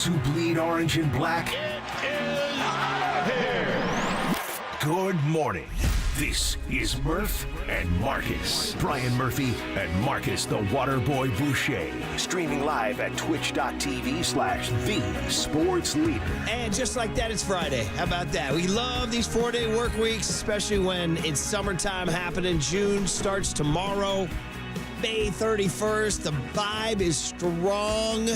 To bleed orange and black. It is out of here. Good morning. This is Murph and Marcus. Brian Murphy and Marcus the Waterboy Boucher. Streaming live at twitch.tv/the-sports-leader. And just like that, it's Friday. How about that? We love these 4-day work weeks, especially when it's summertime happening. June starts tomorrow, May 31st. The vibe is strong.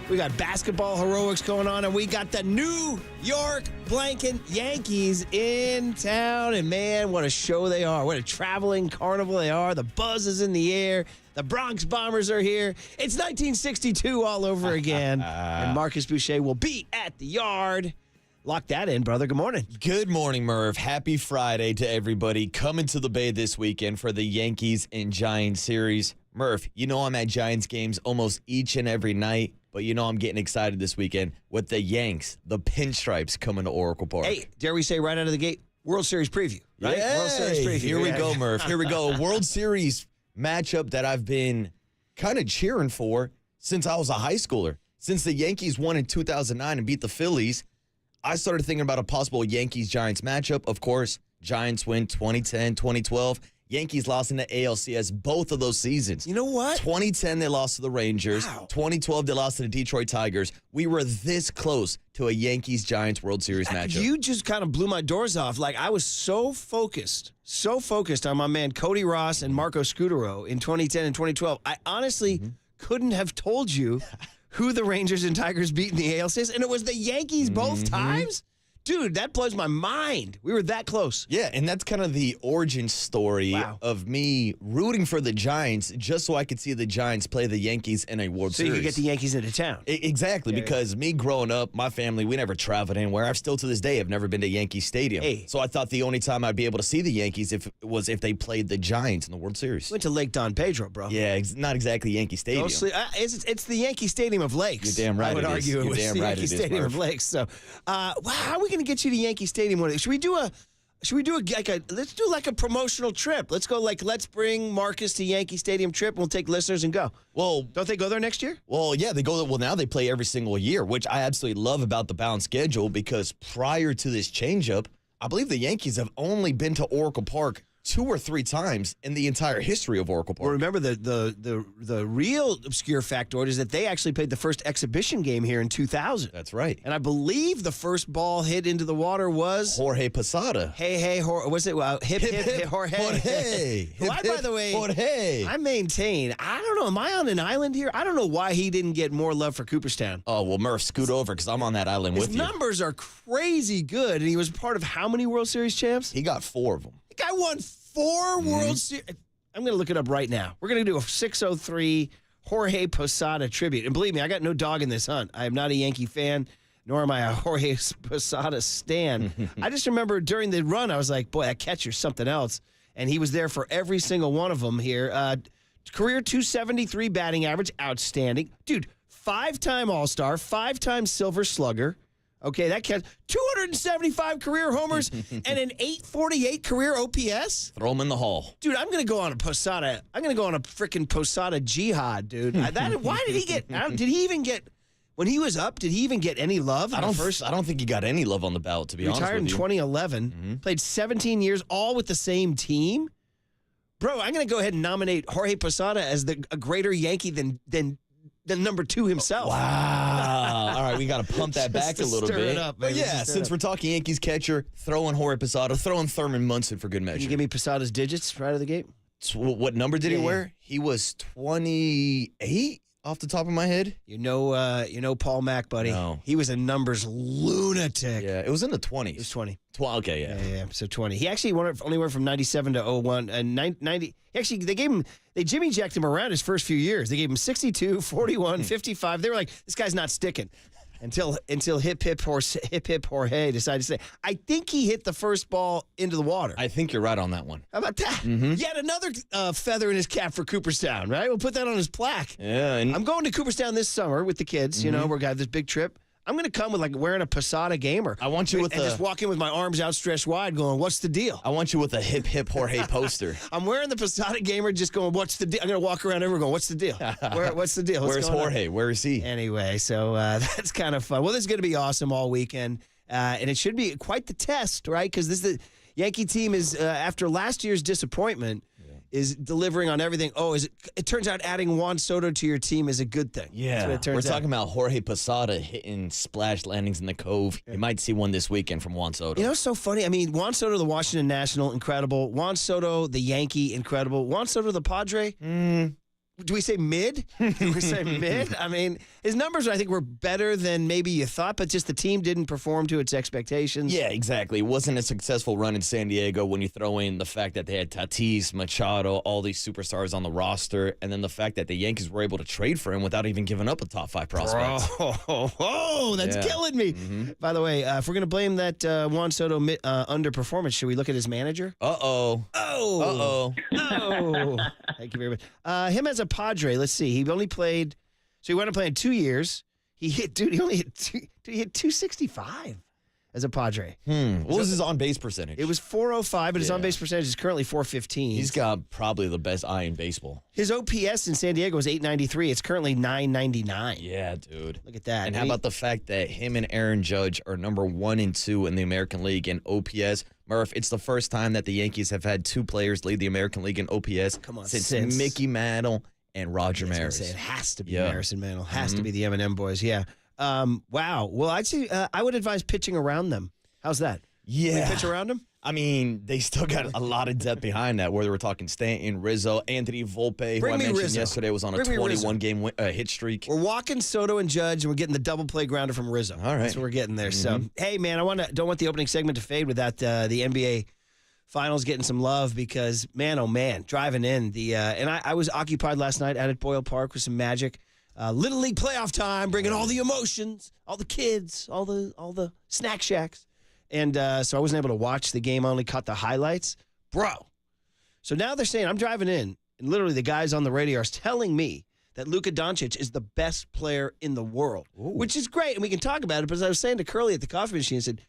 We got basketball heroics going on, and we got the New York blanket Yankees in town. And, man, what a show they are. What a traveling carnival they are. The buzz is in the air. The Bronx Bombers are here. It's 1962 all over again. And Marcus Boucher will be at the Yard. Lock that in, brother. Good morning. Good morning, Merv. Happy Friday to everybody coming to the Bay this weekend for the Yankees and Giants series. Merv, you know I'm at Giants games almost each and every night, but you know I'm getting excited this weekend with the Yanks, the Pinstripes, coming to Oracle Park. Hey, dare we say right out of the gate, World Series preview, right? Yay! World Series preview. Here we go, Merv. Here we go. World Series matchup that I've been kind of cheering for since I was a high schooler. Since the Yankees won in 2009 and beat the Phillies, I started thinking about a possible Yankees-Giants matchup. Of course, Giants win 2010, 2012. Yankees lost in the ALCS both of those seasons. You know what? 2010, they lost to the Rangers. Wow. 2012, they lost to the Detroit Tigers. We were this close to a Yankees-Giants World Series matchup. You just kind of blew my doors off. Like, I was so focused on my man Cody Ross and Marco Scutaro in 2010 and 2012. I honestly couldn't have told you who the Rangers and Tigers beat in the ALCS, and it was the Yankees both times? Dude, that blows my mind. We were that close. Yeah, and that's kind of the origin story of me rooting for the Giants just so I could see the Giants play the Yankees in a World Series. So you could get the Yankees into town. Exactly, because me growing up, my family, we never traveled anywhere. I've still to this day have never been to Yankee Stadium. Hey. So I thought the only time I'd be able to see the Yankees was if they played the Giants in the World Series. Went to Lake Don Pedro, bro. Yeah, not exactly Yankee Stadium. It's the Yankee Stadium of Lakes. You're damn right I would it is. argue You're it was damn the right Yankee it is, Stadium Murph. of Lakes. So, how are we going to get you to Yankee Stadium one day? Should we do let's do like a promotional trip? Let's bring Marcus to Yankee Stadium trip, and we'll take listeners and go. Well, Don't they go there next year? Well, yeah, they go. Well, now they play every single year, which I absolutely love about the balanced schedule because prior to this changeup, I believe the Yankees have only been to Oracle Park 2 or 3 times in the entire history of Oracle Park. Well, remember the real obscure factoid is that they actually played the first exhibition game here in 2000. That's right. And I believe the first ball hit into the water was Jorge Posada. Hey, was it hip hip Jorge? Jorge. Who by the way, Jorge. I maintain, I don't know, am I on an island here? I don't know why he didn't get more love for Cooperstown. Oh, well, Murph, scoot over because I'm on that island with His you. numbers are crazy good, and he was part of how many World Series champs? He got 4 of them. The guy won 4 World Series. I'm going to look it up right now. We're going to do a 603 Jorge Posada tribute. And believe me, I got no dog in this hunt. I am not a Yankee fan, nor am I a Jorge Posada stan. I just remember during the run, I was like, boy, that catcher's something else. And he was there for every single one of them here. Career 273 batting average, outstanding. Dude, 5-time All-Star, 5-time Silver Slugger. Okay, that counts. 275 career homers and an 848 career OPS. Throw him in the hall. Dude, I'm gonna go on a Posada. I'm gonna go on a freaking Posada jihad, dude. Why did he get? Did he even get? When he was up, did he even get any love? I don't think he got any love on the ballot, to be honest with you. Retired in 2011. Played 17 years, all with the same team. Bro, I'm gonna go ahead and nominate Jorge Posada as a greater Yankee than number 2 himself. Wow. All right, we got to pump that back a little stir bit. it up, But baby. yeah, Just stir since it up. we're talking Yankees catcher, throw in Jorge Posada, throw in Thurman Munson for good Can measure. you give me Posada's digits right out of the gate? What number did he Yeah. wear? He was 28 off the top of my head. You know Paul Mack, buddy. No. He was a numbers lunatic. Yeah, it was in the 20s. He was 20. Okay, yeah. Yeah, so 20. He actually only went from 97 to 01 and 90. Actually, they Jimmy jacked him around his first few years. They gave him 62, 41, 55. They were like, this guy's not sticking. Until hip hip Jorge decided to say, I think he hit the first ball into the water. I think you're right on that one. How about that? Yet another feather in his cap for Cooperstown, right? We'll put that on his plaque. Yeah, and I'm going to Cooperstown this summer with the kids. You know, we're going to have this big trip. I'm going to come with like wearing a Posada gamer. I want you with and just walk in with my arms outstretched wide going, what's the deal? I want you with a hip Jorge poster. I'm wearing the Posada gamer just going, what's the deal? I'm going to walk around everywhere going, what's the deal? What's the deal? Where's Jorge? Where is he? Anyway, so that's kind of fun. Well, this is going to be awesome all weekend. And it should be quite the test, right? Because the Yankee team is, after last year's disappointment, is delivering on everything. Oh, it turns out adding Juan Soto to your team is a good thing. Yeah. We're talking about Jorge Posada hitting splash landings in the Cove. You might see one this weekend from Juan Soto. You know, it's so funny. I mean, Juan Soto, the Washington National, incredible. Juan Soto, the Yankee, incredible. Juan Soto, the Padre, do we say mid? Do we say mid? I mean, his numbers, I think, were better than maybe you thought, but just the team didn't perform to its expectations. Yeah, exactly. It wasn't a successful run in San Diego when you throw in the fact that they had Tatis, Machado, all these superstars on the roster, and then the fact that the Yankees were able to trade for him without even giving up a top 5 prospect. That's killing me. By the way, if we're going to blame that Juan Soto underperformance, should we look at his manager? Uh-oh. Oh. Thank you very much. Him as a Padre, let's see. He only played, so he went to play in 2 years. He hit 265 as a Padre. What was his on-base percentage? It was 405, but his on-base percentage is currently 415. He's got probably the best eye in baseball. His OPS in San Diego was 893. It's currently 999. Yeah, dude. Look at that. And how about the fact that him and Aaron Judge are number 1 and 2 in the American League in OPS? Murph, it's the first time that the Yankees have had 2 players lead the American League in OPS since Mickey Mantle and Roger Maris. It has to be Maris and Mantle. Has to be the M&M boys. Yeah. Wow. Well, I'd say I would advise pitching around them. How's that? Yeah. Can we pitch around them? I mean, they still got a lot of depth behind that, where they were talking Stanton, Rizzo, Anthony Volpe, who I mentioned yesterday was on a 21-game hit streak. We're walking Soto and Judge, and we're getting the double play grounder from Rizzo. All right. That's what we're getting there. So, hey, man, don't want the opening segment to fade without the NBA Finals getting some love because, man, oh, man, driving in. And I was occupied last night out at Boyle Park with some Magic. Little League playoff time, bringing all the emotions, all the kids, all the snack shacks. And so I wasn't able to watch the game. I only caught the highlights. Bro. So now they're saying, I'm driving in, and literally the guys on the radio are telling me that Luka Doncic is the best player in the world, which is great, and we can talk about it. But as I was saying to Curly at the coffee machine, I said,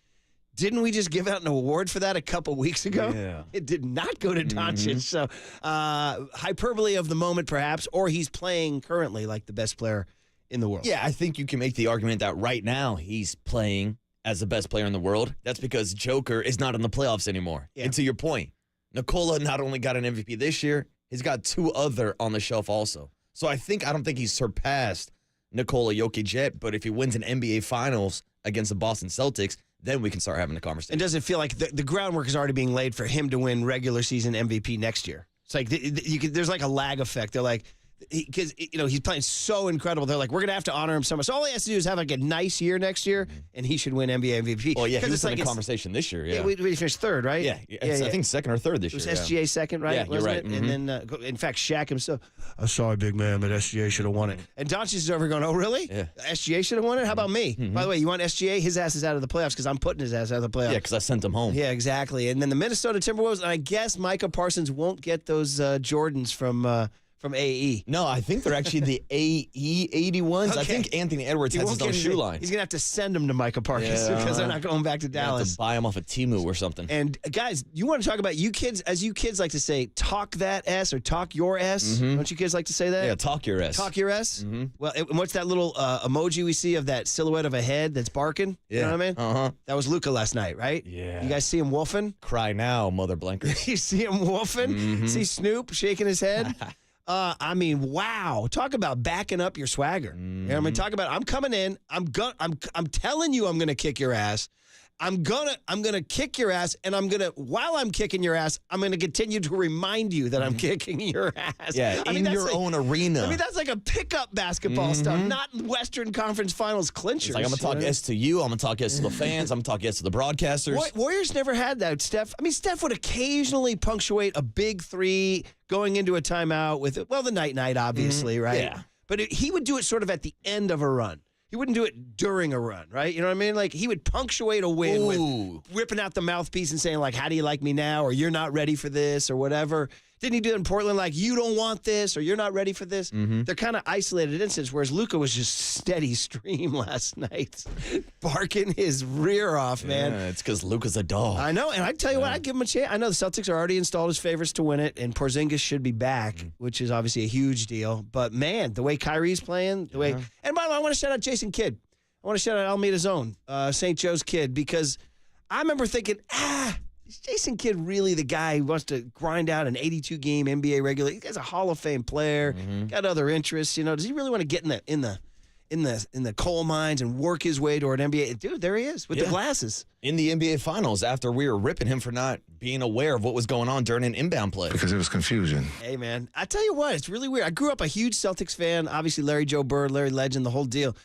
didn't we just give out an award for that a couple weeks ago? Yeah. It did not go to Doncic. So hyperbole of the moment, perhaps, or he's playing currently like the best player in the world. Yeah, I think you can make the argument that right now he's playing as the best player in the world. That's because Joker is not in the playoffs anymore. Yeah. And to your point, Nikola not only got an MVP this year, he's got 2 other on the shelf also. So I don't think he's surpassed Nikola Jokic yet, but if he wins an NBA Finals against the Boston Celtics, then we can start having a conversation. And does it feel like the groundwork is already being laid for him to win regular season MVP next year? It's like there's like a lag effect. They're like, because he's playing so incredible. They're like, we're gonna have to honor him so much. So all he has to do is have like a nice year next year, and he should win NBA MVP. Well, yeah, he was in the conversation this year. Yeah, we finished 3rd, right? Yeah, I think 2nd or 3rd this year. It was SGA 2nd, right? Yeah, you're right. And then, in fact, Shaq himself. I'm sorry, big man, but SGA should have won it. And Doncic is over going, oh really? Yeah. SGA should have won it. How about me? By the way, you want SGA? His ass is out of the playoffs because I'm putting his ass out of the playoffs. Yeah, because I sent him home. Yeah, exactly. And then the Minnesota Timberwolves. And I guess Micah Parsons won't get those Jordans from AE. No, I think they're actually the AE 81s. Okay. I think Anthony Edwards has his own shoe line. He's going to have to send them to Micah Parsons because they're not going back to Dallas. Have to buy them off of Temu or something. And guys, you want to talk about you kids, as you kids like to say, talk that S or talk your S. Don't you kids like to say that? Yeah, talk your S. Talk your S? Well, and what's that little emoji we see of that silhouette of a head that's barking? You know what I mean? That was Luka last night, right? Yeah. You guys see him wolfing? Cry now, mother blankers. You see him wolfing? See Snoop shaking his head? I mean, wow! Talk about backing up your swagger. You know what I mean? Talk about I'm coming in. I'm telling you, I'm gonna kick your ass. I'm gonna kick your ass, and while I'm kicking your ass, I'm gonna continue to remind you that I'm kicking your ass. Yeah, in your own arena. I mean, that's like a pickup basketball stuff, not Western Conference Finals clinchers. It's like I'm gonna talk S to you. I'm gonna talk S to the fans. I'm gonna talk S to the broadcasters. Warriors never had that, Steph. I mean, Steph would occasionally punctuate a big 3 going into a timeout with the night, obviously, right? Yeah. But he would do it sort of at the end of a run. He wouldn't do it during a run, right? You know what I mean? Like, he would punctuate a win with whipping out the mouthpiece and saying, like, how do you like me now? Or you're not ready for this or whatever. Didn't he do it in Portland? Like, you don't want this or you're not ready for this. They're kind of isolated incidents, whereas Luka was just steady stream last night, barking his rear off, man. Yeah, it's because Luka's a dog. I know, and I tell you what, I'd give him a chance. I know the Celtics are already installed as favorites to win it, and Porzingis should be back, which is obviously a huge deal. But, man, the way Kyrie's playing, the way – and by the way, I want to shout out Jason Kidd. I want to shout out Almeida's own, St. Joe's Kid, because I remember thinking, is Jason Kidd really the guy who wants to grind out an 82-game NBA regular? He's a Hall of Fame player, got other interests. Does he really want to get in the coal mines and work his way toward NBA? Dude, there he is with the glasses. In the NBA Finals, after we were ripping him for not being aware of what was going on during an inbound play. Because it was confusion. Hey, man, I tell you what, it's really weird. I grew up a huge Celtics fan. Obviously, Larry Joe Bird, Larry Legend, the whole deal.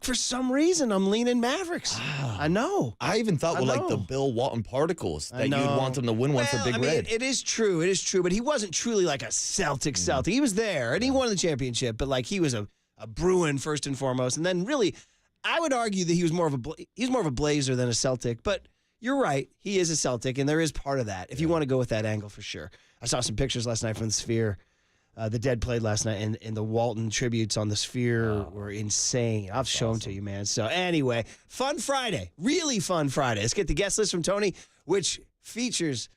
For some reason, I'm leaning Mavericks. Wow. I know. I even thought with like the Bill Walton particles that you'd want them to win one for Big Red. It is true. It is true. But he wasn't truly like a Celtic. He was there, and he won the championship. But like he was a Bruin first and foremost. And then really, I would argue that he was more of a Blazer than a Celtic. But you're right. He is a Celtic, and there is part of that, if you want to go with that angle for sure. I saw some pictures last night from the Sphere. The Dead played last night, and the Walton tributes on the Sphere were insane. I'll show them to you, man. So anyway, fun Friday. Really fun Friday. Let's get the guest list from Tony, which features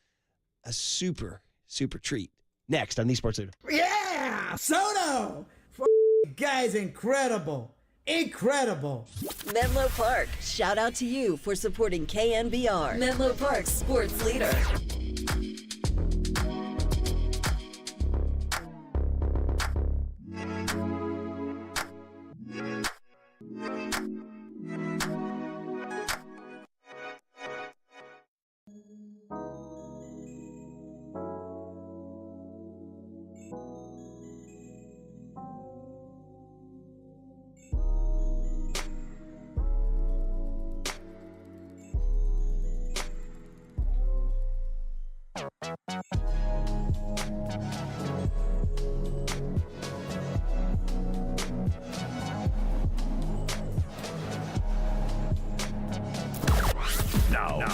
a super, super treat. Next on the Sports Leader. Yeah! Soto! Guy's incredible. Incredible. Menlo Park, shout out to you for supporting KNBR. Menlo Park's sports leader.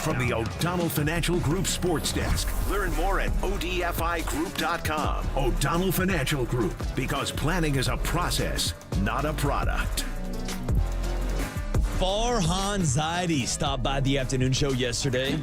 From the O'Donnell Financial Group Sports Desk. Learn more at odfigroup.com. O'Donnell Financial Group, because planning is a process, not a product. Farhan Zaidi stopped by the afternoon show yesterday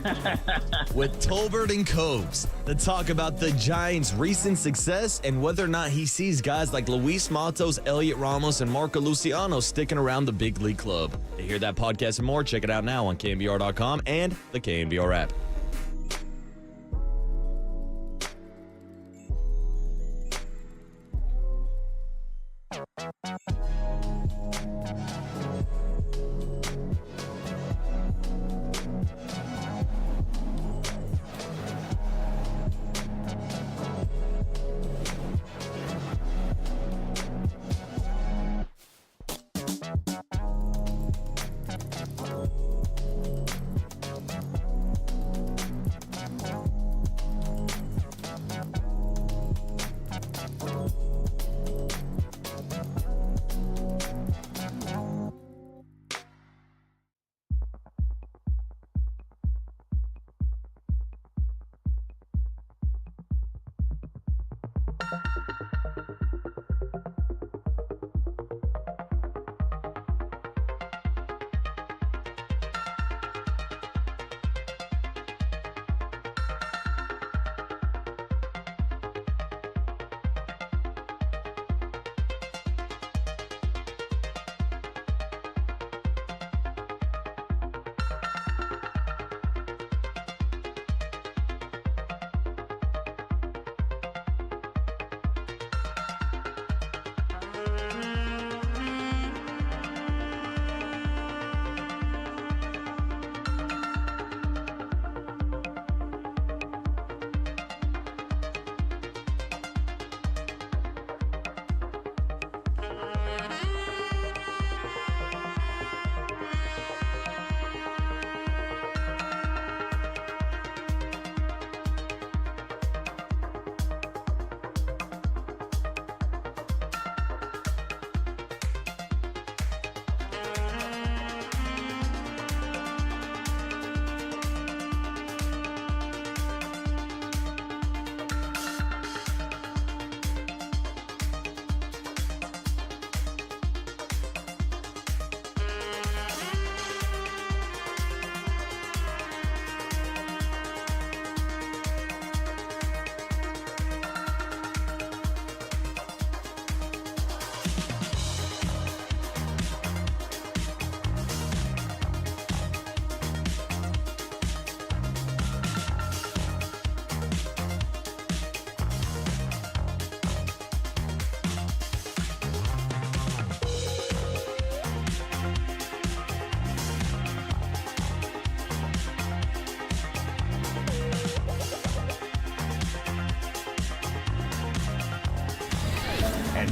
with Tolbert and Cobes to talk about the Giants' recent success and whether or not he sees guys like Luis Matos, Elliot Ramos, and Marco Luciano sticking around the big league club. To hear that podcast and more, check it out now on KNBR.com and the KNBR app.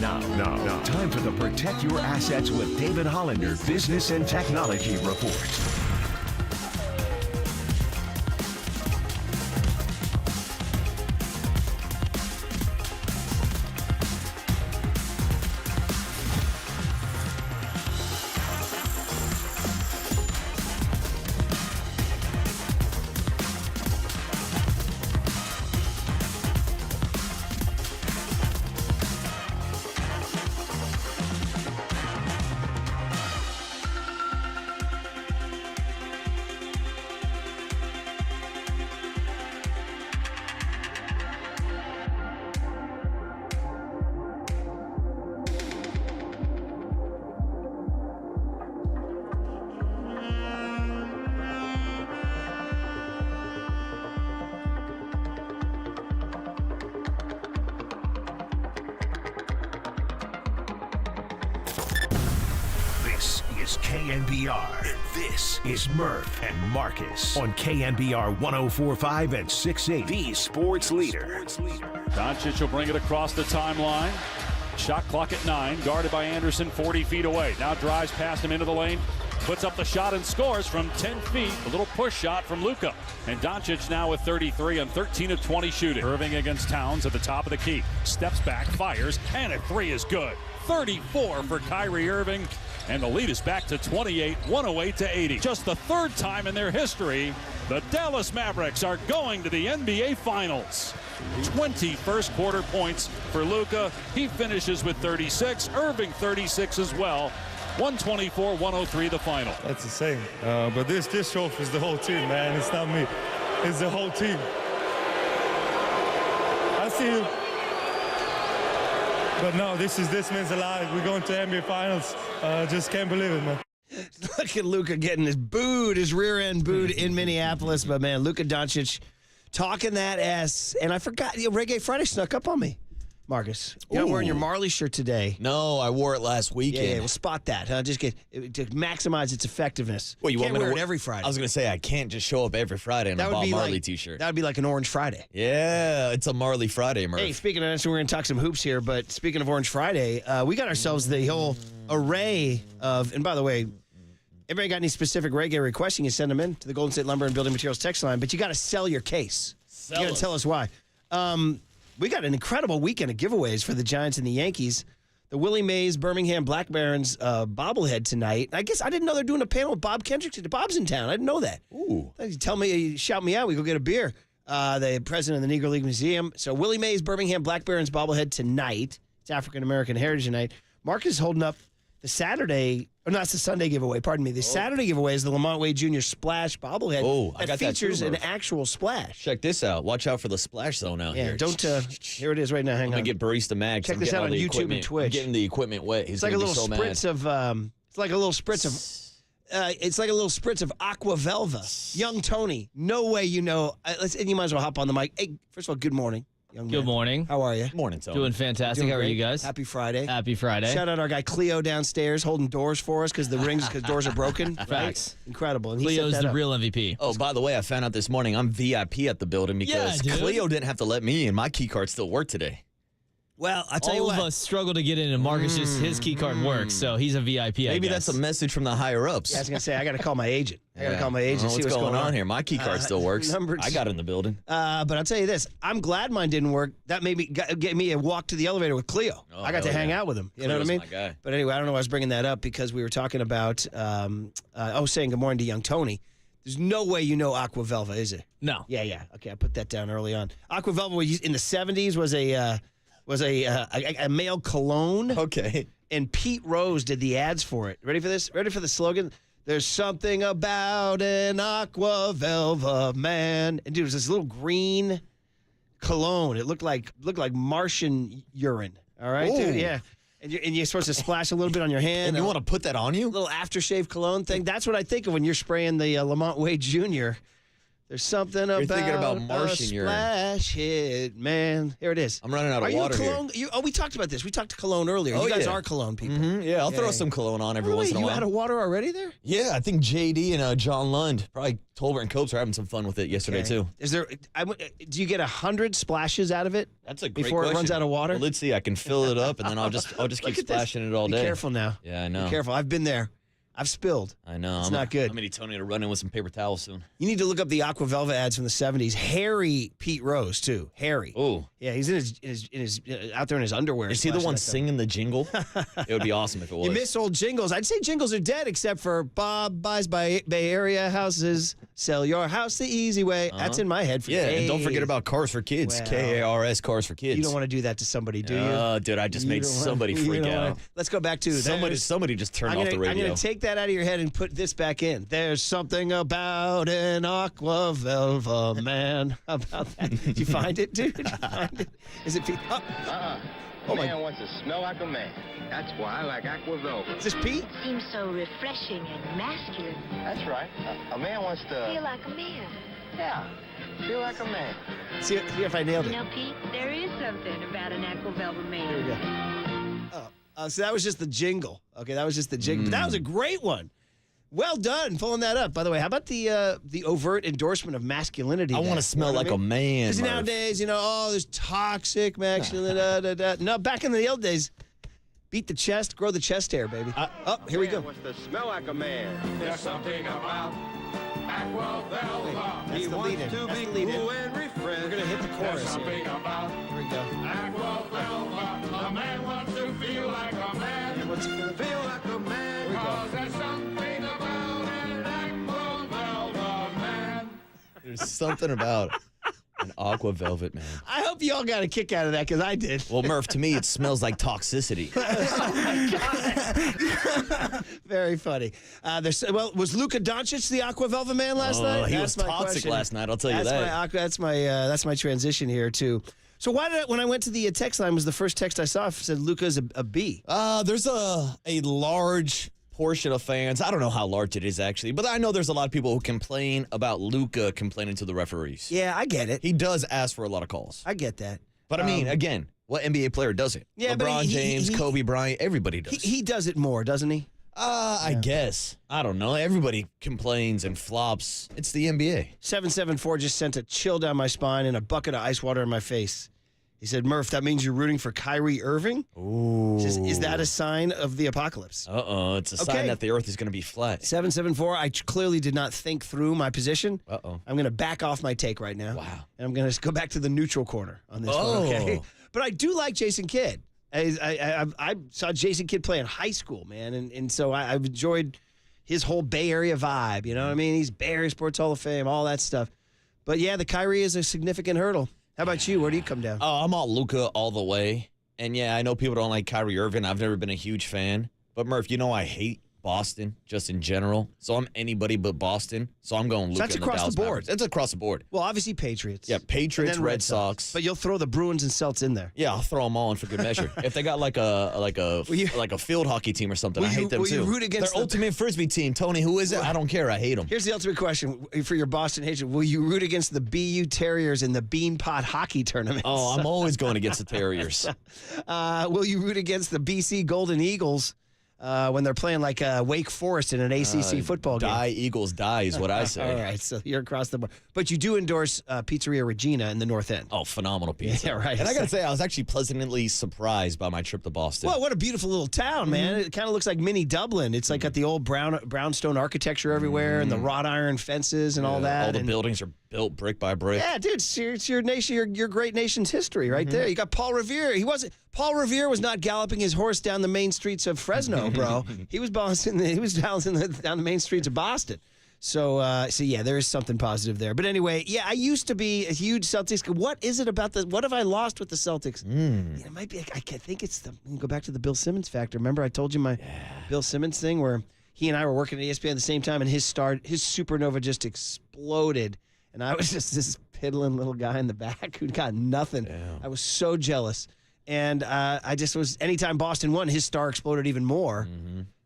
Now, time for the Protect Your Assets with David Hollander Business and Technology Report. This is KNBR. And this is Murph and Marcus on KNBR 104.5 and 680. The sports leader. Doncic will bring it across the timeline. Shot clock at 9, guarded by Anderson 40 feet away. Now drives past him into the lane, puts up the shot and scores from 10 feet. A little push shot from Luka. And Doncic now with 33 on 13 of 20 shooting. Irving against Towns at the top of the key. Steps back, fires, and a three is good. 34 for Kyrie Irving. And the lead is back to 28, 108-80. Just the third time in their history, the Dallas Mavericks are going to the NBA Finals. 20 first quarter points for Luka. He finishes with 36. Irving 36 as well. 124-103 the final. That's the same. But this trophy is the whole team, man. It's not me. It's the whole team. I see you. But no, this means a lot. We're going to NBA Finals. Just can't believe it, man. Look at Luka getting his rear end booed in Minneapolis. But, man, Luka Doncic talking that ass. And I forgot, Reggae Friday snuck up on me, Marcus. You're not wearing your Marley shirt today. No, I wore it last weekend. Yeah, we'll spot that. Huh? Just to maximize its effectiveness. Well, you can't want me wear to it every Friday. I was going to say, I can't just show up every Friday in a Bob Marley t-shirt. That would be like an Orange Friday. Yeah, it's a Marley Friday, Murph. Hey, speaking of that, so we're going to talk some hoops here, but speaking of Orange Friday, we got ourselves the whole array of, and by the way, everybody got any specific reggae requests, you can send them in to the Golden State Lumber and Building Materials text line, but you got to sell your case. You got to tell us why. We got an incredible weekend of giveaways for the Giants and the Yankees. The Willie Mays Birmingham Black Barons bobblehead tonight. I guess I didn't know they're doing a panel with Bob Kendrick. Bob's in town. I didn't know that. Ooh. Shout me out. We go get a beer. The president of the Negro League Museum. So Willie Mays Birmingham Black Barons bobblehead tonight. It's African American Heritage Night. Mark is holding up the Saturday, or no, it's the Sunday giveaway, pardon me. The Saturday giveaway is the Lamont Wade Jr. Splash bobblehead. Oh, I got that features too, an Murph. actual splash. Check this out. Watch out for the splash zone out here. Here it is right now. Hang I'm on. going to get barista mad. Check this out on YouTube and Twitch. I'm getting the equipment wet. He's It's like a little so spritz mad. it's like a little spritz of Aqua Velva. Young Tony. No way you know. And you might as well hop on the mic. Hey, first of all, good morning, young man. Good morning. How are you? Morning, Tony. Doing fantastic. Doing How are great. you guys? Happy Friday. Happy Friday. Shout out our guy Cleo downstairs holding doors for us because doors are broken. Right? Facts. Incredible. And he Leo's set that the up. real MVP. Oh, by the way, I found out this morning I'm VIP at the building because Yeah, dude. Cleo didn't have to let me in. My key card still worked today. Well, I'll tell you All what. of us struggle to get in, and Marcus just his key card works, so he's a VIP. Maybe I guess. that's a message from the higher ups. Yeah, I was going to say, I got to call my agent. I got to call my agent and see what's what's going on here. My key card still works. numbers. I got in the building. But I'll tell you this. I'm glad mine didn't work. That gave me a walk to the elevator with Cleo. Oh, I got to hell hang yeah. out with him. You know what I Cleo's mean? my guy. But anyway, I don't know why I was bringing that up because we were talking about, saying good morning to young Tony. There's no way you know Aqua Velva, is it? No. Yeah. Okay, I put that down early on. Aqua Velva in the 70s was a male cologne. Okay. And Pete Rose did the ads for it. Ready for this? Ready for the slogan? There's something about an Aqua Velva, man. And dude, it was this little green cologne. It looked like Martian urine. All right, dude? Ooh. Yeah. And you're supposed to splash a little bit on your hand. And you want to put that on you? a little aftershave cologne thing. That's what I think of when you're spraying the Lamont Wade Jr. There's something You're thinking about Martian a urine. splash hit, man. Here it is. I'm running out of water Are you Cologne? We talked about this. We talked to Cologne earlier. Oh, you guys yeah. are Cologne people. Mm-hmm. Yeah, I'll throw some cologne on every once in a while. You out of water already there? Yeah, I think JD and John Lund, probably Tolbert and Copes are having some fun with it yesterday, too. Is there? Do you get 100 splashes out of it? That's a great before question. It runs out of water. Well, let's see. I can fill it up, and then I'll just keep splashing it all day. Be careful now. Yeah, I know. Be careful. I've been there. I've spilled. I know. It's not good. I'm going to need Tony to run in with some paper towels soon. You need to look up the Aqua Velva ads from the 70s. Harry Pete Rose, too. Harry. Oh. Yeah, he's in his out there in his underwear. Is he the one singing the jingle? It would be awesome if it was. You miss old jingles. I'd say jingles are dead except for Bob buys Bay Area houses. Sell your house the easy way. That's in my head for days. And don't forget about Cars for Kids. Well, KARS, Cars for Kids. You don't want to do that to somebody, do you? Oh, dude, I just made somebody freak out. Let's go back to Somebody just turned off the radio. I'm going to take that out of your head and put this back in. There's something about an Aqua Velva man. How about that? Did you find it, dude? Did you find it? Is it Pete? Oh, man wants to smell like a man. That's why I like Aqua Velva. Is this Pete? Seems so refreshing and masculine. That's right. A man wants to... Feel like a man. Yeah, feel like a man. See if I nailed it. You know, Pete, there is something about an Aqua Velva man. Here we go. So that was just the jingle. Okay, that was just the jingle. But that was a great one. Well done, pulling that up. By the way, how about the overt endorsement of masculinity? I want to smell like a man. Because nowadays, there's toxic masculinity. No, back in the old days, beat the chest, grow the chest hair, baby. Here we go. Wants to smell like a man. There's something about Aqua Velva. That's the lead-in. To That's be the lead-in. cool and refreshed. We're going to hit the There's chorus something here. about Here we go. Aqua Velva. A man wants to feel like a man. What's it Feel like a man. Cause there's something about an Aqua Velva man. There's something about an Aqua Velvet man. I hope you all got a kick out of that because I did. Well, Murph, to me, it smells like toxicity. Very funny. Was Luka Doncic the Aqua Velva man last night? He was toxic last night, I'll tell you that. That's my transition here, too. So when I went to the text line, was the first text I saw said Luka's a B. There's a large portion of fans. I don't know how large it is, actually, but I know there's a lot of people who complain about Luka complaining to the referees. Yeah, I get it. He does ask for a lot of calls. I get that. But I mean, again, what NBA player doesn't? Yeah, LeBron but James, Kobe Bryant, everybody does. He does it more, doesn't he? I guess. I don't know. Everybody complains and flops. It's the NBA. 774 just sent a chill down my spine and a bucket of ice water in my face. He said, Murph, that means you're rooting for Kyrie Irving? Ooh. Says, is that a sign of the apocalypse? It's a sign that the earth is going to be flat. 774, I clearly did not think through my position. I'm going to back off my take right now. Wow. And I'm going to go back to the neutral corner on this one, okay? But I do like Jason Kidd. I saw Jason Kidd play in high school, man, and so I've enjoyed his whole Bay Area vibe, you know what I mean? He's Bay Area Sports Hall of Fame, all that stuff. But yeah, the Kyrie is a significant hurdle. How about you? Where do you come down? I'm all Luka all the way. And yeah, I know people don't like Kyrie Irving. I've never been a huge fan. But Murph, I hate Boston just in general. So I'm anybody but Boston. So I'm going Luka. So that's across the board. Mavericks. It's across the board. Well, obviously Patriots. Yeah, Patriots, and then Red Sox. But you'll throw the Bruins and Celts in there. Yeah, I'll throw them all in for good measure. If they got like a field hockey team or something, I hate them too. You root against their ultimate frisbee team? Tony, who is it? I don't care. I hate them. Here's the ultimate question for your Boston hatred: will you root against the BU Terriers in the Beanpot Hockey Tournament? Oh, I'm always going against the Terriers. Will you root against the BC Golden Eagles? When they're playing like Wake Forest in an ACC football game. Die, Eagles, die is what I say. All right, so you're across the board. But you do endorse Pizzeria Regina in the North End. Oh, phenomenal pizza. Yeah, right. And I got to say, I was actually pleasantly surprised by my trip to Boston. Well, what a beautiful little town, man. It kind of looks like mini Dublin. It's like got the old brownstone architecture everywhere and the wrought iron fences and all that. All the buildings are built brick by brick. Yeah, dude, it's your nation, your great nation's history right there. You got Paul Revere. Paul Revere was not galloping his horse down the main streets of Fresno, bro. He was down the main streets of Boston. So yeah, there is something positive there. But anyway, yeah, I used to be a huge Celtics. What is it about what have I lost with the Celtics? It might be. I think it's go back to the Bill Simmons factor. Remember, I told you my Bill Simmons thing where he and I were working at ESPN at the same time, and his supernova just exploded, and I was just this piddling little guy in the back who'd got nothing. I was so jealous. And I just was, anytime Boston won, his star exploded even more.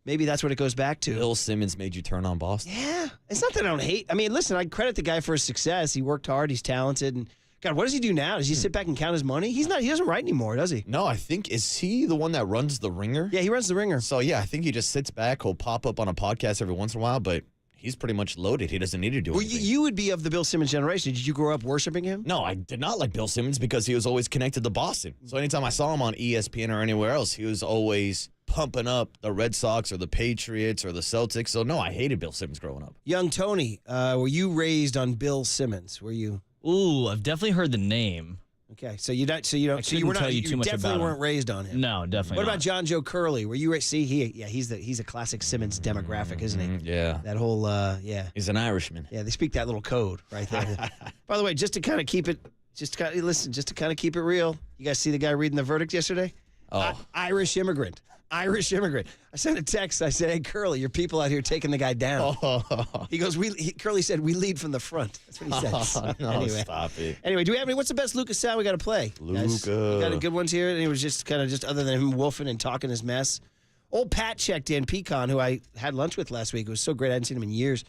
maybe that's what it goes back to. Bill Simmons made you turn on Boston. Yeah. It's not that I don't hate. I mean, listen, I credit the guy for his success. He worked hard. He's talented. And God, what does he do now? Does he sit back and count his money? He doesn't write anymore, does he? No, I think, is he the one that runs The Ringer? Yeah, he runs The Ringer. So, yeah, I think he just sits back. He'll pop up on a podcast every once in a while, but he's pretty much loaded. He doesn't need to do anything. You would be of the Bill Simmons generation. Did you grow up worshiping him? No, I did not like Bill Simmons because he was always connected to Boston. So anytime I saw him on ESPN or anywhere else, he was always pumping up the Red Sox or the Patriots or the Celtics. So, no, I hated Bill Simmons growing up. Young Tony, were you raised on Bill Simmons? Were you? Ooh, I've definitely heard the name. Okay, so you don't. So you don't. So you were not. You definitely weren't raised on him. No, definitely. What about John Joe Curley? Were you? See, he's a classic Simmons demographic, isn't he? Yeah. That whole He's an Irishman. Yeah, they speak that little code right there. By the way, just to kind of keep it, just to kind of keep it real. You guys see the guy reading the verdict yesterday? Oh, Irish immigrant. I sent a text. I said, "Hey, Curly, your people out here taking the guy down." Oh. He goes, Curly said, "We lead from the front." That's what he said. So, no, anyway. stop it. Anyway, do we have any? What's the best Luka sound we got to play? Guys? Luka. You got any good ones here? And it was just kind of other than him wolfing and talking his mess. Old Pat checked in, Pecan, who I had lunch with last week. It was so great. I hadn't seen him in years.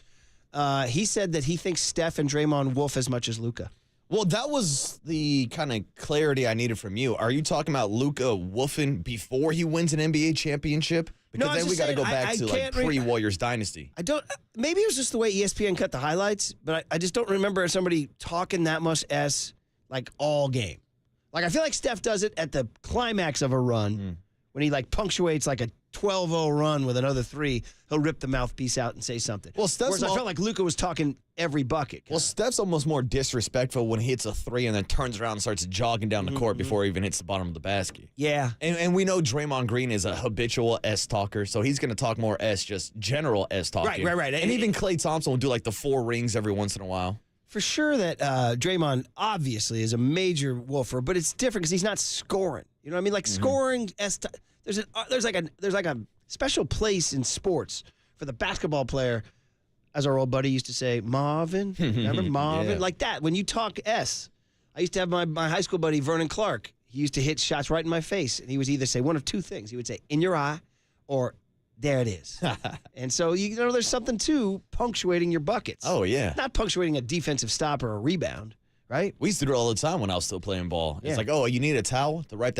He said that he thinks Steph and Draymond wolf as much as Luka. Well, that was the kind of clarity I needed from you. Are you talking about Luka woofing before he wins an NBA championship? Because No, then we got to go back to like pre-Warriors dynasty. I don't. Maybe it was just the way ESPN cut the highlights, but I just don't remember somebody talking that much as like all game. Like I feel like Steph does it at the climax of a run when he like punctuates like a 12-0 run with another three. He'll rip the mouthpiece out and say something. Well, Steph's Whereas I felt like Luka was talking every bucket. Well, Steph's almost more disrespectful when he hits a three and then turns around and starts jogging down the court before he even hits the bottom of the basket. Yeah. And we know Draymond Green is a habitual S talker, so he's going to talk more S, just general S talking. Right. And even Klay Thompson will do like the 4 rings every once in a while. For sure that Draymond obviously is a major wolfer, but it's different because he's not scoring. You know what I mean? Like scoring, there's like a special place in sports for the basketball player, as our old buddy used to say, Marvin. Remember Marvin? Yeah. Like that. When you talk S, I used to have my high school buddy, Vernon Clark. He used to hit shots right in my face, and he would either say one of two things. He would say, in your eye, or there it is. And so, there's something to punctuating your buckets. Oh, yeah. Not punctuating a defensive stop or a rebound, right? We used to do it all the time when I was still playing ball. Yeah. It's like, oh, you need a towel to wipe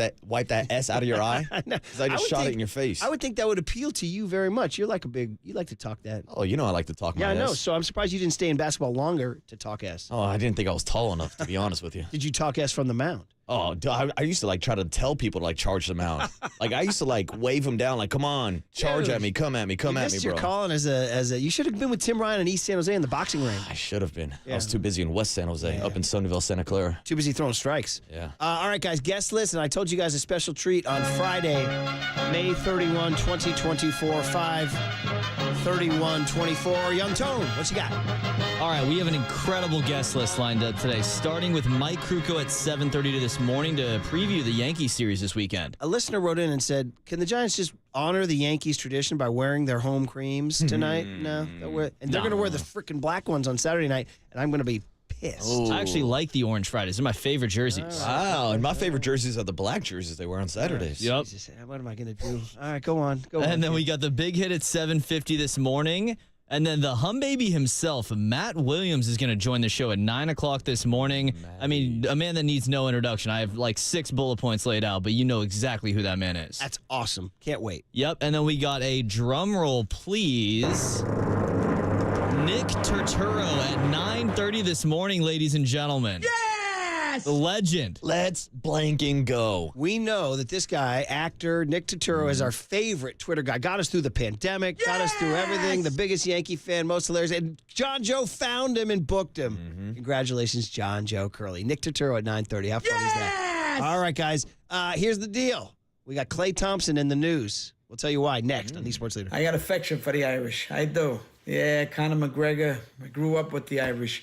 that S out of your eye? Because I just shot it in your face. I would think that would appeal to you very much. You're like you like to talk that. Oh, you know I like to talk my Yeah, I know. S. So I'm surprised you didn't stay in basketball longer to talk S. Oh, I didn't think I was tall enough, to be honest with you. Did you talk S from the mound? Oh, I used to try to tell people to charge them out. I used to wave them down, come on, charge at me, come at me, come at me, bro. You're calling as a. You should have been with Tim Ryan in East San Jose in the boxing ring. I should have been. Yeah. I was too busy in West San Jose, up in Sunnyvale, Santa Clara. Too busy throwing strikes. Yeah. All right, guys, guest list, and I told you guys a special treat on Friday, May 31, 2024, 5/31/24. Young Tone, what you got? All right, we have an incredible guest list lined up today, starting with Mike Krukow at 7:30 this morning to preview the Yankee series this weekend. A listener wrote in and said, can the Giants just honor the Yankees tradition by wearing their home creams tonight? No. They're going to wear the freaking black ones on Saturday night, and I'm going to be pissed. Oh. I actually like the Orange Fridays. They're my favorite jerseys. Wow, and my favorite jerseys are the black jerseys they wear on Saturdays. Yep. Jesus, what am I going to do? All right, go on. And then we got the big hit at 7:50 this morning. And then the hum baby himself, Matt Williams, is going to join the show at 9 o'clock this morning. I mean, a man that needs no introduction. I have 6 bullet points laid out, but you know exactly who that man is. That's awesome. Can't wait. Yep. And then we got a drum roll, please. Nick Turturo at 9:30 this morning, ladies and gentlemen. Yes! The legend. Let's blanking go. We know that this guy, actor Nick Turturo, is our favorite Twitter guy. Got us through the pandemic, got us through everything. The biggest Yankee fan, most hilarious. And John Joe found him and booked him. Congratulations, John Joe Curley. Nick Turturo at 9:30. How fun is that? All right, guys. Here's the deal. We got Klay Thompson in the news. We'll tell you why next on the Sports Leader. I got affection for the Irish. I do. Yeah, Conor McGregor. I grew up with the Irish.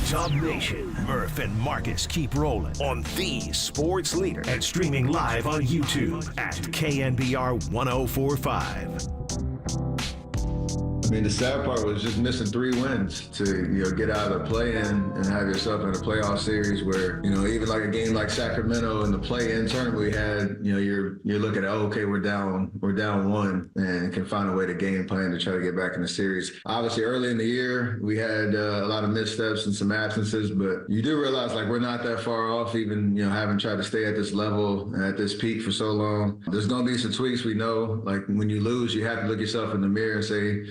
Dub Nation, Murph and Marcus keep rolling on the sports leader and streaming live on YouTube at KNBR 1045. I mean, the sad part was just missing 3 wins to, get out of the play-in and have yourself in a playoff series where, even like a game like Sacramento in the play-in tournament we had, you're looking at, okay, we're down 1 and can find a way to game plan to try to get back in the series. Obviously, early in the year, we had a lot of missteps and some absences, but you do realize like we're not that far off, even, having tried to stay at this level and at this peak for so long. There's going to be some tweaks, we know. Like when you lose, you have to look yourself in the mirror and say,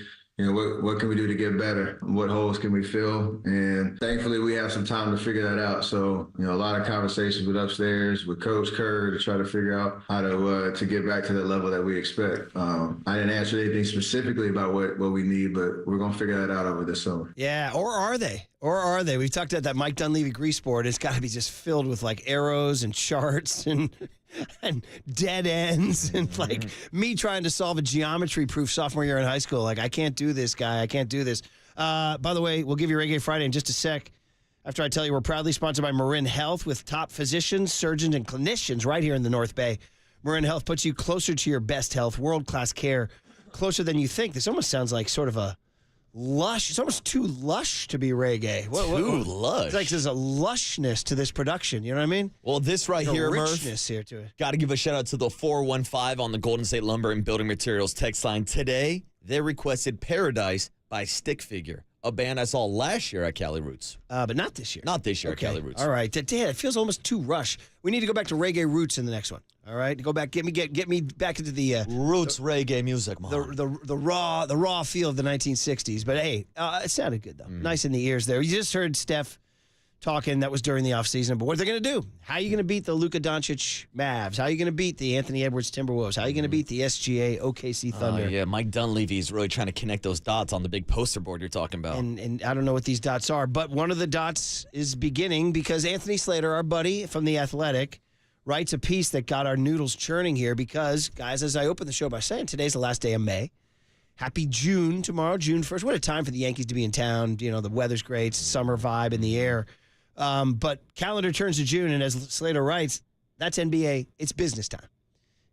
what can we do to get better? What holes can we fill? And thankfully, we have some time to figure that out. So, a lot of conversations with upstairs, with Coach Kerr to try to figure out how to get back to the level that we expect. I didn't answer anything specifically about what we need, but we're going to figure that out over this summer. Yeah, or are they? We've talked about that Mike Dunleavy grease board. It's got to be just filled with like arrows and charts and dead ends and like me trying to solve a geometry proof sophomore year in high school. Like, I can't do this, guy. I can't do this. By the way, we'll give you Reggae Friday in just a sec. After I tell you, we're proudly sponsored by Marin Health with top physicians, surgeons, and clinicians right here in the North Bay. Marin Health puts you closer to your best health, world-class care, closer than you think. This almost sounds like sort of a lush. It's almost too lush to be reggae. Too lush. It's like there's a lushness to this production. You know what I mean? Well, this right here, Murph, richness here to it. Got to give a shout out to the 415 on the Golden State Lumber and Building Materials text line. Today, they requested Paradise by Stick Figure, a band I saw last year at Cali Roots. But not this year. Not this year at Cali Roots. All right. Dan, it feels almost too rush. We need to go back to reggae roots in the next one. All right, go back, get me back into the roots reggae music, man. The raw feel of the 1960s. But hey, it sounded good though, nice in the ears there. You just heard Steph talking. That was during the offseason. But what are they going to do? How are you going to beat the Luka Doncic Mavs? How are you going to beat the Anthony Edwards Timberwolves? How are you going to beat the SGA OKC Thunder? Yeah, Mike Dunleavy is really trying to connect those dots on the big poster board you're talking about. And I don't know what these dots are, but one of the dots is beginning because Anthony Slater, our buddy from The Athletic, writes a piece that got our noodles churning here because, guys, as I opened the show by saying, today's the last day of May. Happy June tomorrow, June 1st. What a time for the Yankees to be in town. The weather's great, summer vibe in the air. But calendar turns to June, and as Slater writes, that's NBA. It's business time.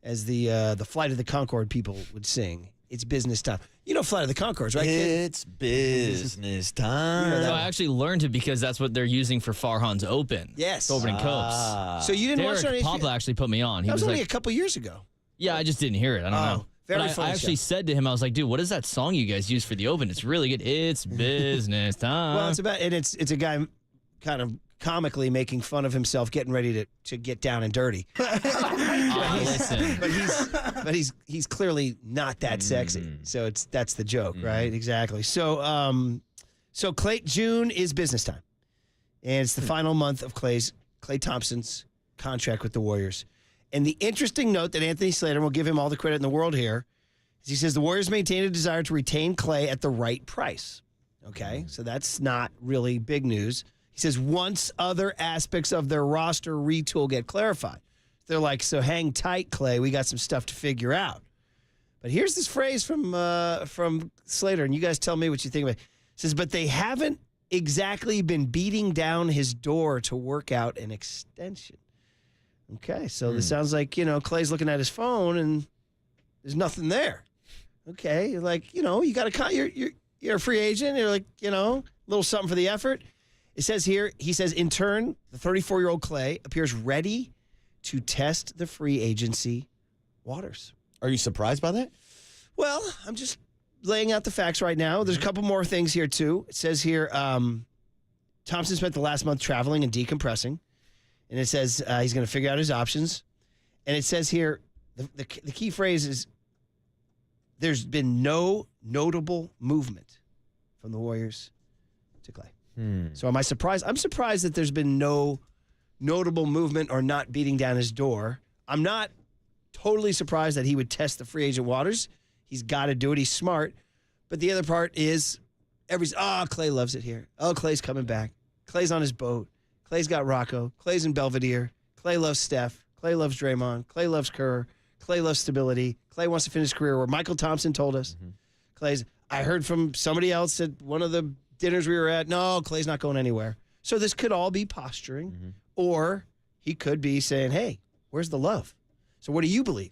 As the Flight of the Conchord people would sing, it's business time. You know Flight of the Conchords, right, kid? It's business time. I actually learned it because that's what they're using for Farhan's Open. Yes. Opening Copes. So you didn't watch it on HBO? Papa actually put me on. He That was only like, a couple years ago. Yeah, I just didn't hear it. I don't know. Very but funny I actually show. said to him, I was like, dude, what is that song you guys use for the Open? It's really good. It's business time. Well, it's a guy kind of comically making fun of himself, getting ready to get down and dirty. Listen. But he's clearly not that sexy. So that's the joke, right? Exactly. So June is business time, and it's the final month of Klay Thompson's contract with the Warriors. And the interesting note that Anthony Slater, will give him all the credit in the world here, He says the Warriors maintain a desire to retain Klay at the right price. Okay, so that's not really big news. He says once other aspects of their roster retool get clarified. They're like, so hang tight, Klay. We got some stuff to figure out. But here's this phrase from Slater, and you guys tell me what you think of it. It says, but they haven't exactly been beating down his door to work out an extension. Okay, so this sounds like, Klay's looking at his phone and there's nothing there. Okay, you're like, you got to you're a free agent. You're like, a little something for the effort. It says here, he says, in turn, the 34-year-old Klay appears ready to test the free agency waters. Are you surprised by that? Well, I'm just laying out the facts right now. There's a couple more things here, too. It says here, Thompson spent the last month traveling and decompressing. And it says he's going to figure out his options. And it says here, the key phrase is, there's been no notable movement from the Warriors to Klay. So am I surprised? I'm surprised that there's been no notable movement or not beating down his door. I'm not totally surprised that he would test the free agent waters. He's got to do it. He's smart. But the other part is, Klay loves it here. Oh, Klay's coming back. Klay's on his boat. Klay's got Rocco. Klay's in Belvedere. Klay loves Steph. Klay loves Draymond. Klay loves Kerr. Klay loves stability. Klay wants to finish his career where Michael Thompson told us. I heard from somebody else at one of the dinners we were at, no, Klay's not going anywhere. So this could all be posturing, or he could be saying, hey, where's the love? So what do you believe?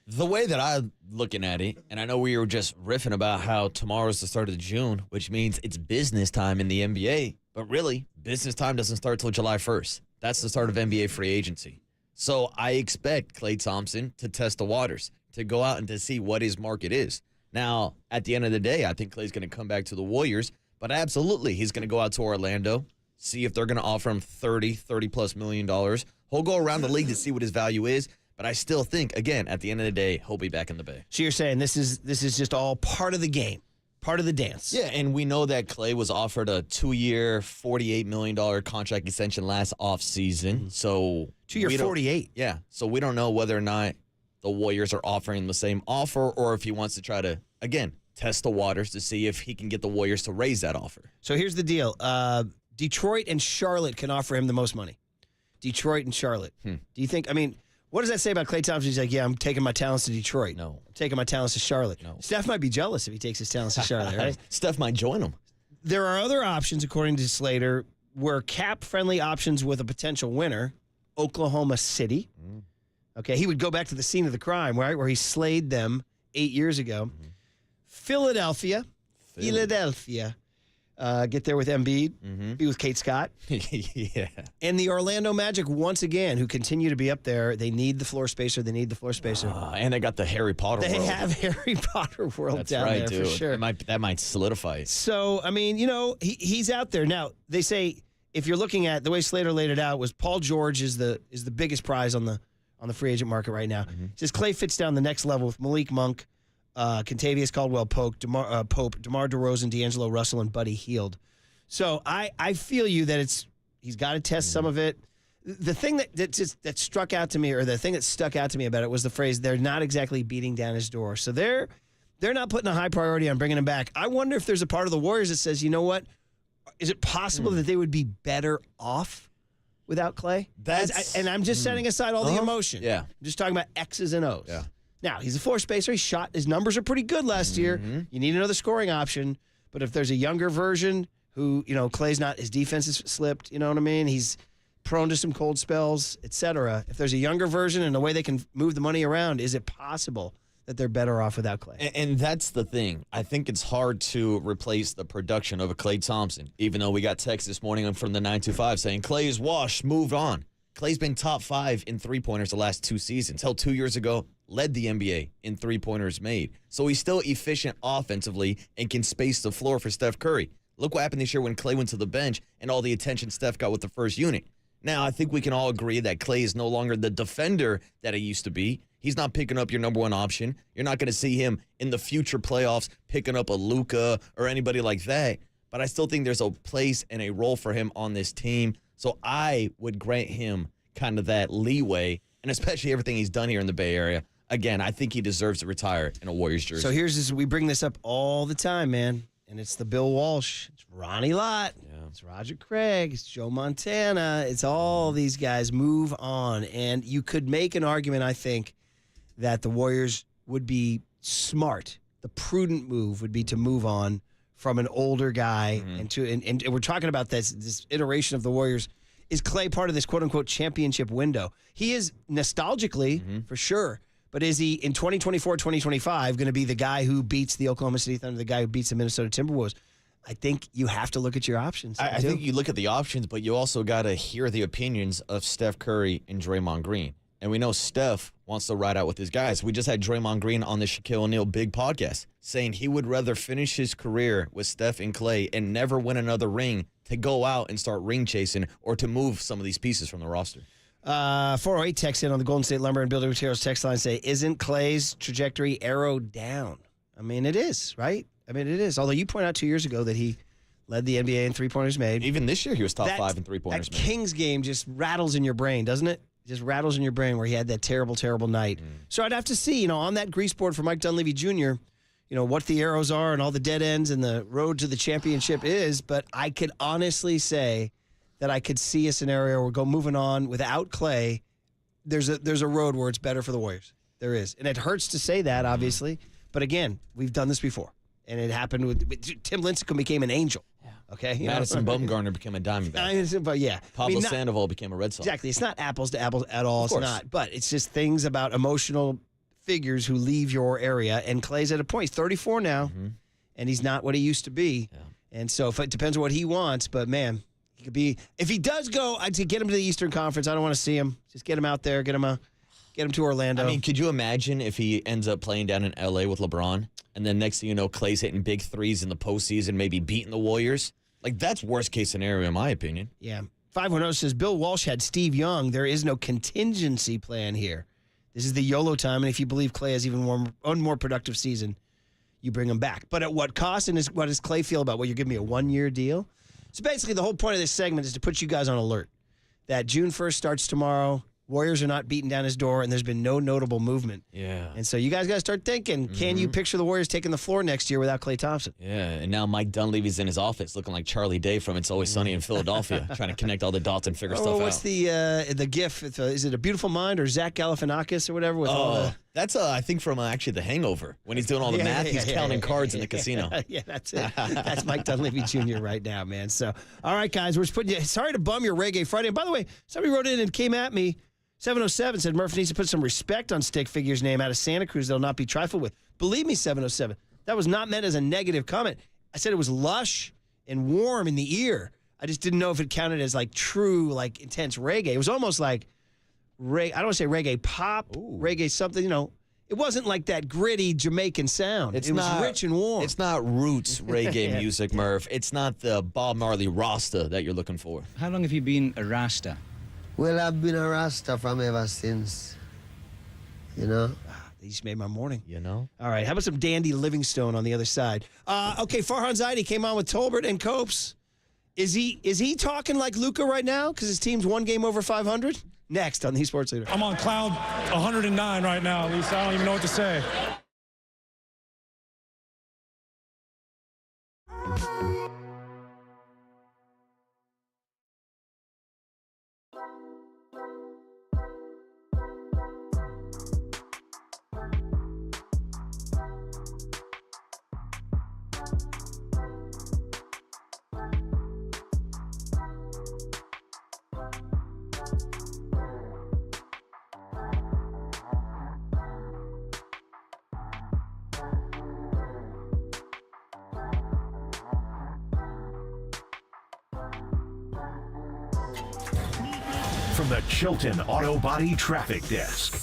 The way that I'm looking at it, and I know we were just riffing about how tomorrow's the start of June, which means it's business time in the NBA, but really, business time doesn't start till July 1st. That's the start of NBA free agency. So I expect Klay Thompson to test the waters, to go out and to see what his market is. Now, at the end of the day, I think Klay's going to come back to the Warriors, but absolutely, he's going to go out to Orlando, see if they're going to offer him $30+ million. He'll go around the league to see what his value is, but I still think, again, at the end of the day, he'll be back in the Bay. So you're saying this is just all part of the game, part of the dance. Yeah, and we know that Klay was offered a 2-year, $48 million contract extension last offseason. So 2-year, 48. Yeah, so we don't know whether or not the Warriors are offering the same offer or if he wants to try to, again, test the waters to see if he can get the Warriors to raise that offer. So here's the deal. Detroit and Charlotte can offer him the most money. Detroit and Charlotte. Do you think, what does that say about Klay Thompson? He's like, yeah, I'm taking my talents to Detroit. No. I'm taking my talents to Charlotte. No. Steph might be jealous if he takes his talents to Charlotte, right? Steph might join him. There are other options, according to Slater, where cap-friendly options with a potential winner, Oklahoma City. Okay, he would go back to the scene of the crime, right, where he slayed them 8 years ago. Philadelphia. Get there with Embiid, be with Kate Scott. Yeah. And the Orlando Magic, once again, who continue to be up there. They need the floor spacer. And they got the Harry Potter world. They have Harry Potter world That's down right, there dude. for sure. That might solidify it. So, he's out there. Now, they say, if you're looking at the way Slater laid it out, was Paul George is the biggest prize on the free agent market right now. He says Klay fits down the next level with Malik Monk, Kentavious Caldwell-Pope, DeMar DeRozan, D'Angelo Russell, and Buddy Hield. So I feel you that he's got to test some of it. The thing that struck out to me, or the thing that stuck out to me about it, was the phrase, they're not exactly beating down his door. So they're not putting a high priority on bringing him back. I wonder if there's a part of the Warriors that says, you know what, is it possible that they would be better off without Klay? And I'm just setting aside all the emotion. Yeah. I'm just talking about X's and O's. Yeah. Now, he's a floor spacer. His numbers are pretty good last year. You need another scoring option. But if there's a younger version who, Klay's not, his defense has slipped, you know what I mean? He's prone to some cold spells, etc. If there's a younger version and a way they can move the money around, is it possible that they're better off without Klay? And that's the thing. I think it's hard to replace the production of a Klay Thompson, even though we got text this morning from the 925 saying Klay is washed, move on. Klay's been top 5 in three-pointers the last 2 seasons. Hell, 2 years ago, led the NBA in three-pointers made. So he's still efficient offensively and can space the floor for Steph Curry. Look what happened this year when Klay went to the bench and all the attention Steph got with the first unit. Now, I think we can all agree that Klay is no longer the defender that he used to be. He's not picking up your number one option. You're not going to see him in the future playoffs picking up a Luka or anybody like that. But I still think there's a place and a role for him on this team. So I would grant him kind of that leeway, and especially everything he's done here in the Bay Area. again, I think he deserves to retire in a Warriors jersey. So here's this. We bring this up all the time, man. And it's the Bill Walsh. It's Ronnie Lott. Yeah. It's Roger Craig. It's Joe Montana. It's all these guys. Move on. And you could make an argument, I think, that the Warriors would be smart. The prudent move would be to move on from an older guy. And we're talking about this iteration of the Warriors. Is Klay part of this quote-unquote championship window? He is nostalgically, for sure. But is he, in 2024, 2025, going to be the guy who beats the Oklahoma City Thunder, the guy who beats the Minnesota Timberwolves? I think you have to look at your options. I think you look at the options, but you also got to hear the opinions of Steph Curry and Draymond Green. And we know Steph wants to ride out with his guys. We just had Draymond Green on the Shaquille O'Neal Big podcast saying he would rather finish his career with Steph and Klay and never win another ring to go out and start ring chasing or to move some of these pieces from the roster. 408 text in on the Golden State Lumber and Building Materials text line say, isn't Klay's trajectory arrowed down? I mean, it is, right? I mean, it is. Although you point out 2 years ago that he led the NBA in three-pointers made. Even this year he was top 5 in three-pointers made. That Kings game just rattles in your brain, doesn't it? Just rattles in your brain where he had that terrible, terrible night. So I'd have to see, on that grease board for Mike Dunleavy Jr., what the arrows are and all the dead ends and the road to the championship is. But I could honestly say that I could see a scenario where moving on without Klay, there's a road where it's better for the Warriors. There is. And it hurts to say that, obviously. But again, we've done this before. And it happened with Tim Lincecum became an Angel. Okay? Madison Bumgarner became a Diamondback. But yeah. Pablo Sandoval became a Red Sox. Exactly. It's not apples to apples at all. It's not. But it's just things about emotional figures who leave your area. And Klay's at a point. He's 34 now. And he's not what he used to be. Yeah. And so it depends on what he wants. But, man, he could be. If he does go, I'd say get him to the Eastern Conference. I don't want to see him. Just get him out there. Get him to Orlando. I mean, could you imagine if he ends up playing down in L.A. with LeBron, and then next thing you know, Klay's hitting big threes in the postseason, maybe beating the Warriors? Like, that's worst-case scenario, in my opinion. Yeah. 510 says, Bill Walsh had Steve Young. There is no contingency plan here. This is the YOLO time, and if you believe Klay has even one more productive season, you bring him back. But at what cost, and what does Klay feel about, you're giving me a one-year deal? So basically, the whole point of this segment is to put you guys on alert that June 1st starts tomorrow. Warriors are not beating down his door, and there's been no notable movement. Yeah. And so you guys got to start thinking, can you picture the Warriors taking the floor next year without Klay Thompson? Yeah, and now Mike Dunleavy's in his office looking like Charlie Day from It's Always Sunny in Philadelphia, trying to connect all the dots and figure stuff out. What's the GIF? Is it A Beautiful Mind or Zach Galifianakis or whatever? With all the... That's, I think, from actually The Hangover. When he's doing all the math, he's counting cards in the casino. Yeah, that's it. That's Mike Dunleavy Jr. right now, man. So, all right, guys, we're just putting you... Sorry to bum your Reggae Friday. And by the way, somebody wrote in and came at me. 707 said Murph needs to put some respect on Stick Figure's name out of Santa Cruz that'll not be trifled with. Believe me, 707, that was not meant as a negative comment. I said it was lush and warm in the ear. I just didn't know if it counted as true, intense reggae. It was almost like, I don't want to say reggae pop, reggae something, It wasn't like that gritty Jamaican sound. It was rich and warm. It's not roots reggae music, Murph. It's not the Bob Marley Rasta that you're looking for. How long have you been a Rasta? Well, I've been a Rasta from ever since, They just made my morning. All right, how about some Dandy Livingstone on the other side? Okay, Farhan Zaidi came on with Tolbert and Copes. Is he talking like Luka right now because his team's one game over 500? Next on the Sports Leader. I'm on cloud 109 right now, at least. I don't even know what to say. From the Chilton Auto Body Traffic Desk.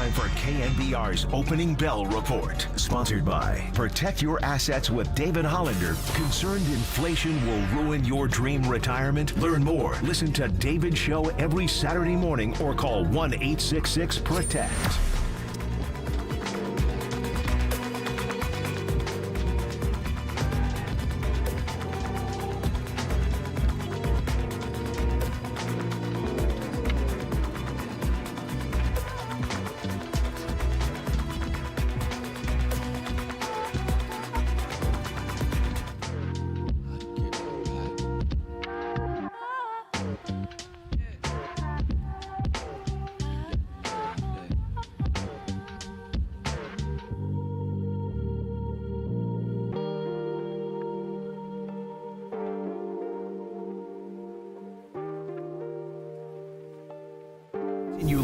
time for KNBR's Opening Bell Report. Sponsored by Protect Your Assets with David Hollander. Concerned inflation will ruin your dream retirement? Learn more. Listen to David's show every Saturday morning or call 1-866-PROTECT.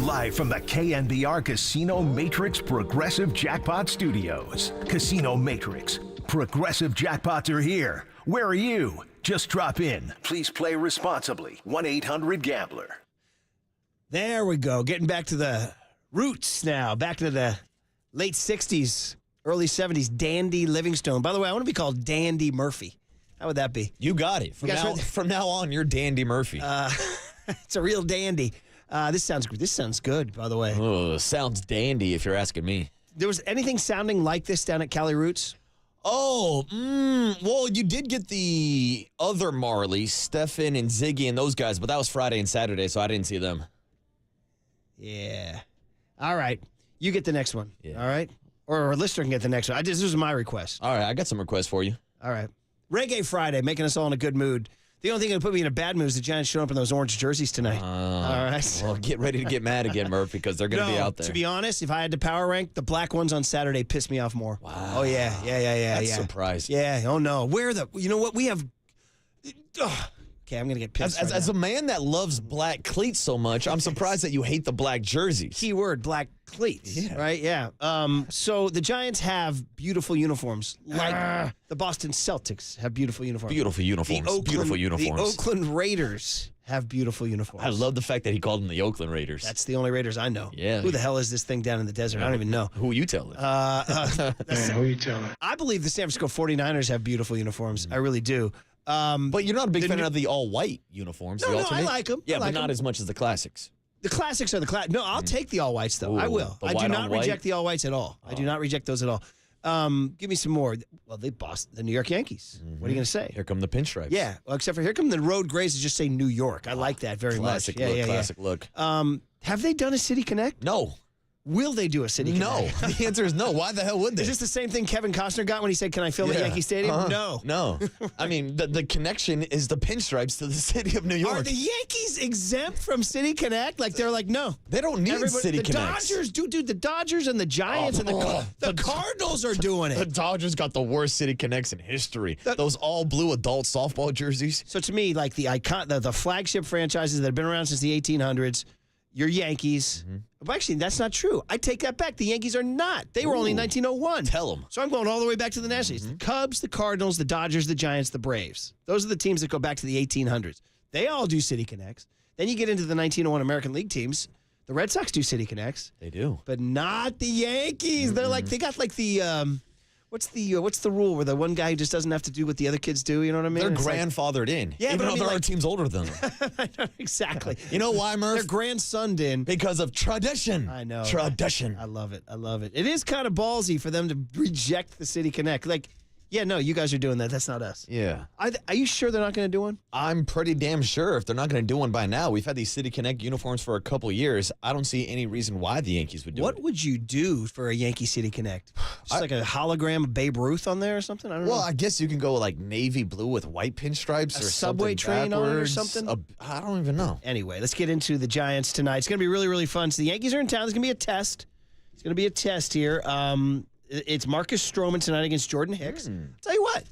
Live from the KNBR Casino Matrix Progressive Jackpot Studios. Casino Matrix. Progressive jackpots are here. Where are you? Just drop in. Please play responsibly. 1-800-GAMBLER. There we go. Getting back to the roots now. Back to the late 60s, early 70s. Dandy Livingstone. By the way, I want to be called Dandy Murphy. How would that be? You got it. From now on, you're Dandy Murphy. It's a real dandy. This sounds good, by the way. Oh, sounds dandy if you're asking me. There was anything sounding like this down at Cali Roots? Oh, well, you did get the other Marley, Stefan and Ziggy and those guys, but that was Friday and Saturday, so I didn't see them. Yeah. All right. You get the next one. Yeah. All right? Or our listener can get the next one. This was my request. All right, I got some requests for you. All right. Reggae Friday, making us all in a good mood. The only thing that put me in a bad mood is the Giants showing up in those orange jerseys tonight. All right. Well, get ready to get mad again, Murph, because they're going to be out there. To be honest, if I had to power rank, the black ones on Saturday pissed me off more. Wow. Oh, yeah. That's surprising. Yeah. Oh, no. You know what? We have. Okay, I'm going to get pissed. As a man that loves black cleats so much, I'm surprised that you hate the black jerseys. Keyword, black cleats. Yeah. Right? Yeah. So the Giants have beautiful uniforms. Like the Boston Celtics have beautiful uniforms. Beautiful uniforms. The Oakland Raiders have beautiful uniforms. I love the fact that he called them the Oakland Raiders. That's the only Raiders I know. Yeah. Who the hell is this thing down in the desert? I don't even know. Who are you telling? Who you telling? I believe the San Francisco 49ers have beautiful uniforms. I really do. But you're not a big fan of the all-white uniforms. No, the no, alternate? I like them. Yeah, I like but not them. as much as the classics. The classics are the class. No, I'll take the all whites though. Ooh, I will. the I do white not on white? reject the all whites at all. I do not reject those at all. Give me some more. Well, they bossed the New York Yankees. What are you going to say? Here come the pinstripes. Yeah, well, except for here come the road grays that just say New York. I like that very Classic much. look, classic look. Have they done a City Connect? No. Will they do a City Connect? No. The answer is no. Why the hell would they? Is this the same thing Kevin Costner got when he said, "Can I film at Yankee Stadium?" No. No. I mean, the connection is the pinstripes to the city of New York. Are the Yankees exempt from City Connect? Like they're like, no. They don't need City the Connects. Dodgers, dude, the Dodgers and the Giants and the Cardinals are doing it. The Dodgers got the worst City Connects in history. Those all blue adult softball jerseys. So to me, like the flagship franchises that have been around since the 1800s, your Yankees. But actually, that's not true. I take that back. The Yankees are not. They were only 1901. Tell them. So I'm going all the way back to the National League. The Cubs, the Cardinals, the Dodgers, the Giants, the Braves. Those are the teams that go back to the 1800s. They all do City Connects. Then you get into the 1901 American League teams. The Red Sox do City Connects. They do. But not the Yankees. They're like, they got like the... What's the rule where the one guy just doesn't have to do what the other kids do? You know what I mean? They're It's like- grandfathered in. Yeah, even but I though mean, there are like- teams older than them. Exactly. You know why, Murph? Their grandsoned in. Because of tradition. I know. Tradition. I love it. I love it. It is kind of ballsy for them to reject the City Connect. Like, yeah, no, you guys are doing that. That's not us. Yeah. Are you sure they're not going to do one? I'm pretty damn sure if they're not going to do one by now. We've had these City Connect uniforms for a couple years. I don't see any reason why the Yankees would do it. What would you do for a Yankee City Connect? Just like a hologram of Babe Ruth on there or something? I don't know. Well, I guess you can go like navy blue with white pinstripes A or subway something train on it or backwards. something? I don't even know. Anyway, let's get into the Giants tonight. It's going to be really, really fun. So the Yankees are in town. There's going to be a test. It's going to be a test here. It's Marcus Stroman tonight against Jordan Hicks. Tell you what.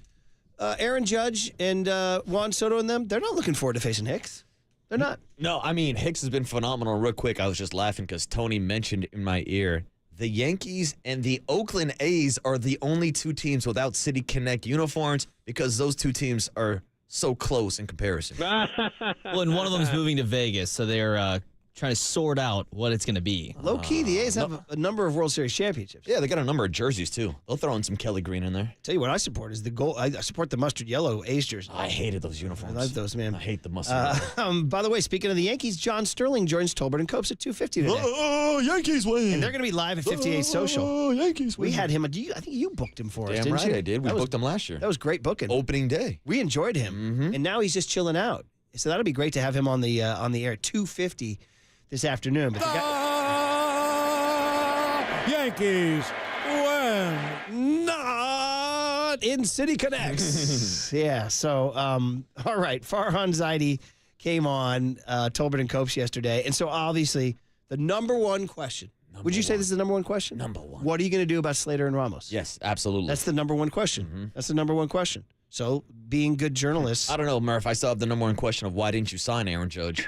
Aaron Judge and Juan Soto and them, they're not looking forward to facing Hicks. They're not. No, I mean, Hicks has been phenomenal. Real quick, I was just laughing because Tony mentioned in my ear, the Yankees and the Oakland A's are the only two teams without City Connect uniforms because those two teams are so close in comparison. Well, and one of them is moving to Vegas, so they're trying to sort out what it's going to be. Low key, the A's have a number of World Series championships. Yeah, they got a number of jerseys, too. They'll throw in some Kelly Green in there. Tell you what I support is the gold. I support the mustard yellow A's jersey. I hated those uniforms. I love those, man. I hate the mustard. By the way, speaking of the Yankees, John Sterling joins Tolbert and Copes at 2:50 today. Oh, Yankees win. And they're going to be live at 58 Social. Oh, Yankees win. We had him. I think you booked him for us, Damn didn't right you? I did. We booked him last year. That was great booking. Opening day. We enjoyed him, and now he's just chilling out. So that'll be great to have him on the air at 2:50 this afternoon. But Yankees win. Not in City Connects. Yeah. So, all right. Farhan Zaidi came on Tolbert and Copes yesterday, and so obviously the number one question. Would you say this is the number one question? Number one. What are you going to do about Slater and Ramos? Yes, absolutely. That's the number one question. That's the number one question. So, being good journalists. I don't know, Murph. I still have the number one question of why didn't you sign Aaron Judge?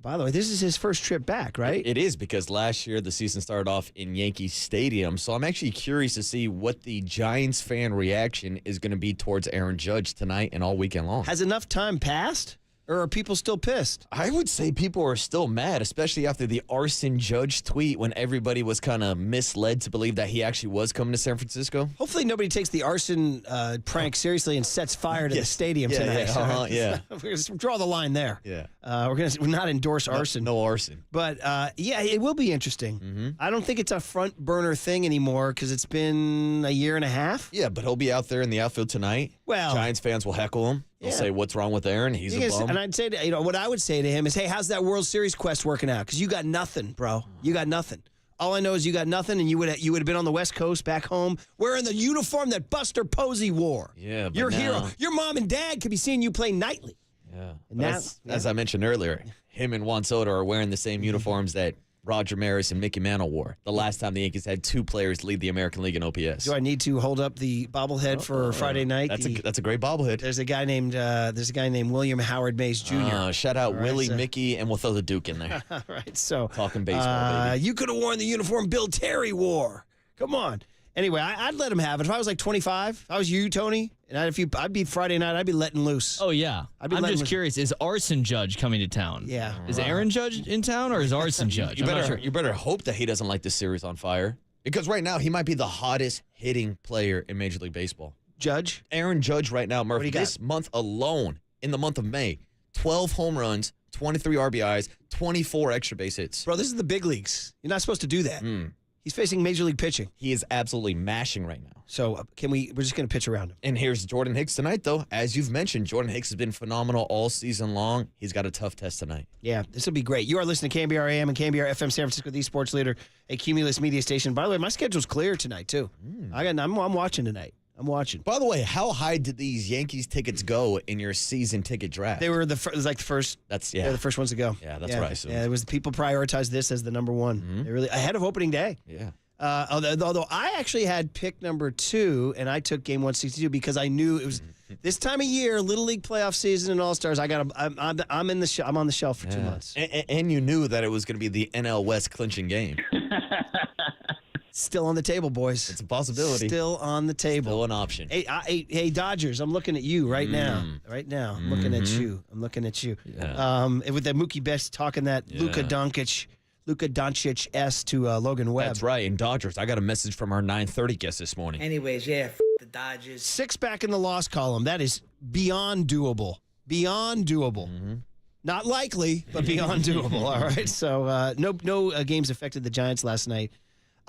By the way, this is his first trip back, right? It is because last year the season started off in Yankee Stadium. So I'm actually curious to see what the Giants fan reaction is going to be towards Aaron Judge tonight and all weekend long. Has enough time passed? Or are people still pissed? I would say people are still mad, especially after the Arson Judge tweet when everybody was kind of misled to believe that he actually was coming to San Francisco. Hopefully nobody takes the arson prank seriously and sets fire to the stadium tonight. Yeah. We're going to draw the line there. Yeah. We're going to not endorse arson. No arson. But, yeah, it will be interesting. I don't think it's a front burner thing anymore because it's been a year and a half. Yeah, but he'll be out there in the outfield tonight. Well, Giants fans will heckle him. They'll say, what's wrong with Aaron? He's a bum. And I'd say, what I would say to him is, hey, how's that World Series quest working out? Because you got nothing, bro. You got nothing. All I know is you got nothing, and you would have been on the West Coast back home wearing the uniform that Buster Posey wore. Yeah, but your now, hero. Your mom and dad could be seeing you play nightly. Yeah. And As I mentioned earlier, him and Juan Soto are wearing the same uniforms that Roger Maris and Mickey Mantle wore the last time the Yankees had two players lead the American League in OPS. Do I need to hold up the bobblehead for Friday night? That's a great bobblehead. There's a guy named William Howard Mays Jr. Shout out Willie, Mickey, and we'll throw the Duke in there. All right, so talking baseball, baby. You could have worn the uniform Bill Terry wore. Come on. Anyway, I'd let him have it. If I was like 25, if I was you, Tony, and I'd be Friday night, I'd be letting loose. Oh, yeah. I'm just curious. Is Arson Judge coming to town? Yeah. Is Aaron Judge in town or is Arson Judge? You better hope that he doesn't light this series on fire. Because right now, he might be the hottest hitting player in Major League Baseball. Judge? Aaron Judge right now, Murphy. This month alone, in the month of May, 12 home runs, 23 RBIs, 24 extra base hits. Bro, this is the big leagues. You're not supposed to do that. He's facing Major League pitching. He is absolutely mashing right now. So we're just going to pitch around him. And here's Jordan Hicks tonight, though. As you've mentioned, Jordan Hicks has been phenomenal all season long. He's got a tough test tonight. Yeah, this will be great. You are listening to KNBR AM and KNBR FM San Francisco, the sports leader, a Cumulus media station. By the way, my schedule's clear tonight, too. I'm watching tonight. I'm watching. By the way, how high did these Yankees tickets go in your season ticket draft? They were the first. They're the first ones to go. Yeah, that's what I assumed. Yeah, it was people prioritized this as the number one. They really ahead of opening day. Yeah. Although I actually had pick number 2, and I took game 162 because I knew it was this time of year, Little League playoff season and All Stars. I'm on the shelf for 2 months. And you knew that it was going to be the NL West clinching game. Still on the table, boys. It's a possibility. Still on the table. Still an option. Hey, Dodgers, I'm looking at you right now. Right now, I'm looking at you. I'm looking at you. Yeah. With that Mookie Betts talking that Luka Doncic S to Logan Webb. That's right. And Dodgers, I got a message from our 9:30 guest this morning. Anyways, yeah, the Dodgers. 6 back in the loss column. That is beyond doable. Beyond doable. Not likely, but beyond doable. All right. So no games affected the Giants last night.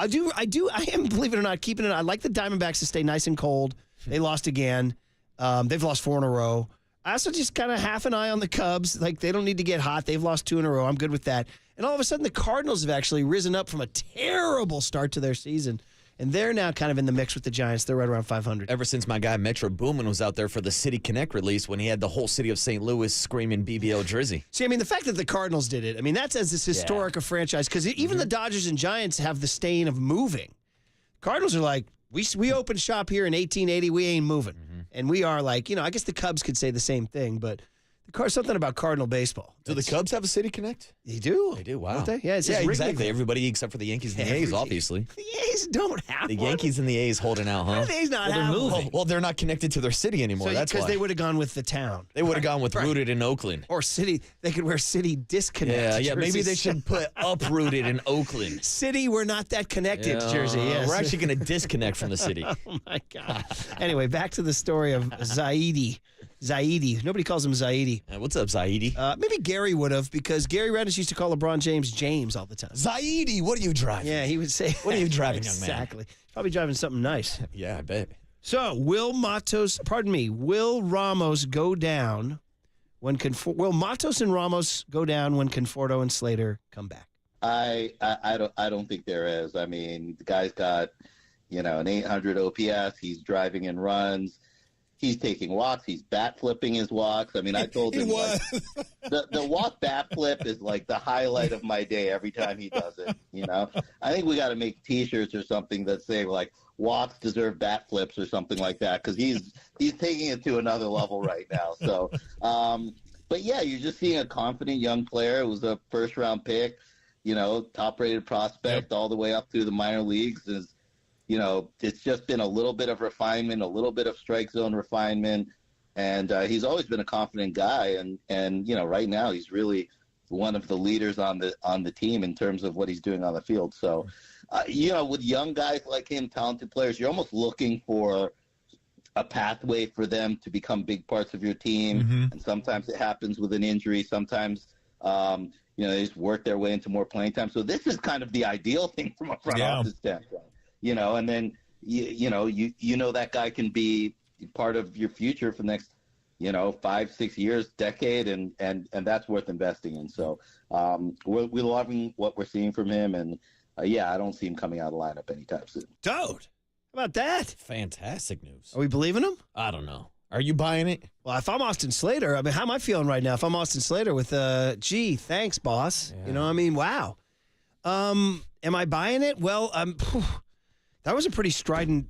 I am, believe it or not, keeping it. I like the Diamondbacks to stay nice and cold. They lost again. They've lost 4 in a row. I also just kind of half an eye on the Cubs. Like, they don't need to get hot. They've lost 2 in a row. I'm good with that. And all of a sudden, the Cardinals have actually risen up from a terrible start to their season. And they're now kind of in the mix with the Giants. They're right around 500. Ever since my guy Metro Boomin was out there for the City Connect release when he had the whole city of St. Louis screaming BBL jersey. See, I mean, the fact that the Cardinals did it, I mean, that's as this historic a franchise. Because even the Dodgers and Giants have the stain of moving. Cardinals are like, we opened shop here in 1880. We ain't moving. And we are like, I guess the Cubs could say the same thing, but something about Cardinal baseball. Do the Cubs have a City Connect? They do. They do, wow. Don't they? Yeah, exactly. Everybody except for the Yankees and the A's, obviously. The A's don't have the one. Yankees and the A's holding out, huh? The A's not have one. Well, they're not connected to their city anymore. So, that's why. Because they would have gone with the town. They would have gone with Rooted in Oakland. Or City. They could wear City Disconnect. Yeah, maybe they should put Uprooted in Oakland. City, we're not that connected, jersey. Yes. We're actually going to disconnect from the city. Oh, my God. Anyway, back to the story of Zaidi. Nobody calls him Zaidi. What's up, Zaidi? Maybe Gary would have, because Gary Reddish used to call LeBron James all the time. Zaidi, what are you driving? Yeah, he would say. What are you driving, young man? Exactly. Probably driving something nice. Yeah, I bet. So, will Ramos go down when will Matos and Ramos go down when Conforto and Slater come back? I don't think there is. I mean, the guy's got, an 800 OPS. He's driving in runs. He's taking walks. He's bat flipping his walks. I mean, I told him the walk bat flip is like the highlight of my day every time he does it. I think we got to make T-shirts or something that say like walks deserve bat flips or something like that, because he's taking it to another level right now. So, but yeah, you're just seeing a confident young player. It was a first round pick, top rated prospect all the way up through the minor leagues. It's just been a little bit of refinement, a little bit of strike zone refinement, and he's always been a confident guy. And right now he's really one of the leaders on the team in terms of what he's doing on the field. So, with young guys like him, talented players, you're almost looking for a pathway for them to become big parts of your team. And sometimes it happens with an injury. Sometimes, they just work their way into more playing time. So this is kind of the ideal thing from a front office standpoint. And then, that guy can be part of your future for the next, 5-6 years, decade, and that's worth investing in. So we're loving what we're seeing from him. And, I don't see him coming out of the lineup anytime soon. Dude, how about that? Fantastic news. Are we believing him? I don't know. Are you buying it? Well, if I'm Austin Slater, I mean, how am I feeling right now? If I'm Austin Slater with, thanks, boss. Yeah. Wow. Am I buying it? Well, that was a pretty strident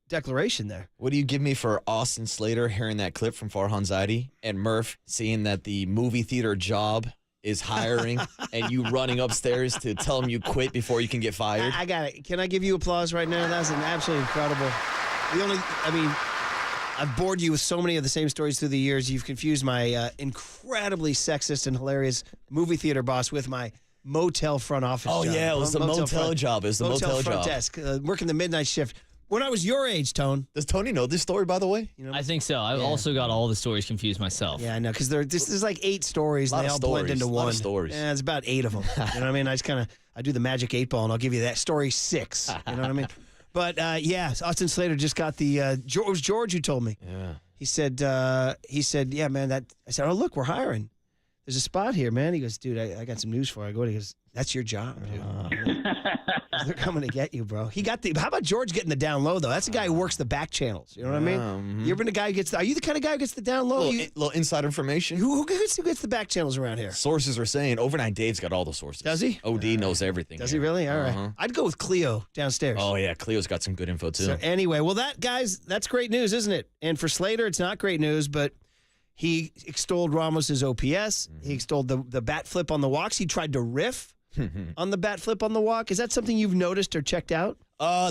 declaration there. What do you give me for Austin Slater hearing that clip from Farhan Zaidi and Murph seeing that the movie theater job is hiring and you running upstairs to tell him you quit before you can get fired. I got it. Can I give you applause right now? That's an absolutely incredible. I've bored you with so many of the same stories through the years. You've confused my incredibly sexist and hilarious movie theater boss with my motel front office job. Oh, yeah, it was the motel job. It was the motel front job. desk, working the midnight shift. When I was your age, Tone. Does Tony know this story, by the way? I think so. I've also got all the stories confused myself. Yeah, I know, because there's like 8 stories, and they all blend into one. A lot of stories. Yeah, it's about 8 of them. You know what I mean? I do the magic 8 ball, and I'll give you that story 6. You know what I mean? But, Austin Slater just got the, it was George who told me. Yeah. He said, yeah, man, I said, oh, look, we're hiring. There's a spot here, man. He goes, dude, I got some news for you. I go, he goes, that's your job, dude. They're coming to get you, bro. How about George getting the down low, though? That's the guy who works the back channels. You know what I mean? Mm-hmm. You ever been the guy who gets are you the kind of guy who gets the down low? Little inside information. Who gets the back channels around here? Sources are saying Overnight Dave's got all the sources. Does he? OD knows everything. Does he really? All right. I'd go with Cleo downstairs. Oh, yeah. Cleo's got some good info, too. So anyway, well, that's great news, isn't it? And for Slater, it's not great news, but he extolled Ramos's OPS. Mm-hmm. He extolled the bat flip on the walks. He tried to riff on the bat flip on the walk. Is that something you've noticed or checked out?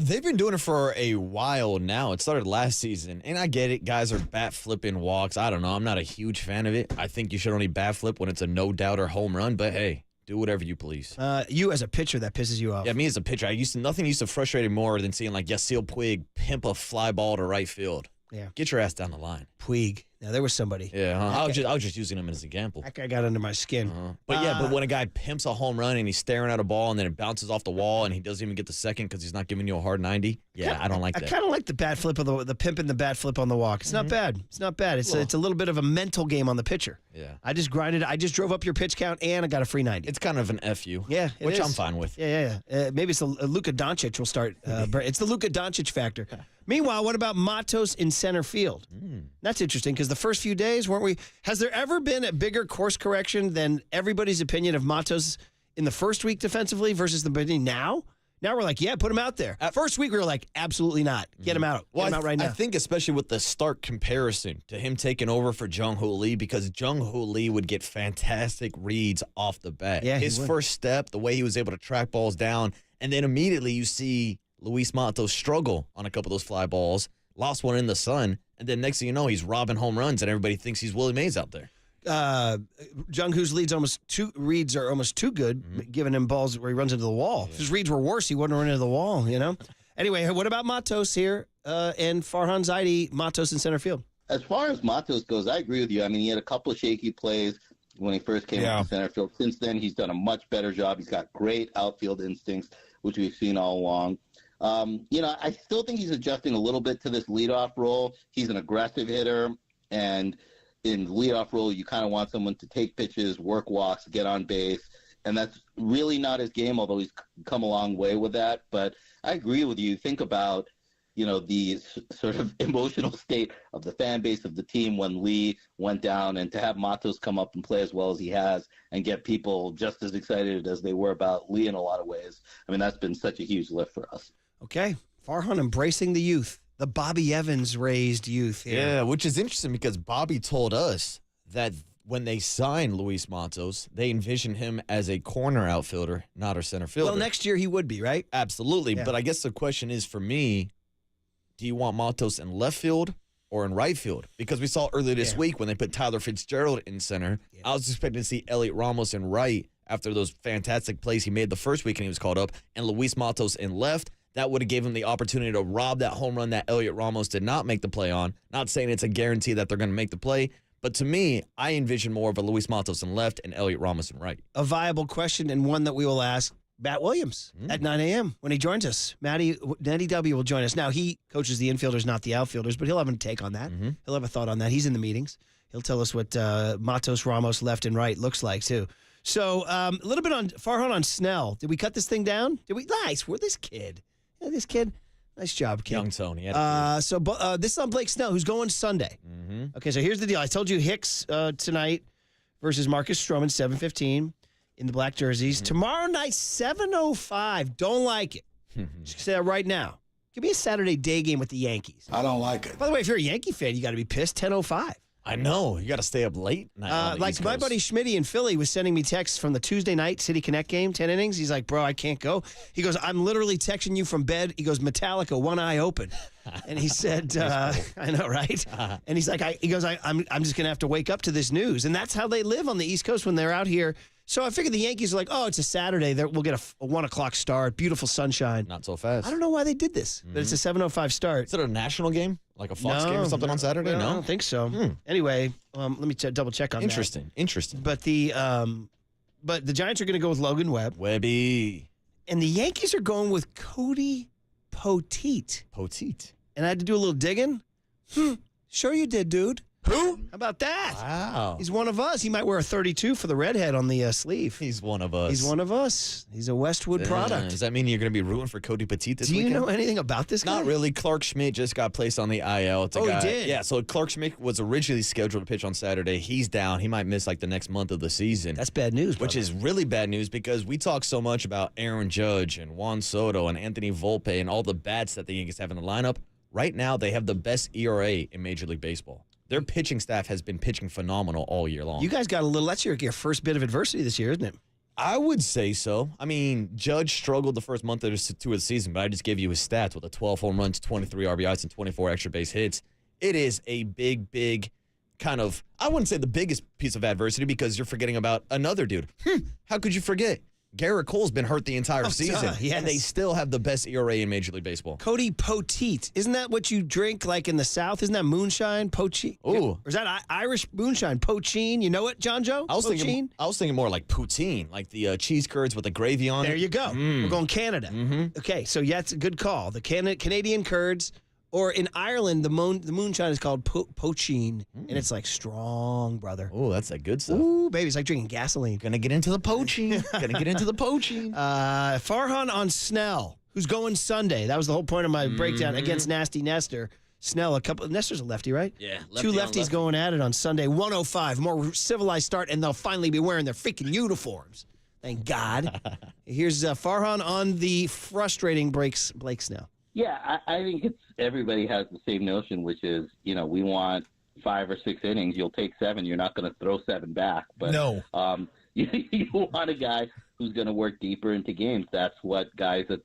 They've been doing it for a while now. It started last season, and I get it. Guys are bat flipping walks. I don't know. I'm not a huge fan of it. I think you should only bat flip when it's a no-doubter home run, but hey, do whatever you please. You as a pitcher, that pisses you off. Yeah, me as a pitcher, nothing used to frustrate me more than seeing like Yasiel Puig pimp a fly ball to right field. Yeah. Get your ass down the line. Puig. Now, there was somebody. Yeah, I was just using him as an example. That guy got under my skin. But when a guy pimps a home run and he's staring at a ball and then it bounces off the wall and he doesn't even get the second because he's not giving you a hard 90, I don't like that. I kind of like the bat flip of the pimp and the bat flip on the walk. It's not bad. It's not bad. It's a little bit of a mental game on the pitcher. Yeah. I just grinded. I just drove up your pitch count and I got a free 90. It's kind of an FU. Yeah, which I'm fine with. Yeah. Maybe it's Luka Doncic will start. It's the Luka Doncic factor. Meanwhile, what about Matos in center field? That's interesting because the first few days, weren't we? Has there ever been a bigger course correction than everybody's opinion of Matos in the first week defensively versus the beginning now? Now we're like, yeah, put him out there. First week, we were like, absolutely not. Get him out. Get him out right now. I think especially with the stark comparison to him taking over for Jung-Hoo Lee because Jung-Hoo Lee would get fantastic reads off the bat. Yeah, his first step, the way he was able to track balls down, and then immediately you see Luis Matos struggle on a couple of those fly balls, lost one in the sun, and then next thing you know, he's robbing home runs, and everybody thinks he's Willie Mays out there. Jung-Hoo's reads are almost too good, giving him balls where he runs into the wall. If his reads were worse, he wouldn't run into the wall, you know? Anyway, what about Matos here and Farhan Zaidi, Matos in center field? As far as Matos goes, I agree with you. I mean, he had a couple of shaky plays when he first came into center field. Since then, he's done a much better job. He's got great outfield instincts, which we've seen all along. I still think he's adjusting a little bit to this leadoff role. He's an aggressive hitter, and in the leadoff role, you kind of want someone to take pitches, work walks, get on base, and that's really not his game, although he's come a long way with that. But I agree with you. Think about, the sort of emotional state of the fan base of the team when Lee went down, and to have Matos come up and play as well as he has and get people just as excited as they were about Lee in a lot of ways. I mean, that's been such a huge lift for us. Okay. Farhan embracing the youth, the Bobby Evans raised youth here. Yeah, which is interesting because Bobby told us that when they signed Luis Matos, they envisioned him as a corner outfielder, not a center fielder. Well, next year he would be, right? Absolutely. Yeah. But I guess the question is for me, do you want Matos in left field or in right field? Because we saw earlier this week when they put Tyler Fitzgerald in center, I was expecting to see Elliot Ramos in right after those fantastic plays he made the first week and he was called up, and Luis Matos in left. That would have given him the opportunity to rob that home run that Elliot Ramos did not make the play on. Not saying it's a guarantee that they're going to make the play, but to me, I envision more of a Luis Matos in left and Elliot Ramos in right. A viable question and one that we will ask Matt Williams at 9 a.m. when he joins us. Matty W. will join us. Now, he coaches the infielders, not the outfielders, but he'll have a take on that. He'll have a thought on that. He's in the meetings. He'll tell us what Matos, Ramos, left and right looks like, too. So, a little bit on Farhan on Snell. Did we cut this thing down? Nice. We're this kid. Yeah, this kid. Nice job, kid. Young Tony. So this is on Blake Snell, who's going Sunday. Okay, so here's the deal. I told you Hicks tonight versus Marcus Stroman, 7:15 in the black jerseys. Tomorrow night, 7:05. Don't like it. Just say that right now. Give me a Saturday day game with the Yankees. I don't like it. By the way, if you're a Yankee fan, you got to be pissed. 10:05. I know. You got to stay up late. Like my buddy Schmitty in Philly was sending me texts from the Tuesday night City Connect game, 10 innings. He's like, bro, I can't go. He goes, I'm literally texting you from bed. He goes, Metallica, one eye open. And he said, I know, right? And he's like, I'm just going to have to wake up to this news. And that's how they live on the East Coast when they're out here. So I figured the Yankees are like, oh, it's a Saturday. We'll get a 1 o'clock start, beautiful sunshine. Not so fast. I don't know why they did this, but it's a 7:05 start. Is it a national game? Like a Fox game or something on Saturday? No, I don't think so. Anyway, let me double check on that. Interesting. But the Giants are going to go with Logan Webb. Webby. And the Yankees are going with Cody Poteet. And I had to do a little digging. Sure you did, dude. Who? How about that? Wow. He's one of us. He might wear a 32 for the redhead on the sleeve. He's one of us. He's one of us. He's a Westwood product. Does that mean you're going to be rooting for Cody Poteet this weekend? weekend? Do you know anything about this guy? Not really. Clark Schmidt just got placed on the IL. He did? Yeah, so Clark Schmidt was originally scheduled to pitch on Saturday. He's down. He might miss like the next month of the season. That's bad news, Which is really bad news because we talk so much about Aaron Judge and Juan Soto and Anthony Volpe and all the bats that the Yankees have in the lineup. Right now, they have the best ERA in Major League Baseball. Their pitching staff has been pitching phenomenal all year long. You guys got that's your first bit of adversity this year, isn't it? I would say so. I mean, Judge struggled the first month or two of the season, but I just gave you his stats with 12 home runs, 23 RBIs, and 24 extra base hits. It is a big kind of, I wouldn't say the biggest piece of adversity because you're forgetting about another dude. How could you forget? Garrett Cole's been hurt the entire season, and they still have the best ERA in Major League Baseball. Cody Poteet. Isn't that what you drink like in the South? Isn't that moonshine? Poachine? Ooh. Or is that Irish moonshine? Poachine. You know it, John Joe? I was thinking more like poutine, like the cheese curds with the gravy on it. There you go. We're going Canada. Okay, so yeah, it's a good call. The Canadian curds. Or in Ireland, the moonshine is called poachine, and it's like strong, brother. Oh, that's that good stuff. Ooh, baby, it's like drinking gasoline. Gonna get into the poaching. Farhan on Snell, who's going Sunday. That was the whole point of my breakdown against Nasty Nestor. Snell, Nestor's a lefty, right? Yeah, two lefties going at it on Sunday. 1:05, more civilized start, and they'll finally be wearing their freaking uniforms. Thank God. Here's Farhan on the frustrating Blake Snell. Yeah, I think everybody has the same notion, which is, we want 5 or 6 innings. You'll take 7. You're not going to throw 7 back. But no. You want a guy who's going to work deeper into games. That's what guys at,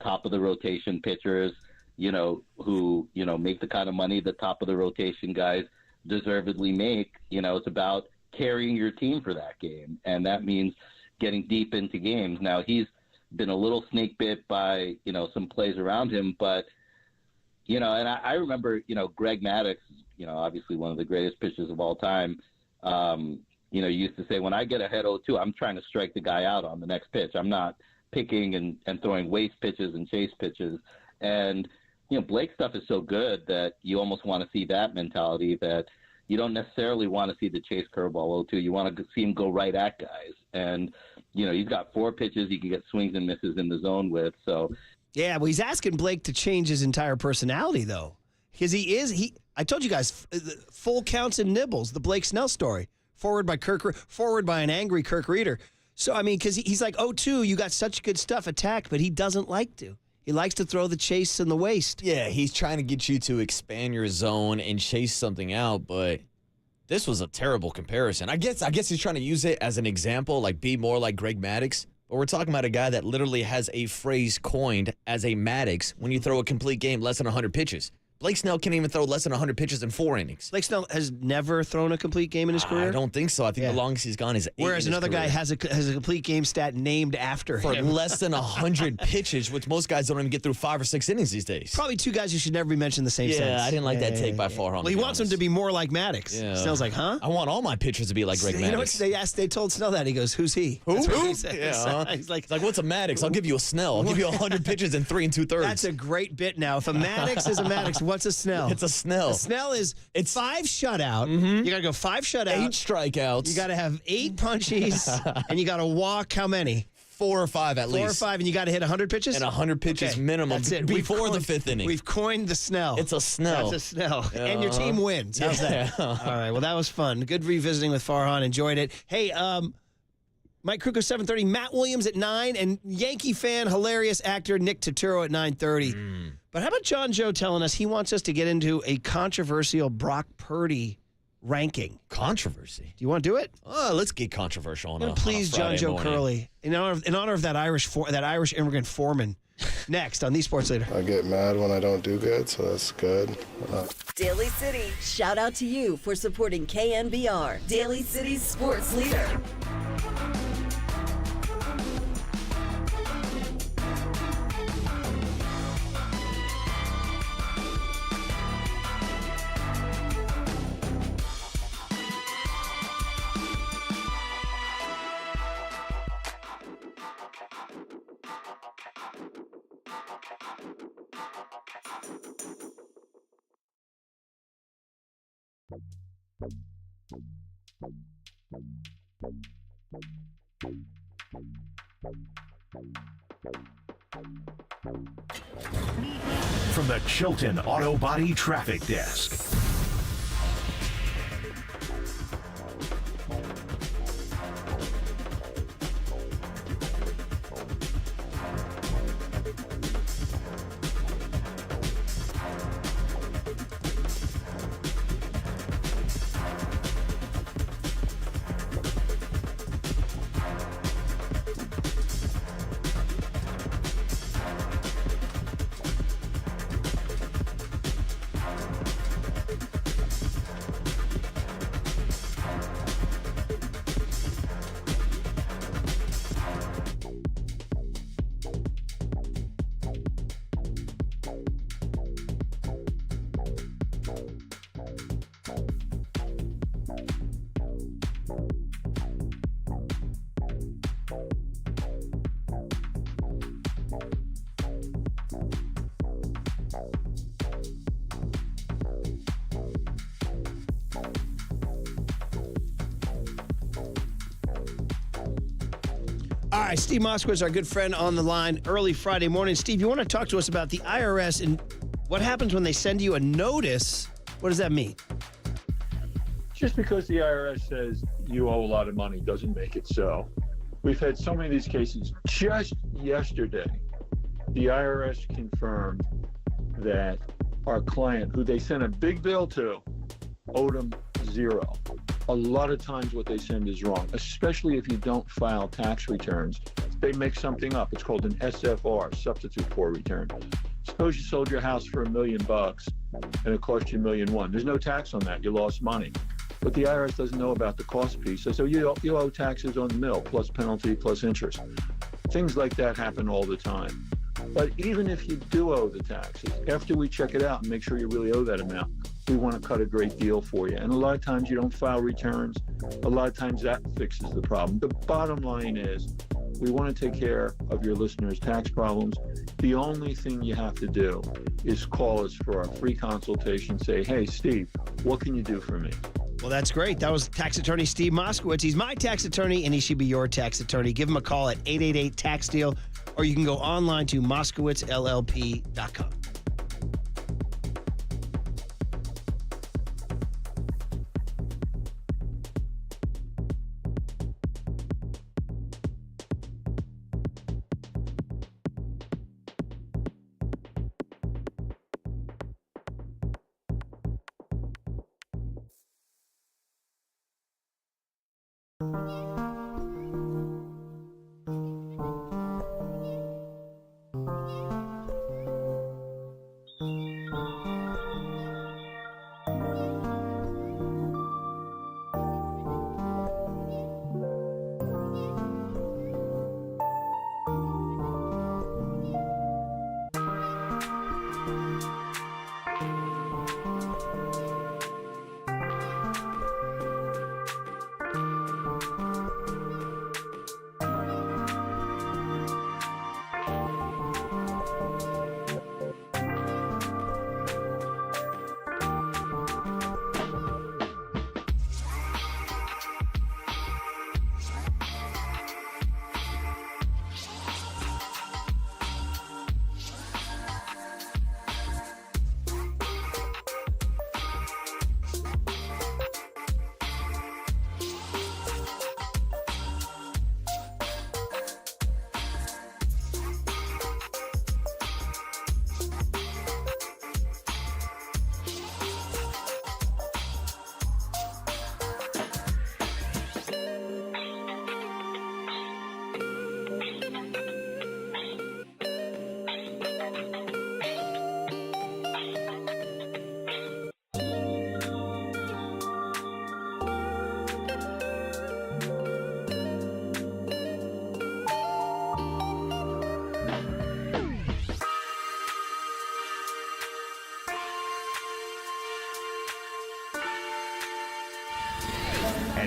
top of the rotation pitchers, who, make the kind of money the top of the rotation guys deservedly make. It's about carrying your team for that game. And that means getting deep into games. Now, he's been a little snake bit by, some plays around him, but, and I remember, Greg Maddux, obviously one of the greatest pitchers of all time, used to say, when I get ahead 0-2, I'm trying to strike the guy out on the next pitch. I'm not picking and throwing waste pitches and chase pitches. And, Blake's stuff is so good that you almost want to see that mentality, that you don't necessarily want to see the chase curveball 0-2. You want to see him go right at guys. And, he's got 4 pitches he can get swings and misses in the zone with. So, yeah, well, he's asking Blake to change his entire personality, though. Because I told you guys, full counts and nibbles, the Blake Snell story. Forward by an angry Kirk Reeder. So, I mean, because he's like, 0-2, you got such good stuff attacked, but he doesn't like to. He likes to throw the chase and the waste. Yeah, he's trying to get you to expand your zone and chase something out, but this was a terrible comparison. I guess he's trying to use it as an example, like be more like Greg Maddux. But we're talking about a guy that literally has a phrase coined as a Maddux when you throw a complete game less than 100 pitches. Blake Snell can't even throw less than 100 pitches in 4 innings. Blake Snell has never thrown a complete game in his career? I don't think so. I think the longest he's gone is 8. Whereas another guy has a complete game stat named after for him. less than 100 pitches, which most guys don't even get through 5 or 6 innings these days. Probably 2 guys who should never be mentioned in the same sentence. Yeah, I didn't like that take by Farhan. Well, he wants him to be more like Maddux. Yeah. Snell's like, huh? I want all my pitchers to be like Greg Maddux. You know what they told Snell that? He goes, who's he? Who? That's what he said. Yeah, He's like, what's a Maddux? I'll give you a Snell. I'll give you 100 pitches in 3 2/3. That's a great bit now. If a Maddux is a Maddux, what's a Snell? It's a Snell. A Snell is 5 shutout. You got to go 5 shutout. 8 strikeouts. You got to have 8 punchies, and you got to walk how many? 4 or 5 at least. 4 or 5, and you got to hit 100 pitches? And 100 pitches minimum. That's it. Before the 5th inning. We've coined the Snell. It's a Snell. That's a Snell. And your team wins. How's that? All right. Well, that was fun. Good revisiting with Farhan. Enjoyed it. Hey, Mike Krukow, 7:30. Matt Williams at 9. And Yankee fan, hilarious actor Nick Turturo at 9:30. But how about John Joe telling us he wants us to get into a controversial Brock Purdy ranking. Controversy. Do you want to do it? Let's get controversial on a Please, on a John Friday Joe morning. Curley, in honor of that Irish immigrant foreman. Next on the Sports Leader. I get mad when I don't do good, so that's good. Daly City, shout out to you for supporting KNBR, Daly City's sports leader. From the Chilton Auto Body Traffic Desk. All right, Steve Moskowitz, our good friend on the line early Friday morning. Steve, you want to talk to us about the IRS and what happens when they send you a notice? What does that mean? Just because the IRS says you owe a lot of money doesn't make it so. We've had so many of these cases. Just yesterday, the IRS confirmed that our client, who they sent a big bill to, owed them zero. A lot of times what they send is wrong, especially if you don't file tax returns. They make something up. It's called an SFR, substitute for return. Suppose you sold your house for $1 million and it cost you $1.1 million. There's no tax on that. You lost money. But the IRS doesn't know about the cost piece. So you owe taxes on the mill, plus penalty, plus interest. Things like that happen all the time. But even if you do owe the taxes, after we check it out and make sure you really owe that amount, we want to cut a great deal for you. And a lot of times you don't file returns. A lot of times that fixes the problem. The bottom line is we want to take care of your listeners' tax problems. The only thing you have to do is call us for our free consultation. Say, hey, Steve, what can you do for me? Well, that's great. That was tax attorney Steve Moskowitz. He's my tax attorney, and he should be your tax attorney. Give him a call at 888-TAX-DEAL, or you can go online to moskowitzllp.com.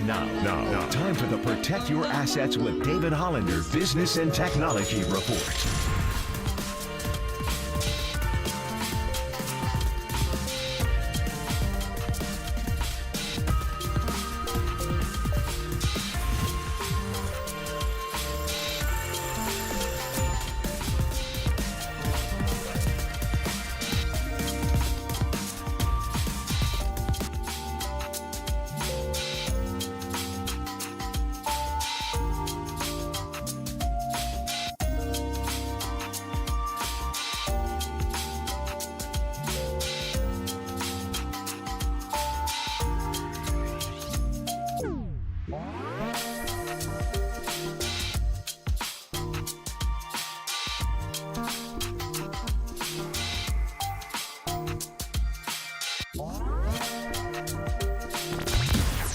Now, time for the Protect Your Assets with David Hollander Business and Technology Report.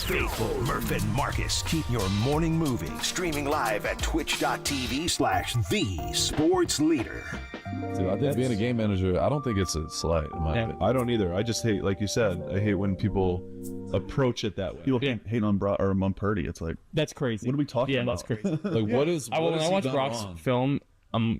Faithful, Murph and Marcus keep your morning moving. Streaming live at twitch.tv/thesportsleader. Dude, I think being a game manager, I don't think it's a slight. In my opinion. I don't either. I just hate, like you said, I hate when people approach it that way. People hate on Purdy. It's like, that's crazy. What are we talking about? That's crazy. Like, what is? When I watch Brock's film,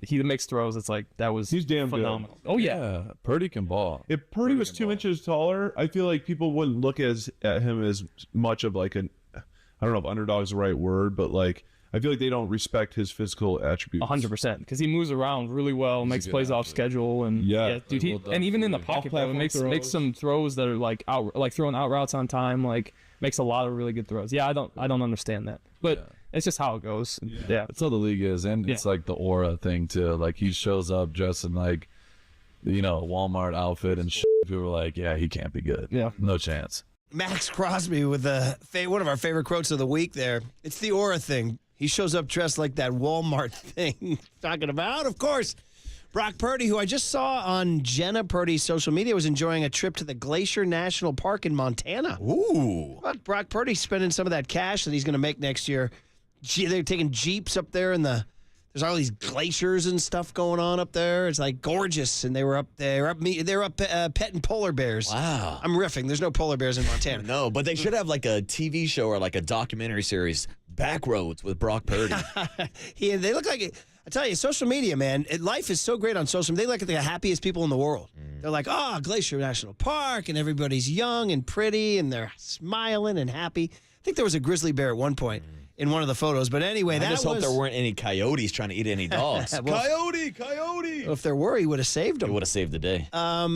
he makes throws. It's like he's damn phenomenal. Good. Oh yeah, Purdy can ball. If Purdy was 2 inches taller, I feel like people wouldn't look at him as much of like an, I don't know if underdog's the right word, but like I feel like they don't respect his physical attributes. 100%, because he moves around really well, makes plays off schedule, and dude, and even in the pocket, bro, makes some throws that are like throwing out routes on time, like makes a lot of really good throws. Yeah, I don't understand that, but. It's just how it goes. Yeah. That's how the league is. And it's like the aura thing, too. Like, he shows up dressed in, like, a Walmart outfit and shit. People are like, yeah, he can't be good. Yeah. No chance. Max Crosby with one of our favorite quotes of the week there. It's the aura thing. He shows up dressed like that Walmart thing. Talking about, of course, Brock Purdy, who I just saw on Jenna Purdy's social media, was enjoying a trip to the Glacier National Park in Montana. Ooh. But Brock Purdy spending some of that cash that he's going to make next year. They're taking Jeeps up there, and there's all these glaciers and stuff going on up there. It's like gorgeous, and they were up petting polar bears. Wow. I'm riffing. There's no polar bears in Montana. No, but they should have like a TV show or like a documentary series, Backroads with Brock Purdy. They look like, I tell you, social media, man, life is so great on social media. They look like the happiest people in the world. They're like, Glacier National Park, and everybody's young and pretty, and they're smiling and happy. I think there was a grizzly bear at one point in one of the photos. But anyway, I just hope there weren't any coyotes trying to eat any dogs. Coyote! Well, if there were, he would have saved them. He would have saved the day.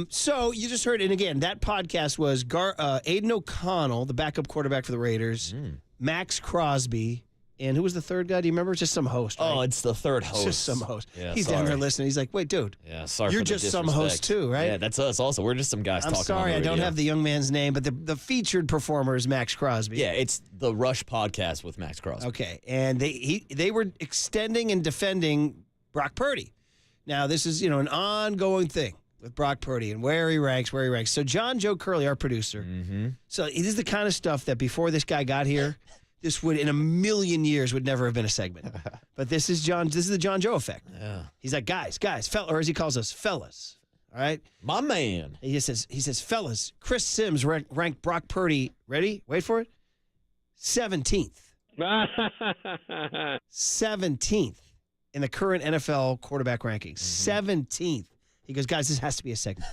So you just heard, and again, that podcast was Aiden O'Connell, the backup quarterback for the Raiders, Max Crosby, and who was the third guy? Do you remember? Just some host, right? Oh, it's the third host. Just some host. Yeah, He's down there listening. He's like, wait, dude. Yeah, sorry You're for the just some disrespect. host too, right? Yeah, that's us also. We're just some guys I'm talking sorry, on the I don't radio. have the young man's name, but the featured performer is Max Crosby. Yeah, it's the Rush podcast with Max Crosby. Okay, and they were extending and defending Brock Purdy. Now, this is, an ongoing thing with Brock Purdy and where he ranks. So John Joe Curley, our producer, so it is the kind of stuff that before this guy got here, this would, in a million years, would never have been a segment. But this is the John Joe effect. Yeah. He's like, guys, or as he calls us, fellas. All right? My man. He says, fellas, Chris Sims ranked Brock Purdy, ready? Wait for it. 17th. 17th in the current NFL quarterback rankings. 17th. He goes, guys, this has to be a segment.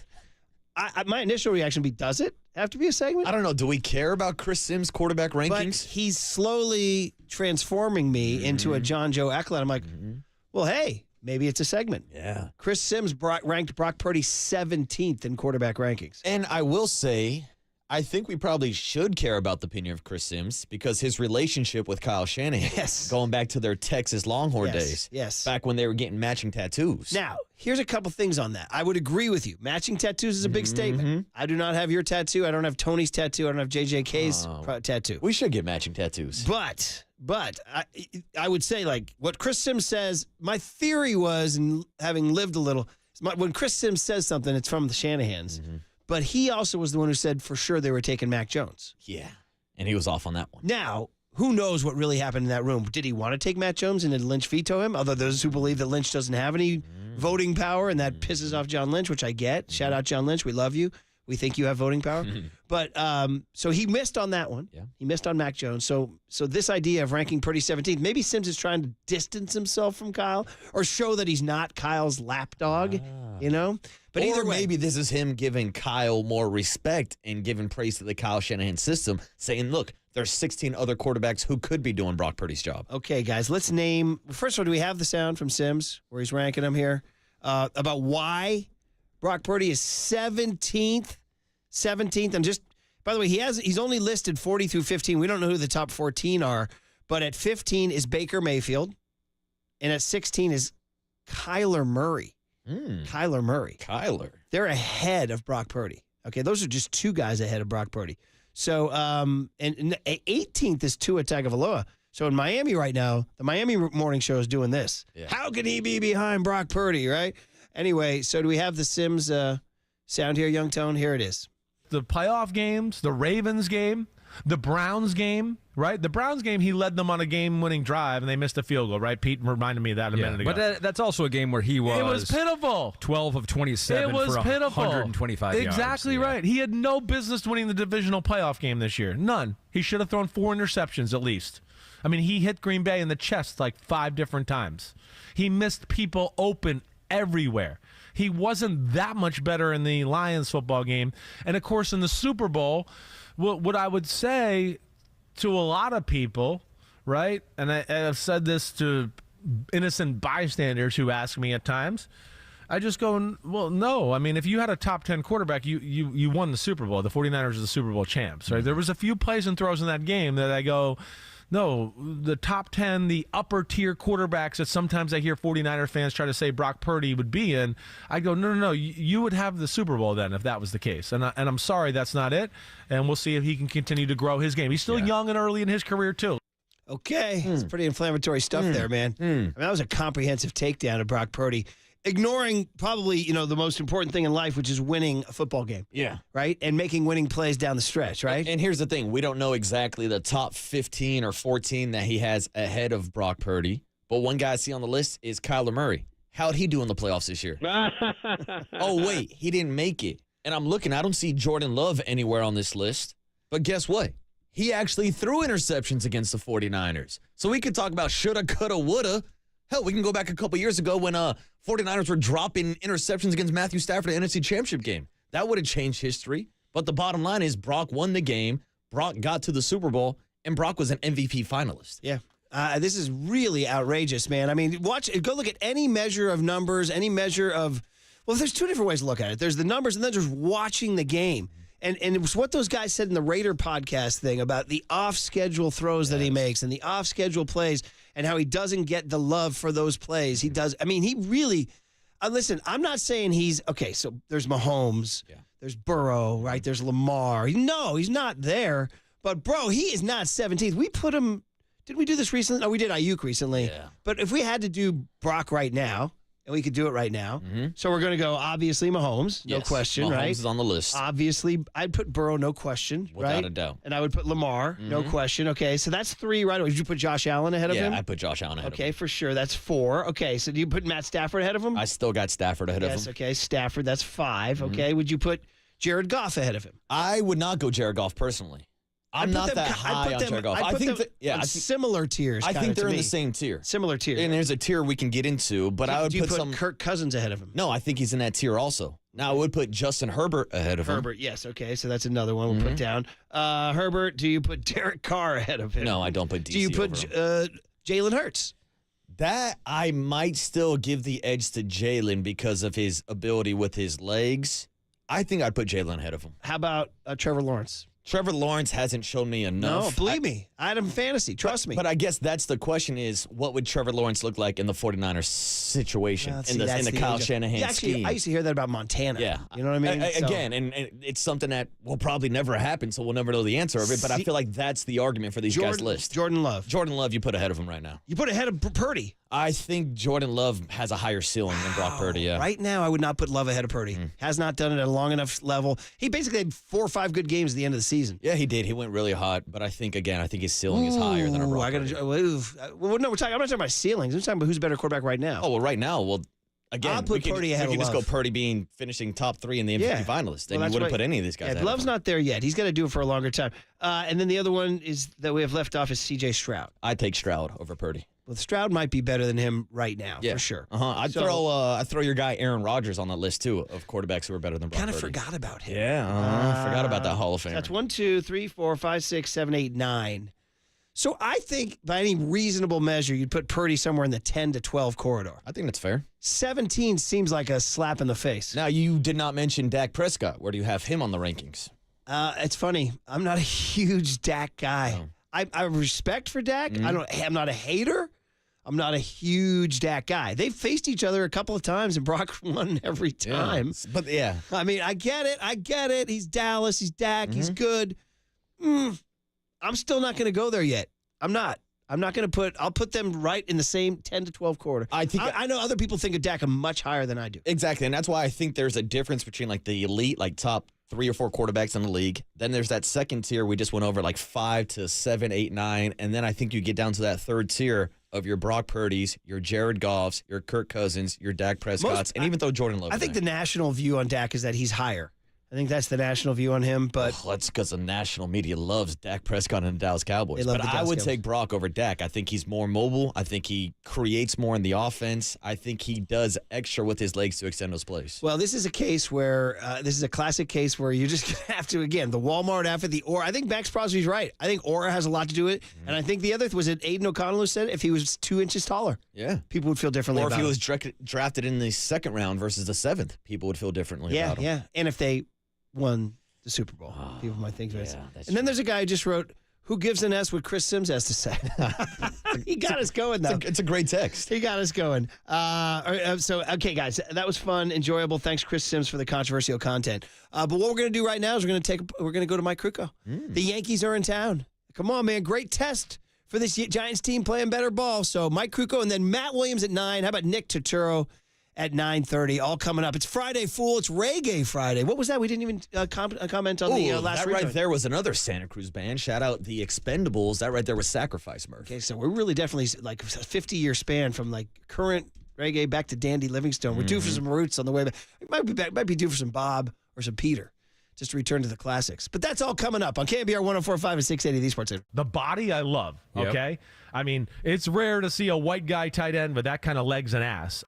My initial reaction would be, does it have to be a segment? I don't know. Do we care about Chris Sims' quarterback rankings? But he's slowly transforming me into a John Joe acolyte. I'm like, well, hey, maybe it's a segment. Yeah. Chris Sims ranked Brock Purdy 17th in quarterback rankings. And I will say, I think we probably should care about the opinion of Chris Sims because his relationship with Kyle Shanahan, going back to their Texas Longhorn days, back when they were getting matching tattoos. Now, here's a couple things on that. I would agree with you. Matching tattoos is a big statement. I do not have your tattoo. I don't have Tony's tattoo. I don't have JJK's tattoo. We should get matching tattoos. But I would say, like, what Chris Sims says, my theory was, and having lived a little, when Chris Sims says something, it's from the Shanahans. But he also was the one who said for sure they were taking Mac Jones. Yeah, and he was off on that one. Now, who knows what really happened in that room? Did he want to take Mac Jones and did Lynch veto him? Although those who believe that Lynch doesn't have any voting power and that pisses off John Lynch, which I get. Shout out John Lynch, we love you. We think you have voting power. But so he missed on that one. Yeah. He missed on Mac Jones. So this idea of ranking Purdy 17th, maybe Sims is trying to distance himself from Kyle or show that he's not Kyle's lapdog, you know? But or either way, maybe this is him giving Kyle more respect and giving praise to the Kyle Shanahan system, saying, look, there's 16 other quarterbacks who could be doing Brock Purdy's job. Okay, guys, let's name. First of all, do we have the sound from Sims where he's ranking them here about why Brock Purdy is 17th? 17th. And just, by the way, he's only listed 40 through 15. We don't know who the top 14 are, but at 15 is Baker Mayfield, and at 16 is Kyler Murray. Kyler Murray. They're ahead of Brock Purdy. Okay, those are just two guys ahead of Brock Purdy. So, and 18th is Tua Tagovailoa. So in Miami right now, the Miami Morning Show is doing this. Yeah. How can he be behind Brock Purdy, right? Anyway, so do we have the Sims sound here, Young Tone? Here it is. The playoff games, the Ravens game, the Browns game, right? The Browns game, he led them on a game-winning drive, and they missed a field goal, right? Pete reminded me of that a minute ago. But that's also a game where he was... It was pitiful. 12 of 27 it was for pitiful. 125 yards. Exactly right. He had no business winning the divisional playoff game this year. None. He should have thrown 4 interceptions at least. I mean, he hit Green Bay in the chest like 5 different times. He missed people open everywhere. He wasn't that much better in the Lions football game. And, of course, in the Super Bowl, what I would say to a lot of people, right, and I've said this to innocent bystanders who ask me at times, I just go, well, no. I mean, if you had a top 10 quarterback, you won the Super Bowl. The 49ers are the Super Bowl champs, right? There was a few plays and throws in that game that I go, no, the top 10, the upper tier quarterbacks that sometimes I hear 49er fans try to say Brock Purdy would be in, I go, no, you would have the Super Bowl then if that was the case. And I'm sorry that's not it, and we'll see if he can continue to grow his game. He's still young and early in his career, too. Okay, it's pretty inflammatory stuff there, man. I mean, that was a comprehensive takedown of Brock Purdy, ignoring probably, the most important thing in life, which is winning a football game. Yeah. Right? And making winning plays down the stretch, right? And here's the thing. We don't know exactly the top 15 or 14 that he has ahead of Brock Purdy. But one guy I see on the list is Kyler Murray. How'd he do in the playoffs this year? Oh, wait. He didn't make it. And I'm looking. I don't see Jordan Love anywhere on this list. But guess what? He actually threw interceptions against the 49ers. So we could talk about shoulda, coulda, woulda. Hell, we can go back a couple years ago when 49ers were dropping interceptions against Matthew Stafford in the NFC Championship game. That would have changed history. But the bottom line is Brock won the game, Brock got to the Super Bowl, and Brock was an MVP finalist. Yeah. This is really outrageous, man. I mean, go look at any measure of numbers, any measure of, well, there's 2 different ways to look at it. There's the numbers and then there's watching the game. And it was what those guys said in the Raider podcast thing about the off-schedule throws that he makes and the off-schedule plays and how he doesn't get the love for those plays. He does. I mean, he really listen, I'm not saying he's – okay, so there's Mahomes. Yeah. There's Burrow, right? There's Lamar. No, he's not there. But, bro, he is not 17th. We put him – did we do this recently? No, we did Ayuk recently. Yeah. But if we had to do Brock right now – and we could do it right now. Mm-hmm. So we're going to go, obviously, Mahomes. No question, right? Mahomes is on the list. Obviously, I'd put Burrow, no question, right? Without a doubt. And I would put Lamar, no question. Okay, so that's 3 right away. Did you put Josh Allen ahead of him? Yeah, I put Josh Allen ahead of him. Okay, for sure. That's 4. Okay, so do you put Matt Stafford ahead of him? I still got Stafford ahead of him. Yes, okay, Stafford, that's 5. Okay, would you put Jared Goff ahead of him? I would not go Jared Goff personally. I'm not that high on Jared Goff. I think similar tiers. I think they're in the same tier. Similar tier. And there's a tier we can get into, but I would put some Kirk Cousins ahead of him. No, I think he's in that tier also. Now I would put Justin Herbert ahead of him. Herbert, yes, okay, so that's another one we'll put down. Herbert, do you put Derek Carr ahead of him? No, I don't put DC. Do you put Jalen Hurts? That I might still give the edge to Jalen because of his ability with his legs. I think I'd put Jalen ahead of him. How about Trevor Lawrence? Trevor Lawrence hasn't shown me enough. No, believe me. I had him in fantasy. Trust me. But I guess that's the question is, what would Trevor Lawrence look like in the 49ers situation, in the Kyle Shanahan scheme? I used to hear that about Montana. Yeah. You know what I mean? Again, and it's something that will probably never happen, so we'll never know the answer of it, but I feel like that's the argument for these guys' list. Jordan Love. Jordan Love you put ahead of him right now. You put ahead of Purdy. I think Jordan Love has a higher ceiling than Brock Purdy, yeah. Right now, I would not put Love ahead of Purdy. Has not done it at a long enough level. He basically had 4 or 5 good games at the end of the season. Yeah, he did. He went really hot, but I think his ceiling is higher than a Brock Purdy. Well, no, I'm not talking about ceilings. I'm talking about who's a better quarterback right now. Oh, well, right now, again, I'll put Purdy ahead we of could just go Love. Purdy finishing top 3 in the MVP finalist. Then Well, you that's wouldn't why- put any of these guys ahead of Love's him. not there yet. He's got to do it for a longer time. And then the other one is that we have left off is C.J. Stroud. I'd take Stroud over Purdy. Well, Stroud might be better than him right now, for sure. I'd throw your guy Aaron Rodgers on that list too of quarterbacks who are better than Brock Kind of Purdy. forgot about him. Yeah, forgot about that Hall of Famer. That's 1, 2, 3, 4, 5, 6, 7, 8, 9. So I think by any reasonable measure, you'd put Purdy somewhere in the 10 to 12 corridor. I think that's fair. 17 seems like a slap in the face. Now, you did not mention Dak Prescott. Where do you have him on the rankings? It's funny. I'm not a huge Dak guy. No. I have respect for Dak. I'm not a hater. I'm not a huge Dak guy. They've faced each other a couple of times, and Brock won every time. Yeah. But yeah. I mean, I get it. He's Dallas. He's Dak. He's good. I'm still not going to go there yet. I'm not going to I'll put them right in the same 10 to 12 quarter. I know other people think of Dak much higher than I do. Exactly. And that's why I think there's a difference between like the elite, like top 3 or 4 quarterbacks in the league. Then there's that second tier we just went over, like 5 to 7, 8, 9. And then I think you get down to that third tier of your Brock Purdy's, your Jared Goff's, your Kirk Cousins, your Dak Prescott's, and even throw Jordan Love. I think the national view on Dak is that he's higher. I think that's the national view on him, but that's because the national media loves Dak Prescott and the Dallas Cowboys. They love But the I Dallas would Cowboys. take Brock over Dak. I think he's more mobile. I think he creates more in the offense. I think he does extra with his legs to extend those plays. well, this is a case where this is a classic case where you're just gonna have to again the Walmart after the Aura. I think Max Crosby's right. I think Aura has a lot to do with it, and I think the other was it Aiden O'Connell who said if he was 2 inches taller, Yeah. people would feel differently. Or if about he him. was drafted in the second round versus the 7th, people would feel differently about him. Yeah, and if they won the Super Bowl, people might think that. And then there's a guy who just wrote, "Who gives an S what Chris Sims has to say?" He got us going though. It's a great text. He got us going. Okay, guys, that was fun, enjoyable. Thanks, Chris Sims, for the controversial content. But what we're going to do right now is we're going to go to Mike Krukow. The Yankees are in town. Come on, man, great test for this Giants team playing better ball. So Mike Krukow and then Matt Williams at 9. How about Nick Turturo at 9:30? All coming up. It's Friday, fool. It's Reggae Friday. What was that? We didn't even comment on the last. That right there was another Santa Cruz band. Shout out the Expendables. That right there was Sacrifice, Murph. Okay, so we're really definitely like a 50-year span from like current reggae back to Dandy Livingstone. We're due for some roots on the way back. Might be due for some Bob or some Peter, just to return to the classics. But that's all coming up on KNBR 104.5 and 680 The Sports Center. The body I love, Yep. okay? I mean, it's rare to see a white guy tight end with that kind of legs and ass.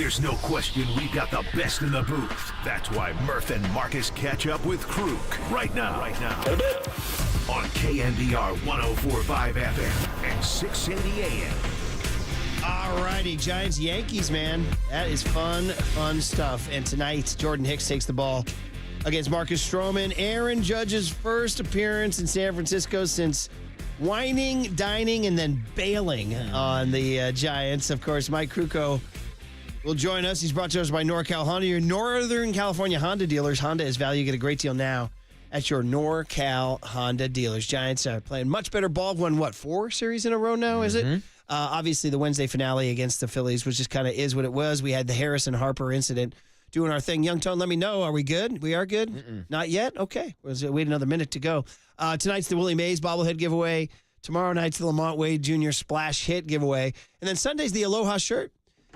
There's no question we've got the best in the booth. That's why Murph and Marcus catch up with Kruk right now. On KNBR 104.5 FM and 680 AM. All righty, Giants-Yankees, man. That is fun stuff. And tonight, Jordan Hicks takes the ball against Marcus Stroman. Aaron Judge's first appearance in San Francisco since whining, dining, and then bailing on the Giants. Of course, Mike Krukow will join us. He's brought to us by NorCal Honda, your Northern California Honda dealers. Honda is value. Get a great deal now at your NorCal Honda dealers. Giants are playing much better ball. Won, 4 series in a row now, is it? Obviously, the Wednesday finale against the Phillies, which just kind of is what it was. We had the Harrison Harper incident doing our thing. Young Tone, let me know. Are we good? We are good? Not yet? Okay. Wait another minute to go. Tonight's the Willie Mays bobblehead giveaway. Tomorrow night's the Lamont Wade Jr. splash hit giveaway. And then Sunday's the Aloha shirt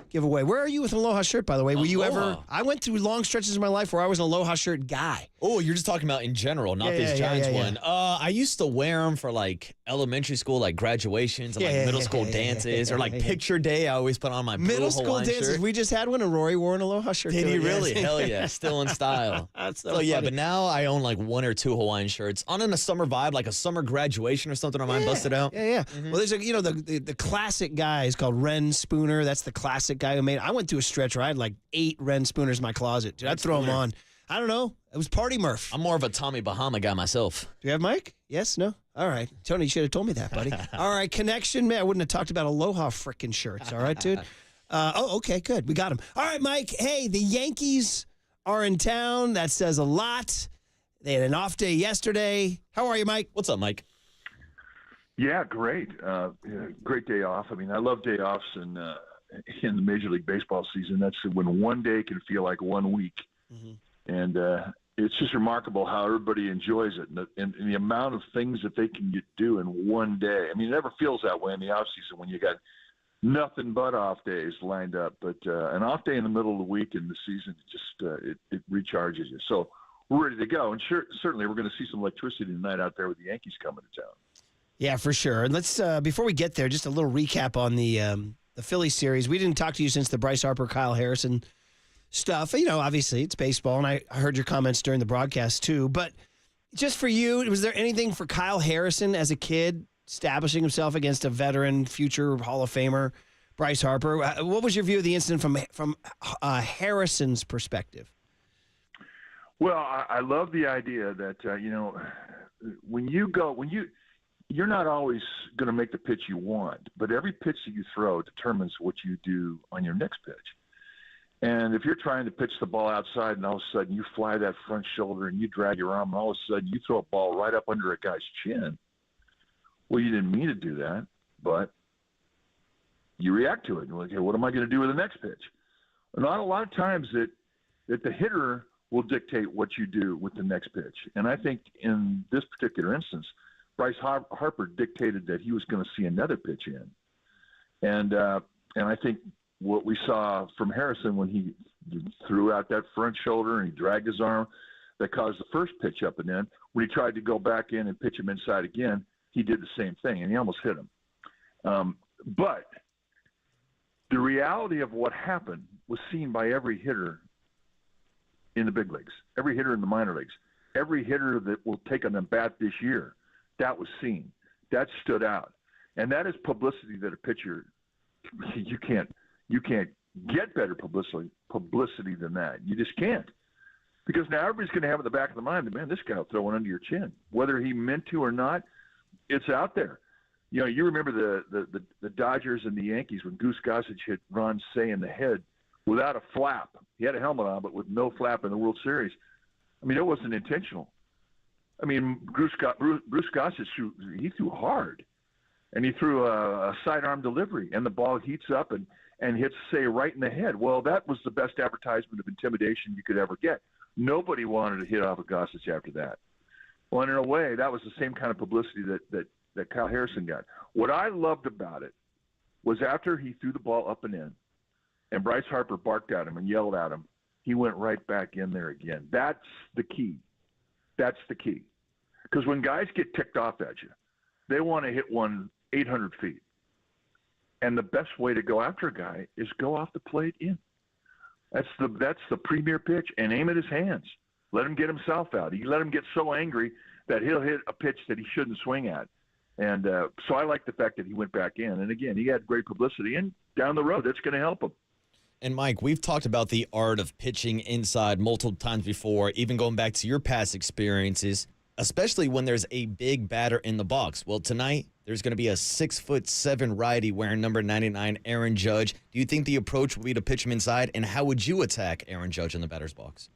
giveaway. Where are you with an Aloha shirt, by the way? Were you ever? I went through long stretches of my life where I was an Aloha shirt guy. Oh, you're just talking about in general, not this Giants one. I used to wear them for like elementary school, like graduations and middle school dances, or like picture day. I always put on my blue middle school Hawaiian dances. shirt. We just had one, and Rory wore an Aloha shirt. Did he really? Hell yeah, still in style. That's so funny. funny. But now I own like 1 or 2 Hawaiian shirts on in a summer vibe, like a summer graduation or something. I might bust it out. Yeah. Well, there's the classic guy is called Ren Spooner. That's the classic guy who made. I went through a stretch where I had like 8 Ren Spooners in my closet. Dude, I'd throw them on. I don't know. It was Party Murph. I'm more of a Tommy Bahama guy myself. Do you have Mike? Yes? No? All right. Tony, you should have told me that, buddy. All right. Connection. Man, I wouldn't have talked about Aloha frickin' shirts. All right, dude? Okay, good. We got him. All right, Mike. Hey, the Yankees are in town. That says a lot. They had an off day yesterday. How are you, Mike? What's up, Mike? Yeah, great. Great day off. I mean, I love day offs in the Major League Baseball season. That's when one day can feel like 1 week. And it's just remarkable how everybody enjoys it and the amount of things that they can do in one day. I mean, it never feels that way in the off season when you got nothing but off days lined up. But an off day in the middle of the week in the season, it recharges you. So we're ready to go. And certainly we're going to see some electricity tonight out there with the Yankees coming to town. Yeah, for sure. And let's before we get there, just a little recap on the Phillies series. We didn't talk to you since the Bryce Harper, Kyle Harrison stuff. You know, obviously it's baseball, and I heard your comments during the broadcast too. But just for you, was there anything for Kyle Harrison as a kid establishing himself against a veteran, future Hall of Famer, Bryce Harper? What was your view of the incident from Harrison's perspective? Well, I love the idea that you're not always going to make the pitch you want, but every pitch that you throw determines what you do on your next pitch. And if you're trying to pitch the ball outside and all of a sudden you fly that front shoulder and you drag your arm and all of a sudden you throw a ball right up under a guy's chin, well, you didn't mean to do that, but you react to it. You're like, hey, what am I going to do with the next pitch? Not a lot of times that the hitter will dictate what you do with the next pitch. And I think in this particular instance, Bryce Harper dictated that he was going to see another pitch in. And I think what we saw from Harrison when he threw out that front shoulder and he dragged his arm that caused the first pitch up and in, when he tried to go back in and pitch him inside again, he did the same thing, and he almost hit him. But the reality of what happened was seen by every hitter in the big leagues, every hitter in the minor leagues, every hitter that will take an at-bat this year. That was seen. That stood out. And that is publicity that a pitcher, you can't get better publicity than that. You just can't. Because now everybody's going to have in the back of the mind, man, this guy will throw one under your chin. Whether he meant to or not, it's out there. You know, you remember the Dodgers and the Yankees when Goose Gossage hit Ron Cey in the head without a flap. He had a helmet on, but with no flap in the World Series. I mean, it wasn't intentional. I mean, Bruce Gossage he threw hard, and he threw a sidearm delivery, and the ball heats up and hits Cey right in the head. Well, that was the best advertisement of intimidation you could ever get. Nobody wanted to hit off of Gossage after that. Well, in a way, that was the same kind of publicity that Kyle Harrison got. What I loved about it was after he threw the ball up and in, and Bryce Harper barked at him and yelled at him, he went right back in there again. That's the key. That's the key. Because when guys get ticked off at you, they want to hit one 800 feet. And the best way to go after a guy is go off the plate in. That's the premier pitch, and aim at his hands. Let him get himself out. You let him get so angry that he'll hit a pitch that he shouldn't swing at. And so I like the fact that he went back in. And, again, he had great publicity. And down the road, that's going to help him. And, Mike, we've talked about the art of pitching inside multiple times before, even going back to your past experiences, especially when there's a big batter in the box. Well, tonight there's going to be a 6'7" righty wearing number 99, Arson Judge. Do you think the approach will be to pitch him inside? And how would you attack Arson Judge in the batter's box?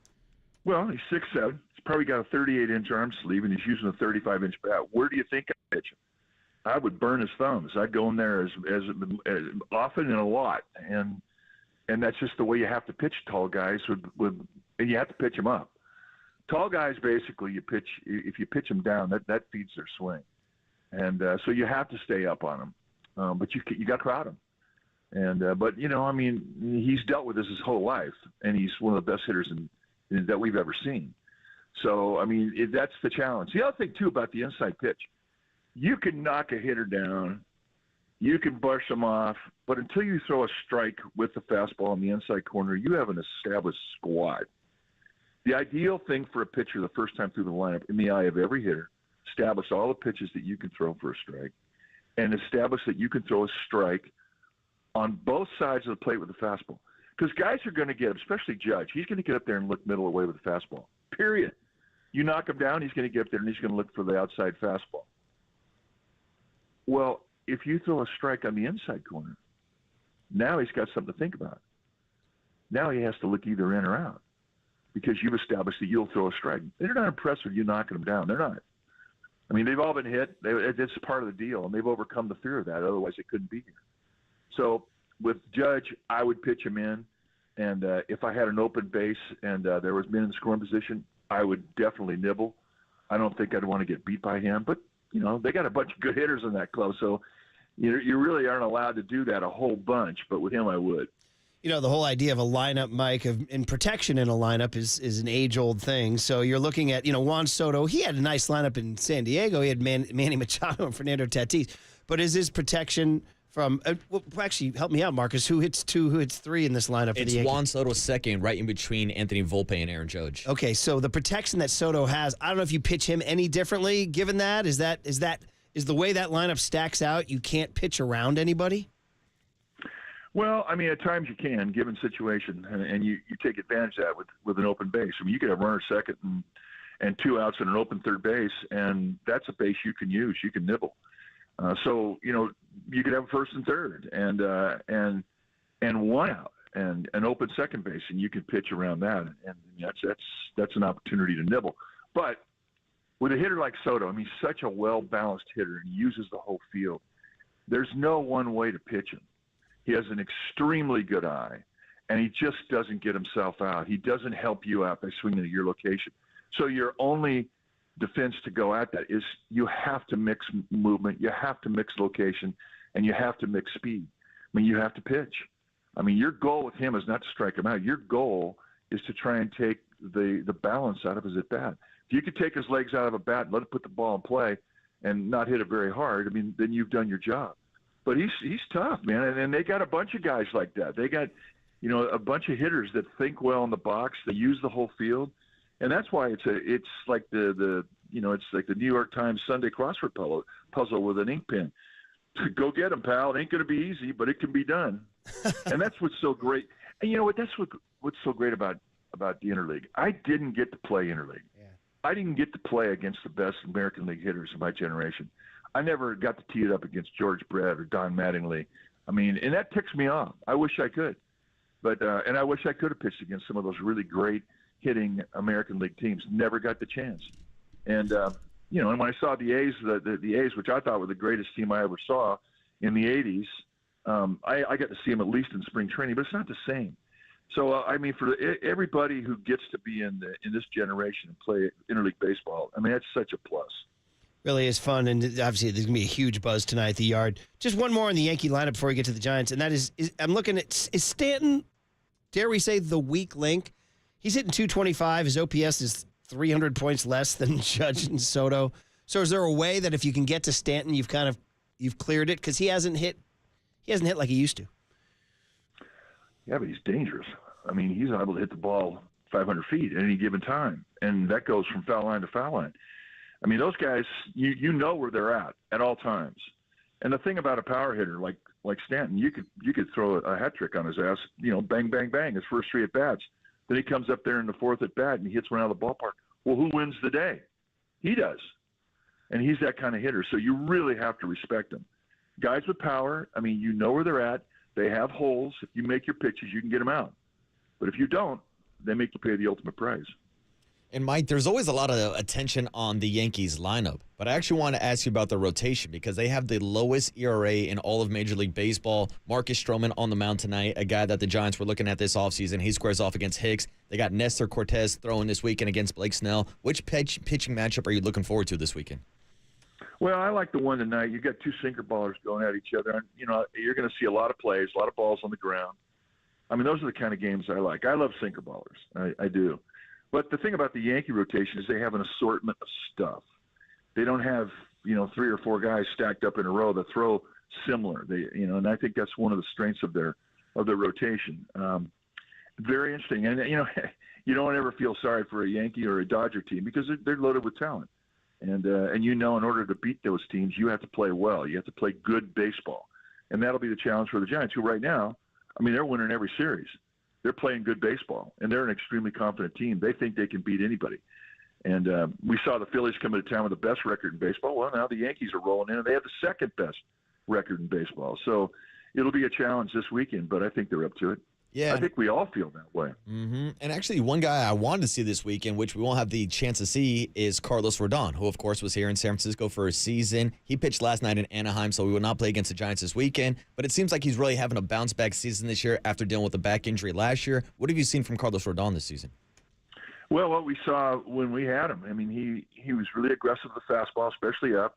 Well, he's 6'7". He's probably got a 38-inch arm sleeve, and he's using a 35-inch bat. Where do you think I'd pitch him? I would burn his thumbs. I'd go in there as often and a lot, and that's just the way you have to pitch tall guys. And you have to pitch them up. Tall guys, basically, if you pitch them down, that feeds their swing, and so you have to stay up on them. But you got to crowd him, and but he's dealt with this his whole life, and he's one of the best hitters that we've ever seen. So that's the challenge. The other thing too about the inside pitch. You can knock a hitter down, you can brush them off, but until you throw a strike with the fastball in the inside corner, you have an established squad. The ideal thing for a pitcher the first time through the lineup, in the eye of every hitter, establish all the pitches that you can throw for a strike, and establish that you can throw a strike on both sides of the plate with the fastball. Because guys are going to get, especially Judge, he's going to get up there and look middle away with the fastball, period. You knock him down, he's going to get up there and he's going to look for the outside fastball. Well, if you throw a strike on the inside corner, now he's got something to think about. Now he has to look either in or out because you've established that you'll throw a strike. They're not impressed with you knocking them down. They're not. They've all been hit. It's part of the deal, and they've overcome the fear of that. Otherwise, they couldn't be here. So with Judge, I would pitch him in, and if I had an open base and there was men in scoring position, I would definitely nibble. I don't think I'd want to get beat by him, but they got a bunch of good hitters in that club, so you really aren't allowed to do that a whole bunch, but with him I would. The whole idea of a lineup, Mike, and protection in a lineup is an age-old thing. So you're looking at, Juan Soto. He had a nice lineup in San Diego. He had Manny Machado and Fernando Tatis. But is his protection from actually, help me out, Marcus. Who hits 2, who hits 3 in this lineup? It's Juan Soto second, right in between Anthony Volpe and Arson Judge. Okay, so the protection that Soto has, I don't know if you pitch him any differently given that. Is the way that lineup stacks out, you can't pitch around anybody? Well, at times you can, given situation, and you take advantage of that with an open base. You could have runner second and 2 outs and an open third base, and that's a base you can use. You can nibble. So you could have first and third, and 1 out, and an open second base, and you can pitch around that, and that's an opportunity to nibble. But with a hitter like Soto, he's such a well-balanced hitter, and he uses the whole field. There's no one way to pitch him. He has an extremely good eye, and he just doesn't get himself out. He doesn't help you out by swinging at your location. So your only defense to go at that is you have to mix movement, you have to mix location, and you have to mix speed. You have to pitch. Your goal with him is not to strike him out. Your goal is to try and take the balance out of his at-bat. If you could take his legs out of a bat and let him put the ball in play and not hit it very hard, then you've done your job. But he's tough, man, and they got a bunch of guys like that. They got, a bunch of hitters that think well in the box. They use the whole field, and that's why it's like it's like the New York Times Sunday crossword puzzle with an ink pen. Go get them, pal. It ain't going to be easy, but it can be done. And that's what's so great. And you know what? That's what's so great about the interleague. I didn't get to play interleague. Yeah. I didn't get to play against the best American League hitters of my generation. I never got to tee it up against George Brett or Don Mattingly. And that ticks me off. I wish I could. But and I wish I could have pitched against some of those really great hitting American League teams. Never got the chance. And, and when I saw the A's, the A's, which I thought were the greatest team I ever saw in the 80s, I got to see them at least in spring training, but it's not the same. So, for everybody who gets to be in this generation and play interleague baseball, that's such a plus. Really is fun, and obviously there's going to be a huge buzz tonight at the Yard. Just one more on the Yankee lineup before we get to the Giants, and that is I'm looking at, is Stanton, dare we say, the weak link? He's hitting 225. His OPS is 300 points less than Judge and Soto. So is there a way that if you can get to Stanton, you've cleared it? Because he hasn't hit like he used to. Yeah, but he's dangerous. I mean, he's able to hit the ball 500 feet at any given time, and that goes from foul line to foul line. I mean, those guys, you know where they're at all times. And the thing about a power hitter like Stanton, you could throw a hat trick on his ass, bang, bang, bang, his first 3 at bats. Then he comes up there in the 4th at bat and he hits one out of the ballpark. Well, who wins the day? He does. And he's that kind of hitter. So you really have to respect him. Guys with power, I mean, you know where they're at. They have holes. If you make your pitches, you can get them out. But if you don't, they make you pay the ultimate price. And Mike, there's always a lot of attention on the Yankees lineup, but I actually want to ask you about the rotation because they have the lowest ERA in all of Major League Baseball. Marcus Stroman on the mound tonight, a guy that the Giants were looking at this offseason. He squares off against Hicks. They got Nestor Cortez throwing this weekend against Blake Snell. Which pitching matchup are you looking forward to this weekend? Well, I like the one tonight. You've got 2 sinker ballers going at each other. You're going to see a lot of plays, a lot of balls on the ground. I mean, those are the kind of games I like. I love sinker ballers. I do. But the thing about the Yankee rotation is they have an assortment of stuff. They don't have, 3 or 4 guys stacked up in a row that throw similar. And I think that's one of the strengths of their rotation. Very interesting. And, you don't ever feel sorry for a Yankee or a Dodger team because they're loaded with talent. And in order to beat those teams, you have to play well. You have to play good baseball. And that'll be the challenge for the Giants, who right now, I mean, they're winning every series. They're playing good baseball, and they're an extremely confident team. They think they can beat anybody. And we saw the Phillies come into town with the best record in baseball. Well, now the Yankees are rolling in, and they have the 2nd best record in baseball. So it'll be a challenge this weekend, but I think they're up to it. Yeah, I think we all feel that way. Mm-hmm. And actually, one guy I wanted to see this weekend, which we won't have the chance to see, is Carlos Rodon, who, of course, was here in San Francisco for a season. He pitched last night in Anaheim, so we will not play against the Giants this weekend. But it seems like he's really having a bounce-back season this year after dealing with a back injury last year. What have you seen from Carlos Rodon this season? Well, what we saw when we had him, I mean, he was really aggressive with the fastball, especially up.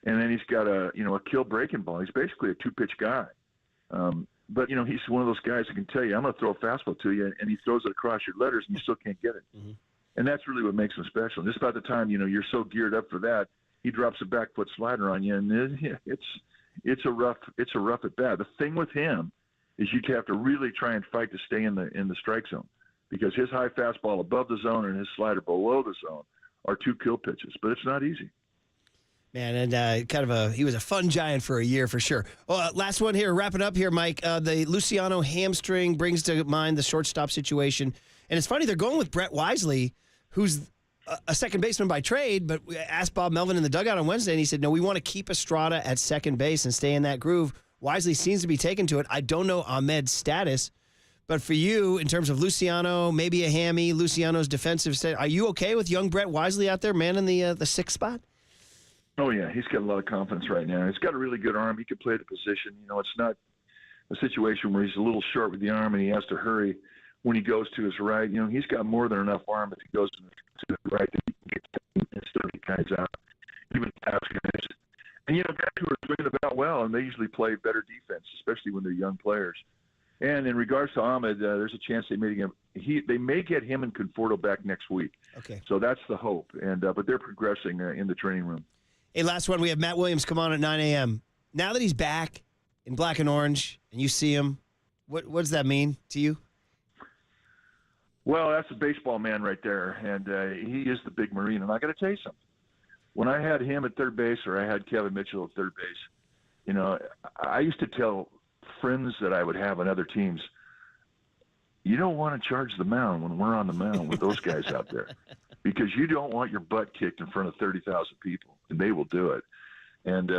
And then he's got a kill breaking ball. He's basically a 2-pitch guy. But, he's one of those guys that can tell you, I'm going to throw a fastball to you, and he throws it across your letters, and you still can't get it. Mm-hmm. And that's really what makes him special. And just about the time, you're so geared up for that, he drops a back foot slider on you, and it's a rough at bat. The thing with him is you have to really try and fight to stay in the strike zone because his high fastball above the zone and his slider below the zone are 2 kill pitches, but it's not easy. Man, and he was a fun Giant for a year for sure. Last one here, wrapping up here, Mike. The Luciano hamstring brings to mind the shortstop situation. And it's funny, they're going with Brett Wisely, who's a second baseman by trade, but we asked Bob Melvin in the dugout on Wednesday, and he said, no, we want to keep Estrada at second base and stay in that groove. Wisely seems to be taken to it. I don't know Ahmed's status, but for you, in terms of Luciano, maybe a hammy, Luciano's defensive state, are you okay with young Brett Wisely out there, man, in the 6th spot? Oh, yeah, he's got a lot of confidence right now. He's got a really good arm. He can play the position. It's not a situation where he's a little short with the arm and he has to hurry when he goes to his right. He's got more than enough arm if he goes to the right that he can get 10 and 30 guys out, even pass guys. And, guys who are swinging the bat well, and they usually play better defense, especially when they're young players. And in regards to Ahmed, there's a chance they may get him and Conforto back next week. Okay. So that's the hope. And but they're progressing in the training room. Hey, last one. We have Matt Williams come on at 9 a.m. Now that he's back in black and orange and you see him, what does that mean to you? Well, that's a baseball man right there, and he is the big Marine. And I got to tell you something. When I had him at third base or I had Kevin Mitchell at third base, I used to tell friends that I would have on other teams, you don't want to charge the mound when we're on the mound with those guys out there because you don't want your butt kicked in front of 30,000 people, and they will do it. And,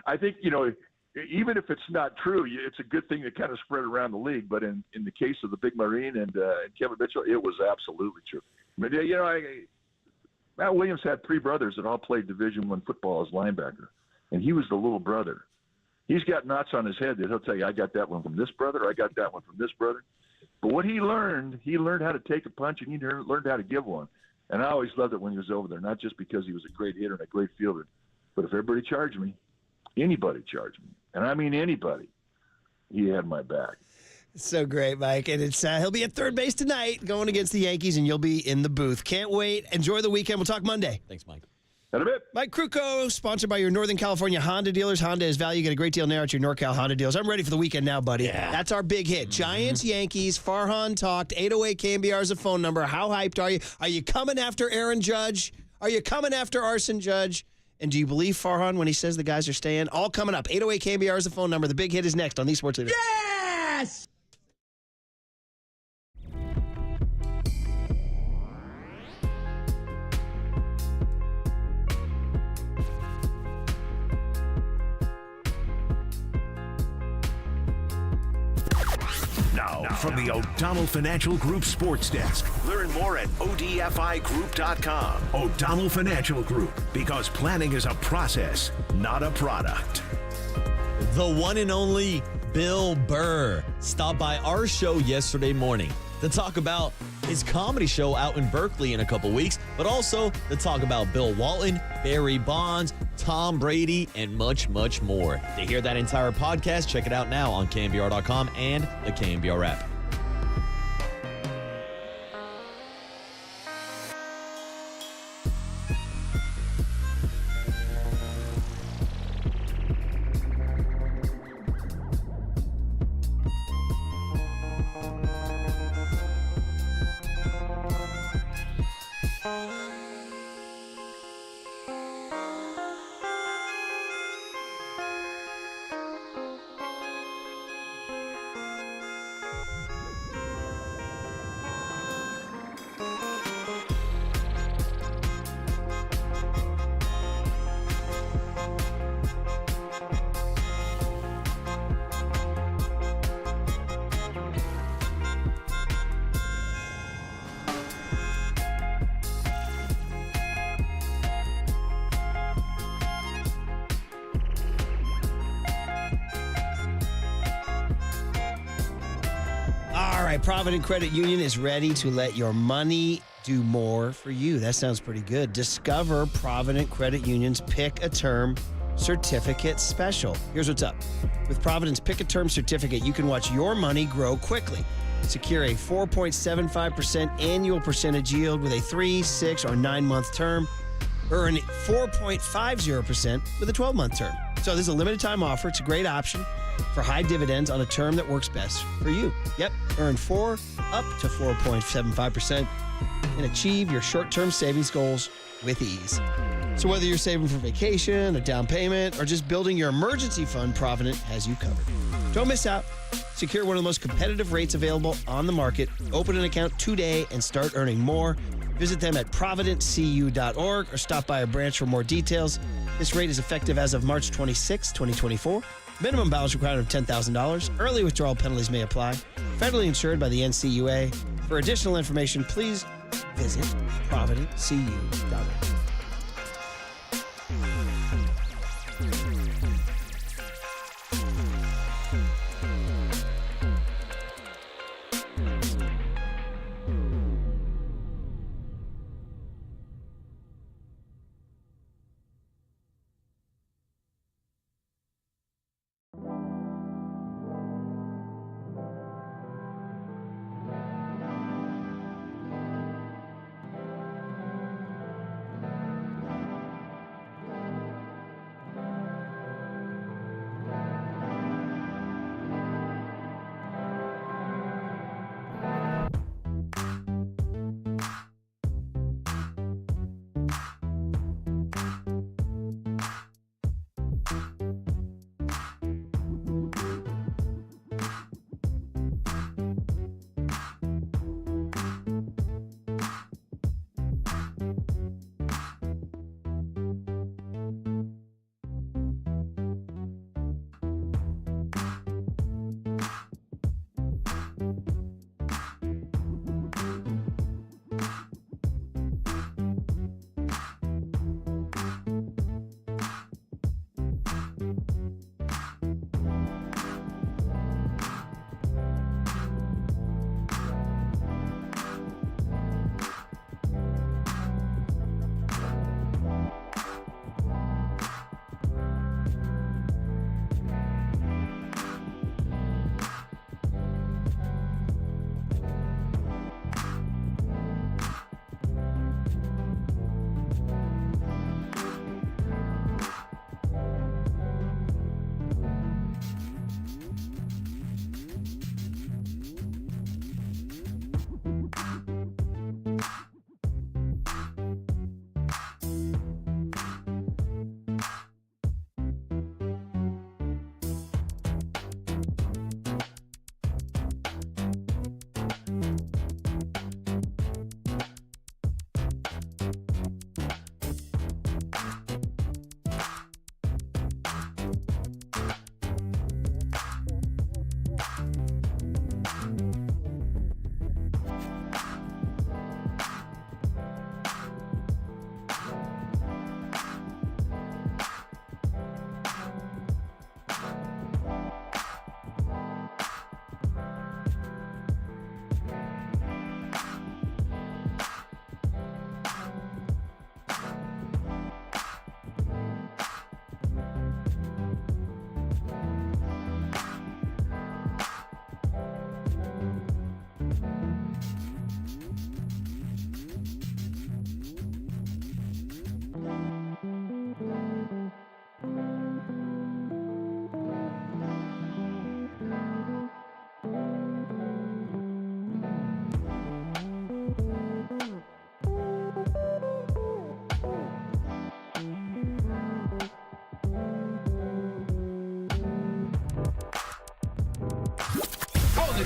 I think, even if it's not true, it's a good thing to kind of spread around the league. But in the case of the Big Marine and Kevin Mitchell, it was absolutely true. But, Matt Williams had 3 brothers that all played Division I football as linebacker, and he was the little brother. He's got knots on his head that he'll tell you, I got that one from this brother, I got that one from this brother. But what he learned how to take a punch, and he learned how to give one. And I always loved it when he was over there, not just because he was a great hitter and a great fielder, but if everybody charged me, anybody charged me, and I mean anybody, he had my back. So great, Mike. And it's he'll be at third base tonight going against the Yankees, and you'll be in the booth. Can't wait. Enjoy the weekend. We'll talk Monday. Thanks, Mike. Mike Krukow, sponsored by your Northern California Honda dealers. Honda is value. Get a great deal now at your NorCal Honda deals. I'm ready for the weekend now, buddy. Yeah. That's our big hit. Giants-Yankees. Farhan talked. 808 KNBR is a phone number. How hyped are you? Are you coming after Aaron Judge? Are you coming after Arson Judge? And do you believe Farhan when he says the guys are staying? All coming up. 808 KNBR is the phone number. The big hit is next on the Sports Leader. Yes! Now, from the O'Donnell Financial Group Sports Desk. Learn more at odfigroup.com. O'Donnell Financial Group, because planning is a process, not a product. The one and only Bill Burr stopped by our show yesterday morning to talk about his comedy show out in Berkeley in a couple weeks, but also to talk about Bill Walton, Barry Bonds, Tom Brady, and much, much more. To hear that entire podcast, check it out now on KNBR.com and the KNBR app. All right, Provident Credit Union is ready to let your money do more for you. That sounds pretty good. Discover Provident Credit Union's Pick a Term Certificate Special. Here's what's up. With Provident's Pick a Term Certificate, you can watch your money grow quickly. Secure a 4.75% annual percentage yield with a 3, 6, or 9-month term. Earn 4.50% with a 12-month term. So this is a limited time offer. It's a great option for high dividends on a term that works best for you. Yep, earn 4 up to 4.75% and achieve your short-term savings goals with ease. So whether you're saving for vacation, a down payment, or just building your emergency fund, Provident has you covered. Don't miss out. Secure one of the most competitive rates available on the market. Open an account today and start earning more. Visit them at providentcu.org or stop by a branch for more details. This rate is effective as of March 26, 2024. Minimum balance required of $10,000. Early withdrawal penalties may apply. Federally insured by the NCUA. For additional information, please visit providentcu.org.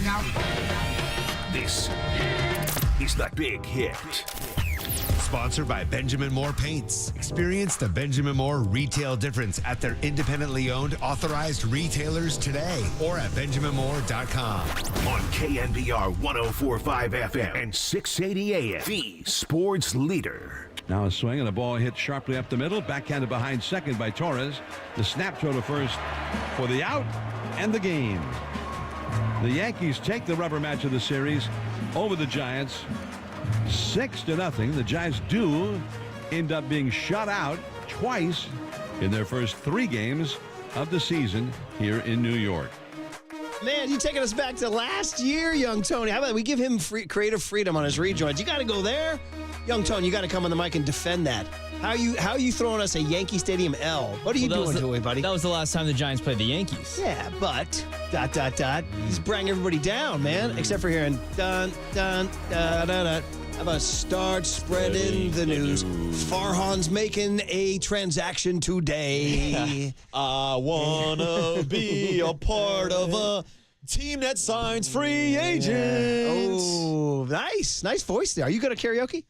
now. This is the Big Hit. Sponsored by Benjamin Moore Paints. Experience the Benjamin Moore retail difference at their independently owned authorized retailers today or at benjaminmoore.com. On KNBR 104.5 FM and 680 AM, the sports leader. Now a swing and a ball hit sharply up the middle, backhanded behind second by Torres. The snap throw to first for the out and the game. The Yankees take the rubber match of the series over the Giants 6-0. The Giants do end up being shut out twice in their first 3 games of the season here in New York. Man, you taking us back to last year, young Tony. How about we give him creative freedom on his rejoins? You got to go there. Young Tony, you got to come on the mic and defend that. How are you throwing us a Yankee Stadium L? What are you doing to it, buddy? That was the last time the Giants played the Yankees. Yeah, but ... He's bringing everybody down, man. Except for hearing dun dun dun dun dun. How about start spreading the news? Farhan's making a transaction today. I wanna be a part of a team that signs free agents. Oh, nice voice there. Are you good at karaoke?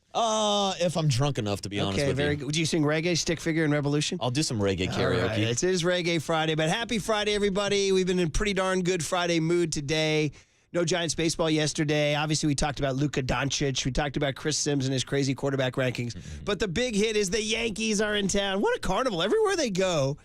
If I'm drunk enough, to be honest with you. Very good. Do you sing reggae, Stick Figure, and Revolution? I'll do some reggae karaoke. Right. It is Reggae Friday, but happy Friday, everybody. We've been in pretty darn good Friday mood today. No Giants baseball yesterday. Obviously, we talked about Luka Doncic. We talked about Chris Sims and his crazy quarterback rankings. But the big hit is the Yankees are in town. What a carnival. Everywhere they go,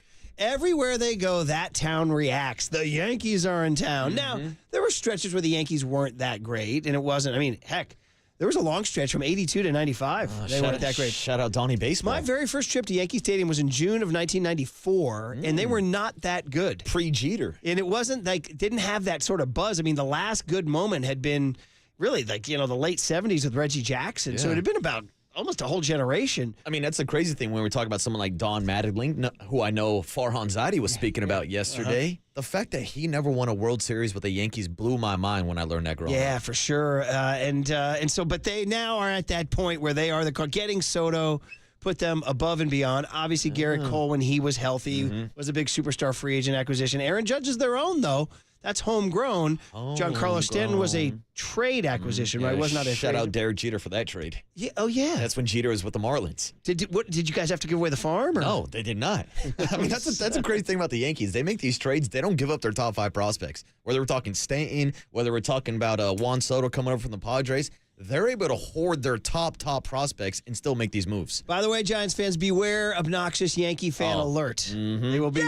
that town reacts. The Yankees are in town. Now, there were stretches where the Yankees weren't that great, and it wasn't. I mean, heck, there was a long stretch from 82 to 95. They weren't that great. Shout out Donnie Baseball. My very first trip to Yankee Stadium was in June of 1994, and they were not that good. Pre-Jeter. And it wasn't didn't have that sort of buzz. I mean, the last good moment had been really the late 70s with Reggie Jackson. Yeah. So it had been about almost a whole generation. I mean, that's the crazy thing when we talk about someone like Don Mattingly, who I know Farhan Zaidi was speaking about yesterday. The fact that he never won a World Series with the Yankees blew my mind when I learned that growing up. Yeah, for sure. But they now are at that point where they are getting Soto put them above and beyond. Obviously, Garrett Cole, when he was healthy, was a big superstar free agent acquisition. Aaron Judge is their own, though. That's homegrown. Giancarlo Stanton was a trade acquisition, right? Was not a shout out Derek Jeter for that trade. Yeah. Oh yeah. That's when Jeter was with the Marlins. Did you guys have to give away the farm? Or? No, they did not. I mean, that's a crazy thing about the Yankees. They make these trades. They don't give up their top 5 prospects. Whether we're talking Stanton, whether we're talking about Juan Soto coming over from the Padres, they're able to hoard their top prospects and still make these moves. By the way, Giants fans, beware obnoxious Yankee fan alert. They will be.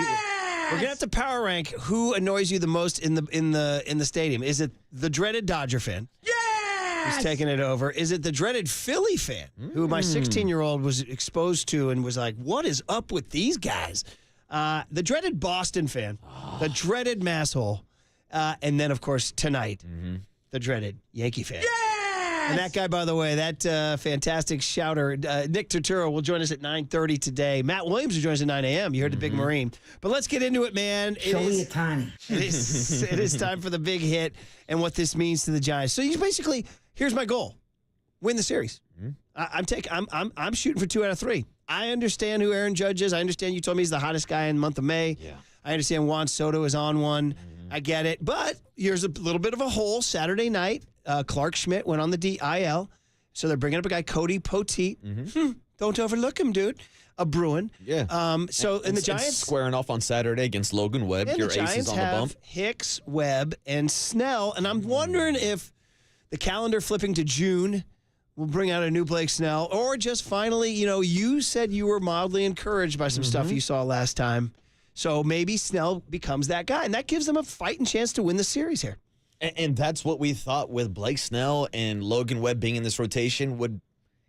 We're gonna have to power rank who annoys you the most in the stadium. Is it the dreaded Dodger fan? Yes! Who's taking it over? Is it the dreaded Philly fan, who my 16-year-old was exposed to and was like, "What is up with these guys?" The dreaded Boston fan, the dreaded masshole, and then of course tonight, the dreaded Yankee fan. And that guy, by the way, that fantastic shouter, Nick Turturo, will join us at 9:30 today. Matt Williams will join us at 9 a.m. You heard the Big Marine. But let's get into it, man. Show me a tiny. It is time for the big hit and what this means to the Giants. So you basically, here's my goal: win the series. I'm shooting for 2 out of 3. I understand who Aaron Judge is. I understand you told me he's the hottest guy in the month of May. Yeah. I understand Juan Soto is on one. I get it. But here's a little bit of a hole. Saturday night, Clark Schmidt went on the DIL. So they're bringing up a guy, Cody Poteet. Don't overlook him, dude. A Bruin. Yeah. And the Giants squaring off on Saturday against Logan Webb. And your the Giants aces on the bump. Hicks, Webb, and Snell. And I'm wondering if the calendar flipping to June will bring out a new Blake Snell, or just finally, you said you were mildly encouraged by some stuff you saw last time. So maybe Snell becomes that guy, and that gives them a fighting chance to win the series here. And that's what we thought with Blake Snell and Logan Webb being in this rotation would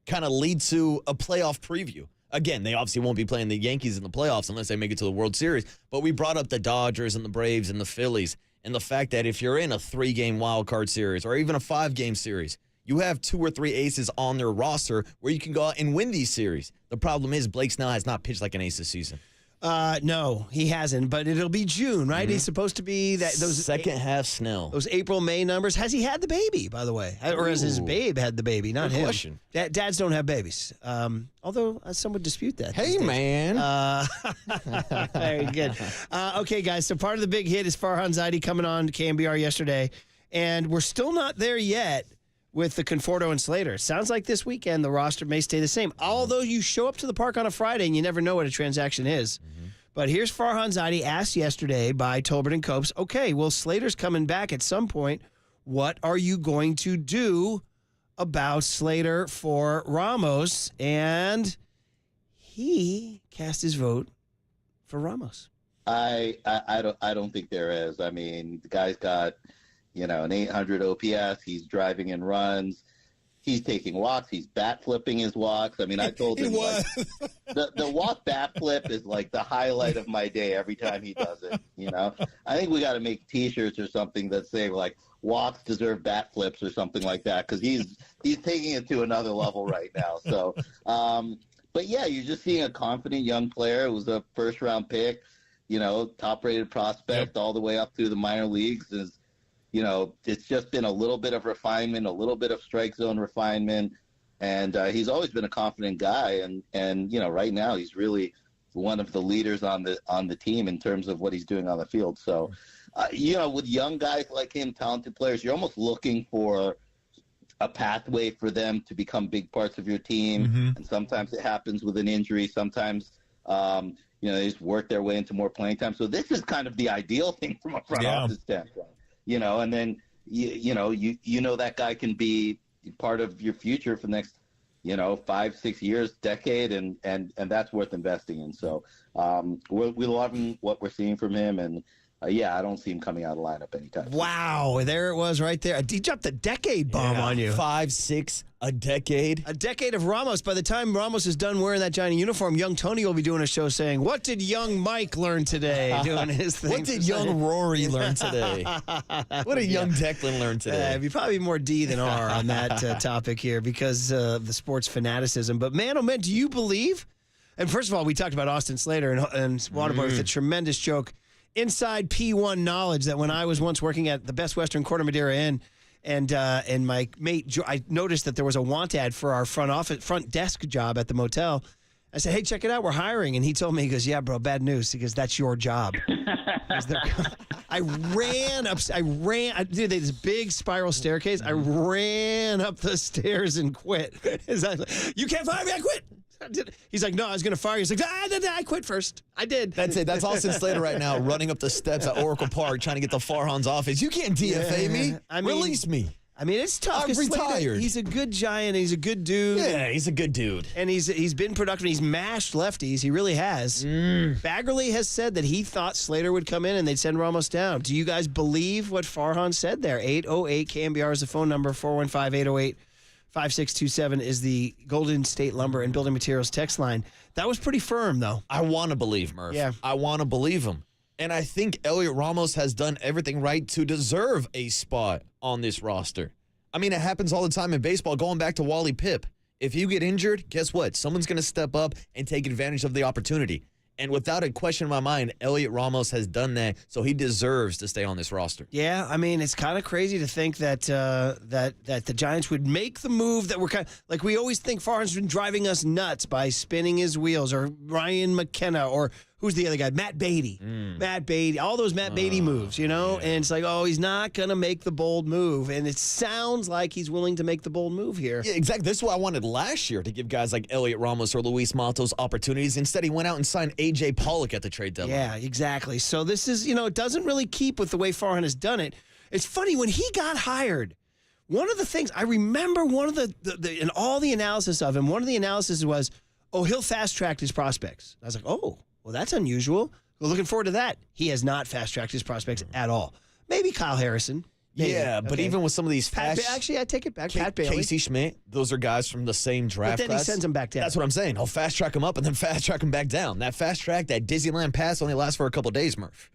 kind of lead to a playoff preview. Again, they obviously won't be playing the Yankees in the playoffs unless they make it to the World Series. But we brought up the Dodgers and the Braves and the Phillies, and the fact that if you're in a 3-game wild card series or even a 5-game series, you have 2 or 3 aces on their roster where you can go out and win these series. The problem is Blake Snell has not pitched like an ace this season. No, he hasn't, but it'll be June, right? He's supposed to be those second half Snell. Those April, May numbers. Has he had the baby, by the way? Or has his babe had the baby? Not Good him. question. Dads don't have babies. Although some would dispute that. Hey, man. Very good. Okay, guys, so part of the big hit is Farhan Zaidi coming on KNBR yesterday And we're still not there yet with the Conforto and Slater. Sounds like this weekend the roster may stay the same. Although you show up to the park on a Friday and you never know what a transaction is. But here's Farhan Zaidi asked yesterday by Tolbert and Copes, okay, well, Slater's coming back at some point. What are you going to do about Slater for Ramos? And he cast his vote for Ramos. I don't think there is. I mean, the guy's got, an 800 OPS. He's driving in runs. He's taking walks. He's bat flipping his walks. I mean, I told him the walk bat flip is like the highlight of my day every time he does it. I think we got to make T-shirts or something that say like walks deserve bat flips or something like that, because he's taking it to another level right now. So, but yeah, you're just seeing a confident young player. It was a first round pick, top rated prospect all the way up through the minor leagues. It's just been a little bit of refinement, a little bit of strike zone refinement, and he's always been a confident guy. And right now he's really one of the leaders on the team in terms of what he's doing on the field. So, with young guys like him, talented players, you're almost looking for a pathway for them to become big parts of your team. And sometimes it happens with an injury. Sometimes, they just work their way into more playing time. So this is kind of the ideal thing from a front office standpoint. And then that guy can be part of your future for the next 5-6 years, decade, and that's worth investing in. So we love what we're seeing from him, and I don't see him coming out of lineup anytime. Wow, there it was right there. He dropped a decade bomb on you. 5, 6, a decade. A decade of Ramos. By the time Ramos is done wearing that Giant uniform, young Tony will be doing a show saying, "What did young Mike learn today?" Doing his thing. What did young Rory learn today? What did young Declan learn today? It'd be probably more D than R on that topic here because of the sports fanaticism. But man, oh man, do you believe? And first of all, we talked about Austin Slater and Waterboy with a tremendous joke. Inside P1 knowledge that when I was once working at the Best Western Corte Madera Inn, and my mate, I noticed that there was a want ad for our front desk job at the motel. I said, "Hey, check it out, we're hiring." And he told me, he goes, "Yeah, bro, bad news." He goes, "That's your job." I ran up. Dude, this big spiral staircase. I ran up the stairs and quit. You can't fire me. I quit. He's like, "No, I was going to fire you." He's like, I quit first. I did. That's it. That's Austin Slater right now, running up the steps at Oracle Park, trying to get to Farhan's office. You can't DFA me. Release me. I mean, it's tough. I'm retired. Slater, he's a good Giant. He's a good dude. Yeah, he's a good dude. And he's been productive. He's mashed lefties. He really has. Baggerly has said that he thought Slater would come in and they'd send Ramos down. Do you guys believe what Farhan said there? 808 KNBR is the phone number. 415-808-5627 is the Golden State Lumber and Building Materials text line. That was pretty firm, though. I want to believe, Murph. Yeah. I want to believe him. And I think Elliot Ramos has done everything right to deserve a spot on this roster. I mean, it happens all the time in baseball, going back to Wally Pipp. If you get injured, guess what? Someone's going to step up and take advantage of the opportunity. And without a question in my mind, Elliot Ramos has done that, so he deserves to stay on this roster. Yeah, I mean, it's kind of crazy to think that that the Giants would make the move that we're kind of, like we always think Farhan's been driving us nuts by spinning his wheels, or Ryan McKenna, or who's the other guy? Matt Beatty. Matt Beatty, all those Matt Beatty moves, And it's like, oh, he's not going to make the bold move. And it sounds like he's willing to make the bold move here. Yeah, exactly. This is what I wanted last year, to give guys like Elliot Ramos or Luis Matos opportunities. Instead, he went out and signed A.J. Pollock at the trade deadline. Yeah, exactly. So this is, it doesn't really keep with the way Farhan has done it. It's funny, when he got hired, one of the things, I remember one of the in all the analysis of him, one of the analysis was, oh, he'll fast-track his prospects. I was like, oh, well, that's unusual. We're looking forward to that. He has not fast-tracked his prospects at all. Maybe Kyle Harrison. Maybe. Yeah, but even with some of these actually, I take it back. Pat Bailey. Casey Schmidt, those are guys from the same draft class. But then he sends them back down. That's what I'm saying. He'll fast-track them up and then fast-track them back down. That fast-track, that Disneyland pass only lasts for a couple of days, Murph.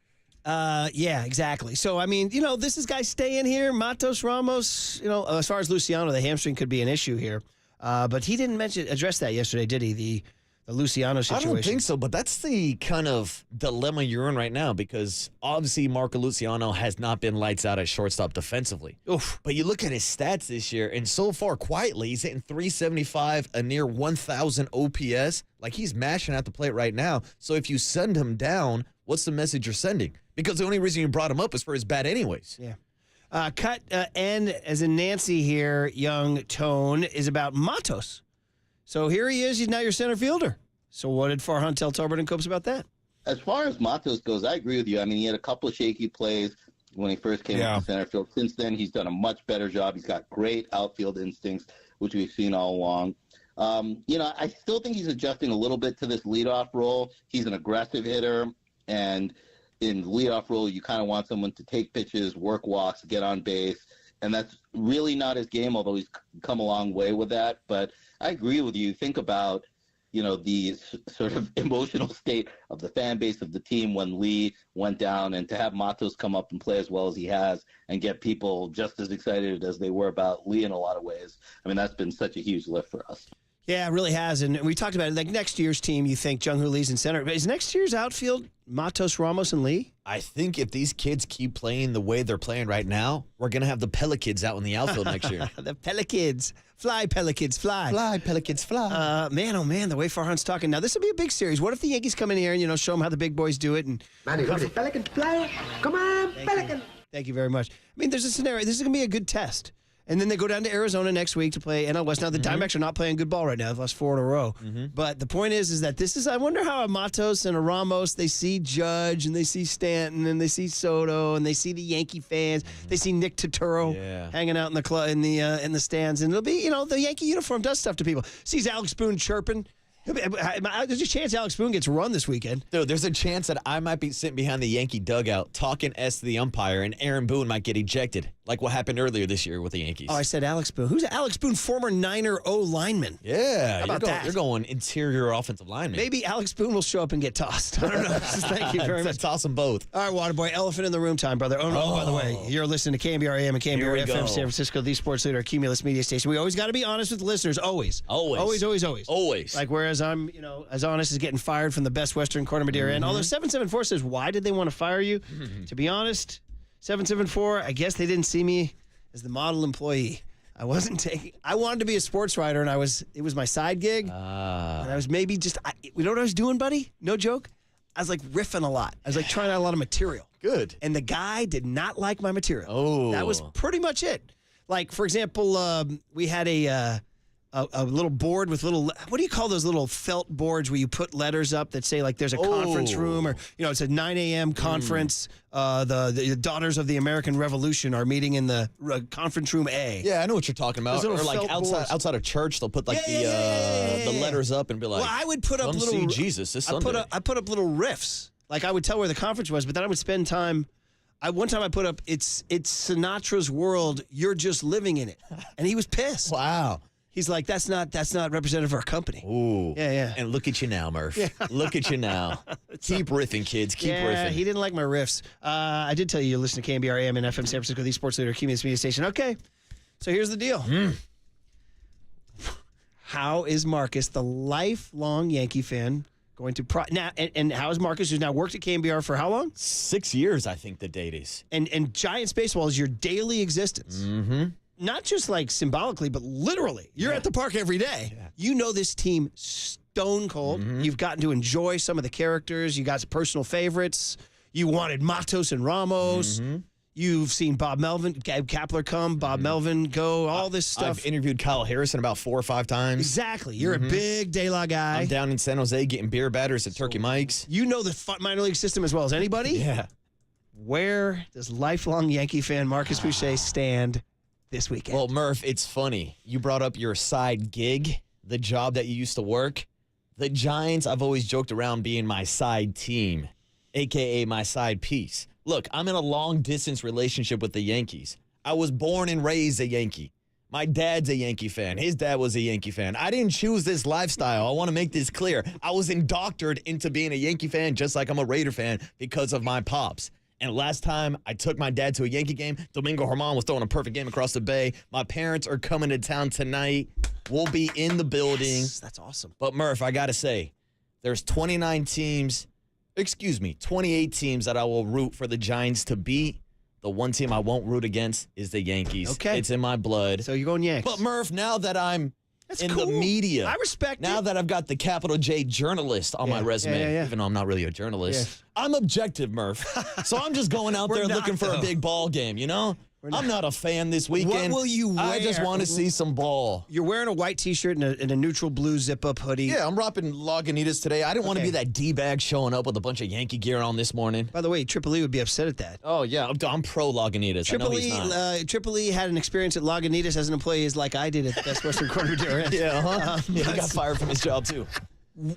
Yeah, exactly. So, I mean, this is guys staying here. Matos, Ramos, as far as Luciano, the hamstring could be an issue here. But he didn't address that yesterday, did he? The Luciano situation. I don't think so, but that's the kind of dilemma you're in right now, because obviously Marco Luciano has not been lights out at shortstop defensively. Oof. But you look at his stats this year, and so far, quietly, he's hitting 375, a near 1,000 OPS. Like, he's mashing at the plate right now. So if you send him down, what's the message you're sending? Because the only reason you brought him up is for his bat anyways. Yeah. Cut N as in Nancy here, young tone, is about Matos. So here he is. He's now your center fielder. So what did Farhan tell Tolbert and Copes about that? As far as Matos goes, I agree with you. I mean, he had a couple of shaky plays when he first came up to center field. Since then, he's done a much better job. He's got great outfield instincts, which we've seen all along. I still think he's adjusting a little bit to this leadoff role. He's an aggressive hitter, and in the leadoff role, you kind of want someone to take pitches, work walks, get on base, and that's really not his game, although he's come a long way with that. But I agree with you. Think about, the sort of emotional state of the fan base of the team when Lee went down, and to have Matos come up and play as well as he has and get people just as excited as they were about Lee in a lot of ways. I mean, that's been such a huge lift for us. Yeah, it really has. And we talked about it. Like next year's team, you think Jung-Hoo Lee's in center. But is next year's outfield Matos, Ramos, and Lee? I think if these kids keep playing the way they're playing right now, we're going to have the Pelikids out in the outfield next year. The Pelikids. Fly, Pelikids, fly. Fly, Pelikids, fly. Man, oh, man, the way Farhan's talking. Now, this will be a big series. What if the Yankees come in here and, show them how the big boys do it? And Man, Pelicans fly. Come on, Pelican. Thank you very much. I mean, there's a scenario. This is going to be a good test. And then they go down to Arizona next week to play NL West. Now, the Diamondbacks are not playing good ball right now. They've lost 4 in a row. But the point is that this is, I wonder how a Matos and a Ramos, they see Judge and they see Stanton and they see Soto and they see the Yankee fans. They see Nick Turturo hanging out in the club in the stands. And it'll be, the Yankee uniform does stuff to people. Sees Alex Boone chirping. There's a chance Alex Boone gets run this weekend. Dude, there's a chance that I might be sitting behind the Yankee dugout talking S to the umpire, and Aaron Boone might get ejected, like what happened earlier this year with the Yankees. Oh, I said Alex Boone. Who's Alex Boone? Former Niner O lineman. Yeah. How about that? You're going interior offensive lineman. Maybe Alex Boone will show up and get tossed. I don't know. Thank you very much. Toss them both. All right, Waterboy. Elephant in the room time, brother. Oh, no, by the way, you're listening to KNBR AM and KNBR FM, San Francisco, the sports leader, Cumulus Media Station. We always got to be honest with the listeners. Always. Always. Like, whereas I'm, as honest as getting fired from the Best Western Corner Madeira. And although 774 says, why did they want to fire you? To be honest, 774, I guess they didn't see me as the model employee. I wanted to be a sports writer, and it was my side gig. And I was maybe you know what I was doing, buddy? No joke. I was like riffing a lot. I was like trying out a lot of material. Good. And the guy did not like my material. Oh. That was pretty much it. Like, for example, we had a little board with what do you call those little felt boards where you put letters up that say, like, there's a conference room, or, it's a 9 a.m. conference. The Daughters of the American Revolution are meeting in the conference room A. Yeah, I know what you're talking about. Or like outside of church, they'll put like the letters up and be like, well, I would put up come little, see Jesus this Sunday. I put up little riffs. Like, I would tell where the conference was, but then I would spend time. One time I put up, it's Sinatra's world, you're just living in it. And he was pissed. Wow. He's like, that's not representative of our company. Ooh. Yeah. And look at you now, Murph. Yeah. Look at you now. Keep riffing, kids. Keep riffing. He didn't like my riffs. I did tell you listen to KNBR AM and FM San Francisco, the sports leader, Cumulus Media Station. Okay, so here's the deal. How is Marcus, the lifelong Yankee fan, going to now? And how is Marcus, who's now worked at KNBR for how long? 6 years, I think the date is. And Giants baseball is your daily existence. Not just like symbolically, but literally. You're at the park every day. Yeah. You know this team stone cold. You've gotten to enjoy some of the characters. You got some personal favorites. You wanted Matos and Ramos. You've seen Bob Melvin, Gabe Kapler come, Bob Melvin go, all this stuff. I've interviewed Kyle Harrison about 4 or 5 times. Exactly. You're a big De La guy. I'm down in San Jose getting beer batters at Turkey Mike's. You know the minor league system as well as anybody. Yeah. Where does lifelong Yankee fan Marcus Boucher stand this weekend? Well, Murph, it's funny. You brought up your side gig, the job that you used to work. The Giants, I've always joked around being my side team, a.k.a. my side piece. Look, I'm in a long-distance relationship with the Yankees. I was born and raised a Yankee. My dad's a Yankee fan. His dad was a Yankee fan. I didn't choose this lifestyle. I want to make this clear. I was indoctrinated into being a Yankee fan just like I'm a Raider fan because of my pops. And last time I took my dad to a Yankee game, Domingo Germán was throwing a perfect game across the bay. My parents are coming to town tonight. We'll be in the building. Yes, that's awesome. But Murph, I got to say, there's 28 teams that I will root for the Giants to beat. The one team I won't root against is the Yankees. Okay. It's in my blood. So you're going Yankees. But Murph, now that I'm That's in cool. the media. I respect now it. that I've got the capital J journalist on my resume, even though I'm not really a journalist. I'm objective, Murph. So I'm just going out there looking for a big ball game, you know? I'm not a fan this weekend. What will you wear? I just want to see some ball. You're wearing a white T-shirt and a neutral blue zip-up hoodie. Yeah, I'm rocking Lagunitas today. I didn't want to be that D-bag showing up with a bunch of Yankee gear on this morning. By the way, Triple E would be upset at that. Oh, yeah. I'm pro Lagunitas. Triple E had an experience at Lagunitas as an employee like I did at Best Western Corner Durant. Yeah, he got fired from his job, too.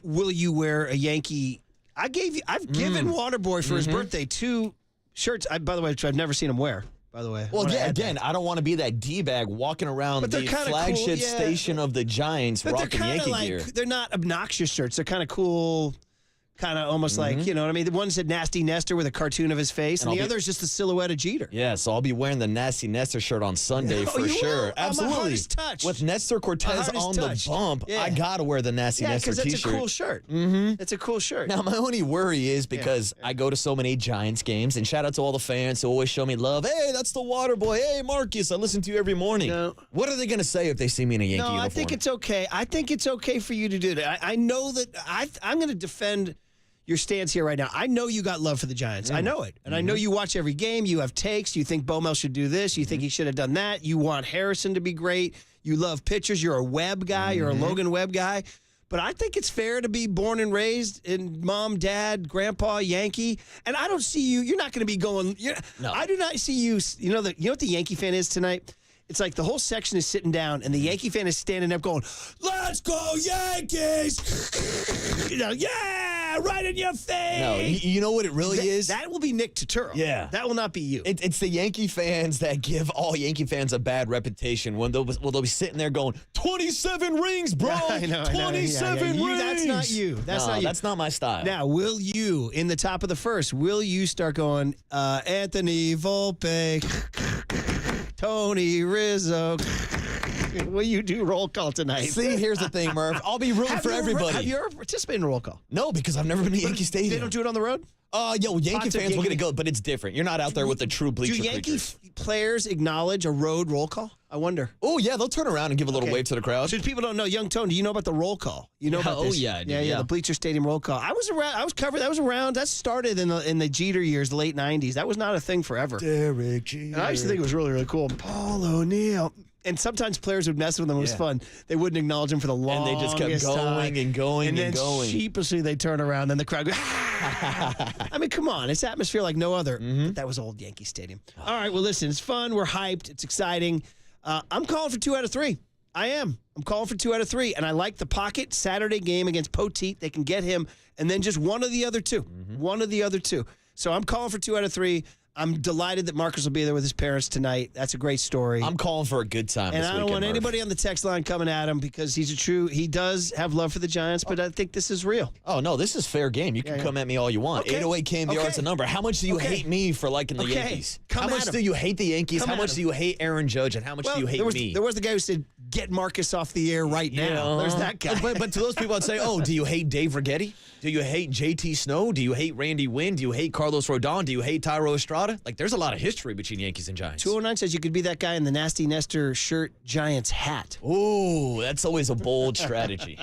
Will you wear a Yankee? I've given Waterboy for his birthday 2 shirts. By the way, which I've never seen him wear. By the way. Well, yeah, again, I don't want to be that D-bag walking around the flagship station of the Giants rocking Yankee gear. They're not obnoxious shirts. They're kind of cool, kind of almost like, you know what I mean? The one said Nasty Nestor with a cartoon of his face, and the other is just the silhouette of Jeter. Yeah, so I'll be wearing the Nasty Nestor shirt on Sunday for sure. Will? Absolutely. My hardest touch. With Nestor Cortez on the bump, I got to wear the Nasty Nestor t-shirt. Yeah, because it's a cool shirt. It's a cool shirt. Now, my only worry is because I go to so many Giants games, and shout out to all the fans who always show me love. Hey, that's the water boy. Hey, Marcus, I listen to you every morning. No. What are they going to say if they see me in a Yankee uniform? I think it's okay. I think it's okay for you to do that. I know that I'm going to defend your stance here right now. I know you got love for the Giants. I know it. And I know you watch every game. You have takes. You think Bomel should do this. You think he should have done that. You want Harrison to be great. You love pitchers. You're a Webb guy. You're a Logan Webb guy. But I think it's fair to be born and raised in mom, dad, grandpa, Yankee. And I don't see you. You're not going to be going. No. I do not see you. You know what the Yankee fan is tonight? It's like the whole section is sitting down, and the Yankee fan is standing up going, "Let's go Yankees!" Yeah, right in your face. No, you know what it really is? That will be Nick Turturo. Yeah. That will not be you. It's the Yankee fans that give all Yankee fans a bad reputation when they'll be sitting there going, 27 rings, bro! I know, 27 rings! That's not you. That's not you. That's not my style. Now, will you, in the top of the first, will you start going, Anthony Volpe, Tony Rizzo? Will you do roll call tonight? See, here's the thing, Murph. I'll be rooting for everybody. Have you ever participated in a roll call? No, because I've never been to Yankee Stadium. They don't do it on the road? Yankee fans will get to go, but it's different. You're not out there with the true bleacher creatures. Do Yankee players acknowledge a road roll call? I wonder. Oh, yeah, they'll turn around and give a little wave to the crowd. So people don't know. Young Tone, do you know about the roll call? You know about this? Yeah, I do. Yeah, the Bleacher Stadium roll call. I was around. I was covered. That was around. That started in the Jeter years, the late 90s. That was not a thing forever. Derek Jeter. And I used to think it was really, really cool. Paul O'Neill. And sometimes players would mess with them. It was fun. They wouldn't acknowledge him for the longest time. And they just kept going and going and going. And then sheepishly they turn around and the crowd goes, I mean, come on. It's atmosphere like no other. But that was old Yankee Stadium. All right, well, listen. It's fun. We're hyped. It's exciting. I'm calling for 2 out of 3. I am. I'm calling for 2 out of 3. And I like the pocket Saturday game against Poteet. They can get him. And then just one of the other two. One of the other two. So I'm calling for 2 out of 3. I'm delighted that Marcus will be there with his parents tonight. That's a great story. I'm calling for a good time and this I don't want anybody on the text line coming at him because he does have love for the Giants, but I think this is real. Oh, no, this is fair game. You can come at me all you want. 808 KNBR is the number. How much do you hate me for liking the Yankees? How much do you hate the Yankees? How much do you hate Aaron Judge? And how much do you hate me? There was the guy who said, get Marcus off the air right now. There's that guy. But to those people, I'd say, do you hate Dave Righetti? Do you hate JT Snow? Do you hate Randy Wynn? Do you hate Carlos Rodon? Do you hate Tyro Estrada? Like, there's a lot of history between Yankees and Giants. 209 says you could be that guy in the Nasty Nestor shirt, Giants hat. Ooh, that's always a bold strategy.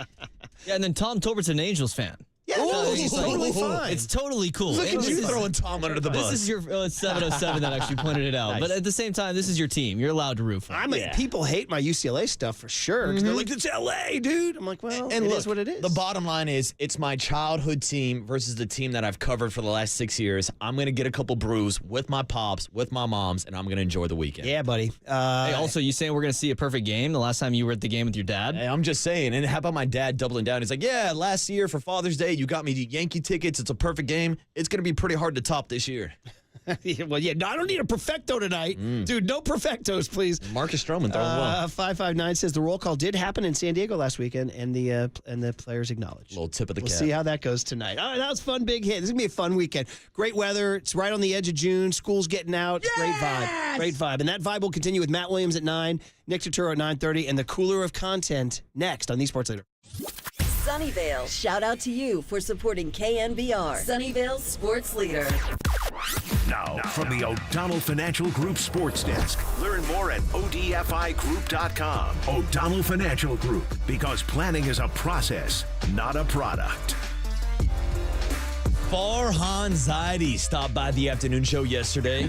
Yeah, and then Tom Torbert's an Angels fan. Yeah, he's totally fine. It's totally cool. Look at you throwing Tom under the bus. This is your it's 707 that actually pointed it out. Nice. But at the same time, this is your team. You're allowed to root for it. People hate my UCLA stuff for sure. Because they're like, it's LA, dude. I'm like, well, it is what it is. The bottom line is, it's my childhood team versus the team that I've covered for the last 6 years. I'm going to get a couple brews with my pops, with my moms, and I'm going to enjoy the weekend. Yeah, buddy. Hey, also, you saying we're going to see a perfect game the last time you were at the game with your dad? Hey, I'm just saying. And how about my dad doubling down? He's like, yeah, last year for Father's Day, you got me the Yankee tickets. It's a perfect game. It's going to be pretty hard to top this year. Well, yeah, no, I don't need a perfecto tonight. Dude, no perfectos, please. Marcus Stroman throwing well. 559 says the roll call did happen in San Diego last weekend, and the players acknowledged. Little tip of the cap. We'll see how that goes tonight. All right, that was fun, big hit. This is going to be a fun weekend. Great weather. It's right on the edge of June. School's getting out. It's great vibe. Great vibe. And that vibe will continue with Matt Williams at 9, Nick Turturo at 9:30, and the cooler of content next on the Sports Leader. Sunnyvale, shout out to you for supporting KNBR, Sunnyvale's sports leader. Now, from the O'Donnell Financial Group Sports Desk, learn more at odfigroup.com. O'Donnell Financial Group, because planning is a process, not a product. Farhan Zaidi stopped by the afternoon show yesterday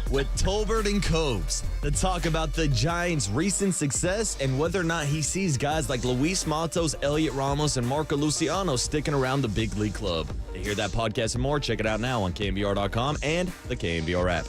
with Tolbert and Cobes to talk about the Giants' recent success and whether or not he sees guys like Luis Matos, Elliot Ramos, and Marco Luciano sticking around the big league club. To hear that podcast and more, check it out now on KNBR.com and the KNBR app.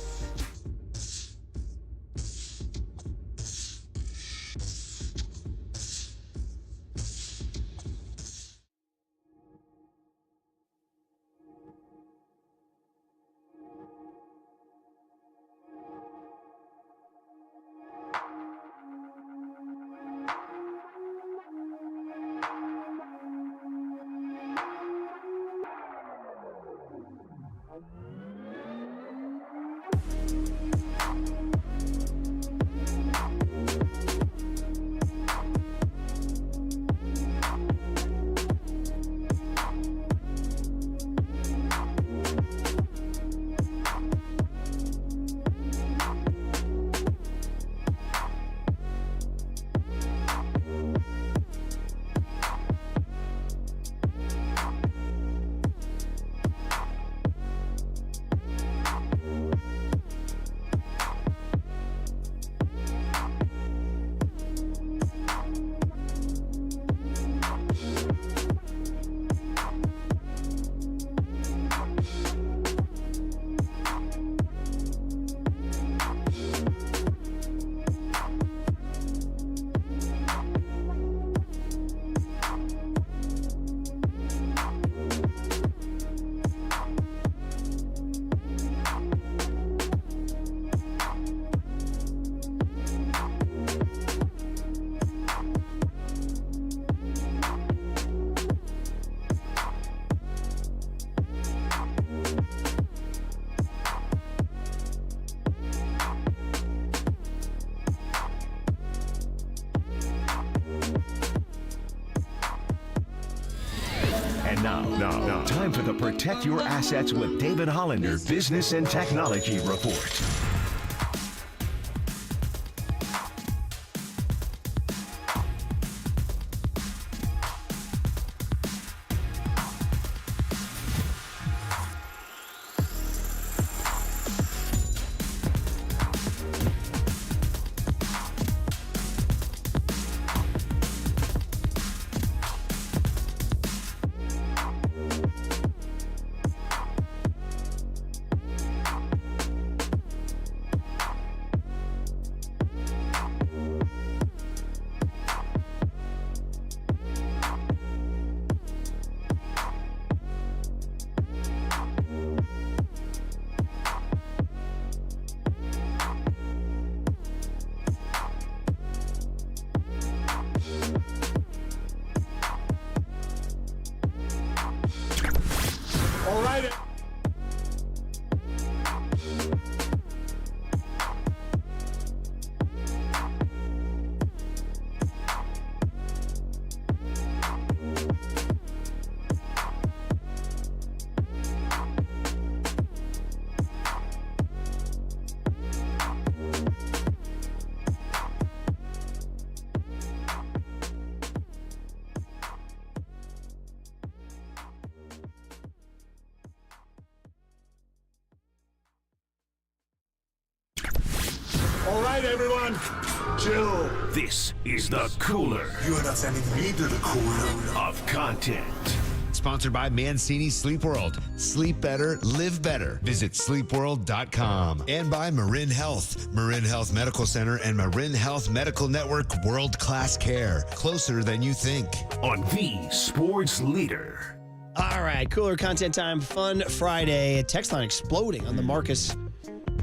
Now, time for the Protect Your Assets with David Hollander Business and Technology Report. All right. All right, everyone, chill. This is the cooler. You are not sending me to the cooler of content. Sponsored by Mancini Sleep World. Sleep better, live better. Visit sleepworld.com. And by Marin Health. Marin Health Medical Center and Marin Health Medical Network world-class care. Closer than you think. On the Sports Leader. All right, cooler content time. Fun Friday. Text line exploding on the Marcus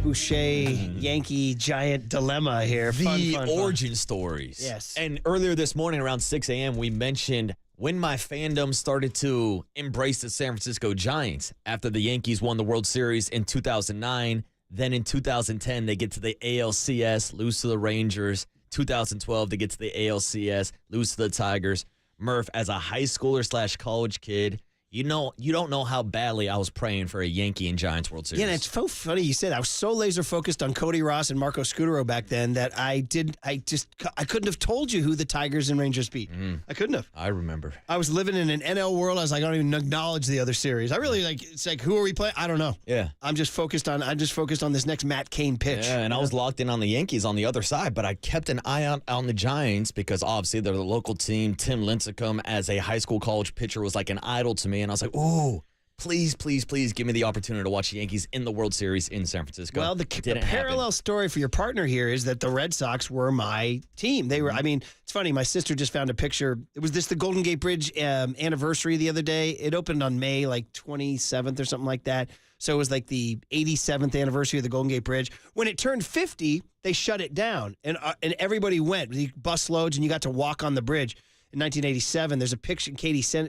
Boucher Yankee Giant dilemma here. The Fun. origin stories. Yes. And earlier this morning around 6 a.m., we mentioned when my fandom started to embrace the San Francisco Giants after the Yankees won the World Series in 2009. Then in 2010, they get to the ALCS, lose to the Rangers. 2012, they get to the ALCS, lose to the Tigers. Murph, as a high schooler / college kid, You don't know how badly I was praying for a Yankee and Giants World Series. Yeah, and it's so funny you said that. I was so laser focused on Cody Ross and Marco Scutaro back then that I couldn't have told you who the Tigers and Rangers beat. I couldn't have. I remember. I was living in an NL world. I was like, I don't even acknowledge the other series. I really it's like, who are we playing? I don't know. Yeah. I'm just focused on this next Matt Cain pitch. Yeah, and I was locked in on the Yankees on the other side, but I kept an eye out on the Giants because obviously they're the local team. Tim Lincecum, as a high school college pitcher, was like an idol to me, and I was like, ooh, please, please, please give me the opportunity to watch the Yankees in the World Series in San Francisco. Well, the parallel story for your partner here is that the Red Sox were my team. They were. I mean, it's funny. My sister just found a picture. It was the Golden Gate Bridge anniversary the other day. It opened on May 27th or something like that. So it was like the 87th anniversary of the Golden Gate Bridge. When it turned 50, they shut it down, and everybody went. The bus loads, and you got to walk on the bridge. In 1987, there's a picture.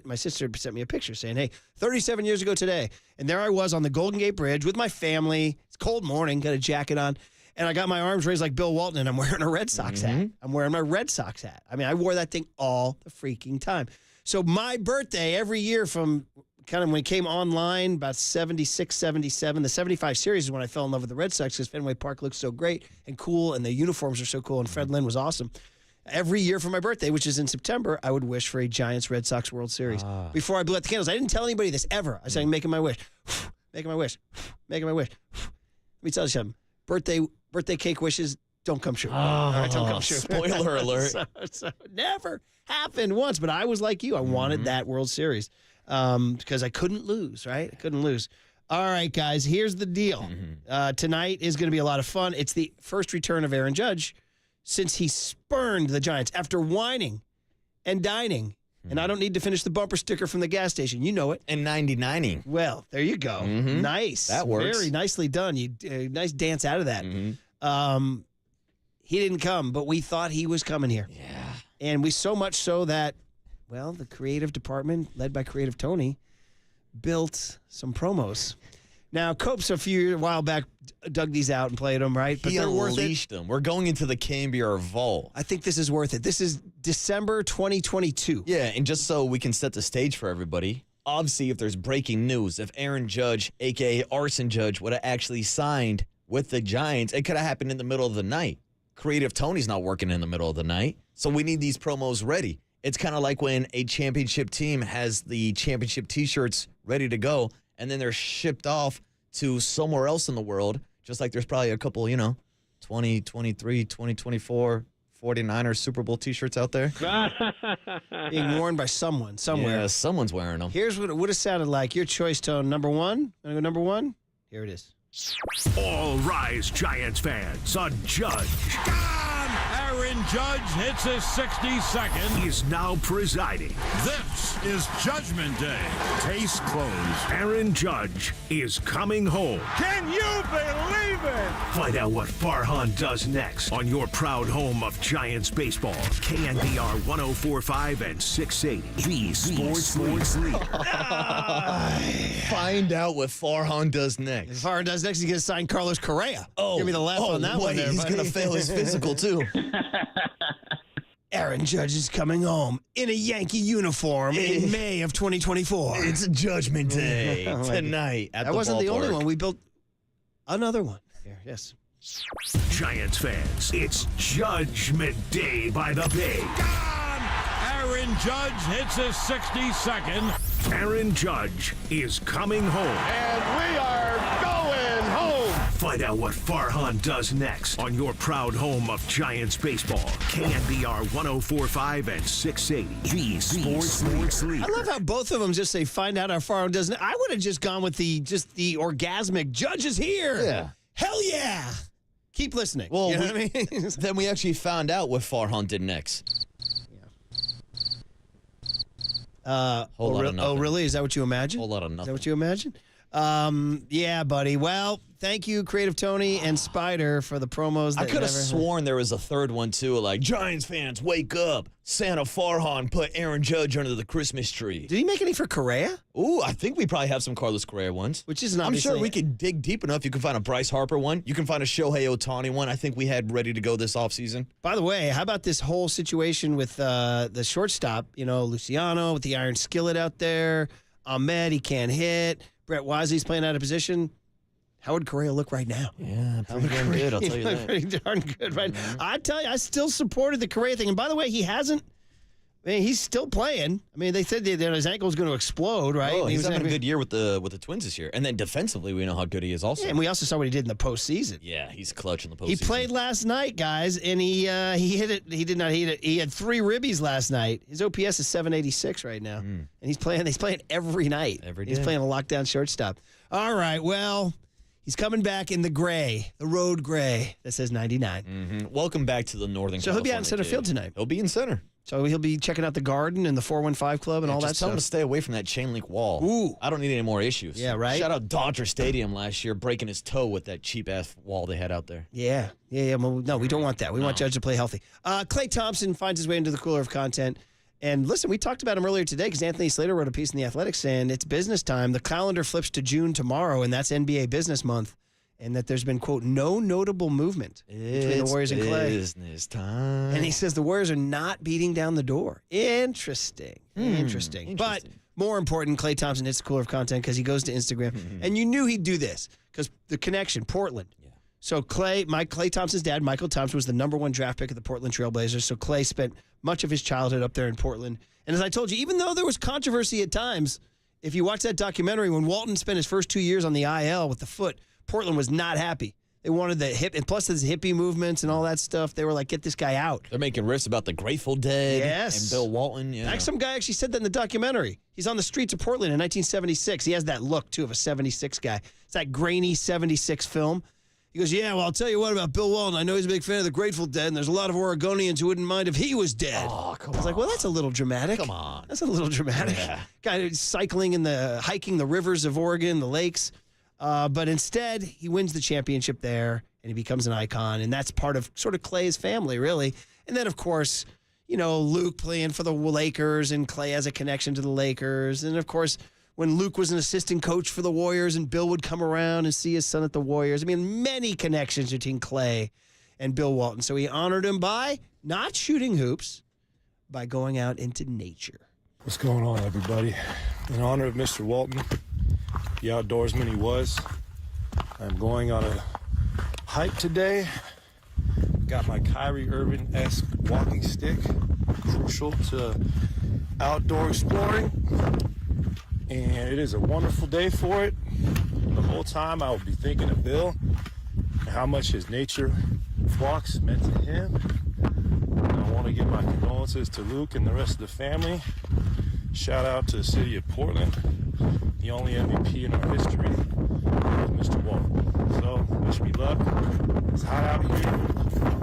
My sister sent me a picture saying, hey, 37 years ago today. And there I was on the Golden Gate Bridge with my family. It's a cold morning, got a jacket on. And I got my arms raised like Bill Walton, and I'm wearing a Red Sox hat. I'm wearing my Red Sox hat. I mean, I wore that thing all the freaking time. So my birthday every year from kind of when it came online, about 76, 77, the 75 series is when I fell in love with the Red Sox because Fenway Park looked so great and cool, and the uniforms are so cool, and Fred Lynn was awesome. Every year for my birthday, which is in September, I would wish for a Giants-Red Sox World Series. Before I blew out the candles, I didn't tell anybody this ever. I said, I'm making my wish. Making my wish. Making my wish. Let me tell you something. Birthday cake wishes don't come true. All right, don't come true. Spoiler alert. so it never happened once, but I was like you. I wanted that World Series because I couldn't lose, right? I couldn't lose. All right, guys, here's the deal. Tonight is going to be a lot of fun. It's the first return of Aaron Judge since he spurned the Giants after whining and dining. And I don't need to finish the bumper sticker from the gas station. You know it. And 99ing. Well, there you go. Nice. That works. Very nicely done. You nice dance out of that. He didn't come, but we thought he was coming here. Yeah. And we so much so that, well, the creative department, led by Creative Tony, built some promos. Now, Copes a while back dug these out and played them, right? But they're worth it. Them. We're going into the KNBR vault. I think this is worth it. This is December 2022. Yeah, and just so we can set the stage for everybody, obviously if there's breaking news, if Aaron Judge, a.k.a. Arson Judge, would have actually signed with the Giants, it could have happened in the middle of the night. Creative Tony's not working in the middle of the night, so we need these promos ready. It's kind of like when a championship team has the championship T-shirts ready to go, and then they're shipped off to somewhere else in the world, just like there's probably a couple, 2023, 2024 49ers Super Bowl T-shirts out there. Being worn by someone, somewhere. Yeah, someone's wearing them. Here's what it would have sounded like. Your choice, Tone. Number one? Want to go number one? Here it is. All rise, Giants fans. A Judge. Aaron Judge hits his 62nd. Is now presiding. This is Judgment Day. Case closed. Aaron Judge is coming home. Can you believe it? Find out what Farhan does next on your proud home of Giants baseball. KNBR 104.5 and 680. The Sports Leader. Find out what Farhan does next. If Farhan does next, he's going to sign Carlos Correa. Give me the laugh on that one there, he's going to fail his physical, too. Aaron Judge is coming home in a Yankee uniform in May of 2024. It's Judgment Day tonight at the ballpark. That wasn't the only one. We built another one. Here, yes. Giants fans, it's Judgment Day by the Bay. Aaron Judge hits his 62nd. Aaron Judge is coming home. And we are going home. Find out what Farhan does next on your proud home of Giants baseball. KNBR 104.5 and 680. The Sports Leader. I love how both of them just say, find out how Farhan does next. I would have just gone with the orgasmic, Judge is here. Yeah. Hell yeah. Keep listening. Well, you know what I mean? Then we actually found out what Farhan did next. Whole lot of nothing. Oh, really? Is that what you imagine? Whole lot of nothing. Is that what you imagine? Yeah, buddy. Well, thank you, Creative Tony and Spider, for the promos. I could have sworn there was a third one, too, like, Giants fans, wake up. Santa Farhan put Aaron Judge under the Christmas tree. Did he make any for Correa? Ooh, I think we probably have some Carlos Correa ones. Which isn't I'm sure we could dig deep enough. You can find a Bryce Harper one. You can find a Shohei Ohtani one. I think we had ready to go this offseason. By the way, how about this whole situation with the shortstop, Luciano with the iron skillet out there? Ahmed, he can't hit. Brett Wisely's playing out of position. How would Correa look right now? Yeah, pretty darn good, I'll tell you that. Pretty darn good right now. I tell you, I still supported the Correa thing. And by the way, he hasn't. I mean, he's still playing. I mean, they said that his ankle was going to explode, right? Oh, he's having a good year with the Twins this year. And then defensively, we know how good he is also. Yeah, and we also saw what he did in the postseason. Yeah, he's clutch in the postseason. He played last night, guys, and he hit it. He did not hit it. He had 3 ribbies last night. His OPS is 786 right now. And he's playing every night. Every day. He's playing a lockdown shortstop. All right, well, he's coming back in the gray, the road gray that says 99. Welcome back to the Northern So he'll be out in center field tonight. He'll be in center. So he'll be checking out the garden and the 415 Club and all that Just tell stuff. him to stay away from that chain link wall. Ooh. I don't need any more issues. Yeah, right? Shout out Dodger Stadium last year, breaking his toe with that cheap-ass wall they had out there. Yeah. Well, no, we don't want that. We want Judge to play healthy. Klay Thompson finds his way into the cooler of content. And listen, we talked about him earlier today because Anthony Slater wrote a piece in The Athletic saying it's business time. The calendar flips to June tomorrow, and that's NBA Business Month. And that there's been, quote, no notable movement between the Warriors and Klay. Business time. And he says the Warriors are not beating down the door. Interesting. But more important, Klay Thompson hits the cooler of content because he goes to Instagram. And you knew he'd do this because the connection, Portland. Yeah. So Klay Thompson's dad, Michael Thompson, was the #1 draft pick of the Portland Trailblazers. So Klay spent much of his childhood up there in Portland. And as I told you, even though there was controversy at times, if you watch that documentary, when Walton spent his first 2 years on the IL with the foot, Portland was not happy. They wanted the hip, and plus his hippie movements and all that stuff. They were like, get this guy out. They're making riffs about the Grateful Dead yes. and Bill Walton. Yeah. Some guy actually said that in the documentary. He's on the streets of Portland in 1976. He has that look, too, of a 76 guy. It's that grainy 76 film. He goes, yeah, well, I'll tell you what about Bill Walton. I know he's a big fan of the Grateful Dead, and there's a lot of Oregonians who wouldn't mind if he was dead. Oh, come on. I was like, well, that's a little dramatic. Come on. That's a little dramatic. Yeah. Guy cycling hiking the rivers of Oregon, the lakes. But instead, he wins the championship there, and he becomes an icon. And that's part of sort of Klay's family, really. And then, of course, Luke playing for the Lakers, and Klay has a connection to the Lakers. And, of course, when Luke was an assistant coach for the Warriors, and Bill would come around and see his son at the Warriors. I mean, many connections between Klay and Bill Walton. So he honored him by not shooting hoops, by going out into nature. What's going on, everybody? In honor of Mr. Walton, the outdoorsman he was, I'm going on a hike today. Got my Kyrie Irving-esque walking stick, crucial to outdoor exploring. And it is a wonderful day for it. The whole time I will be thinking of Bill and how much his nature walks meant to him. And I want to give my condolences to Luke and the rest of the family. Shout out to the city of Portland, the only MVP in our history, Mr. Walton. So, wish me luck. It's hot out here,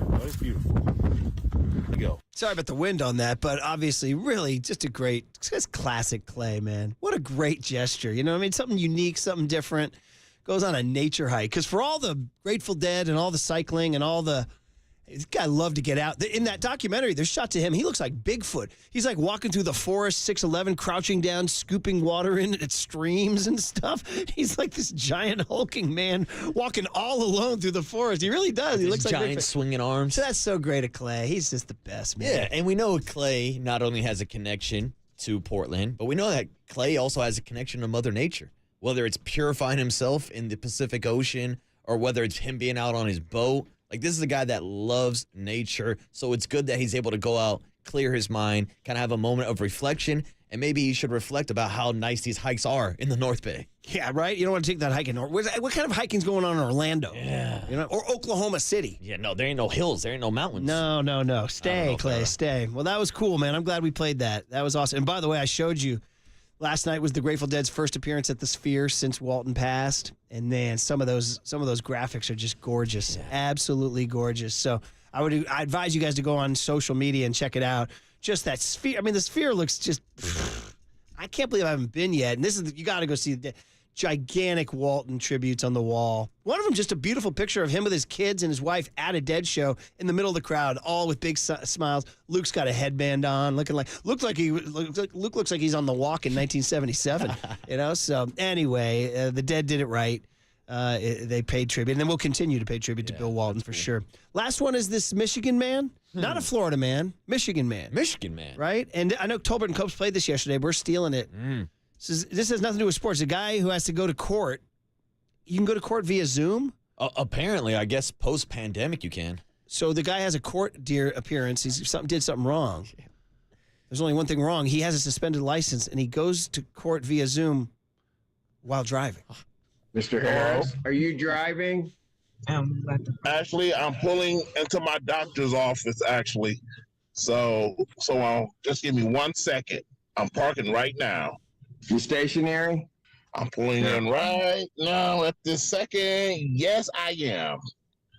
but it's beautiful. Here we go. Sorry about the wind on that, but obviously, really, just classic Klay, man. What a great gesture. You know what I mean? Something unique, something different. Goes on a nature hike. Because for all the Grateful Dead and all the cycling and all the... This guy loved to get out. In that documentary, there's shots of him. He looks like Bigfoot. He's like walking through the forest, 6'11", crouching down, scooping water in at streams and stuff. He's like this giant hulking man walking all alone through the forest. He really does. He looks like giant swinging arms. So that's so great of Klay. He's just the best, man. Yeah, and we know Klay not only has a connection to Portland, but we know that Klay also has a connection to Mother Nature. Whether it's purifying himself in the Pacific Ocean or whether it's him being out on his boat. Like, this is a guy that loves nature, so it's good that he's able to go out, clear his mind, kind of have a moment of reflection, and maybe he should reflect about how nice these hikes are in the North Bay. Yeah, right? You don't want to take that hike in North. What kind of hiking's going on in Orlando? Yeah. Or Oklahoma City? Yeah, no, there ain't no hills. There ain't no mountains. No. Stay, Klay, stay. Well, that was cool, man. I'm glad we played that. That was awesome. And by the way, I showed you, last night was the Grateful Dead's first appearance at the Sphere since Walton passed. And man, some of those graphics are just gorgeous. Yeah. Absolutely gorgeous. So I advise you guys to go on social media and check it out. Just that Sphere. I mean, the Sphere looks just I can't believe I haven't been yet. And you got to go see the gigantic Walton tributes on the wall. One of them just a beautiful picture of him with his kids and his wife at a Dead show in the middle of the crowd, all with big smiles. Luke's got a headband on, Luke looks like he's on the walk in 1977. So anyway, the Dead did it right. They paid tribute, and then we'll continue to pay tribute to Bill Walton for sure. Last one is this Michigan man, not a Florida man, Michigan man. Michigan man, right? And I know Tolbert and Copes played this yesterday. We're stealing it. This has nothing to do with sports. A guy who has to go to court, you can go to court via Zoom? Apparently, I guess post-pandemic you can. So the guy has a court appearance. He did something wrong. There's only one thing wrong. He has a suspended license, and he goes to court via Zoom while driving. Mr. Harris, are you driving? Actually, I'm pulling into my doctor's office, actually. So just give me 1 second. I'm parking right now. You stationary? I'm pulling in right now at this second. Yes, I am.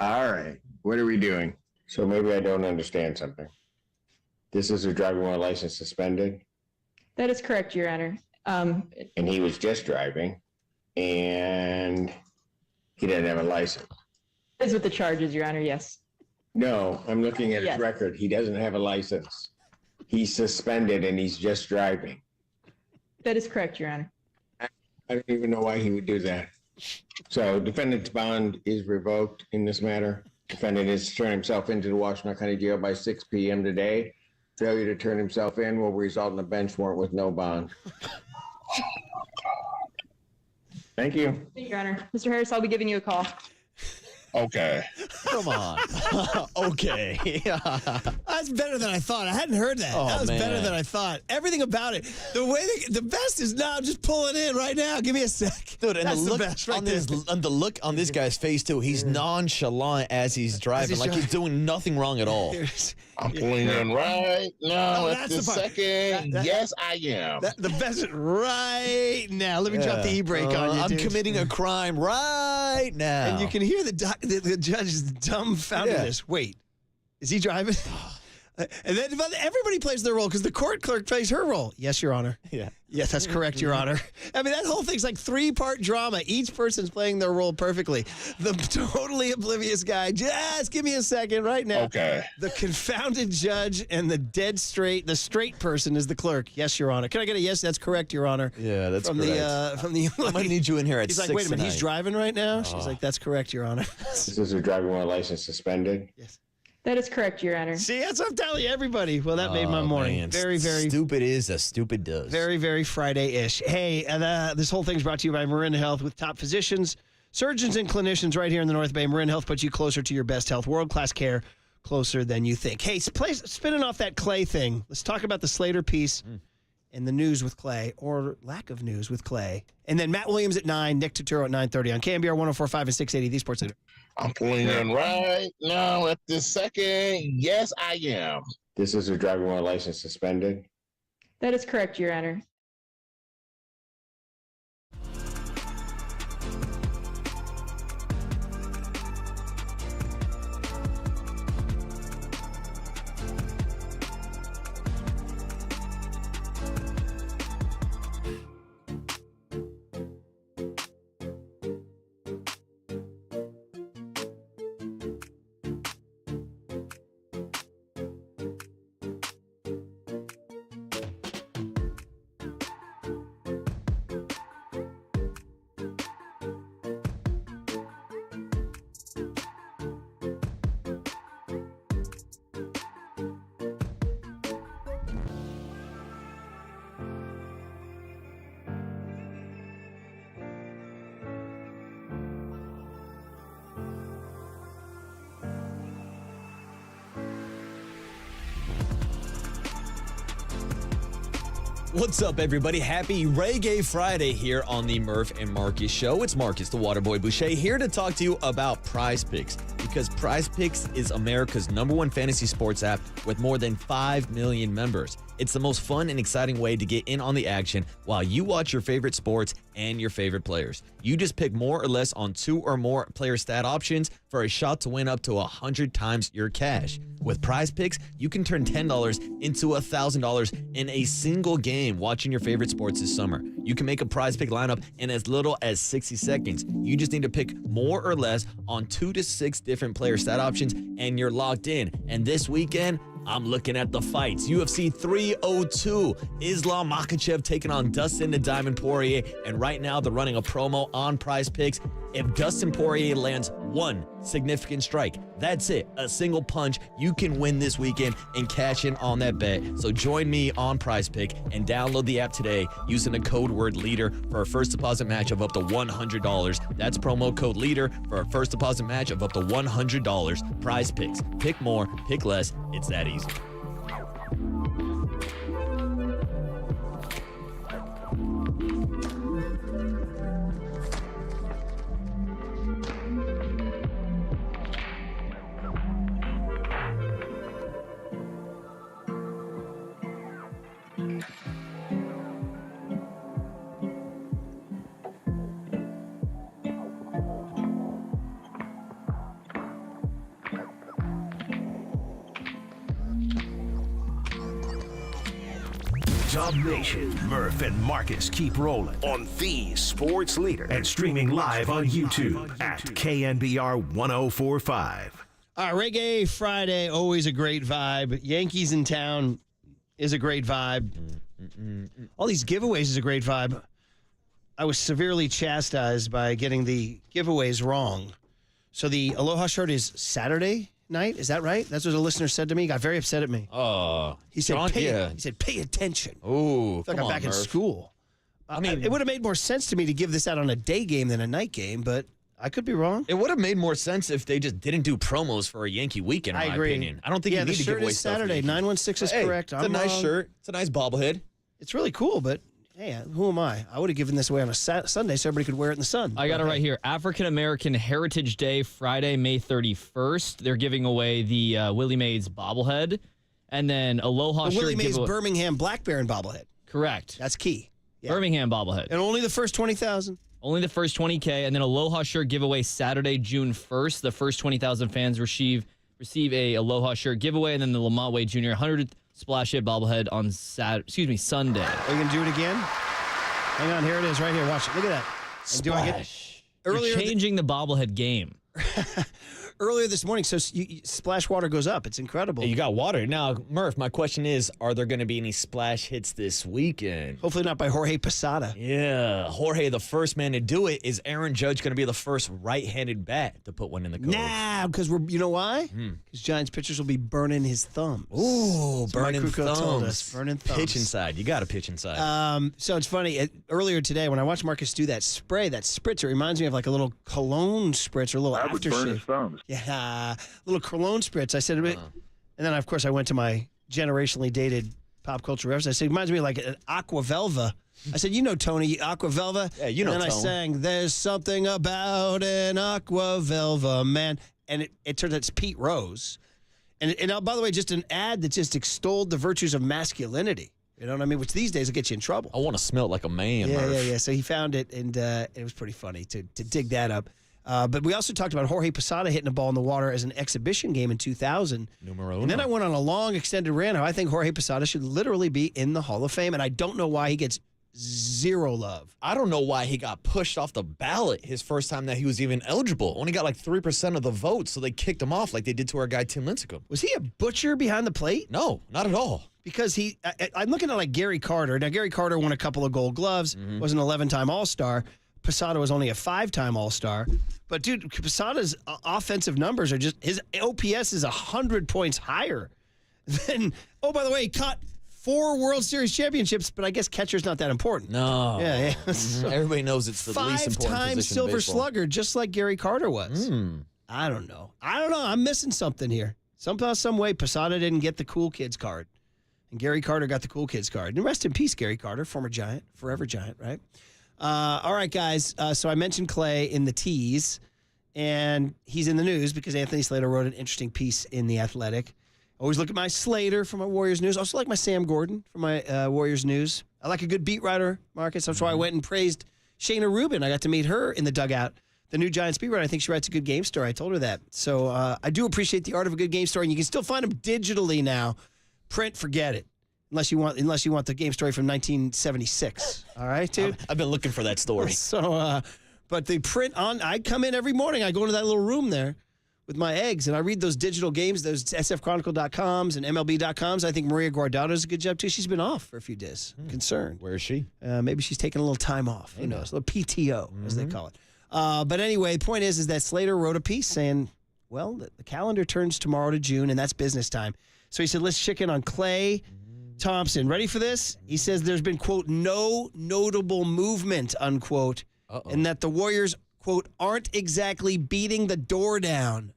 All right. What are we doing? So maybe I don't understand something. This is a driving while license suspended? That is correct, Your Honor. And he was just driving, and he didn't have a license. That is with the charges, Your Honor, yes. No, I'm looking at his record. He doesn't have a license. He's suspended, and he's just driving. That is correct, Your Honor. I don't even know why he would do that. So defendant's bond is revoked in this matter. Defendant is to turn himself into the Washington County Jail by 6 p.m. today. Failure to turn himself in will result in a bench warrant with no bond. Thank you. Thank you, Your Honor. Mr. Harris, I'll be giving you a call. Okay. Come on. Okay. That's better than I thought. I hadn't heard that. Oh, that was man. better than I thought. Everything about it. The best is now. I'm just pulling in right now. Give me a sec. Dude, and That's the look best right on there. the look on this guy's face too. He's nonchalant as he's driving, like he's doing nothing wrong at all. I'm pulling in right now Oh, at that's this the part. second. Yes, I am. The best right now. Let me drop the e-brake on you, I'm dude. committing a crime right now. And you can hear the judge is dumbfoundedness. Wait, is he driving? And then but everybody plays their role because the court clerk plays her role. Yes, Your Honor. Yeah. Yes, that's correct, Your Honor. I mean, that whole thing's like 3-part drama. Each person's playing their role perfectly. The totally oblivious guy, just give me a second right now. Okay. The confounded judge and the straight person is the clerk. Yes, Your Honor. Can I get a yes? That's correct, Your Honor. Yeah, that's from correct. From the I might need you in here at He's 6 like, wait a minute, he's tonight. driving right now? She's like, that's correct, Your Honor. This is a driving while license suspended? Yes. That is correct, Your Honor. See, that's what I'm telling you, everybody. Well, that made my morning. Man. Very, very Stupid is as stupid does. Very, very Friday-ish. Hey, this whole thing's brought to you by Marin Health with top physicians, surgeons, and clinicians right here in the North Bay. Marin Health puts you closer to your best health. World-class care, closer than you think. Hey, spinning off that Klay thing, let's talk about the Slater piece and the news with Klay, or lack of news with Klay. And then Matt Williams at 9, Nick Turturo at 9:30 on KNBR 104.5 and 680, the Sports Leader. I'm pulling in right now at this second. Yes, I am. This is a driving while license suspended? That is correct, Your Honor. What's up, everybody? Happy Reggae Friday here on the Murph and Marcus Show. It's Marcus, the Waterboy Boucher, here to talk to you about Prize Picks, because Prize Picks is America's #1 fantasy sports app with more than 5 million members. It's the most fun and exciting way to get in on the action while you watch your favorite sports and your favorite players. You just pick more or less on 2 or more player stat options for a shot to win up to 100 times your cash. With Prize Picks, you can turn $10 into $1,000 in a single game watching your favorite sports this summer. You can make a Prize Pick lineup in as little as 60 seconds. You just need to pick more or less on 2 to 6 different player stat options, and you're locked in. And this weekend, I'm looking at the fights. UFC 302, Islam Makhachev taking on Dustin the Diamond Poirier. And right now, they're running a promo on Prize Picks. If Dustin Poirier lands one significant strike, that's it. A single punch, you can win this weekend and cash in on that bet. So join me on PrizePick and download the app today using the code word LEADER for a first deposit match of up to $100. That's promo code LEADER for a first deposit match of up to $100. PrizePicks. Pick more, pick less. It's that easy. Dub Nation, Murph and Marcus keep rolling on the sports leader and streaming live on YouTube at KNBR 1045. Reggae Friday, always a great vibe. Yankees in town is a great vibe. All these giveaways is a great vibe. I was severely chastised by getting the giveaways wrong. So the Aloha shirt is Saturday night. Is that right? That's what a listener said to me. He got very upset at me. He said, John, He said, pay attention. Oh, like I'm back in school. I mean, it would have made more sense to me to give this out on a day game than a night game, but I could be wrong. It would have made more sense if they just didn't do promos for a Yankee weekend, in my opinion. I don't think you need to give away the shirt is Saturday. 916 is correct. It's a nice shirt. It's a nice bobblehead. It's really cool, but hey, who am I? I would have given this away on a Sunday so everybody could wear it in the sun. I got it right here. African American Heritage Day, Friday, May 31st. They're giving away the Willie Mays bobblehead. And then Aloha the shirt Willie Mays giveaway. Birmingham Black Baron bobblehead. Correct. That's key. Yeah. Birmingham bobblehead. And only the first 20,000. Only the first 20K. And then Aloha shirt giveaway Saturday, June 1st. The first 20,000 fans receive a Aloha shirt giveaway. And then the Lamont Wade Jr. 100th Splash Hit bobblehead on Sunday. Are you going to do it again? Hang on, here it is right here. Watch it. Look at that. Splash. You're changing the bobblehead game. Earlier this morning, so splash water goes up. It's incredible. You got water. Now, Murph, my question is, are there going to be any splash hits this weekend? Hopefully not by Jorge Posada. Yeah. Jorge, the first man to do it. Is Aaron Judge going to be the first right-handed bat to put one in the code? Nah, because you know why? Because Giants pitchers will be burning his thumbs. Ooh, That's burning what Krukow told thumbs. us. Burning thumbs. Pitch inside. You got to pitch inside. So it's funny. Earlier today, when I watched Marcus do that spray, that spritz, it reminds me of like a little cologne spritz or a little I would burn aftershave. his thumbs. Yeah, little cologne spritz. I said, and then of course I went to my generationally dated pop culture reference. I said, it reminds me of like an Aqua Velva. I said, you know Tony, Aqua Velva. Yeah, you know. And then Tone. I sang, "There's something about an Aqua Velva, man," and it turns out it's Pete Rose. And by the way, just an ad that just extolled the virtues of masculinity. You know what I mean? Which these days will get you in trouble. I want to smell like a man, Murph. Yeah. So he found it, and it was pretty funny to dig that up. But we also talked about Jorge Posada hitting a ball in the water as an exhibition game in 2000. Numero uno. And then I went on a long, extended rant how I think Jorge Posada should literally be in the Hall of Fame, and I don't know why he gets zero love. I don't know why he got pushed off the ballot his first time that he was even eligible. Only got like 3% of the vote, so they kicked him off like they did to our guy Tim Lincecum. Was he a butcher behind the plate? No, not at all. Because I'm looking at like Gary Carter. Now, Gary Carter won a couple of Gold Gloves, was an 11-time All-Star. Posada was only a 5-time All-Star. But, dude, Posada's offensive numbers are just, his OPS is 100 points higher than, oh, by the way, he caught 4 World Series championships, but I guess catcher's not that important. No. Yeah. Everybody knows it's the least important position 5-time in Silver baseball. Slugger, just like Gary Carter was. I don't know. I'm missing something here. Somehow, some way, Posada didn't get the cool kids card. And Gary Carter got the cool kids card. And rest in peace, Gary Carter, former Giant, forever Giant, right? All right, guys. So I mentioned Klay in the tease, and he's in the news because Anthony Slater wrote an interesting piece in The Athletic. Always look at my Slater for my Warriors news. Also like my Sam Gordon for my Warriors news. I like a good beat writer, Marcus. That's why I went and praised Shayna Rubin. I got to meet her in the dugout. The new Giants beat writer. I think she writes a good game story. I told her that. So I do appreciate the art of a good game story, and you can still find them digitally now. Print, forget it. Unless you want the game story from 1976. All right, dude? I've been looking for that story. So, but the print on, I come in every morning. I go into that little room there with my eggs, and I read those digital games, those sfchronicle.coms and MLB.coms. I think Maria Guardado does a good job, too. She's been off for a few days. Concerned. Where is she? Maybe she's taking a little time off. Who knows? A little PTO, as they call it. But anyway, the point is that Slater wrote a piece saying, well, the calendar turns tomorrow to June, and that's business time. So he said, let's check in on Klay Thompson. Ready for this? He says there's been, quote, no notable movement, unquote, and that the Warriors, quote, aren't exactly beating the door down.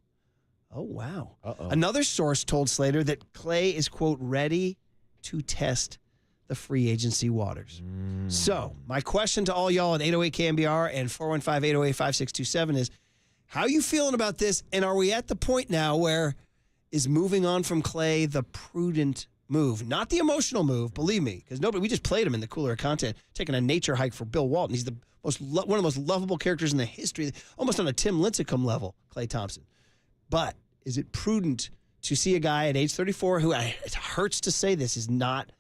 Oh, wow. Another source told Slater that Klay is, quote, ready to test the free agency waters. So my question to all y'all at 808 KNBR and 415-808-5627 is, how are you feeling about this? And are we at the point now where is moving on from Klay the prudent move? Not the emotional move, believe me, because we just played him in the cooler content, taking a nature hike for Bill Walton. He's one of the most lovable characters in the history, almost on a Tim Lincecum level, Klay Thompson. But is it prudent to see a guy at age 34 who, it hurts to say this, is not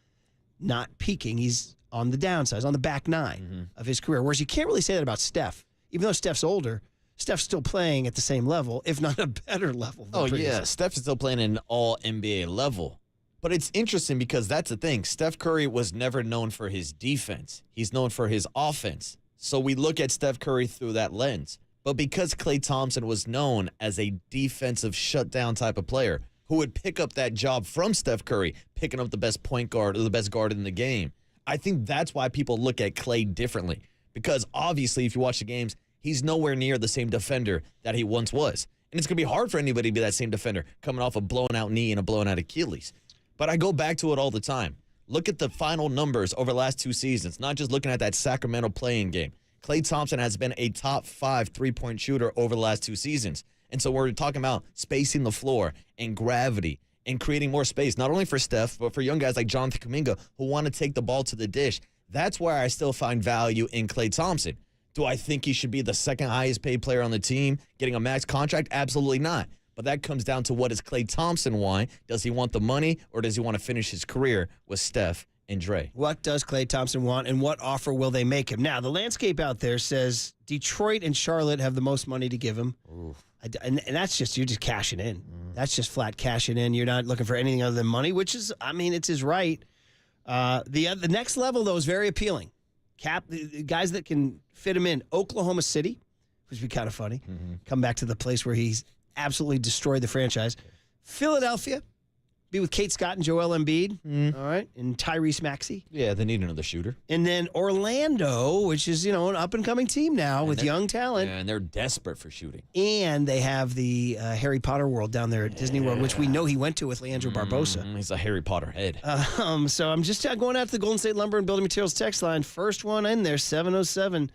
peaking? He's on the downside, on the back nine of his career. Whereas you can't really say that about Steph. Even though Steph's older, Steph's still playing at the same level, if not a better level. Yeah, Steph's still playing at an all-NBA level. But it's interesting because that's the thing. Steph Curry was never known for his defense. He's known for his offense. So we look at Steph Curry through that lens. But because Klay Thompson was known as a defensive shutdown type of player who would pick up that job from Steph Curry, picking up the best point guard or the best guard in the game, I think that's why people look at Klay differently. Because obviously, if you watch the games, he's nowhere near the same defender that he once was. And it's going to be hard for anybody to be that same defender coming off a blown out knee and a blown out Achilles. But I go back to it all the time. Look at the final numbers over the last 2 seasons, not just looking at that Sacramento playing game. Klay Thompson has been a top 5 three-point shooter over the last 2 seasons. And so we're talking about spacing the floor and gravity and creating more space, not only for Steph, but for young guys like Jonathan Kuminga who want to take the ball to the dish. That's where I still find value in Klay Thompson. Do I think he should be the second highest paid player on the team, getting a max contract? Absolutely not. But that comes down to, what does Klay Thompson want? Does he want the money, or does he want to finish his career with Steph and Dre? What does Klay Thompson want, and what offer will they make him? Now, the landscape out there says Detroit and Charlotte have the most money to give him. And that's just, you're just cashing in. That's just flat cashing in. You're not looking for anything other than money, which is, I mean, it's his right. The next level, though, is very appealing. The guys that can fit him in. Oklahoma City, which would be kind of funny. Come back to the place where he's absolutely destroyed the franchise. Philadelphia, be with Kate Scott and Joel Embiid. All right. And Tyrese Maxey. Yeah, they need another shooter. And then Orlando, which is, an up-and-coming team now with young talent. And they're desperate for shooting. And they have the Harry Potter world down there at Disney World, which we know he went to with Leandro Barbosa. He's a Harry Potter head. So I'm just going out to the Golden State Lumber and Building Materials text line. First one in there, 707.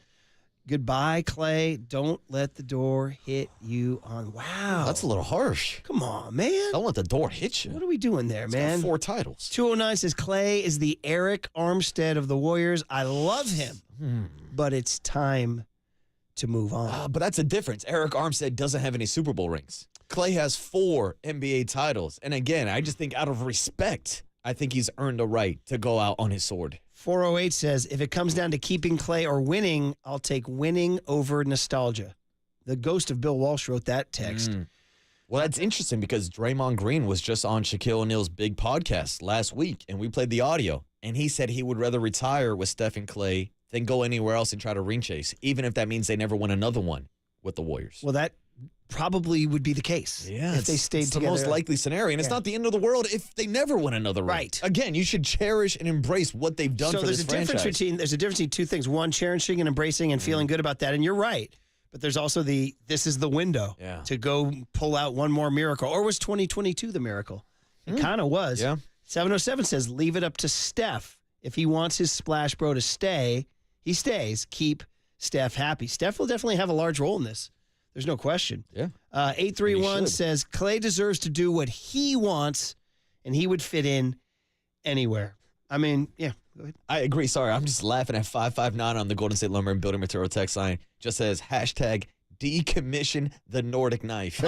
Goodbye, Klay. Don't let the door hit you on. Wow. That's a little harsh. Come on, man. Don't let the door hit you. What are we doing there, man? Got 4 titles. 209 says Klay is the Eric Armstead of the Warriors. I love him, but it's time to move on. But that's a difference. Eric Armstead doesn't have any Super Bowl rings. Klay has 4 NBA titles. And again, I just think out of respect, I think he's earned a right to go out on his sword. 408 says, if it comes down to keeping Klay or winning, I'll take winning over nostalgia. The ghost of Bill Walsh wrote that text. Well, that's interesting because Draymond Green was just on Shaquille O'Neal's big podcast last week, and we played the audio, and he said he would rather retire with Steph and Klay than go anywhere else and try to ring chase, even if that means they never win another one with the Warriors. Well, that probably would be the case. Yeah, if they stayed together. It's the most likely scenario, and it's not the end of the world if they never win another ring. Right. Again, you should cherish and embrace what they've done for this franchise. There's a difference between 2 things. One, cherishing and embracing and feeling good about that, and you're right. But there's also this is the window to go pull out one more miracle. Or was 2022 the miracle? It kind of was. Yeah. 707 says, leave it up to Steph. If he wants his splash bro to stay, he stays. Keep Steph happy. Steph will definitely have a large role in this. There's no question. Yeah. 831 says Klay deserves to do what he wants, and he would fit in anywhere. I mean, yeah. Go ahead. I agree. Sorry, I'm just laughing at 559 on the Golden State Lumber and Building Material text line. Just says hashtag decommission the Nordic knife.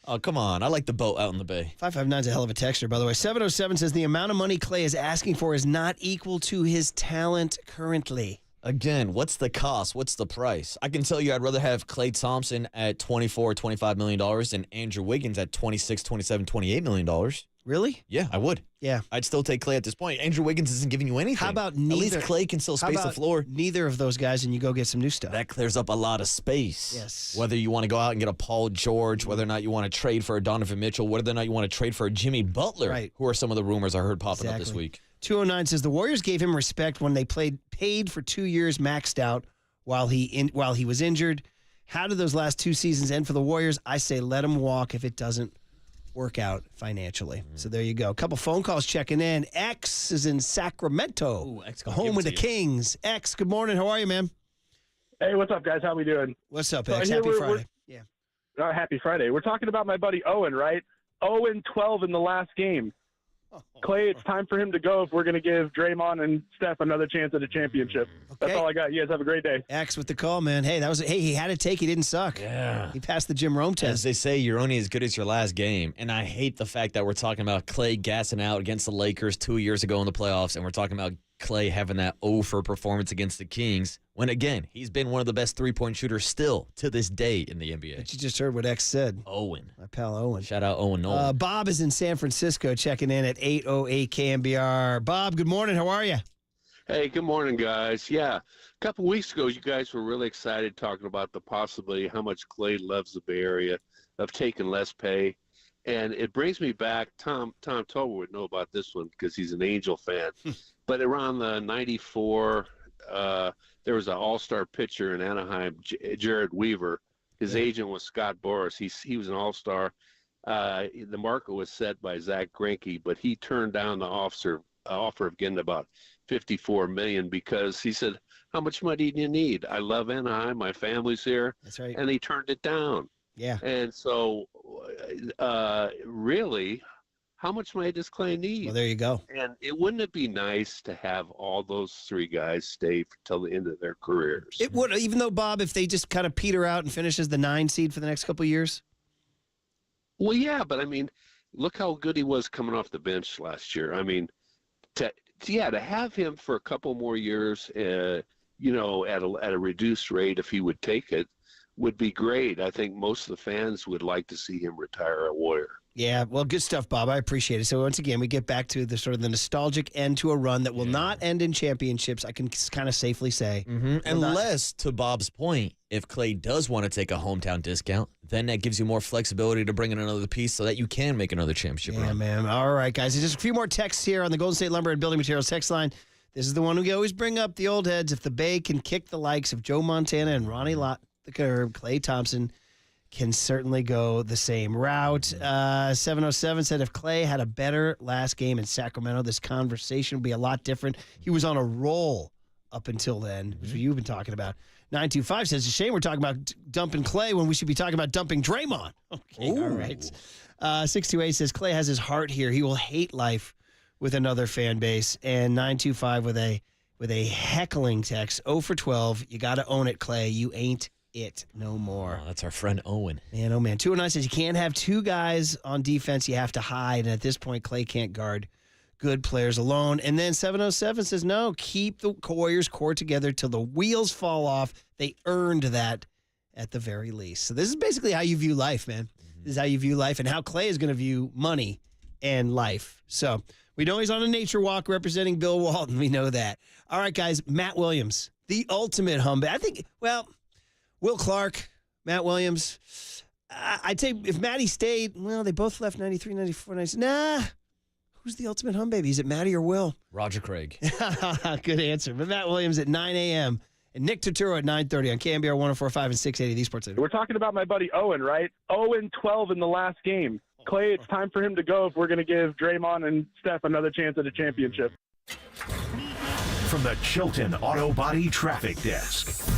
Oh, come on. I like the boat out in the bay. 559 is a hell of a texter, by the way. 707 says the amount of money Klay is asking for is not equal to his talent currently. Again, what's the cost? What's the price? I can tell you I'd rather have Klay Thompson at $24, $25 million than Andrew Wiggins at $26, $27, $28 million. Really? Yeah, I would. Yeah. I'd still take Klay at this point. Andrew Wiggins isn't giving you anything. How about At least neither? Klay can still space the floor. Neither of those guys, and you go get some new stuff. That clears up a lot of space. Yes. Whether you want to go out and get a Paul George, whether or not you want to trade for a Donovan Mitchell, whether or not you want to trade for a Jimmy Butler, Right. who are some of the rumors I heard popping up this Exactly. week. 209 says the Warriors gave him respect when they paid for 2 years maxed out while he was injured. How did those last 2 seasons end for the Warriors? I say let him walk if it doesn't work out financially. So there you go. A couple phone calls checking in. X is in Sacramento. Ooh, X home with the Kings. X, good morning. How are you, man? Hey, what's up, guys? How we doing? What's up, So X? here Happy we're- Friday. Yeah. Happy Friday. We're talking about my buddy Owen, right? 0-12 in the last game. Klay, it's time for him to go if we're going to give Draymond and Steph another chance at a championship. That's all I got. You guys have a great day. X with the call, man. Hey, he had a take. He didn't suck. Yeah. He passed the Jim Rome test. As they say, you're only as good as your last game. And I hate the fact that we're talking about Klay gassing out against the Lakers 2 years ago in the playoffs, and we're talking about Klay having that 0 performance against the Kings, when, again, he's been one of the best three-point shooters still to this day in the NBA. But you just heard what X said. Owen. My pal Owen. Shout out Owen Nolan. Bob is in San Francisco checking in at 808 KNBR. Bob, good morning. How are you? Hey, good morning, guys. Yeah, a couple weeks ago, you guys were really excited talking about the possibility how much Klay loves the Bay Area of taking less pay. And it brings me back, Tom Tolbert would know about this one because he's an Angel fan. But around the 94, there was an all-star pitcher in Anaheim, Jared Weaver. His agent was Scott Boras. He was an all-star. The market was set by Zach Greinke, but he turned down the offer of getting about $54 million because he said, how much money do you need? I love Anaheim. My family's here. That's right. And he turned it down. Yeah. And so, really, how much money does Klay need? Well, there you go. And wouldn't it be nice to have all those three guys stay till the end of their careers? It would, even though, Bob, if they just kind of peter out and finish as the 9 seed for the next couple of years. Well, yeah, but I mean, look how good he was coming off the bench last year. I mean, to have him for a couple more years, at a reduced rate, if he would take it, would be great. I think most of the fans would like to see him retire a Warrior. Yeah, well, good stuff, Bob. I appreciate it. So once again, we get back to the sort of the nostalgic end to a run that will not end in championships. I can kind of safely say, Unless, to Bob's point, if Klay does want to take a hometown discount, then that gives you more flexibility to bring in another piece so that you can make another championship run. Yeah, man. All right, guys. Just a few more texts here on the Golden State Lumber and Building Materials text line. This is the one we always bring up, the old heads. If the Bay can kick the likes of Joe Montana and Ronnie Lott the curb, Klay Thompson can certainly go the same route. 707 said if Klay had a better last game in Sacramento, this conversation would be a lot different. He was on a roll up until then, which you've been talking about. 925 says, it's a shame we're talking about dumping Klay when we should be talking about dumping Draymond. Okay, all right. 628 says, Klay has his heart here. He will hate life with another fan base. And 925 with a heckling text, 0 for 12. You got to own it, Klay. You ain't it no more. Oh, that's our friend Owen. Man, oh man. 209 says you can't have two guys on defense. You have to hide. And at this point, Klay can't guard good players alone. And then 707 says, no, keep the Warriors core together till the wheels fall off. They earned that at the very least. So this is basically how you view life, man. This is how you view life and how Klay is going to view money and life. So we know he's on a nature walk representing Bill Walton. We know that. All right, guys. Matt Williams, the ultimate humbug. I think, well, Will Clark, Matt Williams. I'd say if Matty stayed, well, they both left 93, 94, 96. Nah. Who's the ultimate humbaby? Is it Matty or Will? Roger Craig. Good answer. But Matt Williams at 9 a.m. and Nick Turturo at 9:30 on KNBR 104.5 and 680 The Sports Leader. We're talking about my buddy Owen, right? 0-12 in the last game. Klay, it's time for him to go if we're going to give Draymond and Steph another chance at a championship. From the Chilton Auto Body Traffic Desk.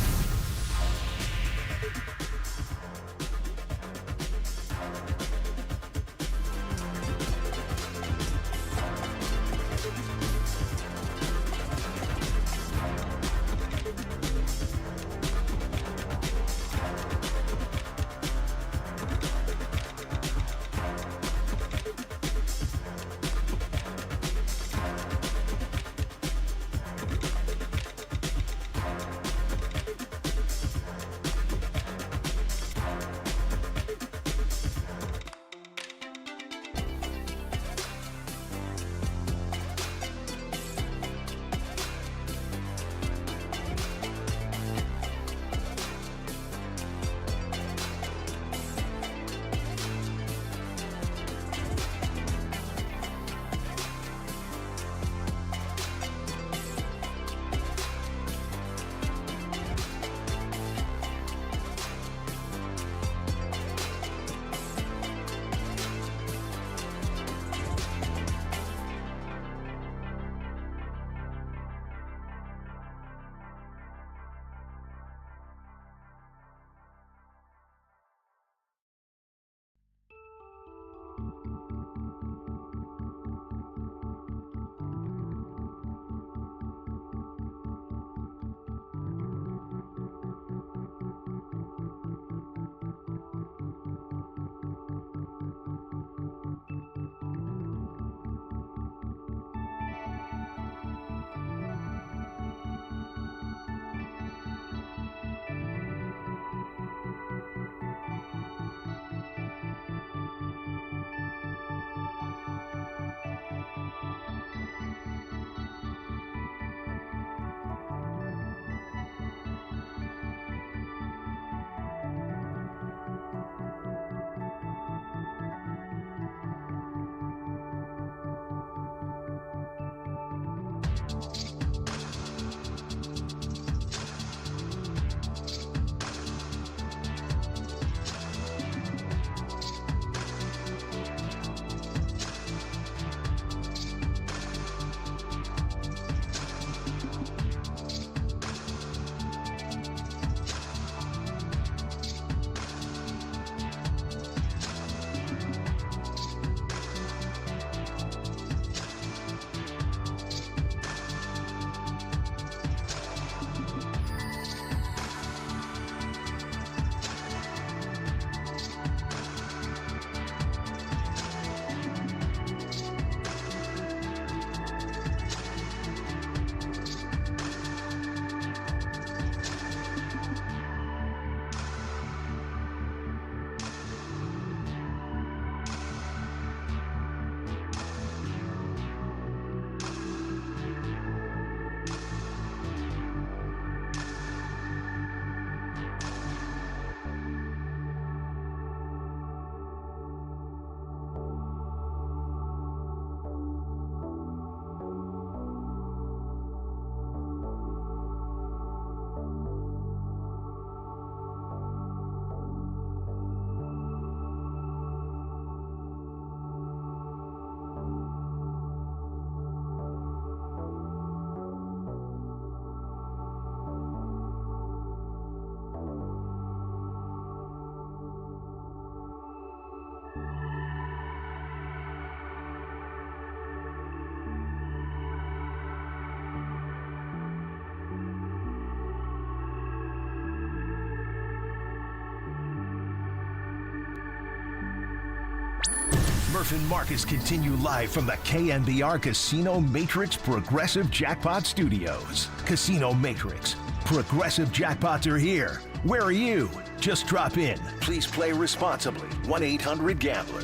Murph and Marcus continue live from the KNBR Casino Matrix Progressive Jackpot Studios. Casino Matrix. Progressive jackpots are here. Where are you? Just drop in. Please play responsibly. 1-800-GAMBLER.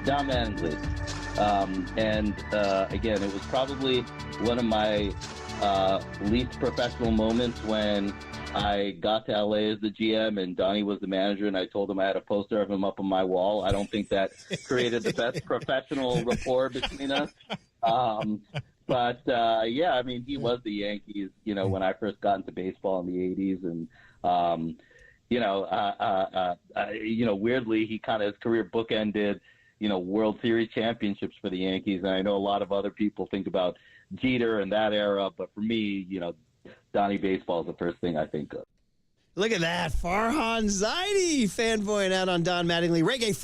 Don Mattingly. Again, it was probably one of my least professional moments when I got to LA as the GM and Donnie was the manager, and I told him I had a poster of him up on my wall. I don't think that created the best professional rapport between us. He was the Yankees, when I first got into baseball in the 80s. And, weirdly, he kind of his career bookended, World Series championships for the Yankees. And I know a lot of other people think about Jeter and that era, but for me, Donnie baseball is the first thing I think of. Look at that. Farhan Zaidi fanboying out on Don Mattingly. Reggae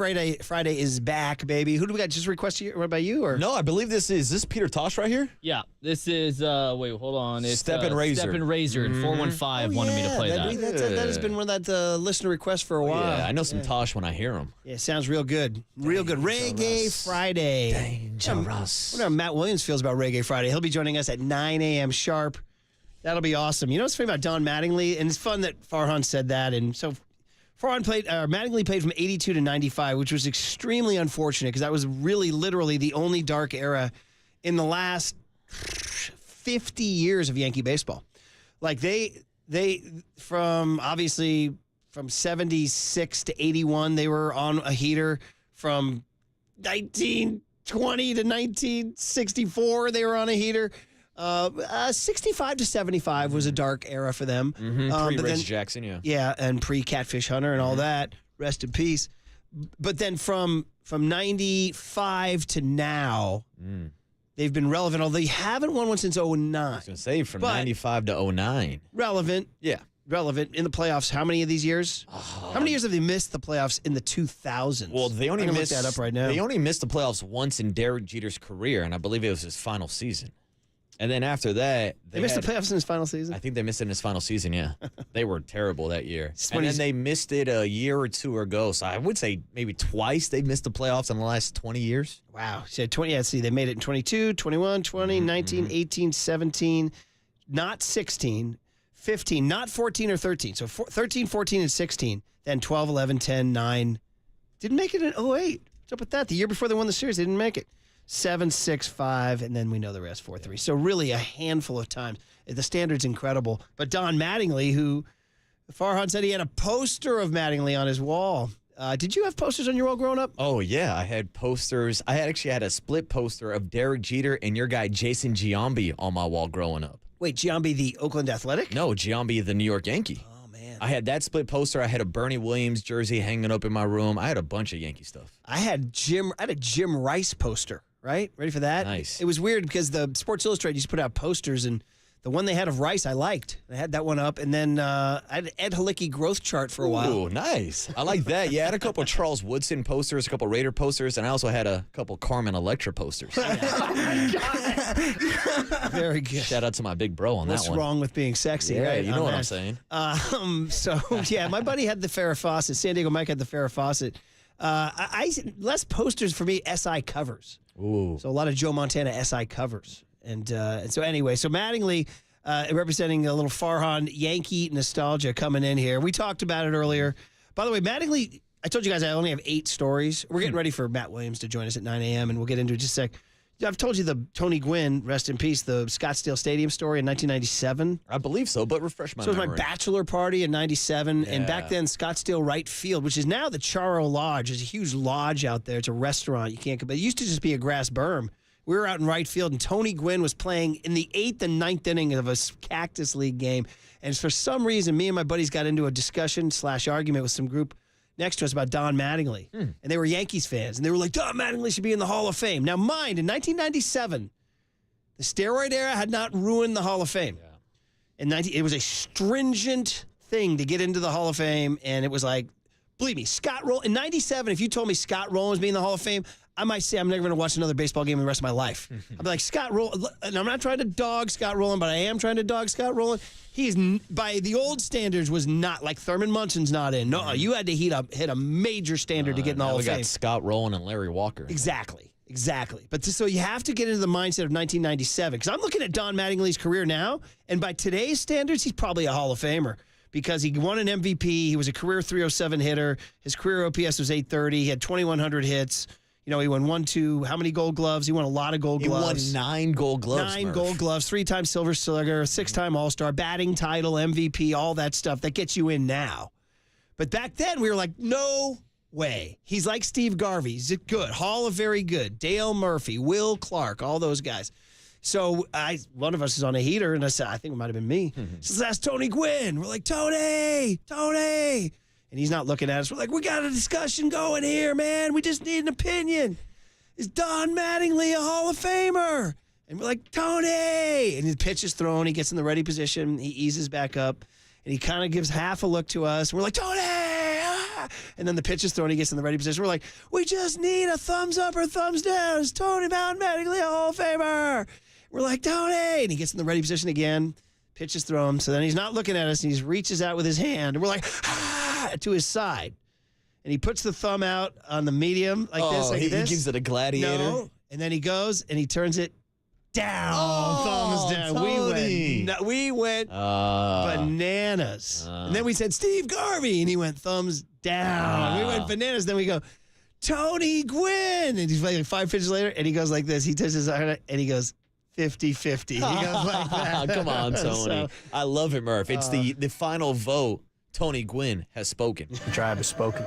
Friday is back, baby. Who do we got? Just request you? What about you? Or? No, I believe this is Peter Tosh right here? Yeah, this is, wait, hold on. It's Step and Razor. Step and Razor and 415 wanted me to play that. That has been one of that listener requests for a while. Yeah, I know some Tosh when I hear him. Yeah, sounds real good. Real good. Reggae Friday. Dangerous. I wonder how Matt Williams feels about Reggae Friday. He'll be joining us at 9 a.m. sharp. That'll be awesome. You know what's funny about Don Mattingly? And it's fun that Farhan said that. And so Mattingly played from 82 to 95, which was extremely unfortunate because that was really literally the only dark era in the last 50 years of Yankee baseball. Like they from 76 to 81, they were on a heater. From 1920 to 1964, they were on a heater. 65 to 75 was a dark era for them. Pre-Reggie Jackson, yeah. Yeah, and pre-Catfish Hunter and all that. Rest in peace. But then from 95 to now, they've been relevant, although they haven't won one since 09. I was going to say, from 95 to 09. Relevant. Yeah. Relevant in the playoffs. How many of these years? How many years have they missed the playoffs in the 2000s? Well, they only missed look that up right now. They only missed the playoffs once in Derek Jeter's career, and I believe it was his final season. And then after that, they missed the playoffs in his final season? I think they missed it in his final season, yeah. They were terrible that year. And then they missed it a year or two ago. So I would say maybe twice they missed the playoffs in the last 20 years. Wow. So 20, yeah, see, they made it in 22, 21, 20, 19, 18, 17, not 16, 15, not 14 or 13. So 13, 14, and 16. Then 12, 11, 10, 9. Didn't make it in 08. What's up with that? The year before they won the series, they didn't make it. 7, 6, 5, and then we know the rest, 4, 3. So really a handful of times. The standard's incredible. But Don Mattingly, who Farhan said he had a poster of Mattingly on his wall. Did you have posters on your wall growing up? Oh, yeah. I had posters. I actually had a split poster of Derek Jeter and your guy Jason Giambi on my wall growing up. Wait, Giambi the Oakland Athletic? No, Giambi the New York Yankee. Oh, man. I had that split poster. I had a Bernie Williams jersey hanging up in my room. I had a bunch of Yankee stuff. I had a Jim Rice poster. Right? Ready for that? Nice. It was weird because the Sports Illustrated used to put out posters, and the one they had of Rice I liked. I had that one up. And then I had an Ed Halicki growth chart for a while. Ooh, nice. I like that. Yeah, I had a couple of Charles Woodson posters, a couple of Raider posters, and I also had a couple of Carmen Electra posters. Very good. Shout out to my big bro on that one. What's wrong with being sexy, yeah, right? You know what I'm saying. My buddy had the Farrah Fawcett. San Diego Mike had the Farrah Fawcett. Less posters for me, SI covers. Ooh. So a lot of Joe Montana SI covers. And so anyway, so Mattingly representing a little Farhan Yankee nostalgia coming in here. We talked about it earlier. By the way, Mattingly, I told you guys I only have 8 stories. We're getting ready for Matt Williams to join us at 9 a.m., and we'll get into it in just a sec. I've told you the Tony Gwynn, rest in peace, the Scottsdale Stadium story in 1997. I believe so, but refresh my memory. So it was my bachelor party in 97, and back then Scottsdale Wright Field, which is now the Charo Lodge. There's a huge lodge out there. It's a restaurant. You can't, but it used to just be a grass berm. We were out in right field, and Tony Gwynn was playing in the 8th and 9th inning of a Cactus League game. And for some reason, me and my buddies got into a discussion/argument with some group next to us about Don Mattingly. And they were Yankees fans. And they were like, Don Mattingly should be in the Hall of Fame. Now, mind, in 1997, the steroid era had not ruined the Hall of Fame. It was a stringent thing to get into the Hall of Fame. And it was like, believe me, in 97, if you told me Scott Rowland was being in the Hall of Fame, I might say I'm never going to watch another baseball game in the rest of my life. I'll be like, Scott Rowland, and I'm not trying to dog Scott Rowland, but I am trying to dog Scott Rowland. He's, by the old standards, was not, like Thurman Munson's not in. No, you had to hit a major standard to get in the Hall of Fame. We got Scott Rowland and Larry Walker. Exactly. But so you have to get into the mindset of 1997, because I'm looking at Don Mattingly's career now, and by today's standards, he's probably a Hall of Famer. Because he won an MVP, he was a career 307 hitter. His career OPS was 830. He had 2,100 hits. He won how many Gold Gloves? He won a lot of Gold Gloves. He won 9 Gold Gloves. 9 Gold Gloves, 3-time Silver Slugger, 6-time All-Star, batting title, MVP, all that stuff that gets you in now. But back then, we were like, no way. He's like Steve Garvey. He's good. Hall of Very Good. Dale Murphy, Will Clark, all those guys. So one of us is on a heater, and I said, I think it might have been me. So that's Tony Gwynn. We're like, Tony. And he's not looking at us. We're like, we got a discussion going here, man. We just need an opinion. Is Don Mattingly a Hall of Famer? And we're like, Tony. And his pitch is thrown. He gets in the ready position. He eases back up, and he kind of gives half a look to us. And we're like, Tony. And then the pitch is thrown. He gets in the ready position. We're like, we just need a thumbs up or thumbs down. Is Tony Mattingly a Hall of Famer? We're like, Tony. And he gets in the ready position again. Pitch is thrown. So then he's not looking at us, and he reaches out with his hand. And we're like, to his side. And he puts the thumb out on the medium like this. Like he this. gives it a gladiator. No. And then he goes, and he turns it down. Thumbs down. Tony. We went bananas. And then we said, Steve Garvey. And he went thumbs down. We went bananas. Then we go, Tony Gwynn. And he's like 5 pitches later, and he goes like this. He touches his heart, and he goes 50-50. He goes like that. Come on, Tony. So, I love it, Murph. It's the final vote. Tony Gwynn has spoken. The tribe has spoken.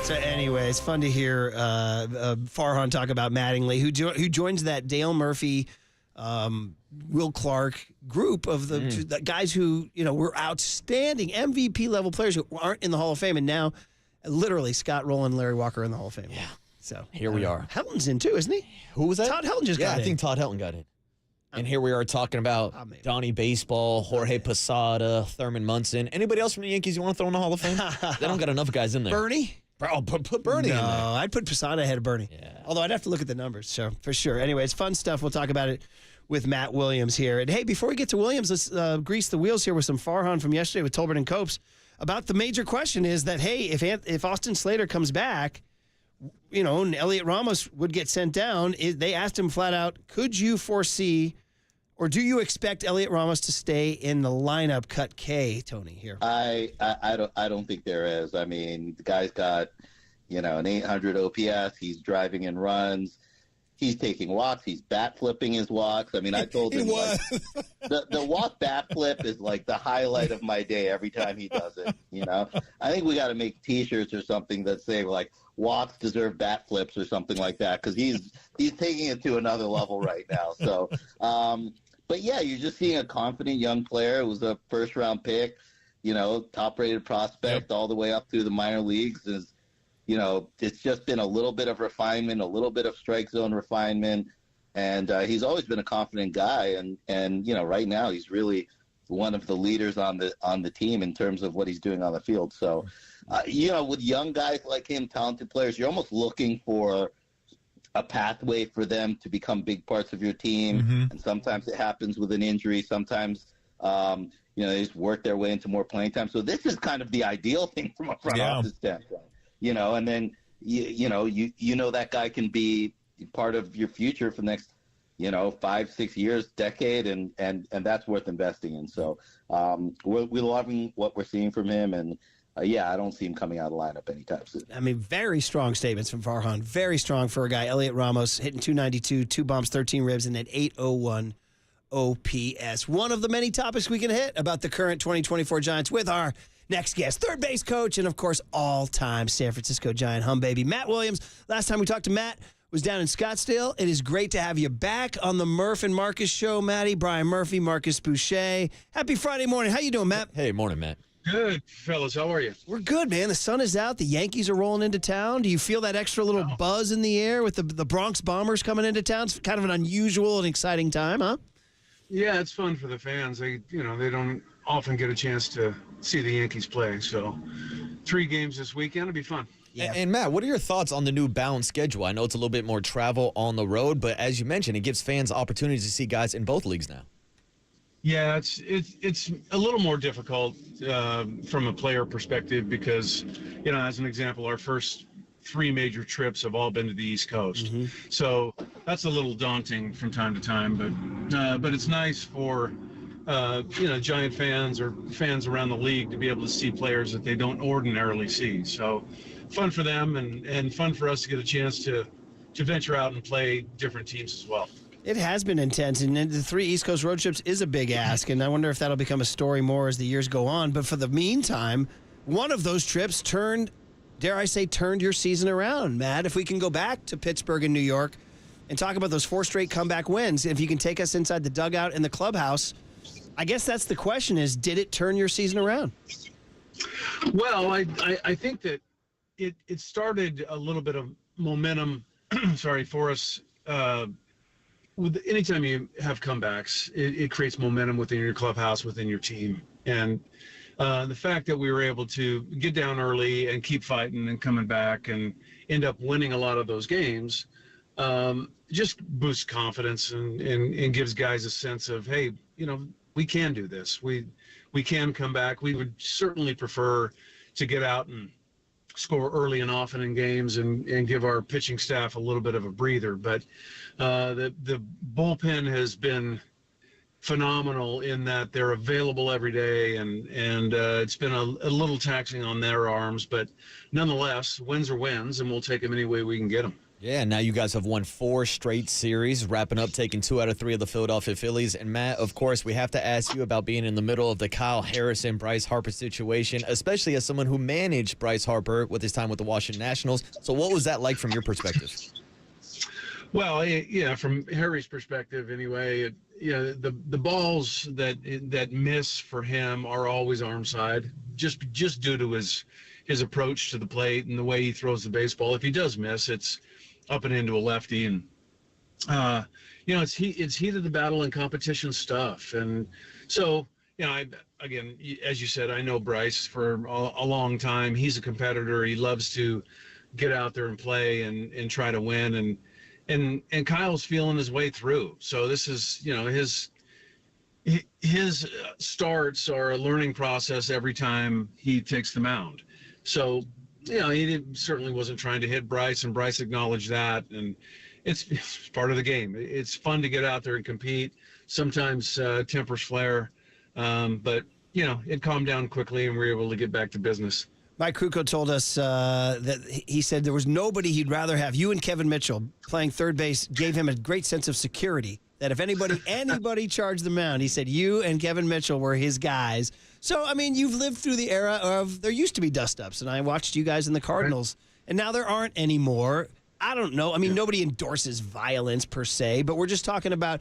So anyway, it's fun to hear Farhan talk about Mattingly, who joins that Dale Murphy, Will Clark group of the guys who were outstanding MVP level players who aren't in the Hall of Fame, and now literally Scott Rowland, Larry Walker in the Hall of Fame. Yeah. So here we are. Helton's in too, isn't he? Who was that? Todd Helton just got in. I think Todd Helton got in. And here we are talking about Donnie Baseball, Jorge Posada, Thurman Munson. Anybody else from the Yankees you want to throw in the Hall of Fame? They don't got enough guys in there. Bernie? Oh, put Bernie in there. No, I'd put Posada ahead of Bernie. Yeah. Although I'd have to look at the numbers, so for sure. Anyway, it's fun stuff. We'll talk about it with Matt Williams here. And hey, before we get to Williams, let's grease the wheels here with some Farhan from yesterday with Tolbert and Copes. About the major question is that, hey, if Austin Slater comes back, and Elliot Ramos would get sent down, they asked him flat out, could you foresee or do you expect Elliot Ramos to stay in the lineup? Cut K, Tony, here. I don't think there is. I mean, the guy's got, an 800 OPS. He's driving in runs. He's taking walks. He's bat flipping his walks. I mean, I told him the walk bat flip is like the highlight of my day every time he does it. I think we got to make T-shirts or something that say like walks deserve bat flips or something like that, because he's taking it to another level right now. So, but yeah, you're just seeing a confident young player. It was a first-round pick, top-rated prospect all the way up through the minor leagues. It's just been a little bit of refinement, a little bit of strike zone refinement, and he's always been a confident guy. And right now he's really one of the leaders on the team in terms of what he's doing on the field. So, with young guys like him, talented players, you're almost looking for a pathway for them to become big parts of your team. Mm-hmm. And sometimes it happens with an injury. Sometimes, they just work their way into more playing time. So this is kind of the ideal thing from a front office standpoint, and then, that guy can be part of your future for the next, 5-6 years, decade. And that's worth investing in. So we're loving what we're seeing from him. And, I don't see him coming out of the lineup anytime soon. I mean, very strong statements from Farhan. Very strong for a guy. Elliot Ramos hitting 292, 2 bombs, 13 ribs, and an 801 OPS. One of the many topics we can hit about the current 2024 Giants with our next guest, third base coach, and, of course, all-time San Francisco Giant hum baby, Matt Williams. Last time we talked to Matt was down in Scottsdale. It is great to have you back on the Murph and Marcus show, Matty. Brian Murphy, Marcus Boucher. Happy Friday morning. How you doing, Matt? Hey, morning, Matt. Good, fellas. How are you? We're good, man. The sun is out. The Yankees are rolling into town. Do you feel that extra little buzz in the air with the Bronx Bombers coming into town? It's kind of an unusual and exciting time, huh? Yeah, it's fun for the fans. They don't often get a chance to see the Yankees play. So 3 games this weekend. It'll be fun. Yeah. And Matt, what are your thoughts on the new balanced schedule? I know it's a little bit more travel on the road, but as you mentioned, it gives fans opportunities to see guys in both leagues now. Yeah, it's a little more difficult from a player perspective because, as an example, our first 3 major trips have all been to the East Coast. So that's a little daunting from time to time, but it's nice for Giant fans or fans around the league to be able to see players that they don't ordinarily see. So fun for them and fun for us to get a chance to venture out and play different teams as well. It has been intense, and the 3 East Coast road trips is a big ask, and I wonder if that'll become a story more as the years go on. But for the meantime, one of those trips turned your season around, Matt. If we can go back to Pittsburgh and New York and talk about those 4 straight comeback wins, if you can take us inside the dugout and the clubhouse, I guess that's the question is, did it turn your season around? Well, I think that it started a little bit of momentum, for us. Anytime you have comebacks, it creates momentum within your clubhouse, within your team. And the fact that we were able to get down early and keep fighting and coming back and end up winning a lot of those games just boosts confidence and gives guys a sense of, hey, we can do this. We can come back. We would certainly prefer to get out and score early and often in games and give our pitching staff a little bit of a breather. But the bullpen has been phenomenal in that they're available every day, and it's been a little taxing on their arms. But nonetheless, wins are wins, and we'll take them any way we can get them. Yeah, now you guys have won 4 straight series, wrapping up taking 2 out of 3 of the Philadelphia Phillies. And Matt, of course, we have to ask you about being in the middle of the Kyle Harrison, Bryce Harper situation, especially as someone who managed Bryce Harper with his time with the Washington Nationals. So what was that like from your perspective? Well, from Harry's perspective anyway, the balls that miss for him are always arm side, just due to his approach to the plate and the way he throws the baseball. If he does miss, it's up and into a lefty, and it's heat of the battle and competition stuff. And so again, as you said, I know Bryce for a long time. He's a competitor. He loves to get out there and play and try to win, and Kyle's feeling his way through. So this is his starts are a learning process every time he takes the mound. So he certainly wasn't trying to hit Bryce, and Bryce acknowledged that. And it's part of the game. It's fun to get out there and compete. Sometimes tempers flare, but it calmed down quickly, and we were able to get back to business. Mike Krukow told us that he said there was nobody he'd rather have. You and Kevin Mitchell playing third base gave him a great sense of security. That if anybody charged the mound, he said you and Kevin Mitchell were his guys. So, I mean, you've lived through the era of there used to be dust-ups, and I watched you guys in the Cardinals, and now there aren't anymore. I don't know. I mean, nobody endorses violence per se, but we're just talking about,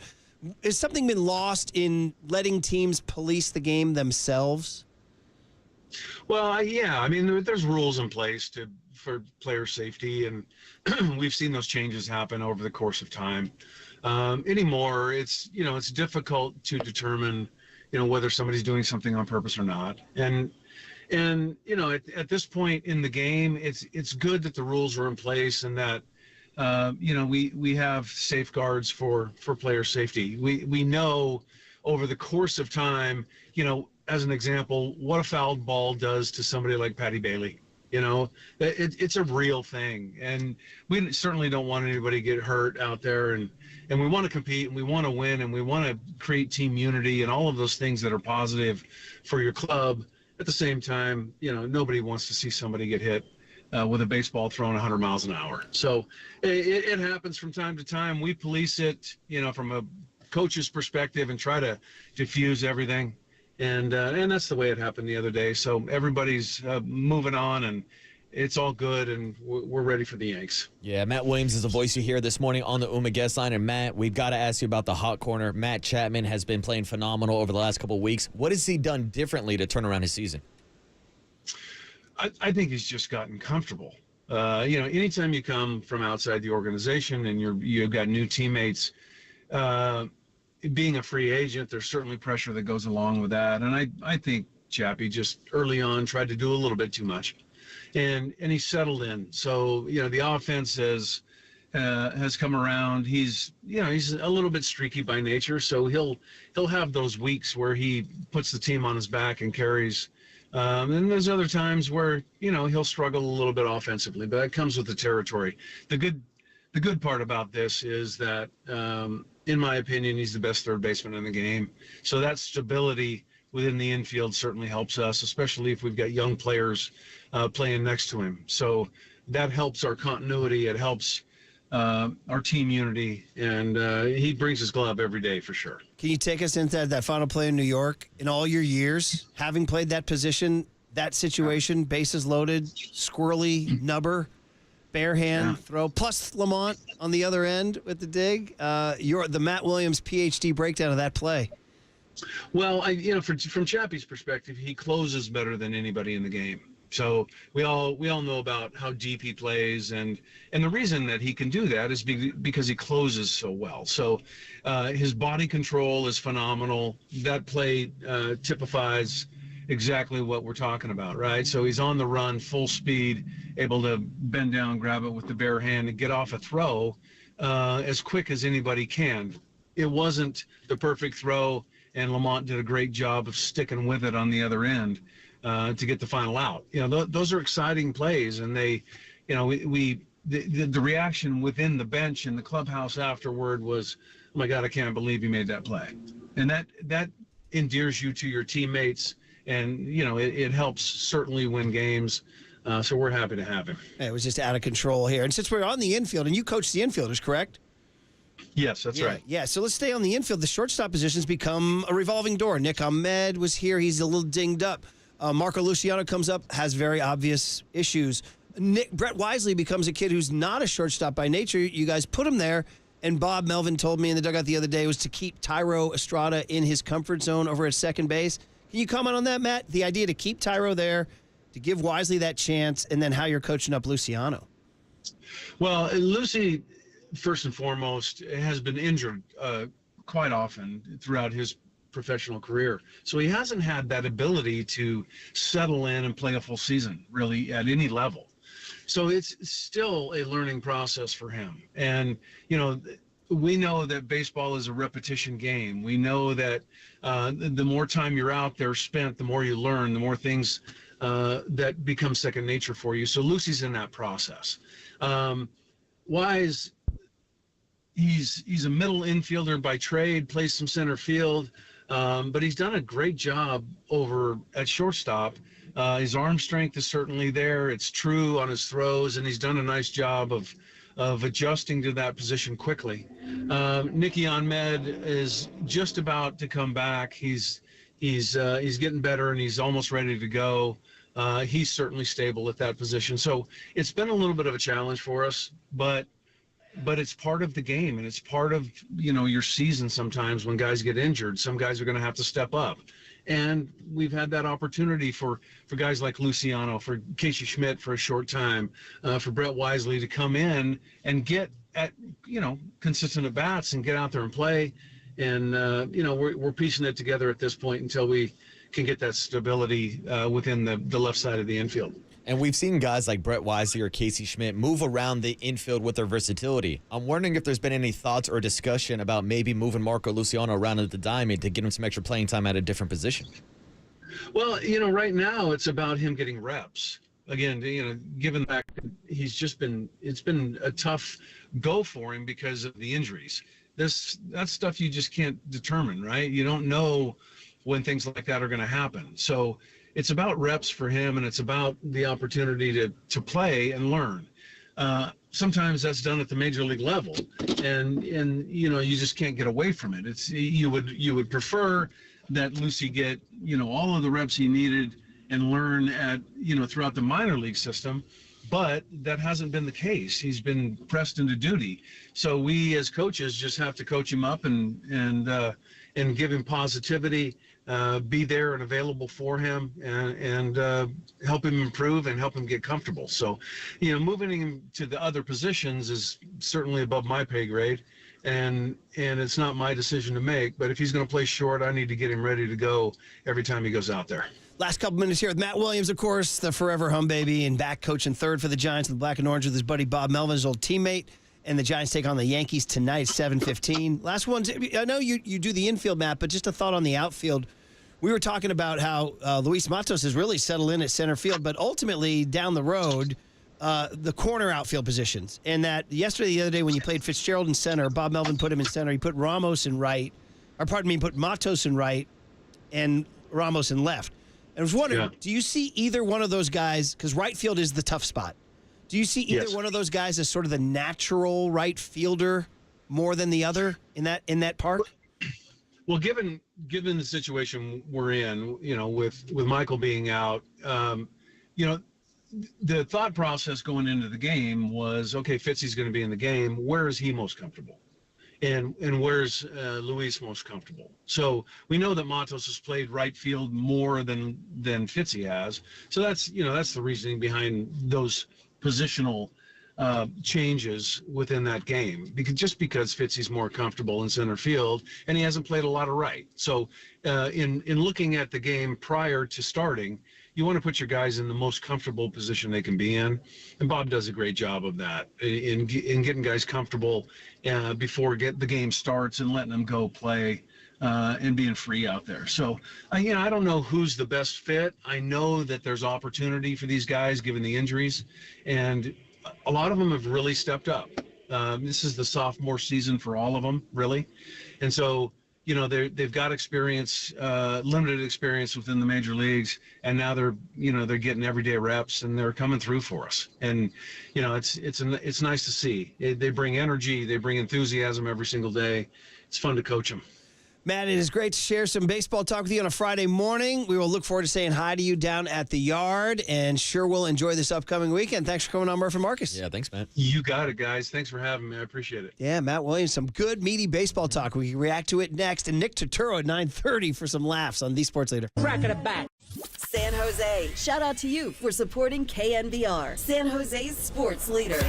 has something been lost in letting teams police the game themselves? Well, yeah. I mean, there's rules in place for player safety, and we've seen those changes happen over the course of time. Anymore, it's difficult to determine, whether somebody's doing something on purpose or not. And at this point in the game, it's good that the rules are in place and that, we have safeguards for player safety. We know over the course of time, as an example, what a fouled ball does to somebody like Patty Bailey. It's a real thing, and we certainly don't want anybody to get hurt out there, and we want to compete, and we want to win, and we want to create team unity and all of those things that are positive for your club. At the same time, nobody wants to see somebody get hit with a baseball thrown 100 miles an hour. So it happens from time to time. We police it, from a coach's perspective and try to diffuse everything. And that's the way it happened the other day. So everybody's moving on, and it's all good, and we're ready for the Yanks. Yeah, Matt Williams is the voice you hear this morning on the UMA guest line. And, Matt, we've got to ask you about the hot corner. Matt Chapman has been playing phenomenal over the last couple of weeks. What has he done differently to turn around his season? I think he's just gotten comfortable. Anytime you come from outside the organization and you've got new teammates, being a free agent, there's certainly pressure that goes along with that. And I think Chappie just early on tried to do a little bit too much. and he's settled in. So the offense has come around. He's a little bit streaky by nature, so he'll have those weeks where he puts the team on his back and carries. And there's other times where he'll struggle a little bit offensively, but that comes with the territory. The good part about this is that, in my opinion, he's the best third baseman in the game. So that stability within the infield certainly helps us, especially if we've got young players playing next to him. So that helps our continuity. It helps our team unity, and he brings his glove every day for sure. Can you take us into that final play in New York? In all your years, having played that position, that situation, bases loaded, squirrely, nubber, bare hand throw, plus Lamont on the other end with the dig. The Matt Williams PhD breakdown of that play. Well, from Chappie's perspective, he closes better than anybody in the game. So we all know about how deep he plays, and the reason that he can do that is because he closes so well. So his body control is phenomenal. That play typifies exactly what we're talking about, right? So he's on the run, full speed, able to bend down, grab it with the bare hand, and get off a throw as quick as anybody can. It wasn't the perfect throw, and Lamont did a great job of sticking with it on the other end to get the final out. Those are exciting plays, and they, the reaction within the bench and the clubhouse afterward was, oh my God, I can't believe he made that play. And that endears you to your teammates, and it helps certainly win games. So we're happy to have him. It was just out of control here. And since we're on the infield, and you coach the infielders, correct? Yes, that's right. Yeah, so let's stay on the infield. The shortstop positions become a revolving door. Nick Ahmed was here. He's a little dinged up. Marco Luciano comes up, has very obvious issues. Brett Wisely becomes a kid who's not a shortstop by nature. You guys put him there, and Bob Melvin told me in the dugout the other day was to keep Tyro Estrada in his comfort zone over at second base. Can you comment on that, Matt? The idea to keep Tyro there, to give Wisely that chance, and then how you're coaching up Luciano. Well, Lucy, first and foremost, has been injured quite often throughout his professional career. So he hasn't had that ability to settle in and play a full season, really, at any level. So it's still a learning process for him. And, we know that baseball is a repetition game. We know that the more time you're out there spent, the more you learn, the more things that become second nature for you. So Lucy's in that process. Wise, he's a middle infielder by trade, plays some center field, but he's done a great job over at shortstop. His arm strength is certainly there. It's true on his throws, and he's done a nice job of adjusting to that position quickly. Nicky Ahmed is just about to come back. He's getting better, and he's almost ready to go. He's certainly stable at that position. So it's been a little bit of a challenge for us, but it's part of the game, and it's part of, your season sometimes when guys get injured. Some guys are going to have to step up. And we've had that opportunity for guys like Luciano, for Casey Schmidt for a short time, for Brett Wisely to come in and get at, consistent at bats and get out there and play. And, we're piecing it together at this point until we can get that stability within the left side of the infield. And we've seen guys like Brett Wisely or Casey Schmidt move around the infield with their versatility. I'm wondering if there's been any thoughts or discussion about maybe moving Marco Luciano around at the diamond to get him some extra playing time at a different position. Well, right now it's about him getting reps. Again, given that it's been a tough go for him because of the injuries. That's stuff you just can't determine, right? You don't know when things like that are going to happen. So it's about reps for him, and it's about the opportunity to play and learn. Sometimes that's done at the major league level, and you just can't get away from it. It's you would prefer that Lucy get all of the reps he needed and learn at throughout the minor league system, but that hasn't been the case. He's been pressed into duty, so we as coaches just have to coach him up and give him positivity. Be there and available for him, and help him improve and help him get comfortable. So, moving him to the other positions is certainly above my pay grade, and it's not my decision to make. But if he's going to play short, I need to get him ready to go every time he goes out there. Last couple minutes here with Matt Williams, of course, the forever home baby, and back coaching third for the Giants in the black and orange with his buddy Bob Melvin, his old teammate. And the Giants take on the Yankees tonight, 7:15. Last one, I know you do the infield, Matt, but just a thought on the outfield. We were talking about how Luis Matos has really settled in at center field, but ultimately down the road, the corner outfield positions. And that the other day when you played Fitzgerald in center, Bob Melvin put him in center. He put Ramos in right, put Matos in right and Ramos in left. And I was wondering, do you see either one of those guys, because right field is the tough spot, do you see either one of those guys as sort of the natural right fielder more than the other in that park? Well, given the situation we're in, with Michael being out, the thought process going into the game was, okay, Fitzy's going to be in the game. Where is he most comfortable? And where's Luis most comfortable? So we know that Matos has played right field more than Fitzy has. So that's the reasoning behind those positional changes within that game. Because Fitzy's more comfortable in center field and he hasn't played a lot of right. So in looking at the game prior to starting, you want to put your guys in the most comfortable position they can be in, and Bob does a great job of that in getting guys comfortable before the game starts and letting them go play and being free out there. So, I don't know who's the best fit. I know that there's opportunity for these guys given the injuries, and a lot of them have really stepped up. This is the sophomore season for all of them, really, and so. They've got experience, limited experience within the major leagues, and now they're getting everyday reps and they're coming through for us. And it's nice to see. They bring energy, they bring enthusiasm every single day. It's fun to coach them. Matt, it is great to share some baseball talk with you on a Friday morning. We will look forward to saying hi to you down at the yard, and sure we'll enjoy this upcoming weekend. Thanks for coming on, Murph and Marcus. Yeah, thanks, Matt. You got it, guys. Thanks for having me. I appreciate it. Yeah, Matt Williams, some good, meaty baseball talk. We can react to it next. And Nick Turturo at 9:30 for some laughs on The Sports Leader. Crack it back. San Jose, shout out to you for supporting KNBR, San Jose's sports leader.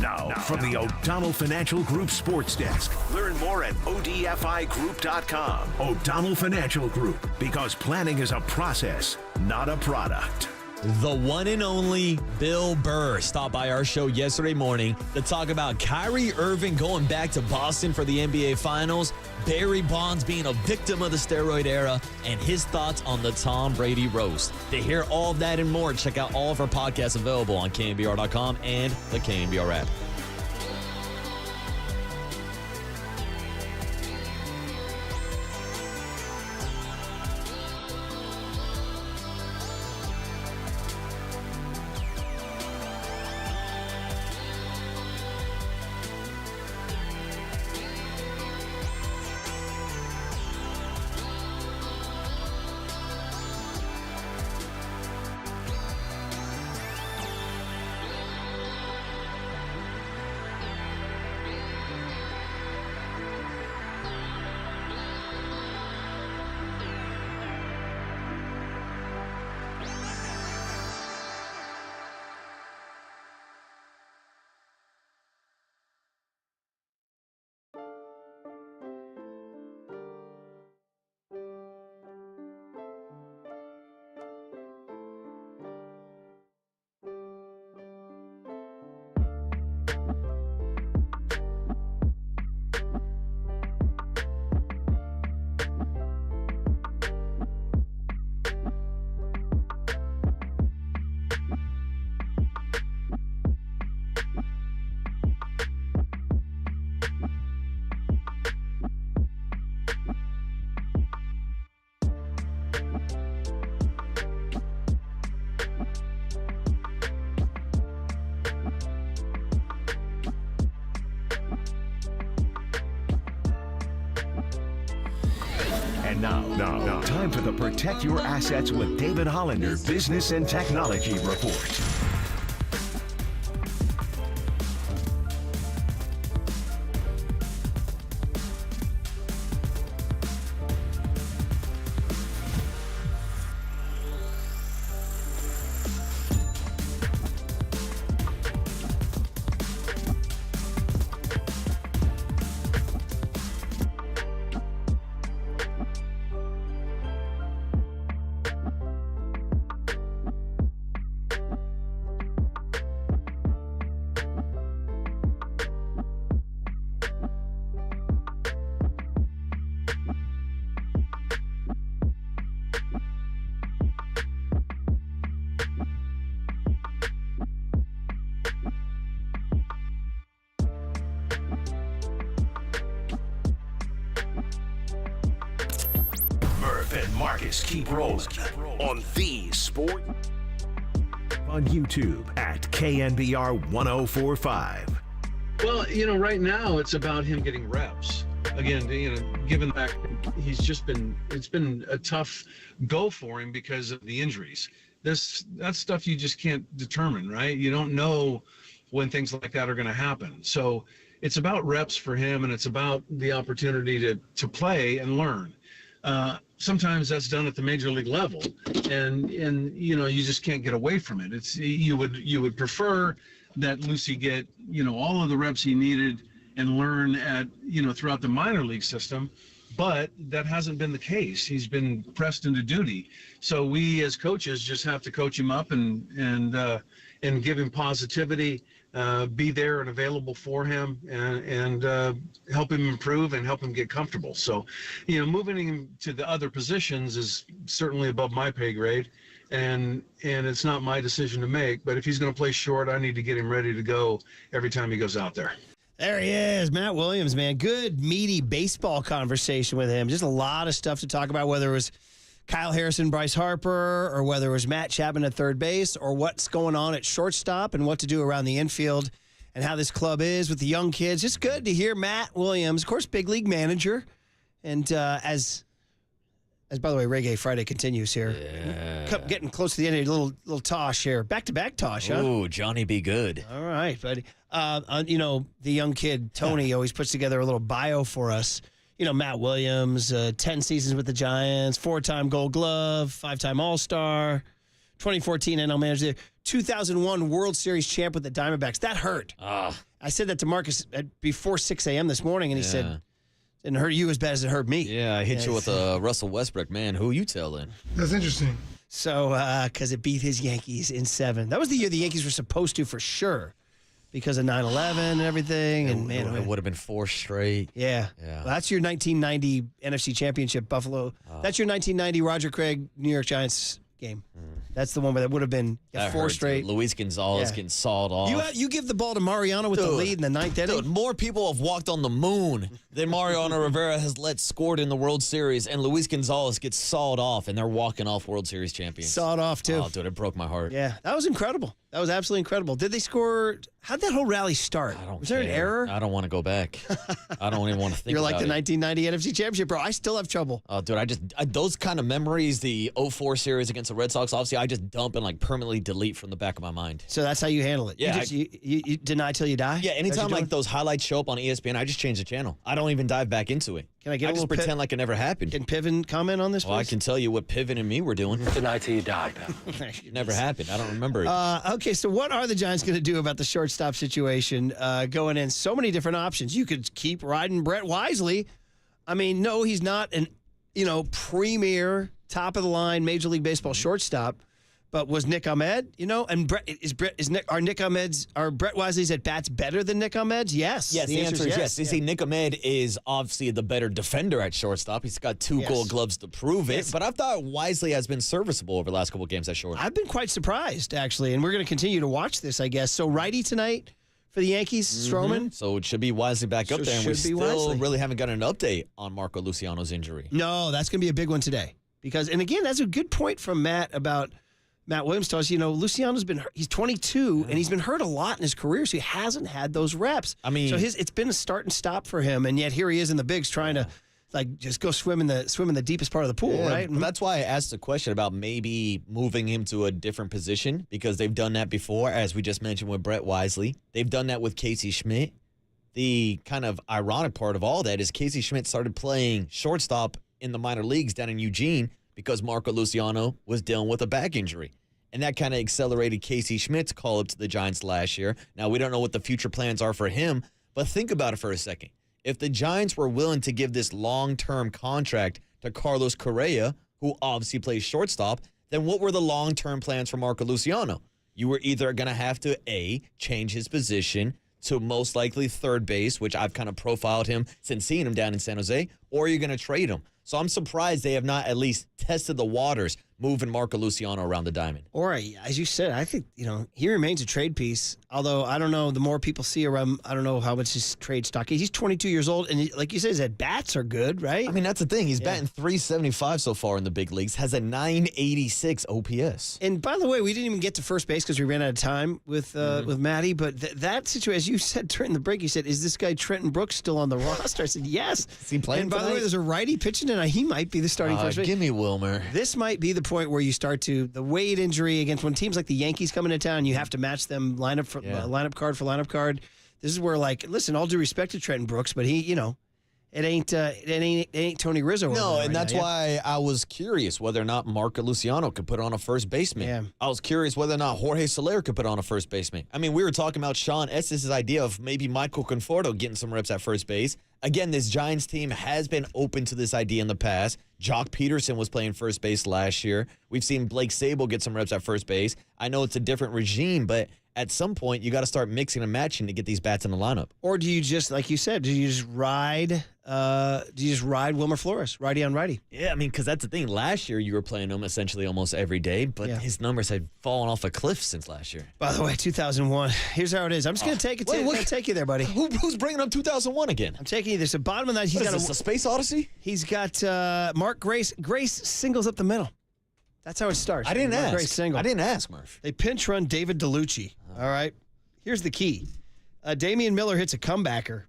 Now, from the O'Donnell Financial Group Sports Desk. Learn more at odfigroup.com. O'Donnell Financial Group, because planning is a process, not a product. The one and only Bill Burr stopped by our show yesterday morning to talk about Kyrie Irving going back to Boston for the NBA Finals, Barry Bonds being a victim of the steroid era, and his thoughts on the Tom Brady roast. To hear all of that and more, check out all of our podcasts available on KNBR.com and the KNBR app. And now, time for the Protect Your Assets with David Hollander Business and Technology Report. And Marcus keep rolling on the sport on YouTube at KNBR 1045. Well, right now it's about him getting reps. Again, given the fact it's been a tough go for him because of the injuries. That's stuff you just can't determine, right? You don't know when things like that are going to happen. So it's about reps for him, and it's about the opportunity to play and learn. Sometimes that's done at the major league level, and you just can't get away from it. It's you would prefer that Lucy get all of the reps he needed and learn at throughout the minor league system, but that hasn't been the case. He's been pressed into duty, so we as coaches just have to coach him up and give him positivity, be there and available for him, and help him improve and help him get comfortable. So, moving him to the other positions is certainly above my pay grade, and it's not my decision to make. But if he's going to play short, I need to get him ready to go every time he goes out there. There he is, Matt Williams, man. Good, meaty baseball conversation with him. Just a lot of stuff to talk about, whether it was Kyle Harrison, Bryce Harper, or whether it was Matt Chapman at third base, or what's going on at shortstop and what to do around the infield and how this club is with the young kids. Just good to hear Matt Williams, of course, big league manager. And as by the way, Reggae Friday continues here. Yeah. Getting close to the end of a little Tosh here. Back-to-back Tosh, huh? Ooh, Johnny be good. All right, buddy. The young kid, Tony, always puts together a little bio for us. Matt Williams, 10 seasons with the Giants, 4-time Gold Glove, 5-time All-Star, 2014 NL Manager, 2001 World Series champ with the Diamondbacks. That hurt. I said that to Marcus before 6 a.m. this morning, and he said, didn't hurt you as bad as it hurt me. Yeah, I hit you with a Russell Westbrook, man. Who you telling? That's interesting. So, because it beat his Yankees in 7. That was the year the Yankees were supposed to, for sure, because of 9/11 and everything. And it would have been 4 straight. Yeah. Well, that's your 1990 NFC Championship Buffalo. That's your 1990 Roger Craig New York Giants game. That's the one where that would have been 4 straight. Luis Gonzalez getting sawed off. You give the ball to Mariano with the lead in the ninth inning. Dude, more people have walked on the moon than Mariano Rivera has scored in the World Series, and Luis Gonzalez gets sawed off, and they're walking off World Series champions. Sawed off, too. Oh, dude, it broke my heart. Yeah, that was incredible. That was absolutely incredible. Did they score? How'd that whole rally start? Was there an error? I don't want to go back. I don't even want to think You're about like it. the 1990 NFC Championship, bro. I still have trouble. Oh, dude, those kind of memories, the 04 series against the Red Sox, obviously, I just dump and permanently delete from the back of my mind. So that's how you handle it. Yeah. You deny till you die? Yeah, anytime those highlights show up on ESPN, I just change the channel. I don't even dive back into it. Can I get I a just little pretend like it never happened. Can Piven comment on this, Well, I please? can tell you what Piven and me were doing. Deny till you die, pal. It never happened. I don't remember it. Okay, so what are the Giants going to do about the shortstop situation going in? So many different options. You could keep riding Brett Wisely. I mean, no, he's not an premier, top-of-the-line Major League Baseball shortstop. But was Nick Ahmed, and are Brett Wisely's at bats better than Nick Ahmed's? Yes. Yes, the answer is yes. You see, Nick Ahmed is obviously the better defender at shortstop. He's got 2 Gold Gloves to prove it. But I thought Wisely has been serviceable over the last couple of games at short. I've been quite surprised, actually, and we're going to continue to watch this, I guess. So righty tonight for the Yankees, Stroman. So it should be Wisely back up there, and we still really haven't got an update on Marco Luciano's injury. No, that's going to be a big one today. And again, that's a good point from Matt about Matt Williams to us. Luciano's he's 22 and he's been hurt a lot in his career, so he hasn't had those reps. I mean, so it's been a start and stop for him, and yet here he is in the bigs trying to like just go swim in the deepest part of the pool, right? But that's why I asked the question about maybe moving him to a different position, because they've done that before, as we just mentioned with Brett Wisely. They've done that with Casey Schmidt. The kind of ironic part of all that is Casey Schmidt started playing shortstop in the minor leagues down in Eugene because Marco Luciano was dealing with a back injury. And that kind of accelerated Casey Schmidt's call-up to the Giants last year. Now, we don't know what the future plans are for him, but think about it for a second. If the Giants were willing to give this long-term contract to Carlos Correa, who obviously plays shortstop, then what were the long-term plans for Marco Luciano? You were either going to have to, A, change his position to most likely third base, which I've kind of profiled him since seeing him down in San Jose, or you're going to trade him. So I'm surprised they have not at least tested the waters moving Marco Luciano around the diamond. Or, as you said, I think, he remains a trade piece. Although, I don't know, the more people see around, I don't know how much his trade stock is. He's 22 years old, and like you said, his at-bats are good, right? I mean, that's the thing. He's batting .375 so far in the big leagues, has a .986 OPS. And by the way, we didn't even get to first base because we ran out of time with Matty, but that situation, as you said during the break, you said, is this guy Trenton Brooks still on the roster? I said, yes. Is he playing And by the way, there's a righty pitching tonight. He might be the starting first base. Give me Wilmer. This might be the point where you start to, the Wade injury against when teams like the Yankees come into town, you have to match them lineup card for lineup card. This is where, like, listen, all due respect to Trenton Brooks, but he, it ain't Tony Rizzo. No, and that's now, why I was curious whether or not Marco Luciano could put on a first baseman. Yeah. I was curious whether or not Jorge Soler could put on a first baseman. I mean, we were talking about Sean Estes' idea of maybe Michael Conforto getting some reps at first base. Again, this Giants team has been open to this idea in the past. Jock Peterson was playing first base last year. We've seen Blake Sable get some reps at first base. I know it's a different regime, but at some point, you got to start mixing and matching to get these bats in the lineup. Or do you just, like you said, do you just ride Wilmer Flores, righty on righty? Yeah, I mean, because that's the thing. Last year, you were playing him essentially almost every day, but his numbers had fallen off a cliff since last year. By the way, 2001. Here's how it is. I'm just going to take you there, buddy. Who's bringing up 2001 again? I'm taking you there. So bottom of that, he's got a Space Odyssey? He's got Mark Grace. Grace singles up the middle. That's how it starts. I didn't ask. Grace single. I didn't ask, Murph. They pinch run David DeLucci. All right. Here's the key. Damian Miller hits a comebacker,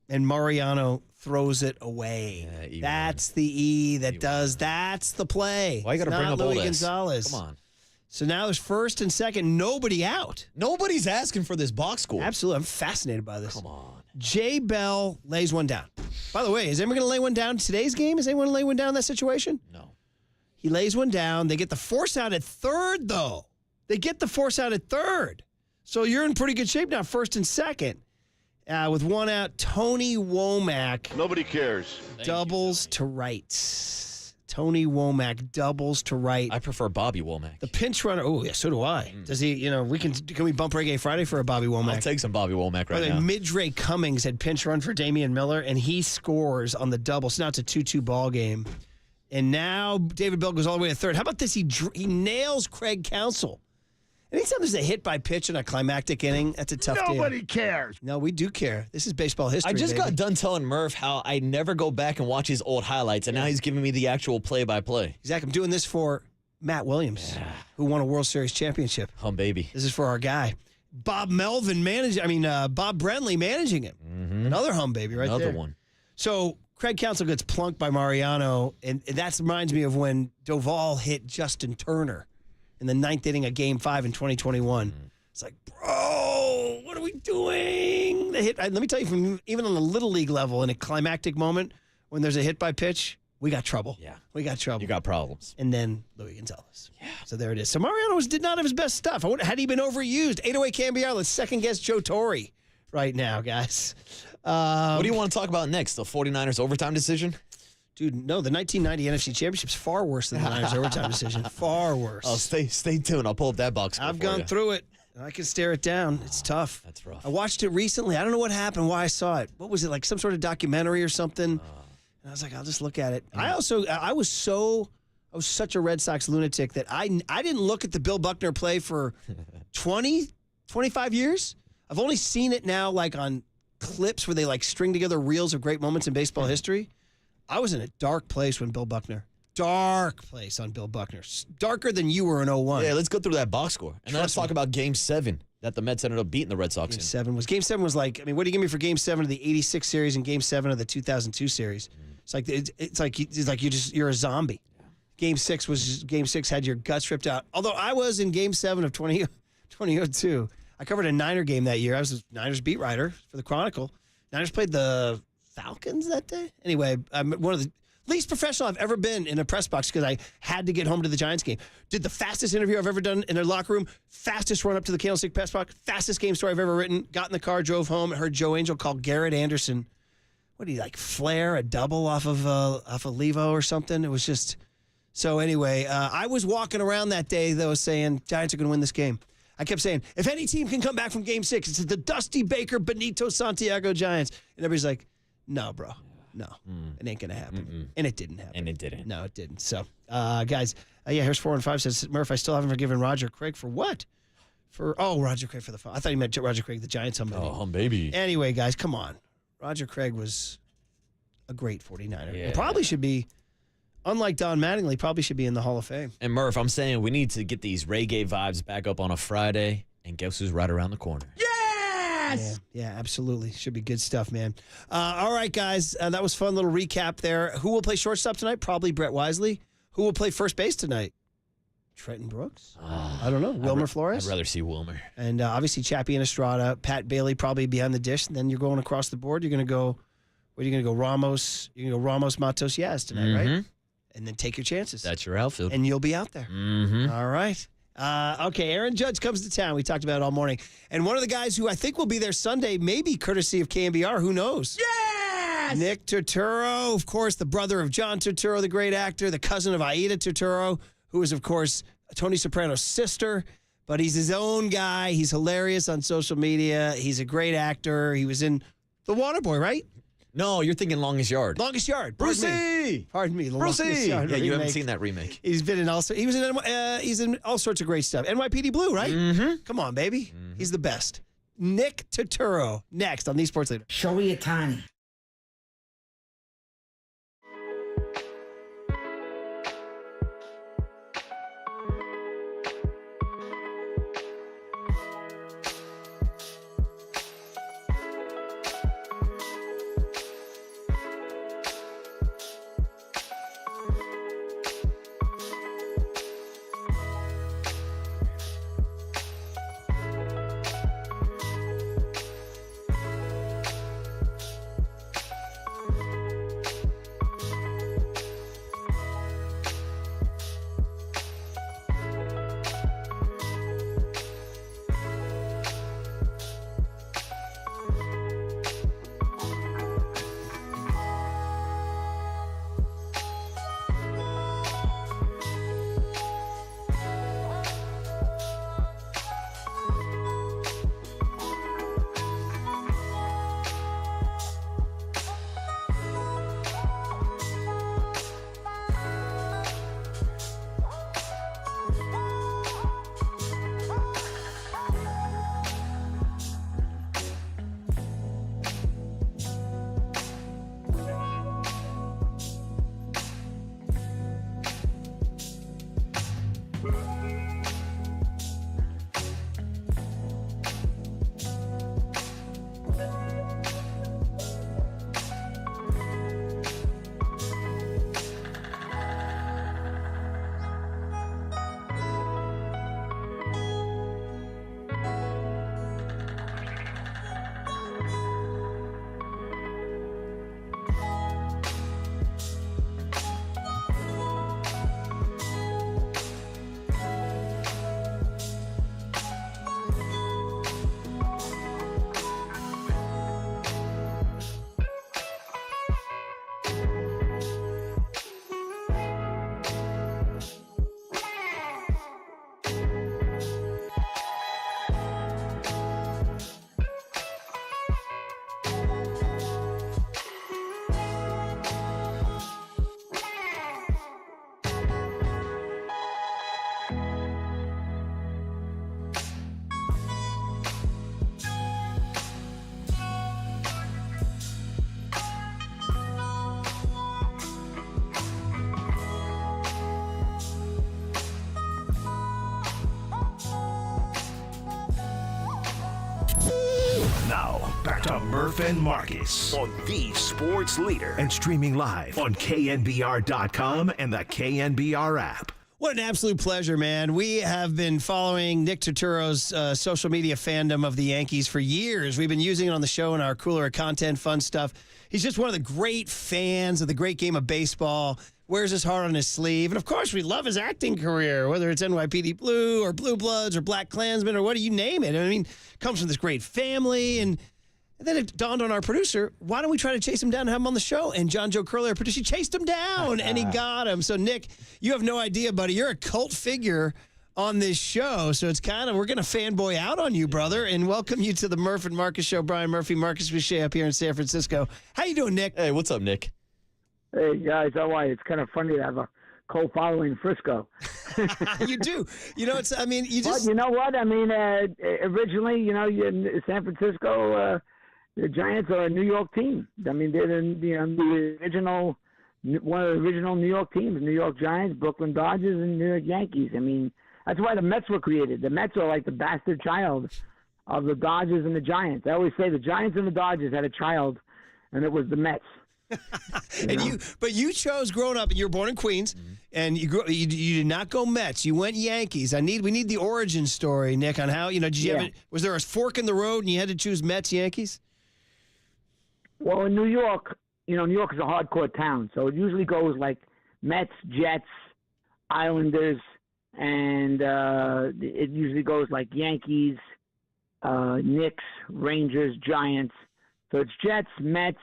and Mariano throws it away. Yeah, that's the E that does. That's the play. Why you got to bring up Louis old Gonzalez. Come on. So now there's first and second. Nobody out. Nobody's asking for this box score. Absolutely. I'm fascinated by this. Come on. Jay Bell lays one down. By the way, is anyone going to lay one down in today's game? Is anyone going to lay one down in that situation? No. He lays one down. They get the force out at third, though. They get the force out at third. So you're in pretty good shape now, first and second. With one out, Tony Womack. Nobody cares. Doubles to right. Tony Womack doubles to right. I prefer Bobby Womack. The pinch runner. Oh, yeah, so do I. Does he, can we bump Reggae Friday for a Bobby Womack? I'll take some Bobby Womack right now. Midray Cummings had pinch run for Damian Miller, and he scores on the double. So now it's a 2-2 ball game. And now David Bell goes all the way to third. How about this? He nails Craig Counsell. Anytime there's a hit by pitch in a climactic inning, that's a tough deal. Nobody cares. No, we do care. This is baseball history. I just baby. got done telling Murph how I never go back and watch his old highlights, and now he's giving me the actual play-by-play. Zach, I'm doing this for Matt Williams, who won a World Series championship. Baby. This is for our guy. Bob Brenly managing him. Mm-hmm. Another baby right there. Another one. So Craig Counsell gets plunked by Mariano, and that reminds me of when Doval hit Justin Turner in the ninth inning of Game 5 in 2021. It's like, bro, what are we doing? The hit. Let me tell you, from even on the Little League level, in a climactic moment, when there's a hit by pitch, we got trouble. Yeah. We got trouble. You got problems. And then Louis Gonzalez. Yeah. So there it is. So Mariano did not have his best stuff. Had he been overused? 808 KNBR, let's second-guess Joe Torre right now, guys. What do you want to talk about next? The 49ers overtime decision? Dude, no, the 1990 NFC Championship's far worse than the Niners overtime decision. Far worse. Oh, stay tuned. I'll pull up that box score. I've gone through it. I can stare it down. It's tough. That's rough. I watched it recently. I don't know what happened, why I saw it. What was it, like some sort of documentary or something? And I was like, I'll just look at it. I was such a Red Sox lunatic that I didn't look at the Bill Buckner play for 20, 25 years. I've only seen it now like on clips where they like string together reels of great moments in baseball history. I was in a dark place when Bill Buckner. Dark place on Bill Buckner. Darker than you were in 01. Yeah, let's go through that box score. And then let's talk about Game 7 that the Mets ended up beating the Red Sox in. Game 7 was like, what do you give me for Game 7 of the 86 series and Game 7 of the 2002 series? It's like you're a zombie. Game 6 had your guts ripped out. Although I was in Game 7 of 2002. I covered a Niner game that year. I was a Niners beat writer for the Chronicle. Niners played the Falcons that day. Anyway, I'm one of the least professional I've ever been in a press box because I had to get home to the Giants game. Did the fastest interview I've ever done in a locker room, fastest run up to the Candlestick press box, fastest game story I've ever written. Got in the car, drove home, and heard Joe Angel call Garrett Anderson. What did he flare a double off of Levo or something? It was just so. Anyway, I was walking around that day though saying Giants are going to win this game. I kept saying, if any team can come back from Game 6, it's the Dusty Baker, Benito Santiago Giants. And everybody's like, no, bro. No, it ain't going to happen. And it didn't happen. And it didn't. No, it didn't. So, guys, here's 4 and 5 says, Murph, I still haven't forgiven Roger Craig for what? Roger Craig for the phone. I thought he meant Roger Craig, the Giants hum baby. Oh, hum baby. Anyway, guys, come on. Roger Craig was a great 49er. Yeah. Probably should be, unlike Don Mattingly, probably should be in the Hall of Fame. And Murph, I'm saying we need to get these reggae vibes back up on a Friday, and guess who's right around the corner? Yeah, absolutely. Should be good stuff, man. All right, guys. That was fun little recap there. Who will play shortstop tonight? Probably Brett Wisely. Who will play first base tonight? Trenton Brooks? I don't know. Wilmer Flores? I'd rather see Wilmer. And obviously Chappie and Estrada. Pat Bailey probably behind the dish. And then you're going across the board. You're going to go, where are you going to go? Ramos. You're going to go Ramos, Matos, Yaz tonight, right? And then take your chances. That's your outfield. And you'll be out there. All right. Okay, Aaron Judge comes to town. We talked about it all morning. And one of the guys who I think will be there Sunday, maybe courtesy of KNBR, who knows? Yes! Nick Turturo, of course, the brother of John Turturo, the great actor, the cousin of Aida Turturo, who is, of course, Tony Soprano's sister. But he's his own guy. He's hilarious on social media. He's a great actor. He was in The Waterboy, right? No, you're thinking Longest Yard. Longest Yard. Brucey! Pardon me. The Brucey! Longest Yard Yeah, you remake. haven't seen that remake. He's been in he's in all sorts of great stuff. NYPD Blue, right? Come on, baby. He's the best. Nick Turturo next on the Sports Leader. Show me a tiny. Murph and Marcus on the sports leader and streaming live on KNBR.com and the KNBR app. What an absolute pleasure, man. We have been following Nick Turturo's social media fandom of the Yankees for years. We've been using it on the show in our cooler content, fun stuff. He's just one of the great fans of the great game of baseball, wears his heart on his sleeve. And, of course, we love his acting career, whether it's NYPD Blue or Blue Bloods or Black Klansman or what do you name it. I mean, comes from this great family. And then it dawned on our producer, why don't we try to chase him down and have him on the show? And John Joe Curley, our producer, he chased him down, and he got him. So, Nick, you have no idea, buddy. You're a cult figure on this show, so it's kind of, we're going to fanboy out on you, brother, and welcome you to the Murph and Marcus Show. Brian Murphy, Marcus Boucher up here in San Francisco. How you doing, Nick? Hey, what's up, Nick? Hey, guys, how are you? It's kind of funny to have a cult following in Frisco. You do. You know, it's, I mean, you just... But you know what? I mean, originally, you know, in San Francisco, the Giants are a New York team. I mean, they're the original, one of the original New York teams, New York Giants, Brooklyn Dodgers, and New York Yankees. I mean, that's why the Mets were created. The Mets are like the bastard child of the Dodgers and the Giants. I always say the Giants and the Dodgers had a child, and it was the Mets. But you chose growing up, and you were born in Queens, and you did not go Mets. You went Yankees. We need the origin story, Nick, on how, did you have was there a fork in the road and you had to choose Mets, Yankees? Well, in New York, New York is a hardcore town, so it usually goes like Mets, Jets, Islanders, and it usually goes like Yankees, Knicks, Rangers, Giants. So it's Jets, Mets,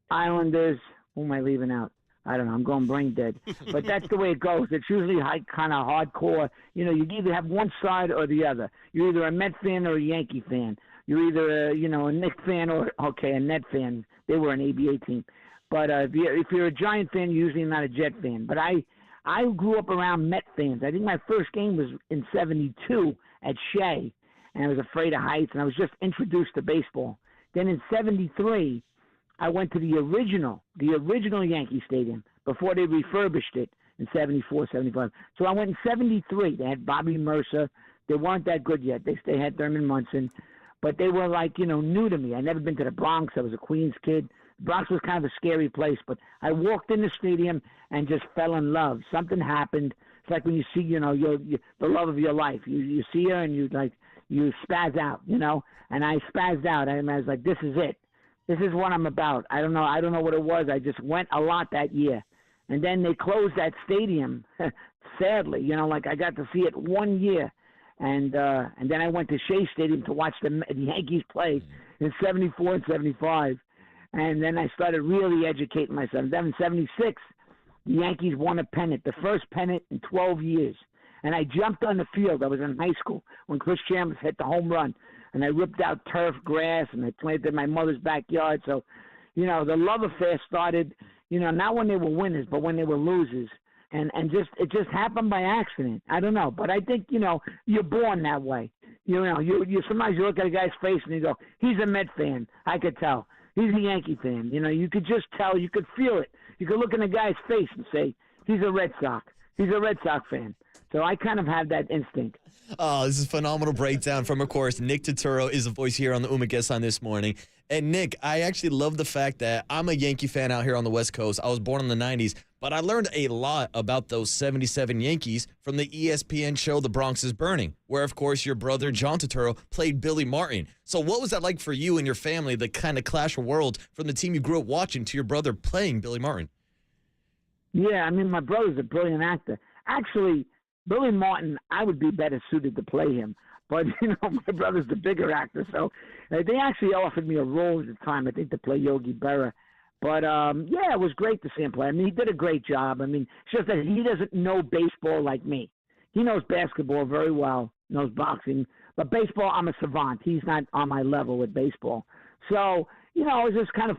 Islanders. Who am I leaving out? I don't know. I'm going brain dead. But that's the way it goes. It's usually kind of hardcore. You either have one side or the other. You're either a Met fan or a Yankee fan. You're either a Knicks fan or, a Net fan. They were an ABA team. But if you're a Giant fan, you're usually not a Jet fan. But I grew up around Met fans. I think my first game was in 72 at Shea, and I was afraid of heights, and I was just introduced to baseball. Then in 73, I went to the original Yankee Stadium before they refurbished it in 74, 75. So I went in 73. They had Bobby Mercer. They weren't that good yet. They had Thurman Munson. But they were new to me. I'd never been to the Bronx. I was a Queens kid. The Bronx was kind of a scary place, but I walked in the stadium and just fell in love. Something happened. It's like when you see, the love of your life. You see her and you spaz out, and I spazzed out. I was like, this is it. This is what I'm about. I don't know what it was. I just went a lot that year. And then they closed that stadium, sadly. I got to see it 1 year. And then I went to Shea Stadium to watch the Yankees play in 74 and 75. And then I started really educating myself. Then in 76, the Yankees won a pennant, the first pennant in 12 years. And I jumped on the field. I was in high school when Chris Chambers hit the home run. And I ripped out turf grass, and I planted in my mother's backyard. So, the love affair started, not when they were winners, but when they were losers. And it just happened by accident. I don't know. But I think, you're born that way. You sometimes you look at a guy's face and you go, he's a Met fan. I could tell. He's a Yankee fan. You could just tell. You could feel it. You could look in a guy's face and say, he's a Red Sox. He's a Red Sox fan. So I kind of have that instinct. Oh, this is a phenomenal breakdown from, of course, Nick Turturo is a voice here on the Uma Guest Line this morning. And, Nick, I actually love the fact that I'm a Yankee fan out here on the West Coast. I was born in the 90s, but I learned a lot about those 77 Yankees from the ESPN show The Bronx is Burning, where, of course, your brother, John Turturo, played Billy Martin. So what was that like for you and your family, the kind of clash of worlds from the team you grew up watching to your brother playing Billy Martin? Yeah, I mean, my brother's a brilliant actor. Actually, Billy Martin, I would be better suited to play him. But, my brother's the bigger actor. So they actually offered me a role at the time, I think, to play Yogi Berra. But, it was great to see him play. I mean, he did a great job. I mean, it's just that he doesn't know baseball like me. He knows basketball very well, knows boxing. But baseball, I'm a savant. He's not on my level with baseball. So, it was just kind of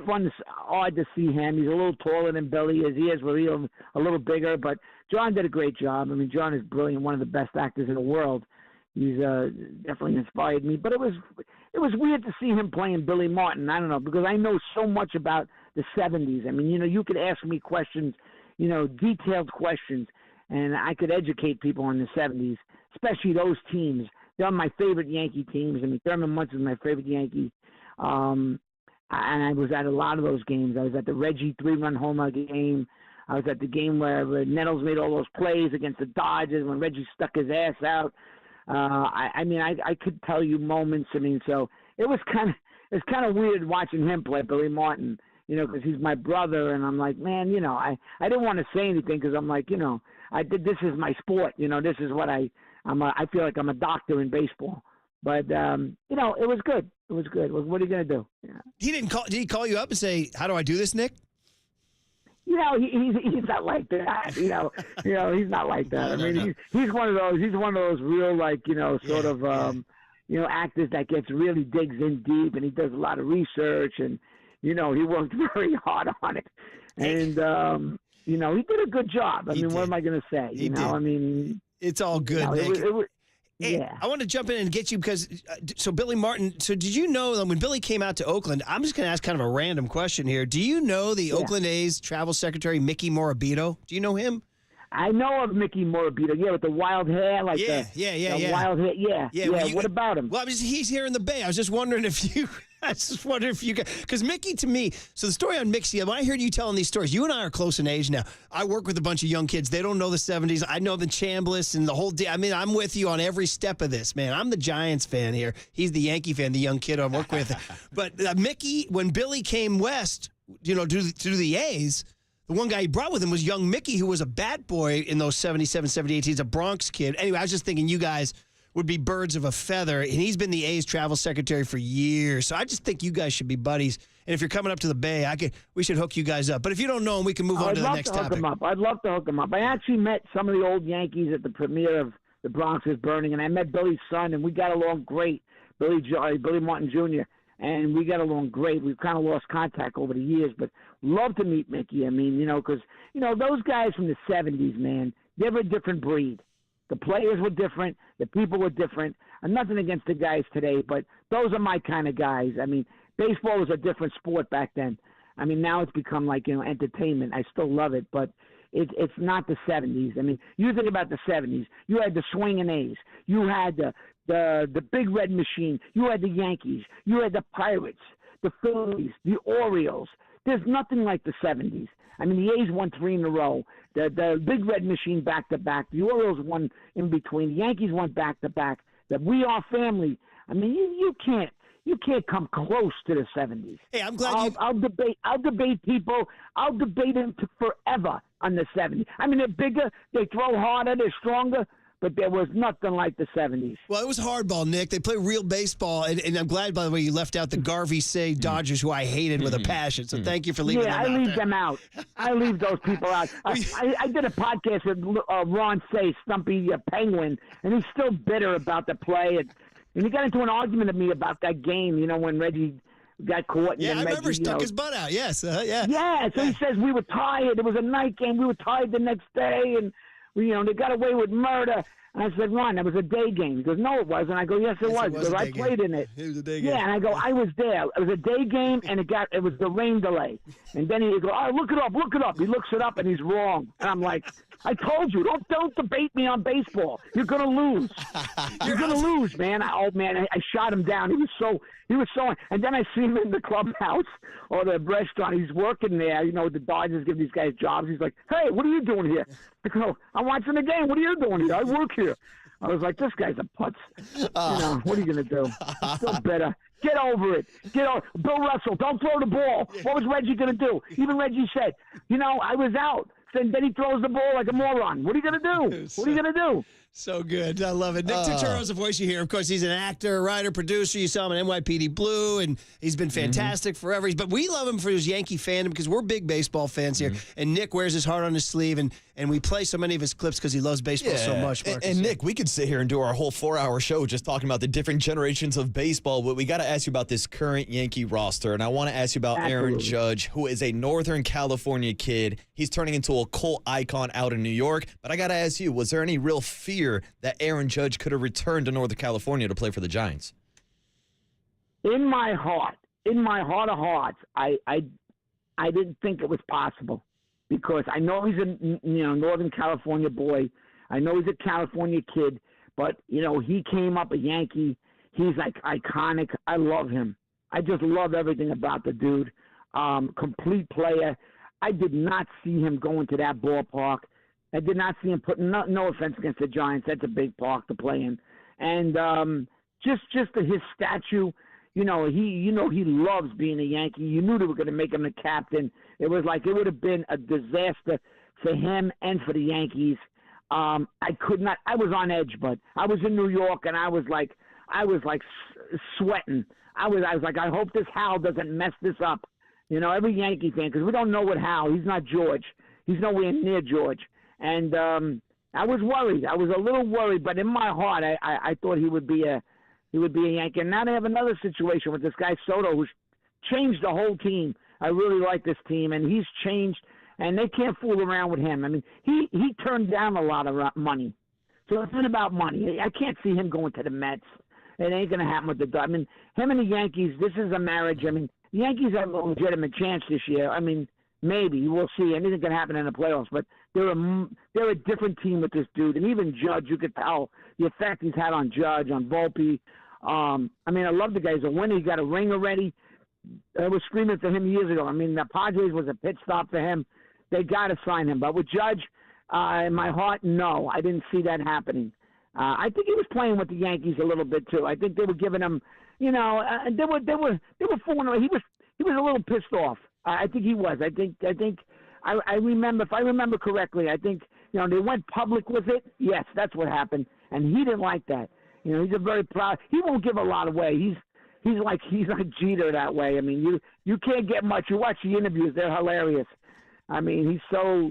odd to see him. He's a little taller than Billy. His ears were a little bigger. But John did a great job. I mean, John is brilliant, one of the best actors in the world. He's definitely inspired me. But it was weird to see him playing Billy Martin. I don't know, because I know so much about the 70s. I mean, you could ask me questions, detailed questions, and I could educate people on the 70s, especially those teams. They're my favorite Yankee teams. I mean, Thurman Munson's my favorite Yankee. and I was at a lot of those games. I was at the Reggie 3-run homer game. I was at the game where Nettles made all those plays against the Dodgers when Reggie stuck his ass out. I could tell you moments. So it was kind of weird watching him play, Billy Martin, because he's my brother, and I'm like, man, I didn't want to say anything because I'm like, this is my sport. This is what I feel like I'm a doctor in baseball. But it was good. It was good. What are you gonna do? Yeah. Did he call you up and say, "How do I do this, Nick"? He's not like that. He's not like that. I mean, he's one of those real actors that gets really digs in deep, and he does a lot of research, and he worked very hard on it, and he did a good job. What am I going to say? It's all good, Nick. Hey, yeah. I want to jump in and get you because, so Billy Martin, did you know that when Billy came out to Oakland, I'm just going to ask kind of a random question here. Do you know the Oakland A's travel secretary, Mickey Morabito? Do you know him? I know of Mickey Morabito, with the wild hair, wild hair, yeah. What about him? Well, he's here in the Bay. I was just wondering if you because Mickey to me, so the story on Mickey, when I heard you telling these stories, you and I are close in age now. I work with a bunch of young kids. They don't know the 70s. I know the Chambliss and the whole deal. I'm with you on every step of this, man. I'm the Giants fan here. He's the Yankee fan, the young kid I work with. But Mickey, when Billy came west, to the A's, the one guy he brought with him was young Mickey, who was a bat boy in those 77, 78. He's a Bronx kid. Anyway, I was just thinking you guys would be birds of a feather, and he's been the A's travel secretary for years. So I just think you guys should be buddies. And if you're coming up to the Bay, we should hook you guys up. But if you don't know him, we can move on to the next topic. I'd love to hook him up. I actually met some of the old Yankees at the premiere of The Bronx is Burning, and I met Billy's son, and we got along great, Billy Martin Jr., and we got along great. We've kind of lost contact over the years, but love to meet Mickey. Because, those guys from the 70s, man, they were a different breed. The players were different. The people were different. And nothing against the guys today, but those are my kind of guys. Baseball was a different sport back then. Now it's become like, entertainment. I still love it, but it's not the 70s. You think about the 70s. You had the swinging A's. You had the Big Red Machine. You had the Yankees. You had the Pirates, the Phillies, the Orioles. There's nothing like the 70s. The A's won 3 in a row. The Big Red Machine back-to-back. The Orioles won in between. The Yankees won back-to-back. The We Are family. You can't come close to the 70s. Hey, I'm glad I'll debate people. I'll debate them forever on the 70s. They're bigger. They throw harder. They're stronger. But there was nothing like the 70s. Well, it was hardball, Nick. They play real baseball, and I'm glad, by the way, you left out the Garvey Say Dodgers, who I hated with a passion. So thank you for leaving them out. Yeah, I leave them out. I leave those people out. I did a podcast with Ron Say, Stumpy Penguin, and he's still bitter about the play. And he got into an argument with me about that game, when Reggie got caught. Yeah, I remember he stuck his butt out. Yes, yeah. Yeah, so he says we were tired. It was a night game. We were tired the next day, and they got away with murder. And I said, Ron, that was a day game. He goes, no, it wasn't. I go, yes, it was, because I played in it. It was a day game. Yeah, and I go, I was there. It was a day game, and it was the rain delay. And then he goes, oh, look it up. He looks it up, and he's wrong. And I'm like, I told you, don't debate me on baseball. You're going to lose. You're going to lose, man. I shot him down. He was so, and then I see him in the clubhouse or the restaurant. He's working there. The Dodgers give these guys jobs. He's like, hey, what are you doing here? I go, I'm watching the game. What are you doing here? I work here. I was like, this guy's a putz. What are you going to do? Still better. Get over it. Bill Russell, don't throw the ball. What was Reggie going to do? Even Reggie said, I was out. Then he throws the ball like a moron. What are you going to do? What are you going to do? So good. I love it. Nick Turturo is a voice you hear. Of course, he's an actor, writer, producer. You saw him in NYPD Blue, and he's been fantastic forever. But we love him for his Yankee fandom because we're big baseball fans here. And Nick wears his heart on his sleeve, and we play so many of his clips because he loves baseball so much. And Nick, we could sit here and do our whole 4-hour show just talking about the different generations of baseball, but we got to ask you about this current Yankee roster. And I want to ask you about Aaron Judge, who is a Northern California kid. He's turning into a cult icon out in New York. But I got to ask you, was there any real fear that Aaron Judge could have returned to Northern California to play for the Giants? In my heart of hearts, I didn't think it was possible because I know he's a Northern California boy. I know he's a California kid, but he came up a Yankee. He's like iconic. I love him. I just love everything about the dude. Complete player. I did not see him going to that ballpark. I did not see him putting no offense against the Giants. That's a big park to play in. And just his statue, he loves being a Yankee. You knew they were going to make him the captain. It was like it would have been a disaster for him and for the Yankees. I was on edge, but I was in New York and I was like sweating. I was like, I hope this Hal doesn't mess this up. Every Yankee fan, because we don't know what Hal. He's not George. He's nowhere near George. And I was worried. I was a little worried, but in my heart, I thought he would be a Yankee. And now they have another situation with this guy Soto, who's changed the whole team. I really like this team, and he's changed, and they can't fool around with him. I mean, he turned down a lot of money, so it's not about money. I can't see him going to the Mets. It ain't going to happen with the. I mean, him and the Yankees. This is a marriage. I mean, the Yankees have a legitimate chance this year. I mean, maybe we'll see. Anything can happen in the playoffs, but they're a different team with this dude, and even Judge. You could tell the effect he's had on Judge, on Volpe. I mean, I love the guy. He's a winner. He got a ring already. I was screaming for him years ago. I mean, the Padres was a pit stop for him. They got to sign him. But with Judge, in my heart, no, I didn't see that happening. I think he was playing with the Yankees a little bit too. I think they were giving him, they were fooling away. He was a little pissed off. I think he was. I remember, if I remember correctly, I think they went public with it. Yes, that's what happened, and he didn't like that. He's a very proud. He won't give a lot away. He's like Jeter that way. I mean, you can't get much. You watch the interviews; they're hilarious. I mean, he's so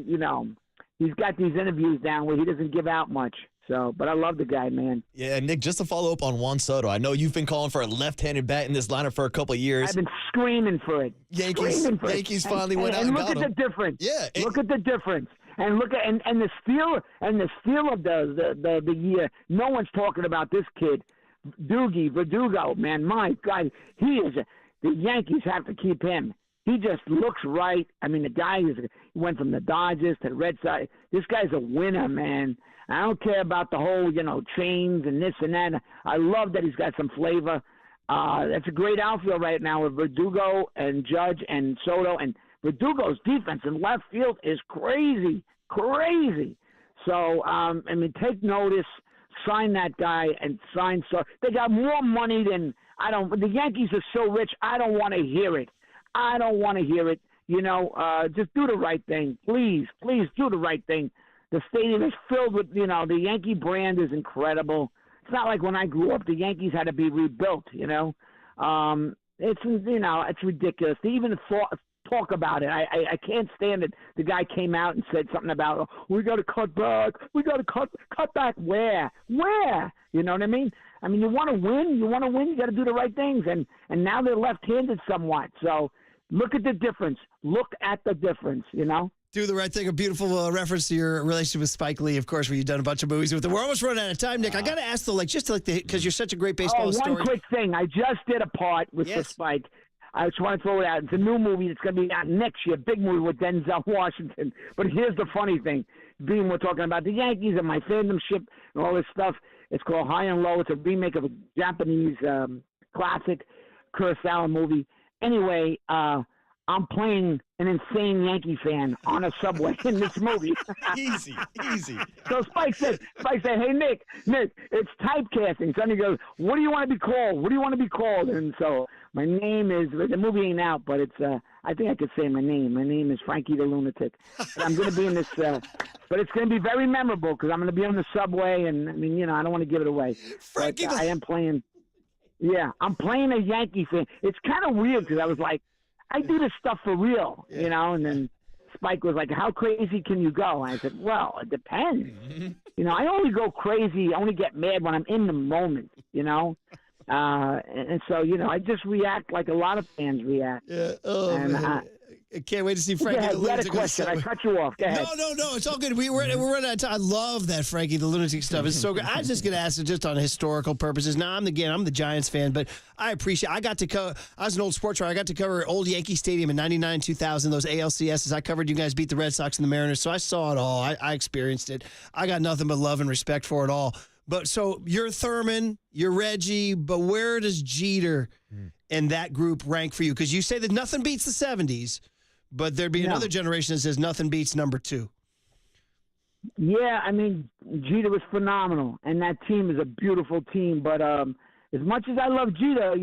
he's got these interviews down where he doesn't give out much. So, but I love the guy, man. Yeah, Nick, just to follow up on Juan Soto, I know you've been calling for a left-handed bat in this lineup for a couple of years. I've been screaming for it. Yankees finally went out and got him. Look at the difference. Yeah. Look at the difference. And look at and the steal of the year. No one's talking about this kid, Verdugo. Man, my God, the Yankees have to keep him. He just looks right. I mean, the guy went from the Dodgers to the Red Sox. This guy's a winner, man. I don't care about the whole, chains and this and that. I love that he's got some flavor. That's a great outfield right now with Verdugo and Judge and Soto. And Verdugo's defense in left field is crazy. So, take notice, sign that guy, and sign so. They got more money than the Yankees are so rich, I don't want to hear it. Just do the right thing. Please do the right thing. The stadium is filled with, the Yankee brand is incredible. It's not like when I grew up, the Yankees had to be rebuilt, It's ridiculous to even talk about it. I can't stand it. The guy came out and said something about, we got to cut back. We got to cut back where? You know what I mean? I mean, you want to win, you got to do the right things. And now they're left-handed somewhat. So look at the difference. Do the right thing. A beautiful reference to your relationship with Spike Lee, of course, where you've done a bunch of movies with him. We're almost running out of time, Nick. I got to ask, though, because you're such a great baseball story. One quick thing. I just did a part with the Spike. I just want to throw it out. It's a new movie that's going to be out next year, big movie with Denzel Washington. But here's the funny thing. Being we're talking about the Yankees and my fandom ship and all this stuff, it's called High and Low. It's a remake of a Japanese classic Kurosawa movie. Anyway, I'm playing an insane Yankee fan on a subway in this movie. Easy. So Spike said, hey, Nick, it's typecasting. So he goes, what do you want to be called? And so my name is, the movie ain't out, but it's, I think I could say my name. My name is Frankie the Lunatic. And I'm going to be in this, but it's going to be very memorable because I'm going to be on the subway. And, I don't want to give it away. Frankie, I am playing, I'm playing a Yankee fan. It's kind of weird because I was like, I do this stuff for real, and then Spike was like, how crazy can you go? And I said, well, it depends. I only go crazy, I only get mad when I'm in the moment, and so, I just react like a lot of fans react. Yeah. Oh, man. I can't wait to see Frankie the Lunatic. You had a question. I cut you off. Go ahead. No. It's all good. We're running out of time. I love that Frankie the Lunatic stuff. It's so good. I was just going to ask it just on historical purposes. Now, I'm the Giants fan, but I appreciate I was an old sports writer. I got to cover old Yankee Stadium in 99, 2000, those ALCSs. I covered you guys beat the Red Sox and the Mariners, so I saw it all. I experienced it. I got nothing but love and respect for it all. But so you're Thurman, you're Reggie, but where does Jeter and that group rank for you? Because you say that nothing beats the 70s, but there'd be another generation that says nothing beats number 2. Yeah, I mean, Jeter was phenomenal, and that team is a beautiful team. But as much as I love Jeter,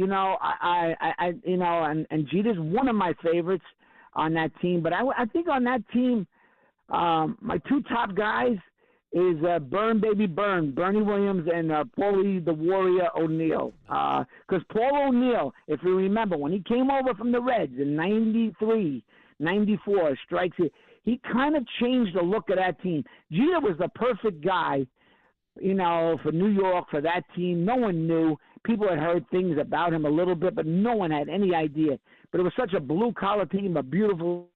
and Jeter's one of my favorites on that team. But I think on that team, my 2 top guys is Bernie Williams, and Paulie the Warrior O'Neill. Because Paul O'Neill, if you remember, when he came over from the Reds in 93, 94, strikes it. He kind of changed the look of that team. Jeter was the perfect guy, for New York, for that team. No one knew. People had heard things about him a little bit, but no one had any idea. But it was such a blue-collar team, a beautiful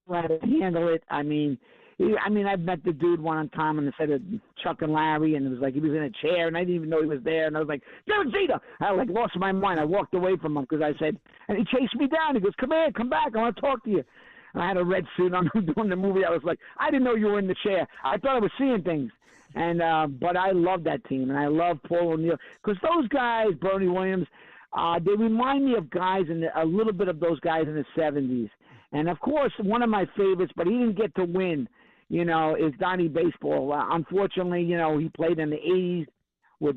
way to handle it. I've met the dude one time on the set of Chuck and Larry, and it was like he was in a chair, and I didn't even know he was there. And I was like, Derek Jeter! I lost my mind. I walked away from him because I said, and he chased me down. He goes, come here, come back. I want to talk to you. I had a red suit on during the movie. I was like, I didn't know you were in the chair. I thought I was seeing things. And but I love that team, and I love Paul O'Neill. Because those guys, Bernie Williams, they remind me of guys, a little bit of those guys in the 70s. And, of course, one of my favorites, but he didn't get to win, is Donnie Baseball. Unfortunately, he played in the 80s with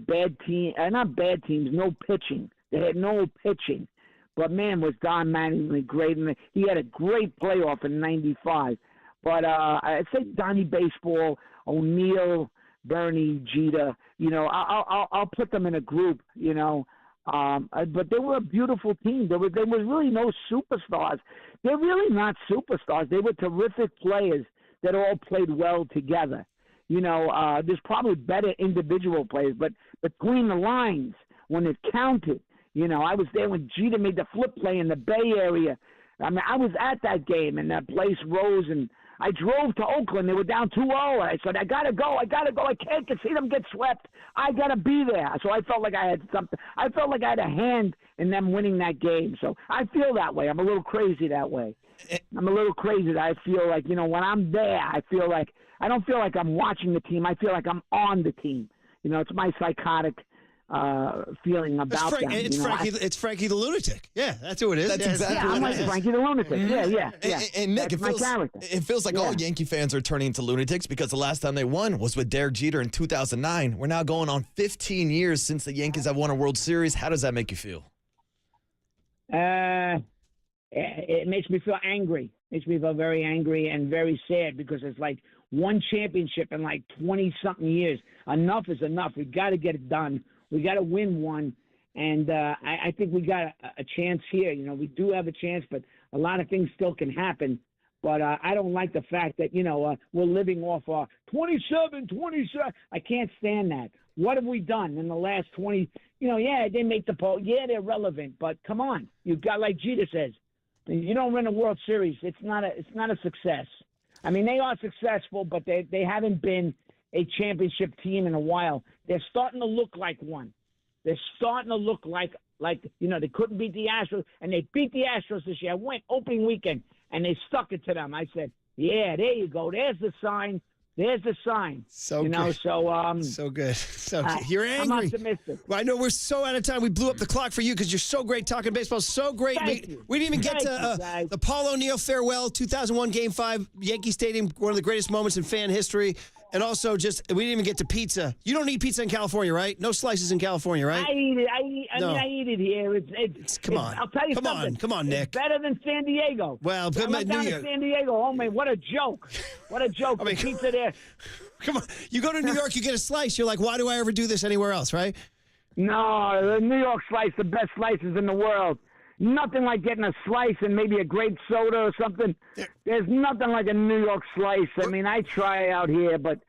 not bad teams, no pitching. They had no pitching. But, man, was Don Mattingly great. And he had a great playoff in 95. But I'd say Donnie Baseball, O'Neill, Bernie, Jeter, I'll put them in a group, but they were a beautiful team. There was really no superstars. They're really not superstars. They were terrific players that all played well together. There's probably better individual players, but between the lines, when it counted, I was there when Jeter made the flip play in the Bay Area. I mean, I was at that game, and that place rose, and I drove to Oakland. They were down 2-0. I said, I got to go. I can't see them get swept. I got to be there. So I felt like I had something. I felt like I had a hand in them winning that game. So I feel that way. I'm a little crazy that way. I'm a little crazy that I feel like, when I'm there, I don't feel like I'm watching the team. I feel like I'm on the team. It's my psychotic feeling about them. It's Frankie the Lunatic. Yeah, that's who it is. That's exactly I'm what like it is. Frankie the Lunatic. Yeah. And Nick, That's it feels like all Yankee fans are turning into lunatics because the last time they won was with Derek Jeter in 2009. We're now going on 15 years since the Yankees have won a World Series. How does that make you feel? It makes me feel angry. It makes me feel very angry and very sad because it's like one championship in like 20-something years. Enough is enough. We got to get it done. We got to win one, and I think we got a chance here. We do have a chance, but a lot of things still can happen. But I don't like the fact that, we're living off our 27. I can't stand that. What have we done in the last 20? They make the poll. Yeah, they're relevant, but come on. You've got, like Jeter says, you don't win a World Series. It's not a success. I mean, they are successful, but they haven't been a championship team in a while. They're starting to look like one. They're starting to look like they couldn't beat the Astros, and they beat the Astros this year. I went opening weekend, and they stuck it to them. I said, yeah, there you go. There's the sign. There's the sign. So good. So good. So you're angry. I'm optimistic. Well, I know we're so out of time. We blew up the clock for you because you're so great talking baseball. So great. We didn't even get to the Paul O'Neill farewell, 2001 Game 5, Yankee Stadium, one of the greatest moments in fan history. And also, we didn't even get to pizza. You don't eat pizza in California, right? No slices in California, right? I eat it. I eat it here. Come on. I'll tell you something. Come on, Nick. It's better than San Diego. Well, I went down to San Diego. Oh, man, what a joke. What a joke. The pizza there. Come on. You go to New York, you get a slice. You're like, why do I ever do this anywhere else, right? No, the New York slice, the best slices in the world. Nothing like getting a slice and maybe a grape soda or something. There's nothing like a New York slice. I mean, I try out here, but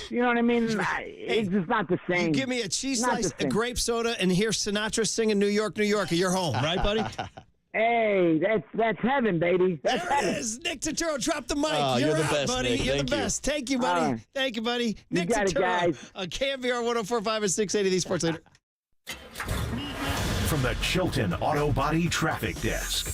you know what I mean? It's just not the same. You give me a cheese slice, a grape soda, and hear Sinatra singing New York, New York, and you're home, right, buddy? Hey, that's heaven, baby. That's there heaven. it is. Nick Turturo, drop the mic. Oh, you're the out, best, buddy. Nick. You're Thank the you. best. Thank you, buddy. Thank you, buddy. Nick got it, Turturo guys. on KNBR 104.5 and 680, the Sports Leader. From the Chilton Auto Body Traffic Desk.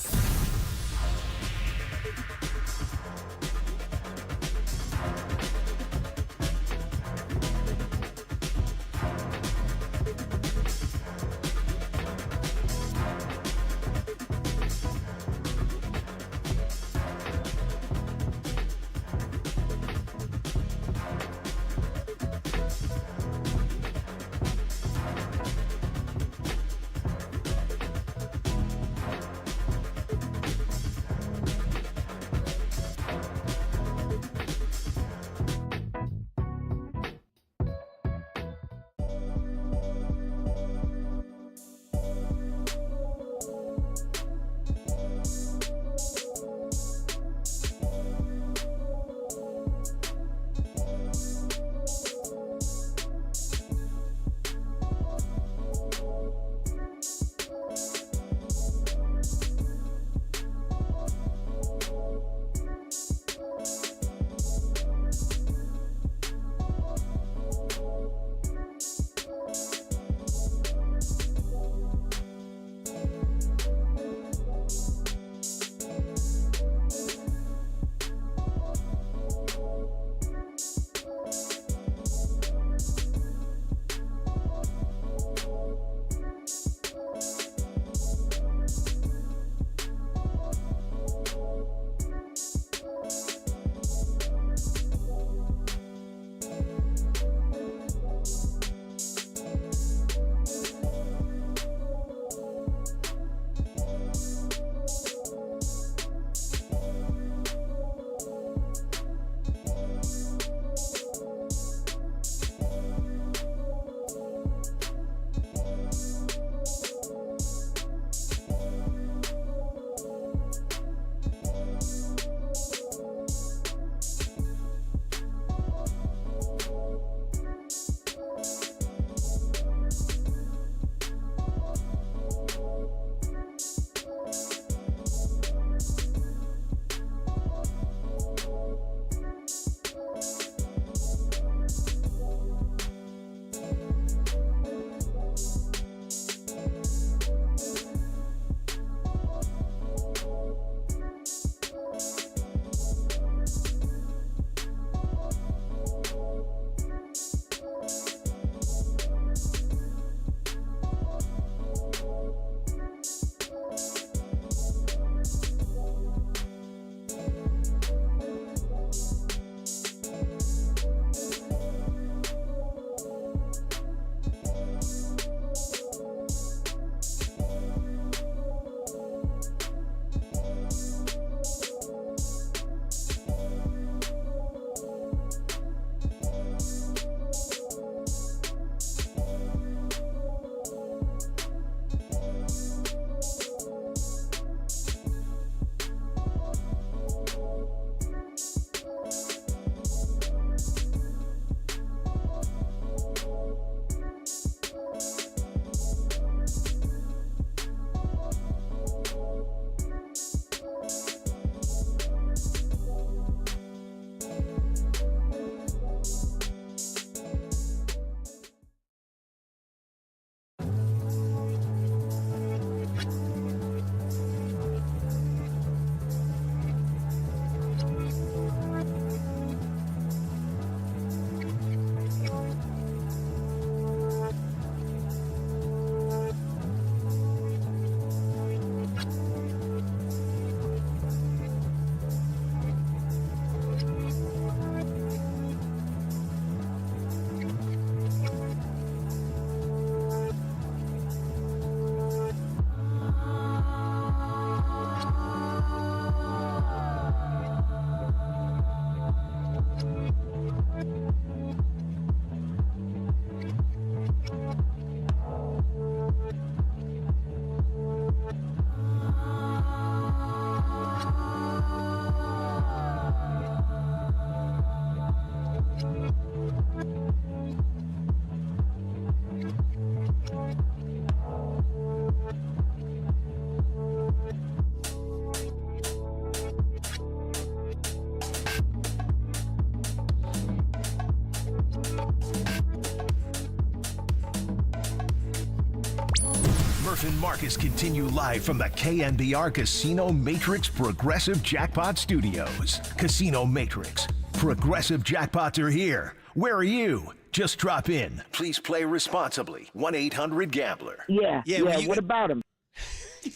Murph and Marcus continue live from the KNBR Casino Matrix Progressive Jackpot Studios. Casino Matrix. Progressive jackpots are here. Where are you? Just drop in. Please play responsibly. 1-800-GAMBLER. Yeah. What about him?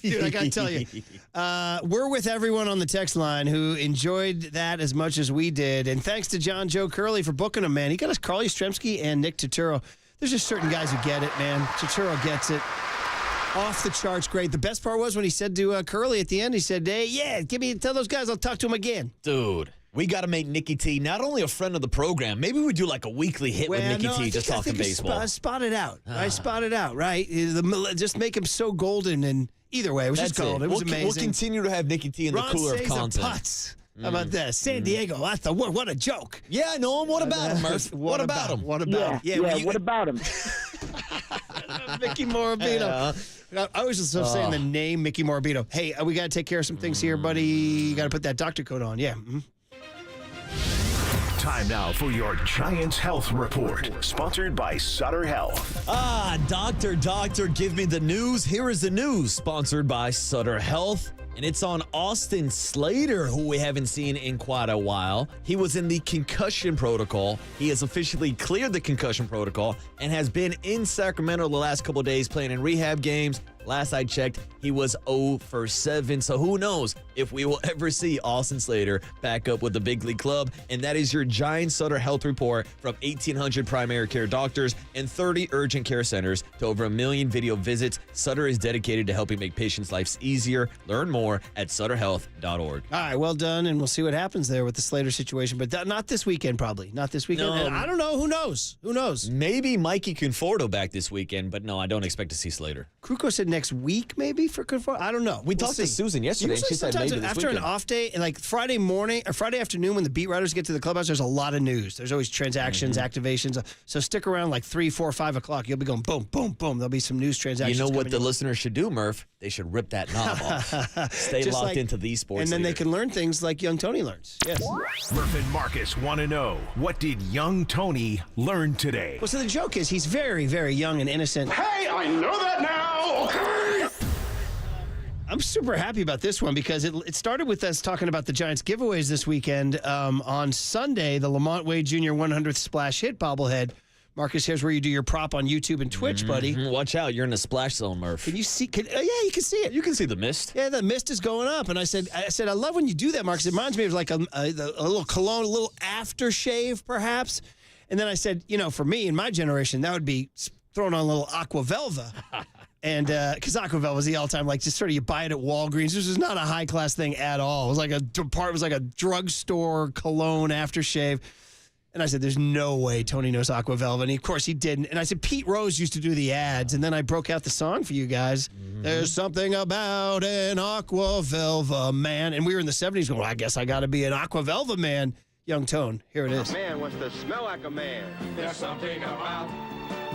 Dude, I got to tell you, we're with everyone on the text line who enjoyed that as much as we did. And thanks to John Joe Curley for booking him, man. He got us Carly Yastrzemski and Nick Turturo. There's just certain guys who get it, man. Turturo gets it. Off the charts, great. The best part was when he said to Curley at the end, he said, hey, yeah, tell those guys I'll talk to him again. Dude. We got to make Nikki T not only a friend of the program, maybe we do like a weekly hit with Nikki T just talking baseball. Spot it out. Spot it out, right? Just make him so golden. And either way, it was just golden. It was amazing. We'll continue to have Nikki T in the cooler of content. Putts. How about that? San Diego, that's the word. What a joke. Yeah, I know him. What about him, Murph? What about him? What about him? Yeah, what about him? Mickey Morabito. I was just saying the name Mickey Morabito. Hey, we got to take care of some things here, buddy. You got to put that doctor coat on. Yeah. Mm-hmm. Time now for your Giants Health Report, sponsored by Sutter Health. Doctor, give me the news. Here is the news, sponsored by Sutter Health. And it's on Austin Slater, who we haven't seen in quite a while. He was in the concussion protocol. He has officially cleared the concussion protocol and has been in Sacramento the last couple of days playing in rehab games. Last I checked, he was 0 for 7. So who knows if we will ever see Austin Slater back up with the big league club. And that is your Giants Sutter Health Report from 1,800 primary care doctors and 30 urgent care centers to over 1 million video visits. Sutter is dedicated to helping make patients' lives easier. Learn more at sutterhealth.org. All right, well done, and we'll see what happens there with the Slater situation. But not this weekend, probably. Not this weekend. No. And I don't know. Who knows? Who knows? Maybe Mikey Conforto back this weekend, but no, I don't expect to see Slater. Krukow said next week, maybe, for Conforto. I don't know. We talked to Susan yesterday, and she said maybe this after weekend. An off day, and like Friday morning or Friday afternoon when the beat writers get to the clubhouse, there's a lot of news. There's always transactions, activations. So stick around like 3, 4, 5 o'clock. You'll be going boom, boom, boom. There'll be some news transactions. You know what the listeners should do, Murph? They should rip that knob off. Stay locked into these sports. And then leaders. they can learn things like young Tony learns. Yes. Murph and Marcus want to know, what did young Tony learn today? Well, so the joke is he's very, very young and innocent. Hey, I know that now! Okay! I'm super happy about this one because it started with us talking about the Giants giveaways this weekend. On Sunday, the Lamont Wade Jr. 100th splash hit bobblehead. Marcus, here's where you do your prop on YouTube and Twitch, buddy. Watch out. You're in the splash zone, Murph. Can you see? Yeah, you can see it. You can see the mist. Yeah, the mist is going up. And I said, I love when you do that, Marcus. It reminds me of like a little cologne, a little aftershave, perhaps. And then I said, for me in my generation, that would be throwing on a little Aqua Velva. And because Aqua Velva was the all-time, like, just sort of you buy it at Walgreens. This was not a high-class thing at all. It was like a drugstore cologne aftershave. And I said, there's no way Tony knows Aqua Velva. And of course he didn't. And I said, Pete Rose used to do the ads. And then I broke out the song for you guys. There's something about an Aqua Velva man. And we were in the 70s going, well, I guess I got to be an Aqua Velva man. Young Tone, here it is. A man wants to smell like a man. There's something about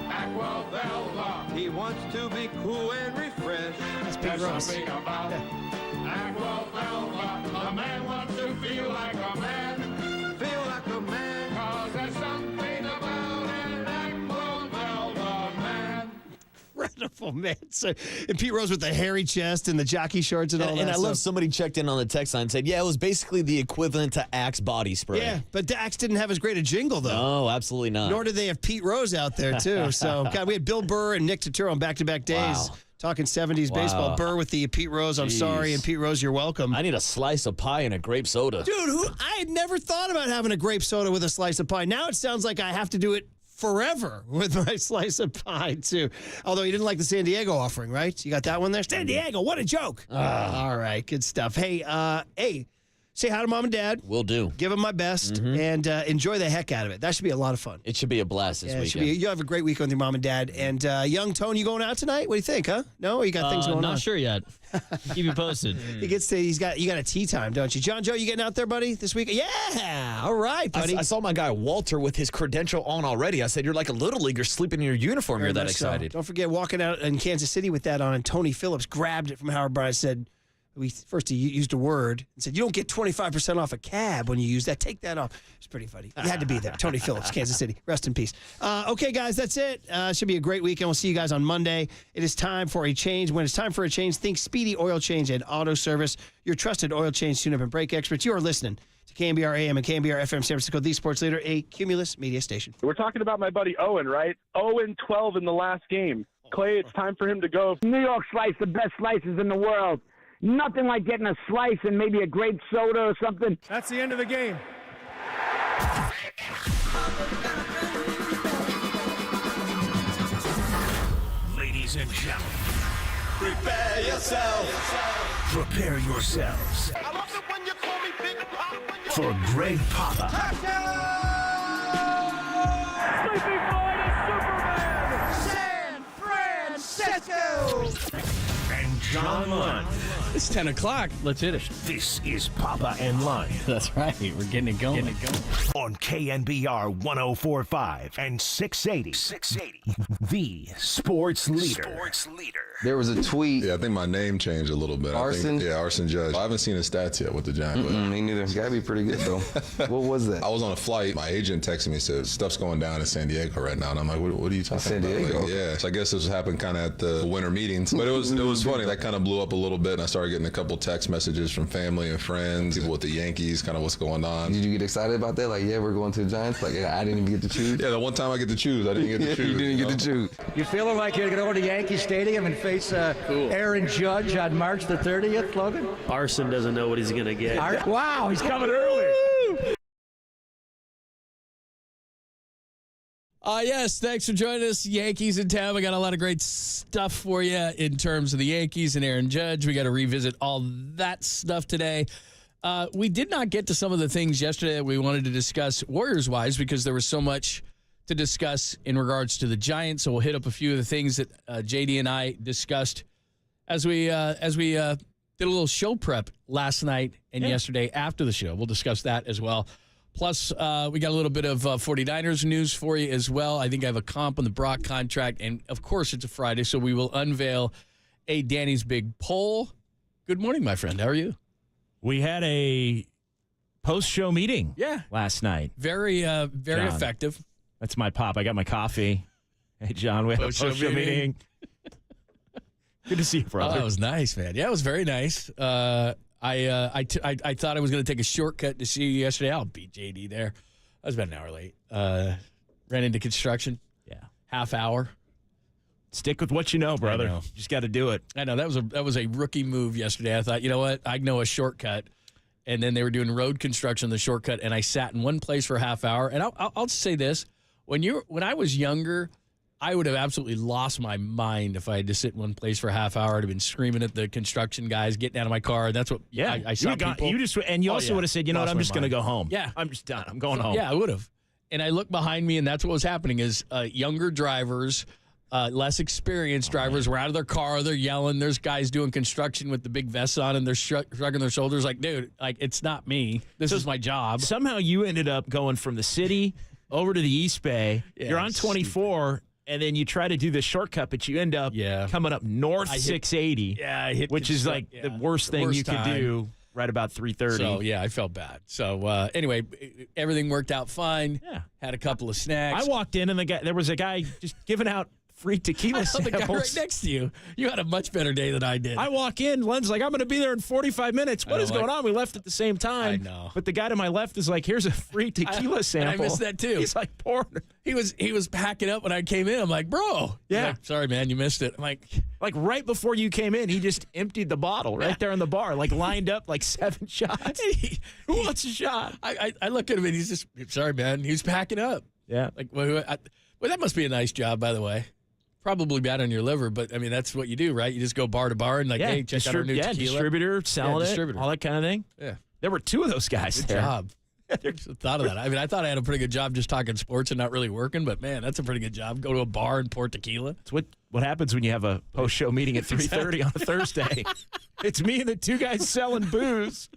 Aqua Velva. He wants to be cool and refreshed. That's Pete There's Rose. something about Aqua Velva. A man wants to feel like a man. Feel like a man. Cause there's something about an Aqua Velva man. Incredible, man. So, and Pete Rose with the hairy chest and the jockey shorts and all that And I stuff. love somebody checked in on the text line and said, yeah, it was basically the equivalent to Axe body spray. Yeah, but Axe didn't have as great a jingle, though. No, absolutely not. Nor did they have Pete Rose out there, too. So, God, we had Bill Burr and Nick Turturo on back-to-back days talking 70s baseball. Burr with the Pete Rose, I'm sorry, and Pete Rose, you're welcome. I need a slice of pie and a grape soda. Dude, I had never thought about having a grape soda with a slice of pie. Now it sounds like I have to do it forever with my slice of pie, too. Although you didn't like the San Diego offering, right? You got that one there? San Diego, what a joke. All right, good stuff. Hey, say hi to Mom and Dad. Will do. Give them my best and enjoy the heck out of it. That should be a lot of fun. It should be a blast this weekend. You'll have a great week with your mom and dad. And young Tone, you going out tonight? What do you think, huh? No? Or you got things going on? Not sure yet. Keep you posted. You got a tea time, don't you? John Joe, you getting out there, buddy, this week? Yeah. All right, buddy. I saw my guy Walter with his credential on already. I said, you're like a little leaguer sleeping in your uniform. Very You're that much so. excited. Don't forget walking out in Kansas City with that on. And Tony Phillips grabbed it from Howard Bryant and said, He used a word and said, you don't get 25% off a cab when you use that. Take that off. It's pretty funny. You had to be there. Tony Phillips, Kansas City. Rest in peace. Okay, guys, that's it. Should be a great weekend. We'll see you guys on Monday. It is time for a change. When it's time for a change, think Speedy Oil Change and Auto Service. Your trusted oil change, tune-up, and brake experts. You are listening to KNBR AM and KNBR FM San Francisco, the sports leader, a Cumulus media station. We're talking about my buddy Owen, right? 0-12 in the last game. Klay, it's time for him to go. New York slice, the best slices in the world. Nothing like getting a slice and maybe a grape soda or something. That's the end of the game. Ladies and gentlemen, Prepare yourself. prepare yourselves I love it when you call me Big Pop. for Greg Papa Sleeping Boy to Superman. San Francisco. and John Lund. It's 10 o'clock. Let's hit it. This is Papa and Lund That's right. We're getting it going. on KNBR 104.5 and 680. The sports leader. There was a tweet. Yeah, I think my name changed a little bit. Arson? Arson Judge. I haven't seen his stats yet with the Giants. Me neither. It's got to be pretty good, though. What was that? I was on a flight. My agent texted me, said, stuff's going down in San Diego right now. And I'm like, what are you talking San about? Diego? Like, yeah. So I guess this happened kind of at the winter meetings. But it was funny. That kind of blew up a little bit. And I started getting a couple text messages from family and friends, people with the Yankees, kind of what's going on. Did you get excited about that? Like, yeah, we're going to the Giants? Like, yeah, I didn't even get to choose. Yeah, the one time I get to choose, I didn't get to choose. You didn't get to choose. You feeling like you're going to go to Yankee Stadium and face Aaron Judge on March the 30th, Logan? Arson doesn't know what he's going to get. Wow, he's coming early. Yes, thanks for joining us. Yankees in town. We got a lot of great stuff for you in terms of the Yankees and Aaron Judge. We got to revisit all that stuff today. We did not get to some of the things yesterday that we wanted to discuss Warriors-wise because there was so much to discuss in regards to the Giants. So we'll hit up a few of the things that JD and I discussed as we did a little show prep last night and yesterday after the show. We'll discuss that as well. Plus, we got a little bit of 49ers news for you as well. I think I have a comp on the Brock contract. And, of course, it's a Friday, so we will unveil a Danny's Big Poll. Good morning, my friend. How are you? We had a post-show meeting last night. Very John, effective. That's my pop. I got my coffee. Hey, John, we had a post-show meeting. Good to see you, brother. Oh, that was nice, man. Yeah, it was very nice. I thought I was going to take a shortcut to see you yesterday. I'll beat JD there. I was about an hour late. Ran into construction. Yeah. Half hour. Stick with what you know, brother. Know. Just got to do it. I know. That was a rookie move yesterday. I thought, you know what? I know a shortcut. And then they were doing road construction, the shortcut, and I sat in one place for a half hour. And I'll just say this. When I was younger, I would have absolutely lost my mind if I had to sit in one place for a half hour. I'd have been screaming at the construction guys, getting out of my car. That's what I saw people. You also would have said, you know what, I'm just going to go home. Yeah. I'm just done. I'm going home. Yeah, I would have. And I looked behind me, and that's what was happening is younger drivers, less experienced drivers were out of their car. They're yelling. There's guys doing construction with the big vests on, and they're shrugging their shoulders like, dude, like, it's not me. This is my job. Somehow you ended up going from the city over to the East Bay. Yeah, you're on 24. And then you try to do the shortcut, but you end up coming up north 680, which is like the worst thing you could do right about 3:30. So, yeah, I felt bad. So, anyway, everything worked out fine. Yeah. Had a couple of snacks. I walked in, and there was a guy just giving out free tequila samples. The guy right next to you. You had a much better day than I did. I walk in, Len's like, I'm going to be there in 45 minutes. What is going on? We left at the same time. I know. But the guy to my left is like, here's a free tequila sample. And I missed that too. He's like, pouring. He was packing up when I came in. I'm like, bro. Yeah. Like, sorry, man, you missed it. I'm like right before you came in, he just emptied the bottle right there in the bar, like lined up like 7 shots. Who wants a shot? I look at him and he's just, sorry, man. He was packing up. Yeah. Like, well, that must be a nice job, by the way. Probably bad on your liver, but I mean, that's what you do, right? You just go bar to bar and hey, check out our new tequila. Distributor, selling it, all that kind of thing. Yeah. There were 2 of those guys Good there. job. Thought of that. I mean, I thought I had a pretty good job just talking sports and not really working, but man, that's a pretty good job. Go to a bar and pour tequila. It's what happens when you have a post-show meeting at 3:30 on a Thursday. It's me and the 2 guys selling booze.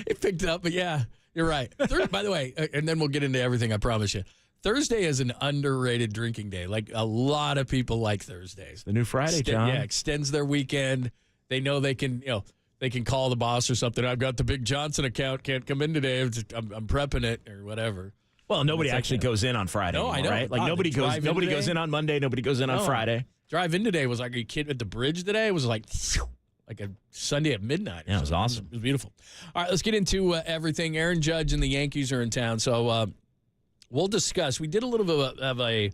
It picked up, but yeah, you're right. By the way, and then we'll get into everything, I promise you. Thursday is an underrated drinking day. Like, a lot of people like Thursdays. The new Friday, John. Yeah, extends their weekend. They know they can, they can call the boss or something. I've got the Big Johnson account. Can't come in today. I'm prepping it or whatever. Well, nobody actually goes in on Friday. No, I know. Right? Like nobody goes in on Monday. Nobody goes in on Friday. Drive in today was like a kid at the bridge today. It was like a Sunday at midnight. Yeah, it was awesome. It was beautiful. All right, let's get into everything. Aaron Judge and the Yankees are in town, so we'll discuss. We did a little bit of a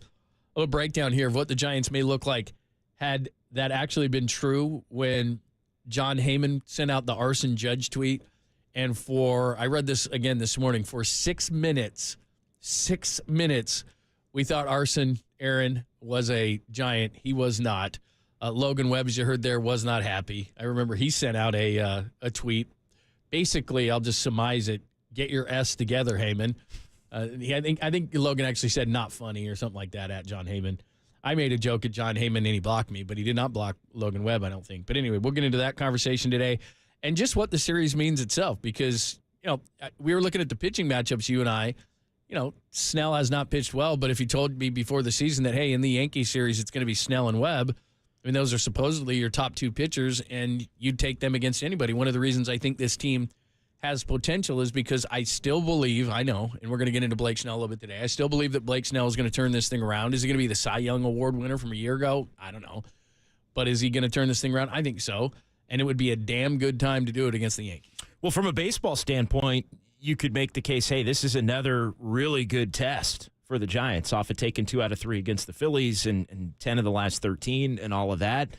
breakdown here of what the Giants may look like had that actually been true when John Heyman sent out the Arson Judge tweet. And I read this again this morning, for 6 minutes, we thought Arson, Aaron, was a Giant. He was not. Logan Webb, as you heard there, was not happy. I remember he sent out a tweet. Basically, I'll just surmise it. Get your S together, Heyman. I think Logan actually said not funny or something like that at John Heyman. I made a joke at John Heyman and he blocked me, but he did not block Logan Webb, I don't think. But anyway, we'll get into that conversation today and just what the series means itself, because, we were looking at the pitching matchups, you and I. Snell has not pitched well, but if you told me before the season that, hey, in the Yankee series, it's going to be Snell and Webb, I mean, those are supposedly your top two pitchers, and you'd take them against anybody. One of the reasons I think this team has potential is because I still believe, I know, and we're going to get into Blake Snell a little bit today, I still believe that Blake Snell is going to turn this thing around. Is he going to be the Cy Young Award winner from a year ago? I don't know. But is he going to turn this thing around? I think so. And it would be a damn good time to do it against the Yankees. Well, from a baseball standpoint, you could make the case, hey, this is another really good test for the Giants off of taking 2 out of 3 against the Phillies and 10 of the last 13 and all of that.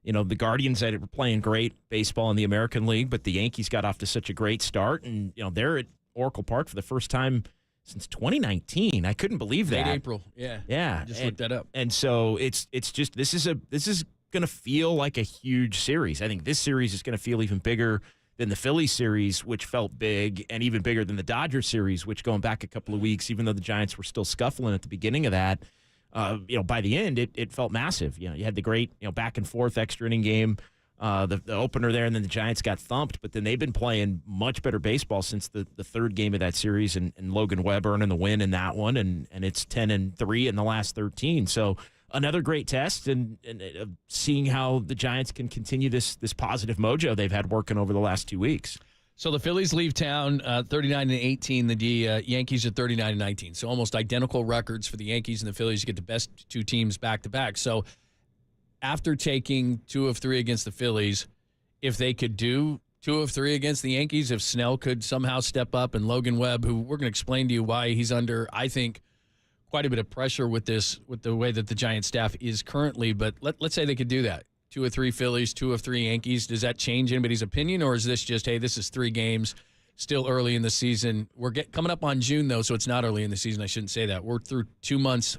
The Guardians that were playing great baseball in the American League, but the Yankees got off to such a great start. And, they're at Oracle Park for the first time since 2019. I couldn't believe that. Late April. Yeah. Yeah. I just looked that up. And so it's just, this is going to feel like a huge series. I think this series is going to feel even bigger than the Phillies series, which felt big, and even bigger than the Dodgers series, which going back a couple of weeks, even though the Giants were still scuffling at the beginning of that, by the end, it felt massive. You had the great, back and forth extra inning game, the opener there, and then the Giants got thumped. But then they've been playing much better baseball since the third game of that series, and Logan Webb earning the win in that one, and it's 10-3 in the last 13. So another great test, and seeing how the Giants can continue this positive mojo they've had working over the last 2 weeks. So the Phillies leave town 39-18. The Yankees are 39-19. So almost identical records for the Yankees and the Phillies. You get the best two teams back to back. So after taking 2 of 3 against the Phillies, if they could do 2 of 3 against the Yankees, if Snell could somehow step up, and Logan Webb, who we're going to explain to you why he's under, I think, quite a bit of pressure with the way that the Giants staff is currently. But let's say they could do that. 2 of 3 Phillies, 2 of 3 Yankees. Does that change anybody's opinion, or is this just, hey, this is 3 games, still early in the season? We're coming up on June, though, so it's not early in the season. I shouldn't say that. We're through 2 months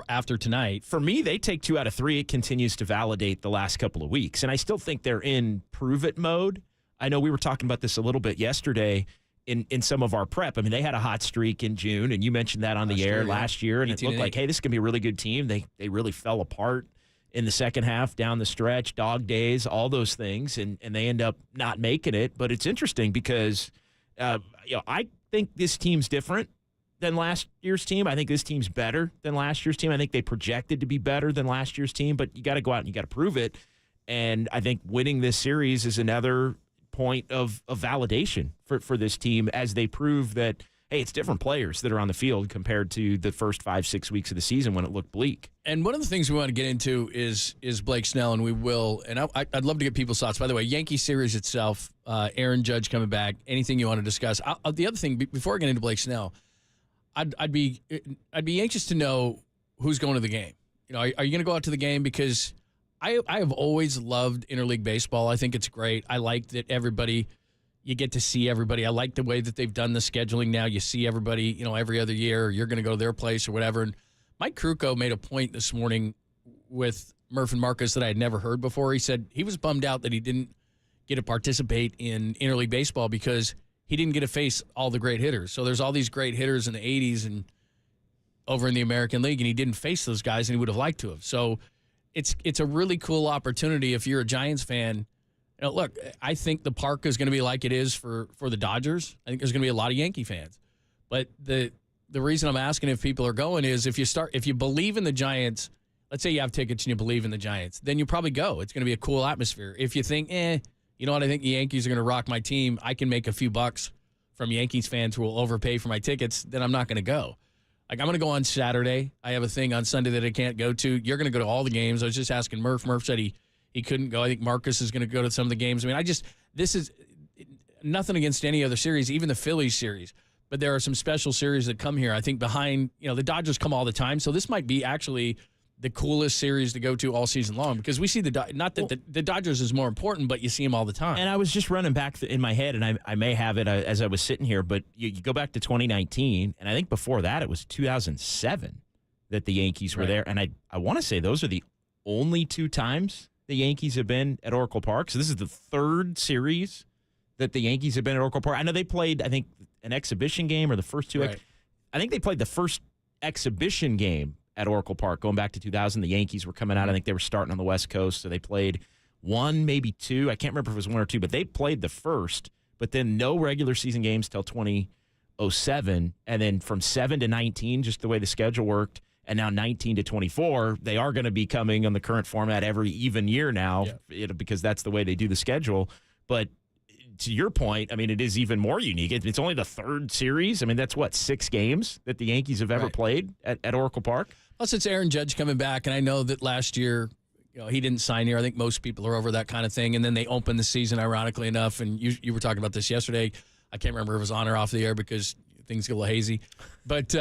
after tonight. For me, they take 2 out of 3. It continues to validate the last couple of weeks, and I still think they're in prove-it mode. I know we were talking about this a little bit yesterday in some of our prep. I mean, they had a hot streak in June, and you mentioned that on the air last year, and it looked like, hey, this is going to be a really good team. They really fell apart in the second half, down the stretch, dog days, all those things, and they end up not making it. But it's interesting because, I think this team's different than last year's team. I think this team's better than last year's team. I think they projected to be better than last year's team, but you got to go out and you got to prove it. And I think winning this series is another point of validation for this team as they prove that, hey, it's different players that are on the field compared to the first 5-6 weeks of the season when it looked bleak. And one of the things we want to get into is Blake Snell, and we will. And I'd love to get people's thoughts. By the way, Yankee series itself, Aaron Judge coming back, anything you want to discuss. The other thing, before I get into Blake Snell, I'd be anxious to know who's going to the game. Are you going to go out to the game? Because I have always loved interleague baseball. I think it's great. I like that you get to see everybody. I like the way that they've done the scheduling now. You see everybody, every other year, or you're going to go to their place or whatever. And Mike Krukow made a point this morning with Murph and Marcus that I had never heard before. He said he was bummed out that he didn't get to participate in interleague baseball because he didn't get to face all the great hitters. So there's all these great hitters in the 80s and over in the American League, and he didn't face those guys, and he would have liked to have. So it's a really cool opportunity if you're a Giants fan. Look, I think the park is going to be like it is for the Dodgers. I think there's going to be a lot of Yankee fans. But the reason I'm asking if people are going is if you believe in the Giants, let's say you have tickets and you believe in the Giants, then you probably go. It's going to be a cool atmosphere. If you think, you know what, I think the Yankees are going to rock my team. I can make a few bucks from Yankees fans who will overpay for my tickets, then I'm not going to go. Like, I'm going to go on Saturday. I have a thing on Sunday that I can't go to. You're going to go to all the games. I was just asking Murph. Murph said he couldn't go. I think Marcus is going to go to some of the games. I mean, this is nothing against any other series, even the Phillies series. But there are some special series that come here. I think behind, the Dodgers come all the time. So this might be actually the coolest series to go to all season long, because we see not that the Dodgers is more important, but you see them all the time. And I was just running back in my head, and I may have it as I was sitting here, but you go back to 2019, and I think before that it was 2007 that the Yankees were there. And I want to say those are the only 2 times the Yankees have been at Oracle Park. So this is the 3rd series that the Yankees have been at Oracle Park. I know they played, I think, an exhibition game or the first 2. Right. I think they played the first exhibition game at Oracle Park going back to 2000. The Yankees were coming out. I think they were starting on the West Coast, so they played 1, maybe 2. I can't remember if it was 1 or 2, but they played the first, but then no regular season games till 2007. And then from 7 to 19, just the way the schedule worked, and now 19 to 24, they are going to be coming on the current format every even year now, because that's the way they do the schedule. But to your point, I mean, it is even more unique. It's only the 3rd series. I mean, that's 6 games that the Yankees have ever played at Oracle Park. Plus, it's Aaron Judge coming back, and I know that last year, he didn't sign here. I think most people are over that kind of thing. And then they opened the season, ironically enough, and you were talking about this yesterday. I can't remember if it was on or off the air because things get a little hazy. But,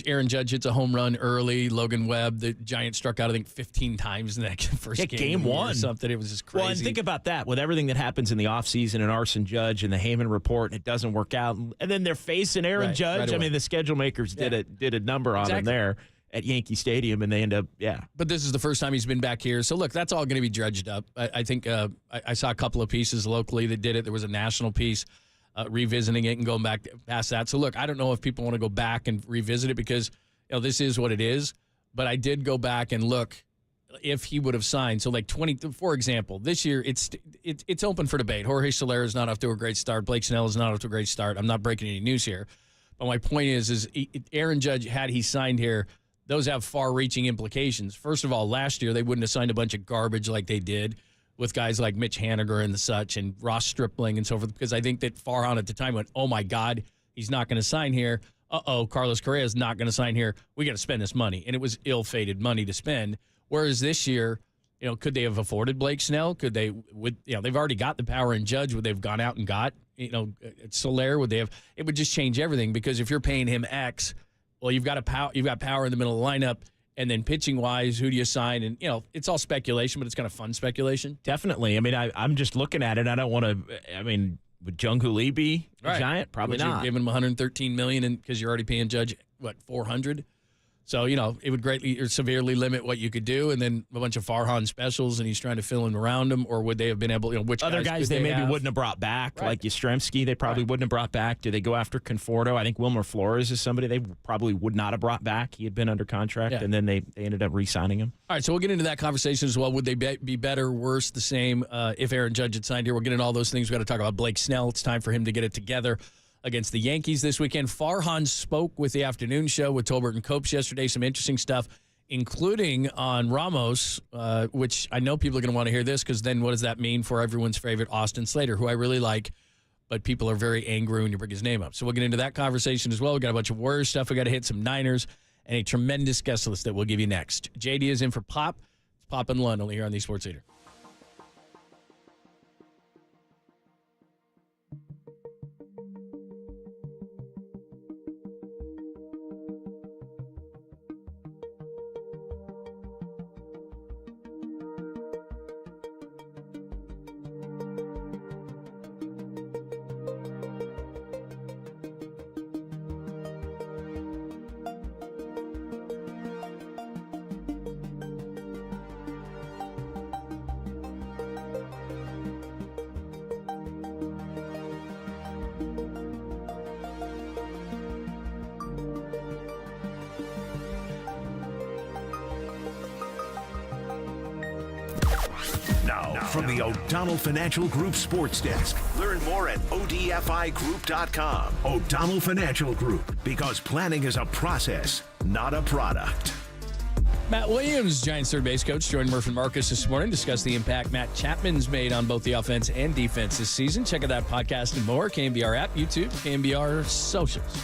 Aaron Judge hits a home run early. Logan Webb, the Giants, struck out, I think, 15 times in that first game. Game 1. Or something. It was just crazy. Well, and think about that. With everything that happens in the offseason and Arson Judge and the Heyman report, and it doesn't work out. And then they're facing Aaron Judge. I mean, the schedule makers did a number on him there at Yankee Stadium, and they end up, But this is the first time he's been back here. So, look, that's all going to be dredged up. I think I saw a couple of pieces locally that did it. There was a national piece revisiting it and going back past that. So, look, I don't know if people want to go back and revisit it because, this is what it is. But I did go back and look if he would have signed. So, like, for example, this year it's open for debate. Jorge Soler is not off to a great start. Blake Snell is not off to a great start. I'm not breaking any news here. But my point is Aaron Judge, had he signed here, those have far-reaching implications. First of all, last year they wouldn't have signed a bunch of garbage like they did with guys like Mitch Haniger and the such and Ross Stripling and so forth, because I think that Farhan at the time went, oh, my God, he's not going to sign here. Carlos Correa is not going to sign here. We got to spend this money. And it was ill-fated money to spend. Whereas this year, could they have afforded Blake Snell? Could they, they've already got the power in Judge. Would they have gone out and got, Soler? Would they have? It would just change everything, because if you're paying him X, well, you've got power in the middle of the lineup, and then pitching wise, who do you sign? And it's all speculation, but it's kind of fun speculation. Definitely. I mean, I'm just looking at it. I don't want to. I mean, would Jung-Hoo Lee be a Giant? Probably not. You're giving him $113 million because you're already paying Judge $400. So, it would greatly or severely limit what you could do, and then a bunch of Farhan specials, and he's trying to fill in around him, or would they have been able, which other guys they maybe wouldn't have brought back, like Yastrzemski, they probably wouldn't have brought back. Do they go after Conforto? I think Wilmer Flores is somebody they probably would not have brought back. He had been under contract, and then they ended up re-signing him. All right, so we'll get into that conversation as well. Would they be better, worse, the same if Aaron Judge had signed here? We'll get into all those things. We've got to talk about Blake Snell. It's time for him to get it together against the Yankees this weekend. Farhan spoke with the afternoon show with Tolbert and Copes yesterday. Some interesting stuff, including on Ramos, which I know people are going to want to hear this, because then what does that mean for everyone's favorite Austin Slater, who I really like, but people are very angry when you bring his name up. So we'll get into that conversation as well. We've got a bunch of Warriors stuff. We got to hit some Niners and a tremendous guest list that we'll give you next. JD is in for Pop. It's Pop and Lund, only here on the Sports Leader. Now, from the O'Donnell Financial Group Sports Desk. Learn more at odfigroup.com. O'Donnell Financial Group, because planning is a process, not a product. Matt Williams, Giants third base coach, joined Murph and Marcus this morning to discuss the impact Matt Chapman's made on both the offense and defense this season. Check out that podcast and more. KNBR app, YouTube, KNBR socials.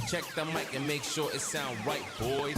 Check the mic and make sure it sound right, boys.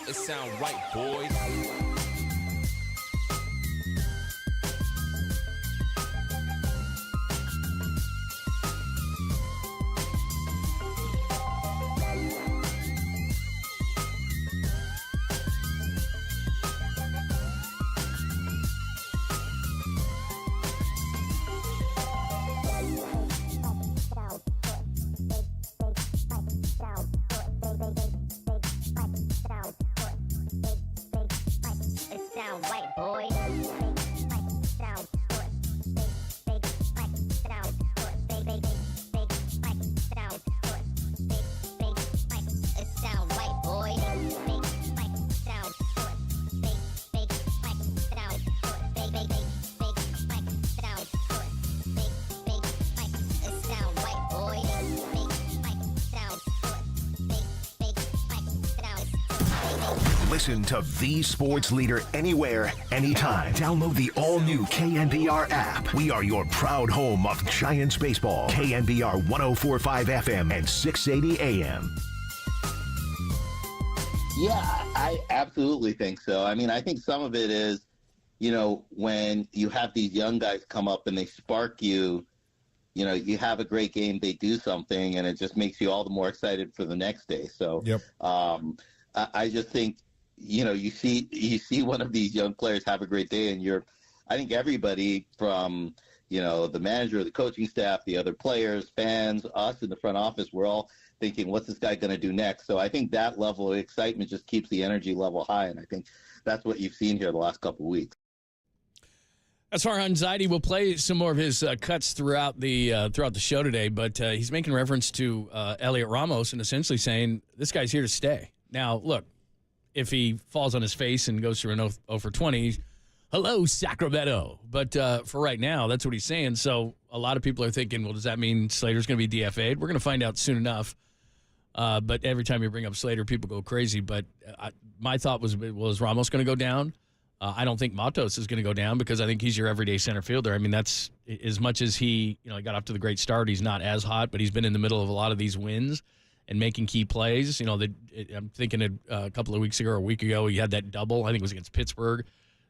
It sound right, boys. Listen to the sports leader anywhere, anytime. Download the all-new KNBR app. We are your proud home of Giants baseball. KNBR 104.5 FM and 680 AM. Yeah, I absolutely think so. I mean, I think some of it is, you know, when you have these young guys come up and they spark you, you know, you have a great game, they do something, and it just makes you all the more excited for the next day. So I just think, you know, you see one of these young players have a great day, and I think everybody from, you know, the manager, the coaching staff, the other players, fans, us in the front office, we're all thinking, what's this guy going to do next? So I think that level of excitement just keeps the energy level high, and I think that's what you've seen here the last couple of weeks. That's Farhan Zaidi. We'll play some more of his cuts throughout the show today, but he's making reference to Elliot Ramos and essentially saying this guy's here to stay. Now, look, if he falls on his face and goes through an 0 for 20, hello, Sacramento. But for right now, that's what he's saying. So a lot of people are thinking, well, does that mean Slater's going to be DFA'd? We're going to find out soon enough. But every time you bring up Slater, people go crazy. But my thought was Ramos going to go down? I don't think Matos is going to go down because I think he's your everyday center fielder. I mean, that's as much as he got off to the great start. He's not as hot, but he's been in the middle of a lot of these wins and making key plays. I'm thinking a couple of weeks ago or a week ago, he had that double. I think it was against Pittsburgh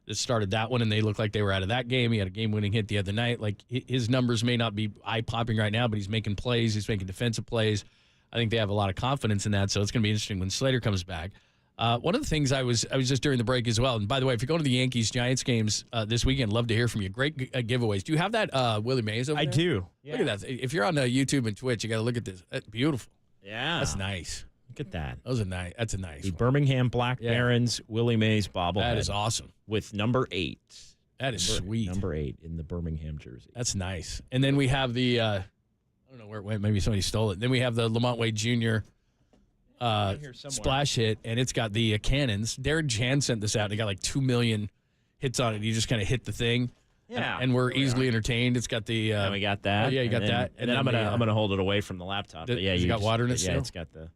that started that one, and they looked like they were out of that game. He had a game-winning hit the other night. Like, his numbers may not be eye-popping right now, but he's making plays. He's making defensive plays. I think they have a lot of confidence in that, so it's going to be interesting when Slater comes back. One of the things I was just during the break as well, and by the way, if you go to the Yankees-Giants games this weekend, love to hear from you. Great giveaways. Do you have that Willie Mays over there? I do. Yeah. Look at that. If you're on YouTube and Twitch, you got to look at this. That's beautiful. Yeah. That's nice. Look at that. That's a nice The one. Birmingham Black Barons Willie Mays bobblehead. That is awesome. With number 8. That is sweet. Number 8 in the Birmingham jersey. That's nice. And then we have the, I don't know where it went. Maybe somebody stole it. Then we have the Lamont Wade Jr. Splash hit, and it's got the cannons. Darren Jan sent this out, and it got like 2 million hits on it. You just kind of hit the thing. Yeah. And we're easily entertained. It's got the... and we got that. Oh, yeah, you got that. And then I'm gonna hold it away from the laptop. But yeah, you got water in it still? Yeah, it's got the...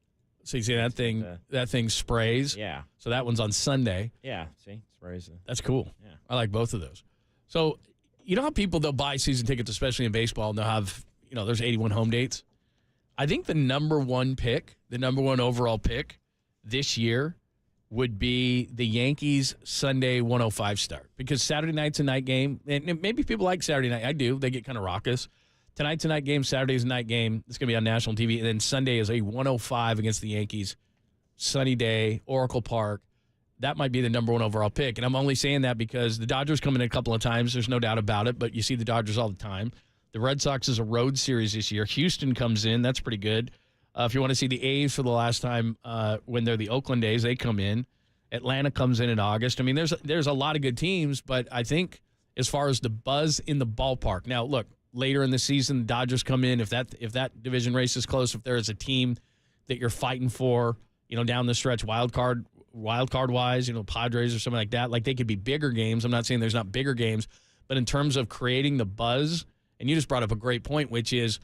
So you see that thing? That thing sprays. Yeah. So that one's on Sunday. Yeah. See, sprays. That's cool. Yeah. I like both of those. So you know how people they'll buy season tickets, especially in baseball, and they'll have there's 81 home dates. I think the number one overall pick this year would be the Yankees Sunday 105 start because Saturday night's a night game, and maybe people like Saturday night. I do. They get kind of raucous. Tonight's a night game. Saturday's a night game. It's going to be on national TV. And then Sunday is a 105 against the Yankees. Sunny day, Oracle Park. That might be the number one overall pick. And I'm only saying that because the Dodgers come in a couple of times. There's no doubt about it. But you see the Dodgers all the time. The Red Sox is a road series this year. Houston comes in. That's pretty good. If you want to see the A's for the last time when they're the Oakland A's, they come in. Atlanta comes in August. I mean, there's a lot of good teams. But I think as far as the buzz in the ballpark. Now, look. Later in the season, the Dodgers come in. If that division race is close, if there is a team that you're fighting for, down the stretch, wild card wise, Padres or something like that, like they could be bigger games. I'm not saying there's not bigger games, but in terms of creating the buzz, and you just brought up a great point, which is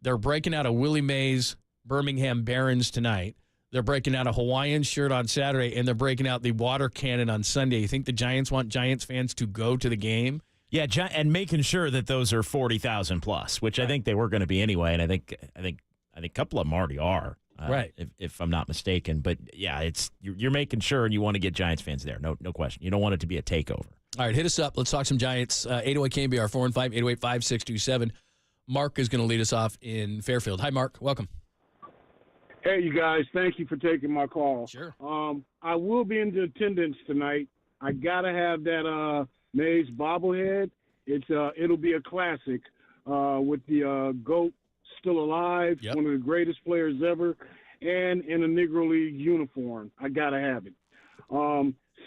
they're breaking out a Willie Mays Birmingham Barons tonight. They're breaking out a Hawaiian shirt on Saturday, and they're breaking out the water cannon on Sunday. You think the Giants want Giants fans to go to the game? Yeah, and making sure that those are 40,000 plus, which I think they were going to be anyway, and I think a couple of them already are, right? If I'm not mistaken. But yeah, you're making sure, and you want to get Giants fans there, no question. You don't want it to be a takeover. All right, hit us up. Let's talk some Giants. 808 KNBR 415-808-5627. Mark is going to lead us off in Fairfield. Hi, Mark. Welcome. Hey, you guys. Thank you for taking my call. Sure. I will be in attendance tonight. I gotta have that Mays bobblehead. It'll be a classic with the GOAT still alive, one of the greatest players ever, and in a Negro League uniform. I got to have it.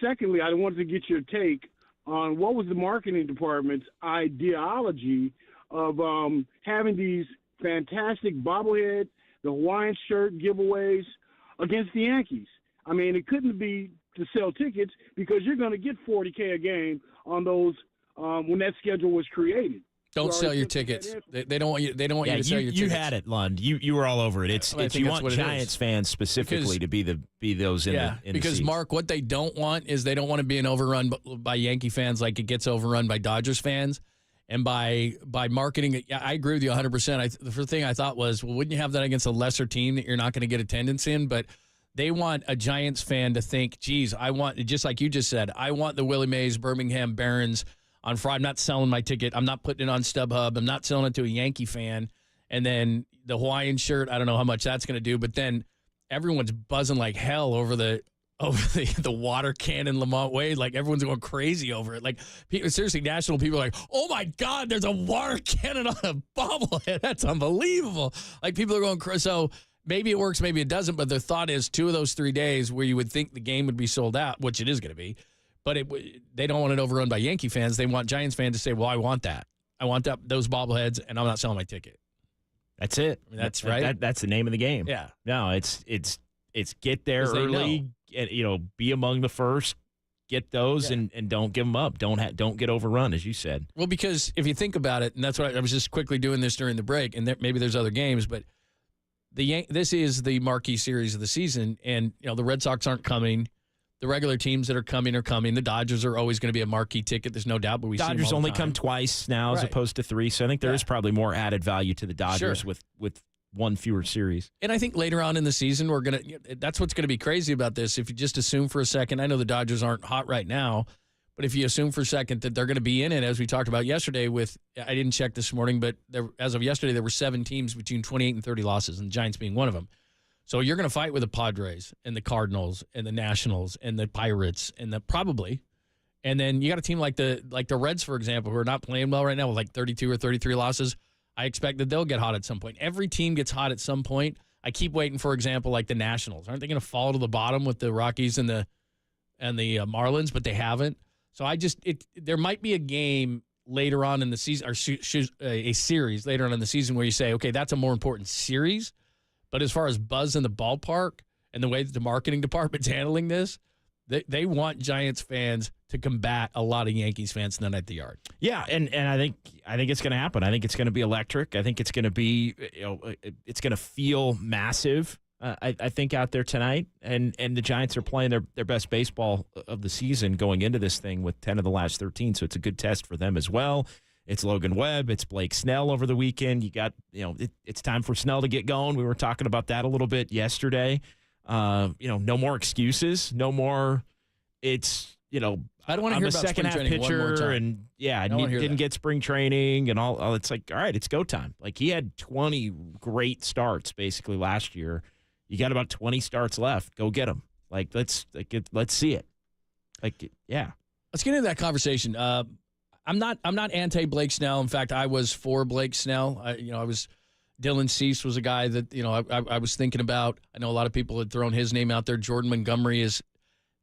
Secondly, I wanted to get your take on what was the marketing department's ideology of having these fantastic bobblehead, the Hawaiian shirt giveaways against the Yankees. I mean, it couldn't be to sell tickets because you're going to get $40K a game on those when that schedule was created. Don't sell your tickets. They don't want you. They don't want you to sell your tickets. You had it, Lund. You were all over it. It's you want Giants fans specifically to be those in the because seats. Mark, what they don't want is they don't want to be an overrun by Yankee fans like it gets overrun by Dodgers fans. And by marketing it, I agree with you 100%. The first thing I thought was, well, wouldn't you have that against a lesser team that you're not going to get attendance in? But they want a Giants fan to think, geez, I want, just like you just said, I want the Willie Mays Birmingham Barons on Friday. I'm not selling my ticket. I'm not putting it on StubHub. I'm not selling it to a Yankee fan. And then the Hawaiian shirt, I don't know how much that's going to do. But then everyone's buzzing like hell over the water cannon Lamont Wade. Like everyone's going crazy over it. Like seriously, national people are like, oh my God, there's a water cannon on a bobblehead. That's unbelievable. Like people are going crazy. So maybe it works, maybe it doesn't. But the thought is 2 of those 3 days where you would think the game would be sold out, which it is going to be, But they don't want it overrun by Yankee fans. They want Giants fans to say, well, I want that. I want those bobbleheads, and I'm not selling my ticket. That's it. I mean, that's right. That's the name of the game. Yeah. No, it's get there early, and, be among the first, get those, and don't give them up. Don't get overrun, as you said. Well, because if you think about it, and that's what I was just quickly doing this during the break, and maybe there's other games, but this is the marquee series of the season, and the Red Sox aren't coming. The regular teams that are coming. The Dodgers are always going to be a marquee ticket. There's no doubt, but we see Dodgers only come twice now as opposed to 3, so I think there is probably more added value to the Dodgers with one fewer series. And I think later on in the season, that's what's going to be crazy about this. If you just assume for a second, I know the Dodgers aren't hot right now, but if you assume for a second that they're going to be in it, as we talked about yesterday I didn't check this morning, but as of yesterday, there were 7 teams between 28 and 30 losses, and the Giants being one of them. So you're going to fight with the Padres and the Cardinals and the Nationals and the Pirates and and then you got a team like the Reds, for example, who are not playing well right now with like 32 or 33 losses. I expect that they'll get hot at some point. Every team gets hot at some point. I keep waiting, for example, like the Nationals. Aren't they going to fall to the bottom with the Rockies and the Marlins? But they haven't. So there might be a game later on in the season, or a series later on in the season where you say, okay, that's a more important series. But as far as buzz in the ballpark and the way that the marketing department's handling this, they want Giants fans to combat a lot of Yankees fans tonight at the Yard. Yeah, and I think it's going to happen. I think it's going to be electric. I think it's going to be it's going to feel massive. I think out there tonight, and the Giants are playing their best baseball of the season going into this thing with 10 of the last 13. So it's a good test for them as well. It's Logan Webb. It's Blake Snell over the weekend. You got, it's time for Snell to get going. We were talking about that a little bit yesterday. No more excuses. No more. It's, I don't want to hear about second half pitcher, one more time. And didn't get spring training and all. It's like, all right, it's go time. Like he had 20 great starts basically last year. You got about 20 starts left. Go get them. Let's see it. Let's get into that conversation. I'm not anti Blake Snell. In fact, I was for Blake Snell. Dylan Cease was a guy that I was thinking about. I know a lot of people had thrown his name out there. Jordan Montgomery is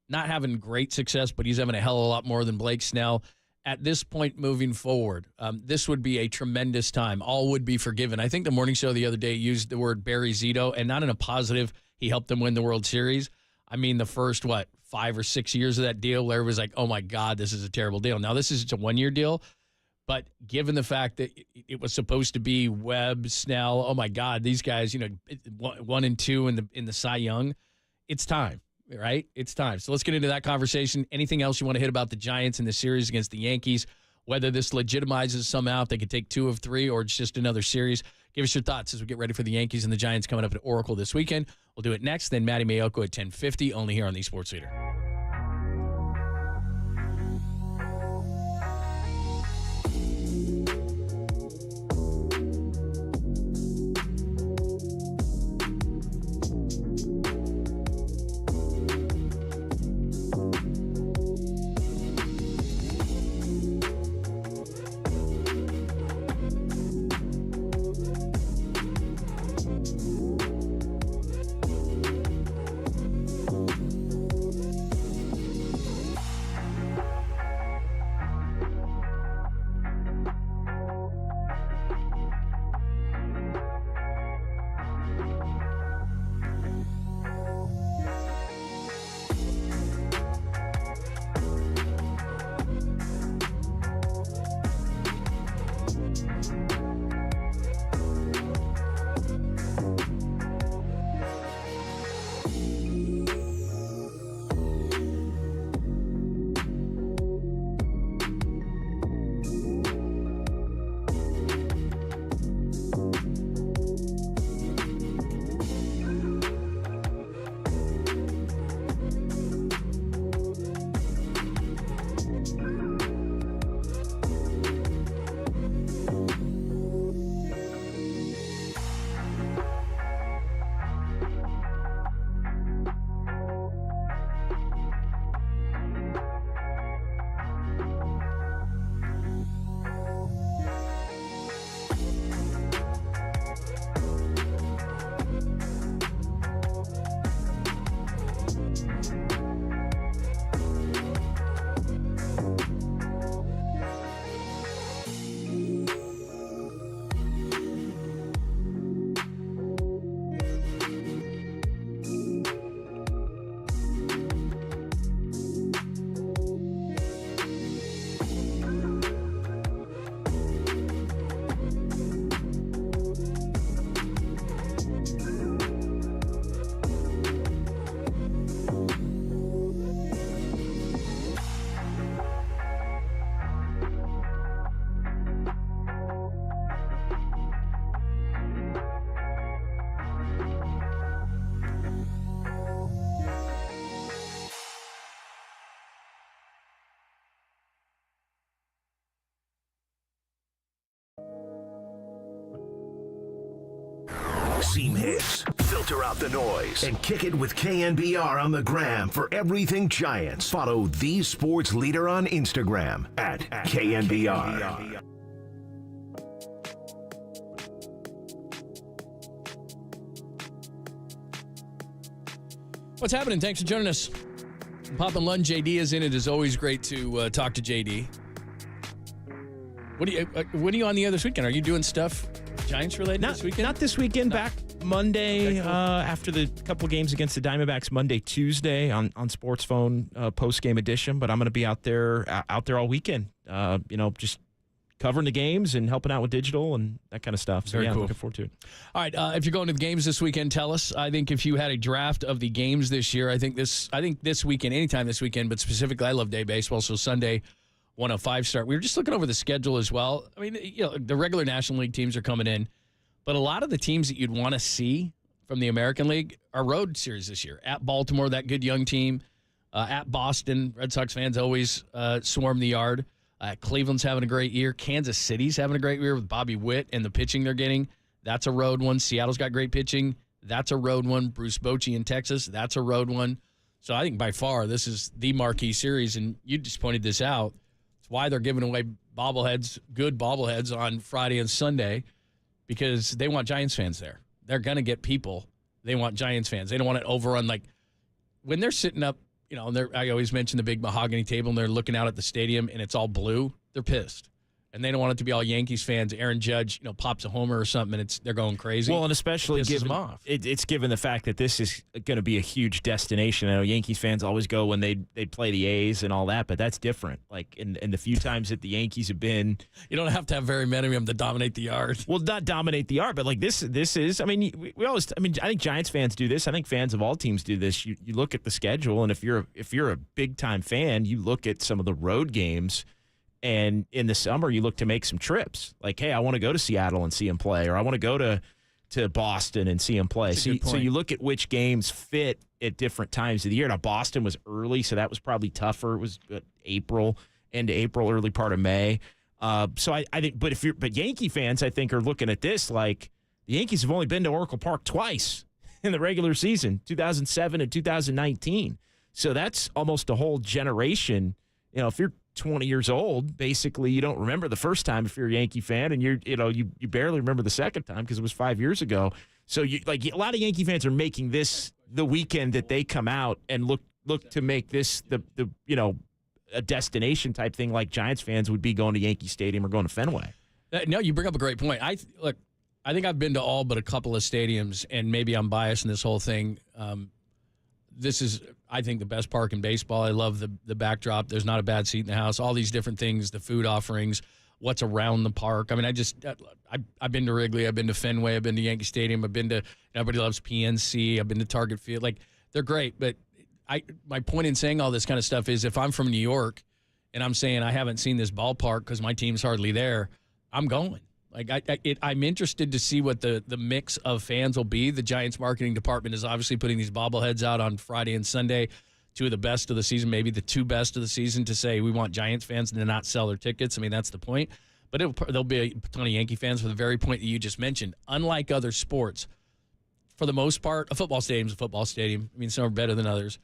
not having great success, but he's having a hell of a lot more than Blake Snell. At this point moving forward, this would be a tremendous time. All would be forgiven. I think the morning show the other day used the word Barry Zito, and not in a positive, he helped them win the World Series. I mean, the first, 5 or 6 years of that deal, where it was like, oh my God, this is a terrible deal. Now, this is just a 1-year deal, but given the fact that it was supposed to be Webb, Snell, oh my God, these guys, 1 and 2 in the Cy Young, it's time, right? It's time. So let's get into that conversation. Anything else you want to hit about the Giants in the series against the Yankees, whether this legitimizes somehow if they could take 2 of 3 or it's just another series. Give us your thoughts as we get ready for the Yankees and the Giants coming up at Oracle this weekend. We'll do it next. Then Matty Mayoko at 10:50, only here on the Sports Leader. seam heads, filter out the noise, and kick it with KNBR on the gram for everything Giants. Follow the sports leader on Instagram at KNBR. What's happening? Thanks for joining us. Pop and Lund, JD is in. It is always great to talk to JD. What are you on the other weekend? Are you doing stuff Giants related this weekend? Not this weekend. No. Back Monday, okay, cool. After the couple games against the Diamondbacks. Monday, Tuesday on Sports Phone post game edition. But I'm going to be out there all weekend. Just covering the games and helping out with digital and that kind of stuff. So, Very cool. Looking forward to it. All right, if you're going to the games this weekend, tell us. I think if you had a draft of the games this year, I think this weekend, anytime this weekend, but specifically, I love day baseball, so Sunday, 105 start. We were just looking over the schedule as well. I mean, the regular National League teams are coming in, but a lot of the teams that you'd want to see from the American League are road series this year. At Baltimore, that good young team. At Boston, Red Sox fans always swarm the yard. Cleveland's having a great year. Kansas City's having a great year with Bobby Witt and the pitching they're getting. That's a road one. Seattle's got great pitching. That's a road one. Bruce Bochy in Texas. That's a road one. So I think by far this is the marquee series, and you just pointed this out. It's why they're giving away good bobbleheads on Friday and Sunday, because they want Giants fans there. They're going to get people. They want Giants fans. They don't want it overrun. Like when they're sitting up, I always mention the big mahogany table, and they're looking out at the stadium, and it's all blue. They're pissed. And they don't want it to be all Yankees fans. Aaron Judge, pops a homer or something, and they're going crazy. Well, and especially it's given the fact that this is going to be a huge destination. I know Yankees fans always go when they play the A's and all that, but that's different. Like in the few times that the Yankees have been, you don't have to have very many of them to dominate the yard. Well, not dominate the yard, but like this is. I mean, I think Giants fans do this. I think fans of all teams do this. You look at the schedule, and if you're a big time fan, you look at some of the road games. And in the summer, you look to make some trips. Like, hey, I want to go to Seattle and see him play, or I want to go to Boston and see him play. So you look at which games fit at different times of the year. Now, Boston was early, so that was probably tougher. It was April, end of April, early part of May. So I think, but Yankee fans, I think, are looking at this like the Yankees have only been to Oracle Park twice in the regular season, 2007 and 2019. So that's almost a whole generation. If you're 20 years old, basically you don't remember the first time if you're a Yankee fan, and you barely remember the second time because it was 5 years ago. So a lot of Yankee fans are making this the weekend that they come out and look to make this a destination type thing, like Giants fans would be going to Yankee Stadium or going to Fenway. No, you bring up a great point. I think I've been to all but a couple of stadiums, and maybe I'm biased in this whole thing. This is, I think, the best park in baseball. I love the backdrop. There's not a bad seat in the house. All these different things, the food offerings, what's around the park. I mean, I've been to Wrigley. I've been to Fenway. I've been to Yankee Stadium. I've been to, everybody loves PNC. I've been to Target Field. Like, they're great. But my point in saying all this kind of stuff is if I'm from New York and I'm saying I haven't seen this ballpark because my team's hardly there, I'm going. Like I'm interested to see what the mix of fans will be. The Giants marketing department is obviously putting these bobbleheads out on Friday and Sunday, two of the best of the season, maybe the two best of the season, to say we want Giants fans to not sell their tickets. I mean, that's the point. But there'll be a ton of Yankee fans for the very point that you just mentioned. Unlike other sports, for the most part, a football stadium's a football stadium. I mean, some are better than others.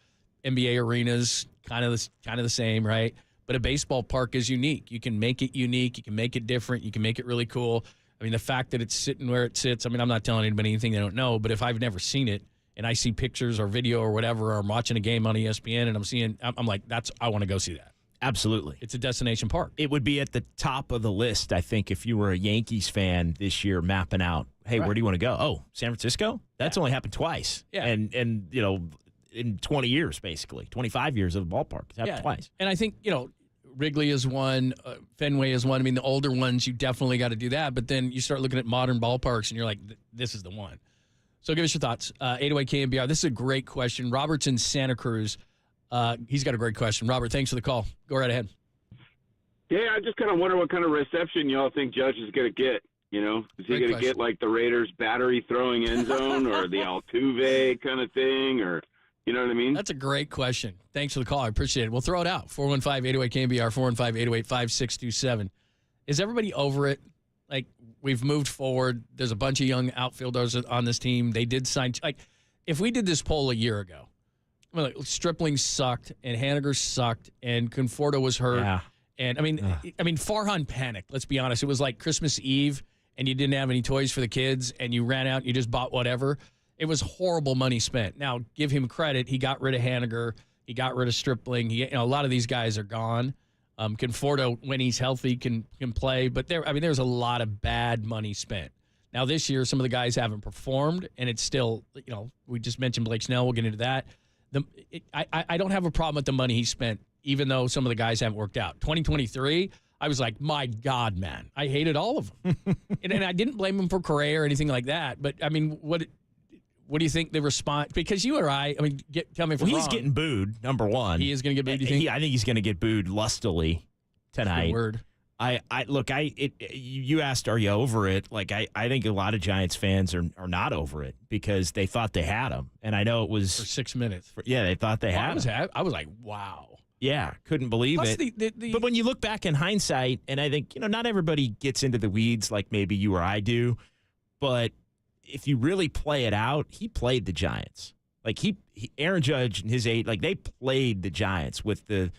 NBA arenas, kind of the same, right? But a baseball park is unique. You can make it unique. You can make it different. You can make it really cool. I mean, the fact that it's sitting where it sits, I mean, I'm not telling anybody anything they don't know, but if I've never seen it and I see pictures or video or whatever, or I'm watching a game on ESPN and I'm like, I want to go see that. Absolutely. It's a destination park. It would be at the top of the list, I think, if you were a Yankees fan this year mapping out, hey, Where do you want to go? Oh, San Francisco? That's only happened twice. Yeah. And in 20 years, basically, 25 years of the ballpark. It's happened twice. And I think, Wrigley is one, Fenway is one. I mean, the older ones, you definitely got to do that. But then you start looking at modern ballparks, and you're like, this is the one. So give us your thoughts. 808 KNBR. This is a great question. Robert's in Santa Cruz. He's got a great question. Robert, thanks for the call. Go right ahead. Yeah, I just kind of wonder what kind of reception y'all think Judge is going to get. Is he going to get like the Raiders battery throwing end zone or the Altuve kind of thing, or you know what I mean? That's a great question. Thanks for the call. I appreciate it. We'll throw it out. 415-808-KNBR, 415-808-5627. Is everybody over it Like, we've moved forward. There's a bunch of young outfielders on this team. They did sign. Like, if we did this poll a year ago, I mean, like, Stripling sucked and Haniger sucked and Conforto was hurt. Yeah. And I mean, Farhan panicked. Let's be honest. It was like Christmas Eve and you didn't have any toys for the kids and you ran out and you just bought whatever. It was horrible money spent. Now, give him credit. He got rid of Haniger. He got rid of Stripling. A lot of these guys are gone. Conforto, when he's healthy, can play. But there's a lot of bad money spent. Now, this year, some of the guys haven't performed, and it's still, we just mentioned Blake Snell. We'll get into that. I don't have a problem with the money he spent, even though some of the guys haven't worked out. 2023, I was like, my God, man. I hated all of them. and I didn't blame him for Correa or anything like that. But, I mean, what do you think the response? Because you or I mean, tell me if I'm wrong. He's getting booed, number one. He is going to get booed, do you think? I think he's going to get booed lustily tonight. Good word. You asked, are you over it? Like, I think a lot of Giants fans are not over it because they thought they had him. And I know it was for 6 minutes. They thought they had him. I was like, wow. Yeah, couldn't believe Plus it. But when you look back in hindsight, and I think, not everybody gets into the weeds like maybe you or I do, but if you really play it out, he played the Giants. Like Aaron Judge and his they played the Giants with the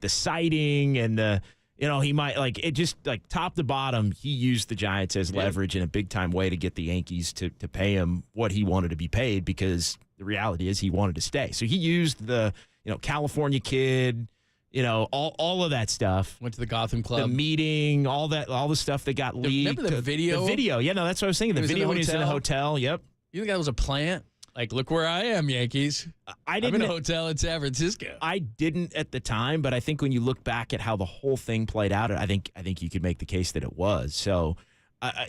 sighting and the, he might it just like top to bottom. He used the Giants as leverage in a big time way to get the Yankees to pay him what he wanted to be paid because the reality is he wanted to stay. So he used the California kid. All of that stuff. Went to the Gotham Club. The meeting, all the stuff that got leaked. Remember the video? The video. Yeah, no, that's what I was thinking. The video when he was in a hotel. Yep. You think that was a plant? Like, look where I am, Yankees. I'm in a hotel in San Francisco. I didn't at the time, but I think when you look back at how the whole thing played out, I think you could make the case that it was. So,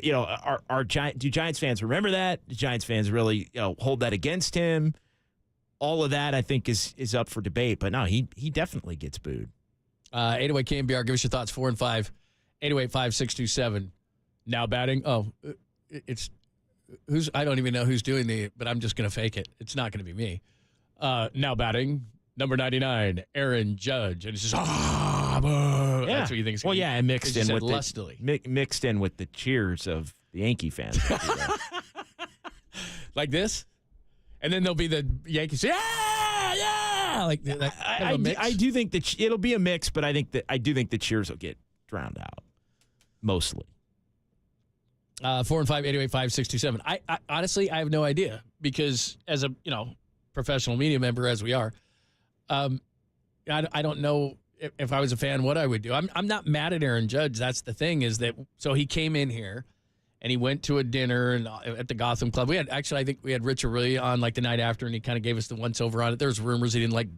do Giants fans remember that? Do Giants fans really hold that against him? All of that, I think, is up for debate. But no, he definitely gets booed. 808 KNBR, give us your thoughts. 4 and 5. 808-5627. Now batting. Oh, it's who's? I don't even know who's doing but I'm just going to fake it. It's not going to be me. Now batting, number 99, Aaron Judge. And it's just, boo. That's what you think. And mixed in with lustily. Mixed in with the cheers of the Yankee fans. Like this? And then there'll be the Yankees. Yeah. Like that kind of a mix. I do think that it'll be a mix, but I do think the cheers will get drowned out mostly. 4 and 5, 808-5627. I honestly, I have no idea because as a professional media member as we are, I don't know if I was a fan what I would do. I'm not mad at Aaron Judge. That's the thing is that so he came in here. And he went to a dinner at the Gotham Club. I think we had Rich Aureli on like the night after, and he kind of gave us the once over on it. There's rumors he didn't like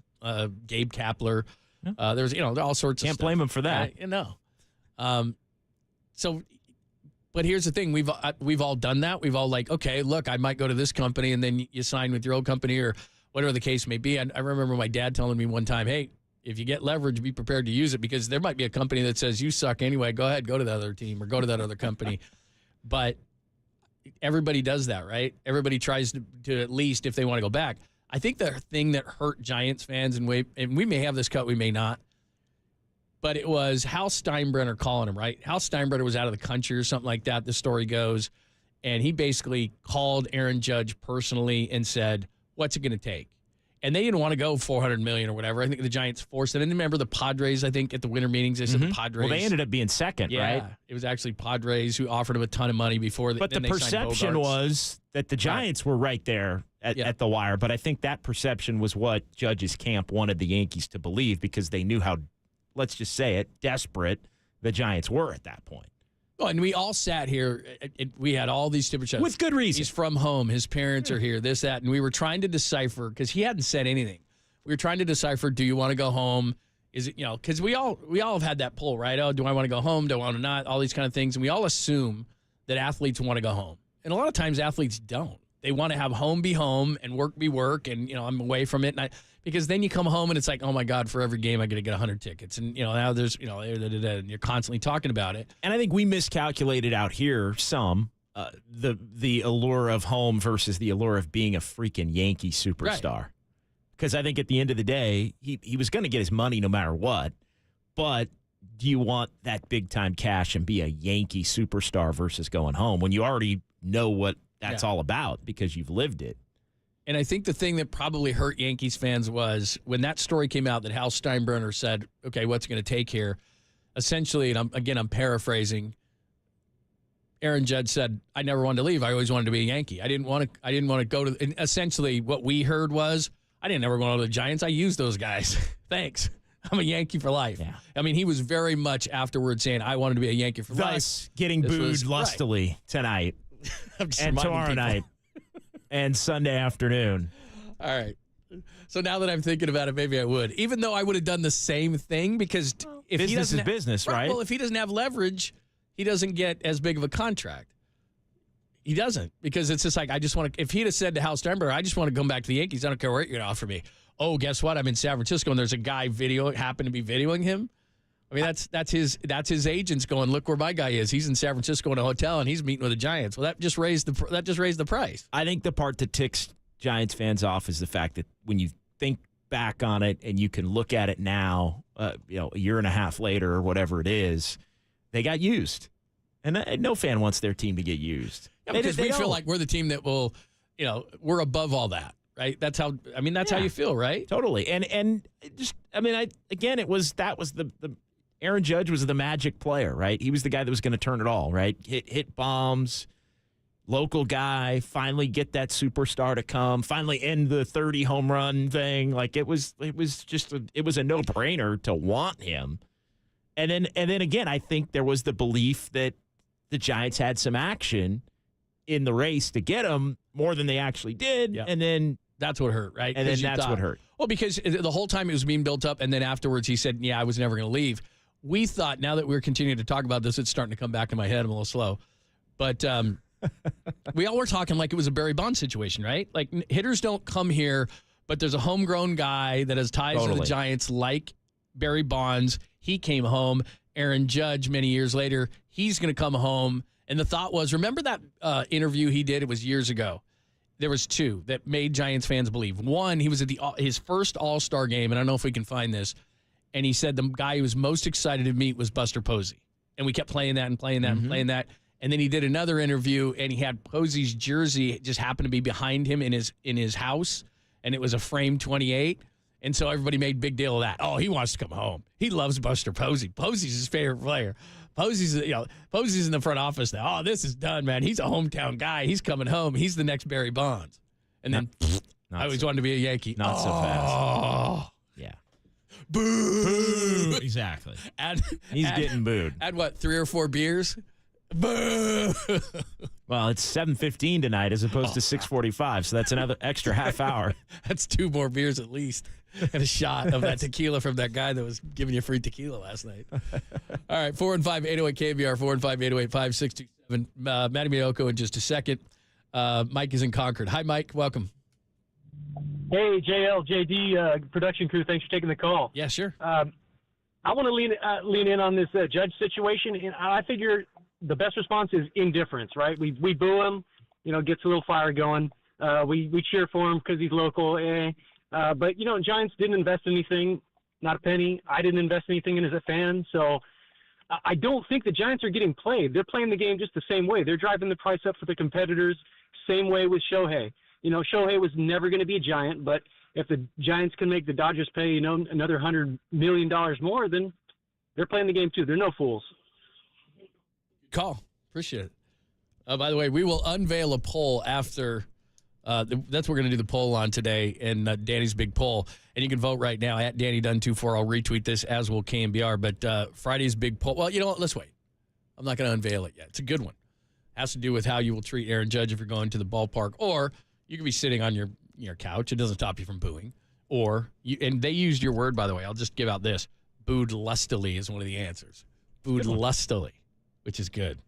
Gabe Kapler. There's all sorts of stuff. Can't blame him for that. So, but here's the thing: we've all done that. We've all like, okay, look, I might go to this company, and then you sign with your old company or whatever the case may be. I remember my dad telling me one time, hey, if you get leverage, be prepared to use it because there might be a company that says you suck anyway. Go ahead, go to the other team or go to that other company. But everybody does that, right? Everybody tries to at least, if they want to go back. I think the thing that hurt Giants fans, and we may have this cut, we may not, but it was Hal Steinbrenner calling him, right? Hal Steinbrenner was out of the country or something like that, the story goes, and he basically called Aaron Judge personally and said, what's it going to take? And they didn't want to go $400 million or whatever. I think the Giants forced it. And remember the Padres, I think, at the winter meetings, they said the Padres. Well, they ended up being second, right? It was actually Padres who offered him a ton of money before. But the perception was that the Giants were right there at the wire. But I think that perception was what Judge's camp wanted the Yankees to believe because they knew how, let's just say it, desperate the Giants were at that point. Oh, and we all sat here. We had all these different shows. With good reason. He's from home. His parents are here, this, that. And we were trying to decipher, because he hadn't said anything. We were trying to decipher, do you want to go home? Is it, because we all have had that pull, right? Oh, do I want to go home? Do I want to not? All these kind of things. And we all assume that athletes want to go home. And a lot of times athletes don't. They want to have home be home and work be work. And, I'm away from it. Because then you come home and it's like, oh my God, for every game I got to get 100 tickets. And, now there's, and you're constantly talking about it. And I think we miscalculated out here the allure of home versus the allure of being a freaking Yankee superstar. Because I think at the end of the day, he was going to get his money no matter what. But do you want that big-time cash and be a Yankee superstar versus going home when you already know what that's all about because you've lived it? And I think the thing that probably hurt Yankees fans was when that story came out that Hal Steinbrenner said, okay, what's it going to take here? Essentially, and I'm paraphrasing, Aaron Judge said, I never wanted to leave. I always wanted to be a Yankee. I didn't want to go to, and essentially what we heard was, I didn't ever go to the Giants. I used those guys. Thanks. I'm a Yankee for life. Yeah. I mean, he was very much afterwards saying, I wanted to be a Yankee for life. Thus, getting booed lustily tonight and tomorrow night and Sunday afternoon. All right. So now that I'm thinking about it, maybe I would. Even though I would have done the same thing because if business he doesn't is business, right? Well, if he doesn't have leverage, he doesn't get as big of a contract. He doesn't because it's just like, I just want to, if he'd have said to Hal Steinbrenner, I just want to come back to the Yankees. I don't care what you're going to offer me. Oh, guess what? I'm in San Francisco and there's a guy happened to be videoing him. I mean, that's his agents going, look where my guy is. He's in San Francisco in a hotel and he's meeting with the Giants. Well, that just raised the price. I think the part that ticks Giants fans off is the fact that when you think back on it and you can look at it now, a year and a half later or whatever it is, they got used. And no fan wants their team to get used. Yeah, because we feel like we're the team that will, we're above all that. Right. That's how you feel. Right. Totally. And just, the Aaron Judge was the magic player, right? He was the guy that was going to turn it all, right? Hit bombs, local guy, finally get that superstar to come, finally end the 30 home run thing. Like it was a no-brainer to want him. And then again, I think there was the belief that the Giants had some action in the race to get him more than they actually did. Yep. And then that's what hurt, right? And then that's what hurt. Well, because the whole time it was being built up, and then afterwards he said, yeah, I was never going to leave. We thought, now that we're continuing to talk about this, it's starting to come back in my head. I'm a little slow. But we all were talking like it was a Barry Bonds situation, right? Like hitters don't come here, but there's a homegrown guy that has ties to the Giants like Barry Bonds. He came home. Aaron Judge, many years later, he's going to come home. And the thought was, remember that interview he did? It was years ago. There was two that made Giants fans believe. One, he was at his first All-Star game, and I don't know if we can find this, and he said the guy he was most excited to meet was Buster Posey. And we kept playing that and playing that and playing that. And then he did another interview, and he had Posey's jersey just happened to be behind him in his house, and it was a framed 28. And so everybody made a big deal of that. Oh, he wants to come home. He loves Buster Posey. Posey's his favorite player. Posey's in the front office now. Oh, this is done, man. He's a hometown guy. He's coming home. He's the next Barry Bonds. And then I always wanted to be a Yankee. Not so fast. Yeah. Boo. Exactly. He's getting booed. Add what, 3 or 4 beers? Boo. Well, it's 7:15 tonight as opposed to 6:45, so that's another extra half hour. That's 2 more beers at least. And a shot of that tequila from that guy that was giving you free tequila last night. All right, 415-808-KNBR, 415-808-5627. Matty Miyoko in just a second. Mike is in Concord. Hi, Mike. Welcome. Hey, JL, JD, production crew. Thanks for taking the call. Yeah, sure. I want to lean in on this Judge situation, and I figure the best response is indifference, right? We boo him, gets a little fire going. We cheer for him because he's local. But, Giants didn't invest anything, not a penny. I didn't invest anything in as a fan. So I don't think the Giants are getting played. They're playing the game just the same way. They're driving the price up for the competitors, same way with Shohei. Shohei was never going to be a Giant, but if the Giants can make the Dodgers pay, another $100 million more, then they're playing the game too. They're no fools. Call. Appreciate it. By the way, we will unveil a poll after that's what we're going to do the poll on today, and Danny's big poll. And you can vote right now at DannyDunn24. I'll retweet this, as will KNBR. But Friday's big poll, well, you know what? Let's wait. I'm not going to unveil it yet. It's a good one. Has to do with how you will treat Aaron Judge if you're going to the ballpark. Or you could be sitting on your couch. It doesn't stop you from booing. Or, and they used your word, by the way. I'll just give out this. Booed lustily is one of the answers. Booed lustily, which is good.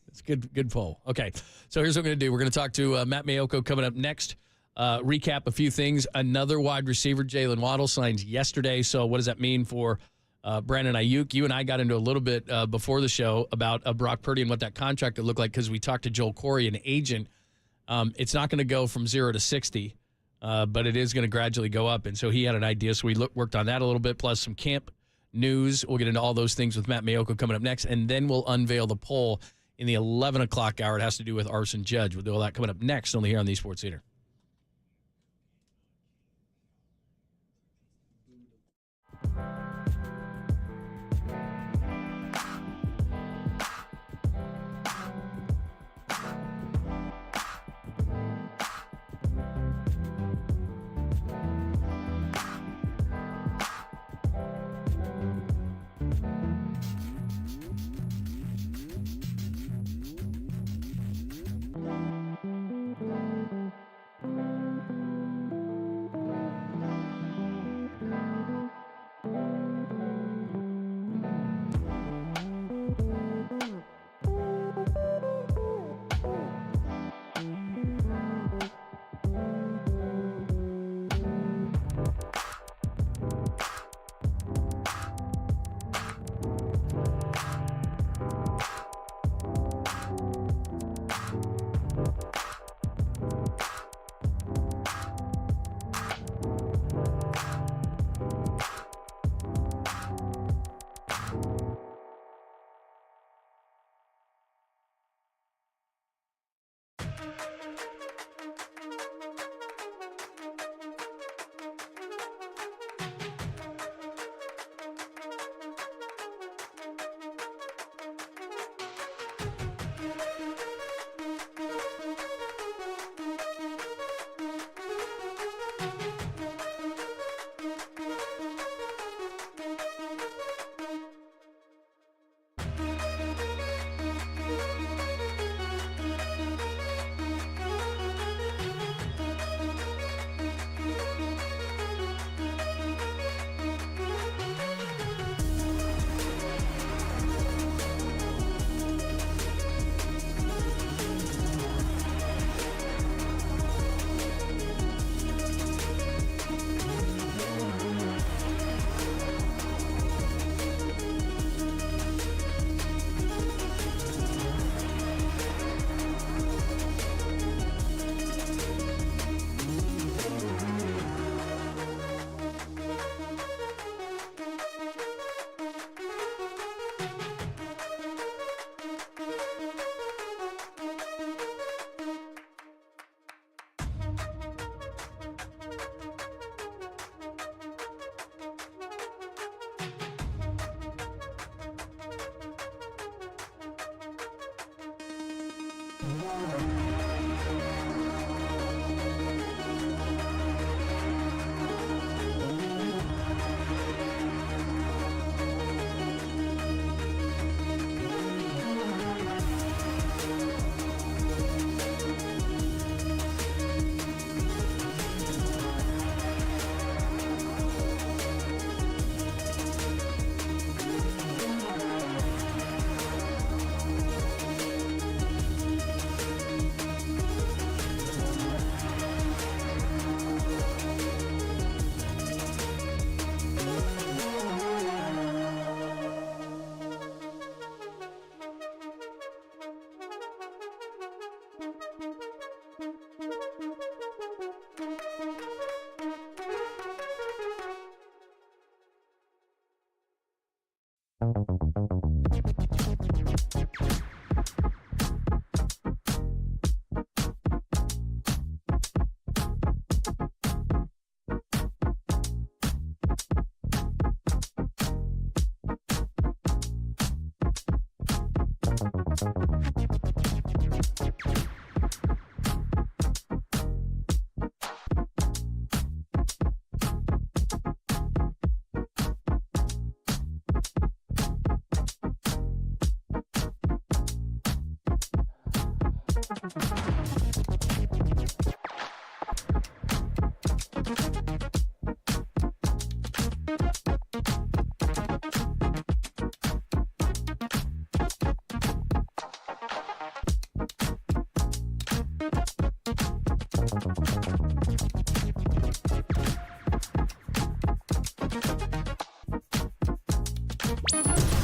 It's a good poll. Okay, so here's what we're going to do. We're going to talk to Matt Miyoko coming up next. Recap a few things. Another wide receiver, Jalen Waddle, signs yesterday. So what does that mean for Brandon Ayuk? You and I got into a little bit before the show about Brock Purdy and what that contract would look like because we talked to Joel Corey, an agent. It's not going to go from 0 to 60, but it is going to gradually go up. And so he had an idea. So we worked on that a little bit, plus some camp news. We'll get into all those things with Matt Mayoko coming up next, and then we'll unveil the poll in the 11 o'clock hour. It has to do with Arson Judge. We'll do all that coming up next, only here on the Sports Theater.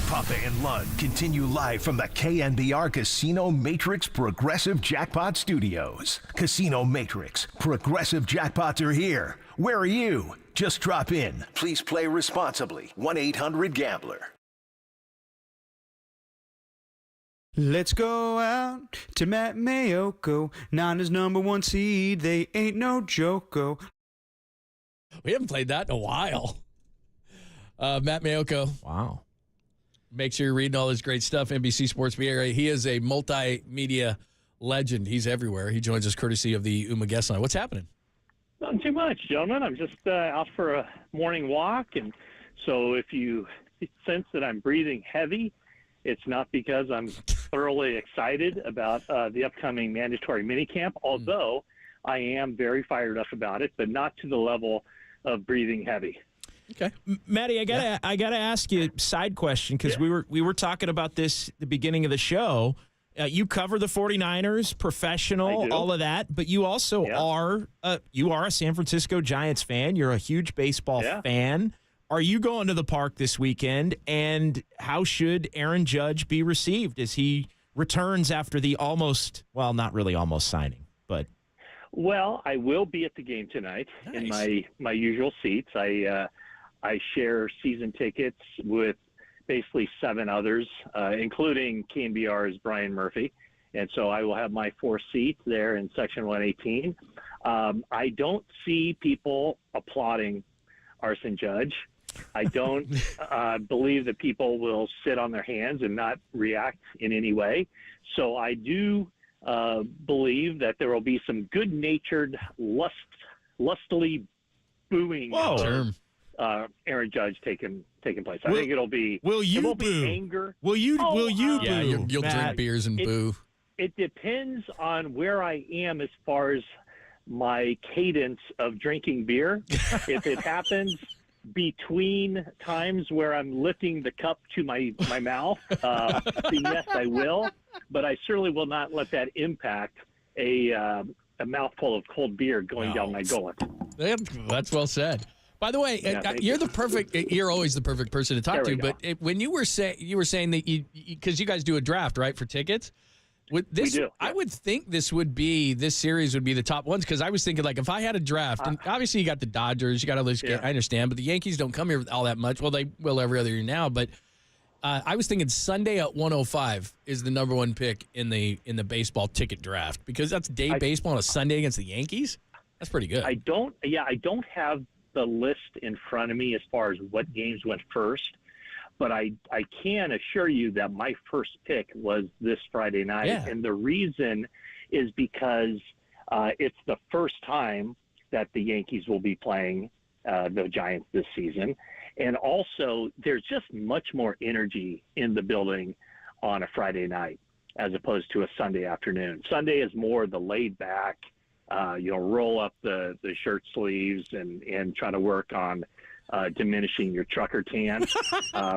Papa and Lund continue live from the KNBR Casino Matrix Progressive Jackpot Studios. Casino Matrix Progressive Jackpots are here. Where are you? just drop in. Please play responsibly. 1-800-GAMBLER. Let's go out to Matt Mayoko, Niners #1 seed. They ain't no joko. We haven't played that in a while. Matt Mayoko. Wow. Make sure you're reading all his great stuff. NBC Sports Media. He is a multimedia legend. He's everywhere. He joins us courtesy of the Uma guest line. What's happening? Not too much, gentlemen. I'm just out for a morning walk, and so if you sense that I'm breathing heavy, it's not because I'm thoroughly excited about the upcoming mandatory minicamp, although I am very fired up about it, but not to the level of breathing heavy. Okay, Matty, I gotta ask you a side question because we were talking about this at the beginning of the show. You cover the 49ers, professional, all of that, but you also are a San Francisco Giants fan. You're a huge baseball fan. Are you going to the park this weekend, and how should Aaron Judge be received as he returns after the not really almost signing, but? Well, I will be at the game tonight in my usual seats. I share season tickets with basically 7 others, including KNBR's Brian Murphy, and so I will have my 4 seats there in section 118. I don't see people applauding Arson Judge. I don't believe that people will sit on their hands and not react in any way. So I do believe that there will be some good-natured, lustily booing for Aaron Judge taking place. I think it'll be. Will you boo? Be anger. Will you boo? Yeah, you'll drink beers and boo. It depends on where I am as far as my cadence of drinking beer. If it happens between times where I'm lifting the cup to my mouth, then yes, I will. But I certainly will not let that impact a mouthful of cold beer going down my gullet. That's well said. By the way, you're always the perfect person to talk to. But when you were saying that because you guys do a draft, right, for tickets. With this, we do. I would think this series would be the top ones, because I was thinking, like, if I had a draft, and obviously you got the Dodgers, you got all those. I understand, but the Yankees don't come here all that much. Well, they will every other year now, but I was thinking Sunday at 105 is the #1 pick in the baseball ticket draft, because that's baseball on a Sunday against the Yankees. That's pretty good. I don't have the list in front of me as far as what games went first. But I can assure you that my first pick was this Friday night. Yeah. And the reason is because it's the first time that the Yankees will be playing the Giants this season. And also, there's just much more energy in the building on a Friday night as opposed to a Sunday afternoon. Sunday is more the laid back, roll up the shirt sleeves and try to work on diminishing your trucker tan,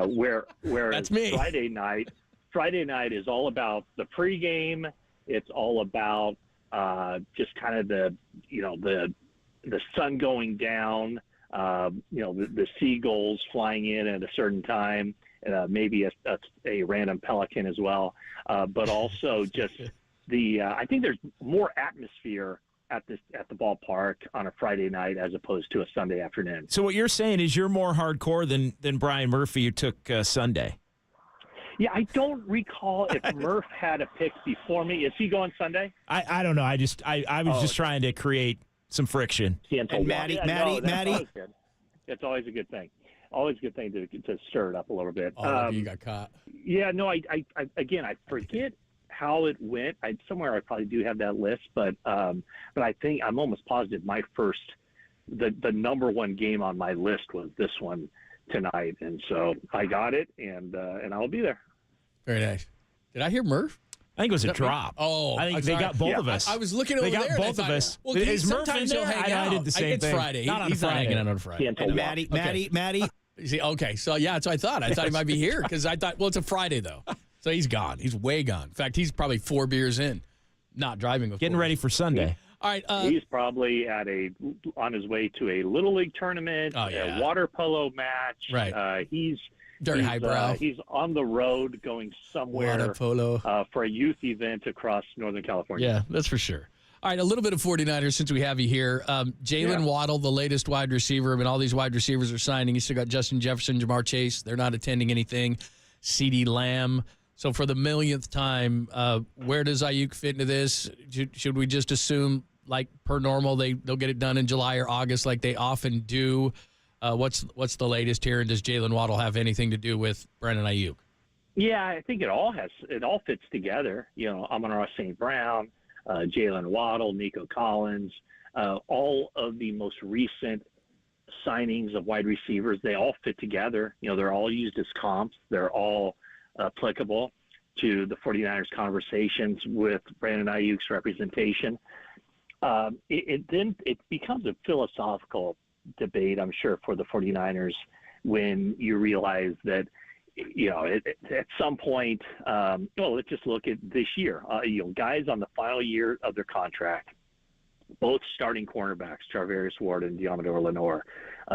whereas Friday night is all about the pregame. It's all about just kind of the sun going down, the seagulls flying in at a certain time, maybe a random pelican as well, but also just I think there's more atmosphere at the ballpark on a Friday night as opposed to a Sunday afternoon. So what you're saying is you're more hardcore than Brian Murphy, who took Sunday. Yeah, I don't recall if Murph had a pick before me. Is he going Sunday? I don't know. I was just trying to create some friction. And Maddie. It's always a good thing. Always a good thing to stir it up a little bit. You got caught. Yeah, no, I forget how it went. Somewhere I probably do have that list, but I think I'm almost positive my first, the #1 game on my list was this one tonight, and so I got it, and I'll be there. Very nice. Did I hear Murph? I think it was a drop. Oh, I think they got both of us. I was looking over there. They got both of us. Well, is Murph in sometimes there? he'll hang out. I did the same it's thing. Friday. He's not hanging out on Friday. And Maddie. See, okay, so yeah, that's what I thought. I thought he might be here because I thought, well, it's a Friday though, so he's gone. He's way gone. In fact, he's probably 4 beers in, not driving. Getting ready for Sunday. All right, he's probably on his way to a little league tournament, a water polo match. Right. He's very highbrow. He's on the road going somewhere water polo for a youth event across Northern California. Yeah, that's for sure. All right, a little bit of 49ers since we have you here. Jalen Waddle, the latest wide receiver. I mean, all these wide receivers are signing. You still got Justin Jefferson, Jamar Chase. They're not attending anything. CeeDee Lamb. So for the millionth time, where does Ayuk fit into this? Should we just assume, like per normal, they'll get it done in July or August like they often do? What's the latest here, and does Jalen Waddle have anything to do with Brandon Ayuk? Yeah, I think it all fits together. Amon-Ra St. Brown, Jalen Waddle, Nico Collins, all of the most recent signings of wide receivers, they all fit together. They're all used as comps. They're all applicable to the 49ers conversations with Brandon Ayuk's representation. It becomes a philosophical debate, I'm sure, for the 49ers when you realize that, at some point, let's just look at this year. Guys on the final year of their contract, both starting cornerbacks, Charvarius Ward and Diamador Lenore,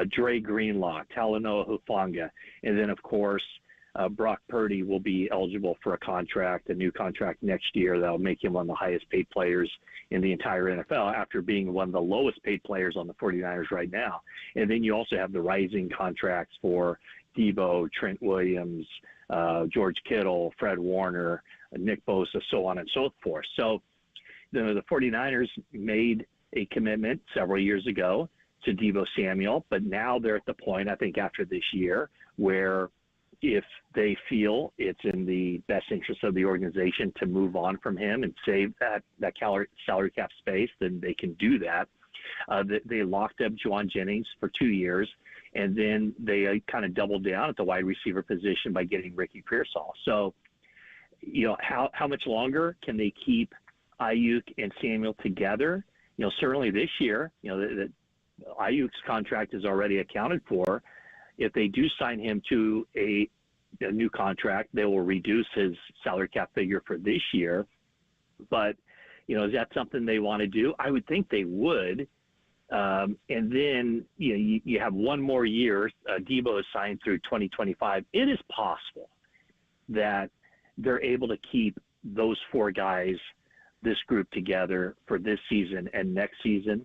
Dre Greenlaw, Talanoa Hufanga, and then, of course, Brock Purdy will be eligible for a new contract next year that will make him one of the highest paid players in the entire NFL after being one of the lowest paid players on the 49ers right now. And then you also have the rising contracts for Debo, Trent Williams, George Kittle, Fred Warner, Nick Bosa, so on and so forth. So the 49ers made a commitment several years ago to Debo Samuel, but now they're at the point, I think, after this year where if they feel it's in the best interest of the organization to move on from him and save that salary cap space, then they can do that. They locked up Juwan Jennings for 2 years, and then they kind of doubled down at the wide receiver position by getting Ricky Pearsall. So, how much longer can they keep Ayuk and Samuel together? Certainly this year, that Ayuk's contract is already accounted for. If they do sign him to a new contract, they will reduce his salary cap figure for this year. But, is that something they want to do? I would think they would. And then, you have one more year. Debo is signed through 2025. It is possible that they're able to keep those four guys, this group together for this season and next season.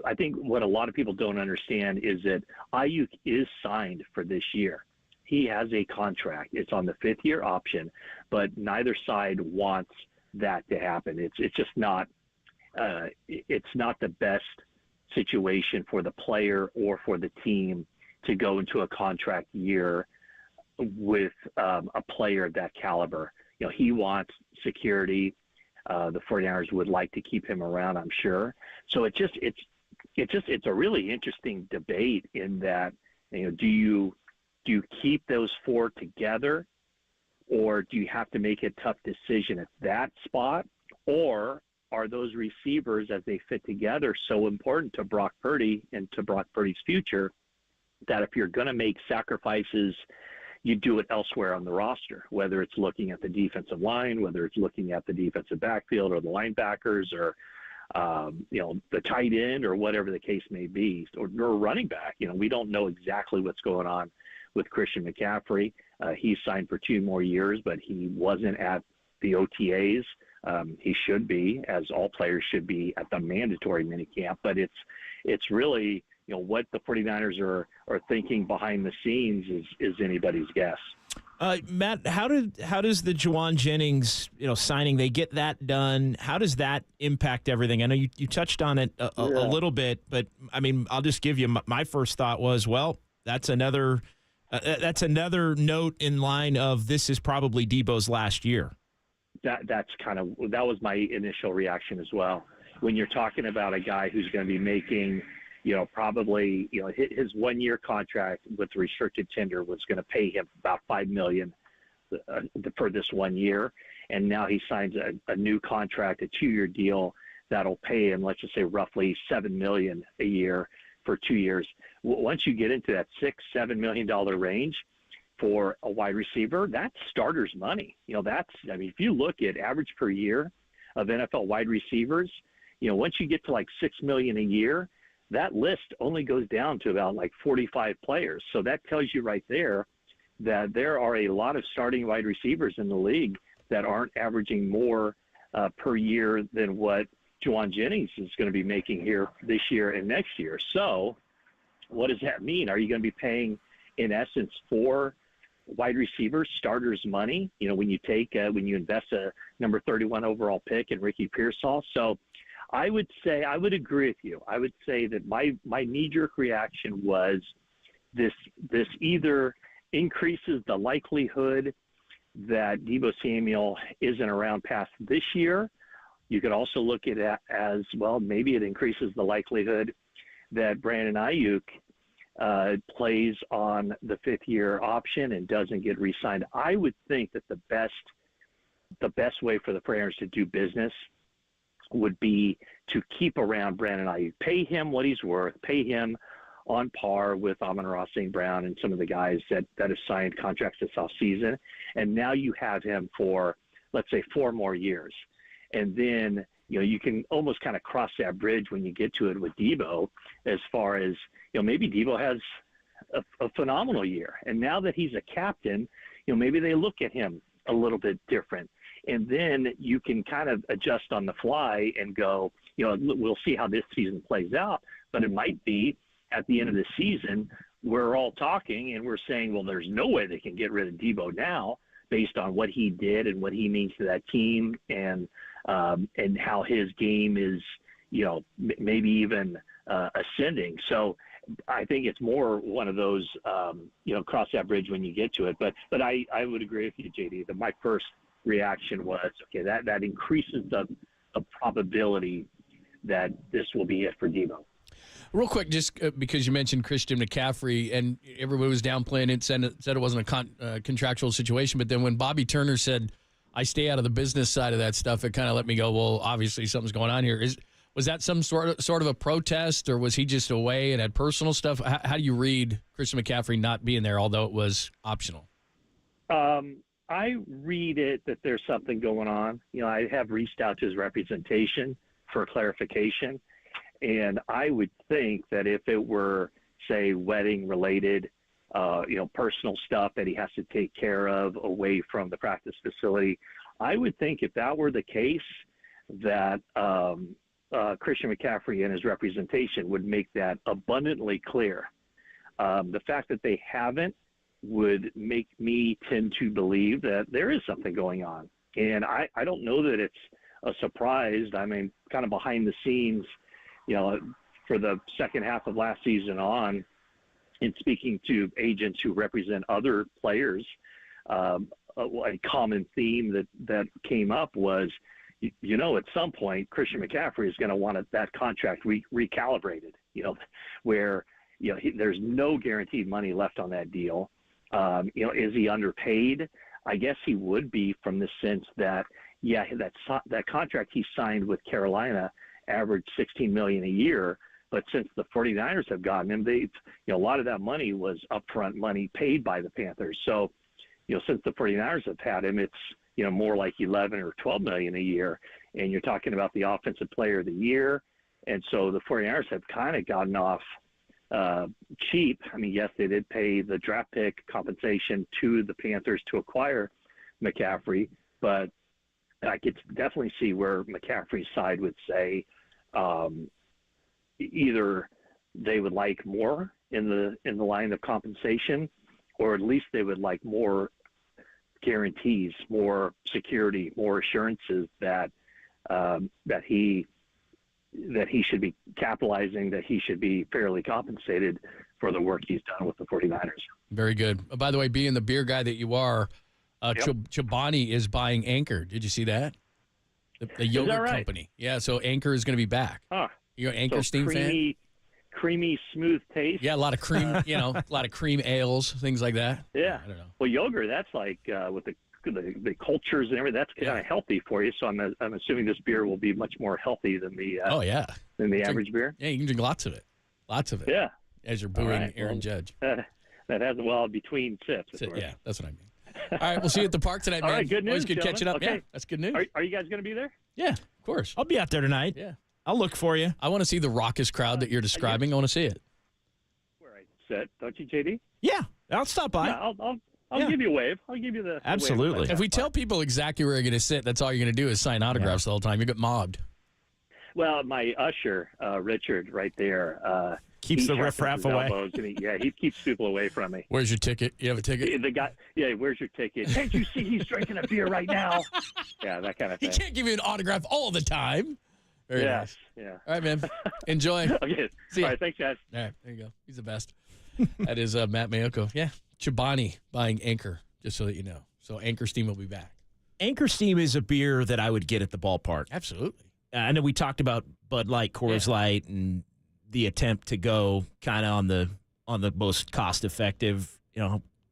I think what a lot of people don't understand is that Ayuk is signed for this year. He has a contract. It's on the 5th-year option, but neither side wants that to happen. It's just not. It's not the best situation for the player or for the team to go into a contract year with a player of that caliber. He wants security. The 49ers would like to keep him around, I'm sure. So it's a really interesting debate in that, do you keep those four together, or do you have to make a tough decision at that spot, or are those receivers as they fit together so important to Brock Purdy and to Brock Purdy's future that if you're going to make sacrifices, you do it elsewhere on the roster, whether it's looking at the defensive line, whether it's looking at the defensive backfield or the linebackers or, the tight end or whatever the case may be, or running back. We don't know exactly what's going on with Christian McCaffrey. He's signed for 2 more years, but he wasn't at the OTAs. He should be, as all players should be, at the mandatory minicamp. But it's really, what the 49ers are thinking behind the scenes is anybody's guess. Matt, how does the Juwan Jennings signing, they get that done? How does that impact everything? I know you touched on it a little bit, but I mean, I'll just give you my first thought was, well, that's another note in line of this is probably Debo's last year. That was my initial reaction as well. When you're talking about a guy who's going to be making, probably, his 1-year contract with restricted tender was going to pay him about $5 million for this 1 year. And now he signs a new contract, a 2-year deal that'll pay him, let's just say roughly $7 million a year for 2 years. Once you get into that $6-7 million range for a wide receiver, that's starter's money. If you look at average per year of NFL wide receivers, once you get to like $6 million a year, that list only goes down to about like 45 players. So that tells you right there that there are a lot of starting wide receivers in the league that aren't averaging more per year than what Juwan Jennings is going to be making here this year and next year. So what does that mean? Are you going to be paying, in essence, 4 wide receivers, starters money, when you invest a number 31 overall pick in Ricky Pearsall? So I would agree with you. I would say that my knee-jerk reaction was this either increases the likelihood that Deebo Samuel isn't around past this year. You could also look at it as, well, maybe it increases the likelihood that Brandon Ayuk plays on the 5th-year option and doesn't get re-signed. I would think that the best way for the Mariners to do business would be to keep around Brandon Ayuk, pay him what he's worth, pay him on par with Amon-Ra St. Brown and some of the guys that have signed contracts this offseason. And now you have him for, let's say, 4 more years. And then, you can almost kind of cross that bridge when you get to it with Deebo, as far as, maybe Deebo has a phenomenal year. And now that he's a captain, maybe they look at him a little bit different. And then you can kind of adjust on the fly and go, we'll see how this season plays out. But it might be at the end of the season, we're all talking and we're saying, well, there's no way they can get rid of Deebo now based on what he did and what he means to that team and how his game is, maybe even ascending. So I think it's more one of those, cross that bridge when you get to it. But I would agree with you, JD, that my first reaction was, okay, that increases the probability that this will be it for Deebo. Real quick, just because you mentioned Christian McCaffrey and everybody was downplaying it, said it wasn't a contractual situation, but then when Bobby Turner said, I stay out of the business side of that stuff, it kind of let me go, well, obviously something's going on here. Was that some sort of a protest, or was he just away and had personal stuff? How do you read Christian McCaffrey not being there, although it was optional? I read it that there's something going on. I have reached out to his representation for clarification. And I would think that if it were, say, wedding-related, personal stuff that he has to take care of away from the practice facility, I would think if that were the case, that Christian McCaffrey and his representation would make that abundantly clear. The fact that they haven't would make me tend to believe that there is something going on. And I don't know that it's a surprise. I mean, kind of behind the scenes, for the second half of last season on, in speaking to agents who represent other players, a common theme that came up was, at some point, Christian McCaffrey is going to want that contract recalibrated, where, there's no guaranteed money left on that deal. Is he underpaid? I guess he would be, from the sense that, that contract he signed with Carolina averaged $16 million a year, but since the 49ers have gotten him, a lot of that money was upfront money paid by the Panthers. So, since the 49ers have had him, it's more like 11 or 12 million a year, and you're talking about the offensive player of the year, and so the 49ers have kind of gotten off cheap. I mean, yes, they did pay the draft pick compensation to the Panthers to acquire McCaffrey, but I could definitely see where McCaffrey's side would say either they would like more in the line of compensation, or at least they would like more guarantees, more security, more assurances that he should be capitalizing, that he should be fairly compensated for the work he's done with the 49ers. Very good. By the way, being the beer guy that you are, Chobani is buying Anchor. Did you see that? The yogurt company. Yeah, so Anchor is going to be back. Huh. You're an Anchor Steam fan? Creamy, smooth taste. Yeah, a lot of cream, a lot of cream ales, things like that. Yeah. I don't know. Well, yogurt, that's like with the cultures and everything, that's kind of healthy for you. So I'm assuming this beer will be much more healthy than the than the average beer. Yeah, you can drink lots of it. Yeah. As you're booing Aaron Judge. That has between sips. Yeah, that's what I mean. All right, we'll see you at the park tonight, man. All right, good news. Always good catching up. Okay. Yeah, that's good news. Are you guys going to be there? Yeah, of course. I'll be out there tonight. Yeah. I'll look for you. I want to see the raucous crowd that you're describing. I want to see it. Where I sit, don't you, JD? Yeah, I'll stop by. Yeah, I'll give you a wave. I'll give you the absolutely. wave. If we tell people exactly where you're going to sit, that's all you're going to do is sign autographs the whole time. You get mobbed. Well, my usher, Richard, right there. Keeps he the sharpens riffraff his away. elbows, and he keeps people away from me. Where's your ticket? You have a ticket? The guy, where's your ticket? Can't you see he's drinking a beer right now? Yeah, that kind of He thing. can't give you an autograph all the time. Very nice. Yeah. All right, man. Enjoy. Okay. See ya. All right, thanks, guys. All right, there you go. He's the best. That is Matt Mayoko. Yeah. Chobani buying Anchor, just so that you know. So Anchor Steam will be back. Anchor Steam is a beer that I would get at the ballpark. Absolutely. I know we talked about Bud Light, Coors Light, and the attempt to go kind of on the most cost-effective,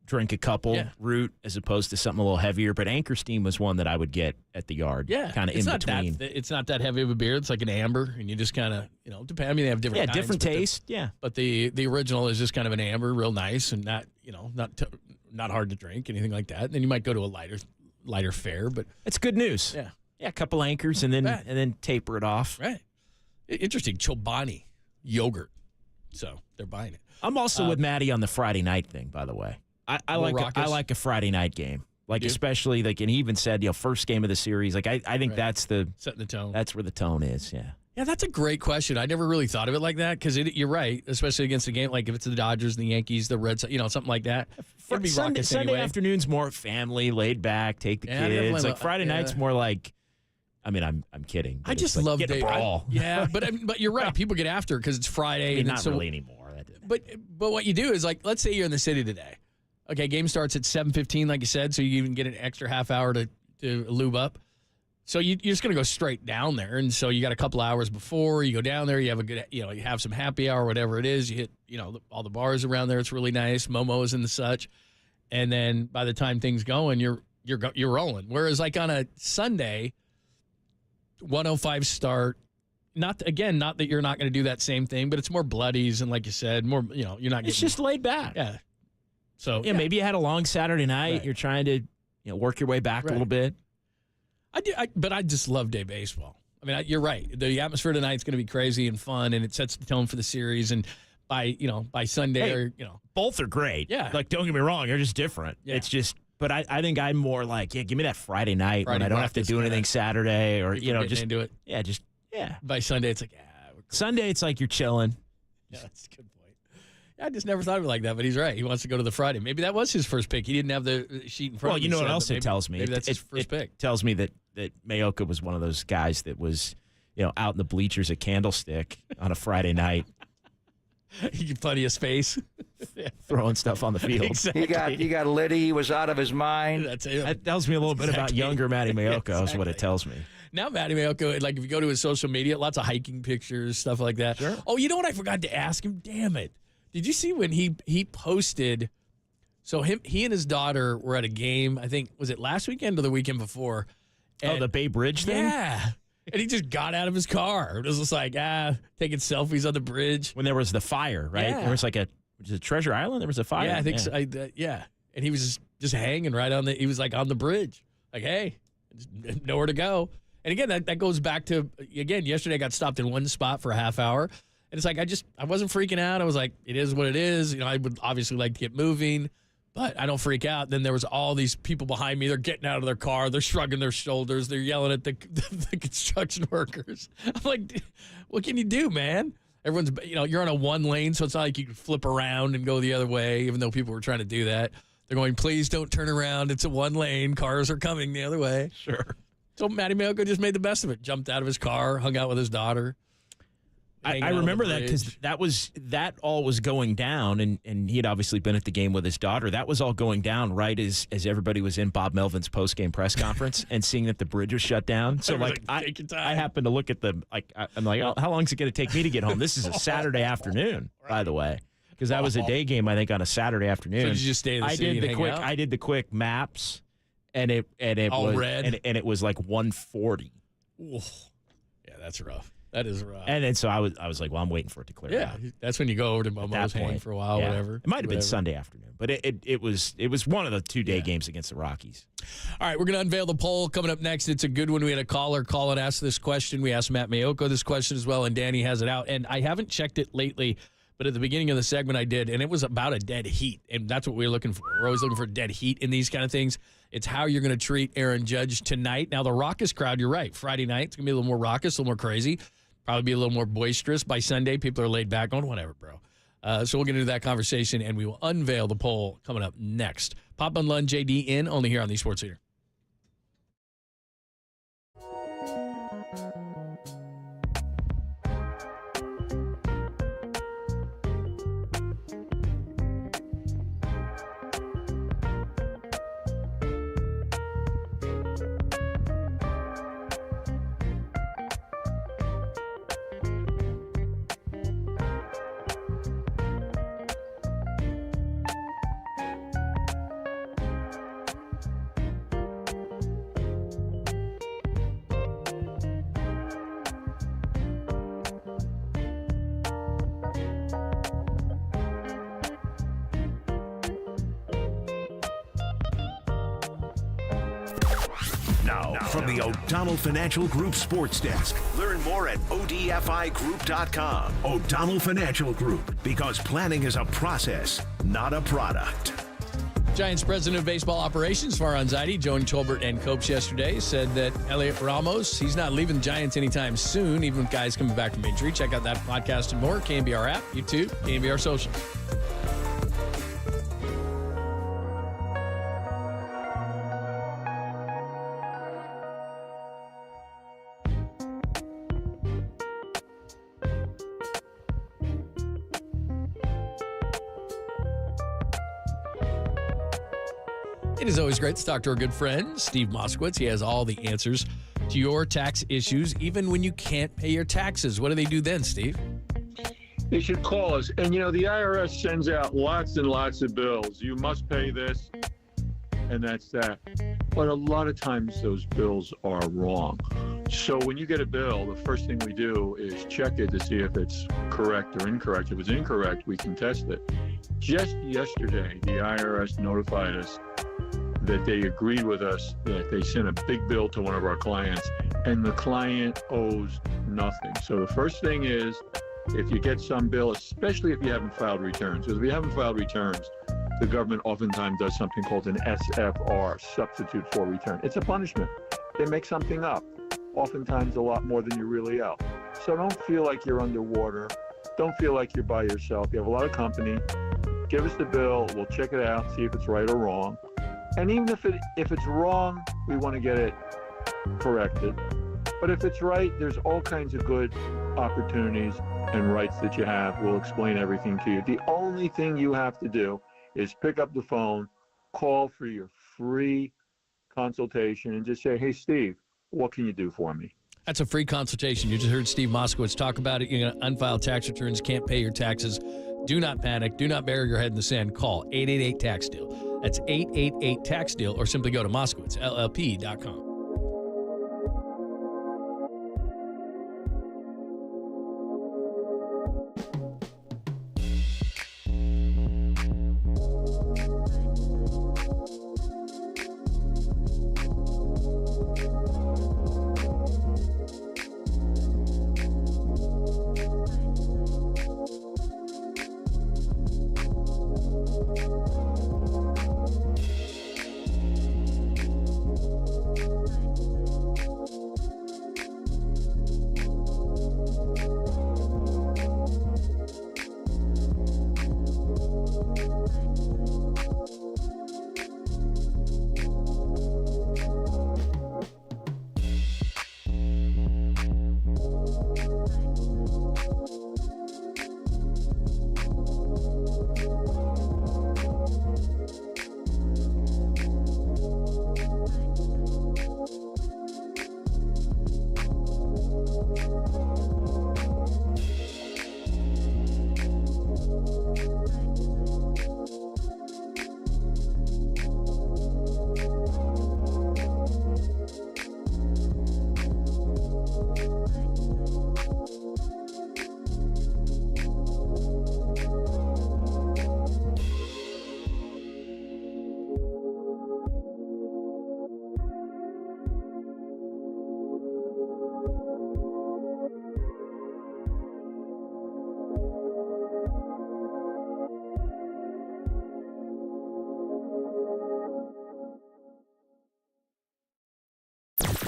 drink a couple route as opposed to something a little heavier. But Anchor Steam was one that I would get at the yard. Yeah. Kind of in between. It's not that heavy of a beer. It's like an amber, and you just kind of, depend. I mean, they have different kinds, different taste. But the original is just kind of an amber, real nice, and not, not hard to drink, anything like that. And then you might go to a lighter fare, but it's good news. Yeah. Yeah, a couple anchors and then taper it off. Right. Interesting. Chobani yogurt. So they're buying it. I'm also with Maddie on the Friday night thing, by the way. I like a Friday night game. Like, especially, like, and he even said, first game of the series. Like, I think that's setting the tone. That's where the tone is, yeah. Yeah, that's a great question. I never really thought of it like that because you're right, especially against a game like if it's the Dodgers and the Yankees, the Reds, something like that. It'd be raucous Sunday anyway. afternoon's more family, laid back, take the kids. Like Friday night's more like, I mean, I'm kidding. I just love get a brawl. Yeah, but you're right. People get after it because it's Friday. I mean, and not really anymore. But what you do is, like, let's say you're in the city today. Okay, game starts at 7:15, like you said, so you even get an extra half hour to lube up. So you're just going to go straight down there. And so you got a couple hours before you go down there. You have a good, you have some happy hour, whatever it is. You hit, all the bars around there. It's really nice. Momo's and the such. And then by the time things going, you're rolling. Whereas like on a Sunday, 1:05 start. Not that you're not going to do that same thing, but it's more bloodies and like you said, more, you're not getting. It's just laid back. Yeah. So maybe you had a long Saturday night. Right. You're trying to, work your way back a little bit. But I just love day baseball. I mean, you're right. The atmosphere tonight is going to be crazy and fun, and it sets the tone for the series. And by Sunday, both are great. Yeah. Like, don't get me wrong, they're just different. Yeah. It's just, but I think I'm more like, give me that Friday night when I don't have to do anything Saturday or just into it. Yeah, just By Sunday, it's like Sunday, it's like you're chilling. Yeah, that's a good point. I just never thought of it like that, but he's right. He wants to go to the Friday. Maybe that was his first pick. He didn't have the sheet in front of him. Well, you know what else it tells me? Maybe that's his first pick. It tells me that Mayoko was one of those guys that was, out in the bleachers at Candlestick on a Friday night. He had plenty of space. Throwing stuff on the field. Exactly. He got litty. He was out of his mind. That tells me a little bit about younger Matty Mayoko is what it tells me. Now Matty Mayoko, like if you go to his social media, lots of hiking pictures, stuff like that. Sure. Oh, you know what I forgot to ask him? Damn it. Did you see when he posted? So he and his daughter were at a game. I think was it last weekend or the weekend before? The Bay Bridge thing. Yeah, and he just got out of his car. It was just like taking selfies on the bridge when there was the fire. Right, yeah. There was like a Treasure Island. There was a fire. Yeah, I think so. Yeah, and he was just hanging right on he was like on the bridge. Like, hey, nowhere to go. And again, that goes back to yesterday I got stopped in one spot for a half hour. And it's like, I wasn't freaking out. I was like, it is what it is. I would obviously like to get moving, but I don't freak out. Then there was all these people behind me. They're getting out of their car. They're shrugging their shoulders. They're yelling at the construction workers. I'm like, what can you do, man? Everyone's, you're on a one lane, so it's not like you can flip around and go the other way, even though people were trying to do that. They're going, please don't turn around. It's a one lane. Cars are coming the other way. Sure. So Matty Mayoko just made the best of it. Jumped out of his car, hung out with his daughter. I remember that because that all was going down, and he had obviously been at the game with his daughter. That was all going down right as everybody was in Bob Melvin's post-game press conference and seeing that the bridge was shut down. So I happened to look at I'm like, oh, how long is it going to take me to get home? This is a Saturday afternoon, by the way, because that was a day game I think on a Saturday afternoon. So did you just stay in the city and hang out? I did the quick maps, and it all was red? and it was like 1:40. Ooh. Yeah, that's rough. That is rough. And then so I was like, well, I'm waiting for it to clear out. Yeah, that's when you go over to Momo's hang for a while, whatever. It might have been Sunday afternoon, but it was one of the 2-day games against the Rockies. All right, we're going to unveil the poll coming up next. It's a good one. We had a caller call and ask this question. We asked Matt Mayoko this question as well, and Danny has it out. And I haven't checked it lately, but at the beginning of the segment I did, and it was about a dead heat, and that's what we're looking for. We're always looking for dead heat in these kind of things. It's how you're going to treat Aaron Judge tonight. Now, the raucous crowd, you're right. Friday night, it's going to be a little more raucous, a little more crazy. Probably be a little more boisterous. By Sunday, people are laid back on whatever, bro. So we'll get into that conversation, and we will unveil the poll coming up next. Pop and Lund, JD in, only here on the Sports Leader. Now, from the O'Donnell Financial Group Sports Desk. Learn more at odfigroup.com. O'Donnell Financial Group, because planning is a process, not a product. Giants president of baseball operations, Farhan Zaidi, joined Tolbert and Copes yesterday, said that Elliot Ramos, he's not leaving the Giants anytime soon, even with guys coming back from injury. Check out that podcast and more. KNBR app, YouTube, KNBR social. It is always great to talk to our good friend, Steve Moskowitz. He has all the answers to your tax issues, even when you can't pay your taxes. What do they do then, Steve? They should call us. And, you know, the IRS sends out lots and lots of bills. You must pay this, and that's that. But a lot of times those bills are wrong. So when you get a bill, the first thing we do is check it to see if it's correct or incorrect. If it's incorrect, we can test it. Just yesterday, the IRS notified us that they agreed with us that they sent a big bill to one of our clients, and the client owes nothing. So the first thing is, if you get some bill, especially if you haven't filed returns, because if you haven't filed returns, the government oftentimes does something called an SFR, substitute for return. It's a punishment. They make something up, oftentimes a lot more than you really owe. So don't feel like you're underwater. Don't feel like you're by yourself. You have a lot of company. Give us the bill. We'll check it out, see if it's right or wrong. And even if it's wrong, we want to get it corrected. But if it's right, there's all kinds of good opportunities and rights that you have. We'll explain everything to you. The only thing you have to do is pick up the phone, call for your free consultation, and just say, hey, Steve, what can you do for me? That's a free consultation. You just heard Steve Moskowitz talk about it. You're going to unfile tax returns, can't pay your taxes. Do not panic. Do not bury your head in the sand. Call 888-TAX-DEAL. That's 888-TAX-DEAL, or simply go to MoskowitzLLP.com.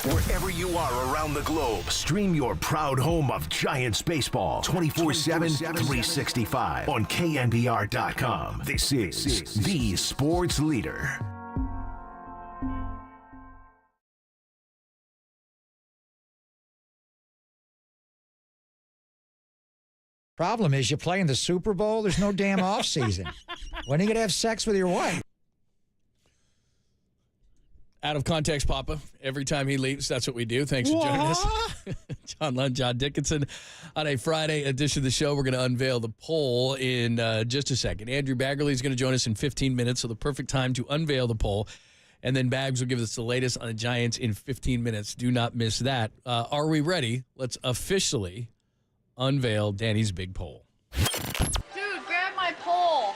Wherever you are around the globe, stream your proud home of Giants baseball 24/7, 365 on KNBR.com. This is the sports leader. Problem is, you play in the Super Bowl, there's no damn offseason. When are you going to have sex with your wife? Out of context, Papa. Every time he leaves, that's what we do. Thanks for joining us. John Lund, John Dickinson. On a Friday edition of the show, we're going to unveil the poll in just a second. Andrew Baggerly is going to join us in 15 minutes, so the perfect time to unveil the poll. And then Bags will give us the latest on the Giants in 15 minutes. Do not miss that. Are we ready? Let's officially unveil Danny's big poll. Dude, grab my pole.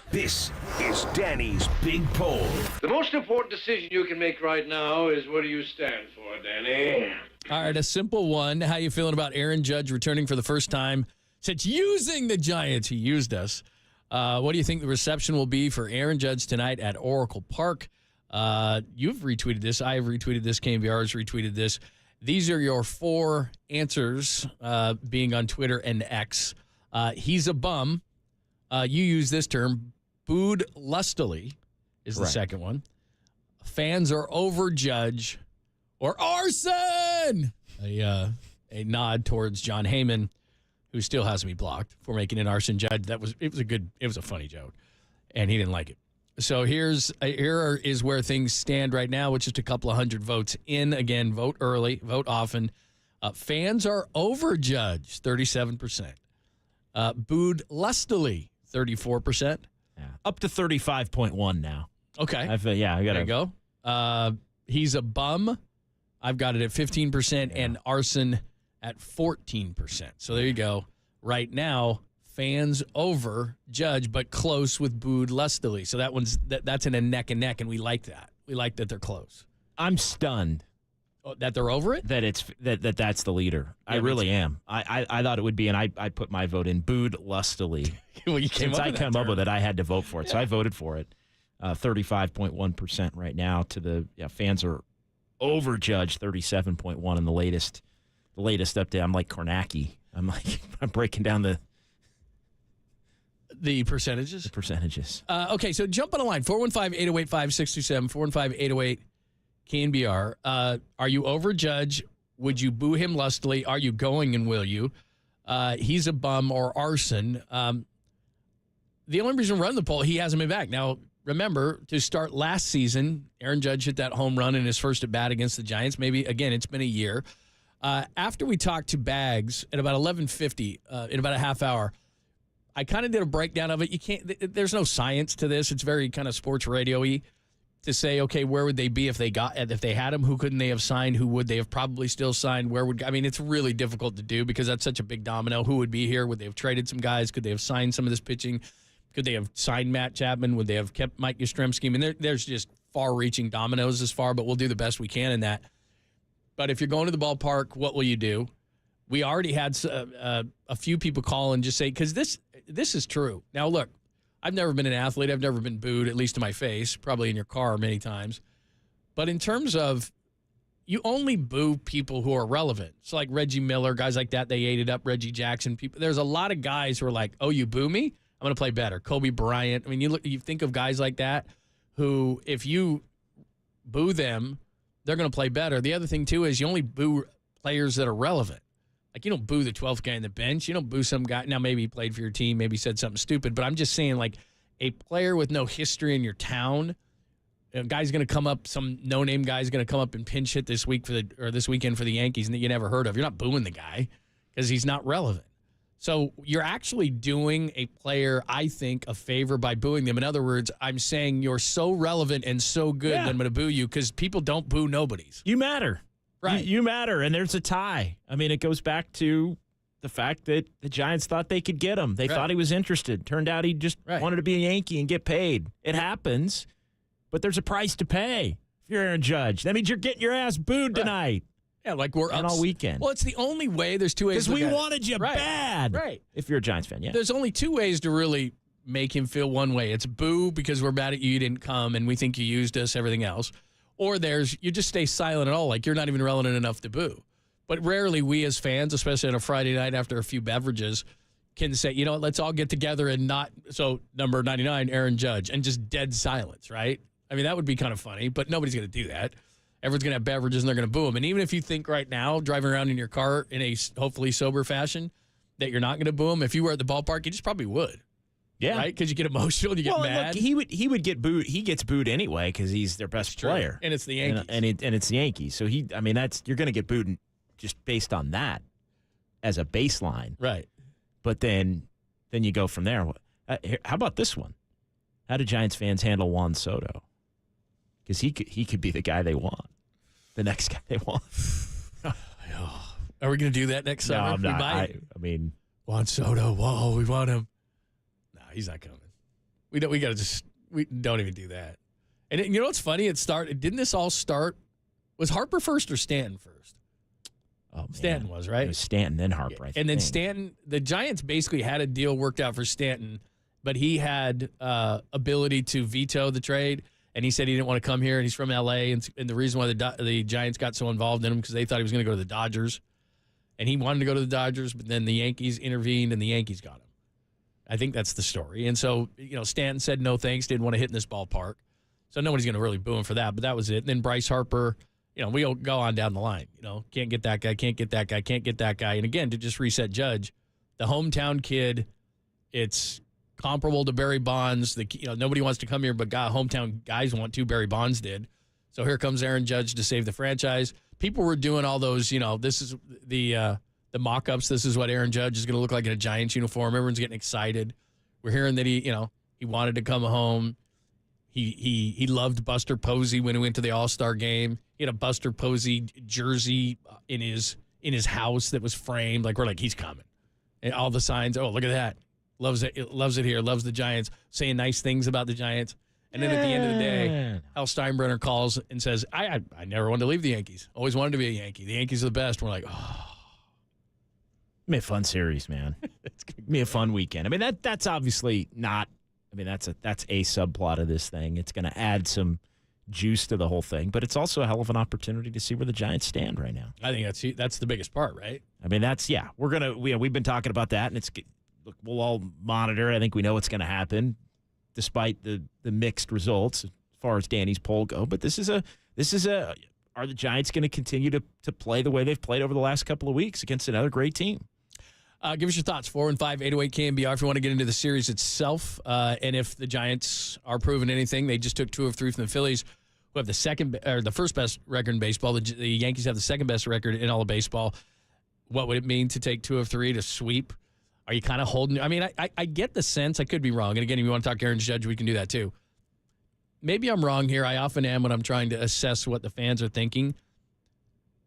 This is Danny's big poll. The most important decision you can make right now is what do you stand for, Danny? All right, a simple one. How you feeling about Aaron Judge returning for the first time since using the Giants? He used us. What do you think the reception will be for Aaron Judge tonight at Oracle Park? You've retweeted this. I have retweeted this. KNBR has retweeted this. These are your 4 answers, being on Twitter and X. He's a bum. You use this term. Booed lustily is the second one. Fans are over Judge. Or Arson! A nod towards John Heyman, who still has me blocked for making an Arson Judge. It was a funny joke, and he didn't like it. So here is where things stand right now, with just a couple of hundred votes in. Again, vote early, vote often. Fans are over Judge, 37%. Booed lustily, 34%. Yeah. Up to 35.1 now. Okay. I got there you go. He's a bum. I've got it at 15% and Arson at 14%. So there you go. Right now, fans over Judge, but close with booed lustily. So that's in a neck and neck, and we like that. We like that they're close. I'm stunned. That they're over it? That's the leader. Yeah, I really am. I thought it would be, and I put my vote in booed lustily. Well, you Since I came up with it, I had to vote for it. Yeah. So I voted for it. 35.1% right now to the fans are over Judge, 37.1 in the latest update. I'm like Kornacki. I'm breaking down the percentages? The percentages. Okay, so jump on the line. 415-808-5627, 415-808-KNBR. Are you over Judge? Would you boo him lustily? Are you going, and will you? He's a bum or Arson. The only reason we're running the poll, he hasn't been back. Now, remember, to start last season, Aaron Judge hit that home run in his first at-bat against the Giants. Maybe, again, it's been a year. After we talked to Bags at about 11:50, in about a half hour, I kind of did a breakdown of it. There's no science to this. It's very kind of sports radio-y to say, okay, where would they be if they had him? Who couldn't they have signed? Who would they have probably still signed? It's really difficult to do because that's such a big domino. Who would be here? Would they have traded some guys? Could they have signed some of this pitching? Could they have signed Matt Chapman? Would they have kept Mike Yastrzemski? There's just far-reaching dominoes this far, but we'll do the best we can in that. But if you're going to the ballpark, what will you do? We already had a few people call and just say, because this is true. Now, look, I've never been an athlete. I've never been booed, at least to my face, probably in your car many times. But in terms of, you only boo people who are relevant. So like Reggie Miller, guys like that, they ate it up. Reggie Jackson, people. There's a lot of guys who are like, oh, you boo me? I'm going to play better. Kobe Bryant. You think of guys like that who, if you boo them, they're going to play better. The other thing, too, is you only boo players that are relevant. Like, you don't boo the 12th guy on the bench. You don't boo some guy. Now, maybe he played for your team. Maybe he said something stupid. But I'm just saying, like, a player with no history in your town, a guy's going to come up, some no-name guy's going to come up and pinch hit this weekend for the Yankees that you never heard of. You're not booing the guy because he's not relevant. So you're actually doing a player, I think, a favor by booing them. In other words, I'm saying you're so relevant and so good that I'm going to boo you because people don't boo nobodies. You matter. Right. You matter, and there's a tie. It goes back to the fact that the Giants thought they could get him. They thought he was interested. Turned out he just wanted to be a Yankee and get paid. It happens, but there's a price to pay if you're Aaron Judge. That means you're getting your ass booed tonight. Yeah, like we're all weekend. Well, it's the only way. There's two ways. Because we wanted you bad. Right. If you're a Giants fan, yeah. There's only two ways to really make him feel one way. It's boo because we're mad at you didn't come and we think you used us, everything else. Or you just stay silent at all, like you're not even relevant enough to boo. But rarely we as fans, especially on a Friday night after a few beverages, can say, you know what, let's all get together and not, so number 99, Aaron Judge, and just dead silence, right? I mean, that would be kind of funny, but nobody's going to do that. Everyone's going to have beverages and they're going to boo him. And even if you think right now, driving around in your car in a hopefully sober fashion, that you're not going to boo him, if you were at the ballpark, you just probably would. Yeah, right. Because you get emotional, you get mad. Look, he would get booed. He gets booed anyway because he's their best player, and it's the Yankees, and it's the Yankees. So you're going to get booed just based on that as a baseline, right? But then you go from there. How about this one? How do Giants fans handle Juan Soto? Because he could be the guy they want, the next guy they want. Are we going to do that next summer? No, I'm not. I mean, Juan Soto. Whoa, we want him. He's not coming. We don't even do that. And you know what's funny? Didn't this all start? Was Harper first or Stanton first? Oh, man. Stanton was, right? It was Stanton, then Harper, I think. And then Stanton, the Giants basically had a deal worked out for Stanton, but he had ability to veto the trade, and he said he didn't want to come here, and he's from L.A., and the reason why the Giants got so involved in him because they thought he was going to go to the Dodgers, and he wanted to go to the Dodgers, but then the Yankees intervened, and the Yankees got him. I think that's the story. And so, Stanton said no thanks, didn't want to hit in this ballpark. So nobody's going to really boo him for that, but that was it. And then Bryce Harper, we'll go on down the line. Can't get that guy, can't get that guy, can't get that guy. And again, to just reset Judge, the hometown kid, it's comparable to Barry Bonds. Nobody wants to come here, but hometown guys want to. Barry Bonds did. So here comes Aaron Judge to save the franchise. People were doing all those, this is the mock-ups. This is what Aaron Judge is going to look like in a Giants uniform. Everyone's getting excited. We're hearing that he wanted to come home. He loved Buster Posey when he went to the All-Star game. He had a Buster Posey jersey in his house that was framed. Like, we're like, he's coming. And all the signs, oh, look at that. Loves it here, loves the Giants, saying nice things about the Giants. And then at the end of the day, Hal Steinbrenner calls and says, I never wanted to leave the Yankees. Always wanted to be a Yankee. The Yankees are the best. We're like, oh. Be a fun series, man. It's gonna be a fun weekend. I mean, that's obviously not. I mean, that's a subplot of this thing. It's going to add some juice to the whole thing, but it's also a hell of an opportunity to see where the Giants stand right now. I think that's the biggest part, right? I mean, we've been talking about that, and look, we'll all monitor. I think we know what's going to happen, despite the mixed results as far as Danny's poll go. But this is a. Are the Giants going to continue to play the way they've played over the last couple of weeks against another great team? Give us your thoughts, 415-808 KNBR, if you want to get into the series itself. And if the Giants are proving anything, they just took 2 of 3 from the Phillies, who have the first best record in baseball. The Yankees have the second best record in all of baseball. What would it mean to take 2 of 3 to sweep? Are you kind of holding? I mean, I get the sense. I could be wrong. And again, if you want to talk to Aaron Judge, we can do that too. Maybe I'm wrong here. I often am when I'm trying to assess what the fans are thinking.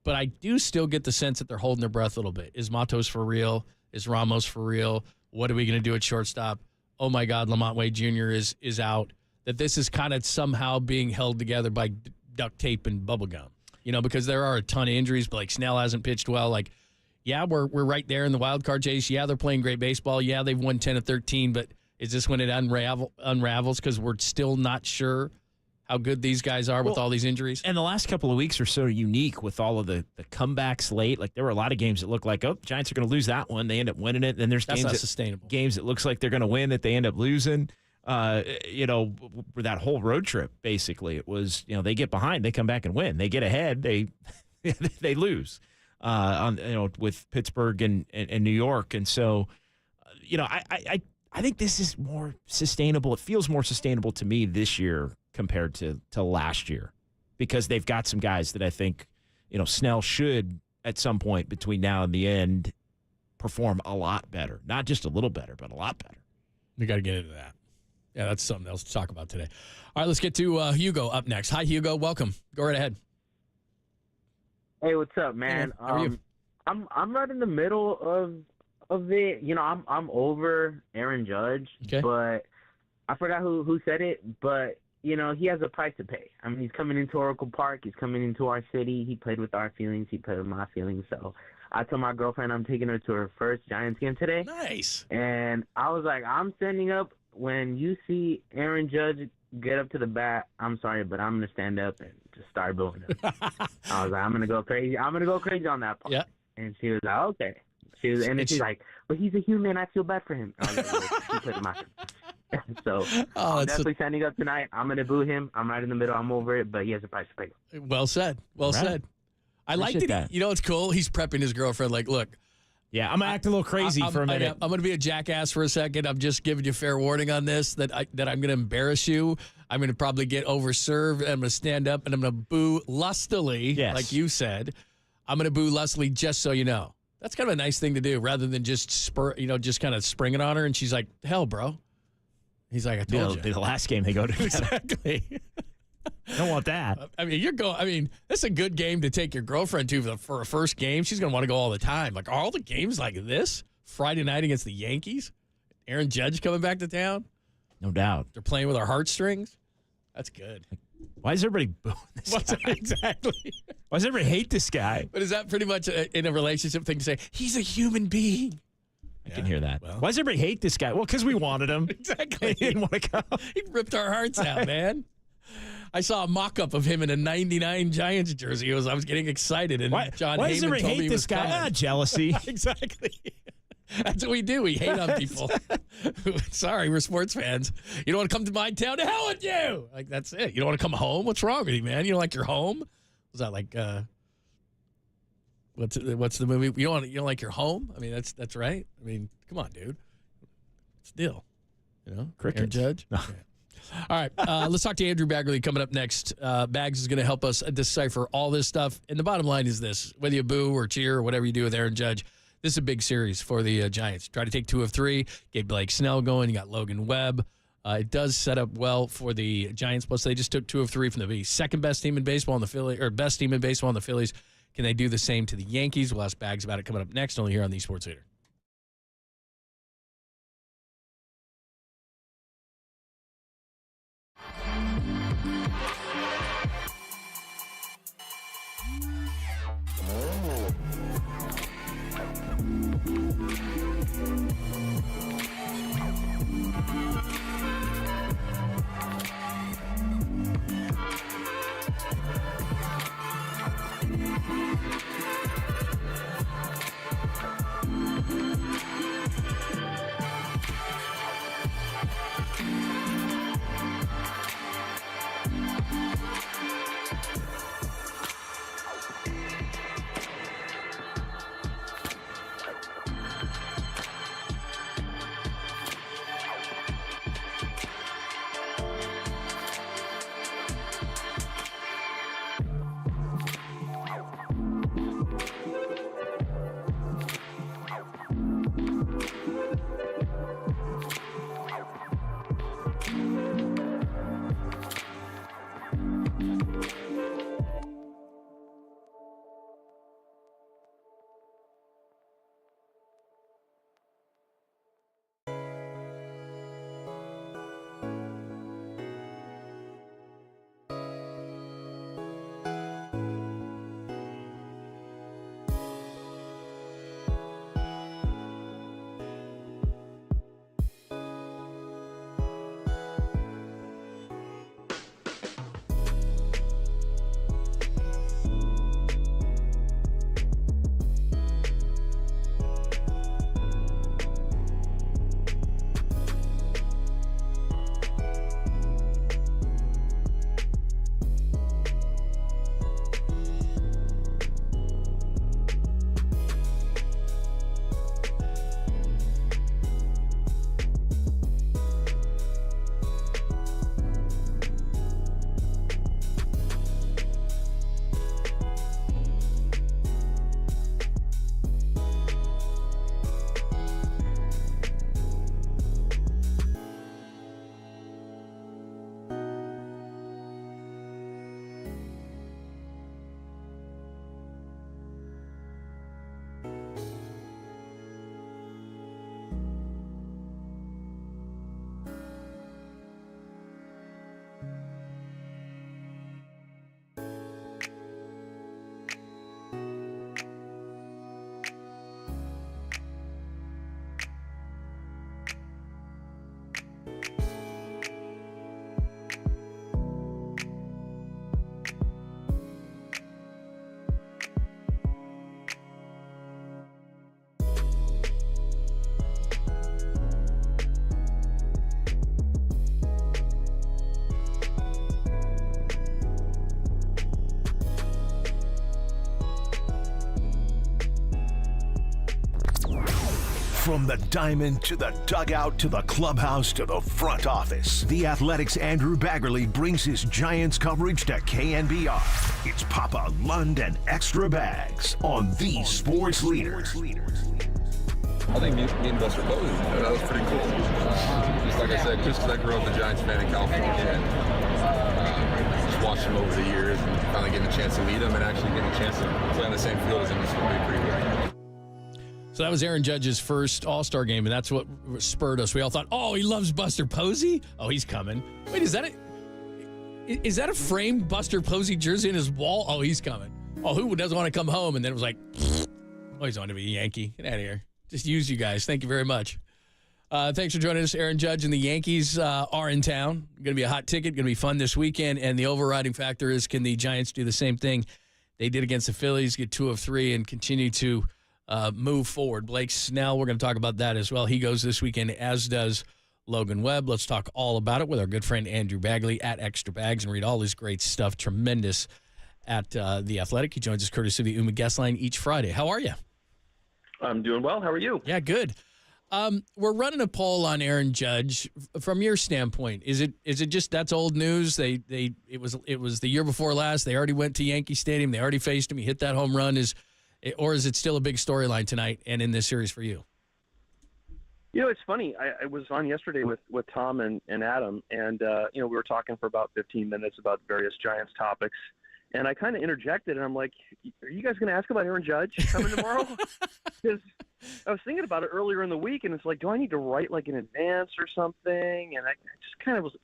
But I do still get the sense that they're holding their breath a little bit. Is Matos for real? Is Ramos for real? What are we going to do at shortstop? Oh, my God, Lamont Wade Jr. is out. That this is kind of somehow being held together by duct tape and bubble gum. Because there are a ton of injuries. Blake Snell hasn't pitched well. Like, yeah, we're right there in the wild card chase. Yeah, they're playing great baseball. Yeah, they've won 10 of 13. But is this when it unravels because we're still not sure how good these guys are with all these injuries? And the last couple of weeks are so unique with all of the comebacks late. Like, there were a lot of games that looked like, oh, Giants are going to lose that one. They end up winning it. Then there's sustainable. Games that looks like they're going to win that they end up losing. For that whole road trip, basically, it was, they get behind, they come back and win. They get ahead, they lose with Pittsburgh and New York. And so, I think this is more sustainable. It feels more sustainable to me this year compared to last year, because they've got some guys that I think, Snell should at some point between now and the end perform a lot better. Not just a little better, but a lot better. We got to get into that. Yeah, that's something else to talk about today. All right, let's get to Hugo up next. Hi, Hugo. Welcome. Go right ahead. Hey, what's up, man? How are you? I'm right in the middle of it. I'm over Aaron Judge, but I forgot who said it, but he has a price to pay. I mean, he's coming into Oracle Park. He's coming into our city. He played with our feelings. He played with my feelings. So I told my girlfriend I'm taking her to her first Giants game today. Nice. And I was like, I'm standing up. When you see Aaron Judge get up to the bat, I'm sorry, but I'm going to stand up and just started booing him. I was like, I'm gonna go crazy. I'm gonna go crazy on that part. Yeah. And she was like, okay. She's like, but he's a human. I feel bad for him. I was like, she put him out. So I'm definitely standing up tonight. I'm gonna boo him. I'm right in the middle. I'm over it, but he has a price to pay. Well said. Well said. I liked it. You know what's cool? He's prepping his girlfriend. Like, look. Yeah, I'm gonna act a little crazy for a minute. I'm gonna be a jackass for a second. I'm just giving you fair warning on this that I'm gonna embarrass you. I'm gonna probably get overserved. And I'm gonna stand up and I'm gonna boo lustily, like you said. I'm gonna boo lustily just so you know. That's kind of a nice thing to do, rather than just just kind of spring it on her. And she's like, "Hell, bro." He's like, "I told you." The last game they go to. Exactly. I don't want that. I mean, this is a good game to take your girlfriend to for a first game. She's going to want to go all the time. Like, all the games like this, Friday night against the Yankees, Aaron Judge coming back to town. No doubt. They're playing with our heartstrings. That's good. Why does everybody boo this guy? Exactly. Why does everybody hate this guy? But is that pretty much in a relationship thing to say, he's a human being? I can hear that. Well, why does everybody hate this guy? Well, because we wanted him. Exactly. He didn't want to come. He ripped our hearts out, man. I saw a mock-up of him in a 99 Giants jersey. I was getting excited, and John why does Heyman everybody told hate me he this was guy? coming. Jealousy. Exactly. That's what we do. We hate on people. Sorry, we're sports fans. You don't want to come to my town? To hell with you! Like, that's it. You don't want to come home? What's wrong with you, man? You don't like your home? Was that like what's the movie? You don't like your home? I mean, that's right. I mean, come on, dude. Still, Cricket Aaron Judge. No. Yeah. All right, let's talk to Andrew Baggerly coming up next. Bags is going to help us decipher all this stuff. And the bottom line is this: whether you boo or cheer or whatever you do with Aaron Judge, this is a big series for the Giants. Try to take 2 of 3. Get Blake Snell going. You got Logan Webb. It does set up well for the Giants. Plus, they just took 2 of 3 from the second best team in baseball in the Phillies, or best team in baseball in the Phillies. Can they do the same to the Yankees? We'll ask Bags about it coming up next, only here on the Sports Leader. From the diamond to the dugout to the clubhouse to the front office, The Athletic's Andrew Baggerly brings his Giants coverage to KNBR. It's Papa, Lund, and Extra Bags on the Sports Leader. I think me and Buster Posey, that was pretty cool. Just like I said, just because I grew up a Giants fan in California and just watched him over the years and finally getting a chance to meet him and actually getting a chance to play on the same field as him is going to be pretty good. So that was Aaron Judge's first All-Star game, and that's what spurred us. We all thought, oh, he loves Buster Posey? Oh, he's coming. Wait, is that a framed Buster Posey jersey in his wall? Oh, he's coming. Oh, who doesn't want to come home? And then it was like, oh, he's on to be a Yankee. Get out of here. Just use you guys. Thank you very much. Thanks for joining us. Aaron Judge and the Yankees are in town. Going to be a hot ticket. Going to be fun this weekend. And the overriding factor is, can the Giants do the same thing they did against the Phillies, get 2 of 3, and continue to move forward? Blake Snell, we're going to talk about that as well. He goes this weekend, as does Logan Webb. Let's talk all about it with our good friend Andrew Bagley at Extra Bags and read all his great stuff. Tremendous at The Athletic. He joins us courtesy of the UMA guest line each Friday. How are you? I'm doing well. How are you? Yeah, good. We're running a poll on Aaron Judge. From your standpoint, is it just that's old news? It was the year before last. They already went to Yankee Stadium. They already faced him. He hit that home run. Or is it still a big storyline tonight and in this series for you? You know, it's funny. I was on yesterday with Tom and Adam, and we were talking for about 15 minutes about various Giants topics. And I kind of interjected, and I'm like, are you guys going to ask about Aaron Judge coming tomorrow? Because I was thinking about it earlier in the week, and it's like, do I need to write like in advance or something? And I just kind of was,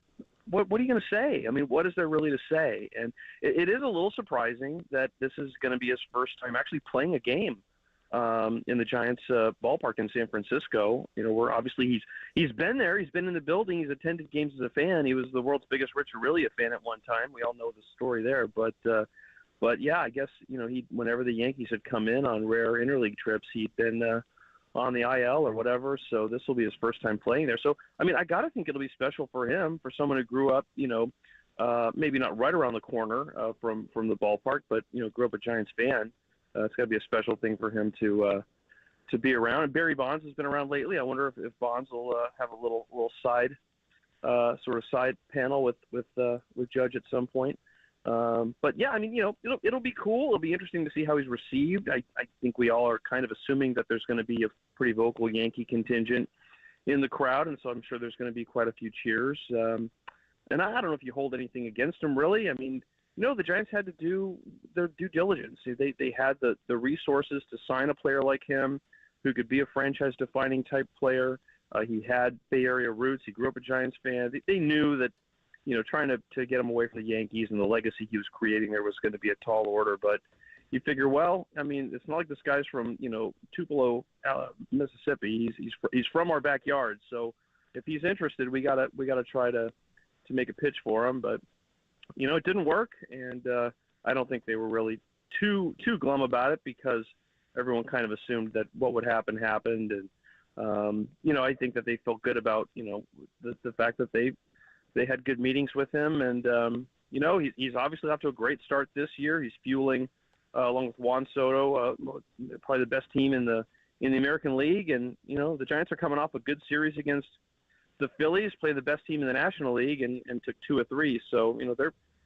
what are you going to say? I mean, what is there really to say? And it is a little surprising that this is going to be his first time actually playing a game in the Giants ballpark in San Francisco. You know, where obviously he's been there. He's been in the building. He's attended games as a fan. He was the world's biggest Richard Rillia fan at one time. We all know the story there. But yeah, I guess, you know, whenever the Yankees had come in on rare interleague trips, he'd been on the IL or whatever. So this will be his first time playing there. So, I mean, I got to think it'll be special for him, for someone who grew up, you know, maybe not right around the corner from the ballpark, but, you know, grew up a Giants fan. It's got to be a special thing for him to be around. And Barry Bonds has been around lately. I wonder if Bonds will have a little side sort of side panel with Judge at some point. But yeah, I mean, you know, it'll be cool. It'll be interesting to see how he's received. I think we all are kind of assuming that there's going to be a pretty vocal Yankee contingent in the crowd, and so I'm sure there's going to be quite a few cheers. And I don't know if you hold anything against him, really. I mean, you know, the Giants had to do their due diligence. They had the resources to sign a player like him who could be a franchise-defining type player. He had Bay Area roots. He grew up a Giants fan. They knew that, you know, trying to get him away from the Yankees and the legacy he was creating there was going to be a tall order. But you figure, well, I mean, it's not like this guy's from, you know, Tupelo, Mississippi. He's from our backyard. So if he's interested, we gotta try to make a pitch for him. But you know, it didn't work, and I don't think they were really too glum about it because everyone kind of assumed that what would happen happened, and you know, I think that they felt good about, you know, the fact that they had good meetings with him, and you know, he's obviously off to a great start this year. He's fueling along with Juan Soto, probably the best team in the American League, and you know, the Giants are coming off a good series against the Phillies, play the best team in the National League, and took 2 of 3. So, you know,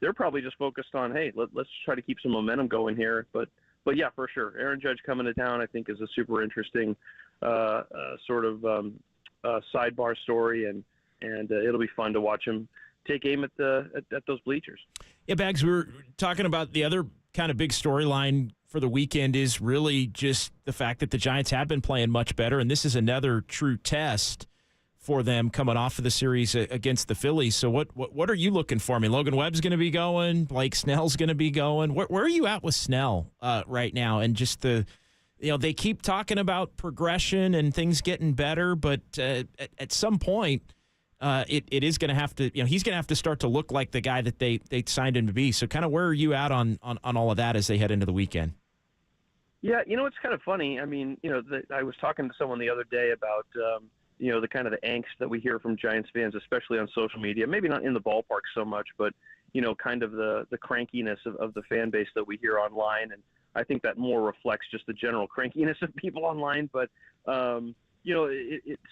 they're probably just focused on, hey, let's try to keep some momentum going here. But yeah, for sure, Aaron Judge coming to town, I think, is a super interesting sort of sidebar story, and it'll be fun to watch him take aim at those bleachers. Yeah, Bags, we were talking about the other kind of big storyline for the weekend is really just the fact that the Giants have been playing much better, and this is another true test for them coming off of the series against the Phillies. So what are you looking for? I mean, Logan Webb's going to be going. Blake Snell's going to be going. Where are you at with Snell right now? And just you know, they keep talking about progression and things getting better, but at some point, it is going to have to, you know, he's going to have to start to look like the guy that they signed him to be. So kind of where are you at on all of that as they head into the weekend? Yeah, you know, it's kind of funny. I mean, you know, I was talking to someone the other day about, you know, the kind of the angst that we hear from Giants fans, especially on social media, maybe not in the ballpark so much, but, you know, kind of the crankiness of the fan base that we hear online. And I think that more reflects just the general crankiness of people online. But,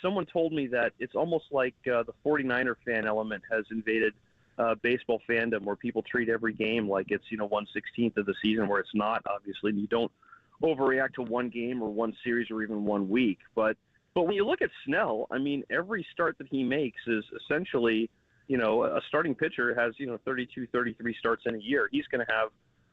someone told me that it's almost like the 49er fan element has invaded baseball fandom, where people treat every game like it's 1/16th of the season, where it's not. Obviously, you don't overreact to one game or one series or even 1 week. But when you look at Snell, I mean, every start that he makes is essentially, a starting pitcher has 32, 33 starts in a year. He's going to have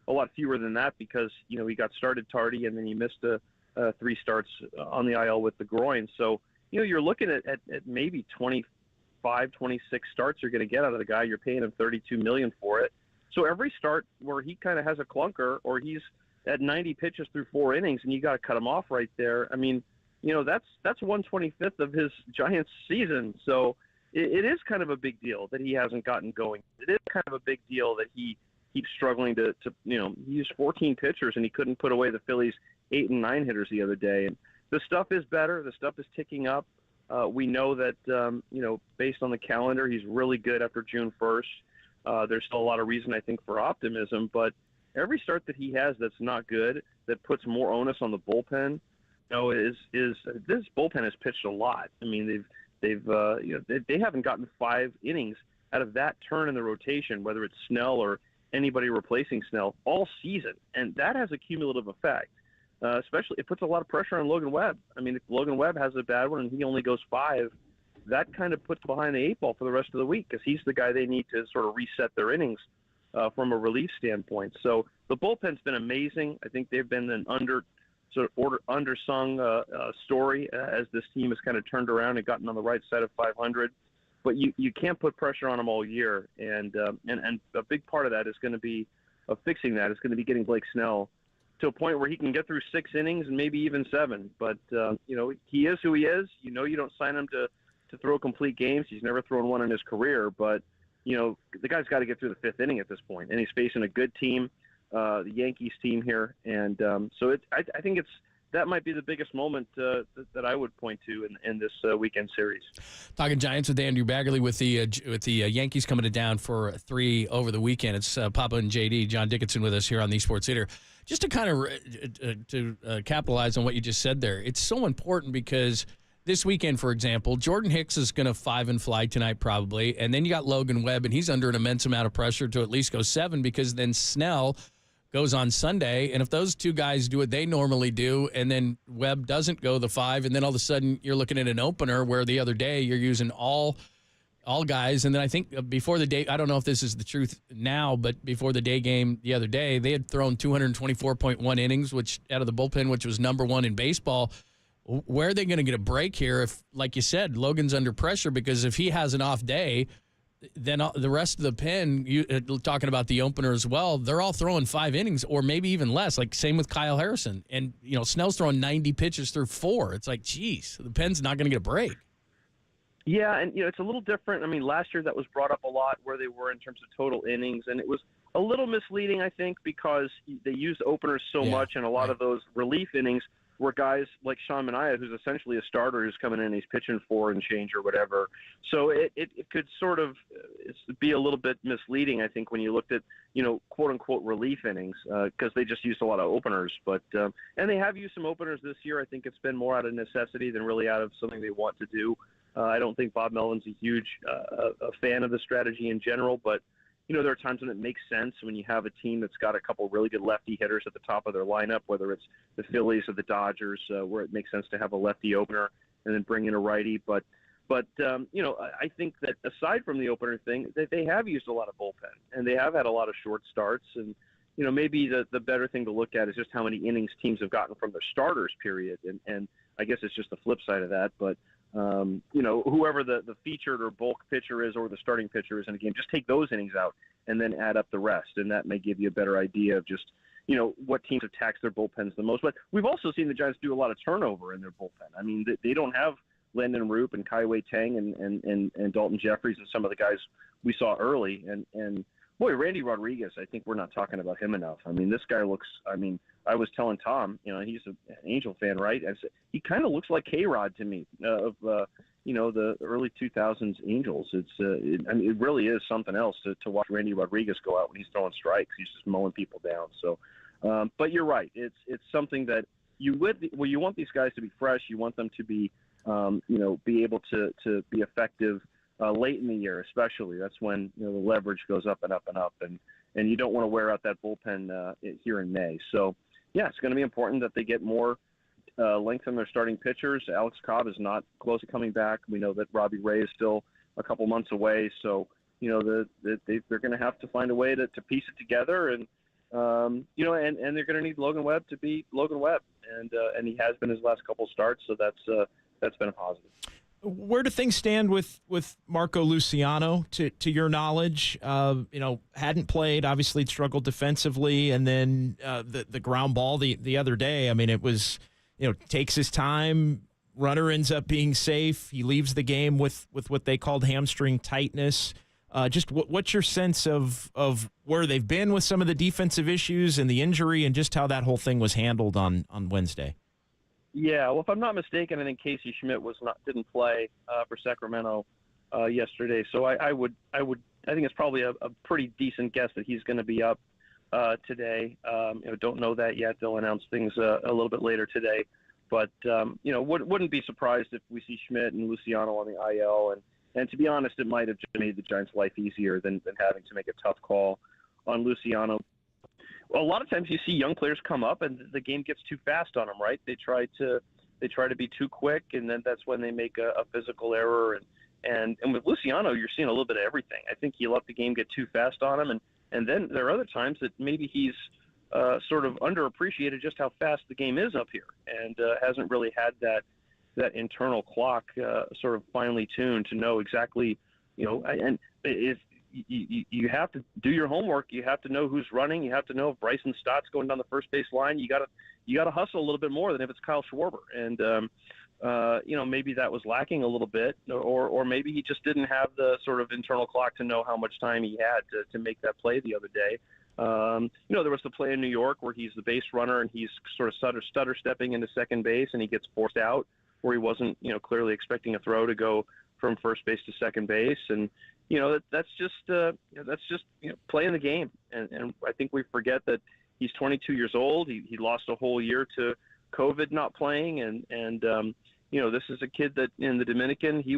a lot fewer than that because he got started tardy and then he missed 3 starts on the IL with the groin. So you're looking at maybe 25, 26 starts you're going to get out of the guy. You're paying him $32 million for it. So every start where he kind of has a clunker or he's at 90 pitches through 4 innings and you got to cut him off right there. I mean, that's 1/25th of his Giants season. So it is kind of a big deal that he hasn't gotten going. It is kind of a big deal that he keeps struggling to he used 14 pitchers and he couldn't put away the Phillies' 8 and 9 hitters the other day. And the stuff is better. The stuff is ticking up. We know that, based on the calendar, he's really good after June 1st. There's still a lot of reason, I think, for optimism. But every start that he has that's not good, that puts more onus on the bullpen, is this bullpen has pitched a lot. I mean, they haven't gotten 5 innings out of that turn in the rotation, whether it's Snell or anybody replacing Snell, all season. And that has a cumulative effect. Especially, it puts a lot of pressure on Logan Webb. I mean, if Logan Webb has a bad one and he only goes 5, that kind of puts behind the 8 ball for the rest of the week because he's the guy they need to sort of reset their innings from a relief standpoint. So the bullpen's been amazing. I think they've been an undersung story as this team has kind of turned around and gotten on the right side of 500. But you can't put pressure on them all year, and a big part of that is going to be fixing that. It's going to be getting Blake Snell to a point where he can get through 6 innings and maybe even 7. But, he is who he is. You don't sign him to throw complete games. He's never thrown one in his career. But, the guy's got to get through the 5th inning at this point. And he's facing a good team, the Yankees team here. And so I think that might be the biggest moment that I would point to in this weekend series. Talking Giants with Andrew Baggerly with the Yankees coming to town for 3 over the weekend. It's Papa and JD, John Dickinson with us here on the Sports Leader. Just to kind of capitalize on what you just said there, it's so important because this weekend, for example, Jordan Hicks is going to 5 and fly tonight probably, and then you got Logan Webb, and he's under an immense amount of pressure to at least go 7 because then Snell goes on Sunday, and if those 2 guys do what they normally do, and then Webb doesn't go the 5, and then all of a sudden you're looking at an opener where the other day you're using all guys, and then I think before the day, I don't know if this is the truth now, but before the day game the other day, they had thrown 224.1 innings, which out of the bullpen, which was number 1 in baseball. Where are they going to get a break here if, like you said, Logan's under pressure? Because if he has an off day, then the rest of the pen, talking about the opener as well, they're all throwing 5 innings or maybe even less, like same with Kyle Harrison. And, Snell's throwing 90 pitches through 4. It's like, geez, the pen's not going to get a break. Yeah, and, it's a little different. I mean, last year that was brought up a lot where they were in terms of total innings, and it was a little misleading, I think, because they used openers so much, and a lot of those relief innings were guys like Sean Manaea, who's essentially a starter who's coming in and he's pitching 4 and change or whatever. So it could sort of be a little bit misleading, I think, when you looked at, quote-unquote relief innings because they just used a lot of openers. But and they have used some openers this year. I think it's been more out of necessity than really out of something they want to do. I don't think Bob Melvin's a huge a fan of the strategy in general, but there are times when it makes sense when you have a team that's got a couple really good lefty hitters at the top of their lineup, whether it's the Phillies or the Dodgers, where it makes sense to have a lefty opener and then bring in a righty. But I think that aside from the opener thing, that they have used a lot of bullpen and they have had a lot of short starts. And maybe the better thing to look at is just how many innings teams have gotten from their starters, period. And I guess it's just the flip side of that, but. Whoever the featured or bulk pitcher is or the starting pitcher is in a game, just take those innings out and then add up the rest. And that may give you a better idea of just, what teams have taxed their bullpens the most. But we've also seen the Giants do a lot of turnover in their bullpen. I mean, they don't have Landon Roop and Kaiwei Tang and Dalton Jeffries and some of the guys we saw early. And boy, Randy Rodriguez, I think we're not talking about him enough. I mean, this guy looks, I was telling Tom, he's an Angel fan, right? I said, he kind of looks like K-Rod to me of, the early 2000s Angels. It really is something else to watch Randy Rodriguez go out when he's throwing strikes. He's just mowing people down. So, but you're right. It's something that you want these guys to be fresh. You want them to be be able to be effective late in the year, especially. That's when the leverage goes up and up and up, and you don't want to wear out that bullpen here in May. So, yeah, it's going to be important that they get more length in their starting pitchers. Alex Cobb is not close to coming back. We know that Robbie Ray is still a couple months away, so they're going to have to find a way to piece it together, and and they're going to need Logan Webb to be Logan Webb, and he has been his last couple starts, so that's been a positive. Where do things stand with Marco Luciano, to your knowledge? Hadn't played, obviously struggled defensively, and then the ground ball the other day. I mean, it was, takes his time. Runner ends up being safe. He leaves the game with what they called hamstring tightness. Just what's your sense of where they've been with some of the defensive issues and the injury, and just how that whole thing was handled on Wednesday? Yeah, well, if I'm not mistaken, I think Casey Schmidt didn't play for Sacramento yesterday. So I think it's probably a pretty decent guess that he's going to be up today. Don't know that yet. They'll announce things a little bit later today. But wouldn't be surprised if we see Schmidt and Luciano on the IL. And to be honest, it might have just made the Giants' life easier than having to make a tough call on Luciano. A lot of times you see young players come up and the game gets too fast on them, right? They try to be too quick, and then that's when they make a physical error. And with Luciano, you're seeing a little bit of everything. I think he let the game get too fast on him, and then there are other times that maybe he's sort of underappreciated just how fast the game is up here, and hasn't really had that internal clock sort of finely tuned to know exactly, and if you have to do your homework. You have to know who's running. You have to know if Bryson Stott's going down the first base line. You got to hustle a little bit more than if it's Kyle Schwarber. And maybe that was lacking a little bit, or maybe he just didn't have the sort of internal clock to know how much time he had to make that play the other day. There was the play in New York where he's the base runner and he's sort of stutter stepping into second base and he gets forced out where he wasn't, clearly expecting a throw to go from first base to second base. And, that's just playing the game. And I think we forget that he's 22 years old. He lost a whole year to COVID not playing. And this is a kid that in the Dominican, he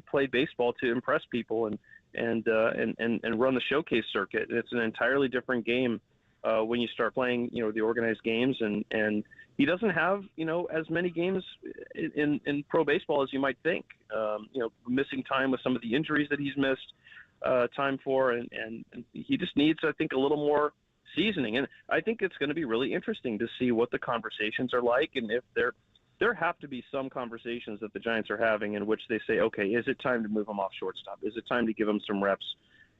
played baseball to impress people and run the showcase circuit. And it's an entirely different game when you start playing, the organized games. And he doesn't have, as many games in pro baseball as you might think. Missing time with some of the injuries that he's missed time for, and he just needs, I think, a little more seasoning. And I think it's going to be really interesting to see what the conversations are like, and if there have to be some conversations that the Giants are having in which they say, okay, is it time to move him off shortstop? Is it time to give him some reps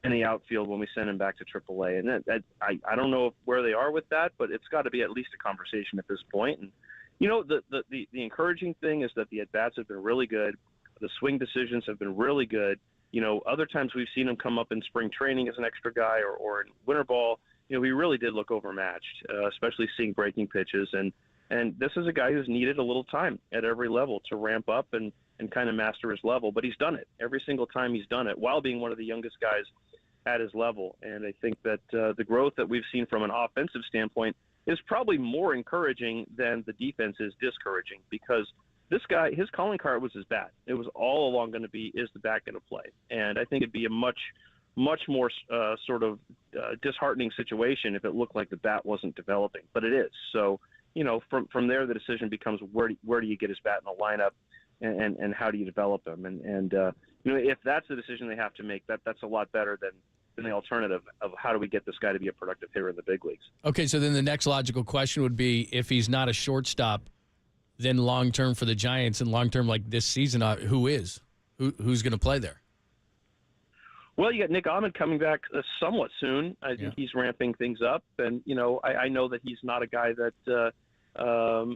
in the outfield when we send him back to AAA? And I don't know where they are with that, but it's got to be at least a conversation at this point. And the encouraging thing is that the at-bats have been really good. The swing decisions have been really good. Other times we've seen him come up in spring training as an extra guy or in winter ball. He really did look overmatched, especially seeing breaking pitches. And this is a guy who's needed a little time at every level to ramp up and kind of master his level. But he's done it every single time he's done it while being one of the youngest guys at his level. And I think that the growth that we've seen from an offensive standpoint is probably more encouraging than the defense is discouraging, because this guy, his calling card was his bat. It was all along going to be, is the bat going to play? And I think it'd be a much more sort of disheartening situation if it looked like the bat wasn't developing, but it is. So, from there, the decision becomes where do you get his bat in the lineup, and how do you develop him? And if that's the decision they have to make, that's a lot better than the alternative of how do we get this guy to be a productive hitter in the big leagues. Okay, so then the next logical question would be, if he's not a shortstop, then long-term for the Giants and long-term like this season, who is? Who's going to play there? Well, you got Nick Ahmed coming back somewhat soon. I think he's ramping things up. And, I know that he's not a guy that,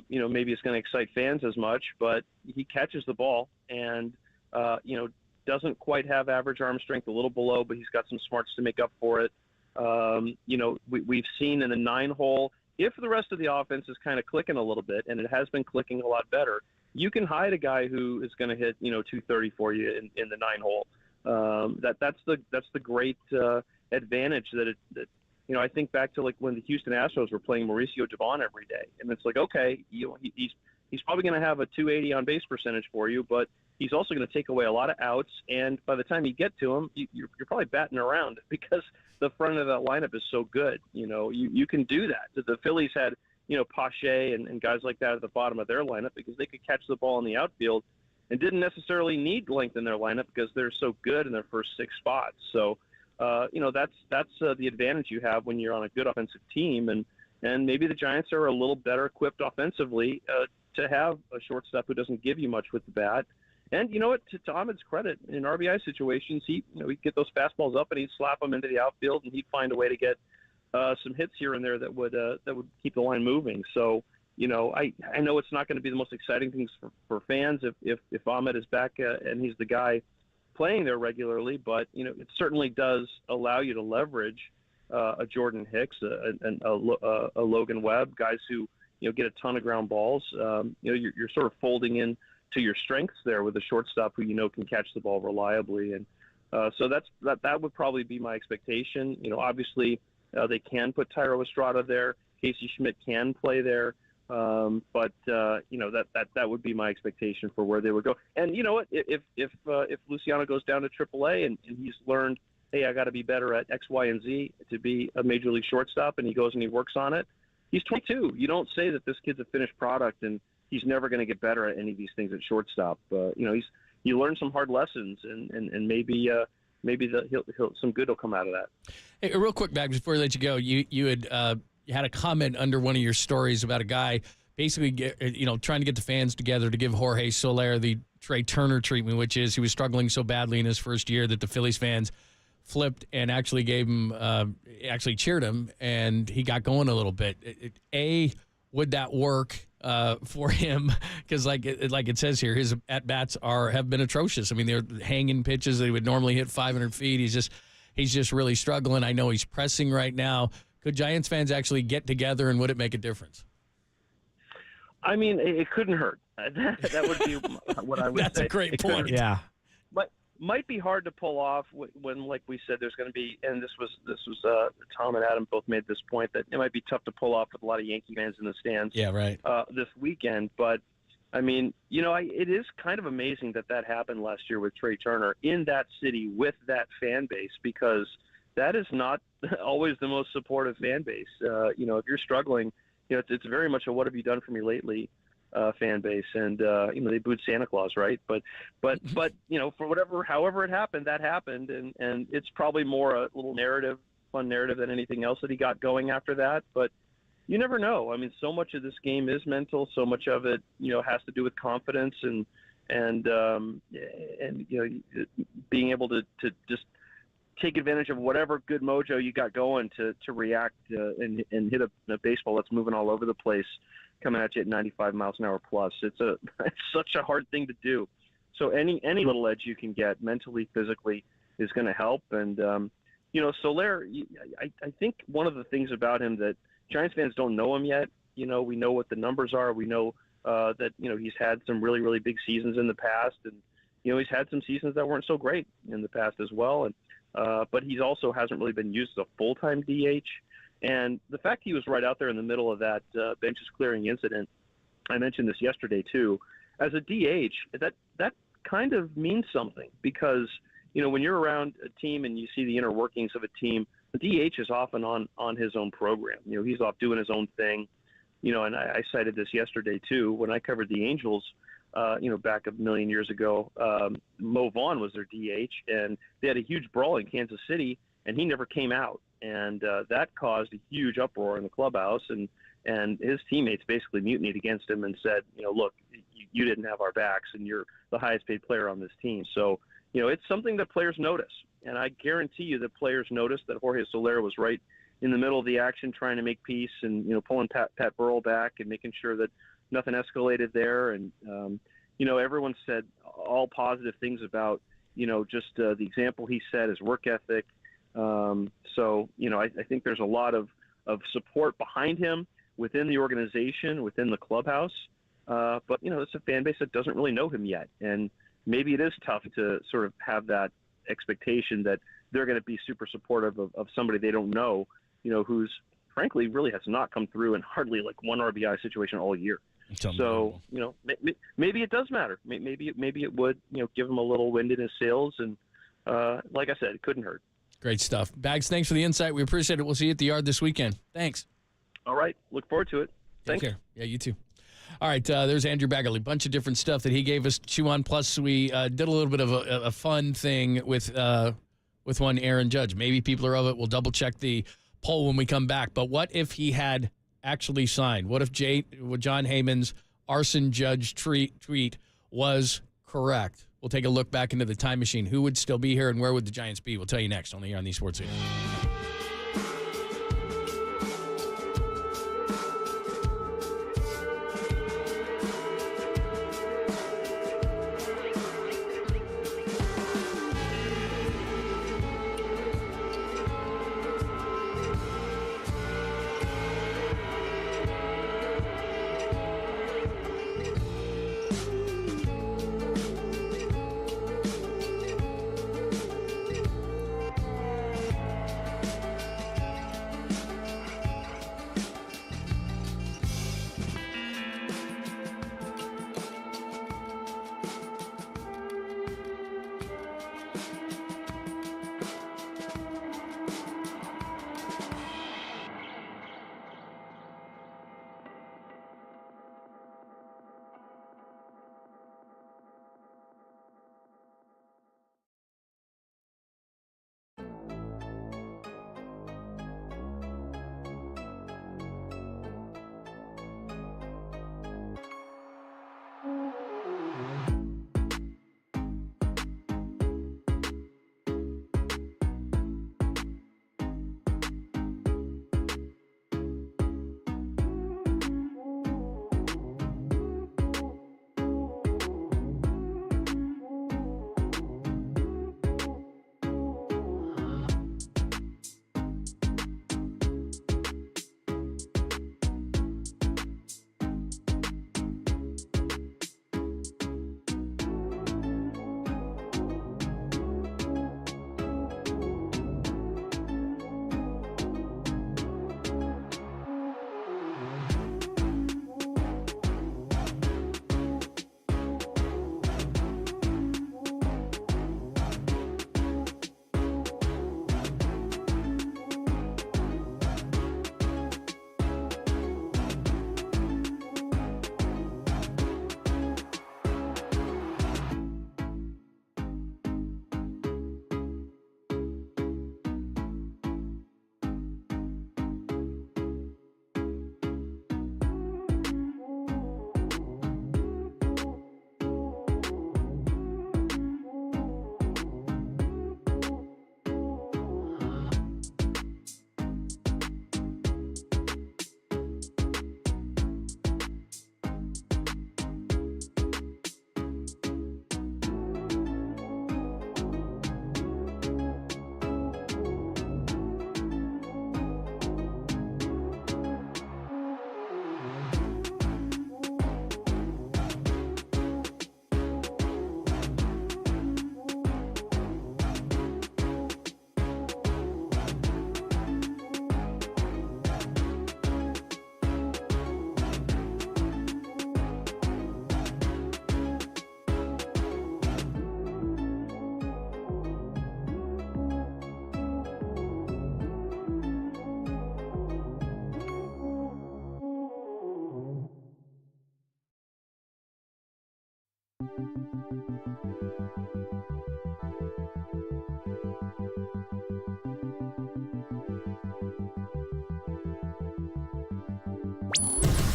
maybe is going to excite fans as much, but he catches the ball and, doesn't quite have average arm strength, a little below, but he's got some smarts to make up for it. We've seen in the 9-hole, if the rest of the offense is kind of clicking a little bit, and it has been clicking a lot better, you can hide a guy who is going to hit, 230 for you in the 9-hole. That's the great advantage that I think back to like when the Houston Astros were playing Mauricio Dubon every day, and it's like, okay, He's probably going to have a 280 on base percentage for you, but he's also going to take away a lot of outs. And by the time you get to him, you're probably batting around because the front of that lineup is so good. You can do that. The Phillies had, Pache and guys like that at the bottom of their lineup because they could catch the ball in the outfield and didn't necessarily need length in their lineup because they're so good in their first 6 spots. So, that's the advantage you have when you're on a good offensive team. And maybe the Giants are a little better equipped offensively to have a shortstop who doesn't give you much with the bat. And you know what? To Ahmed's credit, in RBI situations, he'd get those fastballs up and he'd slap them into the outfield, and he'd find a way to get some hits here and there that would keep the line moving. So, I know it's not going to be the most exciting things for fans if Ahmed is back and he's the guy playing there regularly, but it certainly does allow you to leverage a Jordan Hicks, a Logan Webb, guys who get a ton of ground balls. You're sort of folding in to your strengths there with a shortstop who can catch the ball reliably, and so that would probably be my expectation. Obviously they can put Tyro Estrada there, Casey Schmidt can play there, but that would be my expectation for where they would go. And you know what, if Luciano goes down to AAA and he's learned, hey, I got to be better at X, Y, and Z to be a major league shortstop, and he goes and he works on it. He's 22. You don't say that this kid's a finished product and he's never going to get better at any of these things at shortstop. You learn some hard lessons, and maybe some good will come out of that. Hey, real quick, Bags, before I let you go, you had a comment under one of your stories about a guy basically trying to get the fans together to give Jorge Soler the Trey Turner treatment, which is he was struggling so badly in his first year that the Phillies fans flipped and actually gave him, actually cheered him, and he got going a little bit. Would that work for him? Because like it says here, his at-bats have been atrocious. I mean, they're hanging pitches. They would normally hit 500 feet. He's just really struggling. I know he's pressing right now. Could Giants fans actually get together, and would it make a difference? I mean, it couldn't hurt. That would be what I would say. That's a great point. Yeah. But might be hard to pull off when, like we said, there's going to be, and this was Tom and Adam both made this point, that it might be tough to pull off with a lot of Yankee fans in the stands. Yeah, right. This weekend, but I mean, it is kind of amazing that happened last year with Trey Turner in that city with that fan base, because that is not always the most supportive fan base. If you're struggling, it's very much a "what have you done for me lately" fan base, and they booed Santa Claus, right? But for however it happened, that happened, and it's probably more a little fun narrative than anything else that he got going after that. But you never know. I mean, so much of this game is mental. So much of it, has to do with confidence and being able to just take advantage of whatever good mojo you got going to react and hit a baseball that's moving all over the place, coming at you at 95 miles an hour plus. It's such a hard thing to do. So any little edge you can get mentally, physically is going to help. And, Soler, I think one of the things about him that Giants fans don't know him yet, we know what the numbers are. We know that, he's had some really, really big seasons in the past, and, he's had some seasons that weren't so great in the past as well. And, but he also hasn't really been used as a full-time DH. And the fact he was right out there in the middle of that benches clearing incident, I mentioned this yesterday too, as a DH, that kind of means something, because, when you're around a team and you see the inner workings of a team, the DH is often on his own program. He's off doing his own thing, and I cited this yesterday too, when I covered the Angels, back a million years ago. Mo Vaughn was their DH, and they had a huge brawl in Kansas City, and he never came out. And that caused a huge uproar in the clubhouse, and his teammates basically mutinied against him and said, look, you didn't have our backs, and you're the highest paid player on this team. So, it's something that players notice. And I guarantee you that players noticed that Jorge Soler was right in the middle of the action trying to make peace and, pulling Pat Burrell back and making sure that nothing escalated there. And, everyone said all positive things about, just the example he set, his work ethic. I think there's a lot of support behind him within the organization, within the clubhouse. But, it's a fan base that doesn't really know him yet. And maybe it is tough to sort of have that expectation that they're going to be super supportive of somebody they don't know, who's frankly really has not come through in hardly like one RBI situation all year. So, maybe it does matter. Maybe it would, give him a little wind in his sails. And like I said, it couldn't hurt. Great stuff. Bags, thanks for the insight. We appreciate it. We'll see you at the Yard this weekend. Thanks. All right. Look forward to it. Take care. Yeah, you too. All right, there's Andrew Baggerly. Bunch of different stuff that he gave us to chew on. Plus, we did a little bit of a fun thing with one Aaron Judge. Maybe people are of it. We'll double-check the poll when we come back. But what if he had actually signed? What if John Heyman's Arson Judge tweet was correct? We'll take a look back into the time machine. Who would still be here and where would the Giants be? We'll tell you next only here on the Sports Leader.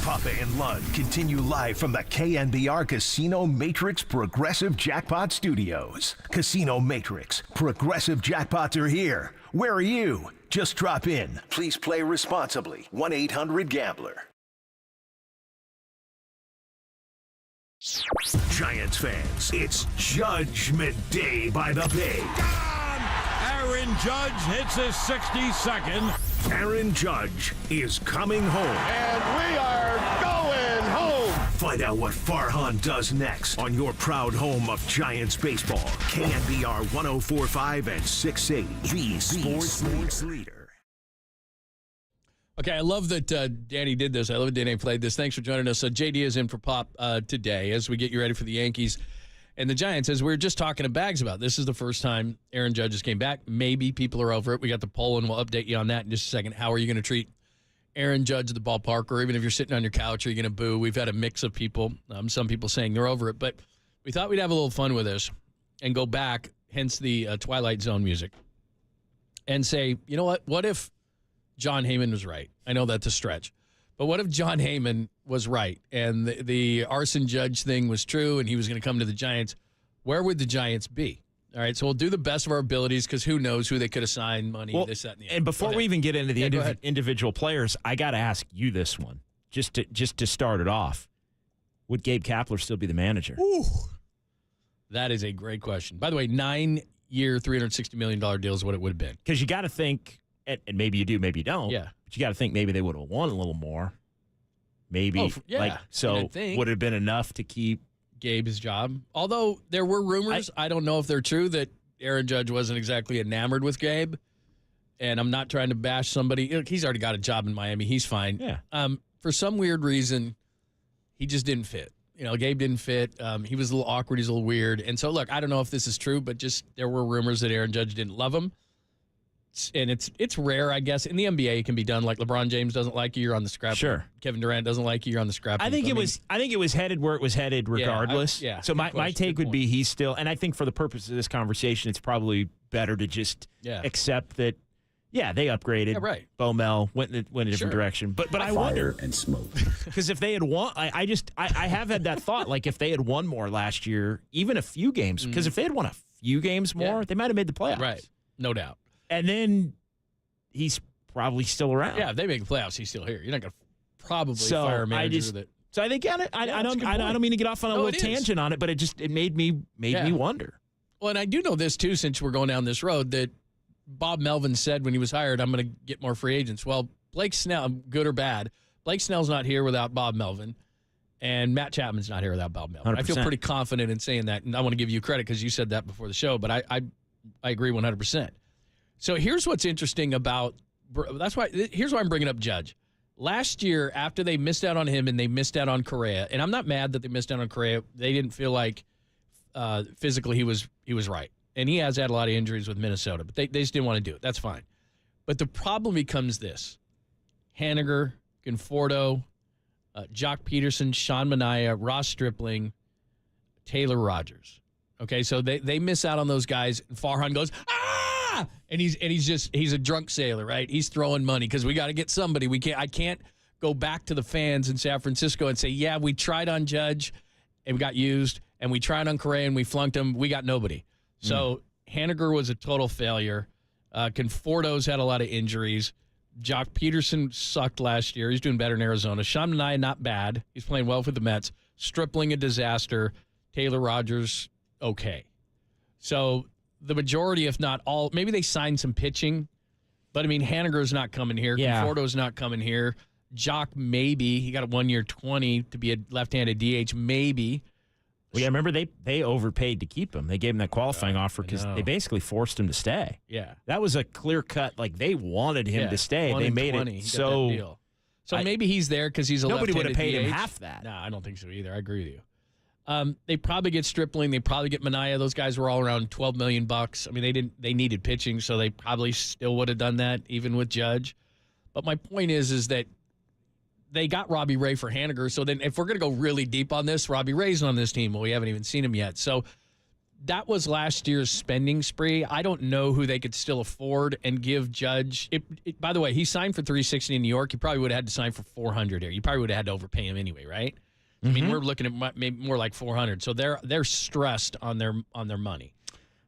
Papa and Lund continue live from the KNBR Casino Matrix Progressive Jackpot Studios. Casino Matrix, Progressive Jackpots are here. Where are you? Just drop in. Please play responsibly. 1-800-GAMBLER. Giants fans, it's Judgment Day by the Bay. Aaron Judge hits his 62nd. Aaron Judge is coming home. And we are going home. Find out what Farhan does next on your proud home of Giants baseball. KNBR 104.5 and 680. The Sports Leader. Okay, I love that Danny did this. I love that Danny played this. Thanks for joining us. JD is in for Pop today as we get you ready for the Yankees and the Giants. As we were just talking to Bags about, this is the first time Aaron Judge came back. Maybe people are over it. We got the poll, and we'll update you on that in just a second. How are you going to treat Aaron Judge at the ballpark, or even if you're sitting on your couch, are you going to boo? We've had a mix of people. Some people saying they're over it, but we thought we'd have a little fun with this and go back, hence the Twilight Zone music, and say, you know what? What if John Heyman was right? I know that's a stretch, but what if John Heyman was right and the Arson Judge thing was true and he was going to come to the Giants? Where would the Giants be? All right, so we'll do the best of our abilities because who knows who they could assign money, this, that, and the other. And before we even get into the individual players, I got to ask you this one, just to start it off. Would Gabe Kapler still be the manager? Ooh, that is a great question. By the way, 9-year, $360 million deal is what it would have been. Because you got to think, and maybe you do, maybe you don't. Yeah. But you got to think maybe they would have won a little more. Maybe. Oh, yeah. So would it have been enough to keep Gabe's job? Although there were rumors, I don't know if they're true, that Aaron Judge wasn't exactly enamored with Gabe. And I'm not trying to bash somebody. Look, he's already got a job in Miami. He's fine. Yeah. For some weird reason, he just didn't fit. Gabe didn't fit. He was a little awkward. He's a little weird. And so, look, I don't know if this is true, but just there were rumors that Aaron Judge didn't love him. And it's rare, I guess. In the NBA, it can be done. Like LeBron James doesn't like you, you're on the scrap. Sure. Kevin Durant doesn't like you, you're on the scrap. I think it was headed where it was headed regardless. So my take would be he's still, and I think for the purpose of this conversation, it's probably better to just accept that. Yeah, they upgraded. Yeah, right. Bo Mel went in a different direction. But I wonder, and smoke. Because if they had won, I have had that thought. Like if they had won more last year, even a few games. Because if they had won a few games more, they might have made the playoffs. Right, no doubt. And then he's probably still around. Yeah, if they make the playoffs, he's still here. You're not going to probably fire a manager that. So I think I don't mean to get off on a little tangent on it, but it made me wonder. Well, and I do know this too, since we're going down this road, that Bob Melvin said when he was hired, I'm going to get more free agents. Well, Blake Snell, good or bad, Blake Snell's not here without Bob Melvin, and Matt Chapman's not here without Bob Melvin. 100%. I feel pretty confident in saying that, and I want to give you credit because you said that before the show, but I agree 100%. So here's what's interesting about here's why I'm bringing up Judge. Last year, after they missed out on him and they missed out on Correa, and I'm not mad that they missed out on Correa. They didn't feel like physically he was right. And he has had a lot of injuries with Minnesota, but they just didn't want to do it. That's fine. But the problem becomes this. Haniger, Conforto, Jock Peterson, Sean Manaea, Ross Stripling, Taylor Rogers. Okay, so they miss out on those guys. And Farhan goes, ah! And he's a drunk sailor, right? He's throwing money because we got to get somebody. I can't go back to the fans in San Francisco and say, yeah, we tried on Judge and we got used, and we tried on Correa and we flunked him. We got nobody. So Haniger was a total failure. Conforto's had a lot of injuries. Jock Peterson sucked last year. He's doing better in Arizona. Sean Manaea, not bad. He's playing well for the Mets. Stripling, a disaster. Taylor Rogers, okay. So the majority, if not all, maybe they signed some pitching, but, I mean, Haniger's not coming here. Yeah. Conforto's not coming here. Jock, maybe. He got a 1-year $20 to be a left-handed DH, maybe. Well, yeah, remember they overpaid to keep him. They gave him that qualifying offer because they basically forced him to stay. Yeah. That was a clear cut. Like, they wanted him to stay. They made it so. Deal. So maybe he's there because he's a nobody would have paid DH. him half that. No, I don't think so either. I agree with you. They probably get Stripling. They probably get Manaea. Those guys were all around $12 million. I mean, they needed pitching, so they probably still would have done that even with Judge. But my point is that they got Robbie Ray for Haniger. So then if we're going to go really deep on this, Robbie Ray's on this team. Well, we haven't even seen him yet. So that was last year's spending spree. I don't know who they could still afford and give Judge. By the way, he signed for $360 in New York. He probably would have had to sign for $400 here. You probably would have had to overpay him anyway, right? Mm-hmm. I mean, we're looking at maybe more like $400. So they're stressed on their money.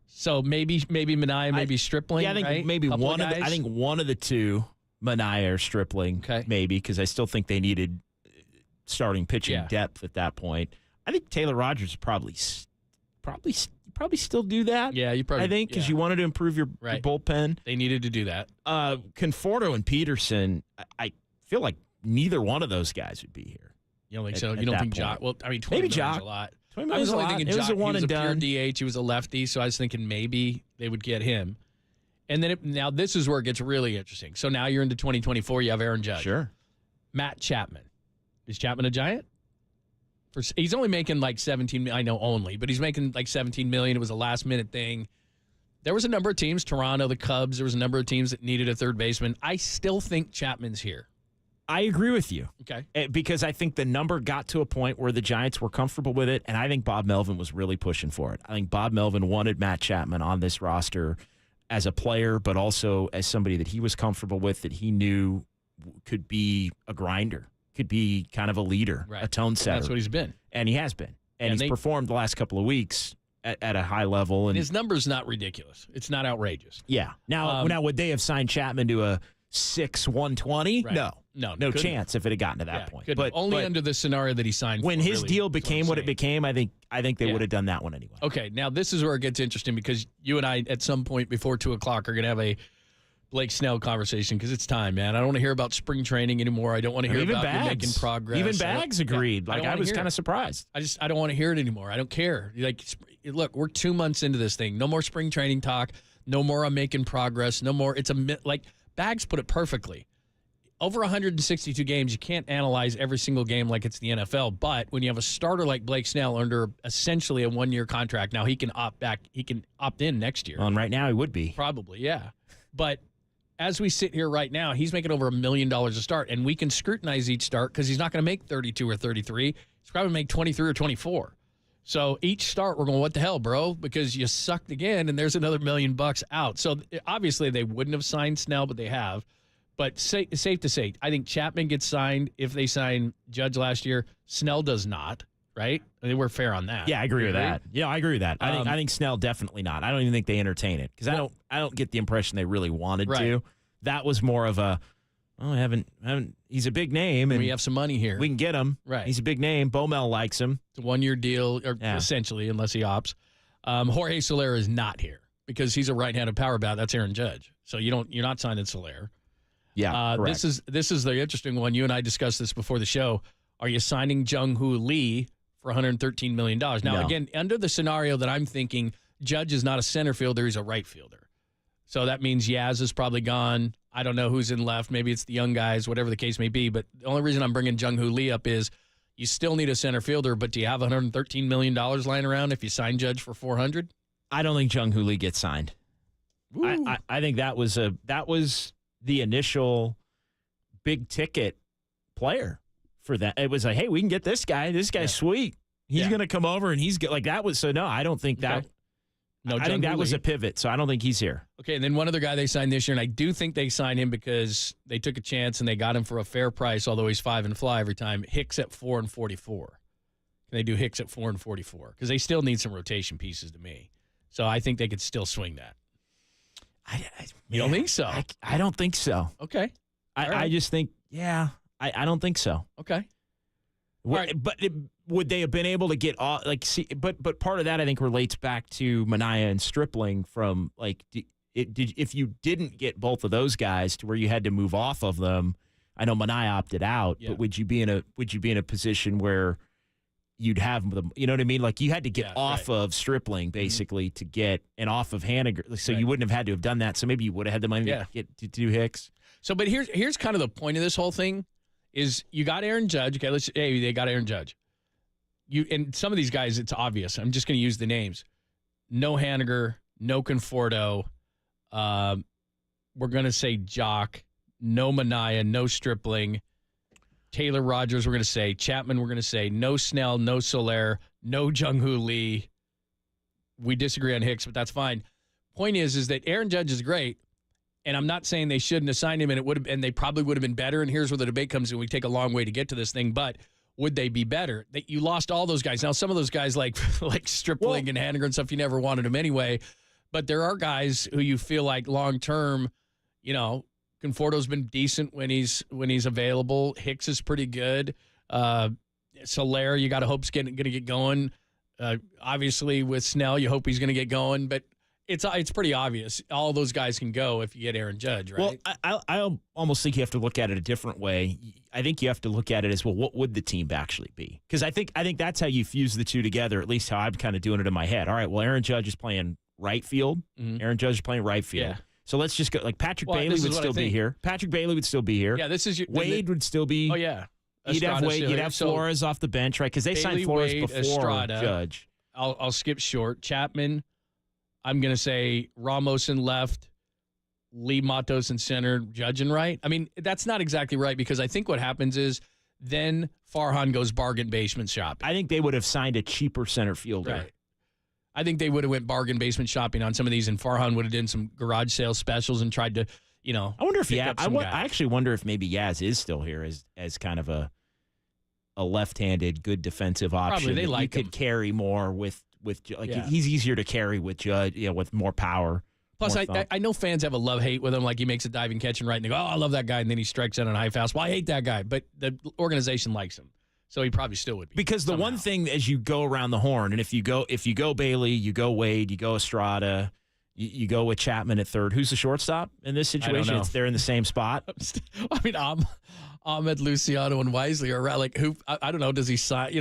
So maybe Manaea, maybe Stripling. Yeah, I think right? maybe one of the two. Manaea or Stripling, maybe, because I still think they needed starting pitching depth at that point. I think Taylor Rogers probably still do that. Yeah, you probably. I think because you wanted to improve your bullpen. They needed to do that. Conforto and Peterson, I feel like neither one of those guys would be here. You don't think so? You don't think Jock? Well, I mean, 20 maybe million's Jock. A lot. 20 I was only a lot. thinking It Jock. was a one he was and a done. pure DH. He was a lefty, so I was thinking maybe they would get him. And then now this is where it gets really interesting. So now you're into 2024. You have Aaron Judge. Sure. Matt Chapman. Is Chapman a Giant? He's only making like 17. I know only, but he's making like 17 million. It was a last minute thing. There was a number of teams, Toronto, the Cubs. There was a number of teams that needed a third baseman. I still think Chapman's here. I agree with you. Okay. Because I think the number got to a point where the Giants were comfortable with it, and I think Bob Melvin was really pushing for it. I think Bob Melvin wanted Matt Chapman on this roster as a player, but also as somebody that he was comfortable with, that he knew could be a grinder, could be kind of a leader, a tone setter. That's what he's been. And he has been. And he's performed the last couple of weeks at a high level. And his number's not ridiculous. It's not outrageous. Yeah. Now, would they have signed Chapman to a 6/120? Right. No chance if it had gotten to that point. But only under the scenario that he signed. When his deal became what it became, I think they Yeah. would have done that one anyway. Okay, now this is where it gets interesting because you and I, at some point before 2 o'clock, are going to have a Blake Snell conversation because it's time, man. I don't want to hear about spring training anymore. I don't want to hear about you making progress. Even Bags agreed. I was kind of surprised. I don't want to hear it anymore. I don't care. Look, we're 2 months into this thing. No more spring training talk. No more I'm making progress. No more. Bags put it perfectly. Over 162 games, you can't analyze every single game like it's the NFL. But when you have a starter like Blake Snell under essentially a 1-year contract, now he can opt back. He can opt in next year. Well, and right now he would be. Probably, yeah. But as we sit here right now, he's making over $1 million a start, and we can scrutinize each start because he's not going to make 32 or 33. He's probably going to make 23 or 24. So each start, we're going, what the hell, bro? Because you sucked again, and there's another $1 million out. So obviously they wouldn't have signed Snell, but they have. But safe to say, I think Chapman gets signed if they sign Judge last year. Snell does not, right? I think we're fair on that. Yeah, I agree with that. Yeah, I agree with that. I think Snell definitely not. I don't even think they entertain it because I don't get the impression they really wanted to. That was more of a, I haven't. He's a big name, and we have some money here. We can get him. Right. He's a big name. Bomel likes him. It's a 1-year deal, essentially, unless he opts. Jorge Soler is not here because he's a right-handed power bat. That's Aaron Judge. So you're not signing Soler. Yeah, correct. This is the interesting one. You and I discussed this before the show. Are you signing Jung-Hoo Lee for $113 million? Now, again, under the scenario that I'm thinking, Judge is not a center fielder, he's a right fielder. So that means Yaz is probably gone. I don't know who's in left. Maybe it's the young guys, whatever the case may be. But the only reason I'm bringing Jung-Hoo Lee up is you still need a center fielder, but do you have $113 million lying around if you sign Judge for $400? I don't think Jung-Hoo Lee gets signed. I think that was the initial big ticket player for that. It was like, hey, we can get this guy. This guy's sweet. He's going to come over, and he's like that was. So no, I don't think that. No, I think that was a pivot. So I don't think he's here. Okay, and then one other guy they signed this year, and I do think they signed him because they took a chance and they got him for a fair price. Although he's 5 and fly every time. Hicks at 4 and 44. Can they do Hicks at 4 and 44? Because they still need some rotation pieces to me. So I think they could still swing that. You don't think so? I don't think so. Okay. I just think, I don't think so. Okay. But would they have been able to get all But part of that I think relates back to Minaya and Stripling from if you didn't get both of those guys to where you had to move off of them. I know Minaya opted out, but would you be in a position where you'd have them? You know what I mean? Like you had to get off of Stripling basically to get and off of Haniger, so you wouldn't have had to have done that. So maybe you would have had the money to do Hicks. So, but here's kind of the point of this whole thing. Is you got Aaron Judge. Okay, they got Aaron Judge. And some of these guys, it's obvious. I'm just going to use the names. No Haniger, no Conforto. We're going to say Jock. No Minaya, no Stripling. Taylor Rogers, we're going to say. Chapman, we're going to say. No Snell, no Soler, no Jung-Hoo Lee. We disagree on Hicks, but that's fine. Point is that Aaron Judge is great. And I'm not saying they shouldn't have signed him, and they probably would have been better. And here's where the debate comes in. We take a long way to get to this thing, but would they be better? You lost all those guys. Now, some of those guys like Stripling and Haniger and stuff, you never wanted them anyway. But there are guys who you feel like long term, Conforto's been decent when he's available. Hicks is pretty good. Soler, you got to hope is going to get going. Obviously, with Snell, you hope he's going to get going, but. It's pretty obvious. All those guys can go if you get Aaron Judge, right? Well, I almost think you have to look at it a different way. I think you have to look at it as, well, what would the team actually be? Because I think that's how you fuse the two together, at least how I'm kind of doing it in my head. All right, well, Aaron Judge is playing right field. Mm-hmm. Aaron Judge is playing right field. Yeah. So let's just go. Like Patrick Bailey would still be here. Patrick Bailey would still be here. Yeah, this is Wade would still be. Oh yeah, You'd have Wade. You'd have Flores off the bench, right? Because they signed Flores before Estrada. Judge. I'll skip short. Chapman. I'm gonna say Ramos in left, Lee Matos in center, Judge in right. I mean, that's not exactly right because I think what happens is then Farhan goes bargain basement shopping. I think they would have signed a cheaper center fielder. Right. I think they would have went bargain basement shopping on some of these, and Farhan would have done some garage sale specials and tried to, I wonder if I actually wonder if maybe Yaz is still here as kind of a left-handed good defensive option. Probably they like could carry more with he's easier to carry with Judge, with more power. Plus, I know fans have a love-hate with him. Like, he makes a diving catch and right, and they go, oh, I love that guy, and then he strikes out on a high fastball. I hate that guy, but the organization likes him. So he probably still would be. Because the one thing as you go around the horn, and if you go Bailey, you go Wade, you go Estrada, you go with Chapman at third. Who's the shortstop in this situation? They're in the same spot. I mean, Ahmed, Luciano, and Wisely are around. Like, who? I don't know. Does he sign?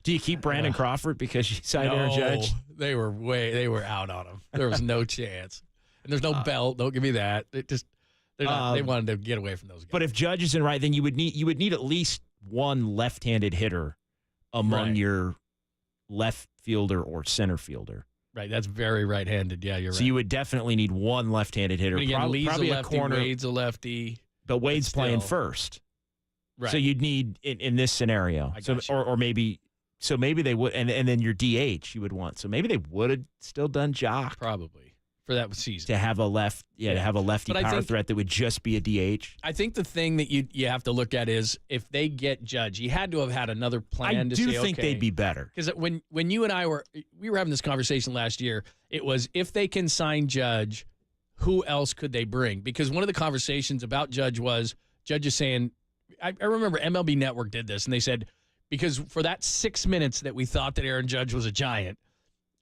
Do you keep Brandon Crawford because you signed Aaron Judge? They were out on him. There was no chance. And there's no belt. Don't give me that. They wanted to get away from those guys. But if Judge isn't right, then you would need at least one left-handed hitter among your left fielder or center fielder. Right, that's very right-handed. Yeah, you're right. So you would definitely need one left-handed hitter. Probably a lefty, corner. Wade's a lefty. But Wade's playing first. Right. So you'd need in this scenario. Or maybe they would, and then your DH you would want. So maybe they would have still done Jock. Probably. For that season. To have a to have a lefty power threat that would just be a DH. I think the thing that you have to look at is if they get Judge, he had to have had another plan to say, I do think they'd be better. Because when you and I were having this conversation last year, it was if they can sign Judge, who else could they bring? Because one of the conversations about Judge was Judge is saying, I remember MLB Network did this, and they said, because for that 6 minutes that we thought that Aaron Judge was a Giant,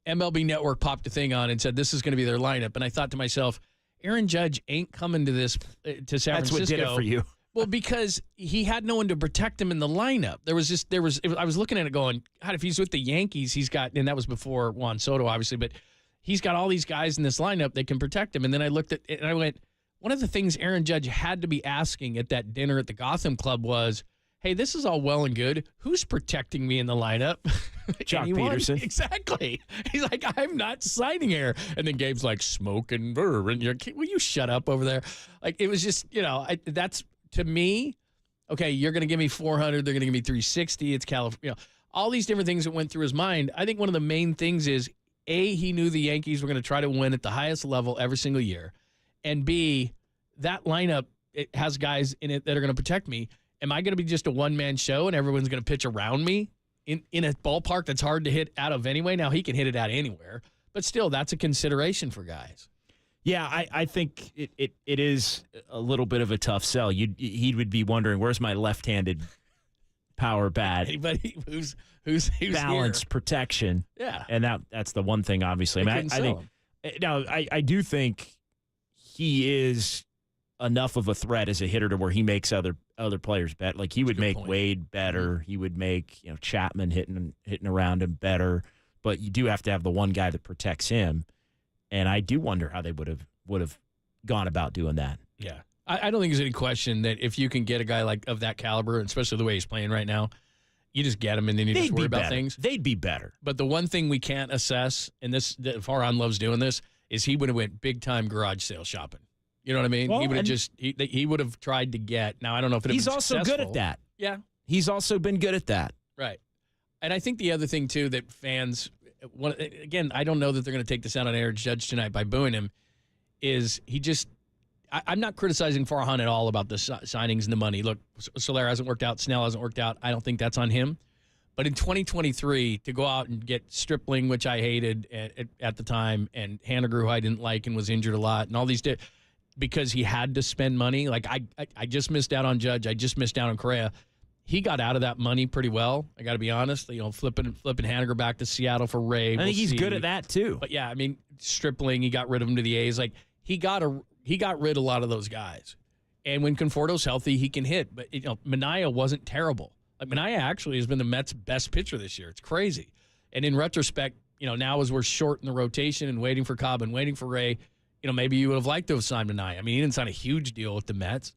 MLB Network popped a thing on and said this is going to be their lineup, and I thought to myself, Aaron Judge ain't coming to San Francisco. That's what did it for you. Well, because he had no one to protect him in the lineup. I was looking at it going, God, if he's with the Yankees, he's got, and that was before Juan Soto, obviously, but he's got all these guys in this lineup that can protect him. And then I looked at it and I went, one of the things Aaron Judge had to be asking at that dinner at the Gotham Club was, hey, this is all well and good. Who's protecting me in the lineup? Jock Peterson. Exactly. He's like, I'm not signing here. And then Gabe's like, smoke and bourbon. Will you shut up over there? Like, it was just, that's, to me, okay, you're going to give me 400. They're going to give me 360. It's California. All these different things that went through his mind. I think one of the main things is, A, he knew the Yankees were going to try to win at the highest level every single year. And B, that lineup, it has guys in it that are going to protect me. Am I going to be just a one-man show and everyone's going to pitch around me in a ballpark that's hard to hit out of anyway? Now, he can hit it out anywhere, but still, that's a consideration for guys. Yeah, I think it is a little bit of a tough sell. He would be wondering, where's my left-handed power bat? Anybody who's balance, here. protection. Yeah. And that's the one thing, obviously. I think now I do think he is enough of a threat as a hitter to where he makes other players bet. Like, he would make Wade better. Mm-hmm. He would make Chapman hitting around him better. But you do have to have the one guy that protects him. And I do wonder how they would have gone about doing that. Yeah, I don't think there's any question that if you can get a guy like of that caliber, and especially the way he's playing right now, you just get him and then you just worry about things. They'd be better. But the one thing we can't assess, and Farhan loves doing this, is he would have went big time garage sale shopping. You know what I mean? Well, he would have he would have tried to get. Now I don't know if it. He's also good at that. Yeah, he's also been good at that. Right, and I think the other thing too that fans. Again, I don't know that they're going to take this out on Aaron Judge tonight by booing him, is he just – I'm not criticizing Farhan at all about the signings and the money. Look, Soler hasn't worked out. Snell hasn't worked out. I don't think that's on him. But in 2023, to go out and get Stripling, which I hated at the time, and Haniger, who I didn't like and was injured a lot, and all these because he had to spend money. Like, I just missed out on Judge. I just missed out on Correa. He got out of that money pretty well. I got to be honest. Flipping Haniger back to Seattle for Ray. I think he's good at that too. But yeah, I mean, Stripling, he got rid of him to the A's. Like, he got rid of a lot of those guys. And when Conforto's healthy, he can hit. But Minaya wasn't terrible. Like, Minaya actually has been the Mets' best pitcher this year. It's crazy. And in retrospect, now as we're short in the rotation and waiting for Cobb and waiting for Ray, maybe you would have liked to have signed him tonight. I mean, he didn't sign a huge deal with the Mets.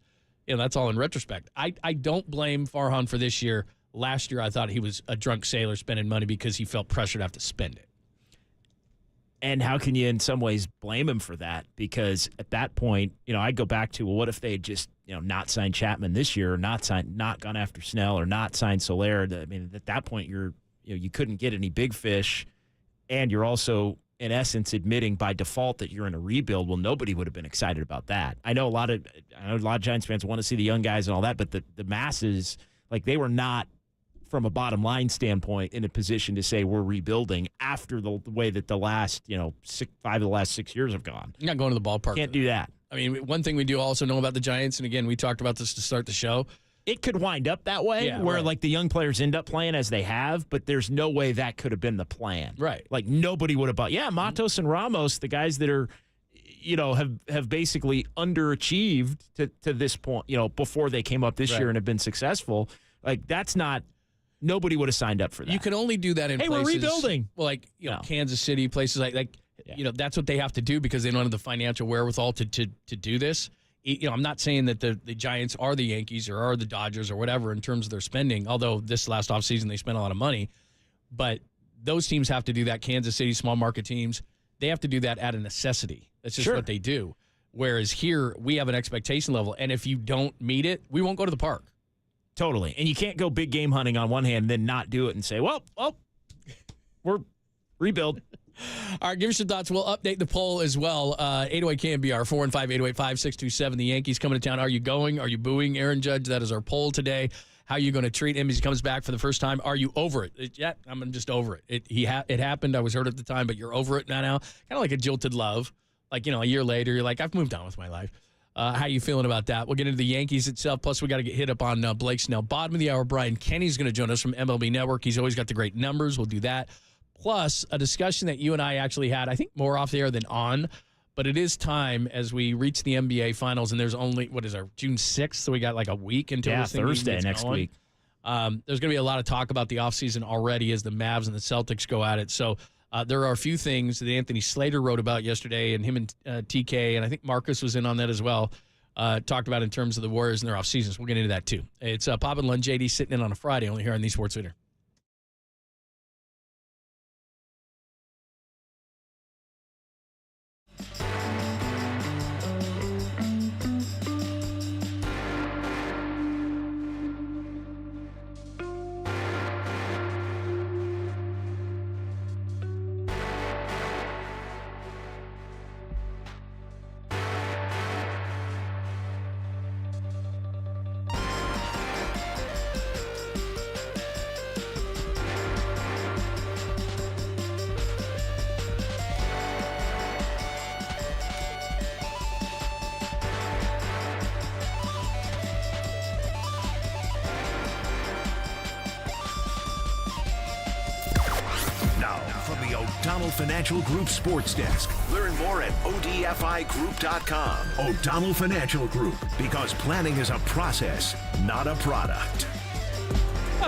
That's all in retrospect. I don't blame Farhan for this year. Last year, I thought he was a drunk sailor spending money because he felt pressure to have to spend it. And how can you in some ways blame him for that? Because at that point, I'd go back to, well, what if they had just, not signed Chapman this year, or not gone after Snell, or not signed Soler? I mean, at that point, you couldn't get any big fish, and you're also, in essence, admitting by default that you're in a rebuild. Well, nobody would have been excited about that. I know a lot of Giants fans want to see the young guys and all that, but the masses, like, they were not, from a bottom line standpoint, in a position to say we're rebuilding after the way that the last, 5 of the last 6 years have gone. You're not going to the ballpark. Can't do that. I mean, one thing we do also know about the Giants, and again, we talked about this to start the show. It could wind up that way, where like the young players end up playing as they have, but there's no way that could have been the plan. Right. Like nobody would have bought. Yeah, Matos and Ramos, the guys that are, have basically underachieved to this point, before they came up this year and have been successful. Like that's not. Nobody would have signed up for that. You can only do that in places. Hey, we're rebuilding. Well, like Kansas City, places like that's what they have to do because they don't have the financial wherewithal to do this. I'm not saying that the Giants are the Yankees or are the Dodgers or whatever in terms of their spending, although this last offseason they spent a lot of money. But those teams have to do that. Kansas City, small market teams, they have to do that out of necessity. That's just what they do. Whereas here, we have an expectation level, and if you don't meet it, we won't go to the park. Totally. And you can't go big game hunting on one hand and then not do it and say, well, we're rebuild. All right, give us your thoughts. We'll update the poll as well. 808 KNBR, 415-808-5627. The Yankees coming to town. Are you going? Are you booing Aaron Judge? That is our poll today. How are you going to treat him as he comes back for the first time? Are you over it? Yeah, I'm just over it. It happened. I was hurt at the time, but you're over it now. Kind of like a jilted love. Like, a year later, you're like, I've moved on with my life. How you feeling about that? We'll get into the Yankees itself. Plus, we got to get hit up on Blake Snell. Bottom of the hour, Brian Kenny's going to join us from MLB Network. He's always got the great numbers. We'll do that. Plus, a discussion that you and I actually had, I think more off the air than on, but it is time as we reach the NBA Finals, and there's only, June 6th, so we got like a week until this thing Thursday next week. There's going to be a lot of talk about the offseason already as the Mavs and the Celtics go at it. So there are a few things that Anthony Slater wrote about yesterday, and him and TK, and I think Marcus was in on that as well, talked about in terms of the Warriors and their offseasons. We'll get into that too. It's Pop and Lund, JD sitting in on a Friday, only here on the Sports Leader. O'Donnell Financial Group Sports Desk. Learn more at odfigroup.com. O'Donnell Financial Group, because planning is a process, not a product.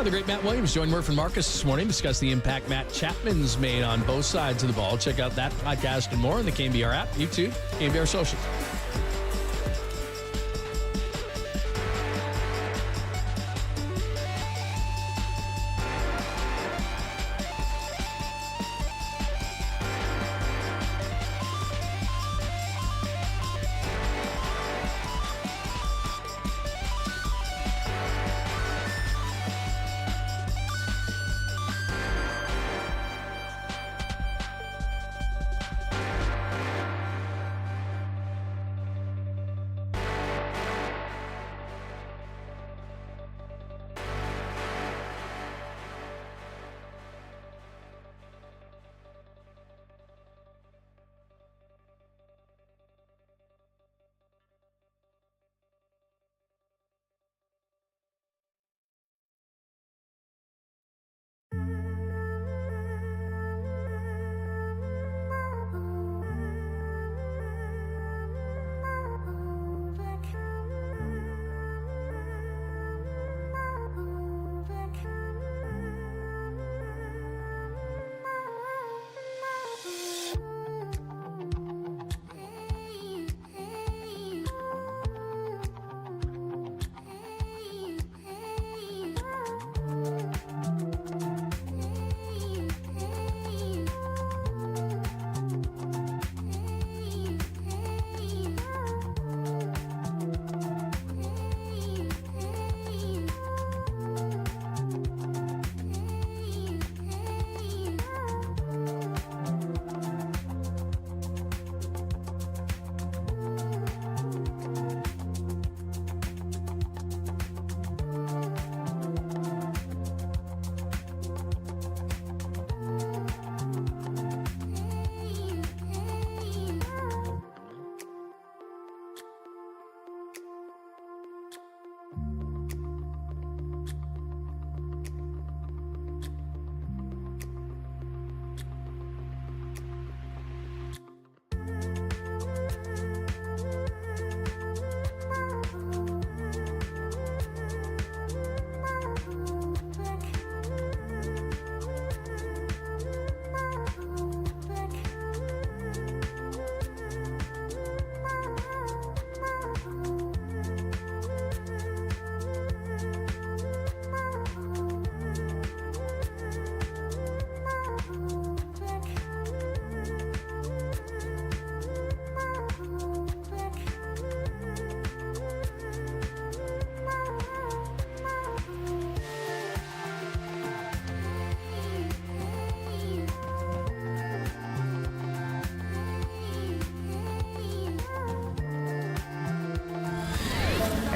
The great Matt Williams joined Murph and Marcus this morning to discuss the impact Matt Chapman's made on both sides of the ball. Check out that podcast and more on the KNBR app, YouTube, KNBR Socials.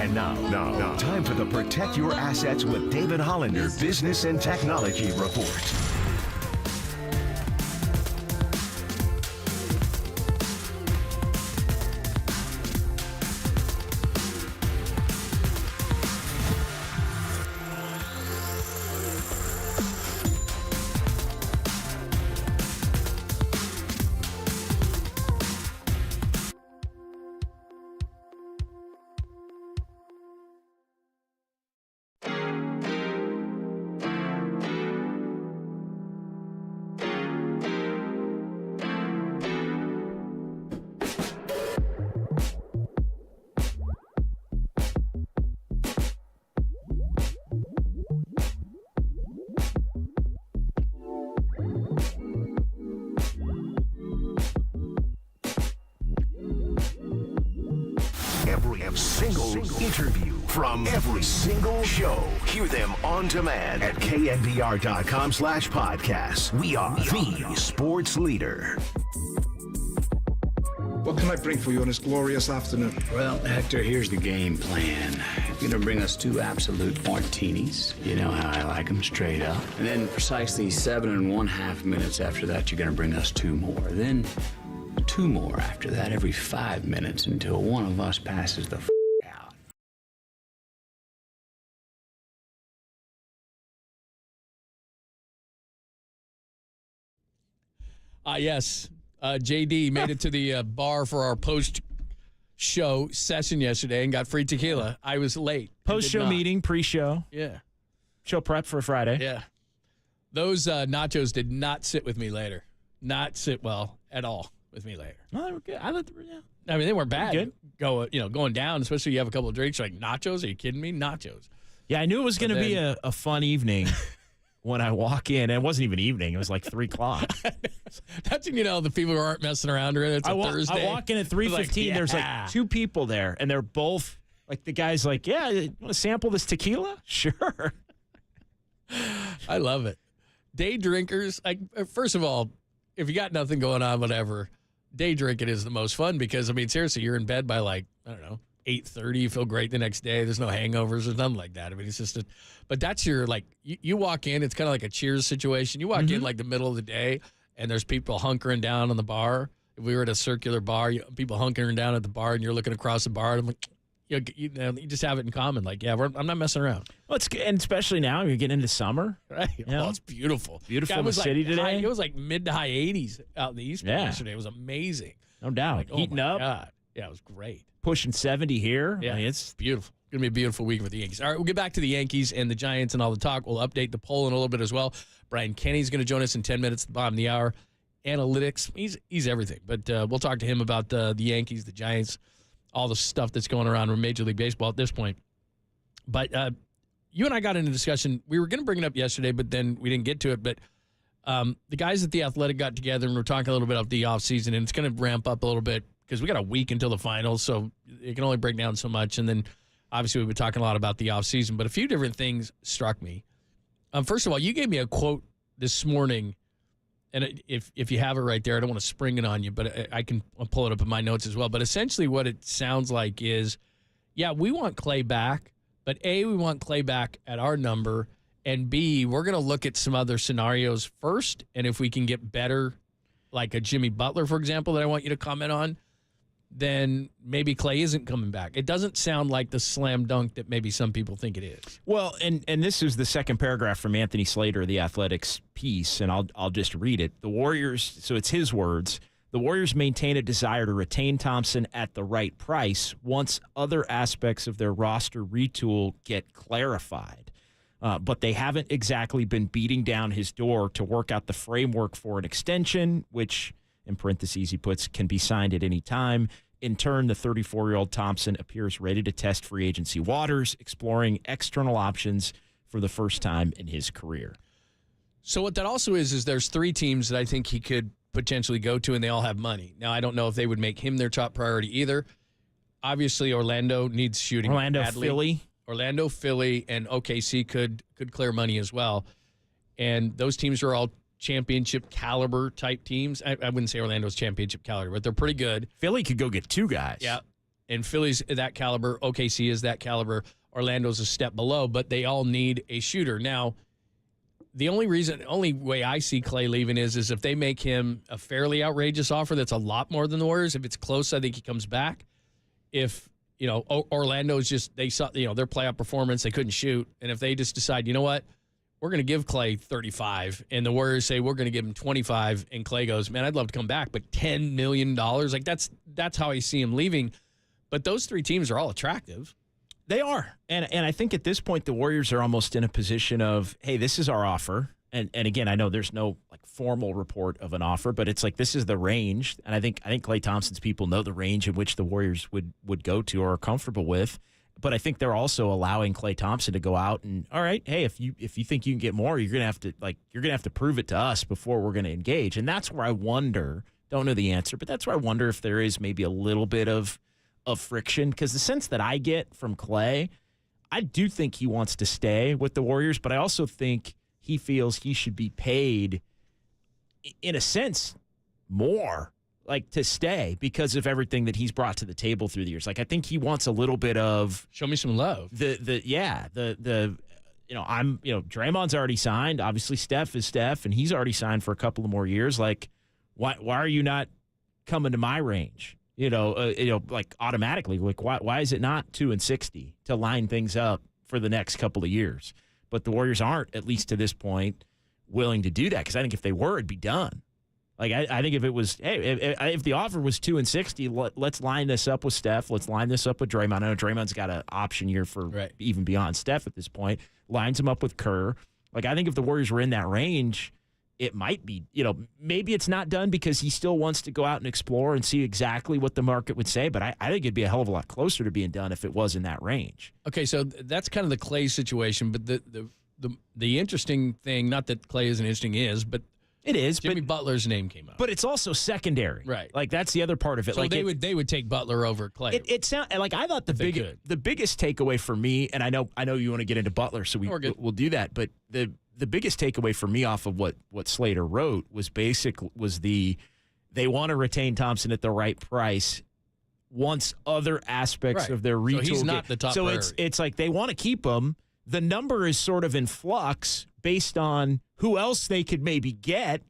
And now, time for the Protect Your Assets with David Hollander Business and Technology Report. Single interview from every single show. Hear them on demand at knbr.com/podcasts. We are the sports leader. What can I bring for you on this glorious afternoon? Well, Hector, here's the game plan. You're going to bring us 2 absolute martinis. You know how I like them, straight up. And then precisely 7.5 minutes after that, you're going to bring us 2 more. Then 2 more after that every 5 minutes until one of us passes the out. Yes. JD made it to the bar for our post-show session yesterday and got free tequila. I was late. Post-show meeting, pre-show. Yeah. Show prep for Friday. Yeah. Those nachos did not sit with me later. Not sit well at all with me later. No, they were good. I mean, they weren't bad. Good. Going down, especially you have a couple of drinks. Like, nachos? Are you kidding me? Nachos. Yeah, I knew it was going to be a fun evening when I walk in. And it wasn't even evening. It was like 3 o'clock. That's when you know the people who aren't messing around are in. It's a Thursday. I walk in at 3:15. Like, There's like 2 people there, and they're both like the guy's like, "Yeah, you want to sample this tequila? Sure." I love it. Day drinkers. Like, first of all, if you got nothing going on, whatever, day drinking is the most fun because I mean, seriously, you're in bed by like 8:30. You feel great the next day. There's no hangovers. There's nothing like that. I mean, it's just but that's your like you walk in. It's kind of like a Cheers situation. You walk in like the middle of the day. And there's people hunkering down on the bar. If we were at a circular bar, people hunkering down at the bar, and you're looking across the bar, and I'm like, you just have it in common. Like, yeah, I'm not messing around. Well, and especially now, you're getting into summer. Right. Oh, it's beautiful. Beautiful in the city today. It was like mid to high 80s out in the East Bay yesterday. It was amazing. No doubt. Like, Heating up. God. Yeah, it was great. Pushing 70 here. Yeah, I mean, it's beautiful. Going to be a beautiful week with the Yankees. All right, we'll get back to the Yankees and the Giants and all the talk. We'll update the poll in a little bit as well. Brian Kenny's going to join us in 10 minutes at the bottom of the hour. Analytics, he's everything. But we'll talk to him about the Yankees, the Giants, all the stuff that's going around in Major League Baseball at this point. But you and I got into a discussion. We were going to bring it up yesterday, but then we didn't get to it. But the guys at The Athletic got together, and we're talking a little bit about the offseason, and it's going to ramp up a little bit because we got a week until the finals, so it can only break down so much. And then, obviously, we've been talking a lot about the offseason, but a few different things struck me. First of all, you gave me a quote this morning. And if you have it right there, I don't want to spring it on you, but I can pull it up in my notes as well. But essentially what it sounds like is, yeah, we want Klay back, but A, we want Klay back at our number, and B, we're going to look at some other scenarios first, and if we can get better, like a Jimmy Butler, for example, that I want you to comment on, then maybe Klay isn't coming back. It doesn't sound like the slam dunk that maybe some people think it is. Well, and this is the second paragraph from Anthony Slater, the Athletics piece, and I'll just read it. The Warriors, so it's his words, the Warriors maintain a desire to retain Thompson at the right price once other aspects of their roster retool get clarified. But they haven't exactly been beating down his door to work out the framework for an extension, which, in parentheses, he puts, can be signed at any time. In turn, the 34-year-old Thompson appears ready to test free agency waters, exploring external options for the first time in his career. So what that also is there's 3 teams that I think he could potentially go to, and they all have money. Now, I don't know if they would make him their top priority either. Obviously, Orlando needs shooting badly. Orlando, Philly, and OKC could clear money as well. And those teams are all championship caliber type teams. I wouldn't say Orlando's championship caliber, but they're pretty good. Philly could go get 2 guys. Yeah. And Philly's that caliber. OKC is that caliber. Orlando's a step below, but they all need a shooter. Now, the only way I see Klay leaving is if they make him a fairly outrageous offer that's a lot more than the Warriors. If it's close, I think he comes back. If, Orlando's just, they saw, their playoff performance, they couldn't shoot. And if they just decide, you know what, we're going to give Klay 35, and the Warriors say we're going to give him 25, and Klay goes, man, I'd love to come back, but $10 million, like that's how I see him leaving. But those three teams are all attractive. They are. And I think at this point the Warriors are almost in a position of, hey, this is our offer. And again, I know there's no like formal report of an offer, but it's like this is the range. And I think Klay Thompson's people know the range in which the Warriors would go to or are comfortable with. But I think they're also allowing Klay Thompson to go out and, all right, hey, if you think you can get more, you're gonna have to prove it to us before we're gonna engage. And that's where I wonder, don't know the answer, but that's where I wonder if there is maybe a little bit of friction, because the sense that I get from Klay, I do think he wants to stay with the Warriors, but I also think he feels he should be paid, in a sense, more, like to stay because of everything that he's brought to the table through the years. Like I think he wants a little bit of show me some love. Draymond's already signed. Obviously, Steph is Steph, and he's already signed for a couple of more years. Like, why are you not coming to my range? Like automatically, like why is it not 2 and 60 to line things up for the next couple of years? But the Warriors aren't, at least to this point, willing to do that, because I think if they were, it'd be done. Like I think if it was, hey, if the offer was 2 and 60, let's line this up with Steph. Let's line this up with Draymond. I know Draymond's got an option year for even beyond Steph at this point. Lines him up with Kerr. Like I think if the Warriors were in that range, it might be, maybe it's not done because he still wants to go out and explore and see exactly what the market would say. But I think it'd be a hell of a lot closer to being done if it was in that range. Okay, so that's kind of the Klay situation. But the interesting thing, not that Klay isn't interesting, but it is. Jimmy Butler's name came up. But it's also secondary, right? Like that's the other part of it. So like they would take Butler over Klay. It sounds like I thought the biggest takeaway for me, and I know you want to get into Butler, so we'll do that. But the biggest takeaway for me off of what Slater wrote was they want to retain Thompson at the right price once other aspects of their retool. So he's not the top priority. So it's like they want to keep him. The number is sort of in flux based on who else they could maybe get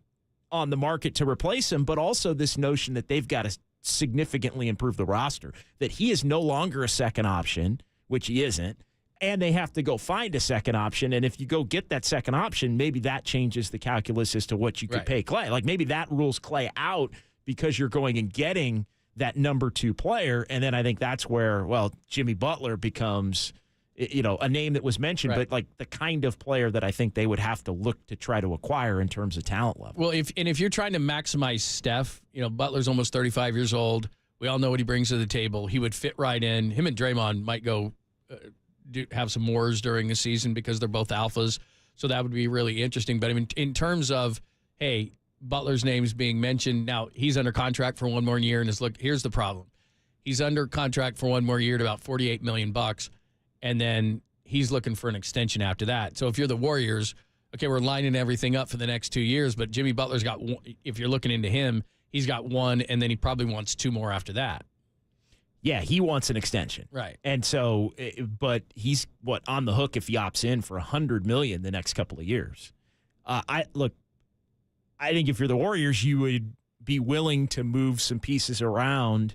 on the market to replace him, but also this notion that they've got to significantly improve the roster, that he is no longer a second option, which he isn't, and they have to go find a second option. And if you go get that second option, maybe that changes the calculus as to what you could pay Klay. Like maybe that rules Klay out because you're going and getting that number 2 player. And then I think that's where, Jimmy Butler becomes, a name that was mentioned, but like the kind of player that I think they would have to look to try to acquire in terms of talent level. Well, if you're trying to maximize Steph, Butler's almost 35 years old. We all know what he brings to the table. He would fit right in. Him and Draymond might go have some wars during the season because they're both alphas. So that would be really interesting. But I mean, in terms of, hey, Butler's name is being mentioned. Now, he's under contract for one more year. And here's the problem. He's under contract for one more year at about $48 million. And then he's looking for an extension after that. So if you're the Warriors, okay, we're lining everything up for the next 2 years. But Jimmy Butler's got one, if you're looking into him, he's got one. And then he probably wants 2 more after that. Yeah, he wants an extension. Right. And so, but he's on the hook if he opts in for $100 million the next couple of years. I think if you're the Warriors, you would be willing to move some pieces around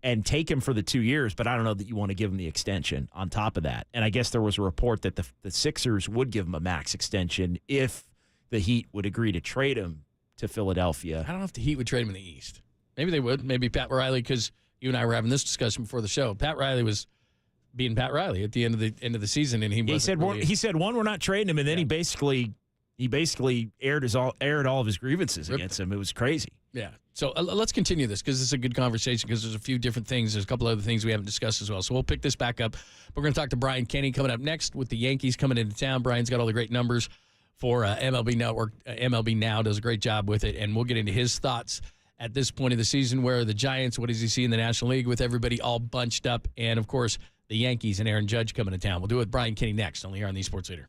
and take him for the 2 years, but I don't know that you want to give him the extension on top of that. And I guess there was a report that the Sixers would give him a max extension if the Heat would agree to trade him to Philadelphia. I don't know if the Heat would trade him in the East. Maybe they would. Maybe Pat Riley, because you and I were having this discussion before the show. Pat Riley was being Pat Riley at the end of the season, and he said we're not trading him, and then he basically aired all of his grievances against him. It was crazy. Yeah. So let's continue this because it's a good conversation because there's a few different things. There's a couple other things we haven't discussed as well. So we'll pick this back up. We're going to talk to Brian Kenny coming up next with the Yankees coming into town. Brian's got all the great numbers for MLB Network. MLB Now does a great job with it, and we'll get into his thoughts at this point of the season. Where are the Giants? What does he see in the National League with everybody all bunched up? And, of course, the Yankees and Aaron Judge coming to town. We'll do it with Brian Kenny next, only here on the Sports Leader.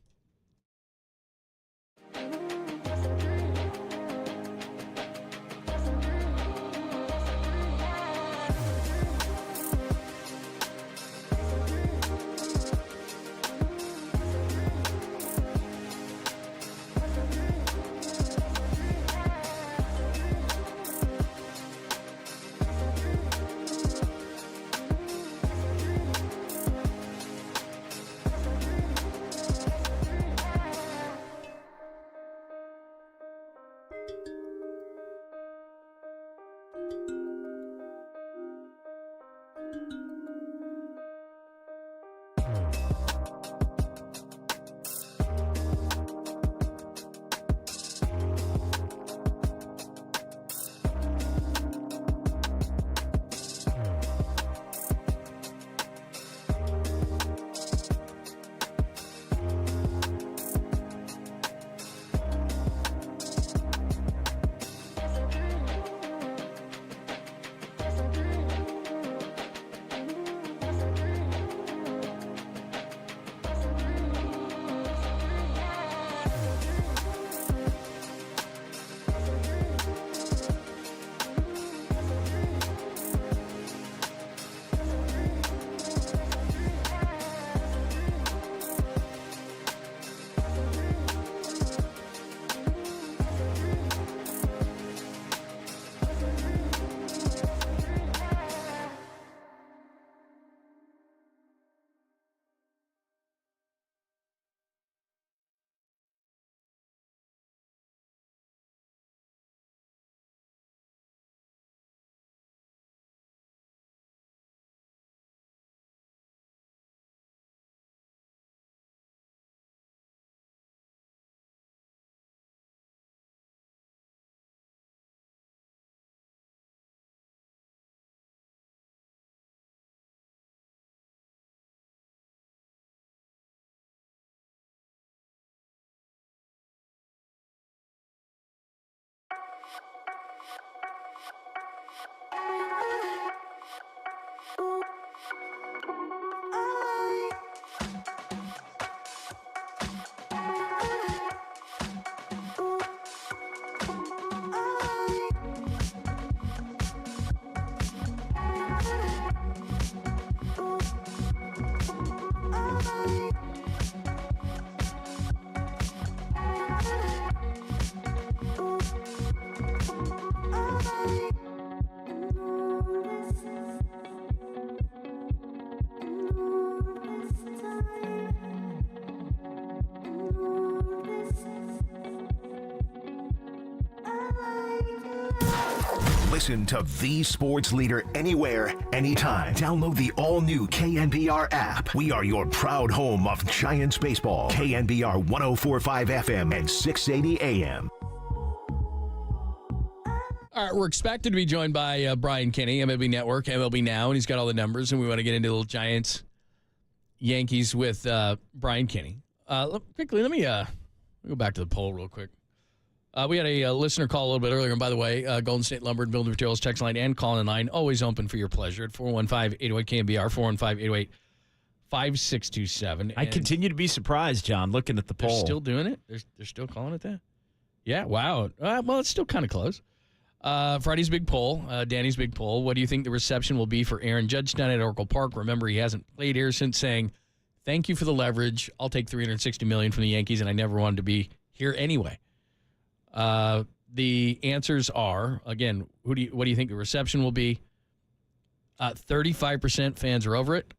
Listen to the sports leader anywhere, anytime. Download the all-new KNBR app. We are your proud home of Giants baseball. KNBR 104.5 FM and 680 AM. All right, we're expected to be joined by Brian Kenny, MLB Network, MLB Now, and he's got all the numbers, and we want to get into a little Giants-Yankees with Brian Kenny. Quickly, let me go back to the poll real quick. We had a listener call a little bit earlier, and by the way, Golden State Lumber and Building Materials text line and call-in line always open for your pleasure at 415-808-KNBR, 415-808-5627. I continue to be surprised, John, looking at the poll. They're still doing it? They're still calling it that? Yeah, wow. Well, it's still kind of close. Friday's big poll, Danny's big poll. What do you think the reception will be for Aaron Judge down at Oracle Park? Remember, he hasn't played here since saying, "Thank you for the leverage. I'll take $360 million from the Yankees, and I never wanted to be here anyway." The answers are, again, what do you think the reception will be? 35% fans are over it.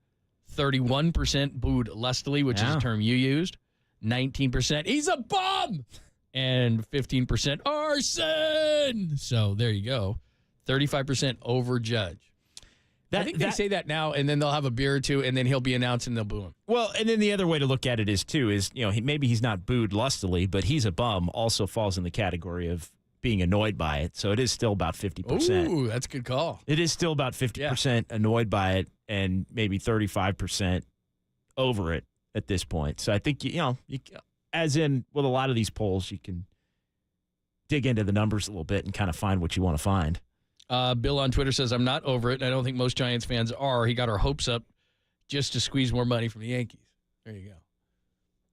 31% booed lustily, which is a term you used. 19%, he's a bum! And 15%, arson! So there you go. 35% over Judge. I think they say that now, and then they'll have a beer or two, and then he'll be announced, and they'll boo him. Well, and then the other way to look at it is, maybe he's not booed lustily, but he's a bum also falls in the category of being annoyed by it. So it is still about 50%. Ooh, that's a good call. It is still about 50% annoyed by it and maybe 35% over it at this point. So I think, as in with a lot of these polls, you can dig into the numbers a little bit and kind of find what you want to find. Bill on Twitter says, I'm not over it, and I don't think most Giants fans are. He got our hopes up just to squeeze more money from the Yankees. There you go.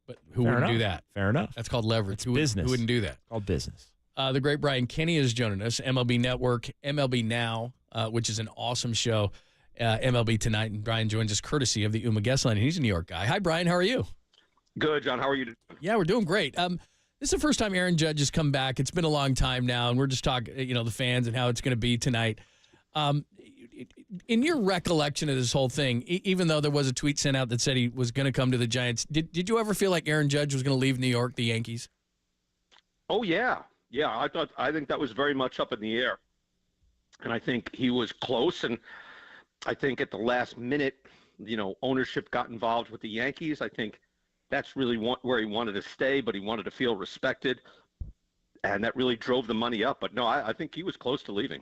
But who wouldn't do that? Fair enough. That's called leverage. Business. Who wouldn't do that? Called business. The great Brian Kenny is joining us, MLB Network, MLB Now, which is an awesome show, MLB Tonight. And Brian joins us courtesy of the UMA guest line. He's a New York guy. Hi, Brian. How are you? Good, John. How are you? Yeah, we're doing great. This is the first time Aaron Judge has come back. It's been a long time now, and we're just talking, the fans and how it's going to be tonight. In your recollection of this whole thing, even though there was a tweet sent out that said he was going to come to the Giants, did you ever feel like Aaron Judge was going to leave New York, the Yankees? Oh, yeah. Yeah, I think that was very much up in the air. And I think he was close, and I think at the last minute, ownership got involved with the Yankees. I think that's really where he wanted to stay, but he wanted to feel respected, and that really drove the money up. But no, I think he was close to leaving.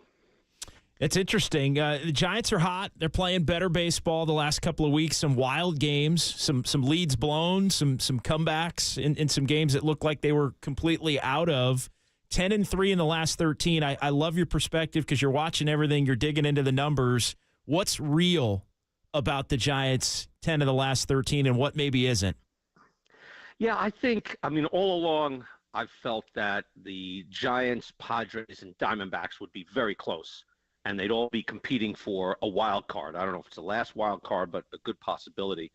It's interesting. The Giants are hot. They're playing better baseball the last couple of weeks. Some wild games, some leads blown, some comebacks in some games that looked like they were completely out of. 10-3 in the last 13. I love your perspective because you're watching everything. You're digging into the numbers. What's real about the Giants' 10 of the last 13 and what maybe isn't? Yeah, all along I've felt that the Giants, Padres, and Diamondbacks would be very close, and they'd all be competing for a wild card. I don't know if it's the last wild card, but a good possibility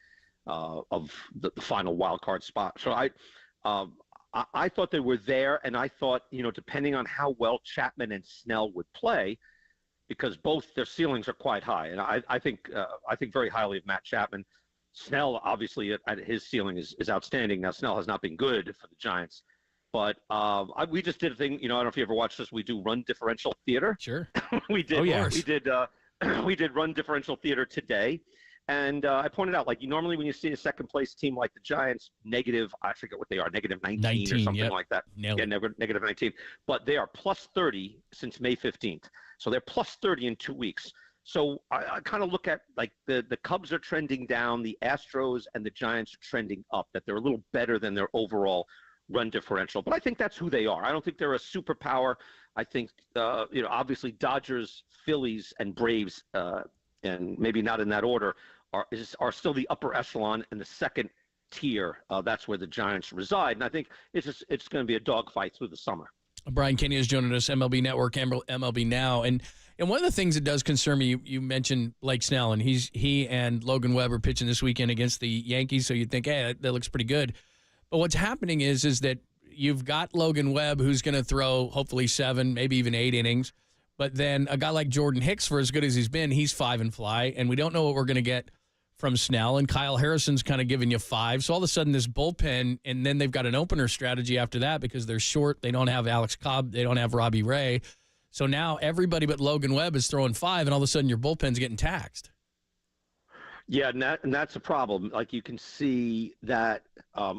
of the final wild card spot. So I thought they were there, and I thought, depending on how well Chapman and Snell would play, because both their ceilings are quite high, and I think very highly of Matt Chapman. Snell, obviously, at his ceiling is outstanding. Now, Snell has not been good for the Giants, but we just did a thing. I don't know if you ever watched this. We do run differential theater. Sure, we did. Oh, yeah. We did run differential theater today. And I pointed out, normally when you see a second-place team like the Giants, negative, I forget what they are, negative 19 or something like that. Negative 19. But they are plus 30 since May 15th. So they're plus 30 in 2 weeks. So I kind of look at, the Cubs are trending down, the Astros and the Giants are trending up, that they're a little better than their overall run differential. But I think that's who they are. I don't think they're a superpower. I think, obviously Dodgers, Phillies, and Braves, and maybe not in that order, are still the upper echelon, and the second tier, that's where the Giants reside. And I think it's going to be a dogfight through the summer. Brian Kenny is joining us, MLB Network, MLB Now. And one of the things that does concern me, you mentioned Blake Snell, and he and Logan Webb are pitching this weekend against the Yankees, so you'd think, hey, that looks pretty good. But what's happening is that you've got Logan Webb, who's going to throw hopefully 7, maybe even 8 innings. But then a guy like Jordan Hicks, for as good as he's been, he's 5 and fly, and we don't know what we're going to get from Snell. And Kyle Harrison's kind of giving you 5. So all of a sudden this bullpen, and then they've got an opener strategy after that because they're short. They don't have Alex Cobb. They don't have Robbie Ray. So now everybody but Logan Webb is throwing 5, and all of a sudden your bullpen's getting taxed. Yeah, and that's a problem. Like, you can see that.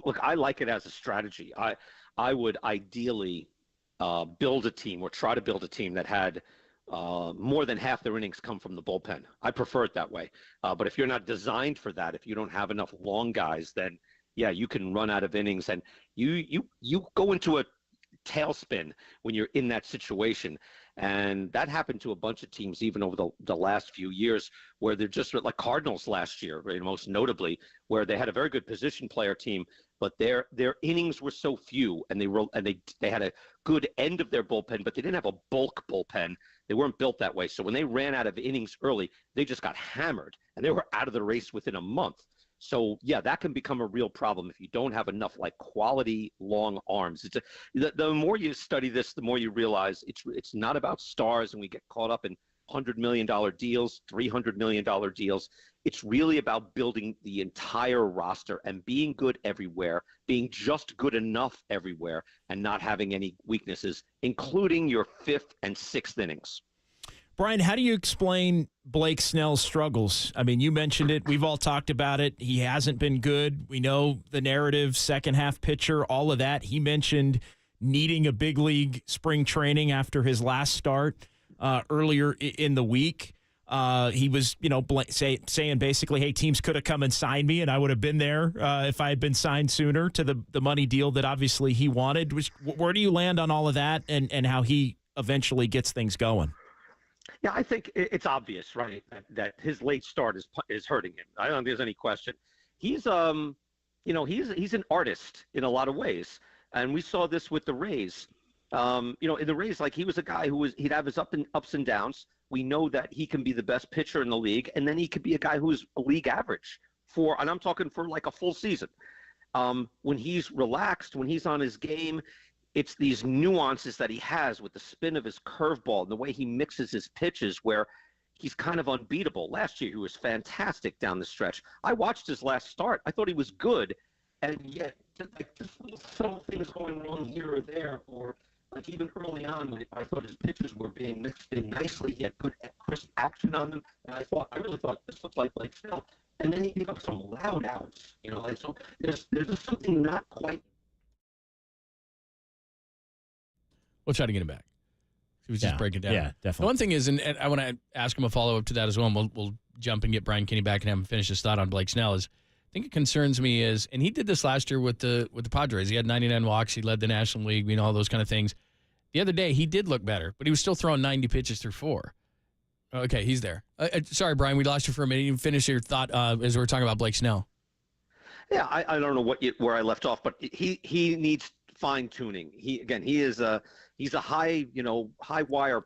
Look, I like it as a strategy. I would ideally build a team, or try to build a team that had more than half their innings come from the bullpen. I prefer it that way. But if you're not designed for that, if you don't have enough long guys, then yeah, you can run out of innings, and you go into a tailspin when you're in that situation. And that happened to a bunch of teams even over the last few years, where they're just like Cardinals last year, right, most notably, where they had a very good position player team, but their innings were so few, and they had a good end of their bullpen, but they didn't have a bulk bullpen. They weren't built that way. So when they ran out of innings early, they just got hammered, and they were out of the race within a month. So, yeah, that can become a real problem if you don't have enough, like, quality long arms. The more you study this, the more you realize it's not about stars, and we get caught up in $100 million deals, $300 million deals. It's really about building the entire roster and being good everywhere, being just good enough everywhere, and not having any weaknesses, including your 5th and 6th innings. Brian, how do you explain Blake Snell's struggles? I mean, you mentioned it. We've all talked about it. He hasn't been good. We know the narrative, second-half pitcher, all of that. He mentioned needing a big league spring training after his last start earlier in the week. He was, saying basically, hey, teams could have come and signed me, and I would have been there if I had been signed sooner to the money deal that obviously he wanted. Where do you land on all of that and how he eventually gets things going? Yeah, I think it's obvious, right, that his late start is hurting him. I don't think there's any question. He's he's an artist in a lot of ways, and we saw this with the Rays. In the Rays, like, he was a guy he'd have his ups and downs. We know that he can be the best pitcher in the league, and then he could be a guy who's a league average and I'm talking for like a full season. When he's relaxed, when he's on his game, it's these nuances that he has with the spin of his curveball and the way he mixes his pitches where he's kind of unbeatable. Last year, he was fantastic down the stretch. I watched his last start. I thought he was good, and yet just little subtle things going wrong here or there, or like even early on, I thought his pitches were being mixed in nicely. He had good, crisp action on them, and I really thought this looked like Snell. And then he gave up some loud outs, so there's just something not quite. We'll try to get him back. He was just breaking down. Yeah, definitely. The one thing is, and I want to ask him a follow-up to that as well, and we'll jump and get Brian Kenny back and have him finish his thought on Blake Snell, is I think it concerns me is, and he did this last year with the Padres. He had 99 walks. He led the National League, all those kind of things. The other day, he did look better, but he was still throwing 90 pitches through 4. Okay, he's there. Sorry, Brian, we lost you for a minute. You finish your thought as we were talking about Blake Snell. Yeah, I don't know where I left off, but he needs fine-tuning. He's a high wire,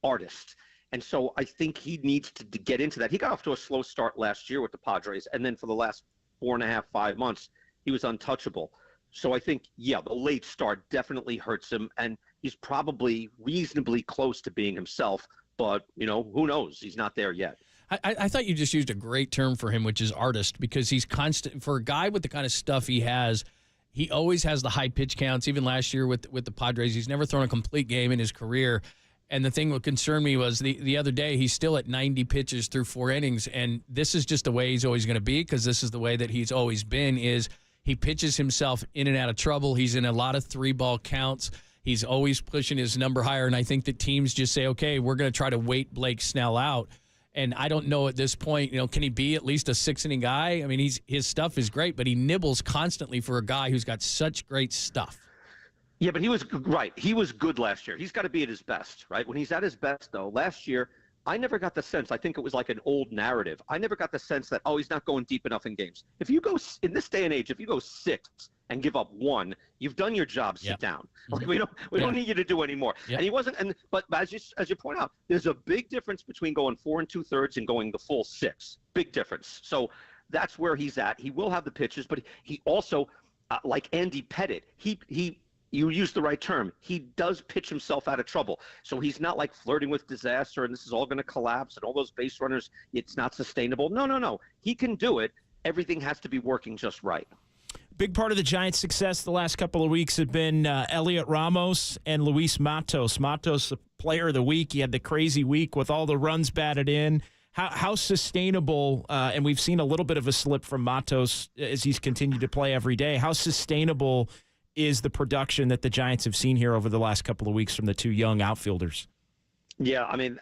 artist. And so I think he needs to get into that. He got off to a slow start last year with the Padres, and then for the last 4.5, 5 months, he was untouchable. So I think, the late start definitely hurts him, and he's probably reasonably close to being himself, but, who knows? He's not there yet. I thought you just used a great term for him, which is artist, because he's constant. For a guy with the kind of stuff he has, he always has the high pitch counts. Even last year with the Padres, he's never thrown a complete game in his career. And the thing that concerned me was the other day, he's still at 90 pitches through 4 innings. And this is just the way he's always going to be, because this is the way that he's always been, is he pitches himself in and out of trouble. He's in a lot of 3-ball counts. He's always pushing his number higher. And I think that teams just say, okay, we're going to try to wait Blake Snell out. And I don't know at this point, can he be at least a 6-inning guy? I mean, his stuff is great, but he nibbles constantly for a guy who's got such great stuff. Yeah, but he was right. He was good last year. He's got to be at his best, right? When he's at his best, though, last year, I never got the sense. I think it was like an old narrative. I never got the sense that, he's not going deep enough in games. If you go in this day and age, if you go 6 and give up 1, you've done your job. Sit down. Like we don't need you to do any more. Yep. And he wasn't. But as you point out, there's a big difference between going 4 2/3 and going the full 6. Big difference. So that's where he's at. He will have the pitches, but he also, like Andy Pettit, you used the right term. He does pitch himself out of trouble. So he's not like flirting with disaster and this is all going to collapse and all those base runners, it's not sustainable. No. He can do it. Everything has to be working just right. Big part of the Giants' success the last couple of weeks have been Elliot Ramos and Luis Matos. Matos, the player of the week. He had the crazy week with all the runs batted in. How sustainable, and we've seen a little bit of a slip from Matos as he's continued to play every day. How sustainable is the production that the Giants have seen here over the last couple of weeks from the two young outfielders? Yeah, I mean,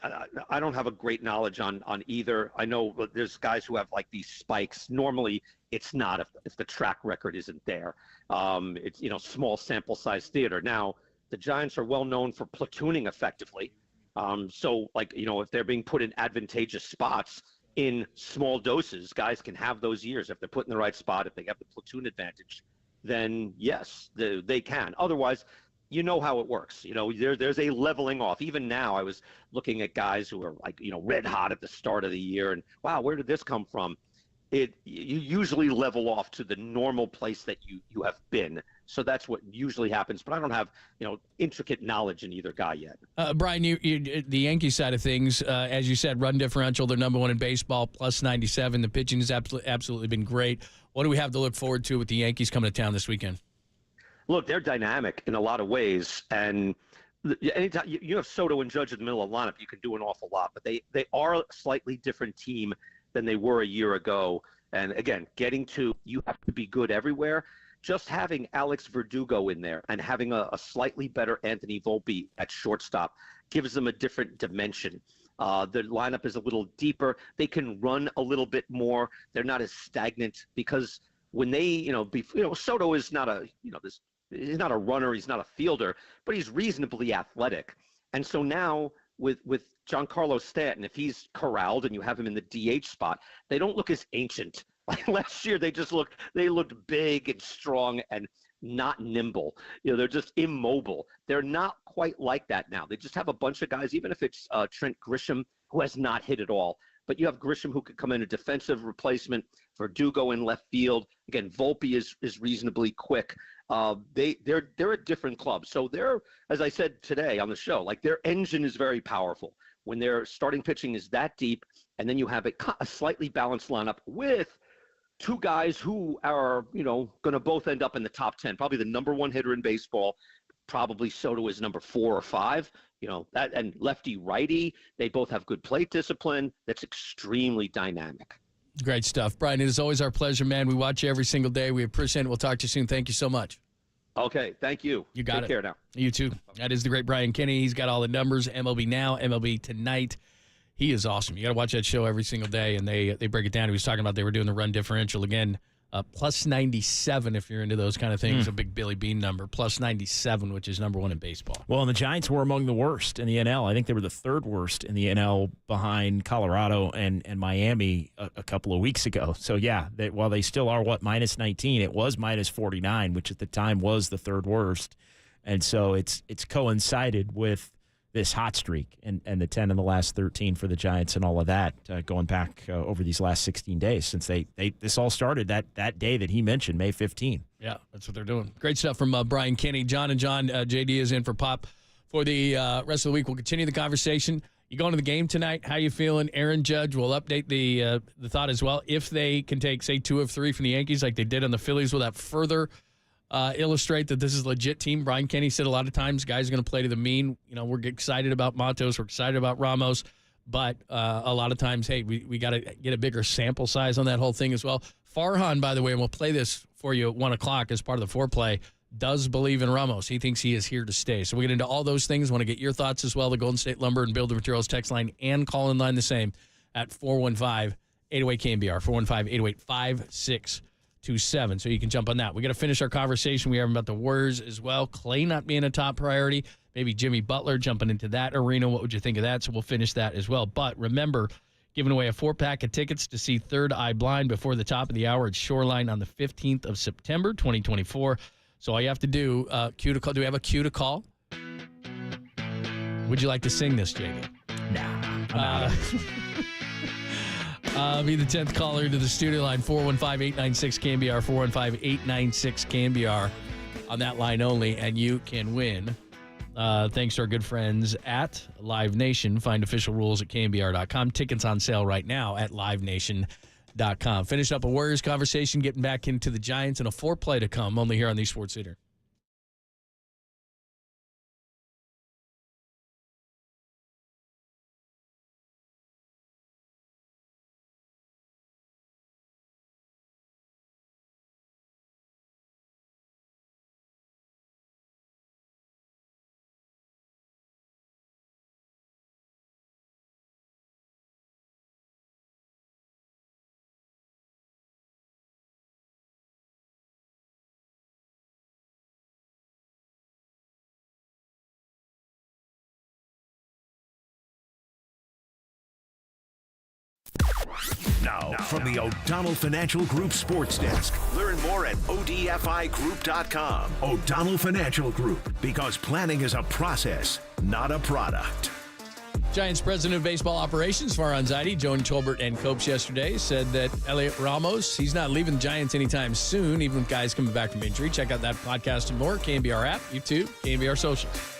I don't have a great knowledge on either. I know there's guys who have like these spikes. Normally, it's not if the track record isn't there. It's small sample size theater. Now, the Giants are well known for platooning effectively. So if they're being put in advantageous spots in small doses, guys can have those years if they're put in the right spot. If they have the platoon advantage, then yes, they can. Otherwise, how it works. There's a leveling off. Even now, I was looking at guys who are red hot at the start of the year, and wow, where did this come from? You usually level off to the normal place that you have been. So that's what usually happens. But I don't have intricate knowledge in either guy yet. Brian, you the Yankee side of things, as you said, run differential, they're number 1 in baseball, plus 97. The pitching has absolutely been great. What do we have to look forward to with the Yankees coming to town this weekend? Look, they're dynamic in a lot of ways, and anytime you have Soto and Judge in the middle of the lineup, you can do an awful lot. But they are a slightly different team than they were a year ago. And again, you have to be good everywhere. Just having Alex Verdugo in there and having a slightly better Anthony Volpe at shortstop gives them a different dimension. The lineup is a little deeper. They can run a little bit more. They're not as stagnant because when they, Soto is not he's not a runner. He's not a fielder, but he's reasonably athletic. And so now with Giancarlo Stanton, if he's corralled and you have him in the DH spot, they don't look as ancient. Like last year, they looked big and strong and not nimble. They're just immobile. They're not quite like that now. They just have a bunch of guys, even if it's Trent Grisham, who has not hit at all. But you have Grisham who could come in a defensive replacement, Verdugo in left field. Again, Volpe is reasonably quick. They're a different club. So they're, as I said today on the show, their engine is very powerful. When their starting pitching is that deep, and then you have a slightly balanced lineup with two guys who are, going to both end up in the top 10, probably the number 1 hitter in baseball. Probably Soto is number 4 or 5, that, and lefty righty. They both have good plate discipline. That's extremely dynamic. Great stuff. Brian, it is always our pleasure, man. We watch you every single day. We appreciate it. We'll talk to you soon. Thank you so much. Okay. Thank you. You got it. Take care now. You too. That is the great Brian Kenny. He's got all the numbers, MLB Now, MLB Tonight. He is awesome. You got to watch that show every single day, and they break it down. He was talking about they were doing the run differential again. Plus 97 if you're into those kind of things, a big Billy Bean number. Plus 97, which is number 1 in baseball. Well, and the Giants were among the worst in the NL. I think they were the 3rd worst in the NL behind Colorado and Miami a couple of weeks ago. So, yeah, while they still are, minus 19, it was minus 49, which at the time was the 3rd worst. And so it's coincided with this hot streak and the 10 in the last 13 for the Giants and all of that going back over these last 16 days since this all started that day that he mentioned, May 15. Yeah, that's what they're doing. Great stuff from Brian Kenny. John and John, JD is in for Pop for the rest of the week. We'll continue the conversation. You going to the game tonight? How you feeling? Aaron Judge will update the thought as well. If they can take, say, 2 of 3 from the Yankees like they did on the Phillies, will that further illustrate that this is a legit team? Brian Kenny said a lot of times guys are going to play to the mean. We're excited about Matos. We're excited about Ramos. But a lot of times, hey, we got to get a bigger sample size on that whole thing as well. Farhan, by the way, and we'll play this for you at 1 o'clock as part of the foreplay, does believe in Ramos. He thinks he is here to stay. So we get into all those things. Want to get your thoughts as well. The Golden State Lumber and Builder Materials text line and call-in line the same. at 415-808-KNBR, 415-808-5627. So you can jump on that. We got to finish our conversation. We have about the Warriors as well. Klay not being a top priority. Maybe Jimmy Butler jumping into that arena. What would you think of that? So we'll finish that as well. But remember, giving away a 4-pack of tickets to see Third Eye Blind before the top of the hour at Shoreline on the 15th of September, 2024. So all you have to do, cue to call. Do we have a cue to call? Would you like to sing this, JD? Nah. Be the 10th caller to the studio line, 415-896-KNBR, 415-896-KNBR on that line only, and you can win. Thanks to our good friends at Live Nation. Find official rules at KNBR.com. Tickets on sale right now at livenation.com. Finish up a Warriors conversation, getting back into the Giants, and a foreplay to come only here on the Sports Leader. Now, from the O'Donnell Financial Group Sports Desk. Learn more at ODFIGroup.com. O'Donnell Financial Group, because planning is a process, not a product. Giants president of baseball operations, Farhan Zaidi, joined Tolbert and Copes yesterday, said that Elliot Ramos, he's not leaving the Giants anytime soon, even with guys coming back from injury. Check out that podcast and more. KNBR app, YouTube, KNBR socials.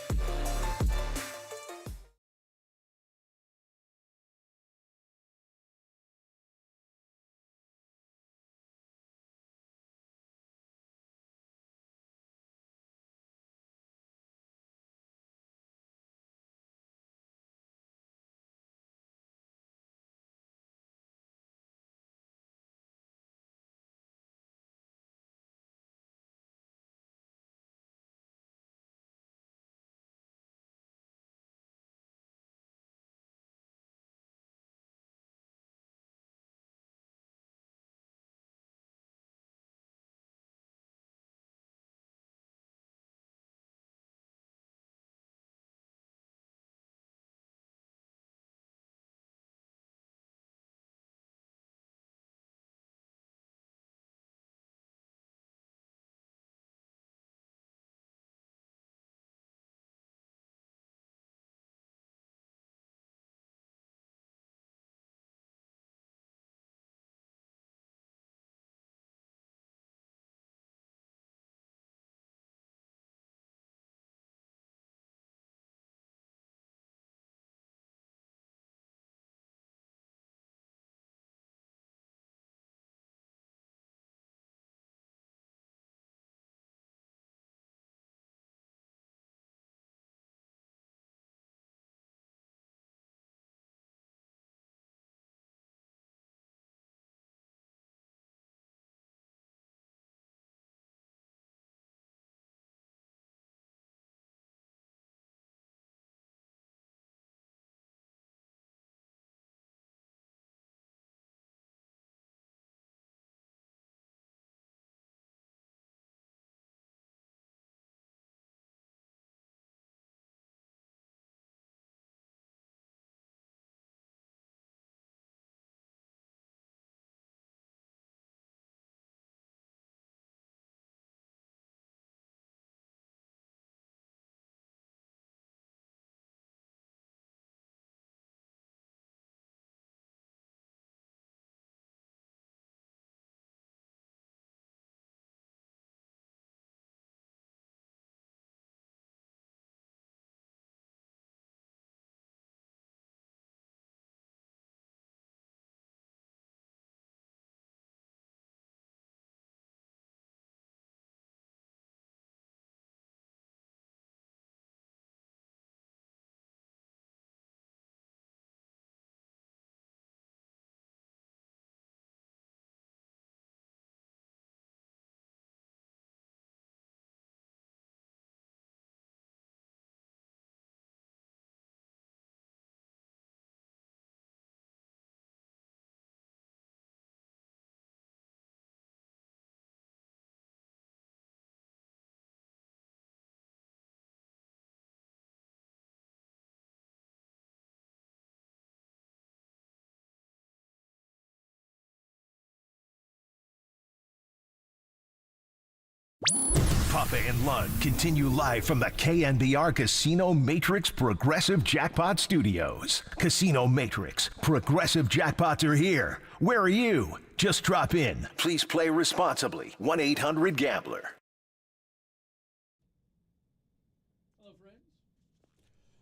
Papa and Lund continue live from the KNBR Casino Matrix Progressive Jackpot Studios. Casino Matrix, Progressive Jackpots are here. Where are you? Just drop in. Please play responsibly. 1-800-GAMBLER.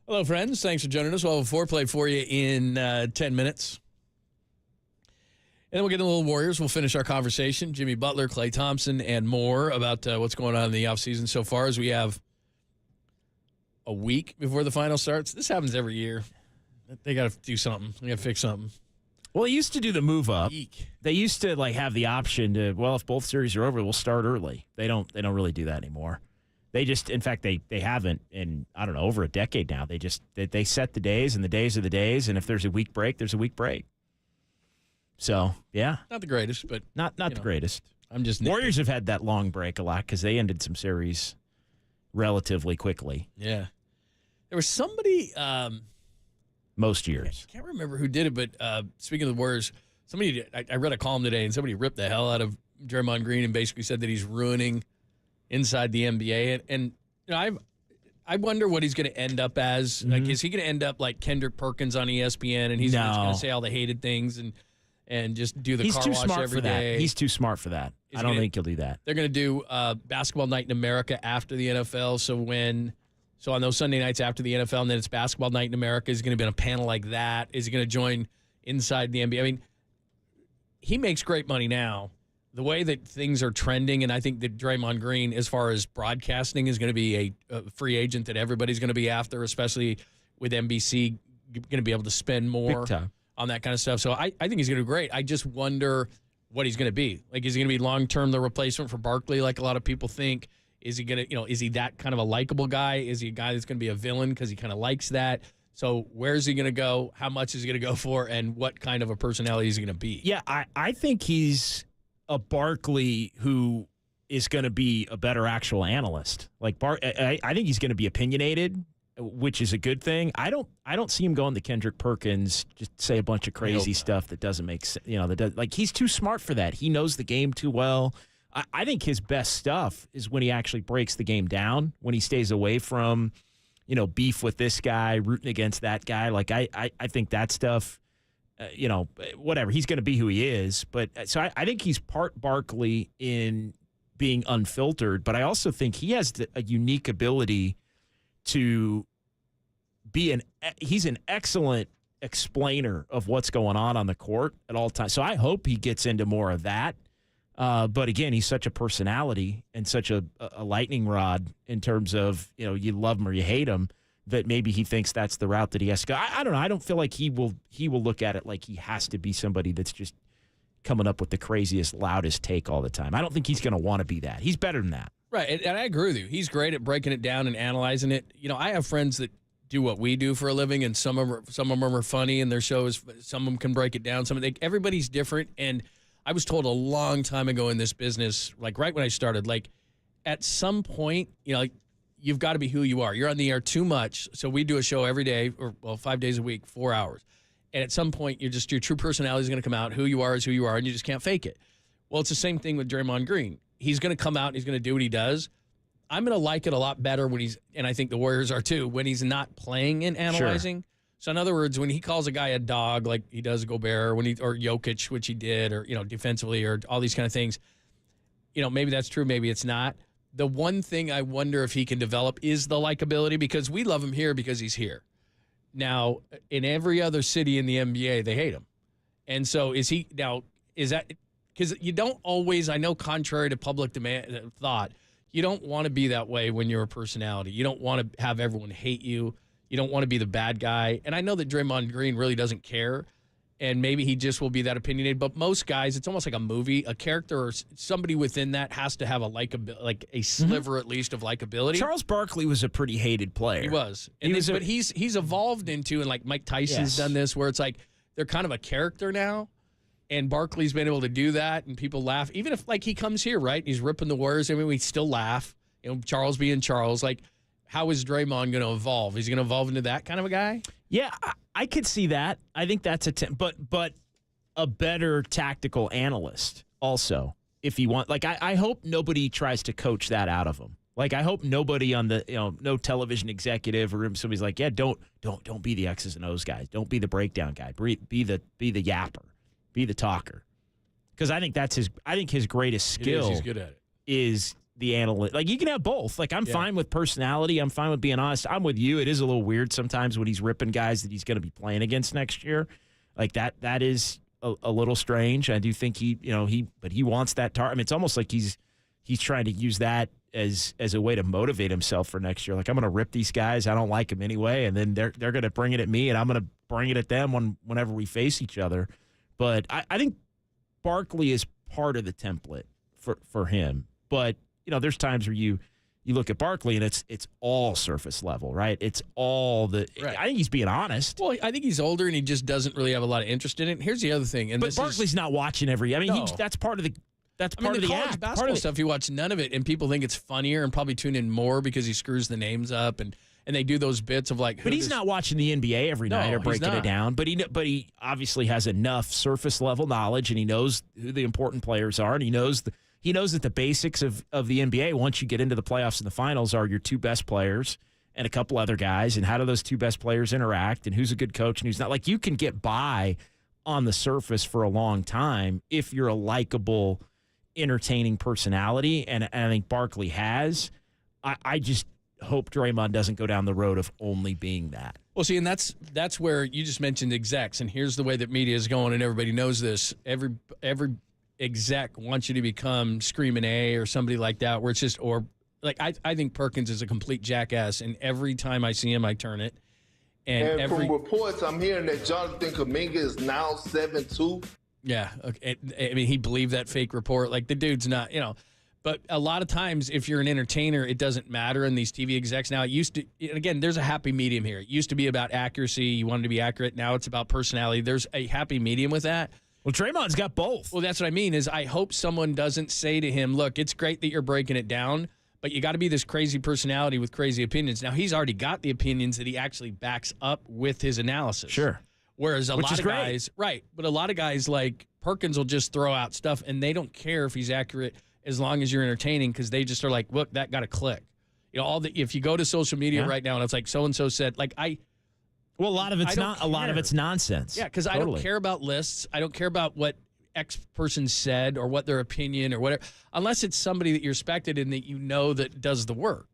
Hello, friends. Thanks for joining us. We'll have a foreplay for you in 10 minutes. And then we'll get into a little Warriors. We'll finish our conversation. Jimmy Butler, Klay Thompson, and more about what's going on in the offseason so far as we have a week before the final starts. This happens every year. They got to do something. They got to fix something. Well, they used to do the move up. They used to have the option to, well, if both series are over, we'll start early. They don't really do that anymore. They just, in fact, they haven't in, I don't know, over a decade now. They set the days, and the days are the days, and if there's a week break, there's a week break. So, yeah. Not the greatest, but not the greatest. I'm just Warriors have had that long break a lot because they ended some series relatively quickly. Yeah. There was somebody most years. I can't remember who did it, but speaking of the Warriors, I read a column today, and somebody ripped the hell out of Draymond Green and basically said that he's ruining inside the NBA. And you know, I wonder what he's going to end up as. Like, is he going to end up like Kendrick Perkins on ESPN, and he's just going to say all the hated things and just do the car wash every day? He's too smart for that. I don't think he'll do that. They're going to do Basketball Night in America after the NFL. So on those Sunday nights after the NFL, and then it's Basketball Night in America, is he going to be on a panel like that? Is he going to join inside the NBA? I mean, he makes great money now. The way that things are trending, and I think that Draymond Green, as far as broadcasting, is going to be a free agent that everybody's going to be after, especially with NBC going to be able to spend more on that kind of stuff. So I think he's going to do great. I just wonder what he's going to be. Like, is he going to be long-term the replacement for Barkley like a lot of people think? Is he going to, is he that kind of a likable guy? Is he a guy that's going to be a villain because he kind of likes that? So where's he going to go? How much is he going to go for? And what kind of a personality is he going to be? Yeah, I think he's a Barkley who is going to be a better actual analyst. Like I think he's going to be opinionated, which is a good thing. I don't see him going to Kendrick Perkins, just say a bunch of crazy stuff that doesn't make sense. He's too smart for that. He knows the game too well. I think his best stuff is when he actually breaks the game down, when he stays away from, beef with this guy, rooting against that guy. Like I think that stuff, whatever. He's going to be who he is. But so I think he's part Barkley in being unfiltered, but I also think he has a unique ability to be he's an excellent explainer of what's going on the court at all times. So I hope he gets into more of that. But again, he's such a personality and such a lightning rod in terms of, you love him or you hate him, that maybe he thinks that's the route that he has to go. I don't know. I don't feel like he will look at it like he has to be somebody that's just coming up with the craziest, loudest take all the time. I don't think he's going to want to be that. He's better than that. Right. And I agree with you. He's great at breaking it down and analyzing it. I have friends that do what we do for a living, and some of them are funny, and their shows, some of them can break it down. Everybody's different. And I was told a long time ago in this business, like right when I started, like at some point, you've got to be who you are. You're on the air too much. So we do a show every day, 5 days a week, 4 hours. And at some point, your true personality is going to come out. Who you are is who you are, and you just can't fake it. Well, it's the same thing with Draymond Green. He's going to come out and he's going to do what he does. I'm going to like it a lot better when and I think the Warriors are too, when he's not playing and analyzing. Sure. So in other words, when he calls a guy a dog like he does Gobert, or Jokic, which he did, or defensively, or all these kind of things, maybe that's true, maybe it's not. The one thing I wonder if he can develop is the likability, because we love him here because he's here. Now, in every other city in the NBA, they hate him. And so is that because you don't always, I know contrary to public thought, you don't want to be that way when you're a personality. You don't want to have everyone hate you. You don't want to be the bad guy. And I know that Draymond Green really doesn't care, and maybe he just will be that opinionated. But most guys, it's almost like a movie. A character or somebody within that has to have a sliver at least of likability. Charles Barkley was a pretty hated player. He was. But he's evolved into, and like Mike Tyson's done this, where it's like they're kind of a character now. And Barkley's been able to do that, and people laugh. Even if, he comes here, right, he's ripping the Warriors, we still laugh. Charles being Charles, how is Draymond going to evolve? Is he going to evolve into that kind of a guy? Yeah, I could see that. I think that's but a better tactical analyst also, if you want. I hope nobody tries to coach that out of him. Like, I hope nobody on the, no television executive or somebody's like, yeah, don't be the X's and O's guys. Don't be the breakdown guy. Be the yapper. Be the talker. Because I think his greatest skill He's good at it. Is the analyst. Like, you can have both. Like, I'm fine with personality. I'm fine with being honest. I'm with you. It is a little weird sometimes when he's ripping guys that he's going to be playing against next year. Like, that is a little strange. I do think he wants that target. I mean, it's almost like he's trying to use that as a way to motivate himself for next year. Like, I'm going to rip these guys. I don't like them anyway, and then they're going to bring it at me, and I'm going to bring it at them whenever we face each other. But I think Barkley is part of the template for him. But, there's times where you look at Barkley and it's all surface level, right? It's all right. I think he's being honest. Well, I think he's older and he just doesn't really have a lot of interest in it. And here's the other thing. But Barkley's not watching that's part of the college act. Basketball stuff, you watch none of it, and people think it's funnier and probably tune in more because he screws the names up and they do those bits of like. But he's not watching the NBA every night or breaking it down. But he obviously has enough surface level knowledge, and he knows who the important players are, and he knows that the basics of the NBA, once you get into the playoffs and the finals, are your two best players and a couple other guys, and how do those two best players interact, and who's a good coach and who's not. Like, you can get by on the surface for a long time if you're a likable, entertaining personality, and I think Barkley has. I just hope Draymond doesn't go down the road of only being that. Well, see, and that's where you just mentioned execs, and here's the way that media is going, and everybody knows this. Every exec wants you to become Screaming A or somebody like that, where it's just, or like I think Perkins is a complete jackass, and every time I see him, I turn it. And from reports, I'm hearing that Jonathan Kuminga is now 7'2". Yeah, okay. I mean, he believed that fake report. Like, the dude's not, But a lot of times, if you're an entertainer, it doesn't matter in these TV execs. Now, it used to, again, there's a happy medium here. It used to be about accuracy. You wanted to be accurate. Now it's about personality. There's a happy medium with that. Well, Draymond's got both. Well, that's what I mean is I hope someone doesn't say to him, look, it's great that you're breaking it down, but you got to be this crazy personality with crazy opinions. Now, he's already got the opinions that he actually backs up with his analysis. Sure. Whereas a lot of guys, right, but a lot of guys like Perkins will just throw out stuff, and they don't care if he's accurate as long as you're entertaining, because they just are like, look, that got to click. If you go to social media right now and it's like so-and-so said, like well, a lot of it's nonsense. Yeah, because I don't care about lists. I don't care about what X person said or what their opinion or whatever, unless it's somebody that you're respected and that that does the work.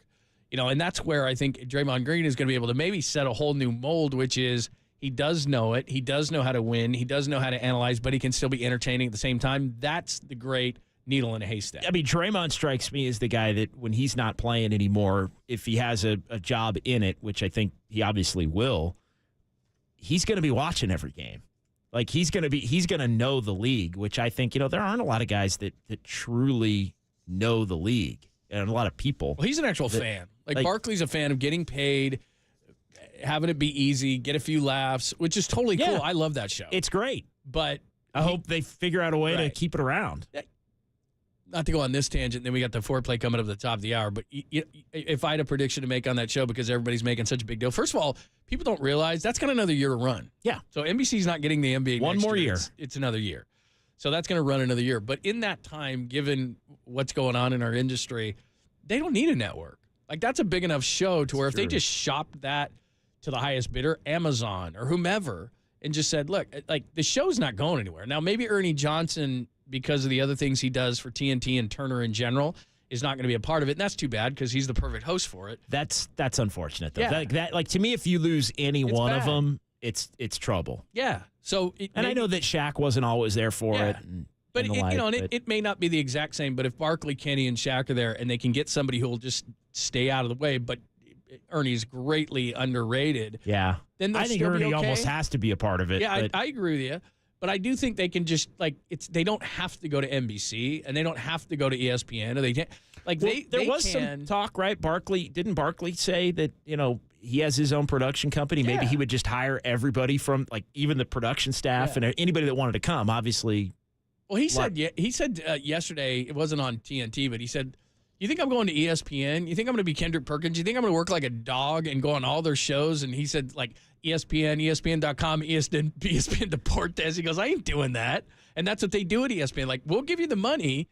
And that's where I think Draymond Green is going to be able to maybe set a whole new mold, which is he does know it. He does know how to win. He does know how to analyze, but he can still be entertaining at the same time. That's the great needle in a haystack. I mean, Draymond strikes me as the guy that when he's not playing anymore, if he has a job in it, which I think he obviously will, he's going to be watching every game. Like, he's going to know the league, which I think, there aren't a lot of guys that truly know the league, and a lot of people. Well, he's an actual fan. Like, Barkley's a fan of getting paid, having it be easy, get a few laughs, which is totally cool. I love that show. It's great. But I hope they figure out a way to keep it around. Not to go on this tangent, then we got the foreplay coming up at the top of the hour, but if I had a prediction to make on that show, because everybody's making such a big deal, first of all, people don't realize that's got another year to run. Yeah. So NBC's not getting the NBA one more year. It's another year. So that's going to run another year. But in that time, given what's going on in our industry, they don't need a network. Like, that's a big enough show to where if they just shopped that to the highest bidder, Amazon or whomever, and just said, look, like, the show's not going anywhere. Now, maybe Ernie Johnson, because of the other things he does for TNT and Turner in general, is not going to be a part of it, and that's too bad because he's the perfect host for it. That's unfortunate, though. Yeah. Like, to me, if you lose any one of them, it's trouble. Yeah. So, I know that Shaq wasn't always there for it. But it may not be the exact same. But if Barkley, Kenny, and Shaq are there, and they can get somebody who will just stay out of the way, but Ernie's greatly underrated. Yeah. Then I think Ernie almost has to be a part of it. Yeah, I agree with you. But I do think they can just they don't have to go to NBC and they don't have to go to ESPN, or they can't. There was some talk, right? Didn't Barkley say that he has his own production company? Yeah. Maybe he would just hire everybody from even the production staff and anybody that wanted to come. Obviously. Well, he said yesterday, it wasn't on TNT, but he said, "You think I'm going to ESPN? You think I'm going to be Kendrick Perkins? You think I'm going to work like a dog and go on all their shows?" And he said, ESPN, ESPN.com, ESPN Deportes. He goes, I ain't doing that. And that's what they do at ESPN. Like, we'll give you the money,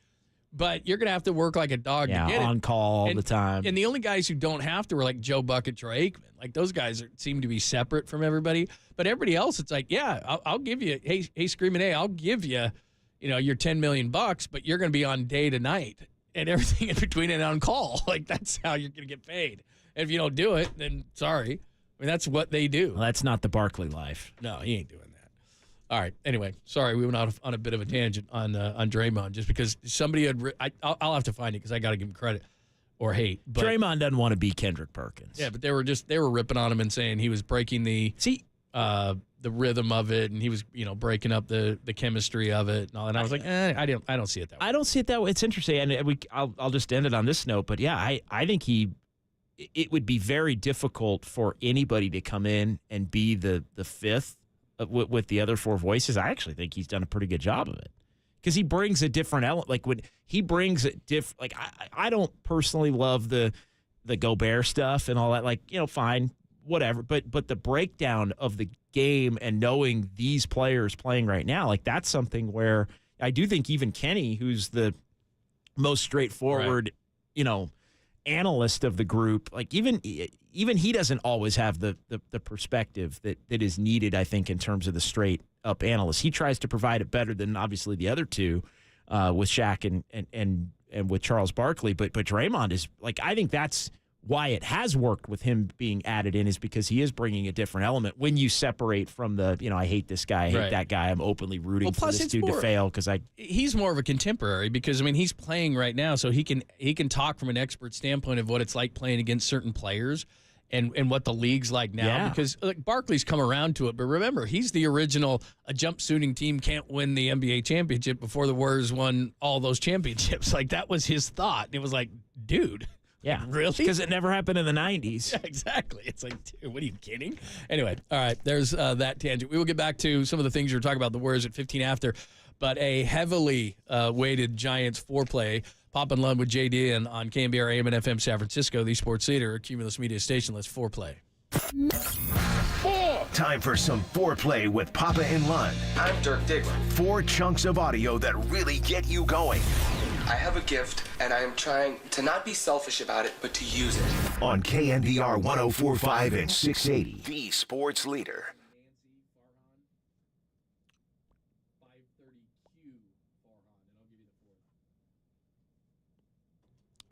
but you're going to have to work like a dog to get it. On call all the time. And the only guys who don't have to are like Joe Buck, Troy Aikman. Like those guys seem to be separate from everybody. But everybody else, it's like, yeah, I'll give you, hey, Screaming A, I'll give you, your $10 million, but you're going to be on day to night and everything in between and on call. Like that's how you're going to get paid. And if you don't do it, then sorry. I mean, that's what they do. Well, that's not the Barkley life. No, he ain't doing that. All right. Anyway, sorry, we went out on a bit of a tangent on Draymond just because somebody had. I'll have to find it because I got to give him credit or hate. But, Draymond doesn't want to be Kendrick Perkins. Yeah, but they were ripping on him and saying he was breaking the rhythm of it, and he was breaking up the chemistry of it and all. And I was like, I don't see it that way. I don't see it that way. It's interesting, and I'll just end it on this note. But yeah, I think it would be very difficult for anybody to come in and be the fifth with the other four voices. I actually think he's done a pretty good job of it because he brings a different element. Like when he brings it different. Like I don't personally love the Gobert stuff and all that. Like fine, whatever. But the breakdown of the game and knowing these players playing right now, like that's something where I do think even Kenny, who's the most straightforward, analyst of the group, like even he doesn't always have the perspective that is needed, I think, in terms of the straight up analyst. He tries to provide it better than obviously the other two with Shaq and with Charles Barkley. But Draymond is like, I think that's why it has worked with him being added in, is because he is bringing a different element when you separate from the, I hate this guy, I hate that guy, I'm openly rooting for this dude to fail because he's more of a contemporary because he's playing right now, so he can talk from an expert standpoint of what it's like playing against certain players and what the league's like now, because Barkley's come around to it, but remember, he's the original a jumpsuiting team can't win the NBA championship before the Warriors won all those championships. Like that was his thought. It was like, dude, yeah, really? Because it never happened in the 90s. Yeah, exactly. It's like, dude, what are you kidding? Anyway, all right, there's that tangent. We will get back to some of the things you were talking about, the Warriors at 15 after, but a heavily weighted Giants foreplay. Pop and Lund with JD and on KNBR AM and FM San Francisco, the sports leader, Cumulus Media Station. Let's foreplay. Time for some foreplay with Papa and Lund. I'm Dirk Diggler. 4 chunks of audio that really get you going. I have a gift, and I am trying to not be selfish about it, but to use it. On KNBR 104.5 and 680, the sports leader.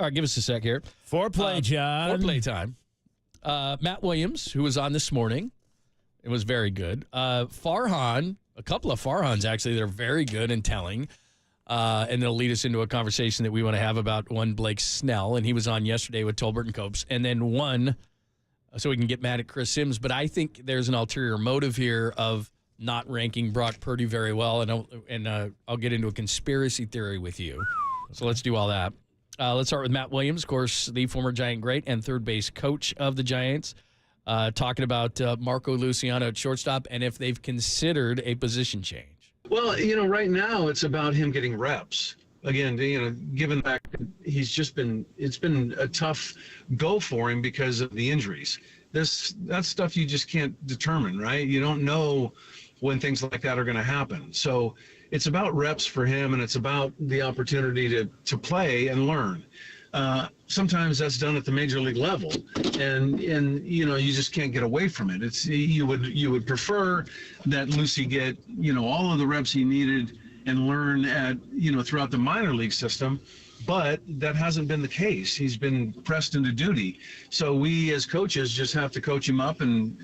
All right, give us a sec here. Foreplay, John. Foreplay time. Matt Williams, who was on this morning, it was very good. Farhan, a couple of Farhans, actually, they're very good and telling. And they'll lead us into a conversation that we want to have about one Blake Snell, and he was on yesterday with Tolbert and Copes, and then one, so we can get mad at Chris Sims. But I think there's an ulterior motive here of not ranking Brock Purdy very well, and I'll get into a conspiracy theory with you. So let's do all that. Let's start with Matt Williams, of course, the former Giant great and third base coach of the Giants, talking about Marco Luciano at shortstop and if they've considered a position change. Well, right now it's about him getting reps. Again, given that it's been a tough go for him because of the injuries. That's stuff you just can't determine, right? You don't know when things like that are going to happen. So it's about reps for him, and it's about the opportunity to play and learn. Sometimes that's done at the major league level, and you just can't get away from it. It's you would prefer that Lucy get all of the reps he needed and learn at throughout the minor league system, but that hasn't been the case. He's been pressed into duty, so we as coaches just have to coach him up and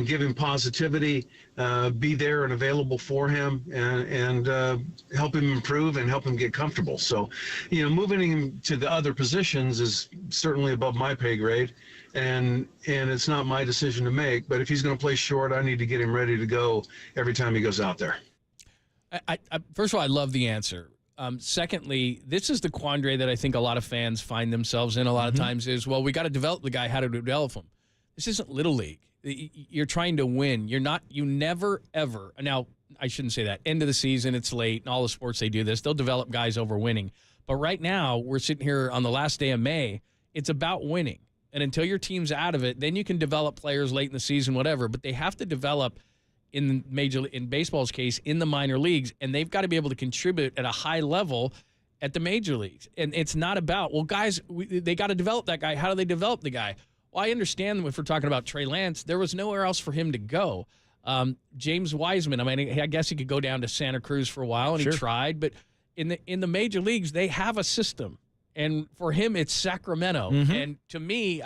give him positivity, be there and available for him, and help him improve and help him get comfortable. So, moving him to the other positions is certainly above my pay grade, and it's not my decision to make. But if he's going to play short, I need to get him ready to go every time he goes out there. First of all, I love the answer. Secondly, this is the quandary that I think a lot of fans find themselves in a lot of times is, well, we got to develop the guy. How to develop him? This isn't Little League. You're trying to win. You never, ever. Now, I shouldn't say that. End of the season, it's late. In all the sports, they do this. They'll develop guys over winning. But right now, we're sitting here on the last day of May. It's about winning. And until your team's out of it, then you can develop players late in the season, whatever. But they have to develop in baseball's case, in the minor leagues, and they've got to be able to contribute at a high level. at the major leagues. And it's not about, well, guys, they got to develop that guy. How do they develop the guy? Well, I understand if we're talking about Trey Lance, there was nowhere else for him to go. James Wiseman, I mean, I guess he could go down to Santa Cruz for a while, and he tried. But in the major leagues, they have a system. And for him, it's Sacramento. Mm-hmm. And to me,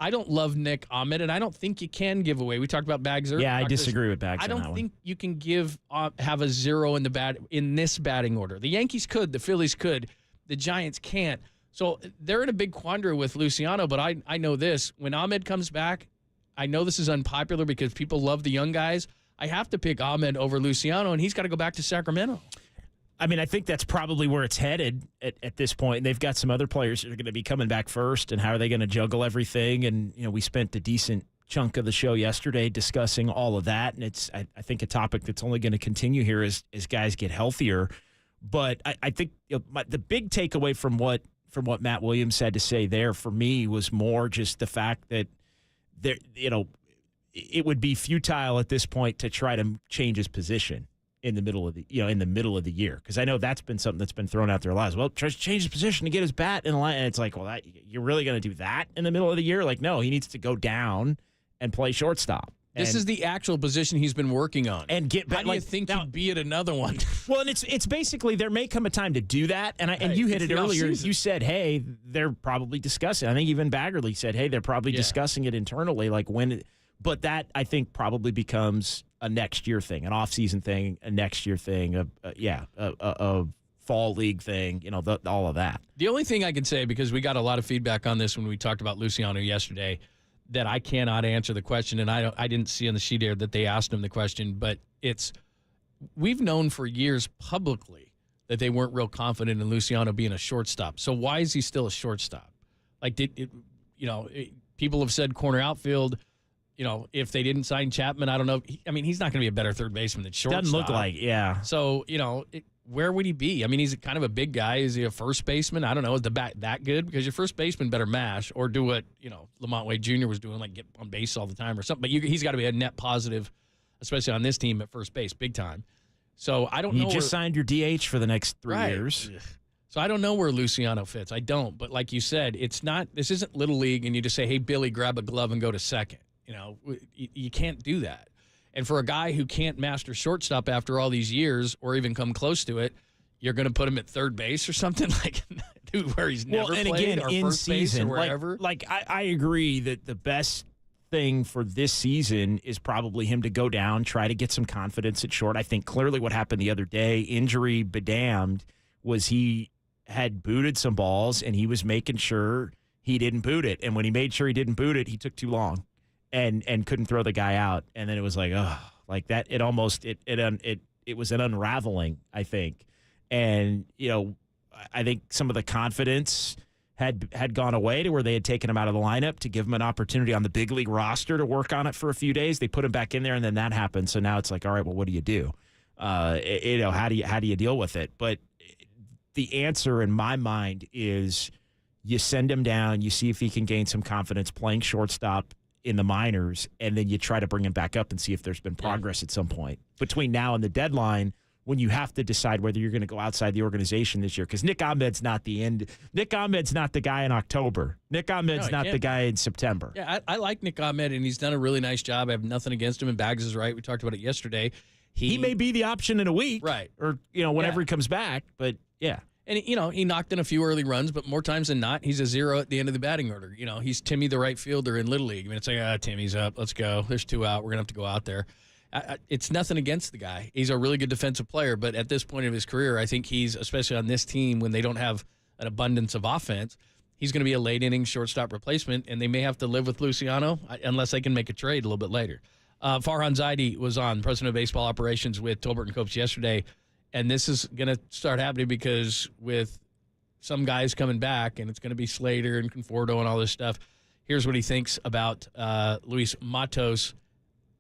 I don't love Nick Ahmed, and I don't think you can give away. We talked about Bags earlier. Yeah, I disagree with Bags. I don't think you can have a zero in this batting order. The Yankees could, the Phillies could, the Giants can't. So they're in a big quandary with Luciano. But I know this: when Ahmed comes back, I know this is unpopular because people love the young guys. I have to pick Ahmed over Luciano, and he's got to go back to Sacramento. I mean, I think that's probably where it's headed at this point. And they've got some other players that are going to be coming back first, and how are they going to juggle everything? And, we spent a decent chunk of the show yesterday discussing all of that. And it's, I think, a topic that's only going to continue here as guys get healthier. But I think the big takeaway from what Matt Williams had to say there for me was more just the fact that it would be futile at this point to try to change his position in the middle of the year, because I know that's been something that's been thrown out there a lot. Well, try to change his position to get his bat in the line, and it's like, well, you're really going to do that in the middle of the year? Like, no, he needs to go down and play shortstop. This is the actual position he's been working on. And get back. How do you think he'd be at another one? Well, and it's basically there may come a time to do that, and you hit it earlier. You said, hey, they're probably discussing. I think even Baggerly said, hey, they're probably discussing it internally, like when. But that, I think, probably becomes a next year thing, an offseason thing, a next year thing, a fall league thing, all of that. The only thing I can say, because we got a lot of feedback on this when we talked about Luciano yesterday, that I cannot answer the question, and I didn't see on the sheet here that they asked him the question, but we've known for years publicly that they weren't real confident in Luciano being a shortstop. So why is he still a shortstop? Like, people have said corner outfield. If they didn't sign Chapman, I don't know. He's not going to be a better third baseman than shortstop. Doesn't look like, yeah. So, where would he be? I mean, he's kind of a big guy. Is he a first baseman? I don't know. Is the bat that good? Because your first baseman better mash or do what, Lamont Wade Jr. was doing, like get on base all the time or something. But he's got to be a net positive, especially on this team at first base, big time. So, I don't know. You just signed your DH for the next 3 years. So, I don't know where Luciano fits. I don't. But like you said, this isn't Little League and you just say, hey, Billy, grab a glove and go to second. You can't do that. And for a guy who can't master shortstop after all these years or even come close to it, you're going to put him at third base or something like dude, where he's never played again, or in first season, base or wherever. I agree that the best thing for this season is probably him to go down, try to get some confidence at short. I think clearly what happened the other day, injury bedamned, was he had booted some balls and he was making sure he didn't boot it. And when he made sure he didn't boot it, he took too long. And couldn't throw the guy out, and then it was like, oh, like that. It almost it was an unraveling, I think, and I think some of the confidence had gone away to where they had taken him out of the lineup to give him an opportunity on the big league roster to work on it for a few days. They put him back in there, and then that happened. So now it's like, all right, well, what do you do? How do you deal with it? But the answer in my mind is you send him down, you see if he can gain some confidence playing shortstop in the minors, and then you try to bring him back up and see if there's been progress at some point between now and the deadline when you have to decide whether you're going to go outside the organization this year. Because Nick Ahmed's not the end. Nick Ahmed's not the guy in October. Nick Ahmed's not the guy in September. Yeah, I like Nick Ahmed, and he's done a really nice job. I have nothing against him, and Bags is right. We talked about it yesterday. He may be the option in a week. Right. Or, whenever he comes back. But, yeah. And, he knocked in a few early runs, but more times than not, he's a zero at the end of the batting order. He's Timmy the right fielder in Little League. I mean, it's like, Timmy's up. Let's go. There's 2 out. We're going to have to go out there. It's nothing against the guy. He's a really good defensive player, but at this point of his career, I think he's, especially on this team when they don't have an abundance of offense, he's going to be a late-inning shortstop replacement, and they may have to live with Luciano unless they can make a trade a little bit later. Farhan Zaidi was on, President of Baseball Operations with Tolbert and Copes yesterday. And this is going to start happening because with some guys coming back, and it's going to be Slater and Conforto and all this stuff, here's what he thinks about Luis Matos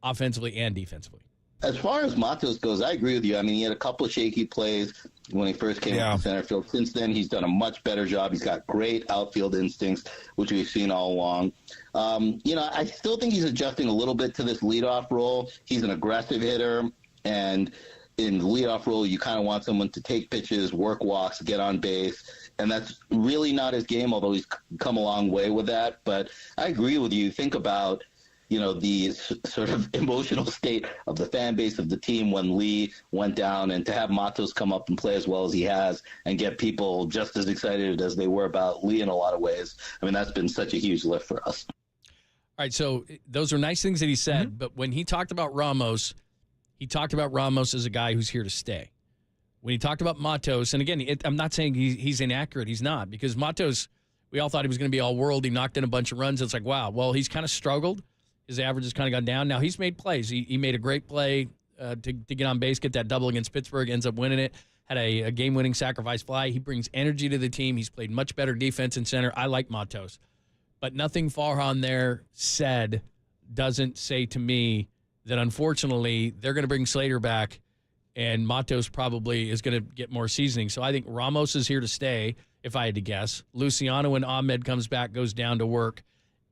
offensively and defensively. As far as Matos goes, I agree with you. I mean, he had a couple of shaky plays when he first came into center field. Since then, he's done a much better job. He's got great outfield instincts, which we've seen all along. I still think he's adjusting a little bit to this leadoff role. He's an aggressive hitter, and in the leadoff role, you kind of want someone to take pitches, work walks, get on base. And that's really not his game, although he's come a long way with that. But I agree with you. Think about, the sort of emotional state of the fan base of the team when Lee went down, and to have Matos come up and play as well as he has and get people just as excited as they were about Lee in a lot of ways. I mean, that's been such a huge lift for us. All right, so those are nice things that he said, but when he talked about Ramos, he talked about Ramos as a guy who's here to stay. When he talked about Matos, and again, I'm not saying he's inaccurate. He's not, because Matos, we all thought he was going to be all-world. He knocked in a bunch of runs. It's like, wow, well, he's kind of struggled. His average has kind of gone down. Now, he's made plays. He made a great play to get on base, get that double against Pittsburgh, ends up winning it, had a game-winning sacrifice fly. He brings energy to the team. He's played much better defense in center. I like Matos. But nothing Farhan there said doesn't say to me that, unfortunately, they're going to bring Slater back, and Matos probably is going to get more seasoning. So I think Ramos is here to stay, if I had to guess. Luciano, when Ahmed comes back, goes down to work.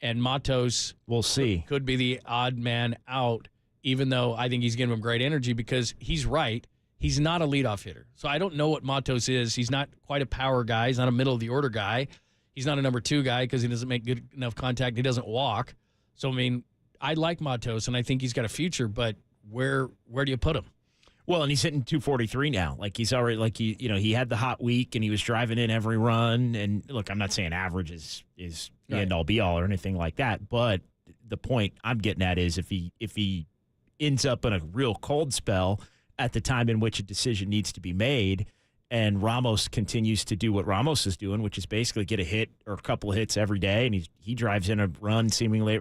And Matos, we'll see, could be the odd man out, even though I think he's giving him great energy, because he's right. He's not a leadoff hitter. So I don't know what Matos is. He's not quite a power guy. He's not a middle-of-the-order guy. He's not a number 2 guy because he doesn't make good enough contact. He doesn't walk. So, I mean, I like Matos, and I think he's got a future, but where do you put him? Well, and he's hitting 243 now. Like, he's already, like, he had the hot week, and he was driving in every run. And look, I'm not saying average is the end-all be-all or anything like that, but the point I'm getting at is if he ends up in a real cold spell at the time in which a decision needs to be made, and Ramos continues to do what Ramos is doing, which is basically get a hit or a couple of hits every day, and he drives in a run seemingly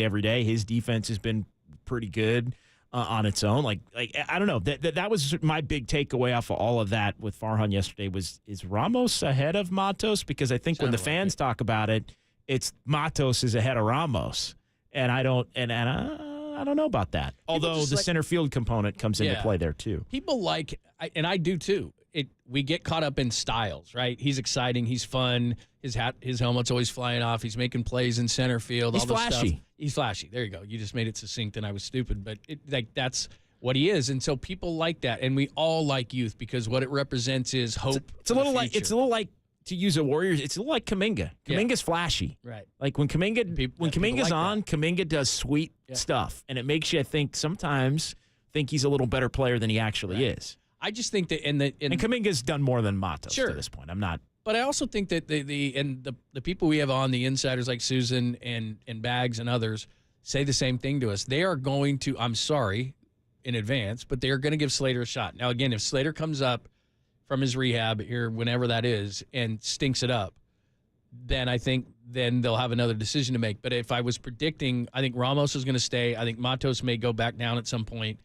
every day. His defense has been pretty good on its own. Like I don't know. That was my big takeaway off of all of that with Farhan yesterday is Ramos ahead of Matos? Because I think when the fans talk about it, it's Matos is ahead of Ramos, and I don't know about that. Although the center field component comes into play there too. People and I do too. We get caught up in styles, right? He's exciting. He's fun. His helmet's always flying off. He's making plays in center field. He's all this flashy. Stuff. He's flashy. There you go. You just made it succinct, and I was stupid, but that's what he is. And so people like that, and we all like youth because what it represents is hope. It's a little like to use a Warriors. It's a little like Kuminga. Kuminga's flashy, right? Like when Kuminga's on, Kuminga does sweet stuff, and it makes you sometimes think he's a little better player than he actually is. I just think that and Kuminga's done more than Matos to this point. I'm not. But I also think that the people we have on, the insiders like Susan and Bags and others, say the same thing to us. They are going to, I'm sorry in advance, but they are going to give Slater a shot. Now, again, if Slater comes up from his rehab here, whenever that is, and stinks it up, then I think they'll have another decision to make. But if I was predicting, I think Ramos is going to stay. I think Matos may go back down at some point.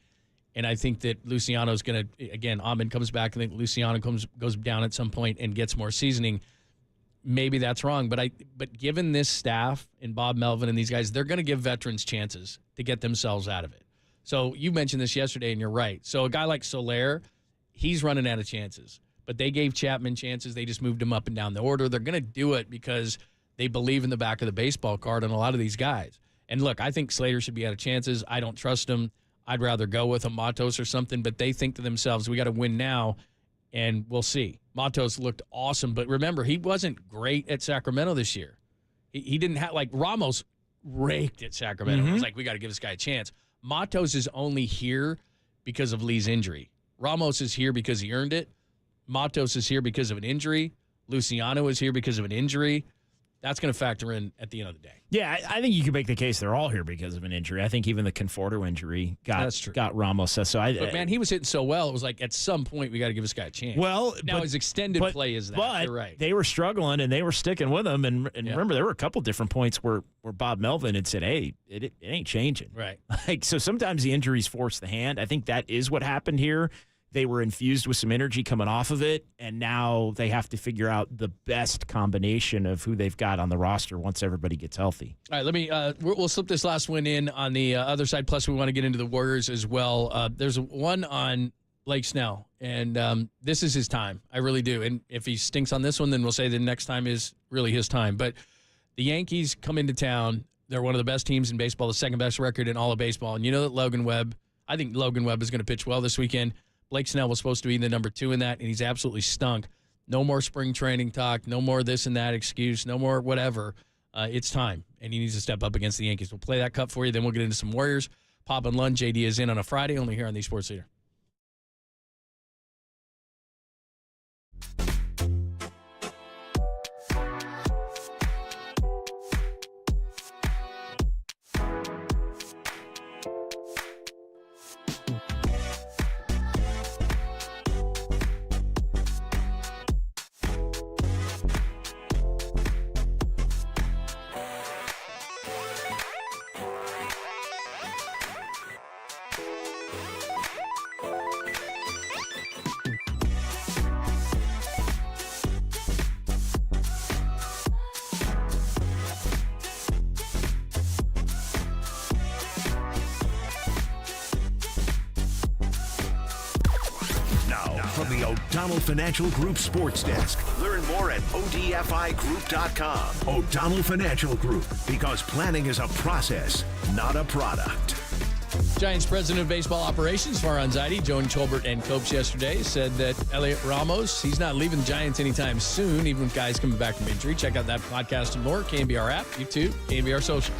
And I think that Luciano's going to, again, Ahmed comes back. I think Luciano goes down at some point and gets more seasoning. Maybe that's wrong. But given this staff and Bob Melvin and these guys, they're going to give veterans chances to get themselves out of it. So you mentioned this yesterday, and you're right. So a guy like Soler, he's running out of chances. But they gave Chapman chances. They just moved him up and down the order. They're going to do it because they believe in the back of the baseball card on a lot of these guys. And look, I think Slater should be out of chances. I don't trust him. I'd rather go with a Matos or something, but they think to themselves, we got to win now, and we'll see. Matos looked awesome, but remember, he wasn't great at Sacramento this year. He didn't have, like, Ramos raked at Sacramento. It was like, we got to give this guy a chance. Matos is only here because of Lee's injury. Ramos is here because he earned it. Matos is here because of an injury. Luciano is here because of an injury. That's going to factor in at the end of the day. Yeah, I think you can make the case they're all here because of an injury. I think even the Conforto injury got Ramos. So but man, he was hitting so well. It was like at some point we got to give this guy a chance. Well, now his extended play is that. But you're right. They were struggling and they were sticking with him. And remember, there were a couple different points where Bob Melvin had said, "Hey, it ain't changing." Right. Like so, sometimes the injuries force the hand. I think that is what happened here. They were infused with some energy coming off of it, and now they have to figure out the best combination of who they've got on the roster once everybody gets healthy. All right, let me. We'll slip this last one in on the other side. Plus, we want to get into the Warriors as well. There's one on Blake Snell, and this is his time. I really do. And if he stinks on this one, then we'll say the next time is really his time. But the Yankees come into town. They're one of the best teams in baseball, the second best record in all of baseball. And you know that Logan Webb, I think Logan Webb is going to pitch well this weekend. Blake Snell was supposed to be the number 2 in that, and he's absolutely stunk. No more spring training talk. No more this and that excuse. No more whatever. It's time, and he needs to step up against the Yankees. We'll play that cut for you. Then we'll get into some Warriors. Pop and Lund. JD is in on a Friday, only here on the Sports Leader. From the O'Donnell Financial Group Sports Desk. Learn more at odfigroup.com. O'Donnell Financial Group, because planning is a process, not a product. Giants president of baseball operations, Farhan Zaidi, joined Tolbert and Copes yesterday, said that Elliot Ramos, he's not leaving the Giants anytime soon, even with guys coming back from injury. Check out that podcast and more. KNBR app, YouTube, KNBR social.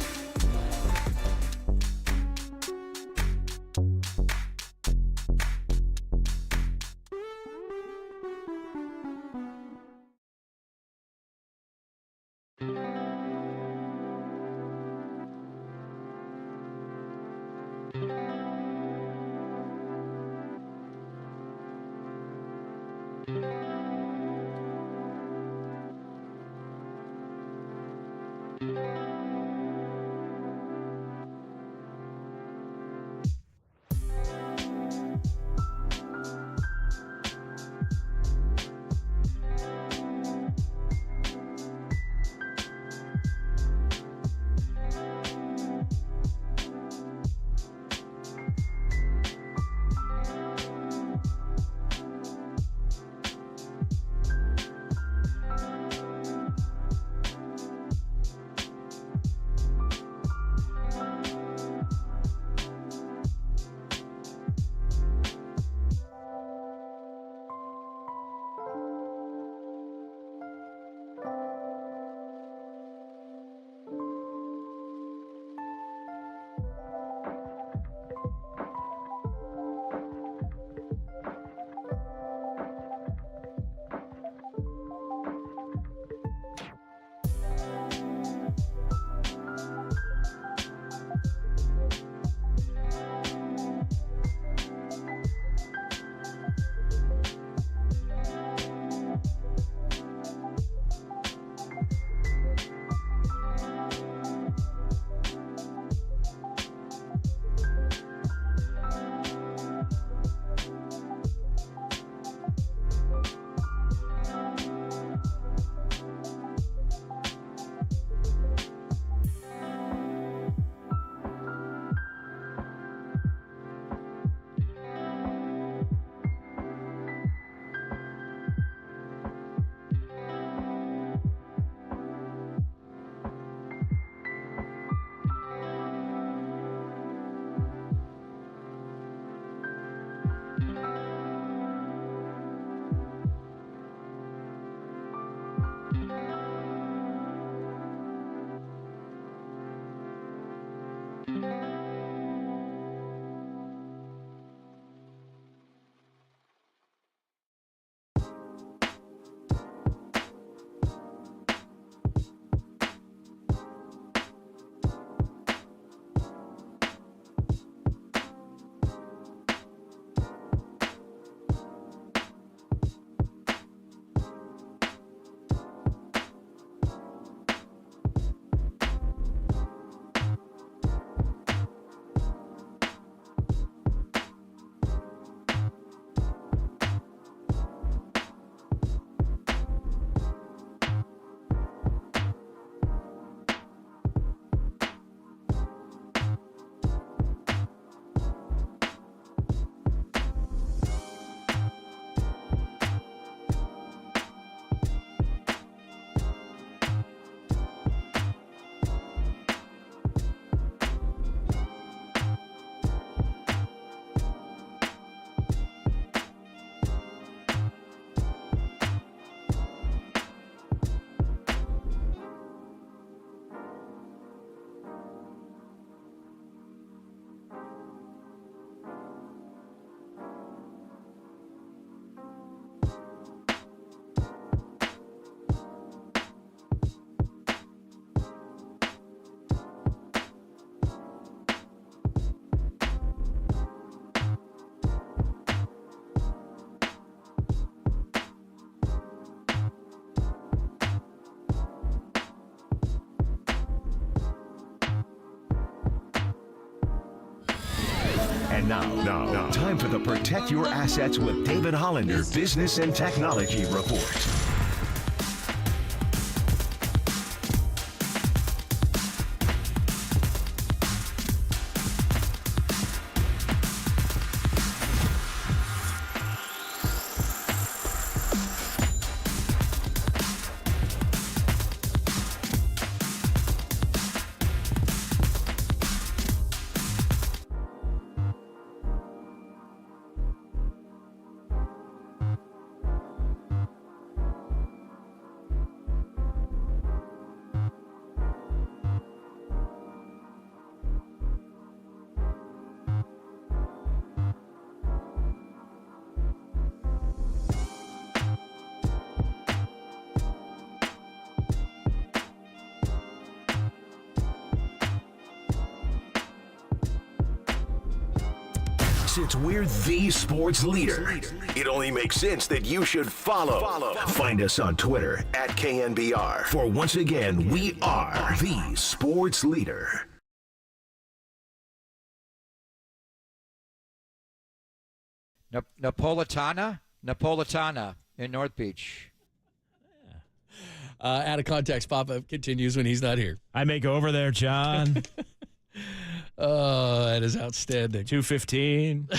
And now, time for the Protect Your Assets with David Hollander Business and Technology Report. Since we're the sports leader, it only makes sense that you should follow. Find us on Twitter at KNBR. For once again, we are the sports leader. Napolitana in North Beach. Out of context, Papa continues when he's not here. I may go over there, John. Oh, that is outstanding. 2:15.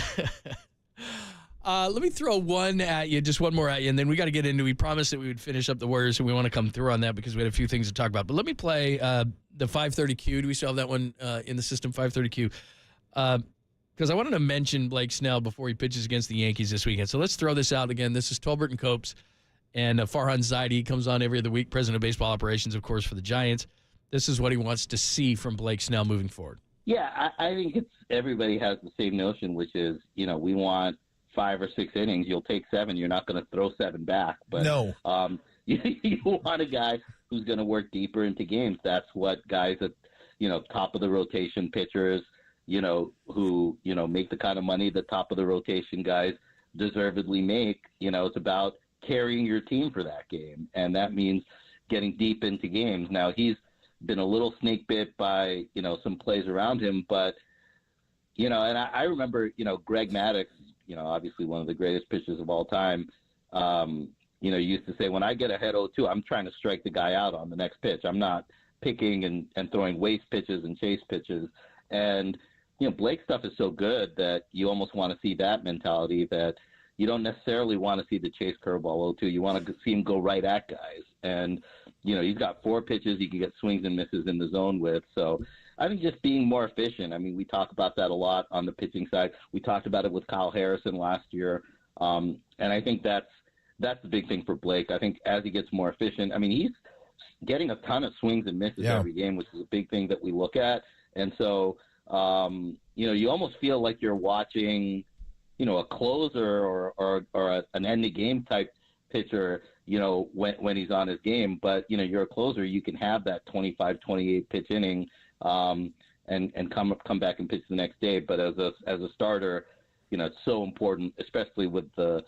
Let me throw one at you, just one more at you, and then we got to get into. We promised that we would finish up the Warriors, and we want to come through on that because we had a few things to talk about. But let me play the 5:30Q. Do we still have that one in the system? 5:30Q. Because I wanted to mention Blake Snell before he pitches against the Yankees this weekend. So let's throw this out again. This is Tolbert and Copes, and Farhan Zaidi comes on every other week, president of baseball operations, of course, for the Giants. This is what he wants to see from Blake Snell moving forward. Yeah, I think everybody has the same notion, which is, we want 5 or 6 innings. You'll take 7. You're not going to throw 7 back. But no. You want a guy who's going to work deeper into games. That's what guys at, top of the rotation pitchers, who, make the kind of money the top of the rotation guys deservedly make. It's about carrying your team for that game. And that means getting deep into games. Now, he's been a little snake bit by, some plays around him. But, and I remember, Greg Maddux, obviously one of the greatest pitchers of all time, used to say, when I get ahead 0-2, I'm trying to strike the guy out on the next pitch. I'm not picking and throwing waste pitches and chase pitches. And, Blake's stuff is so good that you almost want to see that mentality, that you don't necessarily want to see the chase curveball 0-2. You want to see him go right at guys. And, he's got 4 pitches he can get swings and misses in the zone with. So I think just being more efficient. I mean, we talk about that a lot on the pitching side. We talked about it with Kyle Harrison last year. And I think that's the big thing for Blake. I think as he gets more efficient, I mean, he's getting a ton of swings and misses every game, which is a big thing that we look at. And so, you almost feel like you're watching, a closer or an end-of-game type pitcher, when he's on his game. But, you're a closer, you can have that 25, 28 pitch inning and come back and pitch the next day. But as a starter, it's so important, especially with the,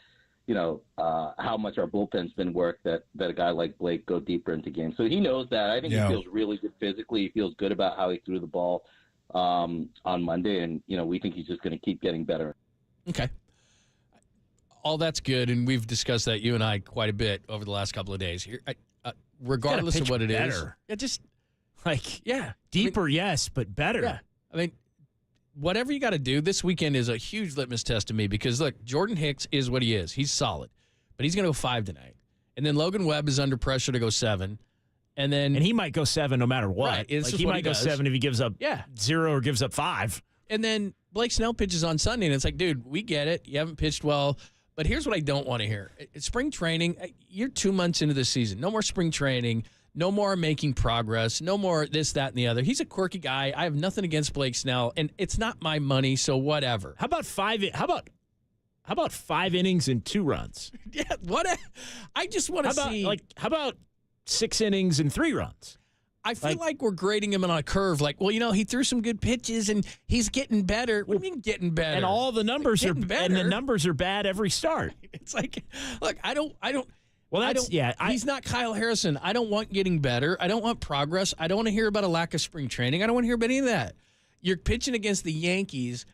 how much our bullpen's been worked, that a guy like Blake go deeper into games. So he knows that. I think he feels really good physically. He feels good about how he threw the ball on Monday. And, we think he's just going to keep getting better. Okay. All that's good, and we've discussed that, you and I, quite a bit over the last couple of days. Here, regardless of what it is, deeper, yes, but better. Yeah. I mean, whatever you got to do, this weekend is a huge litmus test to me because, look, Jordan Hicks is what he is. He's solid, but he's going to go 5 tonight. And then Logan Webb is under pressure to go 7. And he might go 7 no matter what. Right, he might go 7 if he gives up 0 or gives up 5. And then Blake Snell pitches on Sunday, and it's like, dude, we get it. You haven't pitched well. But here's what I don't want to hear. Spring training, you're 2 months into the season. No more spring training. No more making progress. No more this, that, and the other. He's a quirky guy. I have nothing against Blake Snell, and it's not my money, so whatever. How about 5 innings and 2 runs? Yeah, what? I just want to see. How about 6 innings and 3 runs? I feel like we're grading him on a curve. Like, well, he threw some good pitches and he's getting better. What do you mean getting better? And all the numbers are better. And the numbers are bad every start. It's like, look, I don't. Well, he's not Kyle Harrison. I don't want getting better. I don't want progress. I don't want to hear about a lack of spring training. I don't want to hear about any of that. You're pitching against the Yankees.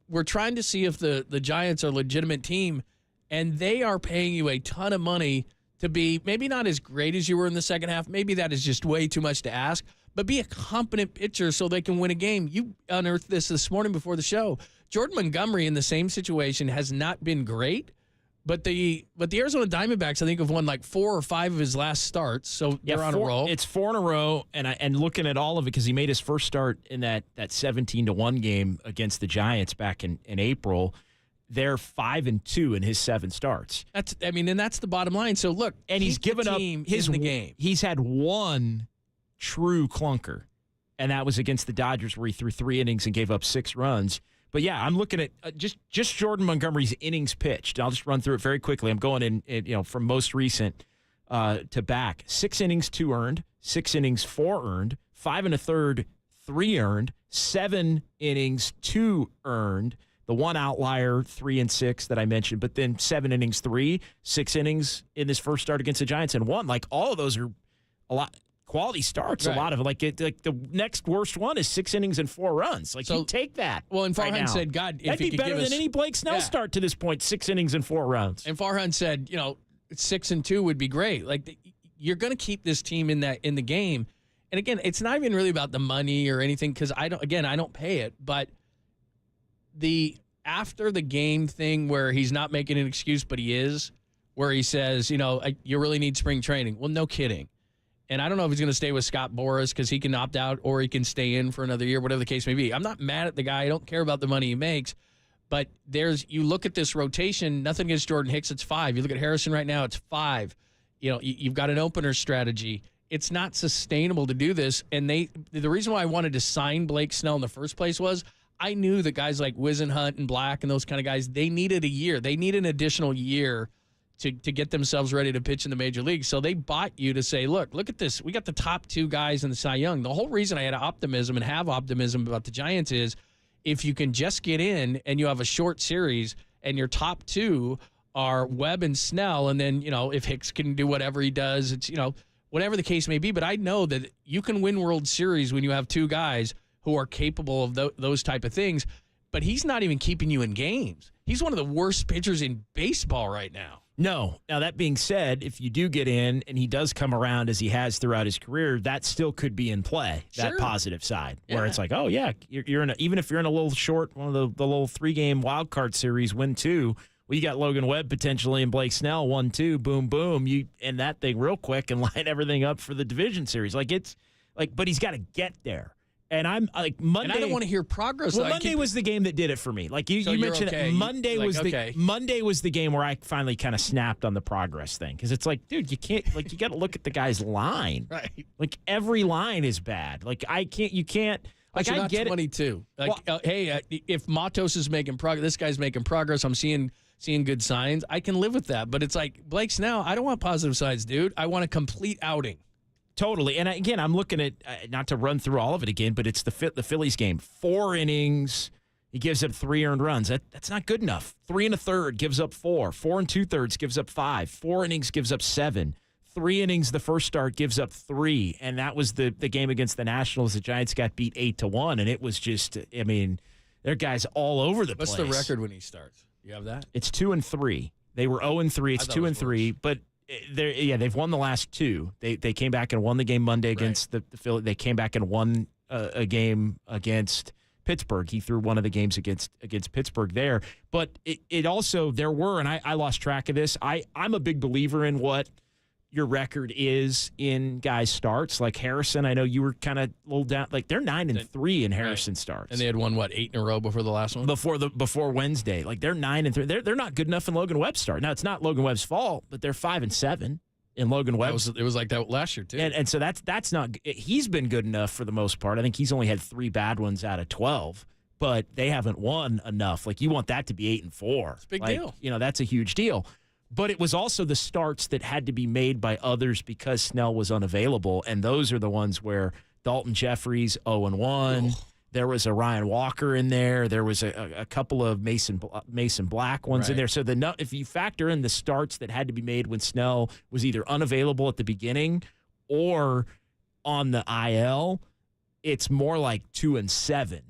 we're trying to see if the Giants are a legitimate team, and they are paying you a ton of money to be maybe not as great as you were in the second half. Maybe that is just way too much to ask, but be a competent pitcher so they can win a game. You unearthed this morning before the show. Jordan Montgomery in the same situation has not been great, but the Arizona Diamondbacks, I think, have won like 4 or 5 of his last starts, so they're on a roll. It's 4 in a row, and looking at all of it, because he made his first start in that 17-1 game against the Giants back in April. They're 5-2 in his 7 starts. That's the bottom line. So look, and he's given up his in the game. He's had one true clunker, and that was against the Dodgers, where he threw 3 innings and gave up 6 runs. But yeah, I'm looking at just Jordan Montgomery's innings pitched. I'll just run through it very quickly. I'm going in from most recent to back. 6 innings, 2 earned. 6 innings, 4 earned. 5 1/3, 3 earned. 7 innings, 2 earned. The one outlier, 3 and 6 that I mentioned, but then 7 innings, 3, 6 innings in this first start against the Giants and 1. Like, all of those are a lot. Quality starts, right. A lot of it. Like the next worst one is 6 innings and 4 runs. Like, so, you take that. Well, and Farhan right said, God, if that'd he be could better than any Blake Snell start to this point, 6 innings and 4 runs. And Farhan said, 6-2 would be great. Like, you're going to keep this team in the game. And again, it's not even really about the money or anything, because I don't pay it. But the after the game thing where he's not making an excuse, but he is, where he says, you really need spring training. Well, no kidding. And I don't know if he's going to stay with Scott Boras because he can opt out or he can stay in for another year, whatever the case may be. I'm not mad at the guy. I don't care about the money he makes. But you look at this rotation, nothing against Jordan Hicks, it's 5. You look at Harrison right now, it's 5. You've got an opener strategy. It's not sustainable to do this. And the reason why I wanted to sign Blake Snell in the first place was I knew that guys like Wisenhunt and Black and those kind of guys, they needed a year. They need an additional year to get themselves ready to pitch in the major leagues. So they bought you to say, look at this. We got the top 2 guys in the Cy Young. The whole reason I had optimism and have optimism about the Giants is if you can just get in and you have a short series and your top 2 are Webb and Snell, and then, if Hicks can do whatever he does, it's, whatever the case may be. But I know that you can win World Series when you have 2 guys who are capable of those type of things. But he's not even keeping you in games. He's one of the worst pitchers in baseball right now. No. Now, that being said, if you do get in and he does come around as he has throughout his career, that still could be in play, that positive side, where it's like, oh, yeah, you're in even if you're in a little short, one of the little 3-game wild card series, win 2, well, you got Logan Webb potentially and Blake Snell, 1-2, boom, boom. You end that thing real quick and line everything up for the division series. But he's got to get there. And I'm like Monday. And I don't want to hear progress. Well, Monday was the game that did it for me. Like you mentioned, okay. Monday was the game where I finally kind of snapped on the progress thing, because it's like, dude, you can't you got to look at the guy's line. Right. Like every line is bad. Like you can't. Like I get 22. Like hey, if Matos is making progress, this guy's making progress. I'm seeing good signs. I can live with that. But it's like Blake Snell. I don't want positive sides, dude. I want a complete outing. Totally. And again, I'm looking at, not to run through all of it again, but it's the Phillies game. 4 innings, he gives up 3 earned runs. That's not good enough. 3 1/3 gives up 4. 4 2/3 gives up 5. 4 innings gives up 7. 3 innings the first start gives up 3. And that was the game against the Nationals. The Giants got beat 8-1. And it was just, they're guys all over the place. What's the record when he starts? You have that? It's 2-3. They were 0-3. It's 2-3. But they've won the last 2. They came back and won the game Monday against the Phillies. They came back and won a game against Pittsburgh. He threw one of the games against Pittsburgh there. But it also, there were, and I lost track of this, I'm a big believer in what your record is in guys' starts. Like Harrison, I know you were kind of a little down. Like they're 9-3 in Harrison starts, and they had won 8 in a row before the last one. Before Wednesday, like they're 9-3. They're not good enough in Logan Webb's start. Now it's not Logan Webb's fault, but they're 5-7 in Logan Webb. It was like that last year too. And so that's not. He's been good enough for the most part. I think he's only had 3 bad ones out of 12, but they haven't won enough. Like you want that to be 8-4. It's a big deal. That's a huge deal. But it was also the starts that had to be made by others because Snell was unavailable, and those are the ones where Dalton Jeffries 0-1. There was a Ryan Walker in there. There was a couple of Mason Black ones in there. So if you factor in the starts that had to be made when Snell was either unavailable at the beginning or on the IL, it's more like 2-7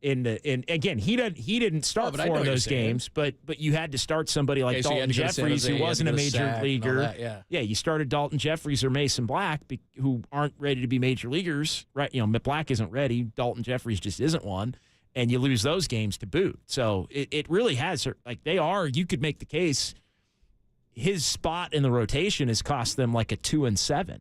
And again, he didn't start 4 of those games, but you had to start somebody like Dalton Jeffries, who wasn't a major leaguer. You started Dalton Jeffries or Mason Black, who aren't ready to be major leaguers, right? Black isn't ready. Dalton Jeffries just isn't one, and you lose those games to boot. So it really has, like, they are. You could make the case his spot in the rotation has cost them like a 2-7.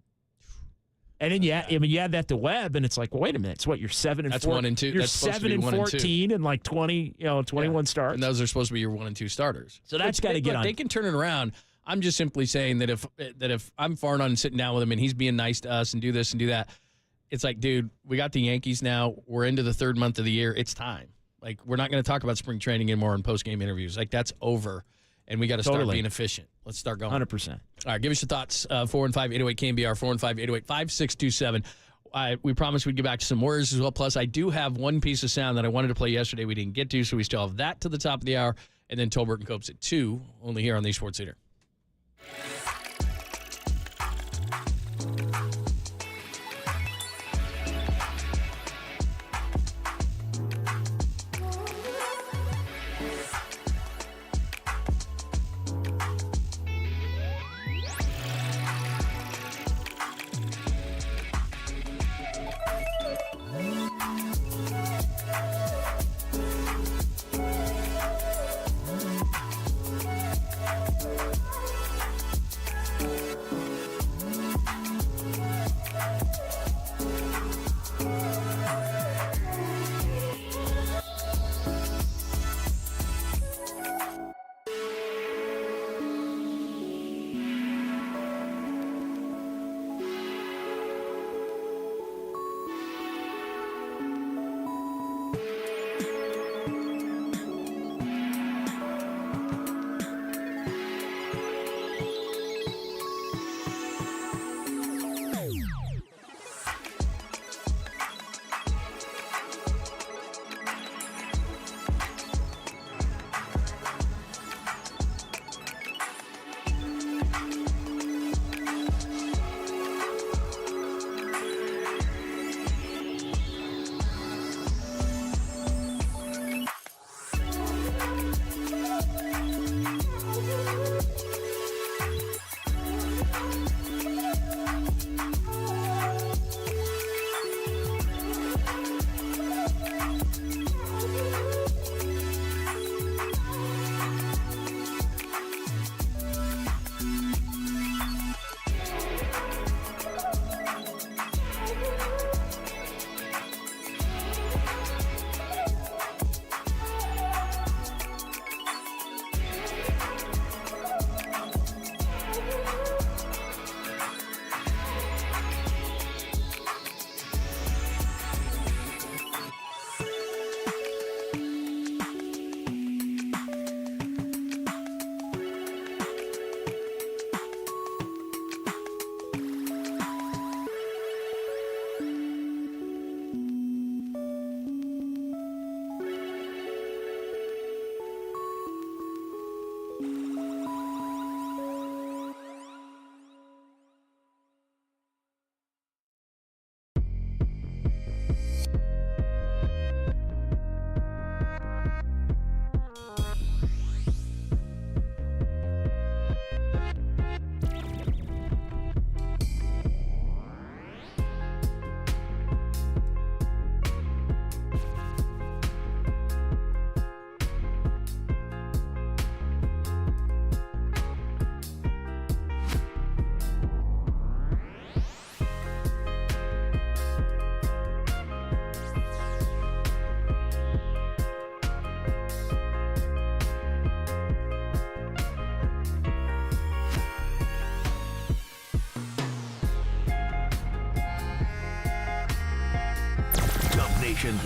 And then you add that to Webb, and it's like, well, wait a minute, it's what, you're 7-4. That's 1 and 2. You're That's 7-14 and like 21 starts. And those are supposed to be your 1 and 2 starters. So that's got to get on. They can turn it around. I'm just simply saying that if I'm far on and sitting down with him and he's being nice to us and do this and do that, it's like, dude, we got the Yankees now. We're into the 3rd month of the year. It's time. Like, we're not going to talk about spring training anymore in post-game interviews. Like, that's over. And we got to start being efficient. Let's start going. 100%. All right, give us your thoughts. 415-808 KNBR, 415-808-5627. We promised we'd get back to some Warriors as well. Plus, I do have one piece of sound that I wanted to play yesterday we didn't get to, so we still have that to the top of the hour. And then Tolbert and Copes at 2, only here on the Sports Leader.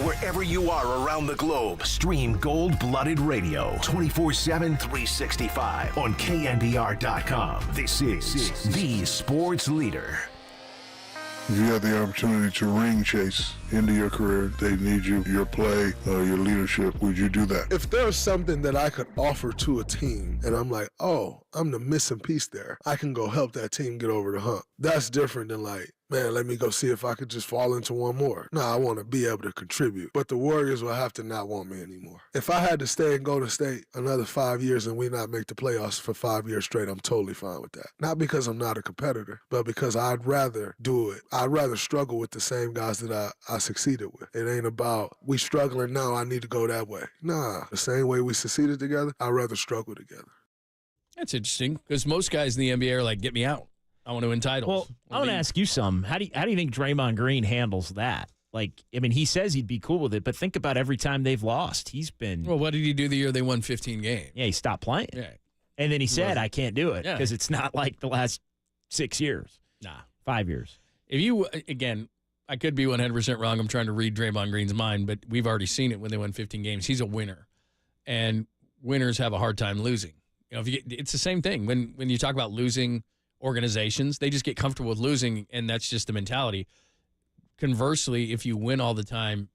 Wherever you are around the globe, stream Gold-Blooded Radio 24/7, 365 on KNBR.com. This is the Sports Leader. If you had the opportunity to ring chase into your career, they need you, your play, your leadership, would you do that? If there's something that I could offer to a team and I'm like, oh, I'm the missing piece there, I can go help that team get over the hump. That's different than like, man, let me go see if I could just fall into one more. No, I want to be able to contribute. But the Warriors will have to not want me anymore. If I had to stay in Golden State another 5 years and we not make the playoffs for 5 years straight, I'm totally fine with that. Not because I'm not a competitor, but because I'd rather do it. I'd rather struggle with the same guys that I succeeded with. It ain't about we struggling now, I need to go that way. Nah, the same way we succeeded together, I'd rather struggle together. That's interesting because most guys in the NBA are like, get me out. I want to win titles. Well, I want to ask you some. How do you think Draymond Green handles that? Like, I mean, he says he'd be cool with it, but think about every time they've lost. He's been... Well, what did he do the year they won 15 games? Yeah, he stopped playing. Yeah. And then he said, I can't do it because it's not like the last 6 years. Nah. 5 years. If you, again, I could be 100% wrong. I'm trying to read Draymond Green's mind, but we've already seen it when they won 15 games. He's a winner. And winners have a hard time losing. You know, it's the same thing. When you talk about losing organizations, they just get comfortable with losing, and that's just the mentality. Conversely, if you win all the time,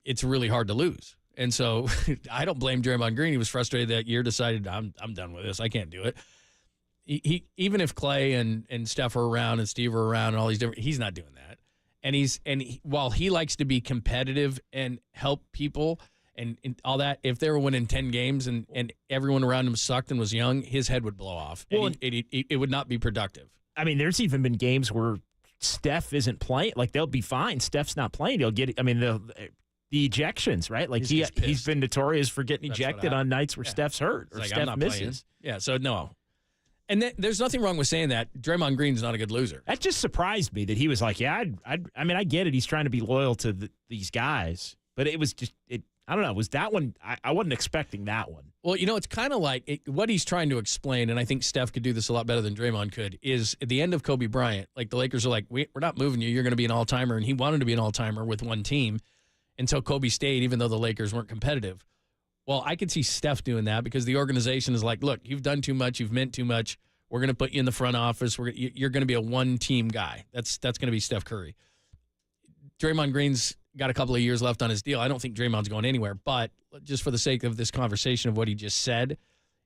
it's really hard to lose. And so I don't blame Draymond Green. He was frustrated that year, decided, I'm done with this. I can't do it. He even if Klay and Steph are around and Steve are around and all these different, he's not doing that. And while he likes to be competitive and help people and all that, if they were winning 10 games and everyone around him sucked and was young, his head would blow off. Well, and it would not be productive. I mean, there's even been games where Steph isn't playing. Like, they'll be fine. Steph's not playing. He'll get, I mean, the ejections, right? Like, he's been notorious for getting ejected on nights where Steph's hurt or Steph misses. Playing. Yeah, so no. And there's nothing wrong with saying that. Draymond Green's not a good loser. That just surprised me that he was like, yeah, I mean, I get it. He's trying to be loyal to these guys. But it was just, I don't know, was that one, I wasn't expecting that one. Well, you know, it's kind of like what he's trying to explain, and I think Steph could do this a lot better than Draymond could, is at the end of Kobe Bryant, like the Lakers are like, we're not moving you. You're going to be an all-timer. And he wanted to be an all-timer with one team until Kobe stayed, even though the Lakers weren't competitive. Well, I could see Steph doing that because the organization is like, look, you've done too much. You've meant too much. We're going to put you in the front office. You're going to be a one-team guy. That's going to be Steph Curry. Draymond Green's got a couple of years left on his deal. I don't think Draymond's going anywhere. But just for the sake of this conversation of what he just said,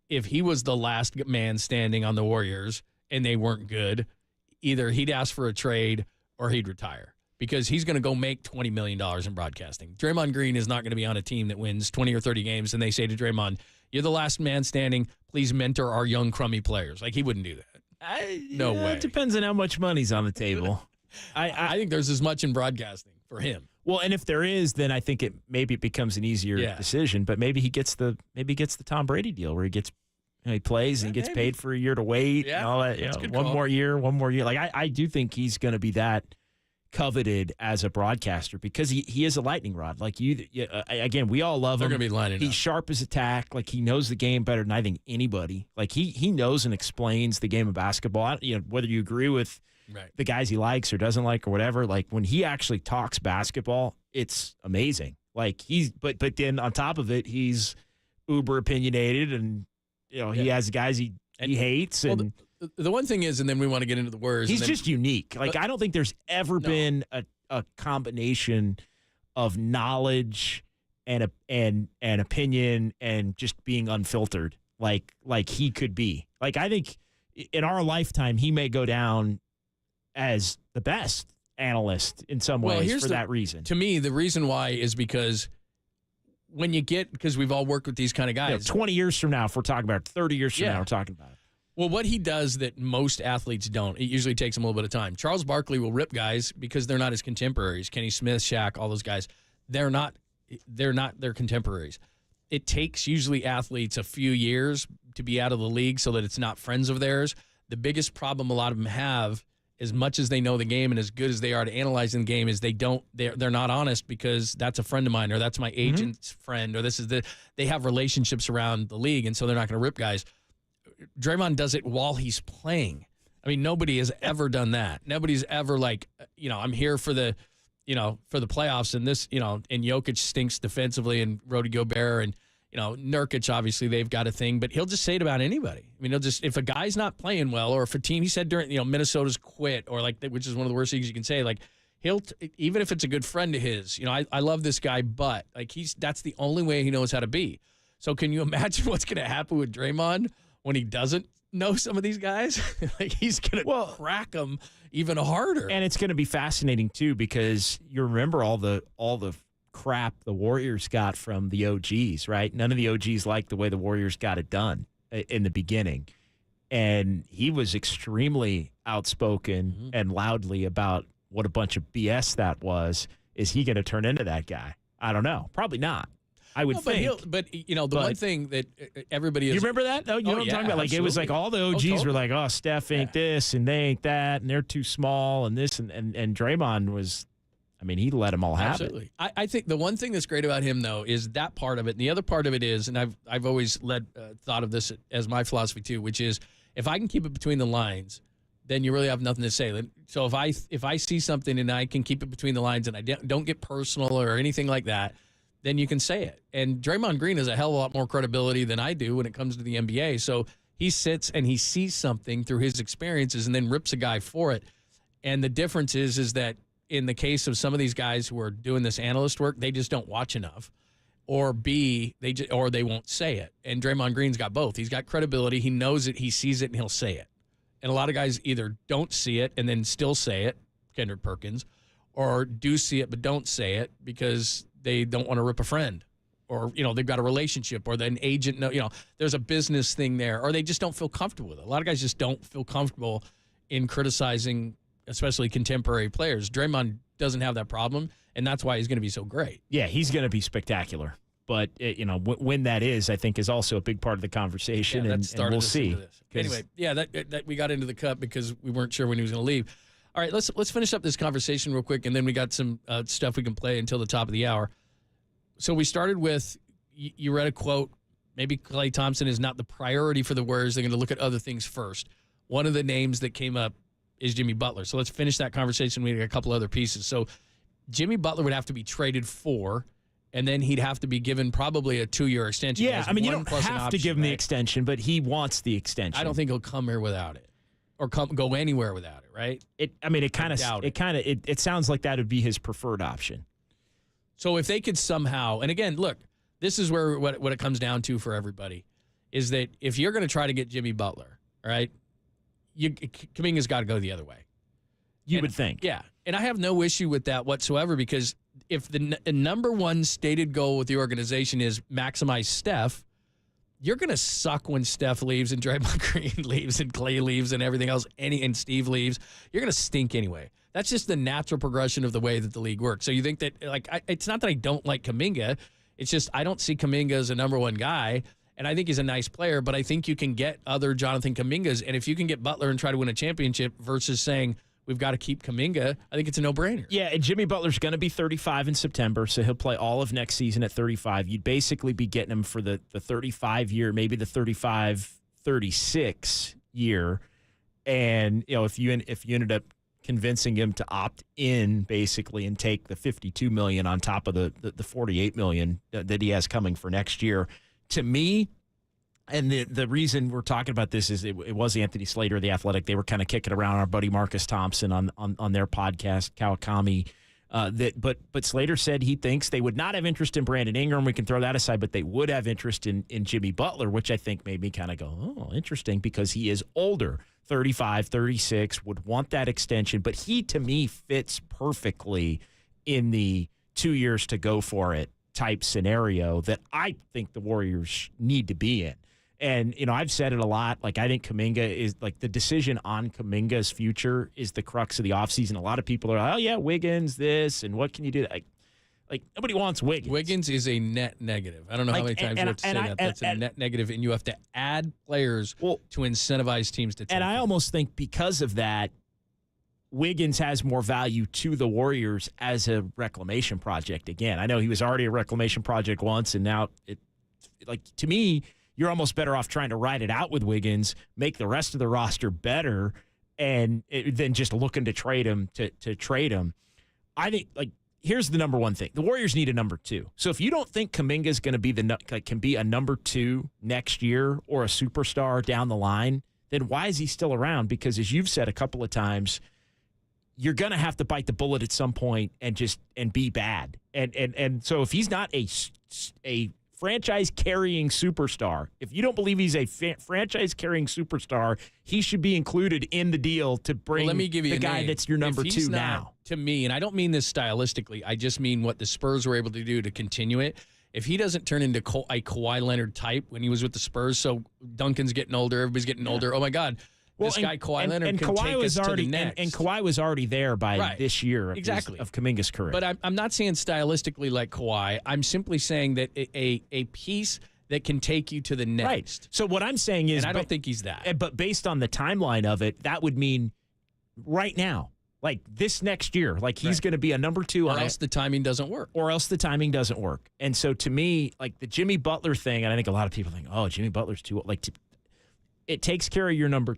if he was the last man standing on the Warriors and they weren't good, either he'd ask for a trade or he'd retire because he's going to go make $20 million in broadcasting. Draymond Green is not going to be on a team that wins 20 or 30 games and they say to Draymond, you're the last man standing. Please mentor our young, crummy players. Like, he wouldn't do that. No way. It depends on how much money's on the table. I think there's as much in broadcasting for him. Well, and if there is, then I think maybe it becomes an easier decision. But maybe he gets the Tom Brady deal where he plays and he gets paid for a year to wait and all that. One more year. Like I do think he's going to be that coveted as a broadcaster because he is a lightning rod. Like again, we all love him. They're going to be lining up. He's sharp as a tack. Like, he knows the game better than I think anybody. Like, he knows and explains the game of basketball. Whether you agree with the guys he likes or doesn't like or whatever, like, when he actually talks basketball, it's amazing. Like, but then on top of it, he's uber opinionated and he has guys he hates. And the one thing is, and then we want to get into the Warriors. He's just unique. Like, I don't think there's ever been a combination of knowledge and opinion and just being unfiltered like he could be. Like, I think in our lifetime, he may go down as the best analyst in some ways for that reason. To me, the reason why is because because we've all worked with these kind of guys. 20 years from now, if we're talking about it, 30 years from now, we're talking about it. Well, what he does that most athletes don't, it usually takes them a little bit of time. Charles Barkley will rip guys because they're not his contemporaries. Kenny Smith, Shaq, all those guys, they're not their contemporaries. It takes usually athletes a few years to be out of the league so that it's not friends of theirs. The biggest problem a lot of them have, as much as they know the game and as good as they are to analyzing the game, is they're not honest because that's a friend of mine or that's my agent's friend or they have relationships around the league, and so they're not going to rip guys. Draymond does it while he's playing. I mean, nobody has ever done that. Nobody's ever like, I'm here for the playoffs and this, and Jokic stinks defensively and Rudy Gobert and, Nurkic, obviously they've got a thing, but he'll just say it about anybody. I mean, if a guy's not playing well or if a team, he said during, Minnesota's quit or like, which is one of the worst things you can say, like even if it's a good friend of his, I love this guy, but like that's the only way he knows how to be. So can you imagine what's going to happen with Draymond when he doesn't know some of these guys, like he's going to crack them even harder. And it's going to be fascinating too, because you remember all the crap the Warriors got from the OGs, right? None of the OGs liked the way the Warriors got it done in the beginning. And he was extremely outspoken and loudly about what a bunch of BS that was. Is he going to turn into that guy? I don't know. Probably not. I would think. But one thing that everybody is. You remember that, though? You know what I'm talking about? Like, absolutely. It was like all the OGs were like, oh, Steph ain't this and they ain't that and they're too small and this. And Draymond was, I mean, he let them all have it. I think the one thing that's great about him, though, is that part of it. And the other part of it is, and I've always thought of this as my philosophy, too, which is if I can keep it between the lines, then you really have nothing to say. So if I see something and I can keep it between the lines and I don't get personal or anything like that, then you can say it. And Draymond Green has a hell of a lot more credibility than I do when it comes to the NBA. So he sits and he sees something through his experiences and then rips a guy for it. And the difference is that in the case of some of these guys who are doing this analyst work, they just don't watch enough. Or B, they won't say it. And Draymond Green's got both. He's got credibility. He knows it. He sees it, and he'll say it. And a lot of guys either don't see it and then still say it, Kendrick Perkins, or do see it but don't say it because they don't want to rip a friend, or they've got a relationship, or an agent. There's a business thing there, or they just don't feel comfortable with it. A lot of guys just don't feel comfortable in criticizing, especially contemporary players. Draymond doesn't have that problem, and that's why he's going to be so great. Yeah, he's going to be spectacular. But when that is, I think, is also a big part of the conversation, and we'll see. Anyway, that we got into the cut because we weren't sure when he was going to leave. All right, let's finish up this conversation real quick, and then we got some stuff we can play until the top of the hour. So we started with, you read a quote, maybe Klay Thompson is not the priority for the Warriors. They're going to look at other things first. One of the names that came up is Jimmy Butler. So let's finish that conversation. We got a couple other pieces. So Jimmy Butler would have to be traded for, and then he'd have to be given probably a 2-year extension. Yeah, I mean, you don't have to give him the extension, but he wants the extension. I don't think he'll come here without it. Or go anywhere without it, right? It sounds like that would be his preferred option. So if they could somehow, and again, look, this is where what it comes down to for everybody, is that if you're going to try to get Jimmy Butler, right, Kuminga's got to go the other way. You would think. Yeah, and I have no issue with that whatsoever, because if the number one stated goal with the organization is maximize Steph, you're going to suck when Steph leaves and Draymond Green leaves and Klay leaves and everything else, and Steve leaves. You're going to stink anyway. That's just the natural progression of the way that the league works. So you think that, it's not that I don't like Kuminga. It's just I don't see Kuminga as a number one guy, and I think he's a nice player, but I think you can get other Jonathan Kumingas, and if you can get Butler and try to win a championship versus saying we've got to keep Kuminga, I think it's a no-brainer. Yeah, and Jimmy Butler's going to be 35 in September, so he'll play all of next season at 35. You'd basically be getting him for the 35-year, maybe the 35-36 year. And if you ended up convincing him to opt in, basically, and take the $52 million on top of the $48 million that he has coming for next year, to me. And the reason we're talking about this is it was Anthony Slater of The Athletic. They were kind of kicking around our buddy Marcus Thompson on their podcast, Kawakami. But Slater said he thinks they would not have interest in Brandon Ingram. We can throw that aside, but they would have interest in Jimmy Butler, which I think made me kind of go, oh, interesting, because he is older, 35, 36, would want that extension. But he, to me, fits perfectly in the 2 years to go for it type scenario that I think the Warriors need to be in. And, I've said it a lot. I think Kuminga is, the decision on Kuminga's future is the crux of the offseason. A lot of people are, oh, yeah, Wiggins, this, and what can you do? Nobody wants Wiggins. Wiggins is a net negative. I don't know how many times you have to say that. That's a net negative, and you have to add players to incentivize teams to take And I them. almost think because of that, Wiggins has more value to the Warriors as a reclamation project. Again, I know he was already a reclamation project once, and now to me, you're almost better off trying to ride it out with Wiggins, make the rest of the roster better, and than just looking to trade him to trade him. I think here's the number one thing: the Warriors need a number two. So if you don't think Kuminga is going to be can be a number two next year or a superstar down the line, then why is he still around? Because as you've said a couple of times, you're going to have to bite the bullet at some point and be bad. And so if he's not a franchise-carrying superstar. If you don't believe he's a franchise-carrying superstar, he should be included in the deal to bring let me give you the a guy name. that's your number If he's 2 not, now. To me, and I don't mean this stylistically, I just mean what the Spurs were able to do to continue it. If he doesn't turn into a Kawhi Leonard type when he was with the Spurs, so Duncan's getting older, everybody's getting older. Oh, my God. This guy, Kawhi Leonard, can take us to the next. And Kawhi was already there by this year of Kuminga's career. But I'm not saying stylistically like Kawhi. I'm simply saying that a piece that can take you to the next. Right. So what I'm saying is, and I don't think he's that. But based on the timeline of it, that would mean right now, like this next year, like he's going to be a number 2. Or else the timing doesn't work. And so to me, like the Jimmy Butler thing, and I think a lot of people think, oh, Jimmy Butler's too old. Like it takes care of your number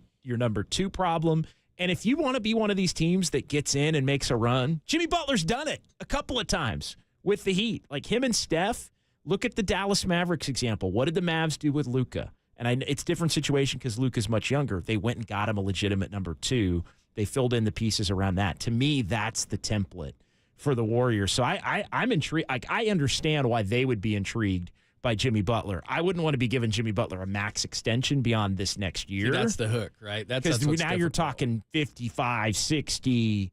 2 problem. And if you want to be one of these teams that gets in and makes a run, Jimmy Butler's done it a couple of times with the Heat. Like him and Steph, look at the Dallas Mavericks example. What did the Mavs do with Luka? And it's a different situation because Luka's much younger. They went and got him a legitimate number 2. They filled in the pieces around that. To me, that's the template for the Warriors. So I'm intrigued. Like, I understand why they would be intrigued by Jimmy Butler. I wouldn't want to be giving Jimmy Butler a max extension beyond this next year. See, that's the hook, right? Because now you're talking 55, 60,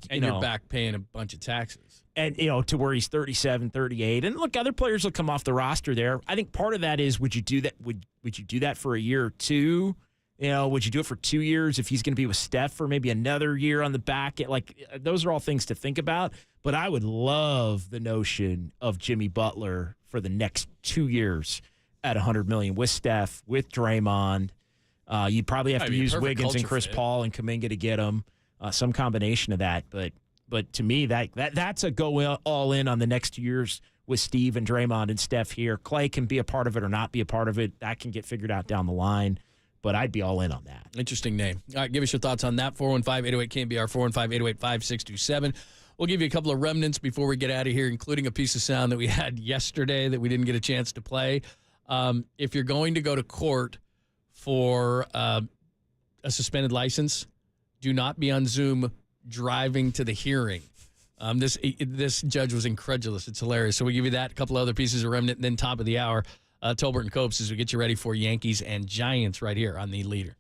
and you're back paying a bunch of taxes. And, to where he's 37, 38. And look, other players will come off the roster there. I think part of that is, would you do that? Would you do that for a year or two? Would you do it for 2 years if he's going to be with Steph for maybe another year on the back? Like, those are all things to think about. But I would love the notion of Jimmy Butler for the next 2 years at $100 million with Steph, with Draymond. You'd probably have to use Wiggins and Chris Paul and Kuminga to get him, some combination of that. But to me, that's a go all in on the next 2 years with Steve and Draymond and Steph here. Klay can be a part of it or not be a part of it. That can get figured out down the line. But I'd be all in on that. Interesting name. All right, give us your thoughts on that. 415-808-KNBR, 415-808-5627. We'll give you a couple of remnants before we get out of here, including a piece of sound that we had yesterday that we didn't get a chance to play. If you're going to go to court for a suspended license, do not be on Zoom driving to the hearing. This judge was incredulous. It's hilarious. So we'll give you that, a couple other pieces of remnant, and then top of the hour. Tolbert and Copes as we get you ready for Yankees and Giants right here on The Leader.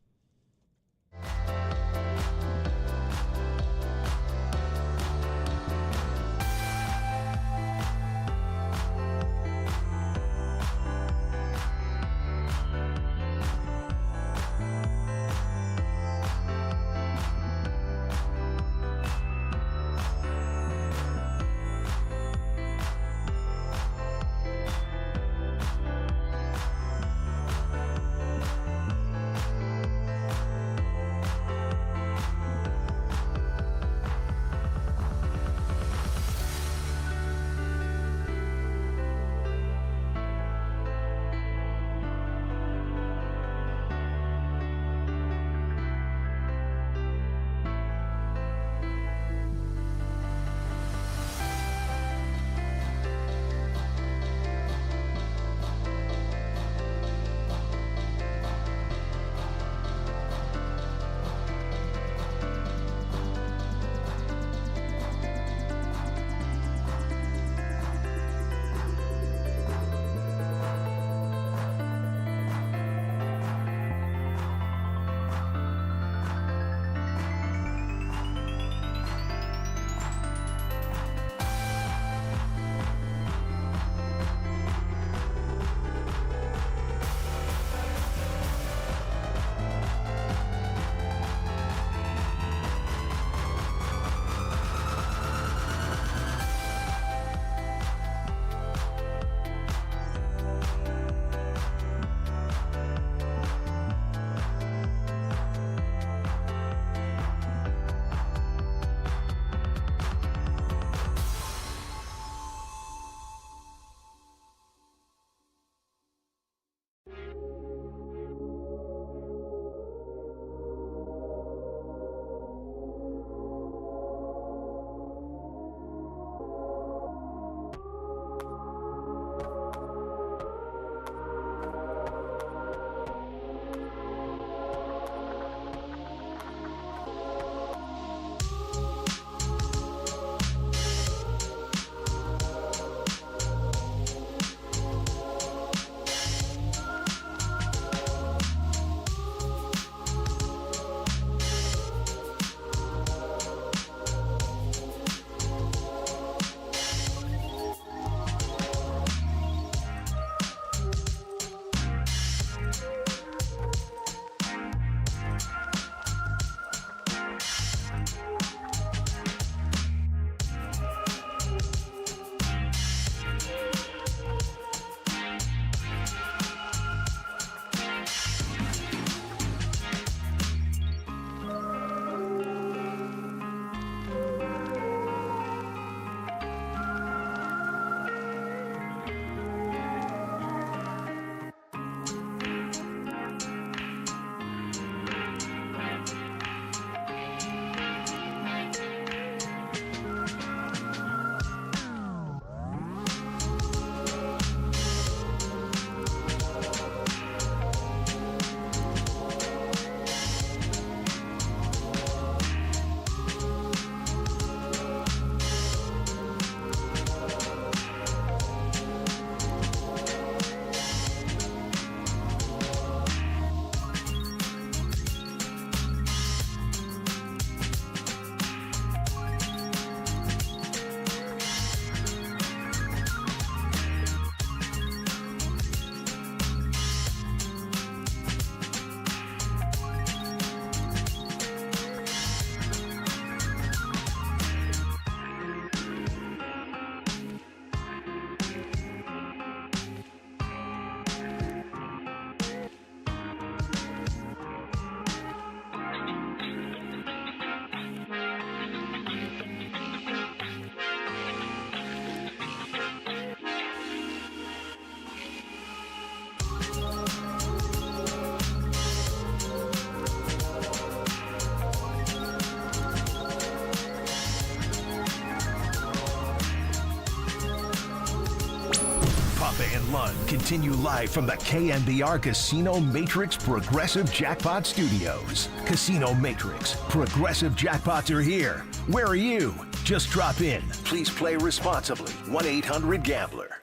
and Lund continue live from the KNBR Casino Matrix Progressive Jackpot Studios. Casino Matrix. Progressive jackpots are here. Where are you? Just drop in. Please play responsibly. 1-800-GAMBLER.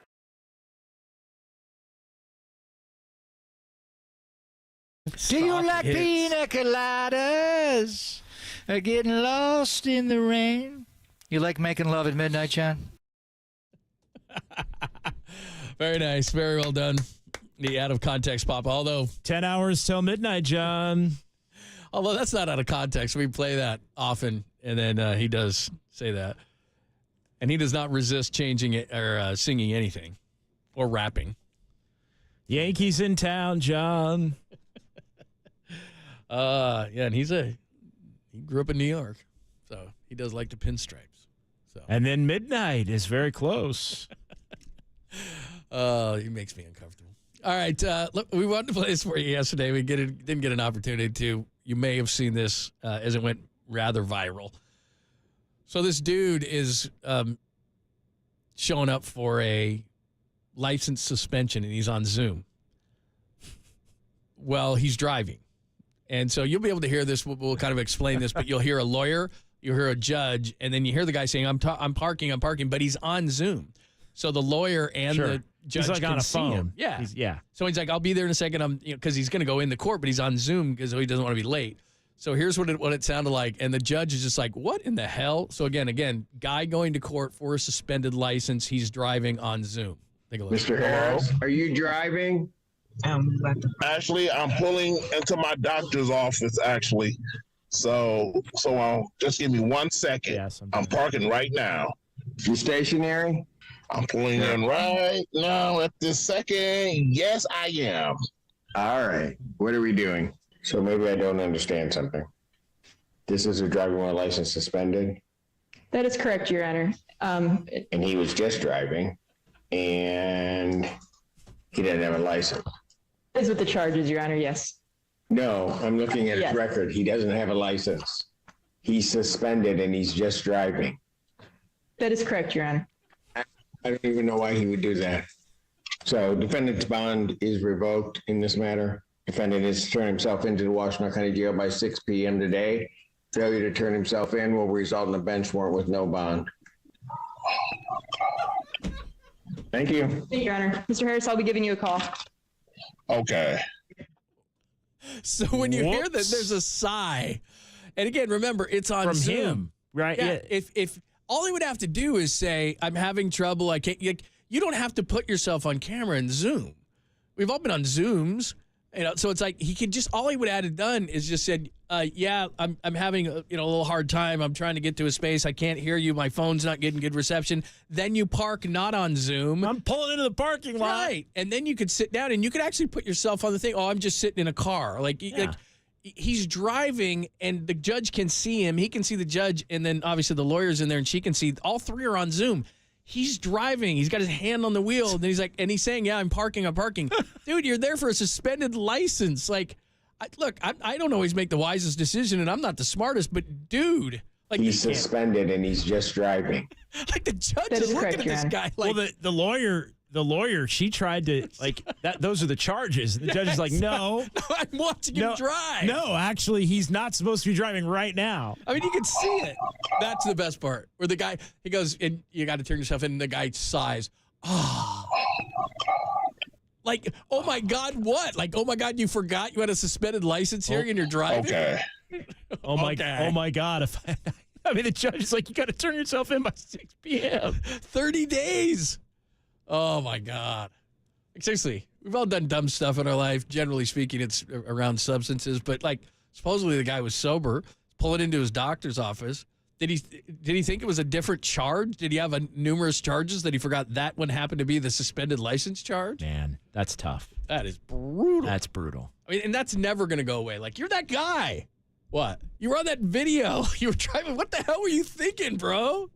Do you like pina coladas? Getting lost in the rain? You like making love at midnight, John? Very nice. Very well done. The out of context pop. Although 10 hours till midnight, John. Although that's not out of context. We play that often, and then he does say that. And he does not resist changing it or singing anything or rapping. Yankees in town, John. Yeah, and he grew up in New York, so he does like the pinstripes. So. And then midnight is very close. He makes me uncomfortable. All right, look, we wanted to play this for you yesterday. We didn't get an opportunity to. You may have seen this as it went rather viral. So this dude is showing up for a license suspension, and he's on Zoom. Well, he's driving. And so you'll be able to hear this. We'll kind of explain this, but you'll hear a lawyer, you'll hear a judge, and then you hear the guy saying, I'm parking, but he's on Zoom. So the lawyer and the judge he's can on a see phone. him. Yeah. Yeah. So he's like, I'll be there in a second. Because he's going to go in the court, but he's on Zoom because he doesn't want to be late. So here's what it sounded like. And the judge is just like, what in the hell? So again, guy going to court for a suspended license. He's driving on Zoom. Take a look. Mr. Harris, are you driving? Actually, I'm pulling into my doctor's office, actually. So just give me 1 second. Yes, I'm parking right now. You stationary? I'm pulling in right now at this second. Yes, I am. All right. What are we doing? So maybe I don't understand something. This is a driving while license suspended? That is correct, Your Honor. And he was just driving, and he didn't have a license. That is what the charge is, Your Honor, yes. No, I'm looking at his record. He doesn't have a license. He's suspended, and he's just driving. That is correct, Your Honor. I don't even know why he would do that. So defendant's bond is revoked in this matter. Defendant has turned himself into the Washington County Jail by 6 p.m. today. Failure to turn himself in will result in a bench warrant with no bond. Thank you. Thank you, Your Honor. Mr. Harris, I'll be giving you a call. Okay. So when you hear that, there's a sigh. And again, remember, it's on From Zoom. him, right? Yeah. If all he would have to do is say, I'm having trouble, I can't. You don't have to put yourself on camera in Zoom. We've all been on Zooms. So it's like he could just, all he would have done is just said, yeah, I'm having a little hard time. I'm trying to get to a space. I can't hear you. My phone's not getting good reception. Then you park not on Zoom. I'm pulling into the parking lot. Right. And then you could sit down and you could actually put yourself on the thing. Oh, I'm just sitting in a car. Like he's driving and the judge can see him. He can see the judge. And then obviously the lawyer's in there and she can see. All three are on Zoom. He's driving. He's got his hand on the wheel. And he's like, and he's saying, yeah, I'm parking. Dude, you're there for a suspended license. Like, I don't always make the wisest decision, and I'm not the smartest, but dude. Like he's suspended, and he's just driving. Like the judge is looking at this guy. Like, well, the lawyer, she tried to, like, that. Those are the charges. And the judge is like, no. I'm watching him drive. No, actually, he's not supposed to be driving right now. I mean, you can see it. That's the best part. Where the guy, he goes, and you got to turn yourself in, and the guy sighs. Oh. Like, oh, my God, what? Like, oh, my God, you forgot you had a suspended license here and you're driving? Okay. Oh, my God. I mean, the judge is like, you got to turn yourself in by 6 p.m. 30 days. Oh, my God. Seriously, we've all done dumb stuff in our life. Generally speaking, it's around substances. But, like, supposedly the guy was sober, pulling into his doctor's office. Did he think it was a different charge? Did he have numerous charges that he forgot that one happened to be the suspended license charge? Man, that's tough. That is brutal. That's brutal. I mean, and that's never going to go away. Like, you're that guy. What? You were on that video. You were driving. What the hell were you thinking, bro?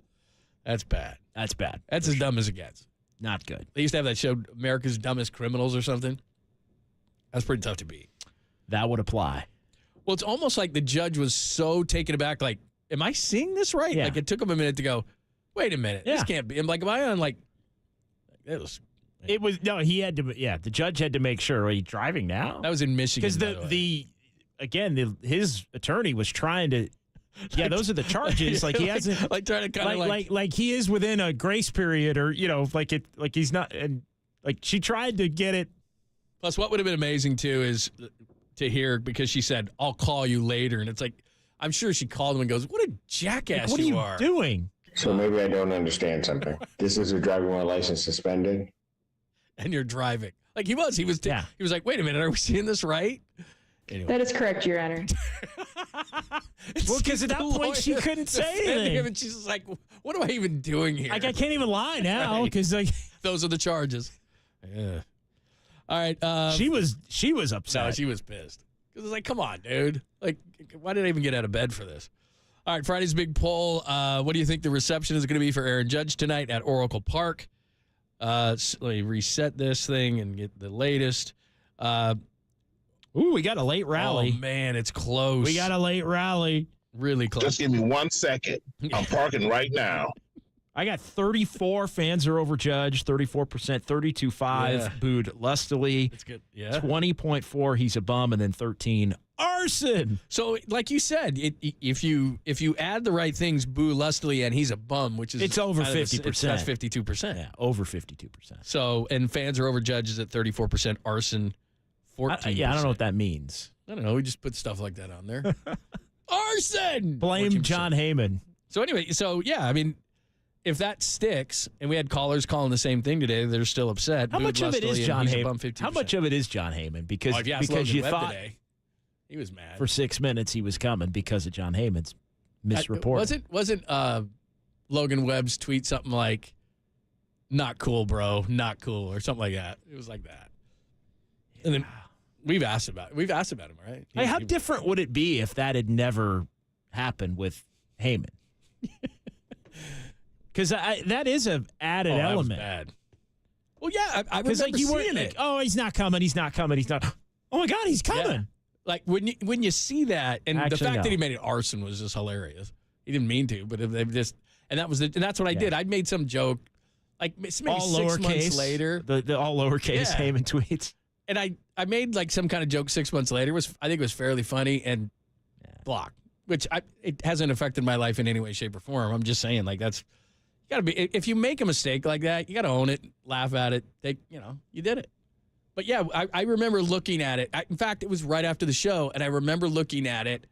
That's bad. That's bad. That's as dumb as it gets. Not good. They used to have that show, America's Dumbest Criminals or something. That's pretty tough to beat. That would apply. Well, it's almost like the judge was so taken aback, like, am I seeing this right? Yeah. Like, it took him a minute to go, wait a minute. Yeah. This can't be. I'm like, am I on, like, it was It was he had to. Yeah, the judge had to make sure. Are you driving now? That was in Michigan. Because his attorney was trying to. Yeah, those are the charges. Like he hasn't trying to like he is within a grace period, or like he's not, and like she tried to get it. Plus, what would have been amazing too is to hear, because she said, "I'll call you later," and it's like, I'm sure she called him and goes, "What a jackass what you are you doing?" So maybe I don't understand something. This is a driving while license suspended, and you're driving. Like he was. He was like, "Wait a minute, are we seeing this right?" Anyway. That is correct, Your Honor. Well, because at that point she couldn't say anything. And she's like, "What am I even doing here?" Like I can't even lie now because those are the charges. Yeah. All right. She was upset. No, she was pissed. Because it's like, come on, dude. Like, why did I even get out of bed for this? All right, Friday's big poll. What do you think the reception is going to be for Aaron Judge tonight at Oracle Park? Let me reset this thing and get the latest. We got a late rally. Oh, man, it's close. We got a late rally. Really close. Just give me 1 second. I'm parking right now. I got 34 fans are over Judge, 34%, 32.5 booed lustily. That's good. Yeah. 20.4 he's a bum, and then 13 arson. So, like you said, if you add the right things, boo lustily and he's a bum, which is it's over 50%. That's 52%. Yeah, over 52%. So, and fans are over Judge is at 34%, arson 14%. I don't know what that means. I don't know. We just put stuff like that on there. Arson. Blame 14%. John Heyman. So anyway, yeah, I mean, if that sticks, and we had callers calling the same thing today, they're still upset. How much of it is John Heyman? How much of it is John Heyman? Because you thought today, he was mad for 6 minutes he was coming because of John Heyman's misreporting. Wasn't Logan Webb's tweet something like, "Not cool, bro, not cool," or something like that? It was like that. Yeah. And then we've asked about him, right? Hey, how different would it be if that had never happened with Heyman? Because that is an added element. That was bad. Well, yeah, I remember seeing it. Oh, he's not coming. He's not coming. He's not. Oh my God, he's coming. Yeah. Like when you see that, and the fact that he made it arson was just hilarious. He didn't mean to, but they just, and that's what I did. I made some joke, like maybe all 6 months later. The all lowercase Heyman tweets. And I made like some kind of joke 6 months later. I think it was fairly funny and blocked, which it hasn't affected my life in any way, shape, or form. I'm just saying, like that's. Gotta be, if you make a mistake like that, you got to own it, laugh at it. You did it. But yeah, I remember looking at it. In fact, it was right after the show, and I remember looking at it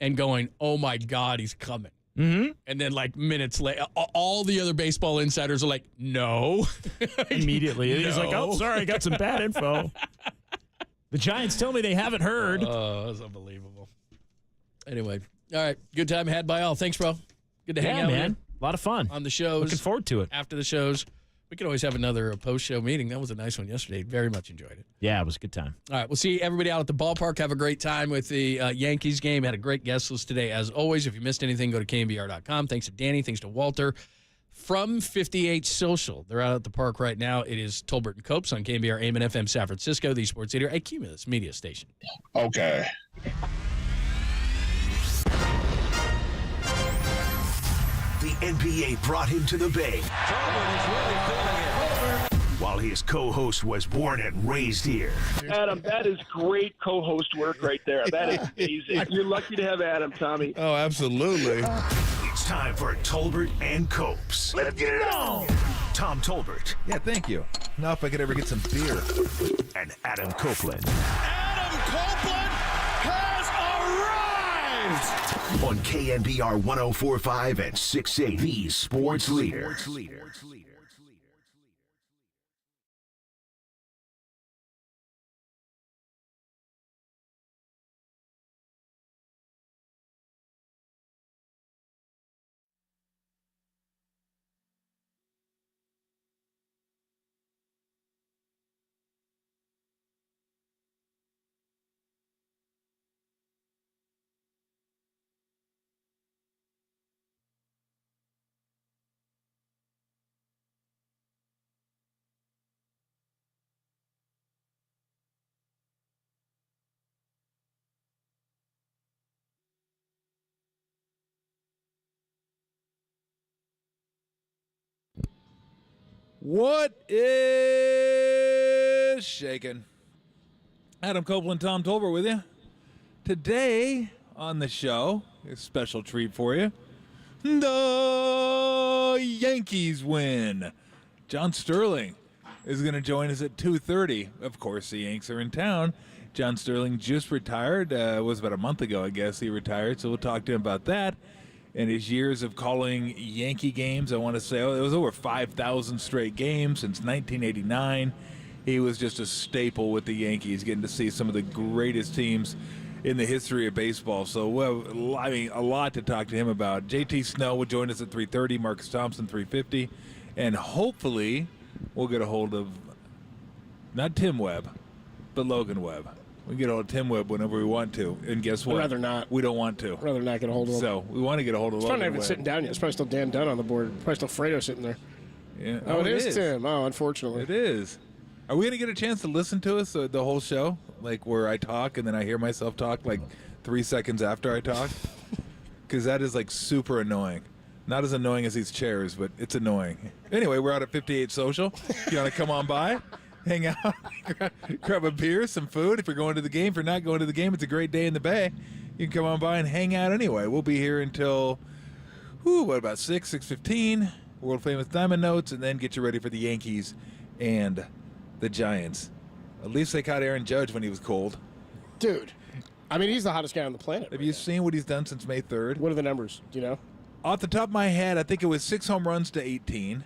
and going, "Oh my God, he's coming!" Mm-hmm. And then, like minutes later, all the other baseball insiders are like, "No!" Immediately, he's like, "Oh, sorry, I got some bad info." The Giants tell me they haven't heard. Oh, that's unbelievable. Anyway, all right, good time had by all. Thanks, bro. Good to hang out, man. A lot of fun. On the shows. Looking forward to it. After the shows. We could always have another post-show meeting. That was a nice one yesterday. Very much enjoyed it. Yeah, it was a good time. All right, we'll see everybody out at the ballpark. Have a great time with the Yankees game. Had a great guest list today. As always, if you missed anything, go to KNBR.com. Thanks to Danny. Thanks to Walter. From 58 Social. They're out at the park right now. It is Tolbert and Copes on KNBR AM and FM San Francisco, the sports leader, a Cumulus media station. Okay. The NBA brought him to the Bay. While his co-host was born and raised here. Adam, that is great co-host work right there. That is amazing. You're lucky to have Adam, Tommy. Oh, absolutely. It's time for Tolbert and Copes. Let's get it on. Tom Tolbert. Yeah, thank you. Now if I could ever get some beer. And Adam Copeland. Adam Copeland has arrived! On KNBR 104.5 and 680, the sports leader. What is shaking? Adam Copeland, Tom Tolbert with you. Today on the show, a special treat for you. The Yankees win. John Sterling is going to join us at 2:30. Of course, the Yanks are in town. John Sterling just retired. It was about a month ago, I guess, he retired. So we'll talk to him about that and his years of calling Yankee games. I want to say it was over 5,000 straight games since 1989. He was just a staple with the Yankees, getting to see some of the greatest teams in the history of baseball. So, well, I mean, a lot to talk to him about. JT Snell will join us at 3:30, Marcus Thompson 3:50, and hopefully we'll get a hold of not Tim Webb, but Logan Webb. We can get a hold of Tim Webb whenever we want to, and guess what? I'd rather not. We don't want to. I'd rather not get a hold of him. So we want to get a hold of Logan Webb. It's probably not even sitting down yet. It's probably still Dan Dunn on the board. Probably still Fredo sitting there. Yeah. Oh, it is Tim. Oh, unfortunately. It is. Are we going to get a chance to listen to us the whole show? Like where I talk and then I hear myself talk like 3 seconds after I talk? Because that is like super annoying. Not as annoying as these chairs, but it's annoying. Anyway, we're out at 58 Social. If you want to come on by, hang out, grab a beer, some food. If you're going to the game, if you're not going to the game, it's a great day in the Bay. You can come on by and hang out anyway. We'll be here until, about 6:15, world famous Diamond Notes, and then get you ready for the Yankees and the Giants. At least they caught Aaron Judge when he was cold. Dude, I mean, he's the hottest guy on the planet. Have you seen what he's done since May 3rd? What are the numbers? Do you know? Off the top of my head, I think it was 6 home runs to 18.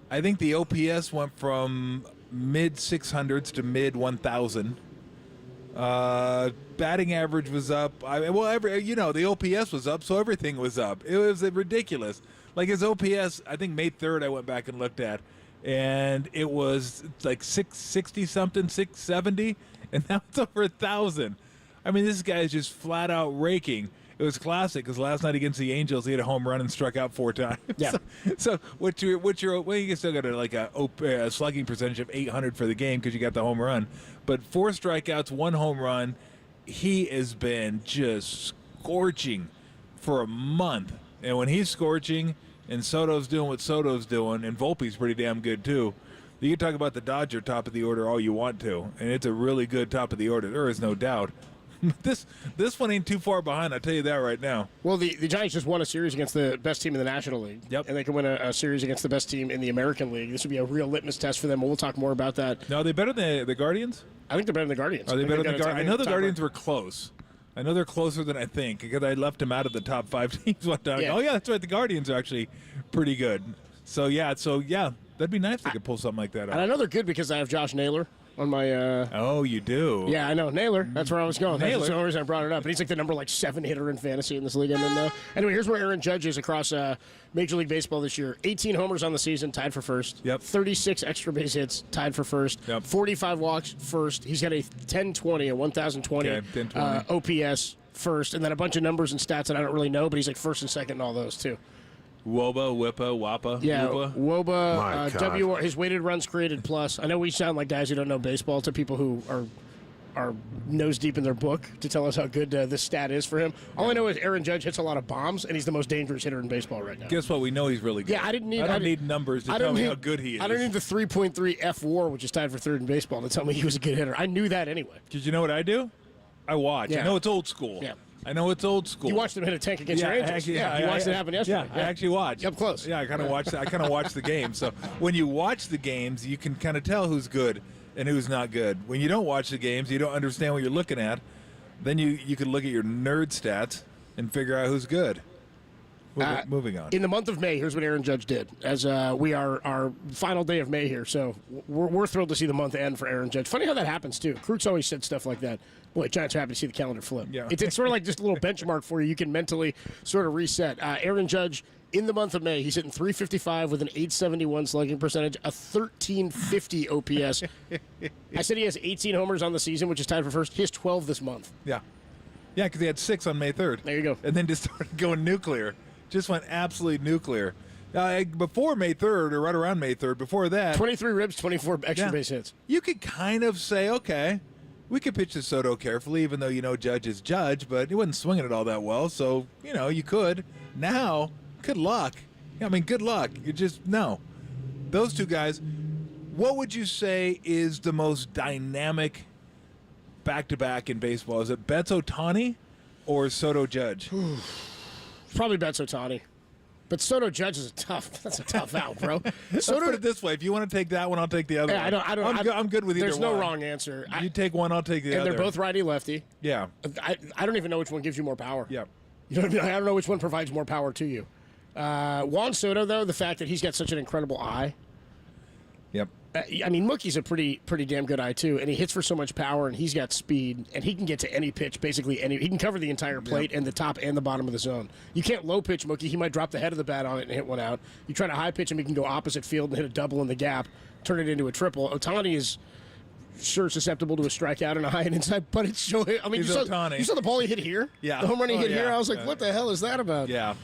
I think the OPS went from mid-600s to mid-1,000. Batting average was up. The OPS was up, so everything was up. It was ridiculous. Like his OPS, I think May 3rd I went back and looked at, and it was like 660-something, 670, and now it's over 1,000. I mean, this guy is just flat out raking. It was classic because last night against the Angels, he had a home run and struck out 4 times. Yeah. So you still got a slugging percentage of 800 for the game because you got the home run, but 4 strikeouts, 1 home run. He has been just scorching for a month, and when he's scorching and Soto's doing what Soto's doing, and Volpe's pretty damn good too. You can talk about the Dodger top of the order all you want to, and it's a really good top of the order. There is no doubt. This one ain't too far behind, I'll tell you that right now. Well, the Giants just won a series against the best team in the National League. Yep. And they can win a series against the best team in the American League. This would be a real litmus test for them. We'll talk more about that. Now, are they better than the Guardians? I think they're better than the Guardians. Are they better than the Guardians? I know the Guardians were close. I know they're closer than I think because I left them out of the top 5 teams one time. Yeah. Oh, yeah, that's right. The Guardians are actually pretty good. So, yeah, that'd be nice if they could pull something like that out. And I know they're good because I have Josh Naylor on my Oh, you do? Yeah, I know. Naylor. That's where I was going. Naylor. That's the only reason I brought it up. And he's like the number 7 hitter in fantasy in this league I'm in now. Anyway, here's where Aaron Judge is across Major League Baseball this year. 18 homers on the season, tied for first. Yep. 36 extra base hits, tied for first. Yep. 45 walks, first. He's got a 1020, a 1,020 OPS first. And then a bunch of numbers and stats that I don't really know, but he's like first and second in all those too. Woba, Whippa, Wappa. Yeah, Wupa. WR, his weighted runs created plus. I know we sound like guys who don't know baseball to people who are nose deep in their book to tell us how good this stat is for him. All I know is Aaron Judge hits a lot of bombs, and he's the most dangerous hitter in baseball right now. Guess what? We know he's really good. Yeah, I don't need numbers to tell me how good he is. I don't need the 3.3 F-WAR, which is tied for third in baseball, to tell me he was a good hitter. I knew that anyway. Because you know what I do? I watch. Yeah. I know it's old school. Yeah. I know it's old school. You watched him hit a tank against your Angels. You watched it happen yesterday. Yeah, I actually watched. Up close. Yeah, I kind of watched. I kind of watched the game. So when you watch the games, you can kind of tell who's good and who's not good. When you don't watch the games, you don't understand what you're looking at. Then you can look at your nerd stats and figure out who's good. Moving on. In the month of May, here's what Aaron Judge did. As we are our final day of May here, so we're thrilled to see the month end for Aaron Judge. Funny how that happens, too. Krukow always said stuff like that. Boy, Giants are happy to see the calendar flip. Yeah. It's sort of like just a little benchmark for you. You can mentally sort of reset. Aaron Judge, in the month of May, he's hitting .355 with an .871 slugging percentage, a 1350 OPS. I said he has 18 homers on the season, which is tied for first. He has 12 this month. Yeah. Yeah, because he had 6 on May 3rd. There you go. And then just started going nuclear. Just went absolutely nuclear. Before May 3rd, or right around May 3rd, before that... 23 ribs, 24 extra base hits. You could kind of say, okay, we could pitch to Soto carefully, even though, Judge is Judge, but he wasn't swinging it all that well, so, you could. Now, good luck. I mean, good luck. You just, no. those two guys. What would you say is the most dynamic back-to-back in baseball? Is it Betts Ohtani or Soto Judge? Probably Betts Ohtani. But Soto Judge is that's a tough out, bro. Soto, put it this way: if you want to take that one, I'll take the other one. I'm good with either one. There's no wrong answer. You take one, I'll take the other. And they're both righty-lefty. Yeah. I don't even know which one gives you more power. Yeah. You know what I mean? I don't know which one provides more power to you. Juan Soto, though, the fact that he's got such an incredible eye. Yep. I mean, Mookie's a pretty damn good eye, too, and he hits for so much power, and he's got speed, and he can get to any pitch, basically any. He can cover the entire plate and the top and the bottom of the zone. You can't low pitch Mookie. He might drop the head of the bat on it and hit one out. You try to high pitch him, he can go opposite field and hit a double in the gap, turn it into a triple. Ohtani is sure susceptible to a strikeout and a high and inside, but it's so. I mean, you saw the ball he hit here? Yeah. The home run he hit here? I was like, what the hell is that about? Yeah.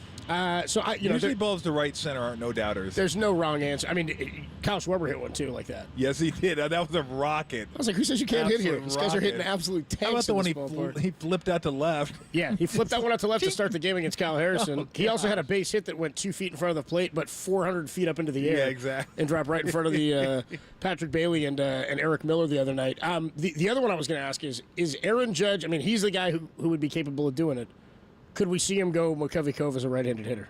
Usually balls to right center aren't no doubters. There's no wrong answer. I mean, Kyle Schwarber hit one too like that. Yes, he did. That was a rocket. I was like, who says you can't hit here? These guys are hitting absolute tanks. How about the one he flipped out to left? Yeah, he flipped that one out to left to start the game against Kyle Harrison. He also had a base hit that went 2 feet in front of the plate, but 400 feet up into the air. Yeah, exactly. And dropped right in front of the Patrick Bailey and Eric Miller the other night. The other one I was going to ask is Aaron Judge. I mean, he's the guy who would be capable of doing it. Could we see him go McCovey Cove as a right-handed hitter?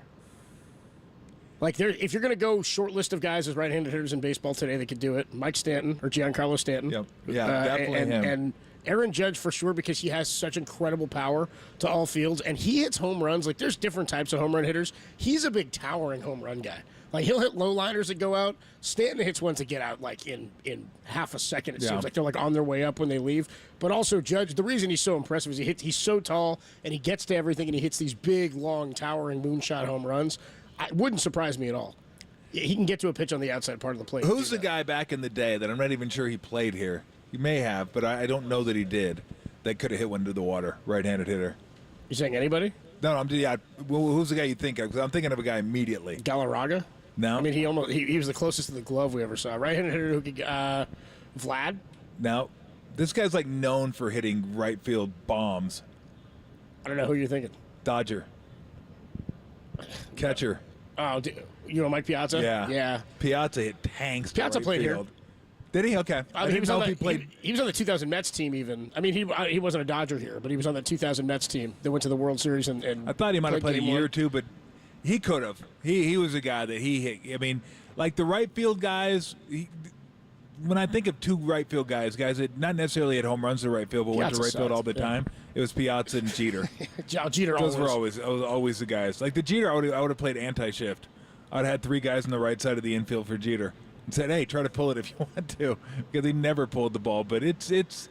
Like, if you're going to go short list of guys as right-handed hitters in baseball today that could do it, Mike Stanton or Giancarlo Stanton. Yep. Yeah, definitely him. And Aaron Judge for sure, because he has such incredible power to all fields, and he hits home runs. Like, there's different types of home run hitters. He's a big towering home run guy. Like, he'll hit low liners that go out. Stanton hits ones that get out, like, in half a second. It seems like they're, like, on their way up when they leave. But also, Judge, the reason he's so impressive is he's so tall, and he gets to everything, and he hits these big, long, towering moonshot home runs. It wouldn't surprise me at all. He can get to a pitch on the outside part of the plate. Who's the guy back in the day that I'm not even sure he played here? He may have, but I don't know that he did. That could have hit one to the water, right-handed hitter. You saying anybody? No, who's the guy you think of? Because I'm thinking of a guy immediately. Galarraga? No. I mean, he was the closest to the glove we ever saw. Right-handed hitter who could Vlad? No. This guy's like known for hitting right field bombs. I don't know who you're thinking. Dodger. Catcher. Oh, you know Mike Piazza? Yeah. Piazza hit tanks. Piazza right played field. here. Did he? Okay. He was on the 2000 Mets team even. I mean, he wasn't a Dodger here, but he was on the 2000 Mets team that went to the World Series. And I thought he might have played a year or two, but he could have. He was a guy that he hit. I mean, like the right field guys, when I think of two right field guys that not necessarily hit home runs to right field, but went to right field all the time, it was Piazza and Jeter. Jeter Those were always the guys. Like the Jeter, I would have played anti-shift. I'd have had 3 guys on the right side of the infield for Jeter and said, hey, try to pull it if you want to, because he never pulled the ball. But that's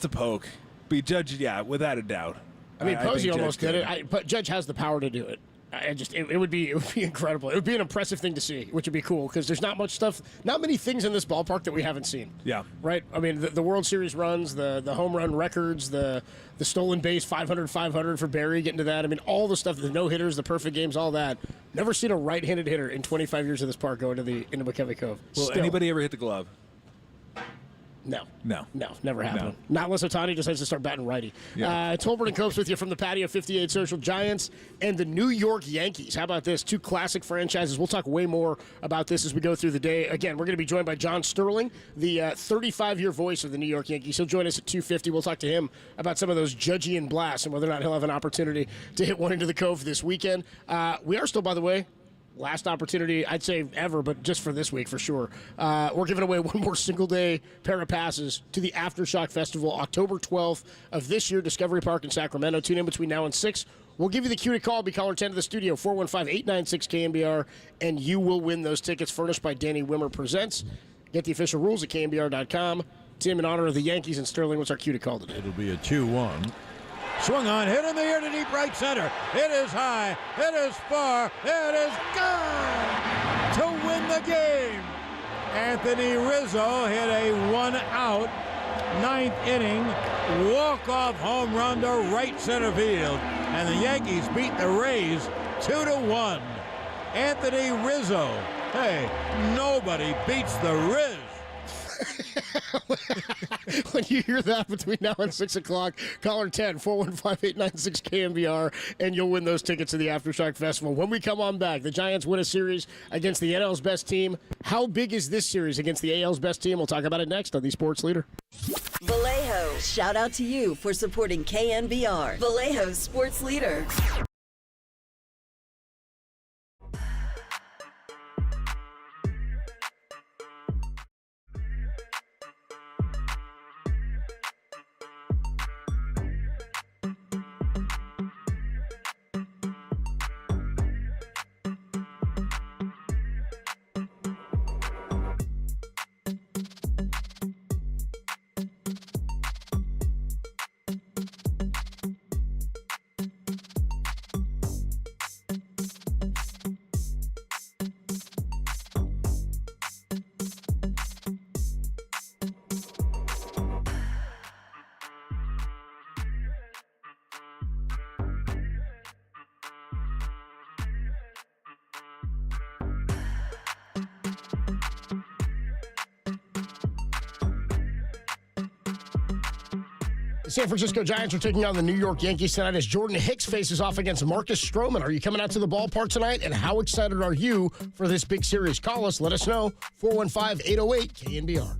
a poke. But Judge, yeah, without a doubt. I mean, Posey almost did it, but Judge has the power to do it. It would be incredible. It would be an impressive thing to see, which would be cool because there's not many things in this ballpark that we haven't seen. Yeah. Right? I mean, the World Series runs, the home run records, the stolen base, 500 for Barry, getting to that. I mean, all the stuff, the no-hitters, the perfect games, all that. Never seen a right-handed hitter in 25 years of this park go into McCovey Cove. Will anybody ever hit the glove? No, never happened. No. Not unless Ohtani decides to start batting righty. Yeah. Tolbert and Copes with you from the Patio 58 Social. Giants and the New York Yankees. How about this? 2 classic franchises. We'll talk way more about this as we go through the day. Again, we're going to be joined by John Sterling, the 35-year voice of the New York Yankees. He'll join us at 2:50. We'll talk to him about some of those Judgian blasts and whether or not he'll have an opportunity to hit one into the Cove this weekend. We are still, by the way, last opportunity, I'd say ever, but just for this week for sure. We're giving away one more single-day pair of passes to the Aftershock Festival, October 12th of this year, Discovery Park in Sacramento. Tune in between now and 6. We'll give you the cue to call. Be caller 10 to the studio, 415-896-KNBR, and you will win those tickets furnished by Danny Wimmer Presents. Get the official rules at KNBR.com. Tim, in honor of the Yankees and Sterling, what's our cue to call today? It'll be a 2-1. Swung on, hit in the air to deep right center. It is high, it is far, it is gone to win the game. Anthony Rizzo hit a 1-out, 9th inning, walk-off home run to right center field. And the Yankees beat the Rays 2-1. Anthony Rizzo. Hey, nobody beats the Riz. When you hear that between now and 6 o'clock, caller 10, 415-896-KNBR, and you'll win those tickets to the Aftershock Festival. When we come on back, the Giants win a series against the NL's best team. How big is this series against the AL's best team? We'll talk about it next on the Sports Leader. Vallejo, shout out to you for supporting KNBR, Vallejo's Sports Leader. The San Francisco Giants are taking on the New York Yankees tonight as Jordan Hicks faces off against Marcus Stroman. Are you coming out to the ballpark tonight, and how excited are you for this big series? Call us. Let us know. 415-808-KNBR.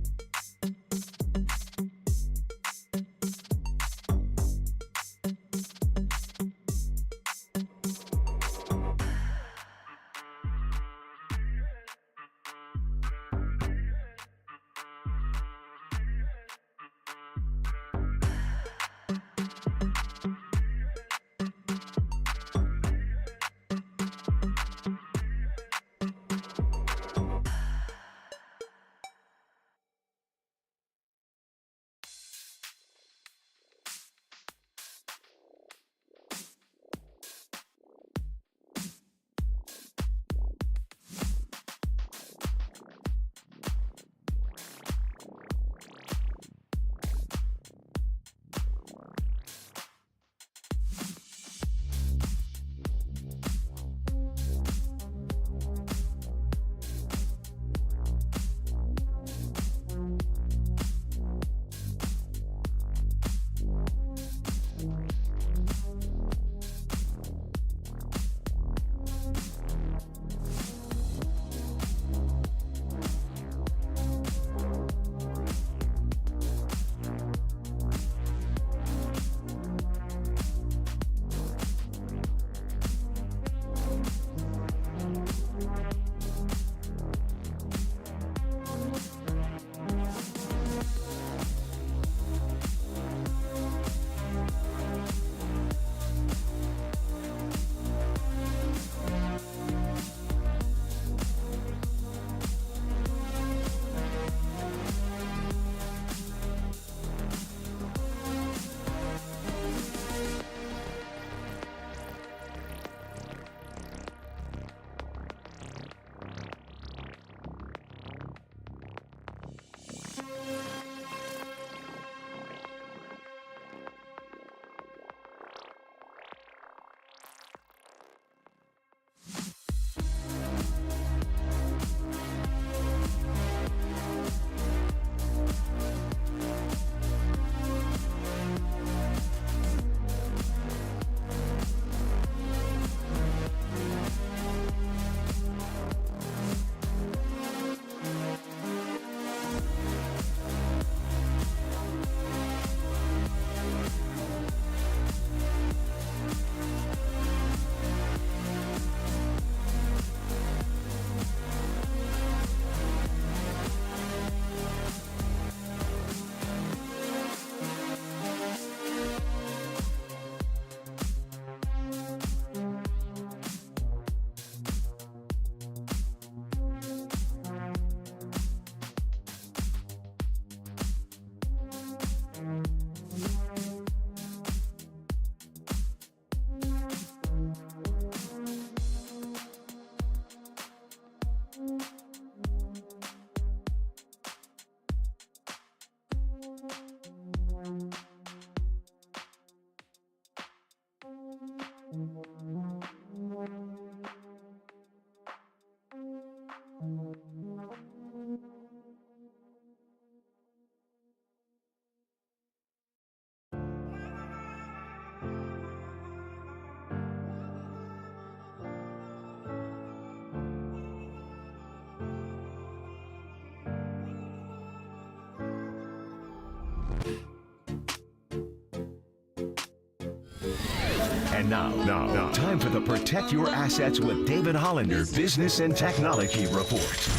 And now, time for the Protect Your Assets with David Hollander Business and Technology Report.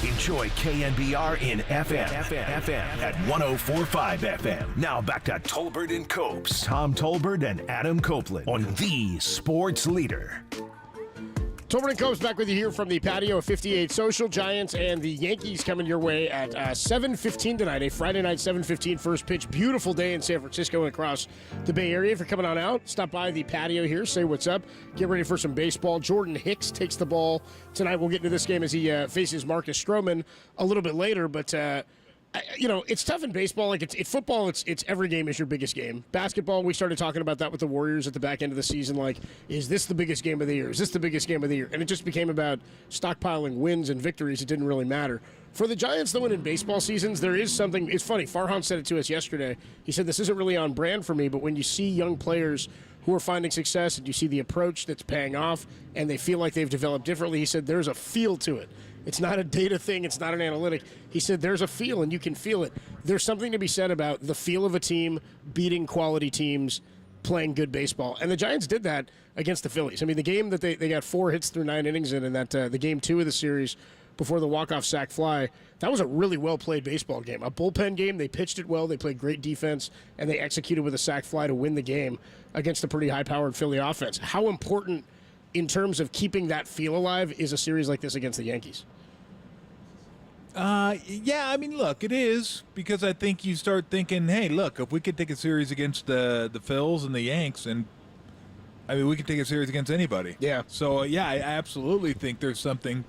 Enjoy KNBR in FM at 104.5 FM. Now back to Tolbert and Copes. Tom Tolbert and Adam Copeland on the Sports Leader. Tolbert and Copes back with you here from the patio of 58 Social. Giants and the Yankees coming your way at 7:15 tonight, a Friday night 7:15 first pitch. Beautiful day in San Francisco and across the Bay Area. If you're coming on out, stop by the patio here, say what's up, get ready for some baseball. Jordan Hicks takes the ball tonight. We'll get into this game as he faces Marcus Stroman a little bit later, but it's tough in baseball. Like it's football. It's every game is your biggest game. Basketball, we started talking about that with the Warriors at the back end of the season. Like, is this the biggest game of the year? Is this the biggest game of the year? And it just became about stockpiling wins and victories. It didn't really matter. For the Giants, though, in baseball seasons, there is something. It's funny. Farhan said it to us yesterday. He said, this isn't really on brand for me, but when you see young players who are finding success and you see the approach that's paying off and they feel like they've developed differently, he said, there's a feel to it. It's not a data thing. It's not an analytic. He said there's a feel, and you can feel it. There's something to be said about the feel of a team beating quality teams playing good baseball. And the Giants did that against the Phillies. I mean, the game that they got 4 hits through 9 innings in, and that the game 2 of the series before the walk-off sac fly, that was a really well-played baseball game. A bullpen game. They pitched it well. They played great defense, and they executed with a sac fly to win the game against a pretty high-powered Philly offense. How important in terms of keeping that feel alive is a series like this against the Yankees? Yeah, I mean, look, it is, because I think you start thinking, hey, look, if we could take a series against the Phils and the Yanks, and I mean, we could take a series against anybody. Yeah. So, yeah, I absolutely think there's something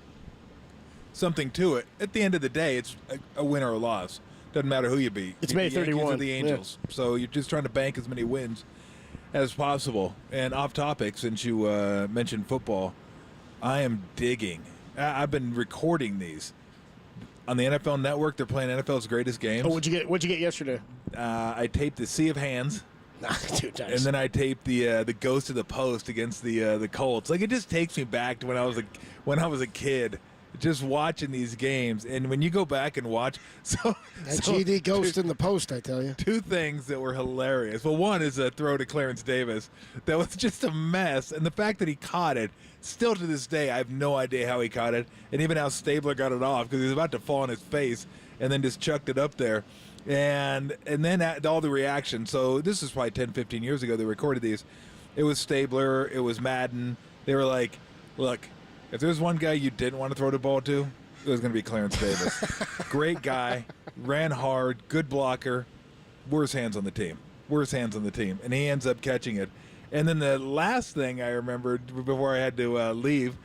to it. At the end of the day, it's a win or a loss. Doesn't matter who you beat. It's May 31. The Angels. Yeah. So you're just trying to bank as many wins as possible. And off topic, since you mentioned football, I am digging. I've been recording these. On the NFL Network, they're playing NFL's greatest games. Oh, what'd you get yesterday? I taped the Sea of Hands. Dude, nice. And then I taped the Ghost of the Post against the Colts. Like, it just takes me back to when I was a kid, just watching these games. And when you go back and watch, GD Ghost in the Post, I tell you. 2 things that were hilarious. Well, one is a throw to Clarence Davis that was just a mess, and the fact that he caught it. Still to this day, I have no idea how he caught it, and even how Stabler got it off, because he was about to fall on his face and then just chucked it up there. And then all the reaction. So this is probably 10, 15 years ago they recorded these. It was Stabler. It was Madden. They were like, look, if there's one guy you didn't want to throw the ball to, it was going to be Clarence Davis. Great guy. Ran hard. Good blocker. Worst hands on the team. And he ends up catching it. And then the last thing I remembered before I had to leave,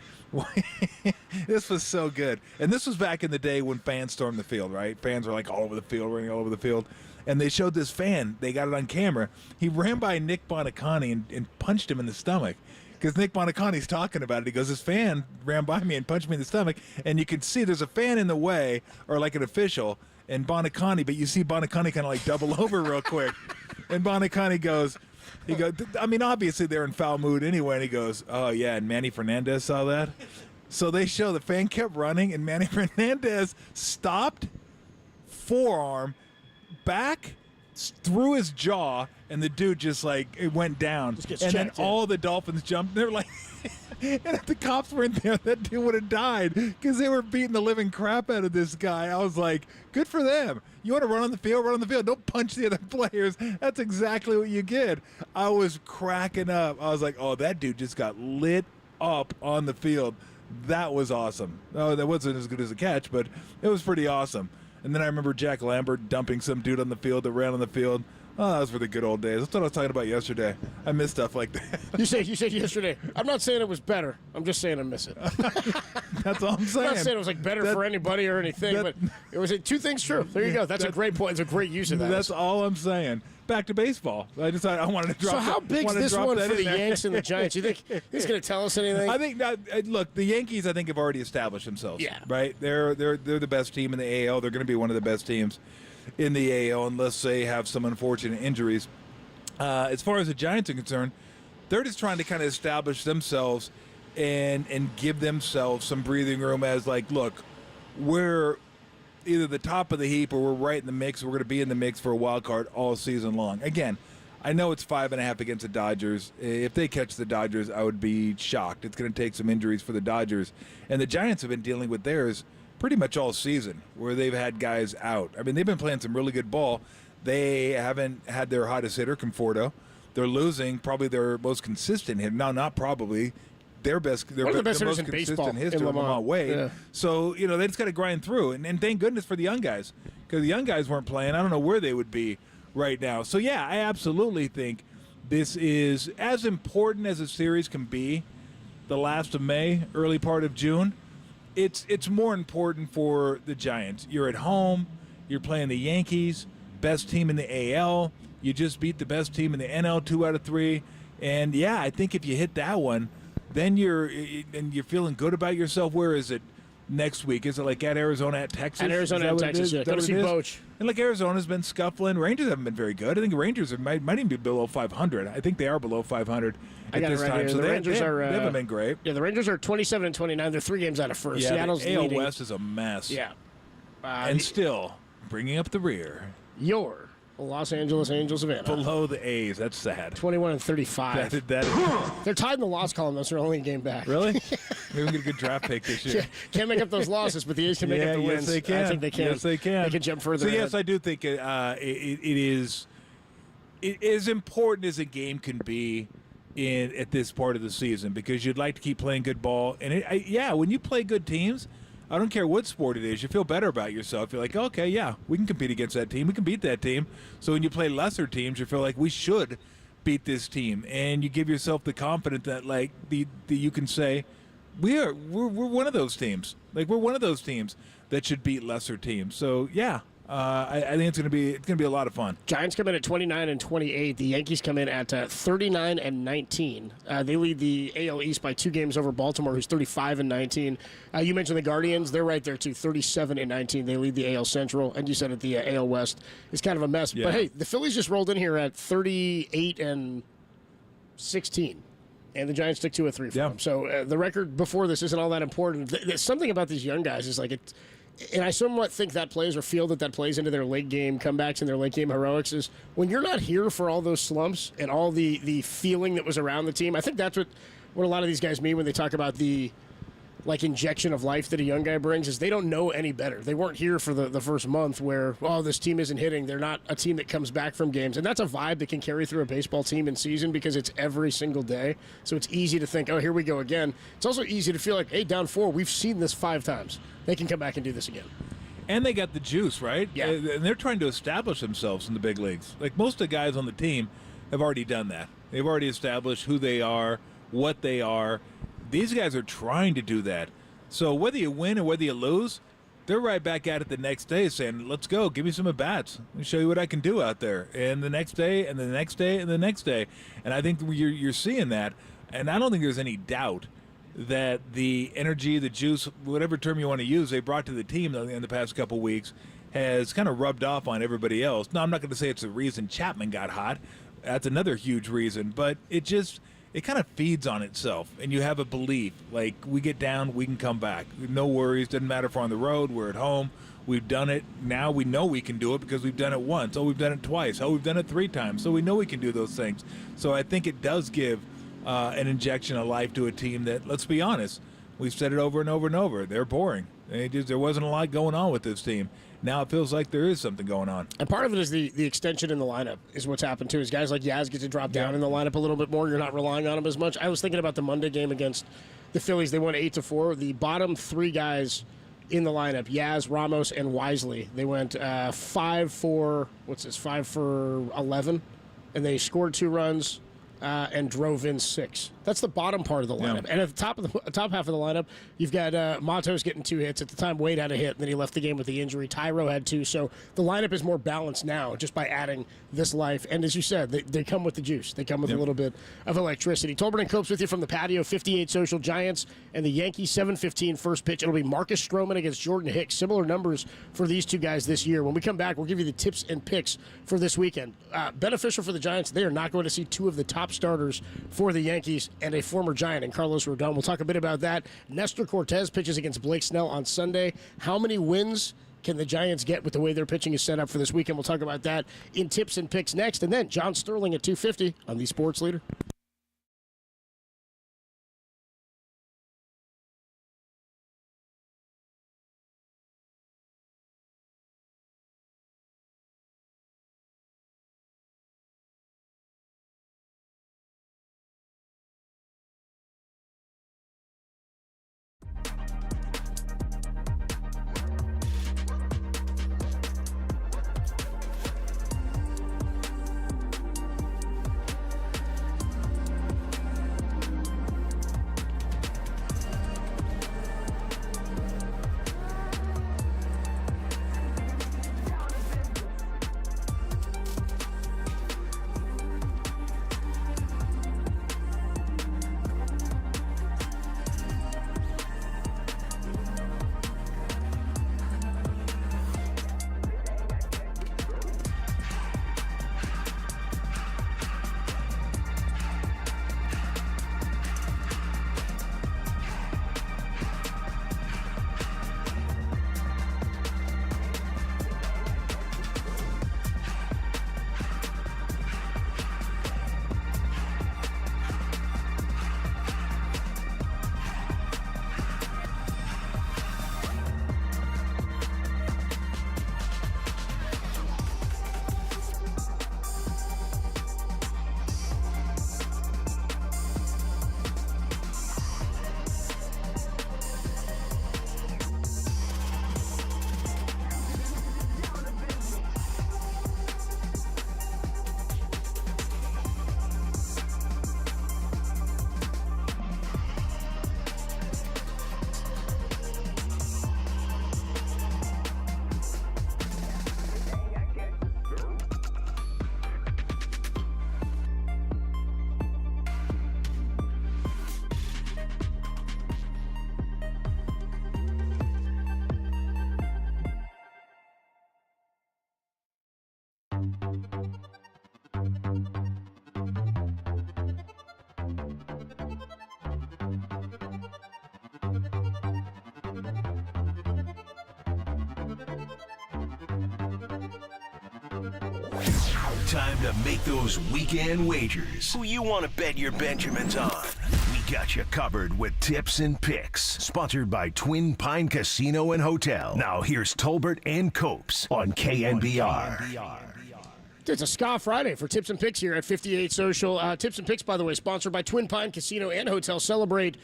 this was so good. And this was back in the day when fans stormed the field, right? Fans were like all over the field, running all over the field. And they showed this fan. They got it on camera. He ran by Nick Bonacani and punched him in the stomach. Because Nick Bonacani's talking about it. He goes, this fan ran by me and punched me in the stomach. And you can see there's a fan in the way, or like an official, and Bonacani. But you see Bonacani kind of like double over real quick. And Bonacani goes... I mean, obviously they're in foul mood anyway, and he goes, oh, yeah, and Manny Fernandez saw that? So they show the fan kept running, and Manny Fernandez stopped, forearm, back, through his jaw, and the dude just, like, it went down. And then all the Dolphins jumped, and they were like, and if the cops weren't there, that dude would have died, because they were beating the living crap out of this guy. I was like, good for them. You want to run on the field, run on the field. Don't punch the other players. That's exactly what you get. I was cracking up. I was like, oh, that dude just got lit up on the field. That was awesome. Oh, that wasn't as good as a catch, but it was pretty awesome. And then I remember Jack Lambert dumping some dude on the field that ran on the field. Oh, those were the good old days. That's what I was talking about yesterday. I miss stuff like that. You said yesterday. I'm not saying it was better. I'm just saying I miss it. That's all I'm saying. I'm not saying it was better for anybody or anything, but it was two things true. There you go. That's a great point. It's a great use of that. That's all I'm saying. Back to baseball. I decided I wanted to drop. So how big is this one for the Yanks and the Giants? You think he's going to tell us anything? I think. Look, the Yankees. I think have already established themselves. Yeah. Right. They're the best team in the AL. They're going to be one of the best teams in the AL unless they have some unfortunate injuries. As far as the Giants are concerned, they're just trying to kind of establish themselves and give themselves some breathing room as like, look, we're either the top of the heap or we're right in the mix. We're going to be in the mix for a wild card all season long. Again, I know it's 5.5 against the Dodgers. If they catch the Dodgers, I would be shocked. It's going to take some injuries for the Dodgers. And the Giants have been dealing with theirs pretty much all season where they've had guys out. I mean, they've been playing some really good ball. They haven't had their hottest hitter, Conforto. They're losing probably their most consistent hitter. No, not probably. Their best, one of the best hitters most in baseball hitter, in Lamont Wade. Yeah. So, they just got to grind through. And thank goodness for the young guys because the young guys weren't playing. I don't know where they would be right now. So, yeah, I absolutely think this is as important as a series can be the last of May, early part of June. It's more important for the Giants. You're at home. You're playing the Yankees, best team in the AL. You just beat the best team in the NL 2 out of 3. And, yeah, I think if you hit that one, then you're feeling good about yourself. Where is it next week? Is it like at Arizona, at Texas? At Arizona, at Texas, yeah. Got to see Boch. And like Arizona's been scuffling. Rangers haven't been very good. I think Rangers might even be below 500. I think they are below 500 at this time. Here. So the Rangers they haven't been great. Yeah, the Rangers are 27-29. They're 3 games out of first. Yeah, Seattle's the AL leading. West is a mess. Yeah. And still bringing up the rear. Your Los Angeles Angels of Anaheim. Below the A's. That's sad. 21-35. They're tied in the loss column, though, so they're only a game back. Really? Maybe we get a good draft pick this year. Can't make up those losses, but the A's can make up the wins. Yes, they can. I think they can. Yes, they can. They can jump further. So, yes, I do think it is as important as a game can be at this part of the season because you'd like to keep playing good ball. And, when you play good teams, I don't care what sport it is, you feel better about yourself. You're like, okay, yeah, we can compete against that team. We can beat that team. So when you play lesser teams, you feel like we should beat this team. And you give yourself the confidence that, like, you can say, we're one of those teams. Like, we're one of those teams that should beat lesser teams. So, yeah. I think it's gonna be a lot of fun. Giants come in at 29-28. The Yankees come in at 39-19. They lead the AL East by 2 games over Baltimore, who's 35-19. You mentioned the Guardians; they're right there too, 37-19. They lead the AL Central, and you said that the AL West is kind of a mess. Yeah. But hey, the Phillies just rolled in here at 38-16. And the Giants took 2 of 3 from them. So the record before this isn't all that important. There's something about these young guys is like it. And I somewhat think that plays or feel that plays into their late game comebacks and their late game heroics is when you're not here for all those slumps and all the feeling that was around the team. I think that's what a lot of these guys mean when they talk about the injection of life that a young guy brings is they don't know any better. They weren't here for the first month where, this team isn't hitting. They're not a team that comes back from games. And that's a vibe that can carry through a baseball team in season because it's every single day. So it's easy to think, here we go again. It's also easy to feel like, hey, down 4, we've seen this 5 times. They can come back and do this again. And they got the juice, right? Yeah. And they're trying to establish themselves in the big leagues. Like most of the guys on the team have already done that. They've already established who they are, what they are. These guys are trying to do that. So whether you win or whether you lose, they're right back at it the next day saying, let's go, give me some at-bats. Let me show you what I can do out there. And the next day, and the next day, and the next day. And I think you're seeing that. And I don't think there's any doubt that the energy, the juice, whatever term you want to use, they brought to the team in the past couple weeks has kind of rubbed off on everybody else. Now, I'm not going to say it's the reason Chapman got hot. That's another huge reason. But it kind of feeds on itself, and you have a belief, like, we get down, we can come back. No worries, doesn't matter if we're on the road, we're at home, we've done it. Now we know we can do it because we've done it once. Oh, we've done it twice. Oh, we've done it 3 times. So we know we can do those things. So I think it does give an injection of life to a team that, let's be honest, we've said it over and over and over, they're boring. There wasn't a lot going on with this team. Now it feels like there is something going on. And part of it is the extension in the lineup is what's happened too. Is guys like Yaz get to drop down in the lineup a little bit more. You're not relying on them as much. I was thinking about the Monday game against the Phillies. They won 8-4. The bottom 3 guys in the lineup. Yaz, Ramos, and Wisely. They went 5 for 11, and they scored 2 runs and drove in 6. That's the bottom part of the lineup. Yeah. And at the top half of the lineup, you've got Matos getting 2 hits. At the time, Wade had a hit, and then he left the game with the injury. Tyro had 2. So the lineup is more balanced now just by adding this life. And as you said, they come with the juice. They come with a little bit of electricity. Tolbert and Copes with you from the patio. 58 Social Giants and the Yankees 7:15 first pitch. It'll be Marcus Stroman against Jordan Hicks. Similar numbers for these two guys this year. When we come back, we'll give you the tips and picks for this weekend. Beneficial for the Giants. They are not going to see 2 of the top starters for the Yankees and a former Giant in Carlos Rodon. We'll talk a bit about that. Nestor Cortez pitches against Blake Snell on Sunday. How many wins can the Giants get with the way their pitching is set up for this weekend? We'll talk about that in tips and picks next. And then John Sterling at 2:50 on the Sports Leader. Time to make those weekend wagers. Who you want to bet your Benjamins on? We got you covered with tips and picks. Sponsored by Twin Pine Casino and Hotel. Now here's Tolbert and Copes on KNBR. It's a Ska Friday for Tips and Picks here at 58 Social. Tips and Picks, by the way, sponsored by Twin Pine Casino and Hotel. Celebrate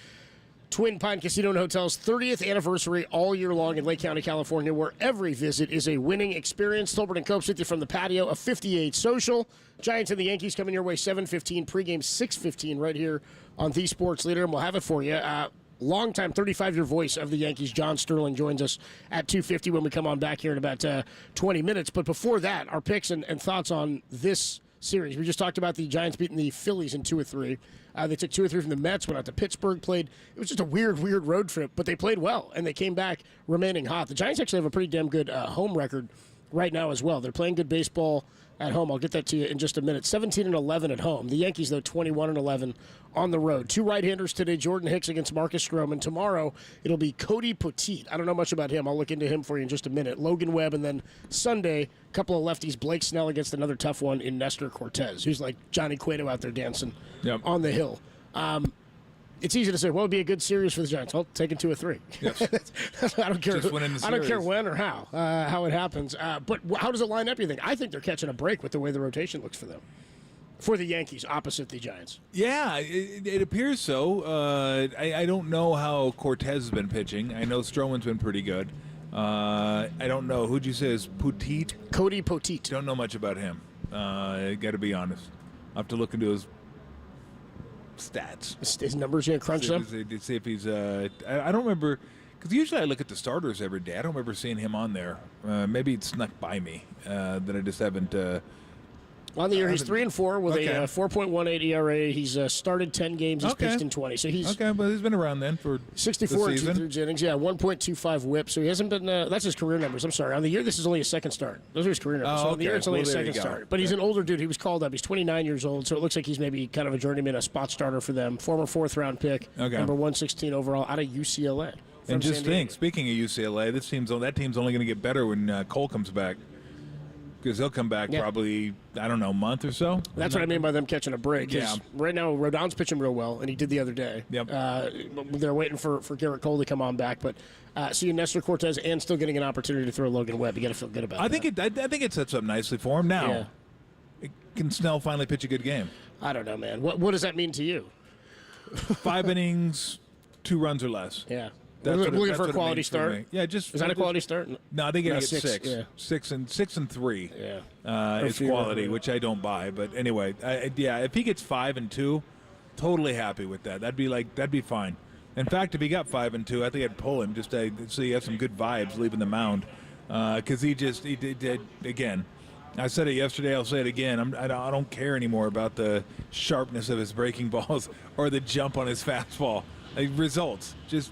Twin Pine Casino and Hotel's 30th anniversary all year long in Lake County, California, where every visit is a winning experience. Tolbert and Copes with you from the patio of 58 Social. Giants and the Yankees coming your way 7:15, pregame 6:15 right here on The Sports Leader, and we'll have it for you. Longtime 35-year voice of the Yankees, John Sterling, joins us at 2:50 when we come on back here in about 20 minutes. But before that, our picks and thoughts on this series. We just talked about the Giants beating the Phillies in 2 or 3. They took 2 or 3 from the Mets, went out to Pittsburgh, played. It was just a weird road trip, but they played well, and they came back remaining hot. The Giants actually have a pretty damn good home record right now as well. They're playing good baseball at home. I'll get that to you in just a minute. 17-11 at home. The Yankees, though, 21-11 on the road. 2 right-handers today, Jordan Hicks against Marcus Stroman. Tomorrow, it'll be Cody Petit. I don't know much about him. I'll look into him for you in just a minute. Logan Webb, and then Sunday, a couple of lefties, Blake Snell against another tough one in Nestor Cortez, who's like Johnny Cueto out there dancing on the hill. It's easy to say, well, it'd be a good series for the Giants. Well, taking 2 or 3. Yes. I don't care. I don't care when or how it happens. But how does it line up, you think? I think they're catching a break with the way the rotation looks for them. For the Yankees, opposite the Giants. Yeah, it appears so. I don't know how Cortez has been pitching. I know Stroman's been pretty good. I don't know. Who'd you say is Poteet? Cody Poteet. Don't know much about him. I got to be honest. I'll have to look into his stats. His numbers, you crunch them? See if he's... I don't remember... Because usually I look at the starters every day. I don't remember seeing him on there. Maybe it snuck by me that I just haven't... On the year, he's 3-4 with a 4.18 ERA. He's started 10 games. He's pitched in 20. So he's but he's been around then for 64 the season. 2/3 innings. Yeah, 1.25 WHIP. So he hasn't been. That's his career numbers. I'm sorry. On the year, this is only his second start. Those are his career numbers. So on the year, it's only his second start. But he's an older dude. He was called up. He's 29 years old. So it looks like he's maybe kind of a journeyman, a spot starter for them. Former 4th-round pick, number 116 overall, out of UCLA. And just think, speaking of UCLA, that team's only going to get better when Cole comes back. Because they'll come back probably, I don't know, a month or so. That's what I mean by them catching a break. Yeah. Right now, Rodon's pitching real well, and he did the other day. Yep. They're waiting for Garrett Cole to come on back. But seeing Nestor Cortez and still getting an opportunity to throw Logan Webb, you got to feel good about I that. think it sets up nicely for him. Now, can Snell finally pitch a good game? I don't know, man. What does that mean to you? 5 innings, 2 runs or less. Yeah. That's looking for a quality start. Yeah, just is that a quality start? No, they get 6. Yeah. 6 and 3. Yeah, is quality, which I don't buy. But anyway, if he gets 5 and 2, totally happy with that. That'd be fine. In fact, if he got 5 and 2, I think I'd pull him just so he has some good vibes leaving the mound. Because he did again. I said it yesterday. I'll say it again. I don't care anymore about the sharpness of his breaking balls or the jump on his fastball. Results just.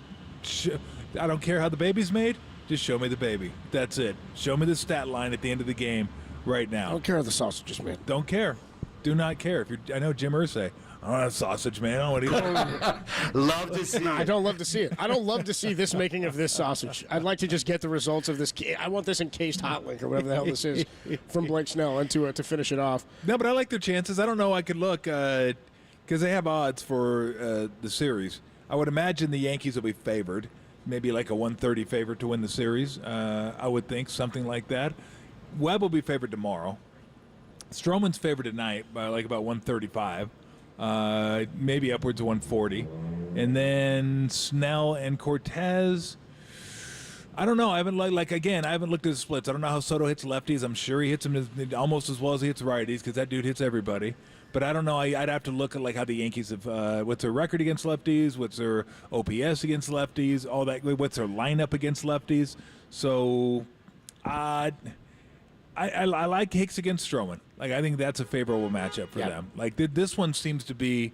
I don't care how the baby's made. Just show me the baby. That's it. Show me the stat line at the end of the game right now. I don't care how the sausage is made. Don't care. Do not care. I know Jim Irsay. I want a sausage, man. I want to eat. Love to see it. I don't love to see it. I don't love to see this making of this sausage. I'd like to just get the results of this. I want this encased hot link or whatever the hell this is from Blake Snell and to finish it off. No, but I like their chances. I don't know. I could look because they have odds for the series. I would imagine the Yankees will be favored, maybe like a 130 favorite to win the series. I would think something like that. Webb will be favored tomorrow. Stroman's favored tonight by like about 135, maybe upwards of 140. And then Snell and Cortez. I don't know. I haven't I haven't looked at the splits. I don't know how Soto hits lefties. I'm sure he hits them almost as well as he hits righties because that dude hits everybody. But I don't know. I'd have to look at how the Yankees have what's their record against lefties, what's their OPS against lefties, all that. What's their lineup against lefties? So, I like Hicks against Stroman. I think that's a favorable matchup for them. This one seems to be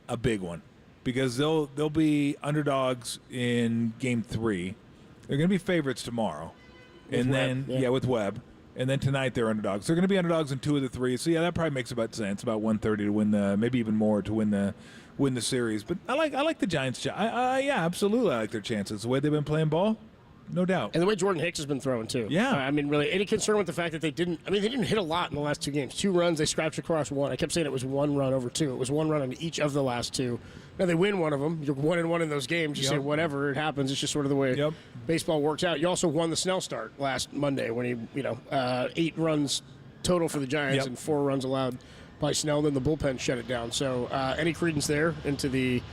a big one because they'll be underdogs in Game 3. They're going to be favorites tomorrow, with Webb. And then tonight they're underdogs. They're going to be underdogs in 2 of the 3. So that probably makes about sense. About 130 to win maybe even more to win the series. But I like the Giants. Absolutely, I like their chances. The way they've been playing ball, no doubt. And the way Jordan Hicks has been throwing too. Yeah. I mean, really, any concern with the fact that they didn't hit a lot in the last 2 games. 2 runs, they scratched across 1. I kept saying it was 1 run over 2. It was 1 run on each of the last 2. Now they win one of them. You're 1-1 in those games. You say whatever, it happens. It's just sort of the way baseball works out. You also won the Snell start last Monday when he, 8 runs total for the Giants and 4 runs allowed by Snell. Then the bullpen shut it down. So any credence there into the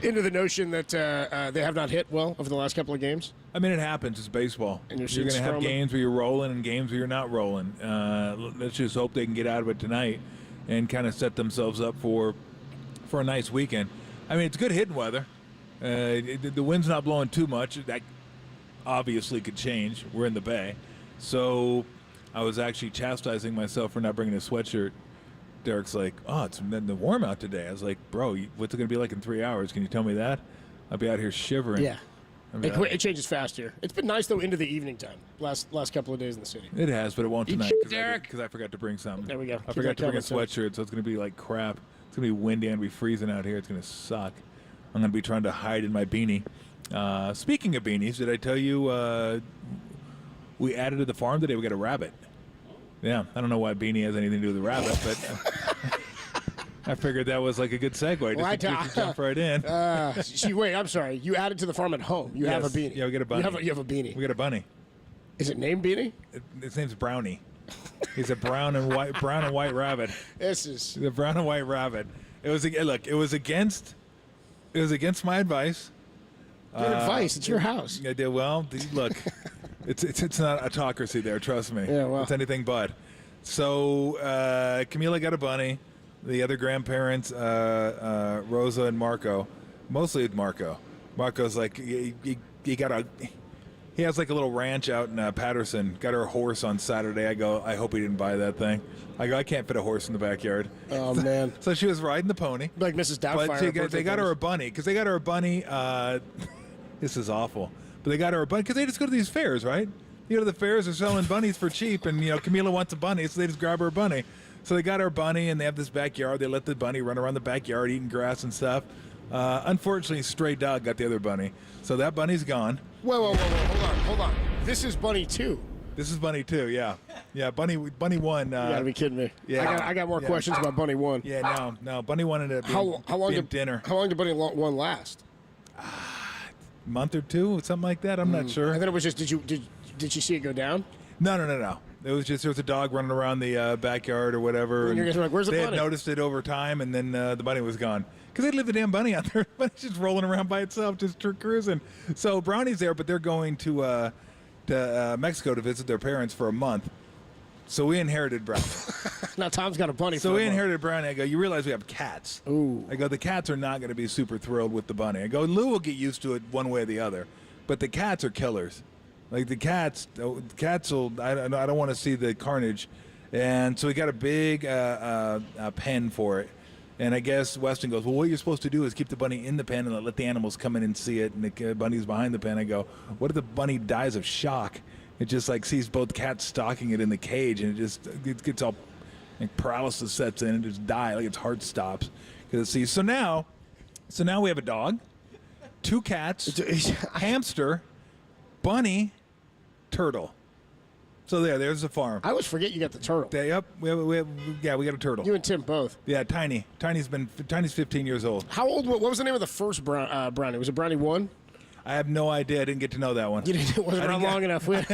notion that they have not hit well over the last couple of games? I mean, it happens. It's baseball. And you're going to have games where you're rolling and games where you're not rolling. Let's just hope they can get out of it tonight and kind of set themselves up for a nice weekend. I mean, it's good hitting weather. The wind's not blowing too much. That obviously could change. We're in the Bay. So I was actually chastising myself for not bringing a sweatshirt. Derek's like, oh, it's warm out today. I was like, bro, what's it going to be like in 3 hours? Can you tell me that? I'll be out here shivering. Yeah. It changes fast here. It's been nice, though, into the evening time last couple of days in the city. It has, but it won't tonight Derek. because I forgot to bring something. There we go. I forgot to bring a sweatshirt, so it's going to be like crap. It's going to be windy and be freezing out here. It's going to suck. I'm going to be trying to hide in my beanie. Speaking of beanies, did I tell you we added to the farm today? We got a rabbit. Yeah, I don't know why beanie has anything to do with the rabbit, but I figured that was like a good segue just to jump right in. Wait, I'm sorry. You added to the farm at home. You have a beanie. Yeah, we got a bunny. You have a beanie. We got a bunny. Is it named Beanie? Its name's Brownie. He's a brown and white rabbit. He's a brown and white rabbit. It was against my advice. Your advice. It's your house. I did well. Look, it's not autocracy there. Trust me. Yeah, well. It's anything but. So Camila got a bunny. The other grandparents, Rosa and Marco, mostly Marco. Marco's like he has like a little ranch out in Patterson. Got her a horse on Saturday. I go, I hope he didn't buy that thing. I go, I can't fit a horse in the backyard. Oh man! So she was riding the pony, like Mrs. Doubtfire. But they got her a bunny because they got her a bunny. This is awful. But they got her a bunny because they just go to these fairs, right? You go to the fairs, they're selling bunnies for cheap, and Camila wants a bunny, so they just grab her a bunny. So they got her a bunny, and they have this backyard. They let the bunny run around the backyard eating grass and stuff. Unfortunately, stray dog got the other bunny, so that bunny's gone. Whoa! Hold on. This is Bunny 2. This is Bunny 2, yeah. Bunny 1. You gotta be kidding me. Yeah, I got more questions about Bunny 1. Yeah, no. Bunny 1 ended up being dinner. How long did Bunny 1 last? Month or two, something like that. I'm not sure. And then it was just, did you see it go down? No. It was just there was a dog running around the backyard or whatever. And you're guys were like, where's the bunny? They had noticed it over time, and then the bunny was gone. Because they'd leave the damn bunny out there. But it's just rolling around by itself, just cruising. So Brownie's there, but they're going to Mexico to visit their parents for a month. So we inherited Brownie. Now Tom's got a bunny. So we inherited Brownie. I go, you realize we have cats. Ooh. I go, the cats are not going to be super thrilled with the bunny. I go, Lou will get used to it one way or the other. But the cats are killers. Like the cats will. I don't want to see the carnage, and so we got a big pen for it. And I guess Weston goes, well, what you're supposed to do is keep the bunny in the pen and let the animals come in and see it. And the bunny's behind the pen. I go, what if the bunny dies of shock? It just like sees both cats stalking it in the cage, and it gets all like paralysis sets in and just die, like its heart stops because it sees. So now we have a dog, 2 cats, hamster, bunny, turtle. So there's the farm. I always forget you got the turtle. Yep, we got a turtle. You and Tim both. Yeah, Tiny. Tiny's 15 years old. How old? What was the name of the first brownie? Was it Brownie 1? I have no idea. I didn't get to know that one. You didn't. It wasn't around long enough. I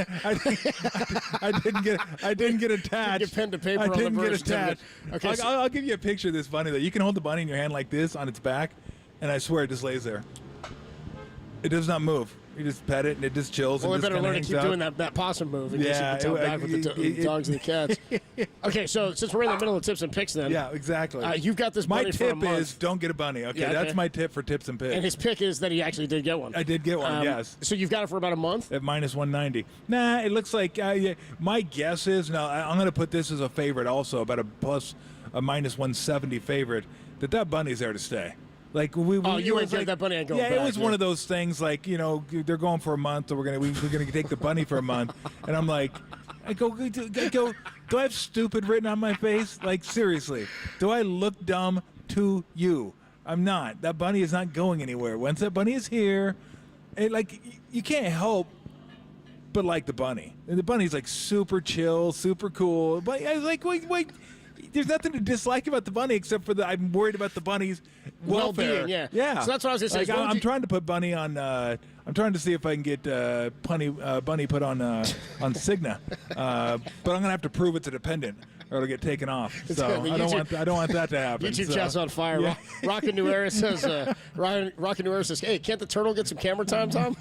didn't get attached. Your pen to paper. I didn't get attached. Okay, I'll give you a picture of this bunny though. You can hold the bunny in your hand like this on its back, and I swear it just lays there. It does not move. You just pet it and it just chills. Well, and we just better learn to keep out. doing that possum move. In case you can tell back with the dogs and the cats. Okay, so since we're in the middle of tips and picks, then yeah, exactly. You've got this bunny for a month. My tip is don't get a bunny. Okay, that's my tip for tips and picks. And his pick is that he actually did get one. I did get one. Yes. So you've got it for about a month at -190. Nah, it looks like my guess is now I'm going to put this as a favorite also about a -170 favorite that bunny's there to stay. Like you ain't like, that bunny ain't going back. Yeah, it was one of those things like, they're going for a month, so we're gonna take the bunny for a month. And I'm like, I go, do I have stupid written on my face? Like, seriously, do I look dumb to you? I'm not. That bunny is not going anywhere. Once that bunny is here, you can't help but like the bunny. And the bunny's like super chill, super cool. But I was like, wait. There's nothing to dislike about the bunny except for I'm worried about the bunny's welfare. Well-being, yeah. So that's what I was going to say. I'm trying to put bunny on. I'm trying to see if I can get bunny put on Cigna, but I'm gonna have to prove it's a dependent or it'll get taken off. So I don't want that to happen. YouTube chat's on fire. Yeah. Rockin' New Era says, hey, can't the turtle get some camera time, Tom?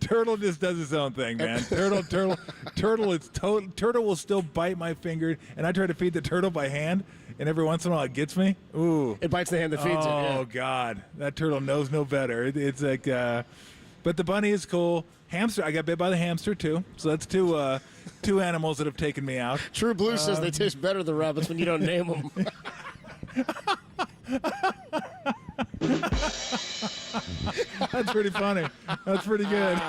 Turtle just does his own thing, man. Turtle will still bite my finger, and I try to feed the turtle by hand, and every once in a while it gets me. Ooh, it bites the hand that feeds it. Oh God, that turtle knows no better. It's like, but the bunny is cool. Hamster, I got bit by the hamster too, so that's two animals that have taken me out. True Blue says they taste better than rabbits when you don't name them. That's pretty funny. That's pretty good.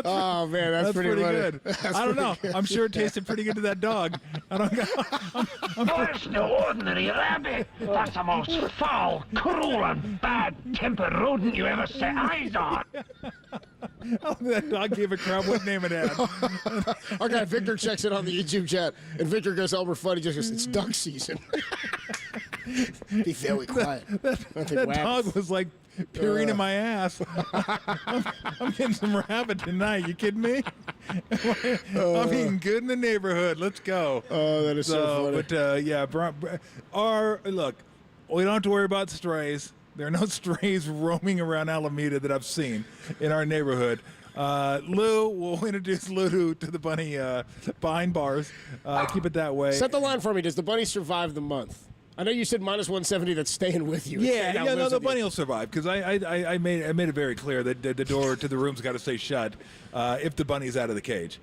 Oh man, that's pretty good. I don't know. I'm sure it tasted pretty good to that dog. That's no ordinary rabbit. That's the most foul, cruel, and bad-tempered rodent you ever set eyes on. That dog gave a crap what name it had. Our guy Victor checks in on the YouTube chat, and Victor goes, Elmer Fudd, he just goes, it's duck season. Be very quiet. That dog was like peering in my ass. I'm getting some rabbit tonight. You kidding me? I'm eating good in the neighborhood. Let's go. Oh, that is so funny. But yeah, look, we don't have to worry about strays. There are no strays roaming around Alameda that I've seen in our neighborhood. Lou, we'll introduce Lou to the bunny behind bars. Keep it that way. Set the line for me. Does the bunny survive the month? I know you said minus 170. That's staying with you. No, the bunny will survive because I made it very clear that the door to the room's got to stay shut if the bunny's out of the cage.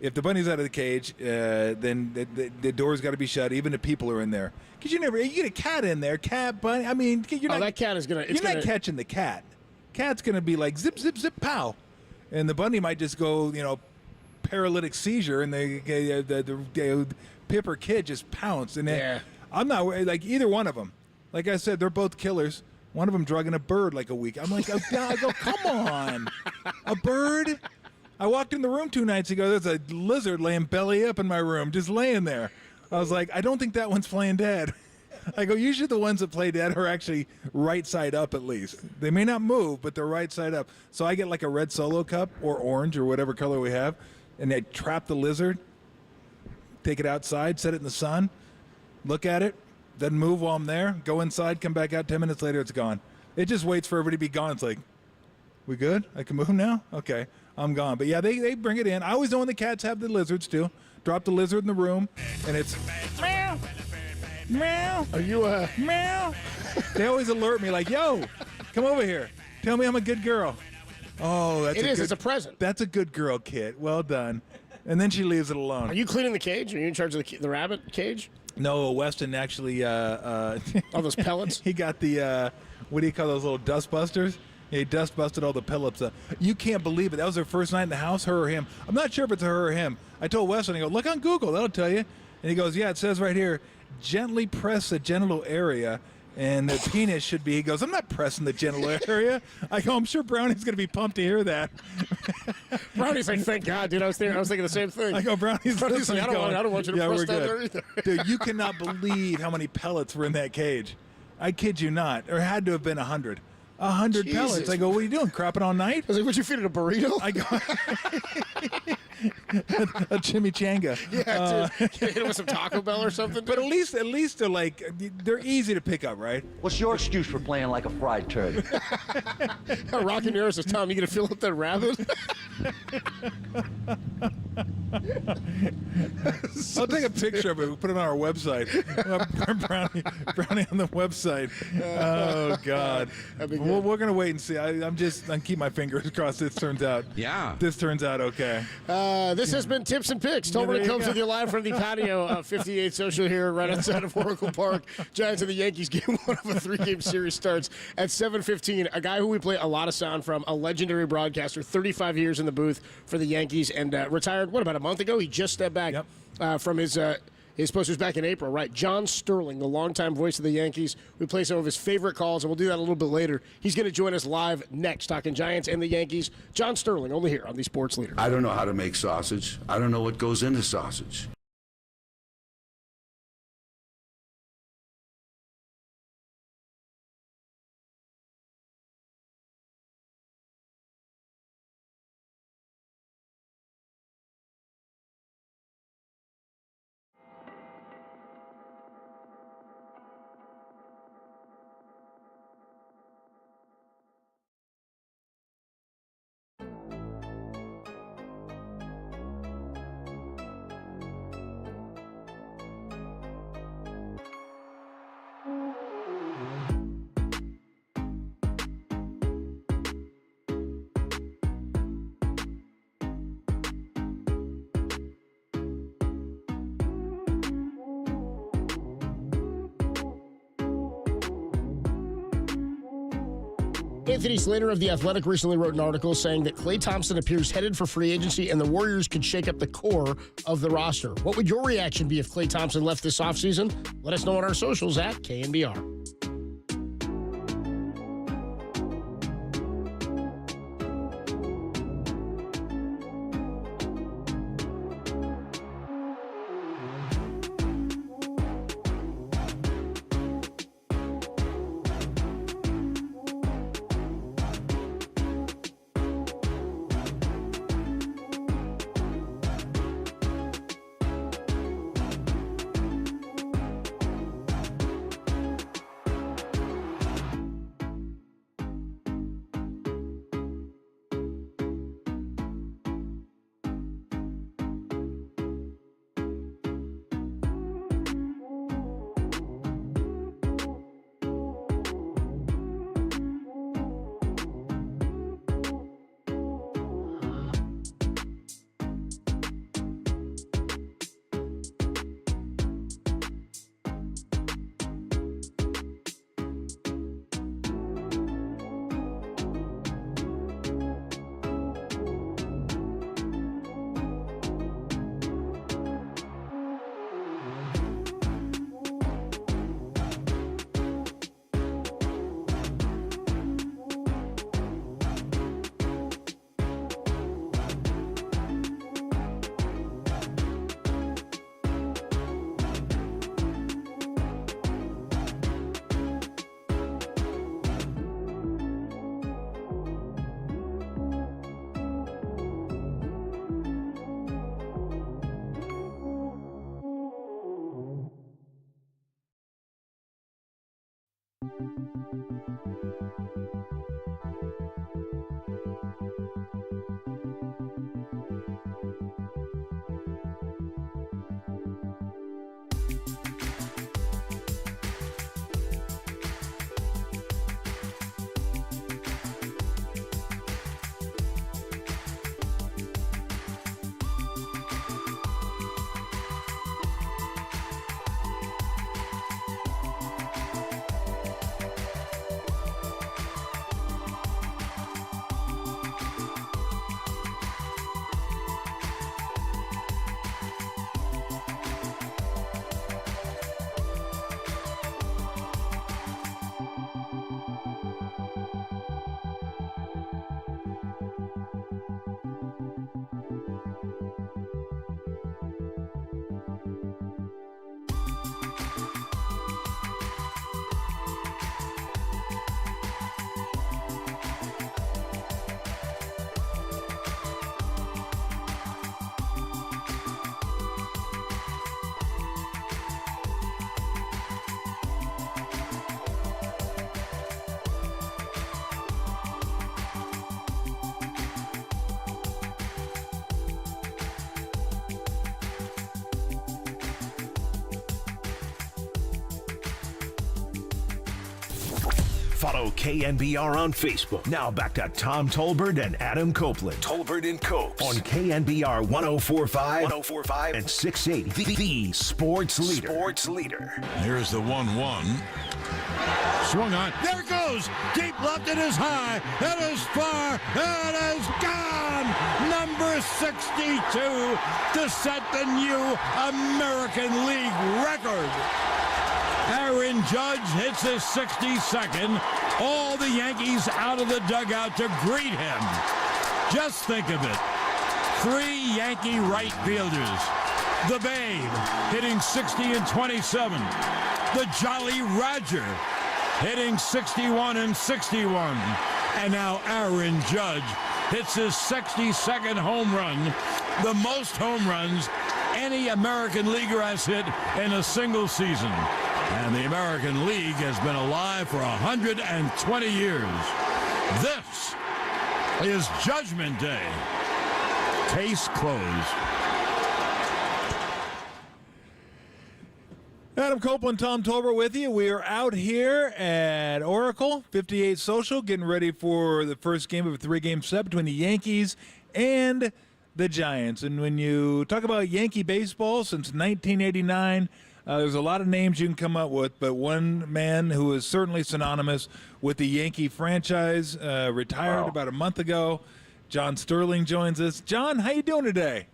If the bunny's out of the cage, then the door's got to be shut, even if people are in there. Because you get a cat in there, cat, bunny. I mean, that cat is gonna. You're not catching the cat. Cat's gonna be like zip, zip, zip, pow, and the bunny might just go, paralytic seizure, and the Pipper kid just pounced. And I'm not like either one of them. Like I said, they're both killers. One of them drugging a bird like a week. I'm like, I go, come on, a bird. I walked in the room 2 nights ago. There's a lizard laying belly up in my room, just laying there. I was like, I don't think that one's playing dead. I go, usually the ones that play dead are actually right side up at least. They may not move, but they're right side up. So I get like a red Solo cup or orange or whatever color we have, and I trap the lizard, take it outside, set it in the sun, look at it, doesn't move while I'm there, go inside, come back out 10 minutes later, it's gone. It just waits for everybody to be gone. It's like, we good? I can move now? Okay, I'm gone. But yeah, they bring it in. I always know when the cats have the lizards too. Drop the lizard in the room, and it's meow, meow. Are you meow? They always alert me like, yo, come over here. Tell me I'm a good girl. Oh, it's a present. That's a good girl, Kit. Well done. And then she leaves it alone. Are you cleaning the cage? Are you in charge of the rabbit cage? No, Weston actually. All those pellets? He got the, what do you call those little dust busters? He dust busted all the pellets. You can't believe it. That was their first night in the house, her or him. I'm not sure if it's her or him. I told Weston, I go, look on Google. That'll tell you. And he goes, yeah, it says right here, gently press the genital area. And the penis should be, he goes, I'm not pressing the genital area. I go, I'm sure Brownie's going to be pumped to hear that. Brownie's like, thank God, dude. I was thinking the same thing. I go, Brownie's like, I don't want you to press down there either. Dude, you cannot believe how many pellets were in that cage. I kid you not. There had to have been 100. 100 pellets. I go, what are you doing? Crapping all night? I was like, would you feed it a burrito? I go, a chimichanga. Yeah, dude. Can you hit it with some Taco Bell or something? But at least they're like, they're easy to pick up, right? What's your excuse for playing like a fried turd? Rocky Nero says, Tom, you gonna fill up that rabbit? I'll take a picture of it. We'll put it on our website. Brownie on the website. Oh God. We're gonna wait and see. I'm keep my fingers crossed. This turns out. Yeah. This turns out okay. This has been Tips and Picks. Tolman comes with you live from the patio of 58 Social here, right outside of Oracle Park. Giants and the Yankees game 1 of a 3-game series starts at 7:15. A guy who we play a lot of sound from, a legendary broadcaster, 35 years in the booth for the Yankees, and retired. About a month ago? He just stepped back from his post was back in April, right? John Sterling, the longtime voice of the Yankees. We play some of his favorite calls, and we'll do that a little bit later. He's going to join us live next, talking Giants and the Yankees. John Sterling, only here on the Sports Leader. I don't know how to make sausage. I don't know what goes into sausage. Anthony Slater of The Athletic recently wrote an article saying that Klay Thompson appears headed for free agency and the Warriors could shake up the core of the roster. What would your reaction be if Klay Thompson left this offseason? Let us know on our socials at KNBR. Follow KNBR on Facebook. Now back to Tom Tolbert and Adam Copeland. Tolbert and Copes on KNBR 104.5 and 680. The Sports Leader. Sports Leader. Here's the 1-1. Swung on. There it goes. Deep left. It is high. It is far. It is gone. Number 62 to set the new American League record. Aaron Judge hits his 62nd. All the Yankees out of the dugout to greet him. Just think of it. 3 Yankee right fielders. The Babe hitting 60 and 27. The Jolly Roger hitting 61 and 61. And now Aaron Judge hits his 62nd home run, the most home runs any American leaguer has hit in a single season. And the American League has been alive for 120 years. This is Judgment Day. Case closed. Adam Copeland, Tom Tolbert with you. We are out here at Oracle 58 Social, getting ready for the first game of a 3-game set between the Yankees and the Giants. And when you talk about Yankee baseball since 1989, there's a lot of names you can come up with, but one man who is certainly synonymous with the Yankee franchise retired about a month ago. John Sterling joins us. John, how you doing today?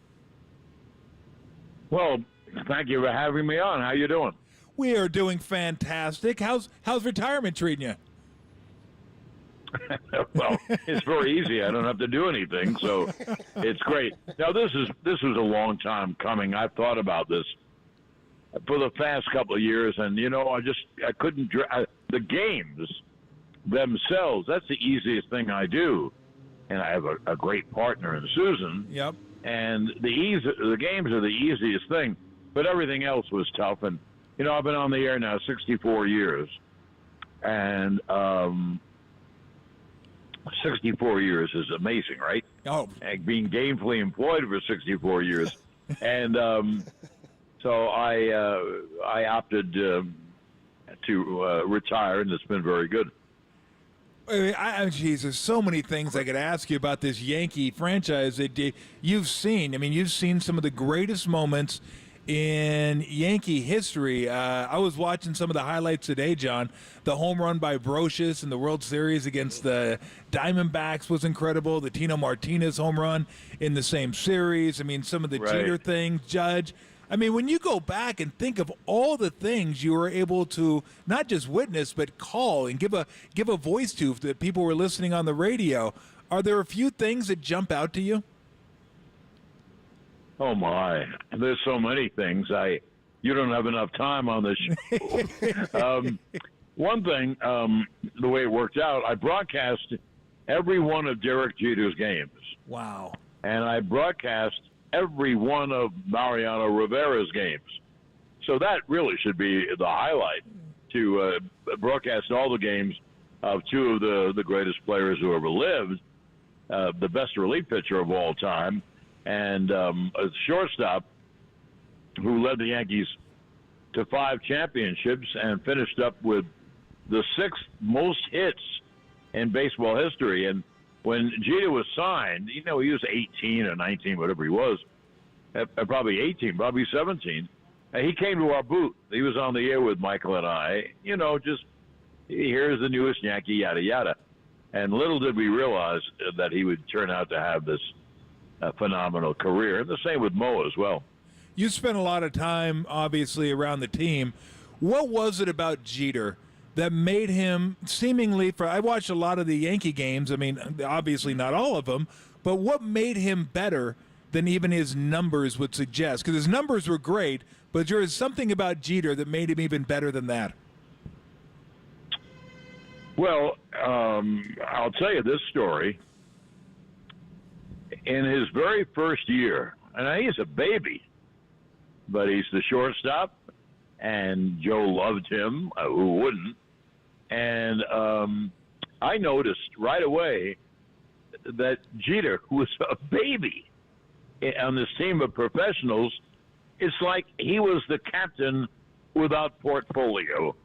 Well, thank you for having me on. How you doing? We are doing fantastic. How's retirement treating you? Well, it's very easy. I don't have to do anything, so it's great. Now, this is a long time coming. I've thought about this for the past couple of years, and I couldn't. The games themselves, that's the easiest thing I do, and I have a great partner in Susan. Yep. And the games are the easiest thing, but everything else was tough. And I've been on the air now 64 years, and 64 years is amazing, right? Oh, and being gainfully employed for 64 years, and so I opted to retire, and it's been very good. Geez, there's so many things I could ask you about this Yankee franchise that you've seen. I mean, you've seen some of the greatest moments in Yankee history. I was watching some of the highlights today, John. The home run by Brocious in the World Series against the Diamondbacks was incredible. The Tino Martinez home run in the same series. I mean, some of the Jeter things, Judge. I mean, when you go back and think of all the things you were able to not just witness but call and give a voice to that people were listening on the radio, are there a few things that jump out to you? Oh my! There's so many things. You don't have enough time on this show. One thing, the way it worked out, I broadcast every one of Derek Jeter's games. Wow! And I broadcast every one of Mariano Rivera's games. So that really should be the highlight. to broadcast all the games of two of the greatest players who ever lived, the best relief pitcher of all time, and a shortstop who led the Yankees to 5 championships and finished up with the 6th most hits in baseball history. And when Jeter was signed, he was 18 or 19, whatever he was, probably 18, probably 17. He came to our booth. He was on the air with Michael and I, just here's the newest Yankee, yada, yada. And little did we realize that he would turn out to have this phenomenal career. And the same with Mo as well. You spent a lot of time, obviously, around the team. What was it about Jeter that made him seemingly, I watched a lot of the Yankee games, I mean, obviously not all of them, but what made him better than even his numbers would suggest? Because his numbers were great, but there was something about Jeter that made him even better than that. Well, I'll tell you this story. In his very first year, and he's a baby, but he's the shortstop, and Joe loved him. Who wouldn't? And I noticed right away that Jeter, who was a baby on this team of professionals, it's like he was the captain without portfolio.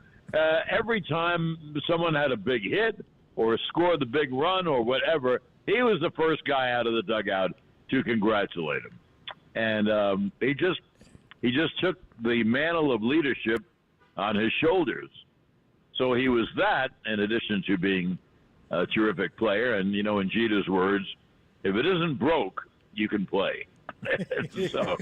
Every time someone had a big hit or scored the big run or whatever, he was the first guy out of the dugout to congratulate him. And he just took the mantle of leadership on his shoulders. So he was that, in addition to being a terrific player. And, in Jeter's words, if it isn't broke, you can play. So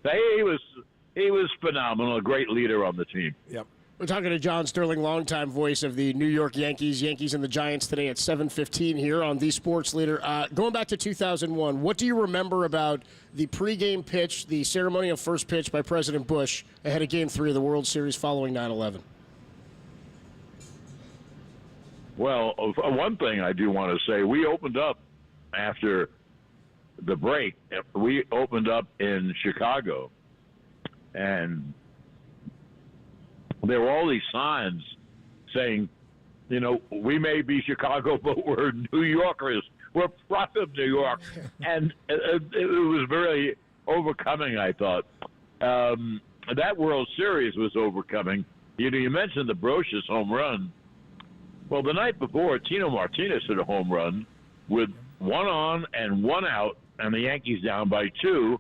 he was phenomenal, a great leader on the team. Yep. We're talking to John Sterling, longtime voice of the New York Yankees and the Giants today at 7:15 here on The Sports Leader. Going back to 2001, what do you remember about the pregame pitch, the ceremony of first pitch by President Bush ahead of Game 3 of the World Series following 9/11? Well, one thing I do want to say, we opened up after the break. We opened up in Chicago, and there were all these signs saying, we may be Chicago, but we're New Yorkers. We're proud of New York. And it was very overcoming, I thought. That World Series was overcoming. You mentioned the Brocious home run. Well, the night before, Tino Martinez hit a home run with 1 on and 1 out, and the Yankees down by 2.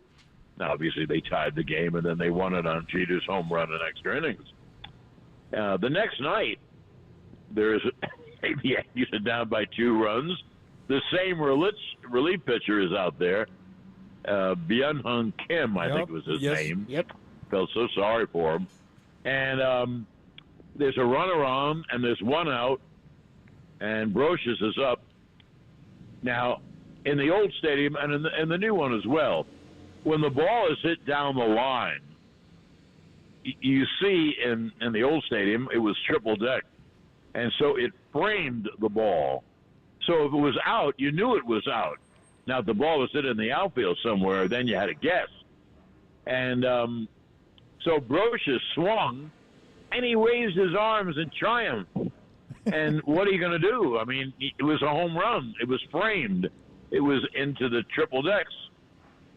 Now, obviously, they tied the game, and then they won it on Jeter's home run in extra innings. The next night, the Yankees are down by 2 runs. The same relief pitcher is out there. Byung-Hyun Kim, I think was his name. Yep. Felt so sorry for him. And there's a runner on, and there's 1 out, and Brocious is up. Now, in the old stadium and in the new one as well, when the ball is hit down the line, you see in the old stadium, it was triple deck. And so it framed the ball. So if it was out, you knew it was out. Now, if the ball was hit in the outfield somewhere, then you had to guess. And so Brocious swung, and he raised his arms in triumph. And what are you going to do? I mean, it was a home run. It was framed. It was into the triple decks.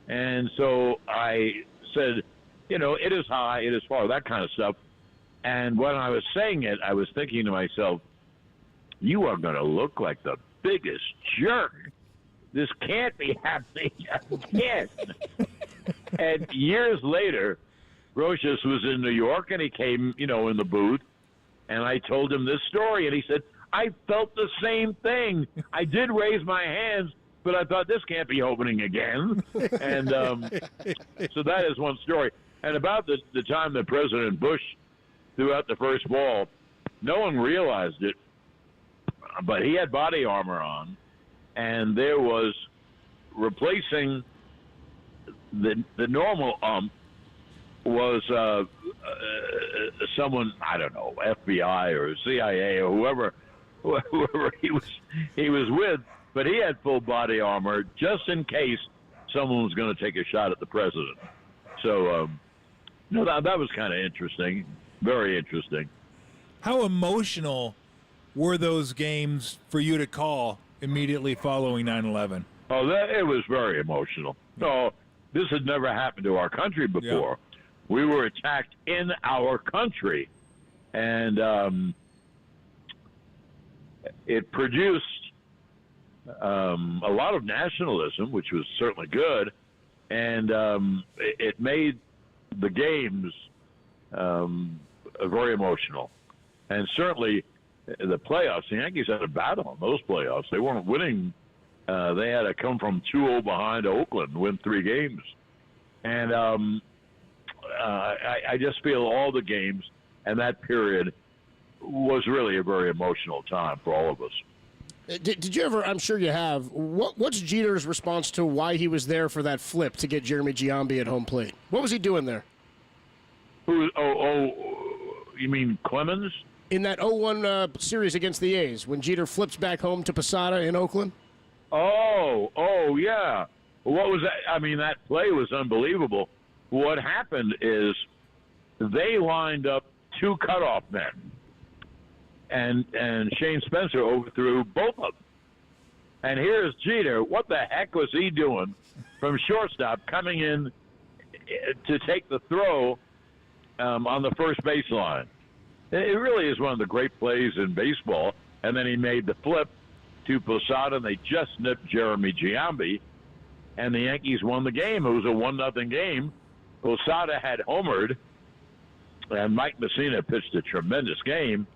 And so I said, it is high, it is far, that kind of stuff. And when I was saying it, I was thinking to myself, you are going to look like the biggest jerk. This can't be happening again. And years later, Brocious was in New York, and he came, in the booth, and I told him this story, and he said, I felt the same thing. I did raise my hands, but I thought this can't be opening again. And so that is one story. And about the time that President Bush threw out the first ball, no one realized it, but he had body armor on, and there was replacing the normal ump was someone, I don't know, FBI or CIA or whoever he was with, but he had full body armor just in case someone was going to take a shot at the president. So, that was kind of interesting. very interesting. How emotional were those games for you to call immediately following 9/11? Oh, it was very emotional. So this had never happened to our country before. Yeah. We were attacked in our country, and it produced a lot of nationalism, which was certainly good, and it made the games very emotional. And certainly the playoffs, the Yankees had a battle in those playoffs. They weren't winning. They had to come from 2-0 behind to Oakland, win 3 games. And I just feel all the games and that period was really a very emotional time for all of us. Did you ever, I'm sure you have, what's Jeter's response to why he was there for that flip to get Jeremy Giambi at home plate? What was he doing there? You mean Clemens? In that 0-1 series against the A's, when Jeter flips back home to Posada in Oakland? Oh, yeah. What was that? I mean, that play was unbelievable. What happened is they lined up 2 cutoff men, and Shane Spencer overthrew both of them. And here's Jeter. What the heck was he doing from shortstop coming in to take the throw on the first baseline? It really is one of the great plays in baseball. And then he made the flip to Posada, and they just nipped Jeremy Giambi, and the Yankees won the game. It was a 1-0 game. Posada had homered, and Mike Messina pitched a tremendous game.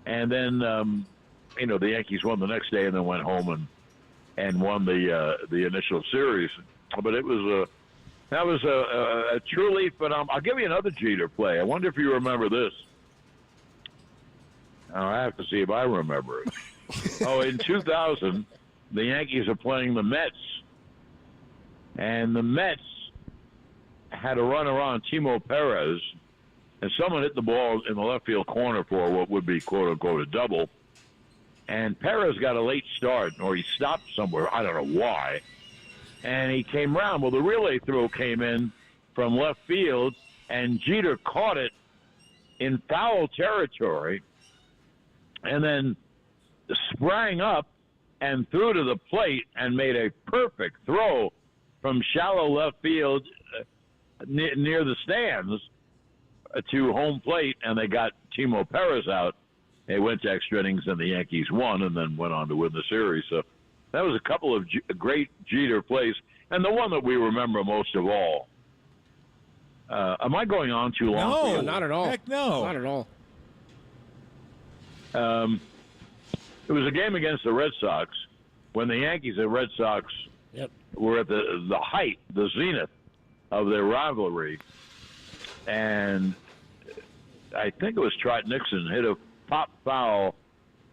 And then, the Yankees won the next day and then went home and won the initial series. But it was that was a truly phenomenal. I'll give you another Jeter play. I wonder if you remember this. I have to see if I remember it. In 2000, the Yankees are playing the Mets, and the Mets had a runner on Timo Perez, and someone hit the ball in the left field corner for what would be, quote-unquote, a double, and Perez got a late start, or he stopped somewhere, I don't know why, and he came around. Well, the relay throw came in from left field, and Jeter caught it in foul territory, and then sprang up and threw to the plate and made a perfect throw from shallow left field near the stands to home plate, and they got Timo Perez out. They went to extra innings, and the Yankees won and then went on to win the series. So that was a couple of great Jeter plays, and the one that we remember most of all. Am I going on too long? No, not at all. Heck no. Not at all. It was a game against the Red Sox when the Yankees and Red Sox were at the height, the zenith of their rivalry. And I think it was Trot Nixon hit a pop foul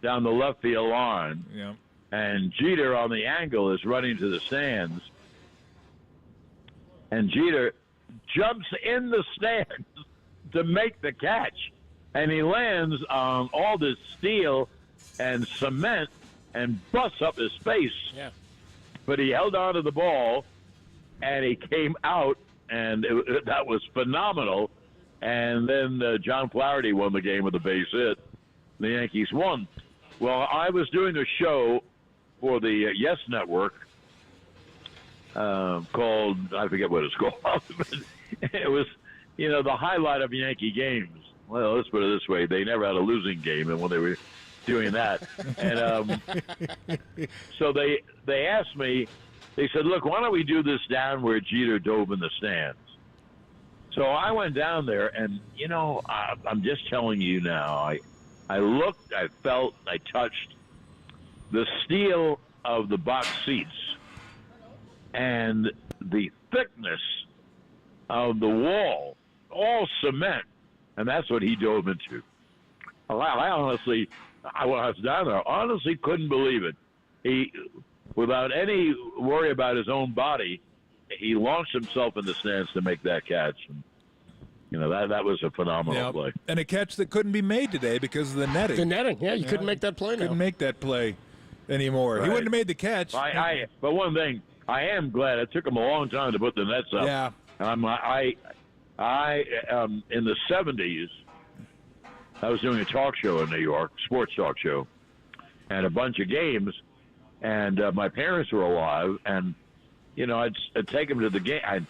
down the left field line. Yeah. And Jeter on the angle is running to the stands. And Jeter jumps in the stands to make the catch. And he lands on all this steel and cement and busts up his face. Yeah. But he held on to the ball, and he came out, and that was phenomenal. And then John Flaherty won the game with a base hit. The Yankees won. Well, I was doing a show for the Yes Network called, I forget what it's called, but it was, the highlight of Yankee games. Well, let's put it this way. They never had a losing game, and when they were doing that. And so they asked me, they said, look, why don't we do this down where Jeter dove in the stands? So I went down there, and, I'm just telling you now, I looked, I felt, I touched the steel of the box seats and the thickness of the wall, all cement, and that's what he dove into. I honestly, when I was down there, honestly couldn't believe it. He, without any worry about his own body, he launched himself in the stands to make that catch. And, that was a phenomenal play. And a catch that couldn't be made today because of the netting. The netting, yeah, you couldn't make that play now. Couldn't make that play anymore. Right. He wouldn't have made the catch. But one thing, I am glad it took him a long time to put the nets up. Yeah. I in the 70s, I was doing a talk show in New York, sports talk show, and a bunch of games, and my parents were alive, and, you know, I'd take them to the game. I'd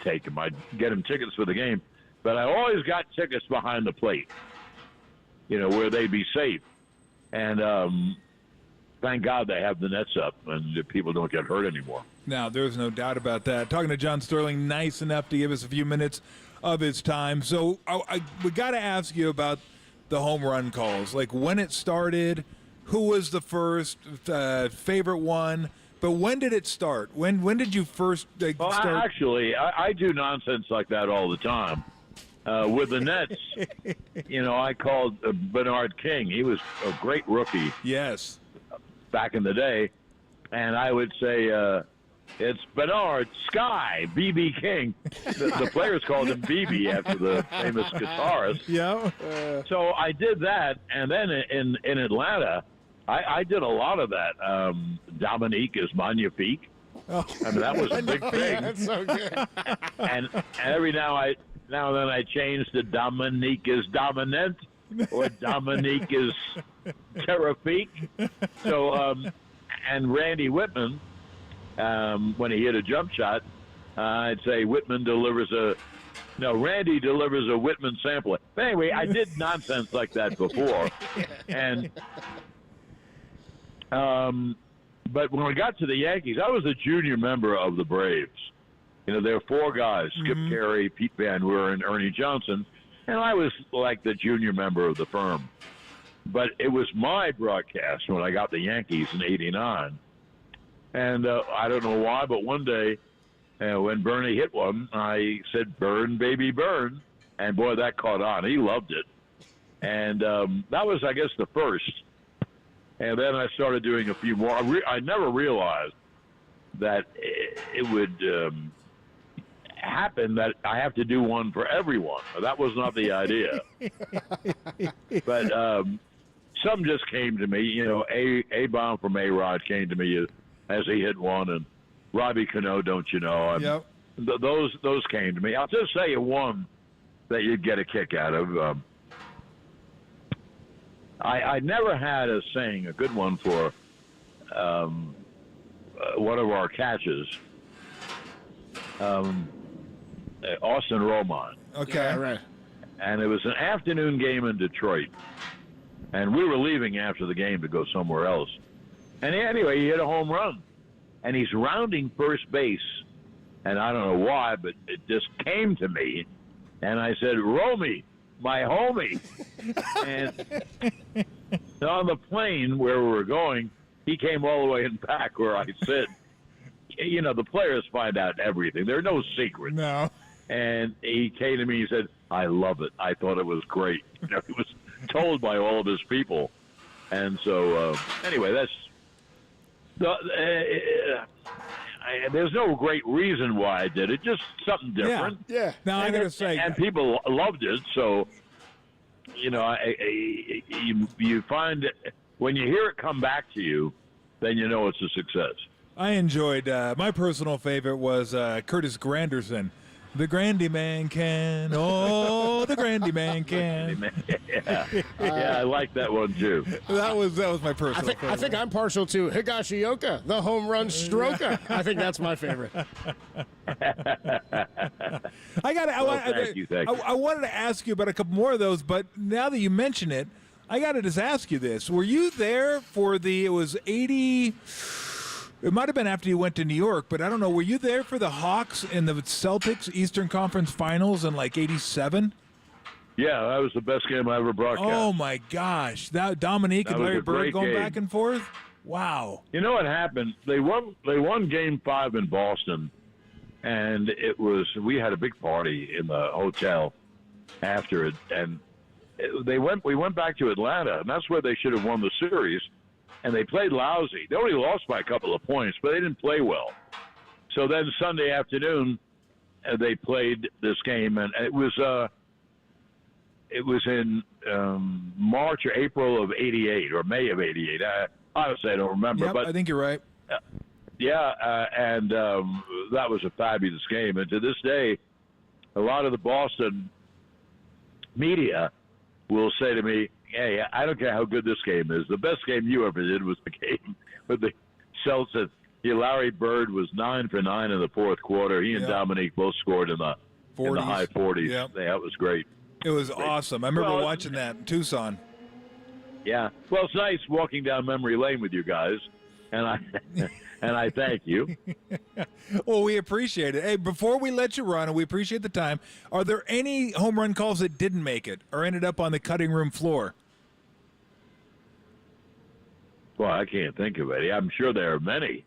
get them tickets for the game, but I always got tickets behind the plate, you know, where they'd be safe. And thank God they have the nets up and the people don't get hurt anymore. Now, there's no doubt about that. Talking to John Sterling, nice enough to give us a few minutes of his time. So we got to ask you about the home run calls, like when it started, who was the first favorite one, but when did it start? When did you first start? Actually, I do nonsense like that all the time. With the Nets, you know, I called Bernard King. He was a great rookie. Yes. Back in the day. And I would say, it's Bernard Sky, B.B. King. The players called him B.B. after the famous guitarist. Yeah. So I did that. And then in Atlanta, I did a lot of that. Dominique is magnifique. Oh. I mean, that was a big thing. That's so good. And every now and then I change to Dominique is dominant or Dominique is terrific. So, and Randy Whitman, when he hit a jump shot, I'd say Randy delivers a Whitman sampler. But anyway, I did nonsense like that before. And, but when we got to the Yankees, I was a junior member of the Braves. You know, there were four guys, Skip Carey, Pete Van Weer, and Ernie Johnson, and I was like the junior member of the firm. But it was my broadcast when I got the Yankees in '89. And I don't know why, but one day when Bernie hit one, I said, "Burn, baby, burn." And, boy, that caught on. He loved it. And that was, I guess, the first. And then I started doing a few more. I never realized that it would happen that I have to do one for everyone. That was not the idea. But some just came to me. You know, A-Bomb from A-Rod came to me as he hit one, and Robbie Cano, don't you know? Yep. Those came to me. I'll just say one that you'd get a kick out of. I never had a good one for one of our catches. Austin Romine. Okay. Yeah, right. And it was an afternoon game in Detroit. And we were leaving after the game to go somewhere else. And anyway, he hit a home run. And he's rounding first base. And I don't know why, but it just came to me. And I said, "Romy, my homie." And on the plane where we were going, he came all the way in back where I said, you know, the players find out everything. There are no secrets. No. And he came to me and said, "I love it. I thought it was great." You know, he was told by all of his people. And so, anyway, that's there's no great reason why I did it. Just something different. Yeah. Now, I got to say. And people loved it. So, you know, you find when you hear it come back to you, then you know it's a success. I enjoyed, my personal favorite was Curtis Granderson. The Grandy Man can. Oh, the Grandy Man can. Yeah, I like that one too. That was my personal favorite. I think I'm partial to Higashioka, the home run stroker. I think that's my favorite. Thank you. I wanted to ask you about a couple more of those, but now that you mention it, I got to just ask you this. Were you there for it was 80... It might have been after you went to New York, but I don't know. Were you there for the Hawks in the Celtics Eastern Conference Finals in like '87? Yeah, that was the best game I ever broadcast. Oh my gosh! That Dominique and Larry Bird going back and forth. Wow. You know what happened? They won Game 5 in Boston, and we had a big party in the hotel after it, and we went back to Atlanta, and that's where they should have won the series. And they played lousy. They only lost by a couple of points, but they didn't play well. So then Sunday afternoon, they played this game, and it was in March or April of '88 or May of '88. Honestly, I don't remember. Yep, but I think you're right. And that was a fabulous game. And to this day, a lot of the Boston media will say to me, hey, I don't care how good this game is. The best game you ever did was the game with the Celtics. Larry Bird was 9 for 9 in the fourth quarter. He and Dominique both scored in the high 40s. Yep. Yeah, that was great. It was awesome. I remember watching that in Tucson. Yeah. Well, it's nice walking down memory lane with you guys, and I thank you. Well, we appreciate it. Hey, before we let you run, and we appreciate the time, are there any home run calls that didn't make it or ended up on the cutting room floor? Well, I can't think of any. I'm sure there are many.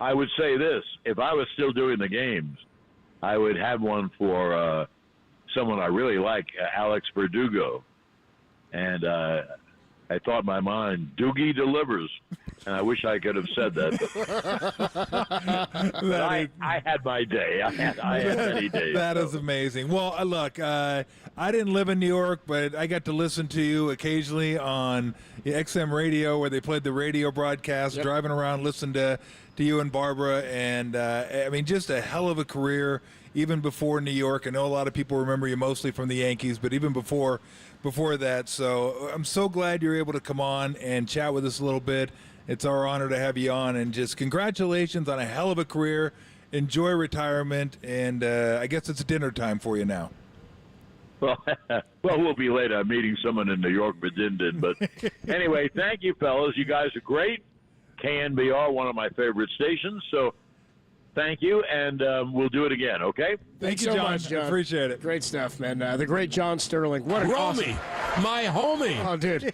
I would say this. If I was still doing the games, I would have one for someone I really like, Alex Verdugo. And I thought in my mind, Doogie delivers. And I wish I could have said that. I had my day. I had many days. That is amazing. Well, look, I didn't live in New York, but I got to listen to you occasionally on XM radio where they played the radio broadcast, driving around, listening to you and Barbara. And, I mean, just a hell of a career, even before New York. I know a lot of people remember you mostly from the Yankees, but even before that. So I'm so glad you're able to come on and chat with us a little bit. It's our honor to have you on, and just congratulations on a hell of a career. Enjoy retirement, and I guess it's dinner time for you now. Well, we'll be late. I'm meeting someone in New York for dinner. But anyway, thank you, fellas. You guys are great. KNBR, one of my favorite stations. So thank you, and we'll do it again, okay? Thank you so much, John. Appreciate it. Great stuff, man. The great John Sterling. What an awesome... my homie. Oh, dude.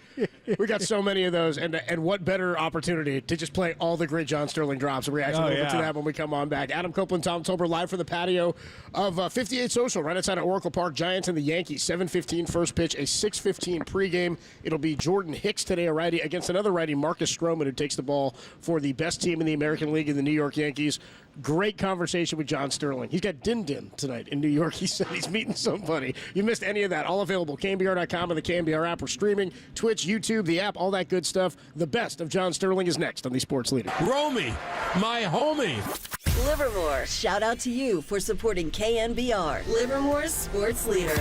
We got so many of those, and what better opportunity to just play all the great John Sterling drops and react a little bit to that when we come on back. Adam Copeland, Tom Tolbert, live from the patio of 58 Social, right outside of Oracle Park. Giants and the Yankees, 7:15 first pitch, a 6:15 pregame. It'll be Jordan Hicks today, a righty, against another righty, Marcus Stroman, who takes the ball for the best team in the American League in the New York Yankees. Great conversation with John Sterling. He's got din-din tonight in New York. He said he's meeting somebody. You missed any of that, all available. KNBR.com and the KNBR app. We're streaming Twitch, YouTube, the app, all that good stuff. The best of John Sterling is next on the Sports Leader. Romy, my homie. Livermore, shout out to you for supporting KNBR, Livermore's Sports Leader.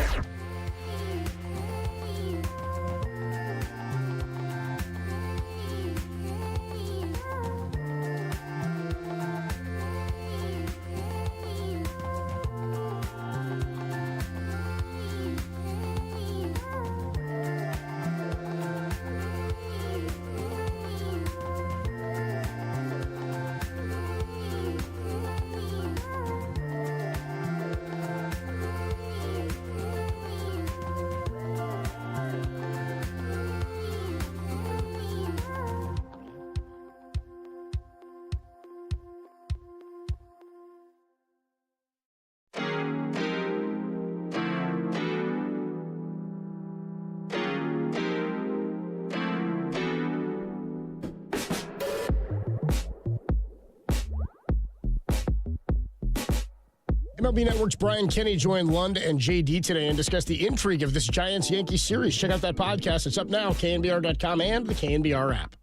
MLB Network's Brian Kenny joined Lund and JD today and discussed the intrigue of this Giants-Yankees series. Check out that podcast. It's up now, KNBR.com and the KNBR app.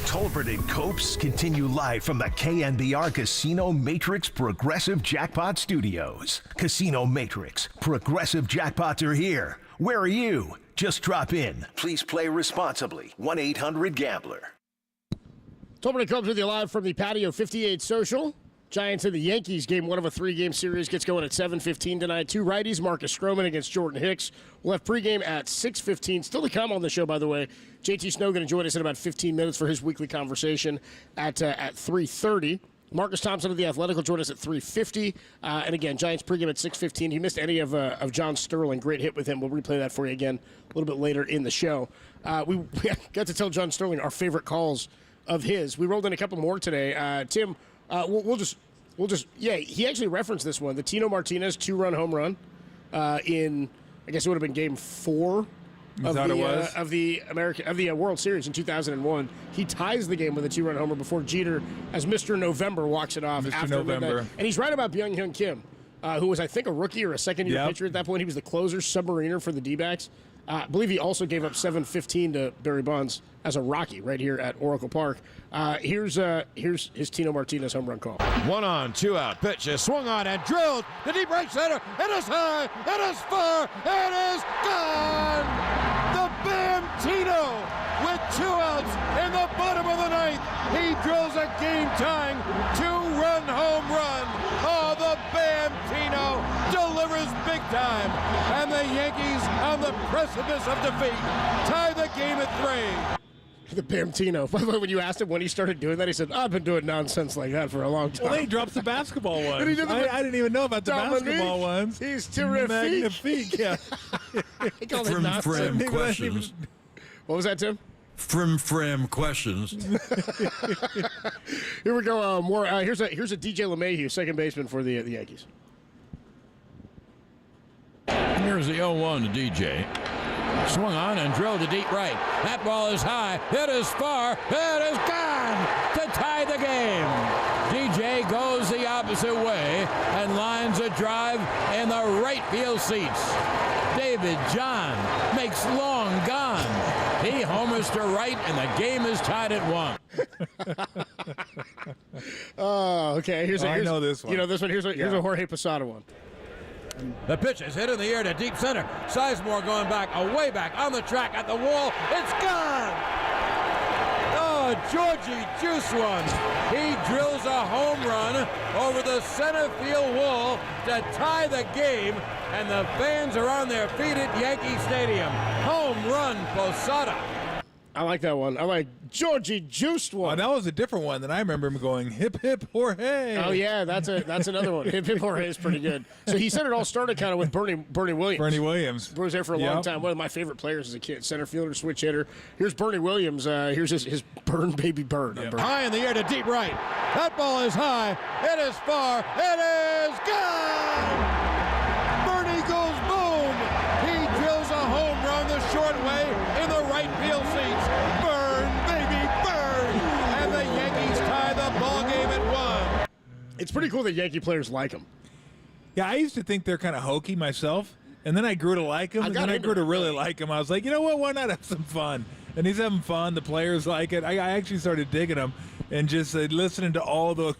Tolbert and Copes continue live from the KNBR Casino Matrix Progressive Jackpot Studios. Casino Matrix, Progressive Jackpots are here. Where are you? Just drop in. Please play responsibly. 1-800-GAMBLER. Tolbert and Copes with you live from the Patio 58 Social. Giants and the Yankees, game 1 of a 3-game series, gets going at 7:15 tonight. 2 righties, Marcus Stroman against Jordan Hicks. We'll have pregame at 6:15. Still to come on the show, by the way. JT Snow going to join us in about 15 minutes for his weekly conversation at 3:30. Marcus Thompson of The Athletic will join us at 3:50. And again, Giants pregame at 6:15. He missed any of John Sterling. Great hit with him. We'll replay that for you again a little bit later in the show. We got to tell John Sterling our favorite calls of his. We rolled in a couple more today. Tim, he actually referenced this one, the Tino Martinez 2-run home run in, I guess it would have been game 4 of the World Series in 2001. He ties the game with a 2-run homer before Jeter, as Mr. November, walks it off after midnight. And he's right about Byung-Hyun Kim, who was, I think, a rookie or a second-year pitcher at that point. He was the closer, submariner for the D-backs. I believe he also gave up 7-15 to Barry Bonds as a Rocky right here at Oracle Park. Here's his Tino Martinez home run call. 1 on, 2 out. Pitch is swung on and drilled. The deep right center. It is high. It is far. It is gone. The Bam Tino with 2 outs in the bottom of the 9th. He drills a game-tying 2-run home run. Oh, the Bam Tino delivers big time. And the Yankees, on the precipice of defeat, tie the game at 3. The Bam Tino. By the way, when you asked him when he started doing that, he said, I've been doing nonsense like that for a long time. Well, he drops the basketball one. I didn't even know about the basketball ones. He's terrific. Magnifique, yeah. Frim questions. What was that, Tim? Frim questions. Here we go. Here's a DJ LeMahieu, second baseman for the Yankees. Here's the 0-1 to DJ. Swung on and drilled to deep right. That ball is high. It is far. It is gone to tie the game. DJ goes the opposite way and lines a drive in the right field seats. David John makes long gone. He homers to right, and the game is tied at 1. Oh, okay. I know this one. You know this one? Here's a Jorge Posada one. The pitch is hit in the air to deep center. Sizemore going back, away back, on the track, at the wall. It's gone! Oh, Georgie Juice one. He drills a home run over the center field wall to tie the game, and the fans are on their feet at Yankee Stadium. Home run, Posada. I like that one. I like Georgie Juiced one. Oh, that was a different one than I remember him going, hip, hip, Jorge. Oh, yeah, that's another one. Hip, hip, Jorge is pretty good. So he said it all started kind of with Bernie Williams. Bernie Williams. He was there for a long time. One of my favorite players as a kid. Center fielder, switch hitter. Here's Bernie Williams. Here's his burn, baby, burn. Yep. High in the air to deep right. That ball is high. It is far. It is gone. Bernie goes boom. He drills a home run the short way in the right field seats. Burn, baby, burn. And the Yankees tie the ball game at 1. It's pretty cool that Yankee players like him. Yeah, I used to think they're kind of hokey myself, and then I grew to like him, and then I grew to really like him. I was like, you know what, why not have some fun? And he's having fun. The players like it. I actually started digging him and just listening to all the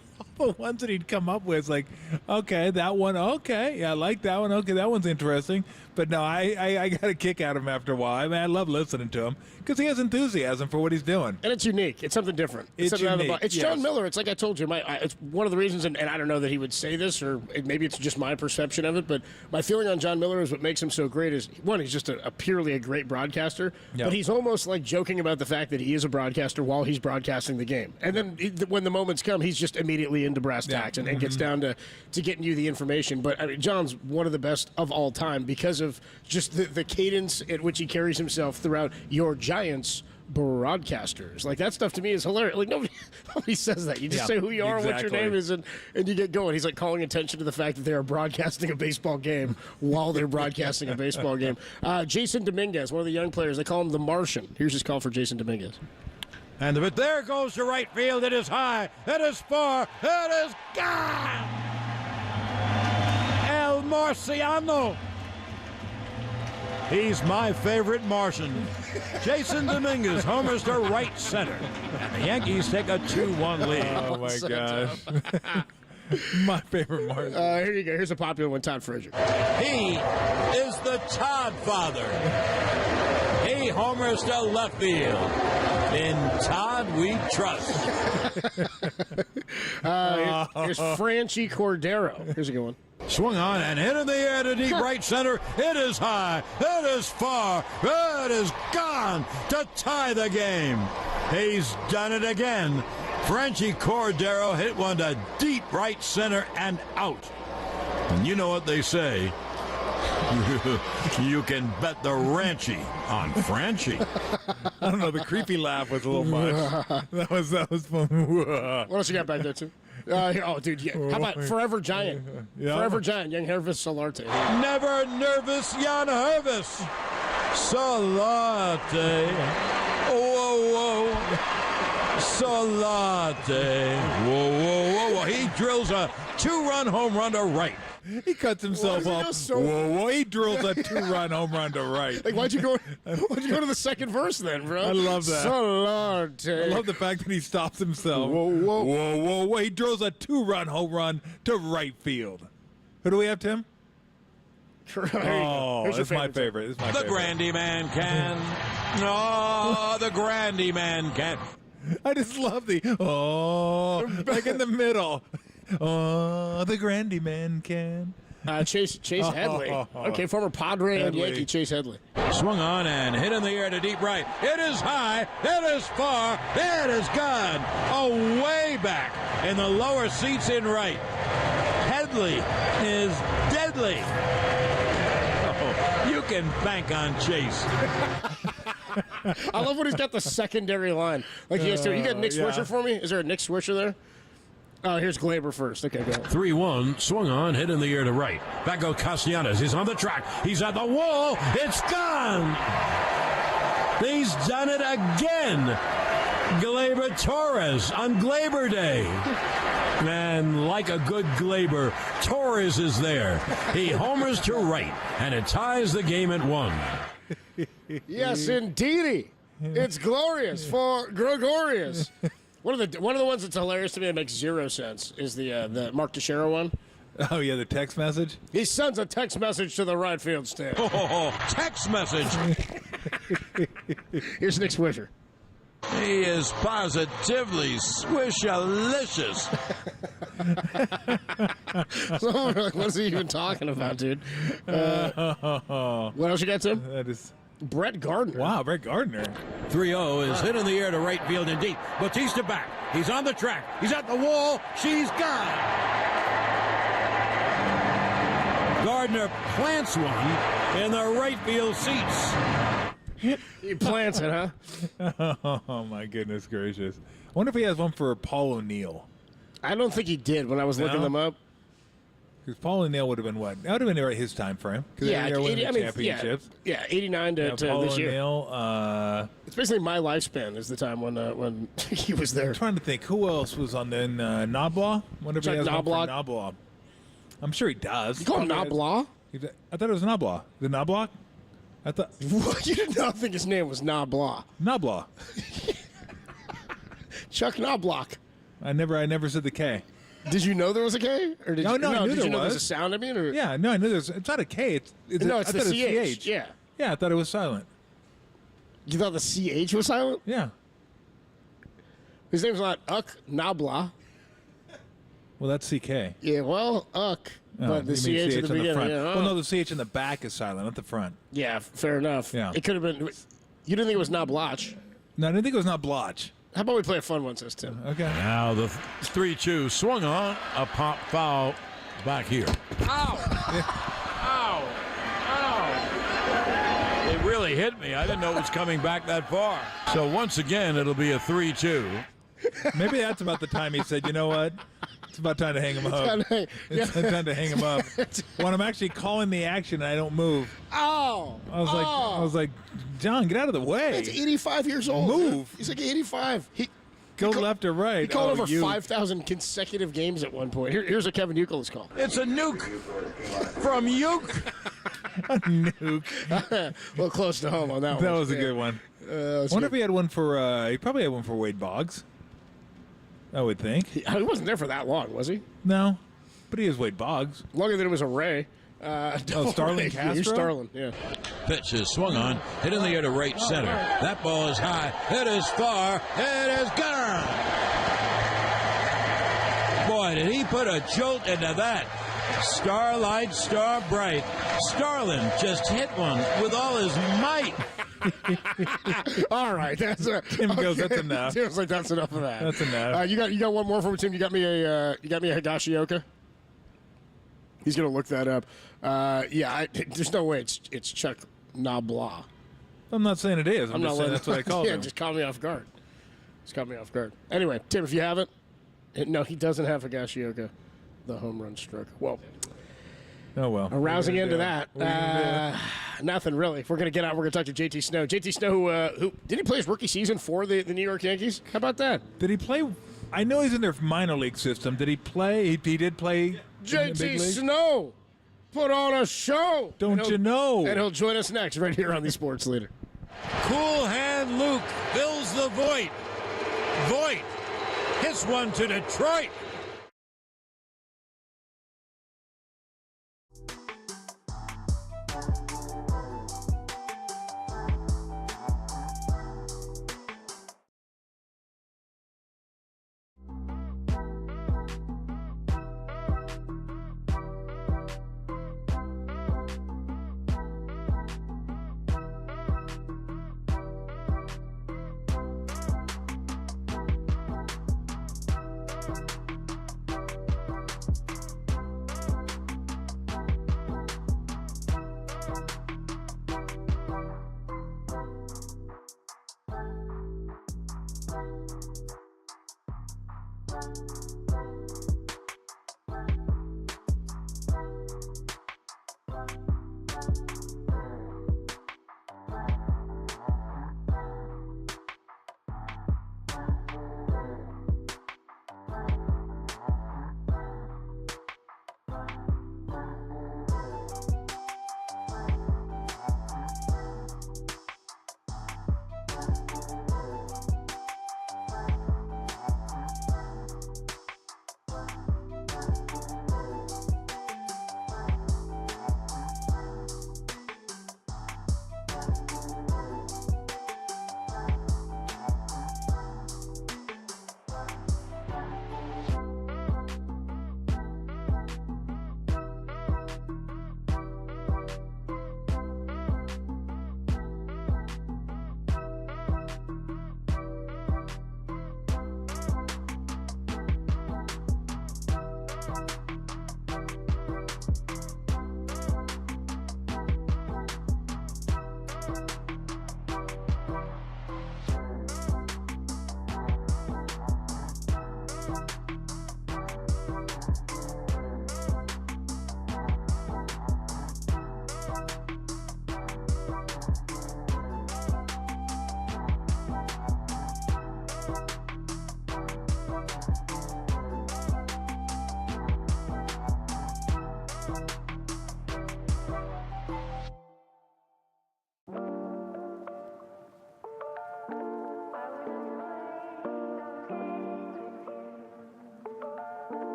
ones that he'd come up with. It's like, okay, that one, okay. Yeah, I like that one. Okay, that one's interesting. But no, I got a kick out of him after a while. I mean, I love listening to him because he has enthusiasm for what he's doing. And it's unique. It's something different. It's unique. It's John Miller. It's like I told you. It's one of the reasons, and I don't know that he would say this, or maybe it's just my perception of it, but my feeling on John Miller is what makes him so great is, one, he's just purely a great broadcaster, but he's almost like joking about the fact that he is a broadcaster while he's broadcasting the game. And then when the moments come, he's just immediately into brass tacks and gets down to getting you the information. But I mean, John's one of the best of all time because of just the cadence at which he carries himself throughout your Giants broadcasters. Like, that stuff to me is hilarious. Like, nobody says that. You just say who you are, what your name is, and you get going. He's like calling attention to the fact that they are broadcasting a baseball game while they're broadcasting a baseball game. Jason Dominguez, one of the young players, they call him the Martian. Here's his call for Jason Dominguez. And there goes to right field. It is high. It is far. It is gone. El Marciano. He's my favorite Martian. Jason Dominguez homers to right center. And the Yankees take a 2-1 lead. Oh, my gosh. My favorite Martian. Here you go. Here's a popular one, Todd Frazier. He is the Todd father. He homers to left field. In Todd we trust. Here's Franchi Cordero. Here's a good one. Swung on and hit in the air to deep right center. It is high. It is far. It is gone to tie the game. He's done it again. Franchi Cordero hit one to deep right center and out. And you know what they say. You can bet the Ranchi on Franchi. I don't know. The creepy laugh was a little much. That was fun. What else you got back there, too? Dude, yeah. How about Forever Giant? Yeah. Forever Giant, Young Hervis Solarte. Never nervous, Jan Hervis. Solarte. Whoa, whoa. Solarte. Whoa, whoa, whoa, whoa. He drills a 2-run home run to right. He cuts himself up. Whoa, he drills a 2-run home run to right. Like, why'd you go to the second verse then, bro? I love that. Solarte. I love the fact that he stops himself. Whoa, whoa. Whoa, whoa, whoa. He drills a 2-run home run to right field. Who do we have, Tim? Oh, it's my favorite. It's my favorite. The Grandy Man can. No, the Grandy Man can. I just love the like in the middle. Oh, the Grandy Man can. Chase Headley. Okay, former Padre and Yankee Chase Headley. Swung on and hit in the air to deep right. It is high. It is far. It is gone. Way back in the lower seats in right. Headley is deadly. Oh, you can bank on Chase. I love when he's got the secondary line. Like he has to. You got Nick Swisher for me? Is there a Nick Swisher there? Oh, here's Glaber first. Okay, go. 3-1, swung on, hit in the air to right. Back goes Castellanos. He's on the track. He's at the wall. It's gone. He's done it again. Glaber Torres on Glaber Day. And like a good Glaber, Torres is there. He homers to right, and it ties the game at 1. Yes, indeedy. It's glorious for Gregorius. One of the ones that's hilarious to me that makes zero sense is the Mark Teixeira one. Oh, yeah, the text message? He sends a text message to the right field stand. Oh, text message. Here's Nick Swisher. He is positively swishalicious. What is he even talking about, dude? What else you got, Tim? That is Brett Gardner. Wow, Brett Gardner. 3-0 is hit in the air to right field and deep. Bautista back. He's on the track. He's at the wall. She's gone. Gardner plants one in the right field seats. He plants it, huh? Oh, my goodness gracious. I wonder if he has one for Paul O'Neill. I don't think he did when I was looking them up. Because Paul O'Neill would have been what? That would have been right his time frame. Yeah, championships. Yeah, 89 to Paul this year. O'Neill. It's basically my lifespan is the time when he was there. I'm trying to think who else was on then Knoblaw. Wonder if he has one for Knobloch? Knobloch. I'm sure he does. You call him Knobloch? I thought it was Knobloch. The Knobloch? I thought. You did not think his name was Knobloch. Knobloch. Chuck Knobloch. I never said the K. Did you know there was a K? Or did No, you, I knew did there you know was. there's a sound? I mean, or? Yeah, no, I knew there's. It's not a K. It's No, I it's the thought it was CH. Yeah. Yeah, I thought it was silent. You thought the CH was silent? Yeah. His name's not Uck Knobloch. Well, that's CK. Yeah, well, Uck. But the CH at the beginning. front. Yeah, Well, no, the CH in the back is silent, not the front. Yeah, fair enough. Yeah. It could have been. You didn't think it was Knobloch? No, I didn't think it was not Blotch. How about we play a fun one, says Tim? Okay. Now the 3-2 swung on. A pop foul back here. Ow! Ow! Ow! It really hit me. I didn't know it was coming back that far. So once again, it'll be a 3-2. Maybe that's about the time he said, you know what? It's about time to hang him up. It's time to hang him up. When I'm actually calling the action and I don't move. Oh! I was like, John, get out of the way. He's 85 years old. Move. He's like 85. Go left or right. He called over 5,000 consecutive games at one point. Here's a Kevin Youkilis call. It's a nuke from Uke. A little close to home on that one. That was a good one. I wonder if he had one for, he probably had one for Wade Boggs. I would think. He wasn't there for that long, was he? No, but he is Wade Boggs. Longer than it was a Ray. Starling Castro? Here's Starling, yeah. Pitch is swung on, hit in the air to right center. That ball is high, it is far, it is gone. Boy, did he put a jolt into that. Starlight, star bright. Starling just hit one with all his might. All right, that's Tim goes. That's enough. Tim's like, that's enough of that. That's enough. You got one more for me, Tim. You got me a Higashioka. He's gonna look that up. There's no way it's Chuck Nabla. I'm not saying it is. I'm just saying that's what I called him. Just caught me off guard. Anyway, Tim, if you have it, no, he doesn't have Higashioka, the home run stroke. Well. Oh, well. A rousing end to that. Nothing, really. If we're going to get out, we're going to talk to JT Snow. JT Snow, who did he play his rookie season for the New York Yankees? How about that? Did he play? I know he's in their minor league system. Did he play? He did play. JT Snow, put on a show. Don't you know? And he'll join us next right here on the Sports Leader. Cool hand Luke fills the void. Void hits one to Detroit.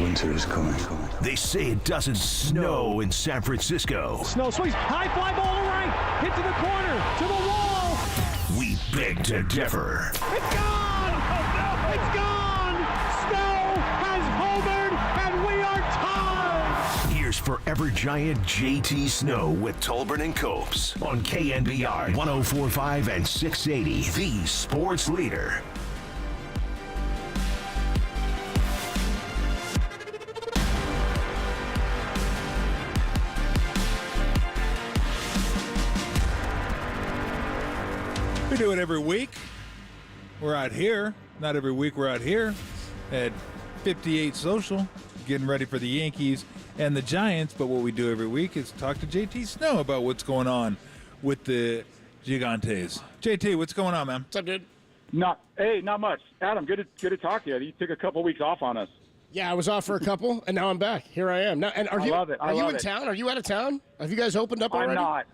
Winter is coming. They say it doesn't snow in San Francisco. Snow swings, high fly ball to right, hit to the corner, to the wall. We beg to differ. It's gone! Oh, no. It's gone! Snow has homered, and we are tied! Here's Forever Giant JT Snow with Tolbert and Copes on KNBR 104.5 and 680, the sports leader. We do it every week. We're out here. Not every week, we're out here at 58 Social, getting ready for the Yankees and the Giants. But what we do every week is talk to JT Snow about what's going on with the Gigantes. JT, what's going on, man? What's up, dude? Not much. Adam, good to talk to you. You took a couple weeks off on us. Yeah, I was off for a couple, and now I'm back. Here I am. Now, and are I you? love it. Are you in town? Are you out of town? Have you guys opened up already? I'm not.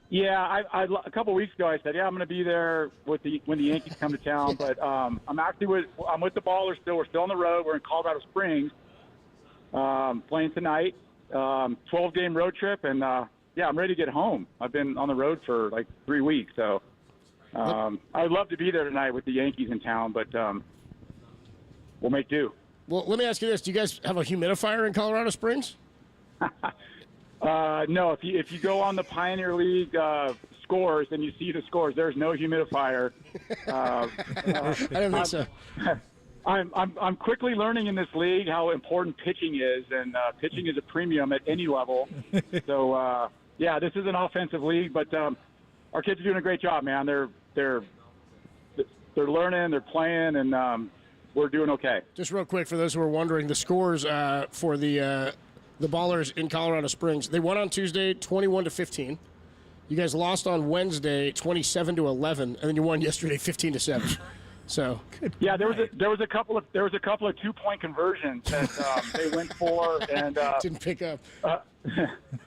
Yeah, a couple weeks ago I said, yeah, I'm going to be there when the Yankees come to town. But I'm with the Ballers still. We're still on the road. We're in Colorado Springs, playing tonight. 12-game road trip, and yeah, I'm ready to get home. I've been on the road for like 3 weeks, so I'd love to be there tonight with the Yankees in town, but we'll make do. Well, let me ask you this: do you guys have a humidifier in Colorado Springs? No. If you go on the Pioneer League scores and you see the scores, there's no humidifier. I don't think so. I'm quickly learning in this league how important pitching is, and pitching is a premium at any level. So yeah, this is an offensive league, but our kids are doing a great job, man. They're learning, they're playing, and we're doing okay. Just real quick, for those who are wondering, the scores for the Ballers in Colorado Springs. They won on Tuesday, 21-15. You guys lost on Wednesday, 27-11, and then you won yesterday, 15-7. So yeah, there was a couple of 2-point conversions that they went for, and didn't pick up.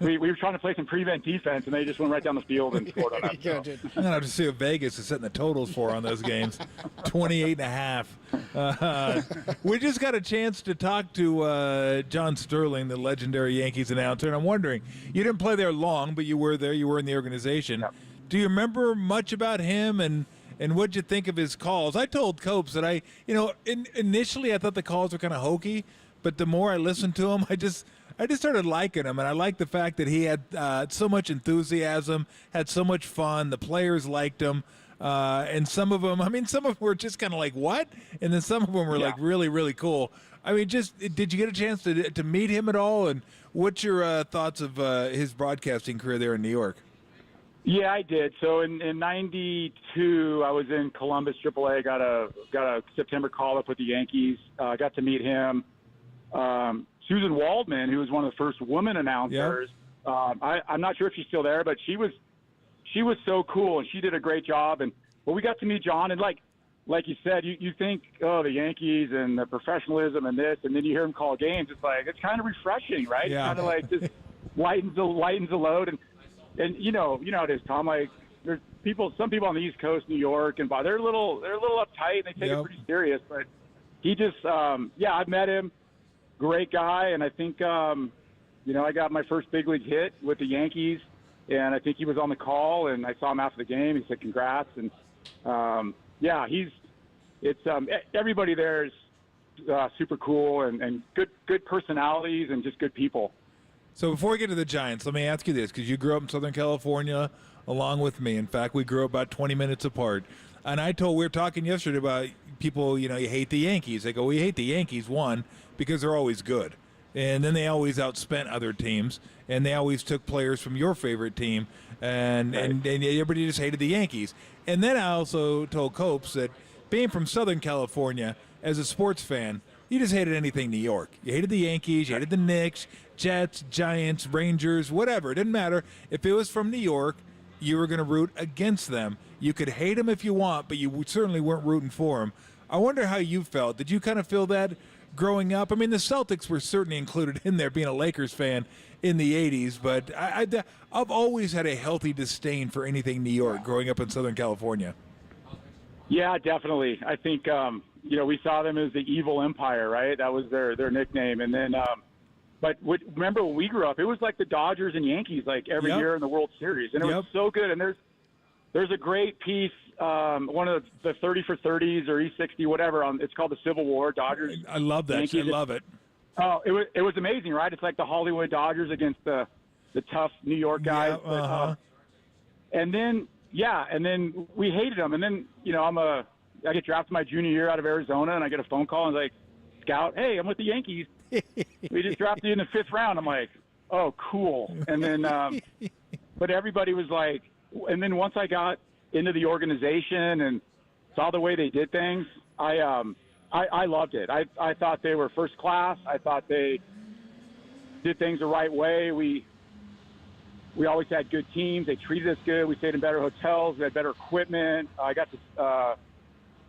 We were trying to play some prevent defense, and they just went right down the field and scored on that. I'm gonna have to see what Vegas is setting the totals for on those games. 28.5. We just got a chance to talk to John Sterling, the legendary Yankees announcer, and I'm wondering, you didn't play there long, but you were there. You were in the organization. Yep. Do you remember much about him and what'd you think of his calls? I told Copes that initially I thought the calls were kind of hokey, but the more I listened to him, I just started liking him, and I liked the fact that he had so much enthusiasm, had so much fun. The players liked him, and some of them were just kind of like, what? And then some of them were like really, really cool. I mean, did you get a chance to meet him at all? And what's your thoughts of his broadcasting career there in New York? Yeah, I did. So in '92, I was in Columbus AAA. Got a September call up with the Yankees. Got to meet him. Susan Waldman, who was one of the first women announcers. Yep. I'm not sure if she's still there, but she was so cool, and she did a great job. And we got to meet John, and like you said, you think, oh, the Yankees and the professionalism and this, and then you hear him call games. It's kind of refreshing, right? Yeah. It's kind of like just lightens the load. And you know how it is, Tom. Like there's some people on the East Coast, New York, and they're a little uptight and they take it pretty serious. But he just, I've met him, great guy, and I think, I got my first big league hit with the Yankees, and I think he was on the call, and I saw him after the game. He said congrats, and everybody there is super cool and good personalities and just good people. So before we get to the Giants, let me ask you this, because you grew up in Southern California along with me. In fact, we grew up about 20 minutes apart. And we were talking yesterday about people, you hate the Yankees. They go, we hate the Yankees, one, because they're always good. And then they always outspent other teams. And they always took players from your favorite team. And everybody just hated the Yankees. And then I also told Copes that being from Southern California, as a sports fan, you just hated anything New York. You hated the Yankees, you hated the Knicks, Jets, Giants, Rangers, whatever. It didn't matter. If it was from New York, you were going to root against them. You could hate them if you want, but you certainly weren't rooting for them. I wonder how you felt. Did you kind of feel that growing up? I mean, the Celtics were certainly included in there, being a Lakers fan in the 80s, but I've always had a healthy disdain for anything New York growing up in Southern California. Yeah, definitely. I think, we saw them as the evil empire, right? That was their nickname. And then, remember when we grew up, it was like the Dodgers and Yankees, like every year in the World Series. And it was so good. And there's a great piece, one of the 30 for 30s or E60, whatever. It's called The Civil War, Dodgers. I love that. Yankees. I love it. Oh, it was amazing, right? It's like the Hollywood Dodgers against the tough New York guys. Yeah, uh-huh. And then we hated them. And then, I get drafted my junior year out of Arizona, and I get a phone call and like, Scout, hey, I'm with the Yankees. We just drafted you in the 5th round. I'm like, oh, cool. And then, but everybody was like, and then once I got into the organization and saw the way they did things, I loved it. I thought they were first class. I thought they did things the right way. We always had good teams. They treated us good. We stayed in better hotels. We had better equipment. I got to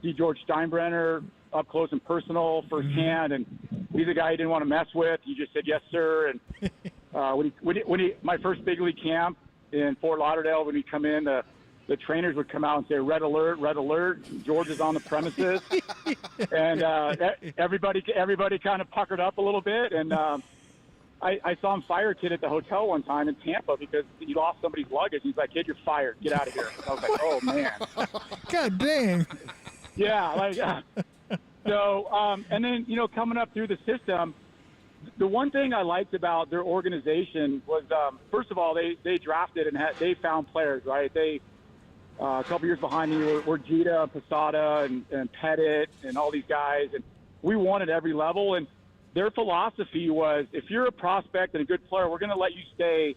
see George Steinbrenner up close and personal firsthand, and he's a guy you didn't want to mess with. You just said yes, sir. And my first big league camp in Fort Lauderdale, when he'd come in, the trainers would come out and say, red alert, red alert. George is on the premises. And everybody kind of puckered up a little bit. And I saw him fire a kid at the hotel one time in Tampa because he lost somebody's luggage. He's like, kid, you're fired. Get out of here. I was like, oh, man. God dang. Yeah. And then, coming up through the system, the one thing I liked about their organization was, first of all, they drafted and they found players, right? They a couple years behind me were Jeter, Posada, and Pettit, and all these guys, and we won at every level. And their philosophy was, if you're a prospect and a good player, we're going to let you stay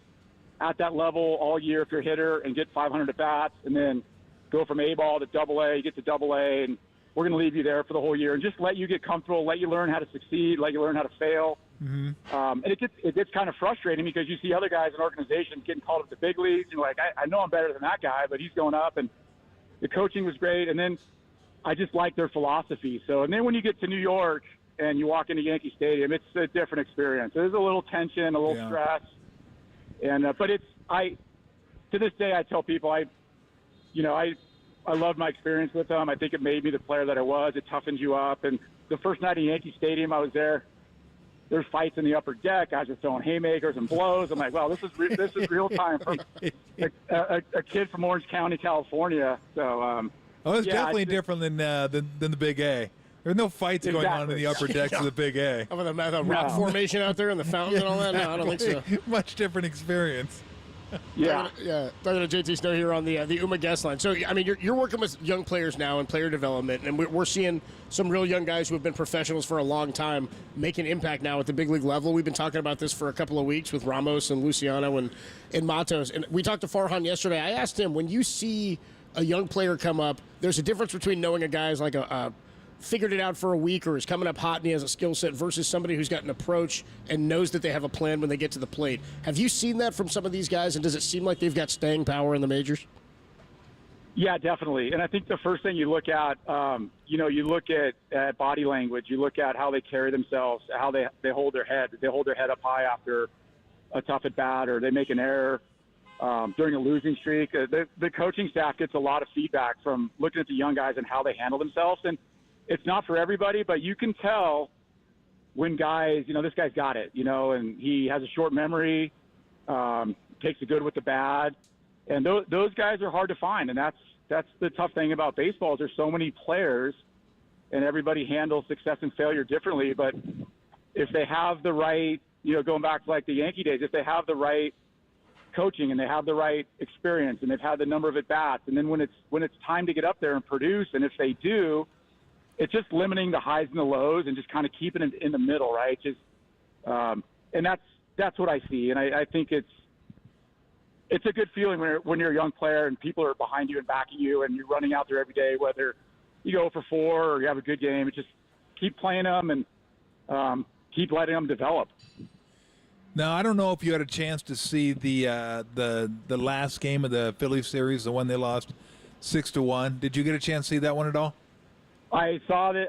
at that level all year if you're a hitter and get 500 at bats, and then go from A ball to Double A, you get to Double A, and we're going to leave you there for the whole year and just let you get comfortable, let you learn how to succeed, let you learn how to fail. Mm-hmm. And it gets kind of frustrating because you see other guys in organizations getting called up to big leagues. You're like, I know I'm better than that guy, but he's going up, and the coaching was great. And then I just like their philosophy. And then when you get to New York and you walk into Yankee Stadium, it's a different experience. There's a little tension, a little stress, and but to this day I tell people I loved my experience with them. I think it made me the player that I was. It toughened you up. And the first night in Yankee Stadium I was there, there's fights in the upper deck. Guys are throwing haymakers and blows. I'm like, well, this is real time from a kid from Orange County, California. So, it's definitely different than the Big A. There's no fights going on in the upper decks of the Big A. Over the rock formation out there and the fountain and all that? No, I don't think so. Much different experience. Talking to JT Snow here on the UMA guest line. So, I mean, you're working with young players now and player development, and we're seeing some real young guys who have been professionals for a long time make an impact now at the big league level. We've been talking about this for a couple of weeks with Ramos and Luciano and Matos. And we talked to Farhan yesterday. I asked him, when you see a young player come up, there's a difference between knowing a guy's like a figured it out for a week or is coming up hot and he has a skill set versus somebody who's got an approach and knows that they have a plan when they get to the plate. Have you seen that from some of these guys, and does it seem like they've got staying power in the majors? Yeah, definitely. And I think the first thing you look at, you look at body language. You look at how they carry themselves, how they hold their head. They hold their head up high after a tough at bat, or they make an error during a losing streak. The coaching staff gets a lot of feedback from looking at the young guys and how they handle themselves. And it's not for everybody, but you can tell when guys, this guy's got it, and he has a short memory, takes the good with the bad. And those guys are hard to find. And that's the tough thing about baseball is there's so many players and everybody handles success and failure differently. But if they have the right, going back to like the Yankee days, if they have the right coaching and they have the right experience and they've had the number of at-bats, and then when it's time to get up there and produce, and if they do, it's just limiting the highs and the lows and just kind of keeping it in the middle, right? Just, and that's what I see. And I think it's a good feeling when you're a young player and people are behind you and backing you and you're running out there every day, whether you go for 4 or you have a good game. It's just keep playing them and keep letting them develop. Now, I don't know if you had a chance to see the last game of the Phillies series, the one they lost 6-1. Did you get a chance to see that one at all? I saw it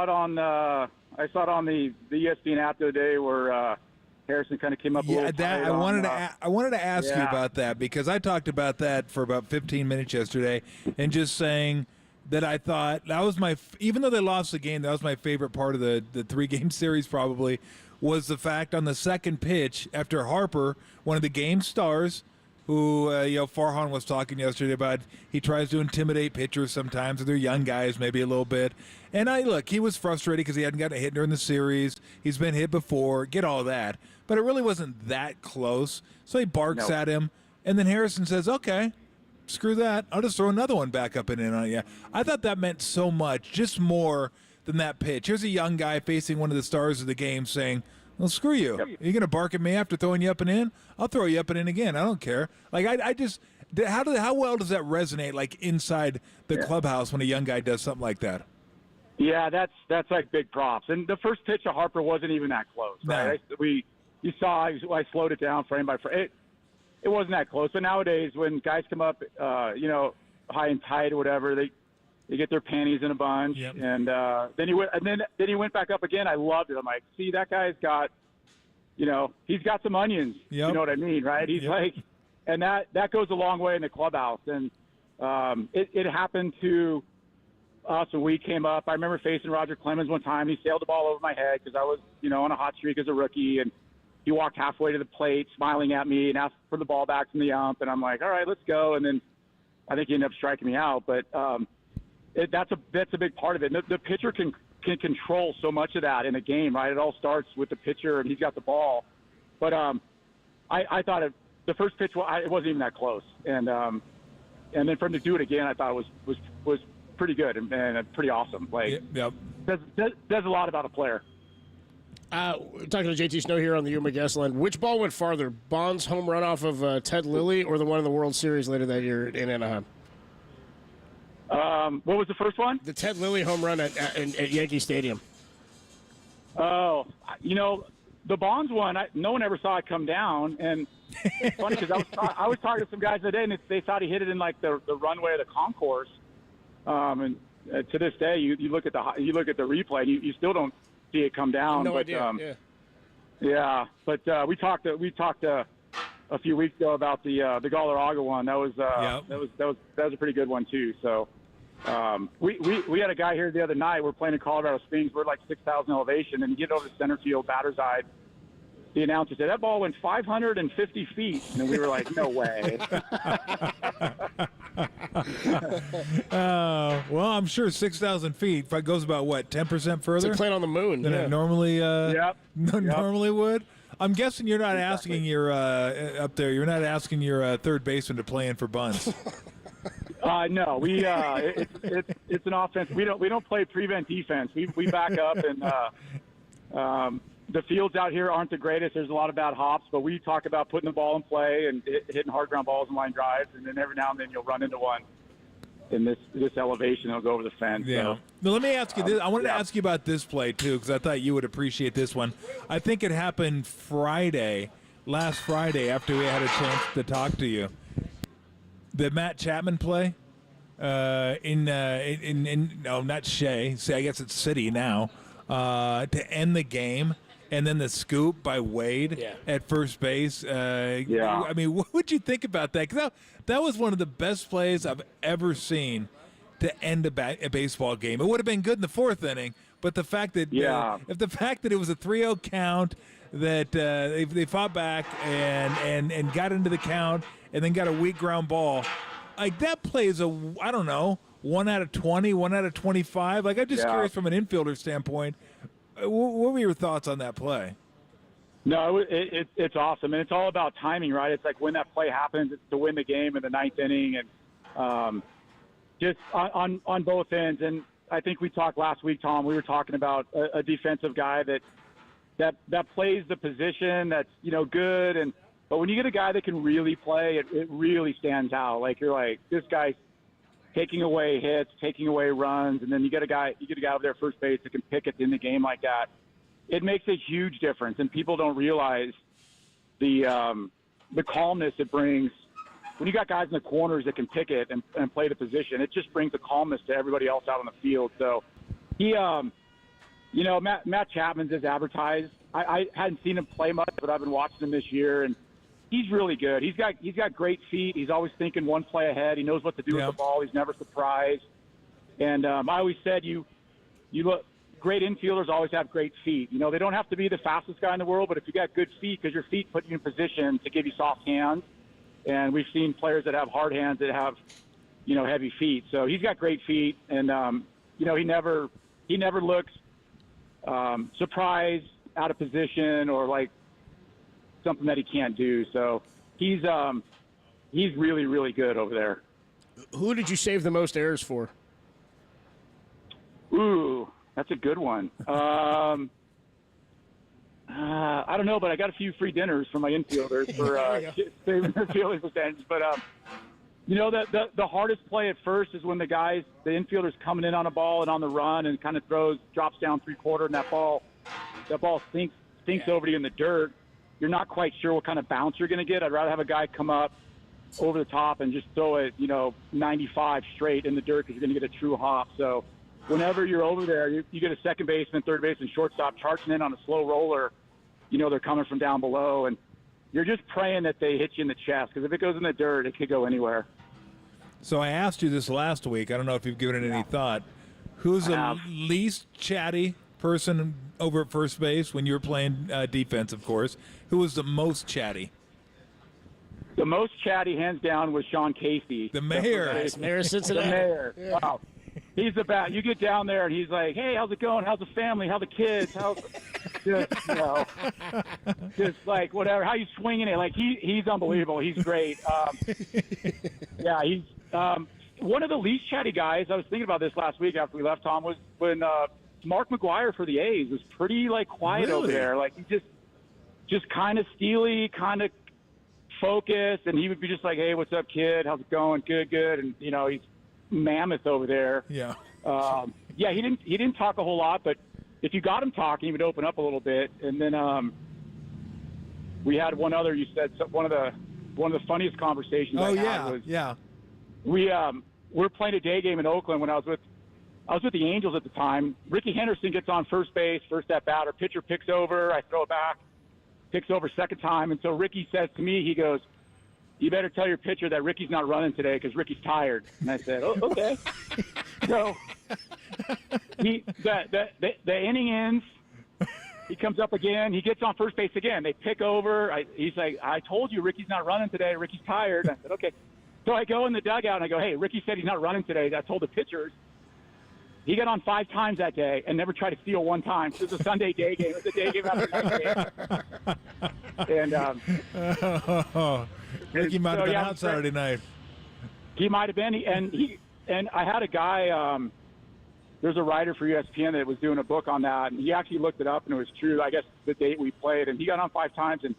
on the ESPN app the other day where Harrison kind of came up a little tired. I wanted to ask you about that, because I talked about that for about 15 minutes yesterday, and just saying that I thought that was even though they lost the game, that was my favorite part of the 3-game series probably, was the fact on the second pitch after Harper, one of the game stars, who Farhan was talking yesterday about, he tries to intimidate pitchers sometimes, or they're young guys maybe a little bit. And he was frustrated because he hadn't gotten a hit during the series. He's been hit before, get all that. But it really wasn't that close. So he barks at him, and then Harrison says, okay, screw that. I'll just throw another one back up and in on you. I thought that meant so much, just more than that pitch. Here's a young guy facing one of the stars of the game saying, well, screw you. Are you going to bark at me after throwing you up and in? I'll throw you up and in again. I don't care. Like, I just – how well does that resonate, like, inside the clubhouse when a young guy does something like that? Yeah, that's like big props. And the first pitch of Harper wasn't even that close, right? No. You saw I slowed it down frame by frame. It wasn't that close. But nowadays when guys come up, high and tight or whatever, They get their panties in a bunch, and then he went back up again. I loved it. I'm like, see, that guy's got, he's got some onions. Yep. You know what I mean, right? He's like, and that goes a long way in the clubhouse. And it happened to us when we came up. I remember facing Roger Clemens one time. He sailed the ball over my head because I was, on a hot streak as a rookie, and he walked halfway to the plate, smiling at me, and asked for the ball back from the ump. And I'm like, all right, let's go. And then I think he ended up striking me out, but. That's a big part of it. The pitcher can control so much of that in a game, right? It all starts with the pitcher, and he's got the ball. But I thought the first pitch, it wasn't even that close, and then for him to do it again, I thought it was pretty good and pretty awesome. Like, says a lot about a player. Talking to JT Snow here on the UMA guest line. Which ball went farther, Bond's home run off of Ted Lilly, or the one in the World Series later that year in Anaheim? What was the first one? The Ted Lilly home run at Yankee Stadium. Oh, the Bonds one, no one ever saw it come down. And it's funny because I was talking to some guys today, and they thought he hit it in like the runway of the concourse. And to this day, you look at the replay, and you still don't see it come down. No idea. Yeah, but we talked a few weeks ago about the Galarraga one. That was a pretty good one too. So we had a guy here the other night. We're playing in Colorado Springs. We're like 6,000 elevation, and you get over the center field batter's eye. The announcer said that ball went 550 feet, and we were like, no way. Well, I'm sure 6,000 feet goes about 10% further. It's like playing on the moon than it normally normally would. I'm guessing you're not asking your up there. You're not asking your third baseman to play in for bunts. No, we it's an offense. We don't play prevent defense. We back up, and the fields out here aren't the greatest. There's a lot of bad hops, but we talk about putting the ball in play and hitting hard ground balls and line drives, and then every now and then you'll run into one in this elevation. It'll go over the fence. Yeah. So. Now, let me ask you this. I wanted to ask you about this play too, because I thought you would appreciate this one. I think it happened last Friday, after we had a chance to talk to you. The Matt Chapman play not Shea. I guess it's City now to end the game. And then the scoop by Wade at first base. I mean, what would you think about that? Because that was one of the best plays I've ever seen to end a baseball game. It would have been good in the fourth inning, but the fact that it was a 3-0 count, that they fought back and got into the count and then got a weak ground ball, like that play is 1 out of 20, 1 out of 25. Like, I'm just curious from an infielder standpoint. What were your thoughts on that play? No, it's awesome, and it's all about timing, right? It's like when that play happens, it's to win the game in the ninth inning, and just on both ends. And I think we talked last week, Tom. We were talking about a defensive guy that plays the position that's good, but when you get a guy that can really play, it really stands out. Like, you're like, this guy's taking away hits, taking away runs, and then you get a guy over there first base that can pick it in the game like that. It makes a huge difference, and people don't realize the calmness it brings when you got guys in the corners that can pick it and play the position. It just brings the calmness to everybody else out on the field. So he, Matt Chapman's is advertised. I hadn't seen him play much, but I've been watching him this year, and he's really good. He's got great feet. He's always thinking one play ahead. He knows what to do with the ball. He's never surprised. And I always said, you look, great infielders always have great feet. They don't have to be the fastest guy in the world, but if you got good feet, because your feet put you in position to give you soft hands. And we've seen players that have hard hands that have, heavy feet. So he's got great feet, and he never looks surprised, out of position, or like something that he can't do. So he's really, really good over there. Who did you save the most errors for? Ooh, that's a good one. I don't know, but I got a few free dinners from my infielders for saving their fielding percentage. But the hardest play at first is when the infielders coming in on a ball and on the run and kind of drops down 3/4, and that ball sinks over to you in the dirt. You're not quite sure what kind of bounce you're going to get. I'd rather have a guy come up over the top and just throw it, 95 straight in the dirt because you're going to get a true hop. So whenever you're over there, you get a second baseman, third baseman, shortstop charging in on a slow roller. They're coming from down below, and you're just praying that they hit you in the chest because if it goes in the dirt, it could go anywhere. So I asked you this last week. I don't know if you've given it any thought. Who's the least chatty person over at first base when you were playing defense, of course? Who was the most chatty? The most chatty, hands down, was Sean Casey. The mayor. Mayor of Cincinnati. The mayor. Yeah. Wow. He's the best. You get down there, and he's like, hey, how's it going? How's the family? How the kids? How's just like whatever. How you swinging it? Like, he's unbelievable. He's great. He's one of the least chatty guys. I was thinking about this last week after we left, Tom, was when Mark McGwire for the A's was pretty, quiet over there. Like, he just kind of steely, kind of focused, and he would be just like, hey, what's up, kid? How's it going? Good. And, he's mammoth over there. Yeah. He didn't talk a whole lot, but if you got him talking, he would open up a little bit. And then we had one other, you said, one of the funniest conversations I had was we were playing a day game in Oakland when I was with the Angels at the time. Ricky Henderson gets on first base, first at bat. Our pitcher picks over. I throw it back, picks over second time. And so Ricky says to me, he goes, you better tell your pitcher that Ricky's not running today because Ricky's tired. And I said, oh, okay. So the inning ends. He comes up again. He gets on first base again. They pick over. He's like, I told you Ricky's not running today. Ricky's tired. I said, okay. So I go in the dugout and I go, hey, Ricky said he's not running today. I told the pitchers. He got on 5 times that day and never tried to steal one time. It was a Sunday day game. It was a day game after night game. And Ricky might have been out Saturday night. He might have been. And I had a guy, there's a writer for ESPN that was doing a book on that, and he actually looked it up, and it was true, I guess, the date we played. And he got on 5 times and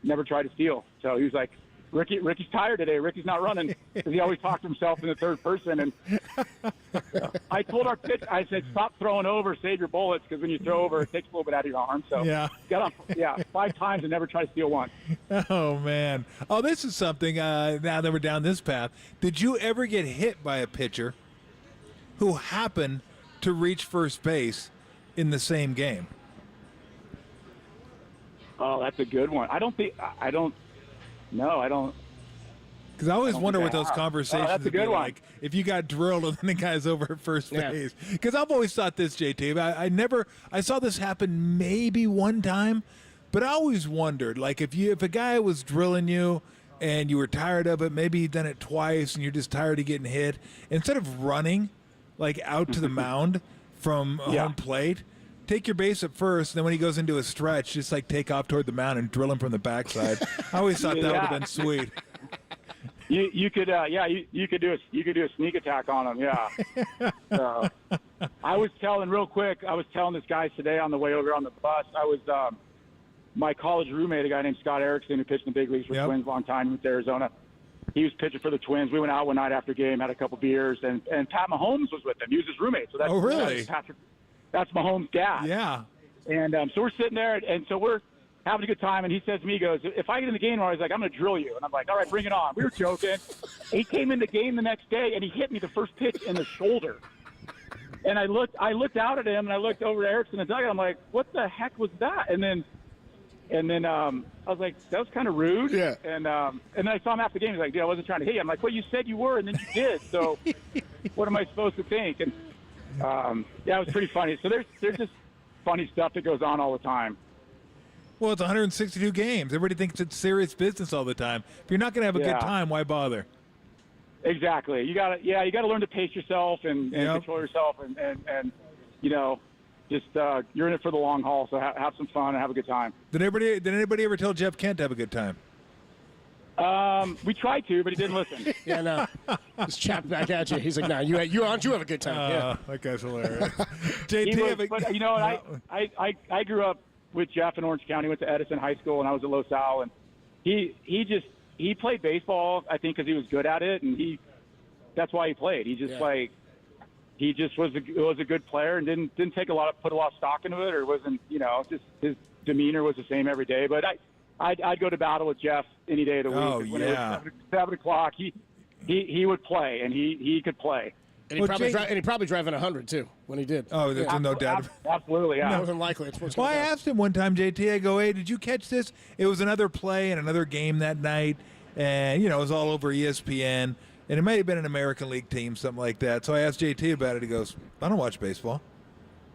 never tried to steal. So he was like, Ricky's tired today. Ricky's not running because he always talked to himself in the third person. And I told our pitch, I said, stop throwing over, save your bullets, because when you throw over, it takes a little bit out of your arm. So got on 5 times and never tried to steal one. Oh, man. Oh, this is something, now that we're down this path. Did you ever get hit by a pitcher who happened to reach first base in the same game? Oh, that's a good one. No, I don't. Because I always wonder what those conversations that's a would be good one. like if you got drilled and then the guy's over at first base. Because I've always thought this, JT. I saw this happen maybe one time, but I always wondered, like, if a guy was drilling you and you were tired of it, maybe you'd done it twice and you're just tired of getting hit, instead of running, like, out to the mound from home plate, take your base at first, and then when he goes into a stretch, just take off toward the mound and drill him from the backside. I always thought that would have been sweet. You could do a sneak attack on him. So, I was telling this guy today on the way over on the bus. I was my college roommate, a guy named Scott Erickson, who pitched in the big leagues for Twins a long time in Arizona. He was pitching for the Twins. We went out one night after game, had a couple beers, and Pat Mahomes was with him. He was his roommate. So that's Mahomes' dad. Yeah. And so we're sitting there, and so we're having a good time. And he says to me, he goes, if I get in the game tomorrow, he's like, I'm going to drill you. And I'm like, all right, bring it on. We were joking. He came in the game the next day, and he hit me the first pitch in the shoulder. And I looked out at him, and I looked over at Erickson and Doug, and I'm like, what the heck was that? And then I was like, that was kind of rude. Yeah. And then I saw him after the game. He's like, dude, I wasn't trying to hit you. I'm like, well, you said you were, and then you did. So what am I supposed to think? And it was pretty funny. So there's just funny stuff that goes on all the time. Well, it's 162 games. Everybody thinks it's serious business all the time. If you're not going to have a good time, why bother? Exactly. You got to learn to pace yourself and control yourself and just you're in it for the long haul. So have some fun and have a good time. Did anybody ever tell Jeff Kent to have a good time? We tried to, but he didn't listen. Yeah, no. Just chapped back at you. He's like, "No, you have a good time." That guy's hilarious. I grew up with Jeff in Orange County. Went to Edison High School, and I was at Los Al. And he played baseball, I think, because he was good at it, and that's why he played. He just was a good player and didn't put a lot of stock into it, or wasn't just his demeanor was the same every day. But I'd go to battle with Jeff any day of the week. Oh, When yeah. it was 7 o'clock, he would play, and he could play. And he probably driving 100 too when he did. Oh, there's no doubt. Absolutely, yeah. More than likely, it's what's Well, I going on. asked him one time, JT. I go, "Hey, did you catch this? It was another play and another game that night, and it was all over ESPN, and it may have been an American League team, something like that." So I asked JT about it. He goes, "I don't watch baseball."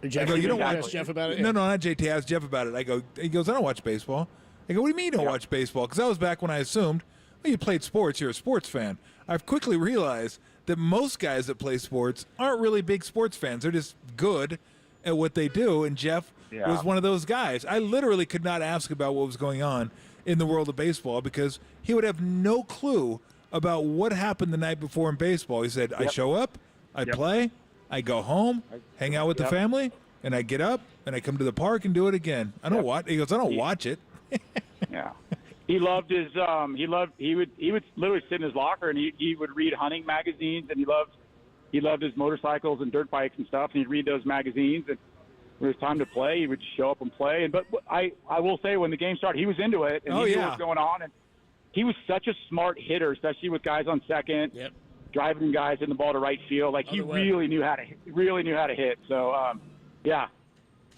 Jeff, I go, "You don't watch ask Jeff about it? No, Yeah. no, not JT. I asked Jeff about it. He goes, "I don't watch baseball." I go, "What do you mean you don't watch baseball?" Because that was back when I assumed, well, you played sports. You're a sports fan. I've quickly realized that most guys that play sports aren't really big sports fans. They're just good at what they do, and Jeff was one of those guys. I literally could not ask about what was going on in the world of baseball because he would have no clue about what happened the night before in baseball. He said, I show up, I play, I go home, hang out with the family, and I get up, and I come to the park and do it again. I don't watch. He goes, I don't watch it. Yeah. He loved his he would literally sit in his locker and he would read hunting magazines, and he loved his motorcycles and dirt bikes and stuff, and he'd read those magazines, and when it was time to play, he would show up and play. But I will say, when the game started, he was into it, and he knew what was going on, and he was such a smart hitter, especially with guys on second, driving guys in the ball to right field. Like, he really knew how to hit. So yeah.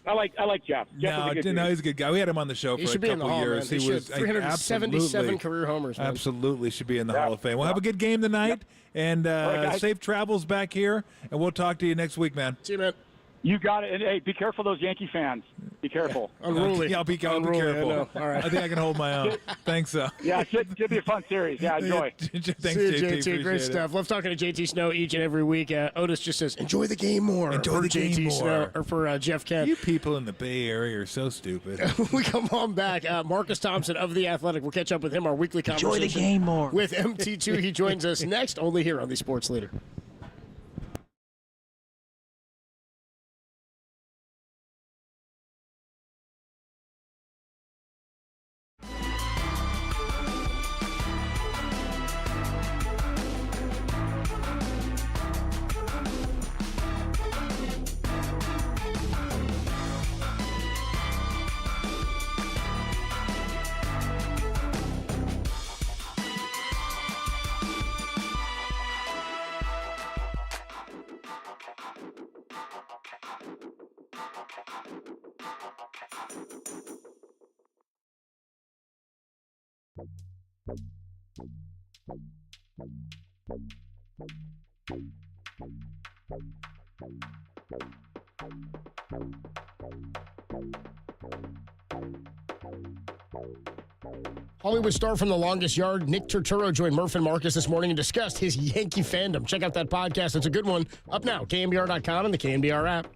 I like Jeff. Jeff is a good he's a good guy. We had him on the show for a couple years. He was 377 career homers. Man. Absolutely should be in the Hall of Fame. We'll have a good game tonight, and safe travels back here, and we'll talk to you next week, man. See you, man. You got it. And, hey, be careful of those Yankee fans. Be careful. Unruly. Yeah, I'll be careful. All right. I think I can hold my own. Thanks, though. Yeah, it should be a fun series. Yeah, enjoy. Thanks, See you, JT. Great stuff. Love talking to JT Snow each and every week. Otis just says, enjoy the game more. Enjoy the game JT more. Snow, or for Jeff Kent. You people in the Bay Area are so stupid. We come on back. Marcus Thompson of The Athletic. We'll catch up with him, our weekly conversation. Enjoy the game more. With MT2. He joins us next, only here on The Sports Leader. Hollywood star from The Longest Yard, Nick Turturo, joined Murph and Marcus this morning and discussed his Yankee fandom. Check out that podcast. It's a good one. Up now, KNBR.com and the KNBR app.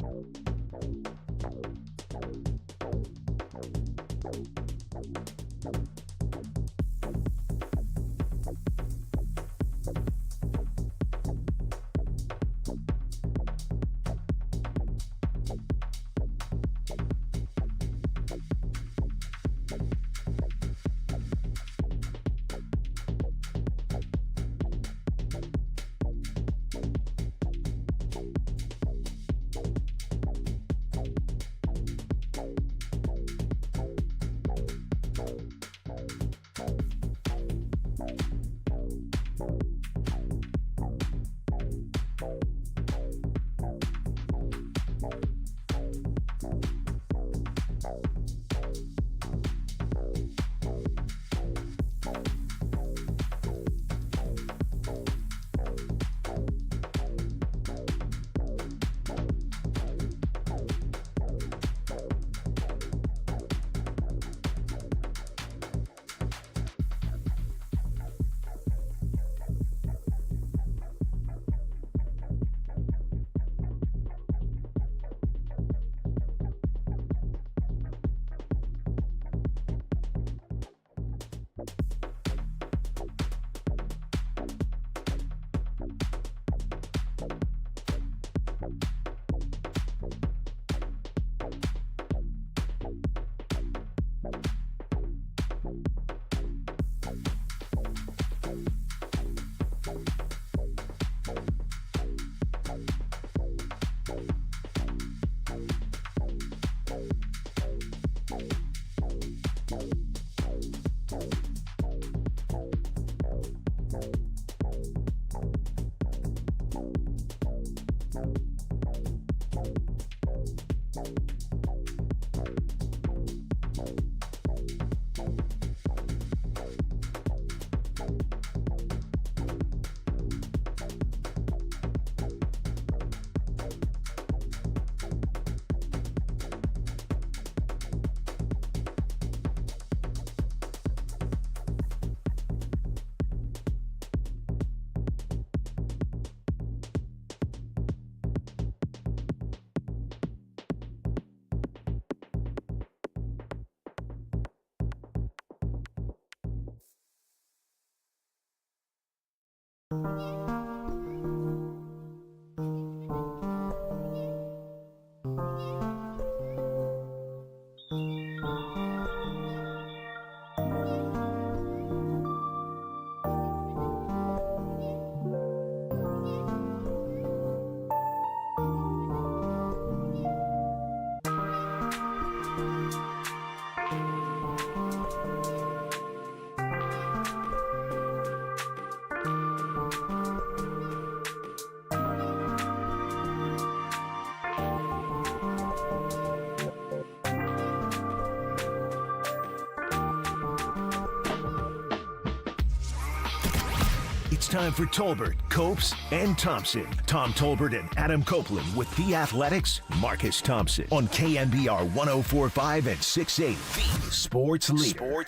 It's time for Tolbert, Copes, and Thompson. Tom Tolbert and Adam Copeland with The Athletics' Marcus Thompson on KNBR 104.5 and 6.8, the sports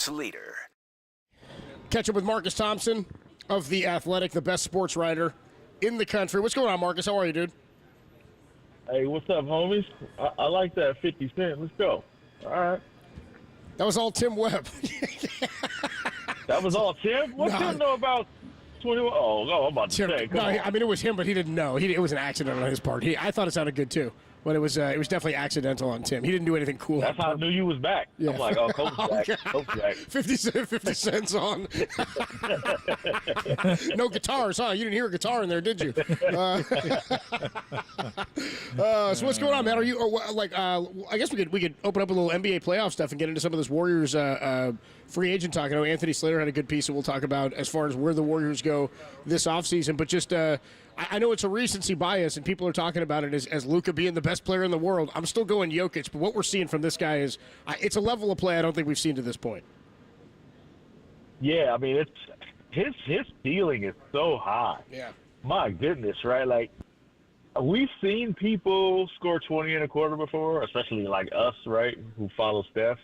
leader. Catch up with Marcus Thompson of The Athletic, the best sports writer in the country. What's going on, Marcus? How are you, dude? Hey, what's up, homies? I like that 50 Cent. Let's go. All right. That was all Tim Webb. That was all Tim? What Tim know about 21? Oh, no, I'm about to say. No, I mean, it was him, but he didn't know. It was an accident on his part. I thought it sounded good, too. But it was definitely accidental on Tim. He didn't do anything cool. That's how I knew you was back. Yeah. I'm like, oh, Coach back. Coach back. 50 cents on. No guitars, huh? You didn't hear a guitar in there, did you? So what's going on, man? Are you I guess we could open up a little NBA playoff stuff and get into some of this Warriors free agent talk. I know Anthony Slater had a good piece that we'll talk about as far as where the Warriors go this offseason. But just I know it's a recency bias, and people are talking about it as Luka being the best player in the world. I'm still going Jokic, but what we're seeing from this guy is it's a level of play I don't think we've seen to this point. Yeah, I mean, it's his ceiling is so high. Yeah. My goodness, right? Like, we've seen people score 20 in a quarter before, especially like us, right, who follow Steph.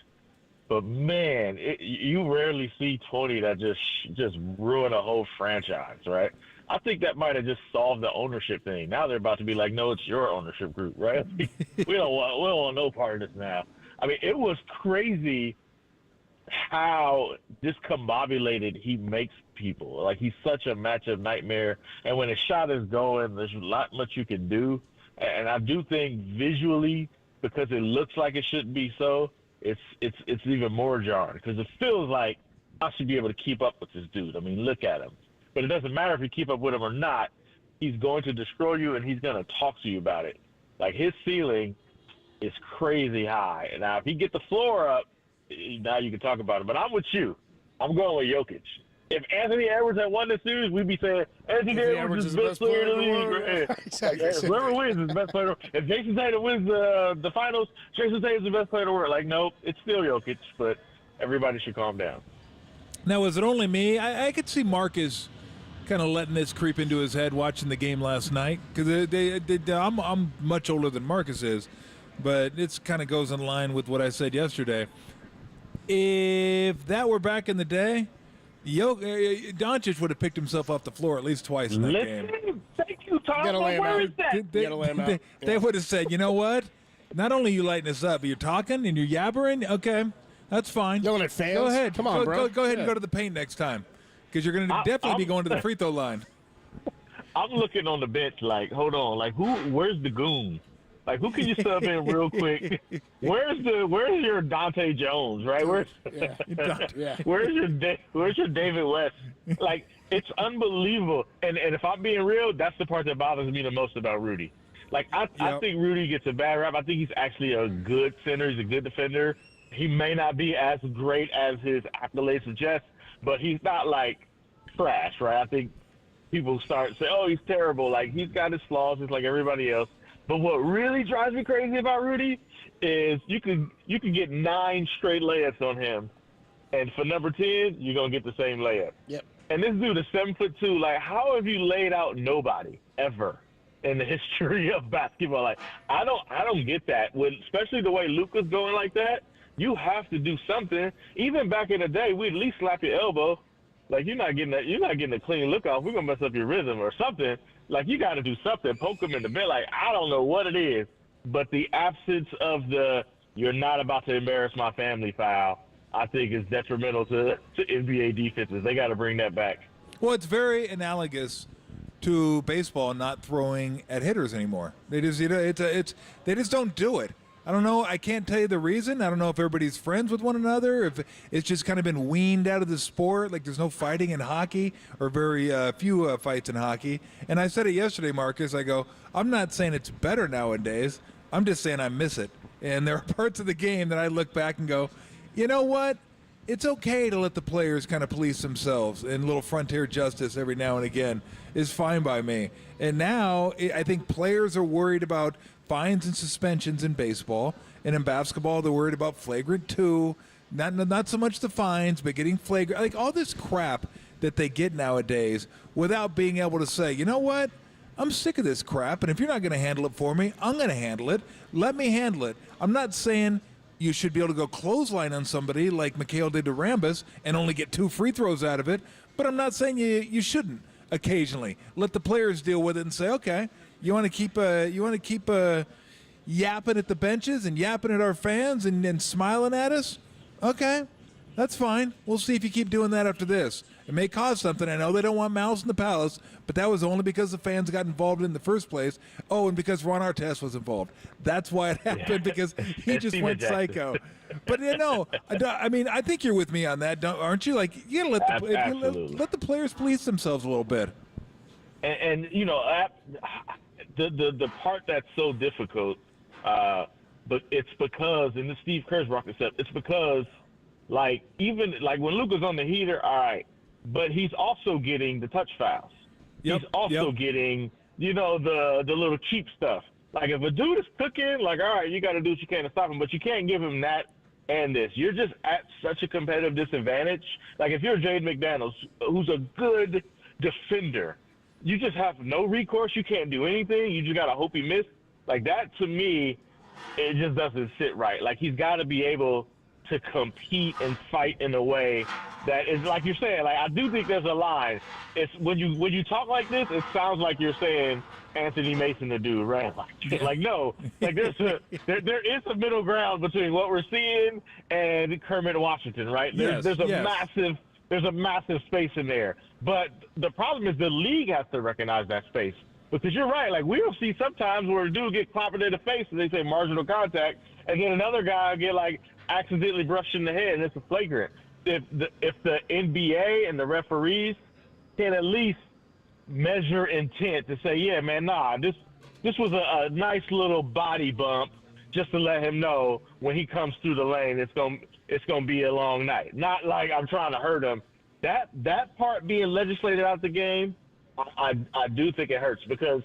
But, man, you rarely see 20 that just ruin a whole franchise, right? I think that might have just solved the ownership thing. Now they're about to be like, no, it's your ownership group, right? we don't want no part of this now. I mean, it was crazy how discombobulated he makes people. Like, he's such a matchup nightmare. And when a shot is going, there's not much you can do. And I do think visually, because it looks like it shouldn't be so, it's even more jarring because it feels like I should be able to keep up with this dude. I mean, look at him. But it doesn't matter if you keep up with him or not. He's going to destroy you, and he's going to talk to you about it. Like, his ceiling is crazy high. And now, if he get the floor up, now you can talk about it. But I'm with you. I'm going with Jokic. If Anthony Edwards had won this series, we'd be saying Anthony Edwards is the best player in the league. Exactly. Whoever wins is the best player. If Jason Tatum wins the finals, Jason Tatum is the best player in the world. Like, nope, it's still Jokic, but everybody should calm down. Now, was it only me? I could see Marcus kind of letting this creep into his head watching the game last night because I'm much older than Marcus is, but it kind of goes in line with what I said yesterday. If that were back in the day, Doncic would have picked himself off the floor at least twice in that game. Thank you, Tom. Where is that? They would have said, you know what? Not only are you lighting us up, but you're talking and you're yabbering. Okay, that's fine. Yelling at fans? Go ahead. Come on, bro. Go ahead and go to the paint next time because you're going to definitely be going to the free throw line. I'm looking on the bench like, hold on. Like, where's the goon? Like, who can you sub in real quick? Where's your Dante Jones, right? Where's your David West? Like, it's unbelievable. And if I'm being real, that's the part that bothers me the most about Rudy. Like, I think Rudy gets a bad rap. I think he's actually a good center. He's a good defender. He may not be as great as his accolades suggest, but he's not, like, trash, right? I think people start to say, oh, he's terrible. Like, he's got his flaws just like everybody else. But what really drives me crazy about Rudy is you can get 9 straight layups on him, and for number 10, you're gonna get the same layup. Yep. And this dude is 7'2". Like, how have you laid out nobody ever in the history of basketball? Like, I don't get that. Especially the way Luka's going like that, you have to do something. Even back in the day, we'd at least slap your elbow. Like, you're not getting a clean look off. We're gonna mess up your rhythm or something. Like, you got to do something. Poke him in the bed. Like, I don't know what it is, but the absence of "you're not about to embarrass my family" foul, I think, is detrimental to NBA defenses. They got to bring that back. Well, it's very analogous to baseball not throwing at hitters anymore. They just, they just don't do it. I don't know. I can't tell you the reason. I don't know if everybody's friends with one another, if it's just kind of been weaned out of the sport. Like, there's no fighting in hockey, or very few fights in hockey. And I said it yesterday, Marcus. I go, I'm not saying it's better nowadays. I'm just saying I miss it. And there are parts of the game that I look back and go, you know what? It's okay to let the players kind of police themselves, and a little frontier justice every now and again is fine by me. And now I think players are worried about fines and suspensions in baseball, and in basketball they're worried about flagrant 2, not so much the fines, but getting flagrant, like all this crap that they get nowadays without being able to say, you know what? I'm sick of this crap, and if you're not going to handle it for me, I'm going to handle it. Let me handle it. I'm not saying you should be able to go clothesline on somebody like Mikhail did to Rambis and only get 2 free throws out of it, but I'm not saying you shouldn't occasionally. Let the players deal with it and say, okay, you want to keep yapping at the benches and yapping at our fans and smiling at us? Okay, that's fine. We'll see if you keep doing that after this. It may cause something. I know they don't want malice in the palace, but that was only because the fans got involved in the first place. Oh, and because Ron Artest was involved. That's why it happened, because he just went psycho. But, I mean, I think you're with me on that, aren't you? Like, you got to let the players police themselves a little bit. And the part that's so difficult, but it's because, and the Steve Kerr's brought this up, it's because, like, even like when Luka's on the heater, all right, but he's also getting the touch fouls. He's also getting, the little cheap stuff. Like, if a dude is cooking, like, all right, you got to do what you can to stop him, but you can't give him that and this. You're just at such a competitive disadvantage. Like, if you're Jaden McDaniels, who's a good defender, you just have no recourse. You can't do anything. You just got to hope he missed. Like, that, to me, it just doesn't sit right. Like, he's got to be able to compete and fight in a way that is, like you're saying, like, I do think there's a line. It's when you talk like this, it sounds like you're saying Anthony Mason to do, right? Like no, like there is a middle ground between what we're seeing and Kermit Washington, right? There's a massive space in there. But the problem is the league has to recognize that space, because you're right. Like, we'll see sometimes where a dude get clobbered in the face and they say marginal contact, and then another guy get like accidentally brushed in the head and it's a flagrant. If the NBA and the referees can at least measure intent to say, yeah, man, nah, this was a nice little body bump, just to let him know when he comes through the lane, it's gonna be a long night. Not like I'm trying to hurt him. That part being legislated out the game, I do think it hurts, because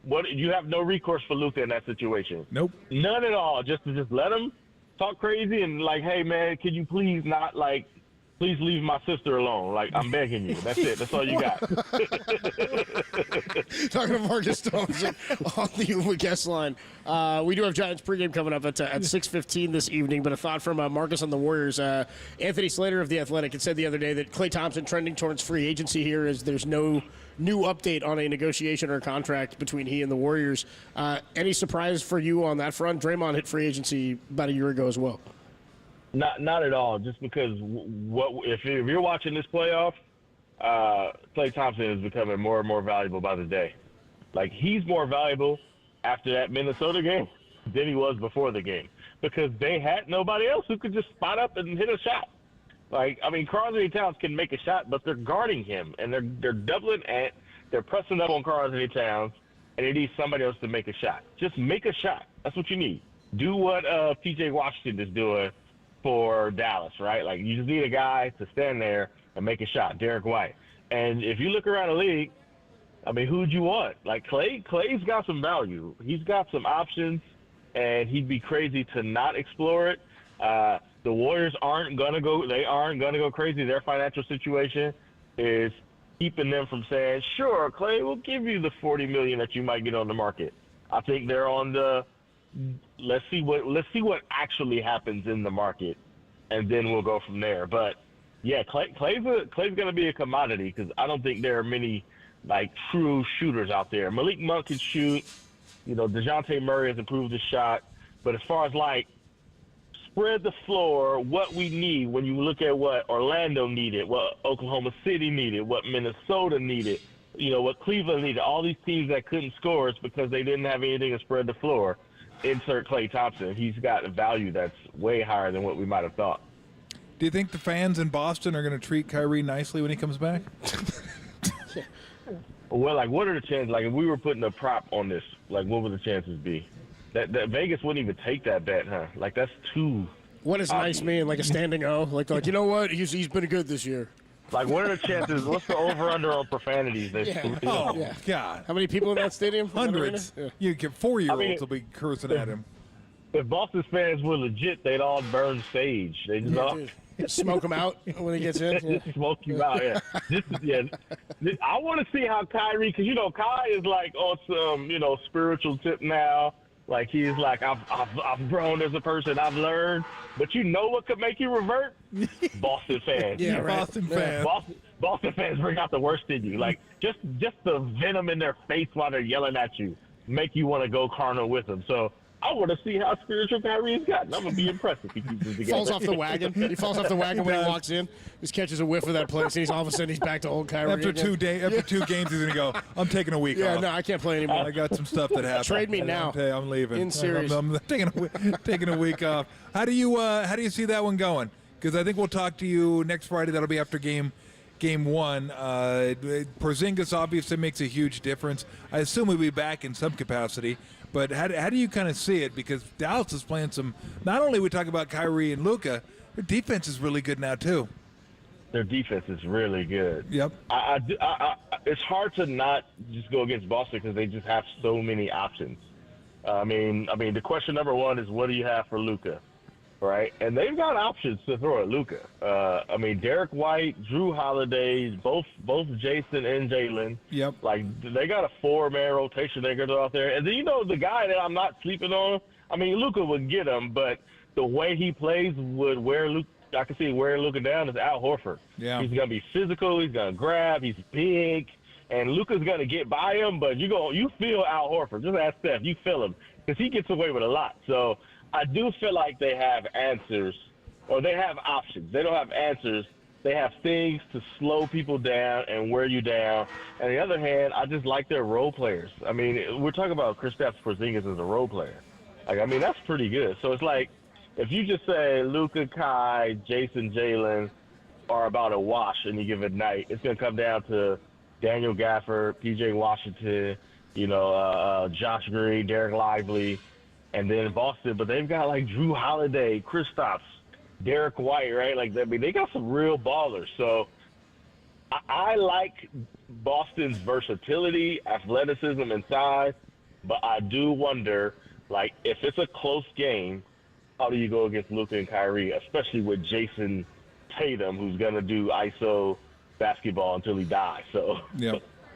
you have no recourse for Luka in that situation. Nope. None at all. Just let him talk crazy and like, hey man, can you please not, like, please leave my sister alone. Like, I'm begging you. That's it. That's all you got. Talking to Marcus Thompson on the guest line. We do have Giants pregame coming up at 6:15 this evening, but a thought from Marcus on the Warriors. Anthony Slater of The Athletic had said the other day that Klay Thompson trending towards free agency here, as there's no new update on a negotiation or contract between he and the Warriors. Any surprise for you on that front? Draymond hit free agency about a year ago as well. Not at all. Just because if you're watching this playoff, Klay Thompson is becoming more and more valuable by the day. Like, he's more valuable after that Minnesota game than he was before the game, because they had nobody else who could just spot up and hit a shot. Like, I mean, Karl-Anthony Towns can make a shot, but they're guarding him, and they're doubling and they're pressing up on Karl-Anthony Towns, and they need somebody else to make a shot. Just make a shot. That's what you need. Do what P.J. Washington is doing for Dallas, right? Like, you just need a guy to stand there and make a shot, Derek White. And if you look around the league, I mean, who'd you want? Like, Clay's got some value. He's got some options. and he'd be crazy to not explore it. The Warriors aren't going to go crazy. Their financial situation is keeping them from saying, sure, Klay, we'll give you the $40 million that you might get on the market. I think they're on the let's see what actually happens in the market, and then we'll go from there. But yeah, Klay's going to be a commodity because I don't think there are many like true shooters out there. Malik Monk can shoot. DeJounte Murray has improved his shot. But as far as like spread the floor, what we need when you look at what Orlando needed, what Oklahoma City needed, what Minnesota needed, what Cleveland needed, all these teams that couldn't score is because they didn't have anything to spread the floor. Insert Klay Thompson. He's got a value that's way higher than what we might have thought. Do you think the fans in Boston are going to treat Kyrie nicely when he comes back? Well, like, what are the chances? Like, if we were putting a prop on this, like, what would the chances be? That Vegas wouldn't even take that bet, huh? Like, that's too. What does nice mean? Like a standing O? Like you know what? He's been good this year. Like, what are the chances? What's the over/under on profanities? Oh, God. How many people in that stadium? Hundreds. Yeah. You get 4-year-olds will be cursing at him. If Boston fans were legit, they'd all burn stage. They just smoke him out when he gets in. Yeah. Smoke you out, yeah. I want to see how Kyrie, because Kai is like on some spiritual tip now. Like he's like I've grown as a person, I've learned. But what could make you revert? Boston fans. Yeah, right. Boston fans. Boston fans bring out the worst in you. Like just the venom in their face while they're yelling at you make you want to go carnal with them. So I want to see how spiritual Kyrie's gotten. I'm going to be impressed if he keeps it together. Falls off the wagon. He falls off the wagon when he walks in. Just catches a whiff of that place, and all of a sudden he's back to old Kyrie. After two games, he's going to go, I'm taking a week off. Yeah, no, I can't play anymore. I got some stuff that happened. Trade me now. I'm leaving. In series. I'm taking a week off. How do you see that one going? Because I think we'll talk to you next Friday. That'll be after game one. Porzingis obviously makes a huge difference. I assume he'll be back in some capacity. But how do you kind of see it? Because Dallas is playing some – not only we talk about Kyrie and Luka, their defense is really good now too. Their defense is really good. Yep. It's hard to not just go against Boston because they just have so many options. I mean, the question number one is what do you have for Luka, right? And they've got options to throw at Luka. Derek White, Drew Holiday, both Jason and Jalen. Yep. Like they got a 4-man rotation they're going to throw out there. And then the guy that I'm not sleeping on. Luka would get him, but the way he plays would wear Luka. I can see wearing Luka down is Al Horford. Yeah. He's going to be physical. He's going to grab. He's big. And Luka's going to get by him, but you feel Al Horford. Just ask Steph. You feel him because he gets away with a lot. So I do feel like they have answers or they have options. They don't have answers. They have things to slow people down and wear you down. And on the other hand, I just like their role players. We're talking about Kristaps Porzingis as a role player. That's pretty good. So it's like if you just say Luka, Kai, Jason, Jalen are about a wash any given night, it's going to come down to Daniel Gafford, P.J. Washington, Josh Green, Derek Lively, and then Boston. But they've got like Drew Holiday, Kristaps, Derek White, right? They got some real ballers. So I like Boston's versatility, athleticism, and size. But I do wonder, if it's a close game, how do you go against Luka and Kyrie, especially with Jason Tatum, who's going to do ISO basketball until he dies. So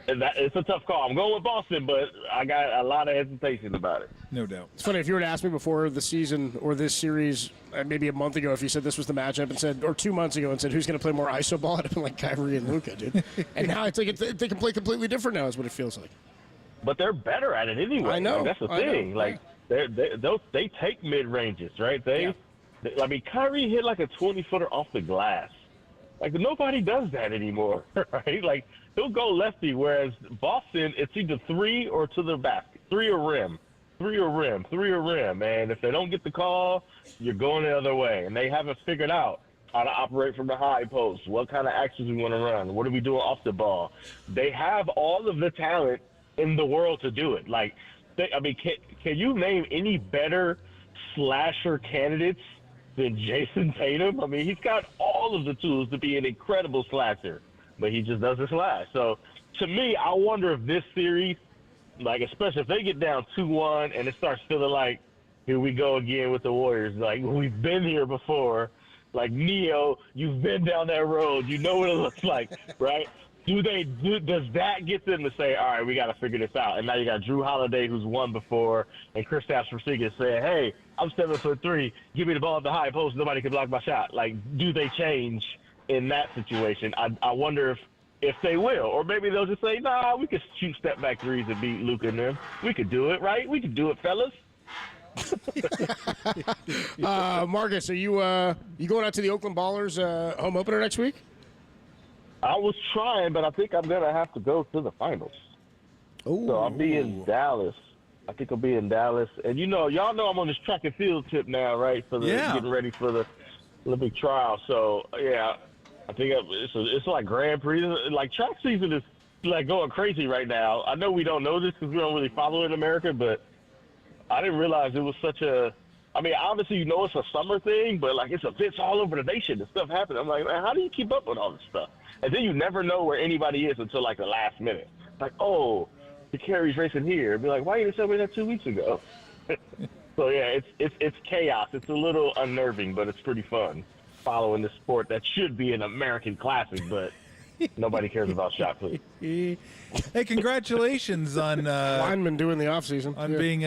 it's a tough call. I'm going with Boston, but I got a lot of hesitation about it. No doubt. It's funny, if you were to ask me before the season or this series, maybe a month ago, if you said this was the matchup and said, or 2 months ago and said, who's going to play more ISO ball, I'd have been like Kyrie and Luka, dude. And now it's like they can play completely different now is what it feels like. But they're better at it anyway. I know. That's the thing. They take mid-ranges, right? Kyrie hit like a 20-footer off the glass. Nobody does that anymore, right? He'll go lefty, whereas Boston, it's either 3 or to the basket, 3 or rim, 3 or rim, 3 or rim. And if they don't get the call, you're going the other way. And they haven't figured out how to operate from the high post, what kind of actions we want to run, what are we doing off the ball. They have all of the talent in the world to do it. Can you name any better slasher candidates than Jason Tatum? He's got all of the tools to be an incredible slasher, but he just doesn't slash. So, to me, I wonder if this series, especially if they get down 2-1 and it starts feeling like here we go again with the Warriors. Like, we've been here before. Like, Neo, you've been down that road. You know what it looks like, right? Does that get them to say, all right, we got to figure this out? And now you got Drew Holiday, who's won before, and Kristaps Porzingis saying, hey, I'm 7'3", give me the ball at the high post, nobody can block my shot. Like, do they change in that situation? I wonder if they will. Or maybe they'll just say, nah, we could shoot step-back threes and beat Luka and them. We could do it, right? We could do it, fellas. Marcus, are you going out to the Oakland Ballers home opener next week? I was trying, but I think I'm going to have to go to the finals. Ooh. So I'll be in Dallas. I think I'll be in Dallas. And, y'all know I'm on this track and field tip now, right, for getting ready for the Olympic trial. So, yeah, I think it's like Grand Prix. Like, track season is, like, going crazy right now. I know we don't know this because we don't really follow it in America, but I didn't realize it was such a – I mean, obviously, it's a summer thing, but, like, it's events all over the nation and stuff happening. I'm like, man, how do you keep up with all this stuff? And then you never know where anybody is until, like, the last minute. Like, oh, the Carey's racing here. Be like, why didn't you tell me that 2 weeks ago? So, yeah, it's chaos. It's a little unnerving, but it's pretty fun following this sport that should be an American classic, but nobody cares about shot put. Hey, congratulations on lineman doing the offseason. On being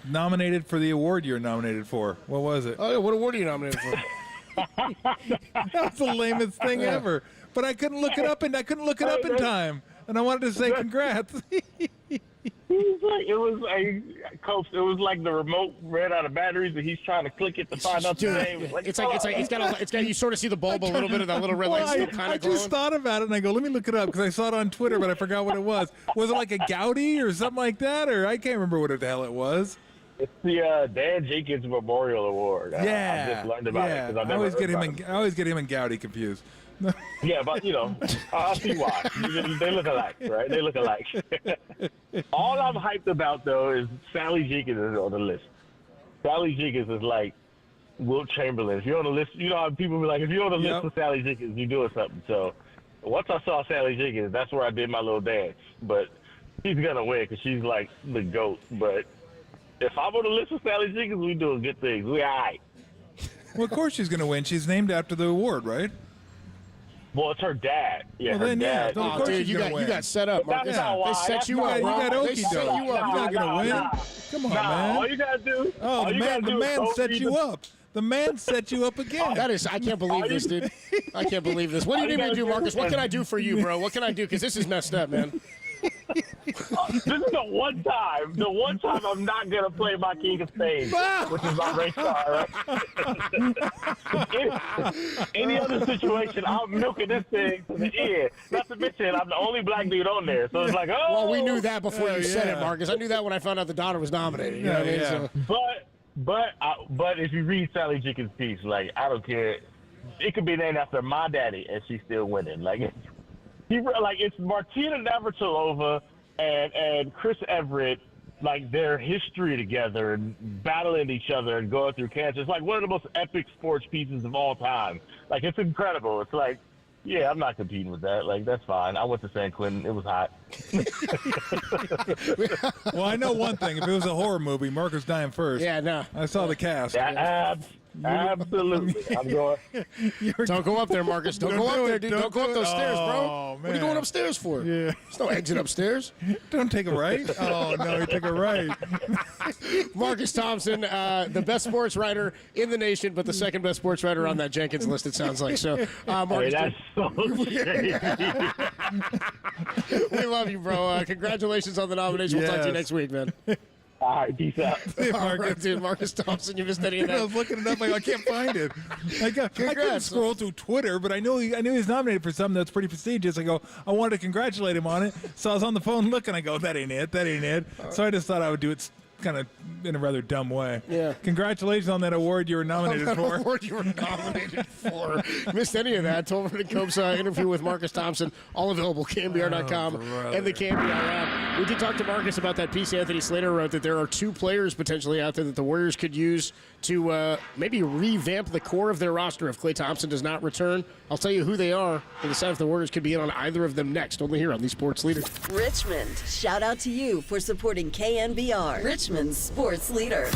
nominated for the award you're nominated for. What was it? Oh, yeah, what award are you nominated for? That's the lamest thing ever. But I couldn't look it up in time, and I wanted to say congrats. It was like the remote ran out of batteries, and he's trying to click it to find out the name. It's got you sort of see the bulb a little bit of that little red light still kind of glowing. I just thought about it, and I go, let me look it up because I saw it on Twitter, but I forgot what it was. Was it like a Gaudi or something like that, or I can't remember what the hell it was. It's the Dan Jenkins Memorial Award. Yeah, I just learned about it because I always get him and Gaudi confused. Yeah, but I see why. They look alike, right? They look alike. All I'm hyped about though is Sally Jenkins is on the list. Sally Jenkins is like Wilt Chamberlain. If you're on the list, how people be like, if you're on the list with Sally Jenkins, you're doing something. So once I saw Sally Jenkins, that's where I did my little dance. But she's gonna win because she's like the GOAT. But if I'm on the list with Sally Jenkins, we doing good things. We all right. Well, of course she's going to win. She's named after the award, right? Well, it's her dad. Yeah, well, her dad. Yeah. Of course you got set up, Marcus. They set you up. You got okey doke. You're not going to win. Come on, man. All you got to do. Oh, the man set you up. The man set you up again. I can't believe this, dude. I can't believe this. What do you need me to do, Marcus? What can I do for you, bro? What can I do? Because this is messed up, man. This is the one time I'm not going to play my King of Spades, which is my race car, right? Any other situation, I'm milking this thing to the end. Not to mention, I'm the only black dude on there. So it's like, oh. Well, we knew that before you said it, Marcus. I knew that when I found out the daughter was nominated. You know what I mean? So. But if you read Sally Jenkins' piece, like, I don't care. It could be named after my daddy, and she's still winning. Like, it's Martina Navratilova and Chris Everett, like, their history together and battling each other and going through cancer. It's like one of the most epic sports pieces of all time. Like, it's incredible. It's like, yeah, I'm not competing with that. Like, that's fine. I went to San Quentin. It was hot. Well, I know one thing. If it was a horror movie, Marcus dying first. Yeah, no. I saw the cast. Absolutely. I'm going. Don't go up there, Marcus. Don't go up there, dude. Don't go up those stairs, bro. Man. What are you going upstairs for? Yeah. There's no exit upstairs. Don't take a right. Oh, no, you took a right. Marcus Thompson, the best sports writer in the nation, but the second best sports writer on that Jenkins list, it sounds like. So, Marcus. That's so shady. We love you, bro. Congratulations on the nomination. We'll talk to you next week, man. All right, peace out. All right, dude, Marcus Thompson, you missed any of that. I was looking it up, I can't find it. I couldn't scroll through Twitter, but I knew he was nominated for something that's pretty prestigious. I wanted to congratulate him on it, so I was on the phone looking. I go, that ain't it. So I just thought I would do it kind of in a rather dumb way. Yeah. Congratulations on that award you were nominated for. Award you were nominated for. Missed any of that. Tolbert and Cope's interview with Marcus Thompson, all available KNBR.com and the KNBR app. We did talk to Marcus about that piece Anthony Slater wrote that there are two players potentially out there that the Warriors could use to maybe revamp the core of their roster if Klay Thompson does not return. I'll tell you who they are and decide if the Warriors could be in on either of them next. Only here on the Sports Leader. Richmond, shout out to you for supporting KNBR. Richmond. Richmond's sports leader.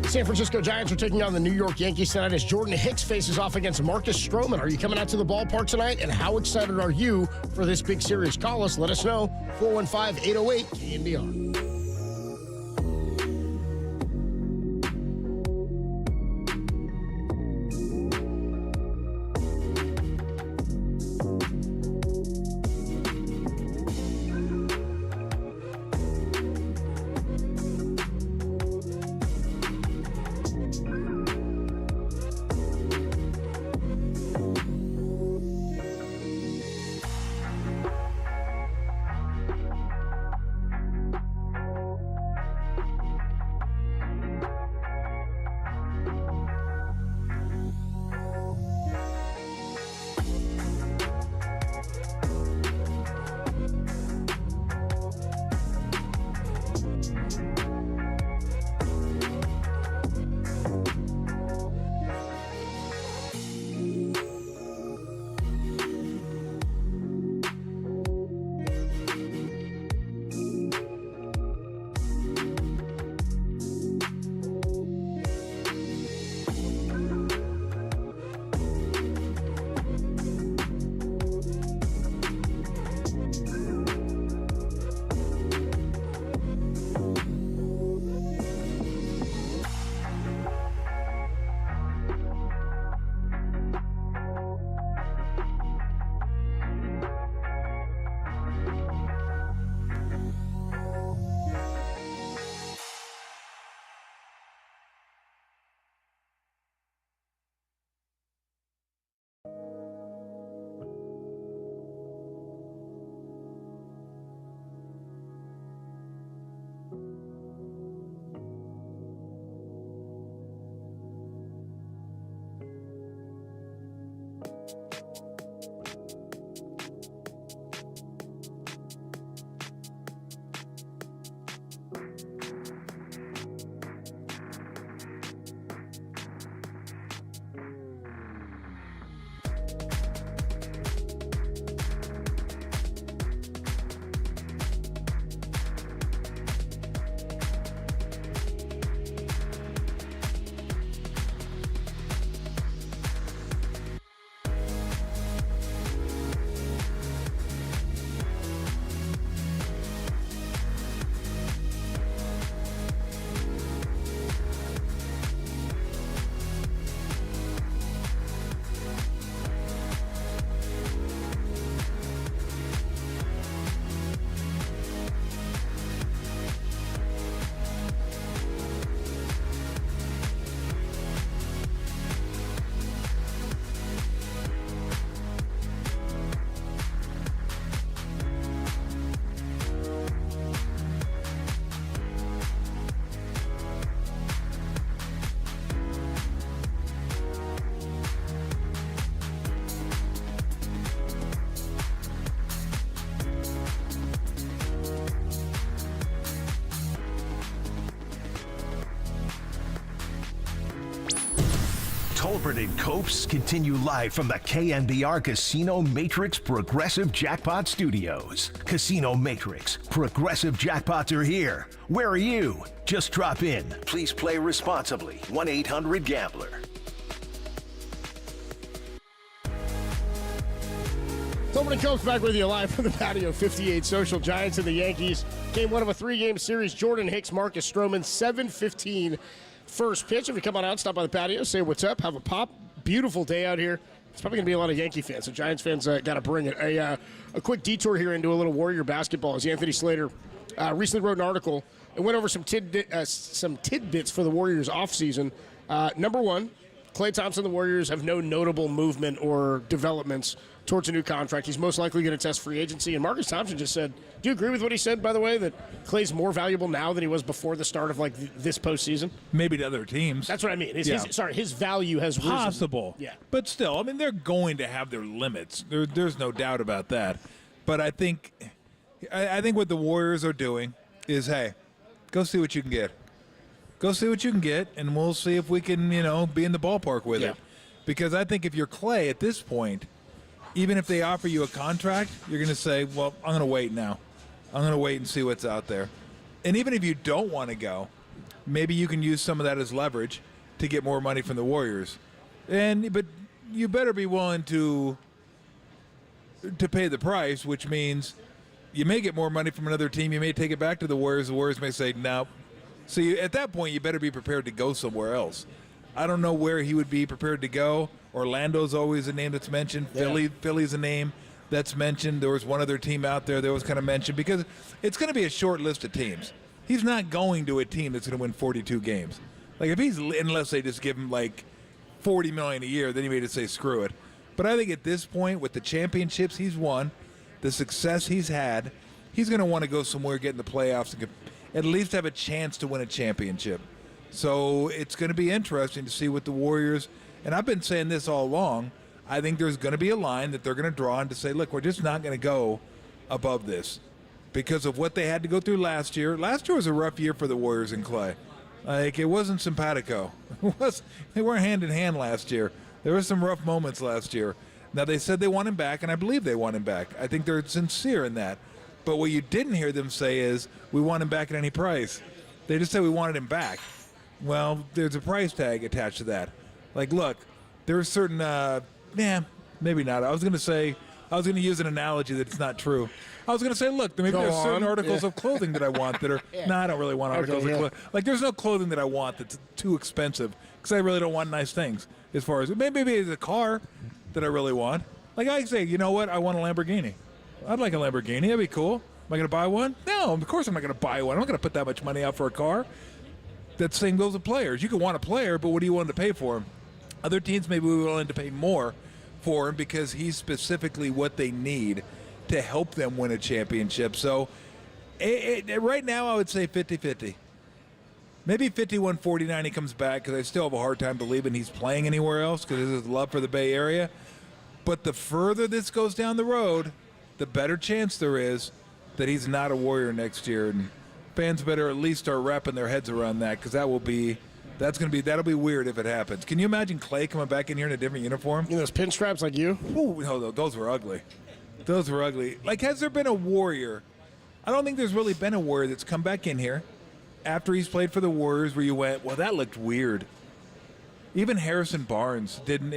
San Francisco Giants are taking on the New York Yankees tonight as Jordan Hicks faces off against Marcus Stroman. Are you coming out to the ballpark tonight? And how excited are you for this big series? Call us. Let us know. 415-808-KNBR. Tolbert and Copes continue live from the KNBR Casino Matrix Progressive Jackpot Studios. Casino Matrix, Progressive Jackpots are here. Where are you? Just drop in. Please play responsibly. 1-800-GAMBLER. Dominic Cope's back with you live from the patio. 58 social. Giants and the Yankees. Game one of a 3-game series. Jordan Hicks, Marcus Stroman, 7:15 first pitch. If you come on out, stop by the patio, say what's up, have a pop. Beautiful day out here. It's probably going to be a lot of Yankee fans, so Giants fans got to bring it. A quick detour here into a little Warrior basketball as Anthony Slater recently wrote an article and went over some tidbits for the Warriors offseason. Number one, Klay Thompson, the Warriors have no notable movement or developments towards a new contract. He's most likely going to test free agency. And Marcus Thompson just said, do you agree with what he said, by the way, that Klay's more valuable now than he was before the start of this postseason? Maybe to other teams. That's what I mean. His value has risen. Possible. Yeah. But still, I mean, they're going to have their limits. There's no doubt about that. But I think what the Warriors are doing is, hey, go see what you can get. Go see what you can get, and we'll see if we can, be in the ballpark with it. Because I think if you're Klay at this point, even if they offer you a contract, you're going to say, well, I'm going to wait now. I'm going to wait and see what's out there. And even if you don't want to go, maybe you can use some of that as leverage to get more money from the Warriors. But you better be willing to pay the price, which means you may get more money from another team. You may take it back to the Warriors. The Warriors may say, no. So at that point, you better be prepared to go somewhere else. I don't know where he would be prepared to go. Orlando's always a name that's mentioned. Yeah. Philly's a name that's mentioned. There was one other team out there that was kind of mentioned because it's going to be a short list of teams. He's not going to a team that's going to win 42 games. Unless they just give him like $40 million a year, then he may just say screw it. But I think at this point, with the championships he's won, the success he's had, he's going to want to go somewhere, get in the playoffs, and at least have a chance to win a championship. So it's going to be interesting to see what the Warriors, and I've been saying this all along, I think there's going to be a line that they're going to draw on to say, look, we're just not going to go above this because of what they had to go through last year. Last year was a rough year for the Warriors and Klay. It wasn't simpatico. They weren't hand in hand last year. There were some rough moments last year. Now, they said they want him back, and I believe they want him back. I think they're sincere in that. But what you didn't hear them say is, we want him back at any price. They just said we wanted him back. Well, there's a price tag attached to that. Like, look, there are certain, maybe not. I was going to use an analogy that's not true. I was going to say, look, maybe there's certain articles of clothing that I want that are, I don't really want articles of clothing. Like, there's no clothing that I want that's too expensive because I really don't want nice things as far as, maybe it's a car that I really want. Like, I say, you know what, I want a Lamborghini. I'd like a Lamborghini. That'd be cool. Am I going to buy one? No, of course I'm not going to buy one. I'm not going to put that much money out for a car. That same goes with players. You can want a player, but what do you want to pay for him? Other teams may be willing to pay more for him because he's specifically what they need to help them win a championship. So right now I would say 50-50. Maybe 51-49 he comes back because I still have a hard time believing he's playing anywhere else because of his love for the Bay Area. But the further this goes down the road, the better chance there is that he's not a Warrior next year. And fans better at least start wrapping their heads around that because that'll be weird if it happens. Can you imagine Klay coming back in here in a different uniform? You know, those pinstripes like you? Ooh, no, those were ugly. Those were ugly. Like, has there been a Warrior? I don't think there's really been a Warrior that's come back in here after he's played for the Warriors where you went, well, that looked weird. Even Harrison Barnes didn't.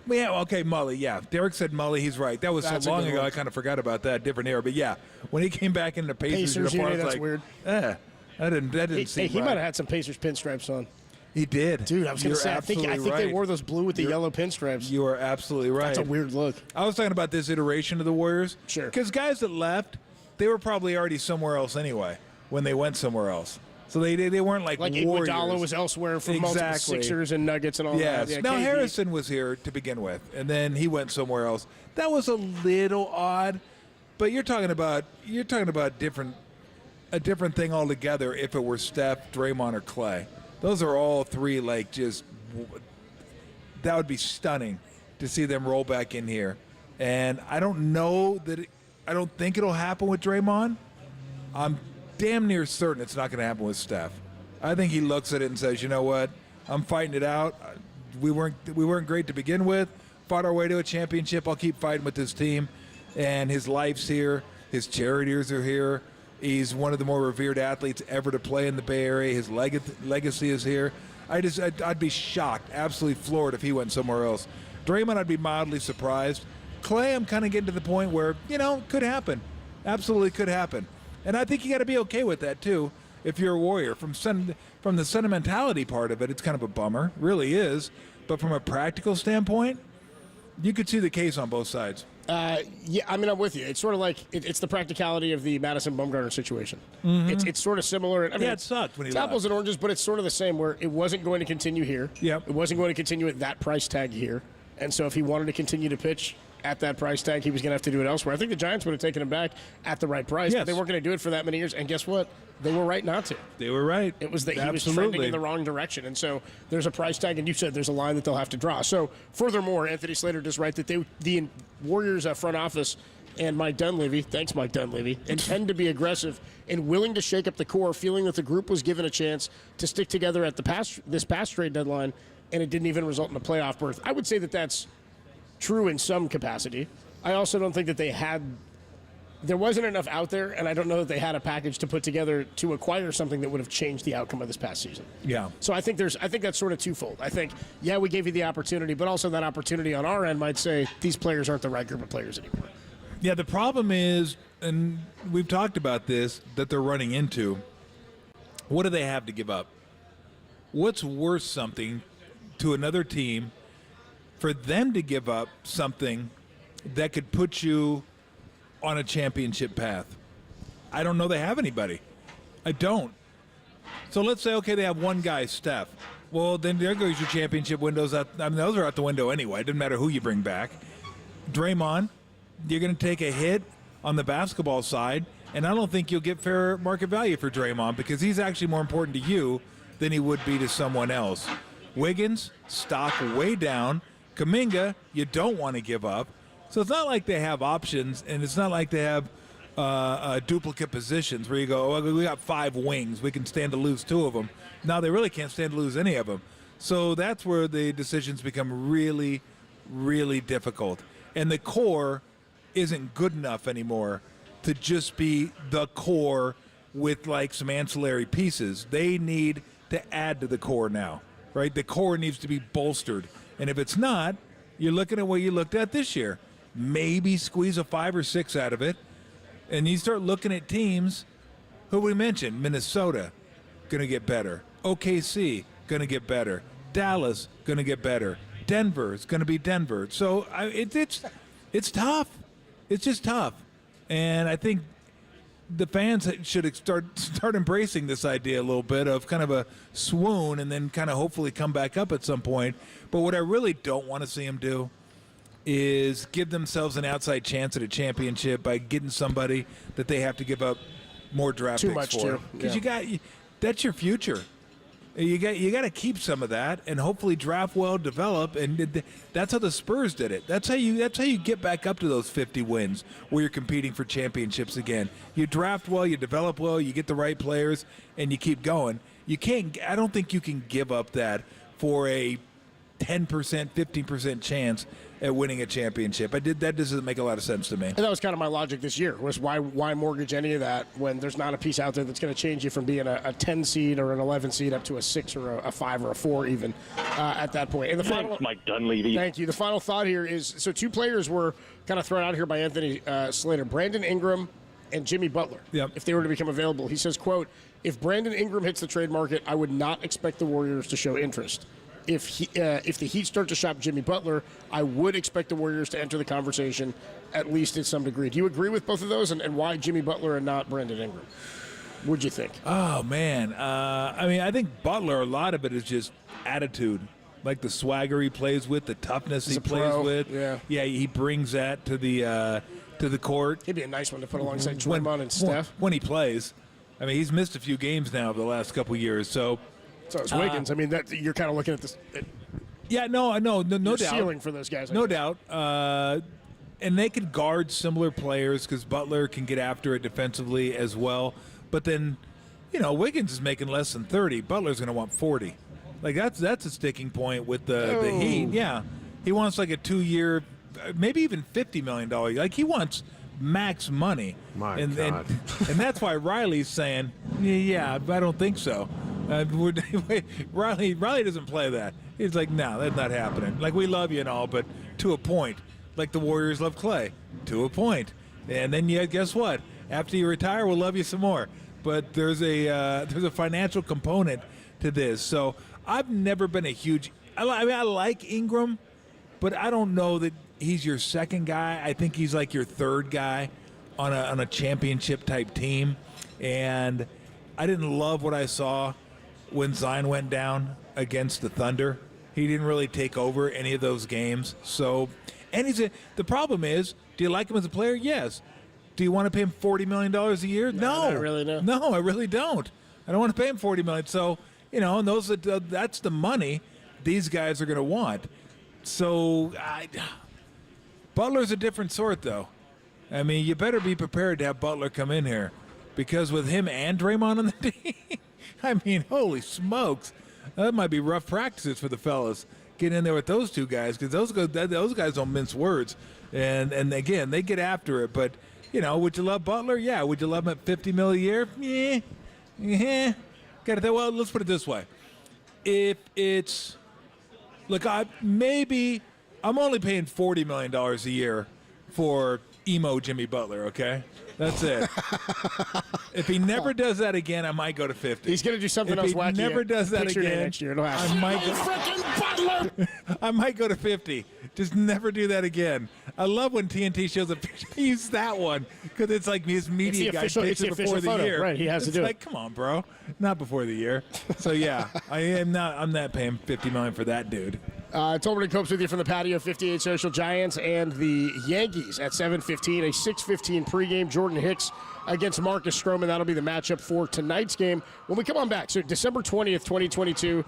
Yeah, okay, Mully, yeah. Derek said Mully, he's right. That was so long ago, I kind of forgot about that, different era. But, yeah, when he came back in the Pacers uniform, that's weird. That didn't seem right. He might have had some Pacers pinstripes on. He did. Dude, I was going to say, I think they wore those blue with the yellow pinstripes. You are absolutely right. That's a weird look. I was talking about this iteration of the Warriors. Sure. Because guys that left, they were probably already somewhere else anyway when they went somewhere else. So they weren't like Warriors. Iguodala was elsewhere for multiple Sixers and Nuggets and all that. Yes. Now, Harrison was here to begin with, and then he went somewhere else. That was a little odd, but you're talking about a different thing altogether if it were Steph, Draymond, or Klay. Those are all three that would be stunning to see them roll back in here. And I don't think it'll happen with Draymond. I'm damn near certain it's not going to happen with Steph. I think he looks at it and says, you know what, I'm fighting it out. We weren't great to begin with. Fought our way to a championship. I'll keep fighting with this team. And his life's here. His charities are here. He's one of the more revered athletes ever to play in the Bay Area. His legacy is here. I'd be shocked, absolutely floored if he went somewhere else. Draymond, I'd be mildly surprised Klay, I'm kind of getting to the point where, could happen. Absolutely could happen. And I think you got to be okay with that, too, if you're a Warrior. From the sentimentality part of it, it's kind of a bummer. Really is. But from a practical standpoint, you could see the case on both sides. Yeah, I mean, I'm with you. It's sort of like it's the practicality of the Madison Bumgarner situation. Mm-hmm. It's sort of similar. I mean, it sucked when he left. left. Apples and oranges, but it's sort of the same where it wasn't going to continue here. Yep. It wasn't going to continue at that price tag here. And so if he wanted to continue to pitch at that price tag, he was going to have to do it elsewhere. I think the Giants would have taken him back at the right price, but they weren't going to do it for that many years. And guess what? They were right not to. They were right. It was that he was trending in the wrong direction. And so there's a price tag, and you said there's a line that they'll have to draw. So furthermore, Anthony Slater does right that the Warriors front office and Mike Dunleavy, thanks Mike Dunleavy, intend to be aggressive and willing to shake up the core, feeling that the group was given a chance to stick together at this past trade deadline, and it didn't even result in a playoff berth. I would say that that's true in some capacity. I also don't think that there wasn't enough out there, and I don't know that they had a package to put together to acquire something that would have changed the outcome of this past season. Yeah. So I think that's sort of twofold. I think, yeah, we gave you the opportunity, but also that opportunity on our end might say these players aren't the right group of players anymore. Yeah, the problem is, and we've talked about this, that they're running into, what do they have to give up? What's worth something to another team for them to give up something that could put you on a championship path? I don't know they have anybody. I don't. So let's say, okay, they have one guy, Steph. Well, then there goes your championship windows. I mean, those are out the window anyway. It doesn't matter who you bring back. Draymond, you're going to take a hit on the basketball side, and I don't think you'll get fair market value for Draymond because he's actually more important to you than he would be to someone else. Wiggins, stock way down. Kuminga, you don't want to give up. So it's not like they have options, and it's not like they have duplicate positions where you go, oh, we got 5 wings. We can stand to lose 2 of them. No, they really can't stand to lose any of them. So that's where the decisions become really, really difficult. And the core isn't good enough anymore to just be the core with like some ancillary pieces. They need to add to the core now, right? The core needs to be bolstered. And if it's not, you're looking at what you looked at this year. Maybe squeeze a 5 or 6 out of it. And you start looking at teams who we mentioned. Minnesota, going to get better. OKC, going to get better. Dallas, going to get better. Denver is going to be Denver. So it's tough. It's just tough. And I think the fans should start embracing this idea a little bit of kind of a swoon and then kind of hopefully come back up at some point. But what I really don't want to see them do is give themselves an outside chance at a championship by getting somebody that they have to give up more draft picks for. Because that's your future. You got to keep some of that and hopefully draft well, develop, and that's how the Spurs did it. That's how you get back up to those 50 wins where you're competing for championships again. You draft well, you develop well, you get the right players, and you keep going. I don't think you can give up that for a 10%, 15% chance at winning a championship. That doesn't make a lot of sense to me. And that was kind of my logic this year, was why mortgage any of that when there's not a piece out there that's going to change you from being a 10 seed or an 11 seed up to a 6 or a 5 or a 4 even at that point. And the final, Mike Dunleavy. Thank you. The final thought here is, so 2 players were kind of thrown out here by Anthony Slater, Brandon Ingram and Jimmy Butler, if they were to become available. He says, quote, if Brandon Ingram hits the trade market, I would not expect the Warriors to show interest. If the Heat start to shop Jimmy Butler, I would expect the Warriors to enter the conversation, at least in some degree. Do you agree with both of those, and why Jimmy Butler and not Brandon Ingram? What'd you think? Oh, man. I mean, I think Butler, a lot of it is just attitude, like the swagger he plays with, the toughness he plays with. Yeah, he brings that to the court. He'd be a nice one to put alongside Draymond and Steph. When he plays. I mean, he's missed a few games now over the last couple of years, so it's Wiggins. I mean, that you're kind of looking at this. No doubt. Ceiling for those guys. No doubt. And they could guard similar players because Butler can get after it defensively as well. But then, Wiggins is making less than 30. Butler's going to want 40. Like that's a sticking point with the Heat. Yeah, he wants like a 2-year, maybe even $50 million. Like he wants max money. My God. And that's why Riley's saying, yeah, I don't think so. Riley doesn't play that. He's like, no, that's not happening. Like, we love you and all, but to a point. like the Warriors love Klay, to a point. And then guess what? After you retire, we'll love you some more. But there's a financial component to this. So I've never been a huge. I like Ingram, but I don't know that he's your second guy. I think he's like your third guy on a championship type team. And I didn't love what I saw when Zion went down against the Thunder. He didn't really take over any of those games. So, and the problem is, do you like him as a player? Yes. Do you want to pay him $40 million a year? No. Not really, no. No, I really don't. I don't want to pay him $40 million. So, and that's the money these guys are going to want. So, Butler's a different sort, though. I mean, you better be prepared to have Butler come in here, because with him and Draymond on the team, I mean, holy smokes, that might be rough practices for the fellas getting in there with those two guys, because those guys don't mince words, and again, they get after it. But would you love Butler? Yeah. Would you love him at $50 million a year? Yeah. Well, let's put it this way: if it's I'm only paying $40 million a year for emo Jimmy Butler, okay? That's it. If he never does that again, I might go to 50. He's going to do something else wacky. If he never does that again, next year, I might go to 50. Just never do that again. I love when TNT shows a picture. Use that one, because it's like his media guy takes it before the year. Right, he has to do it. Come on, bro. Not before the year. So, yeah, I'm not paying $50 million for that dude. Tolbert and Copes with you from the patio. 58 Social. Giants and the Yankees at 7:15. A 6:15 pregame. Jordan Hicks against Marcus Stroman. That'll be the matchup for tonight's game. When we come on back, so December 20th, 2022,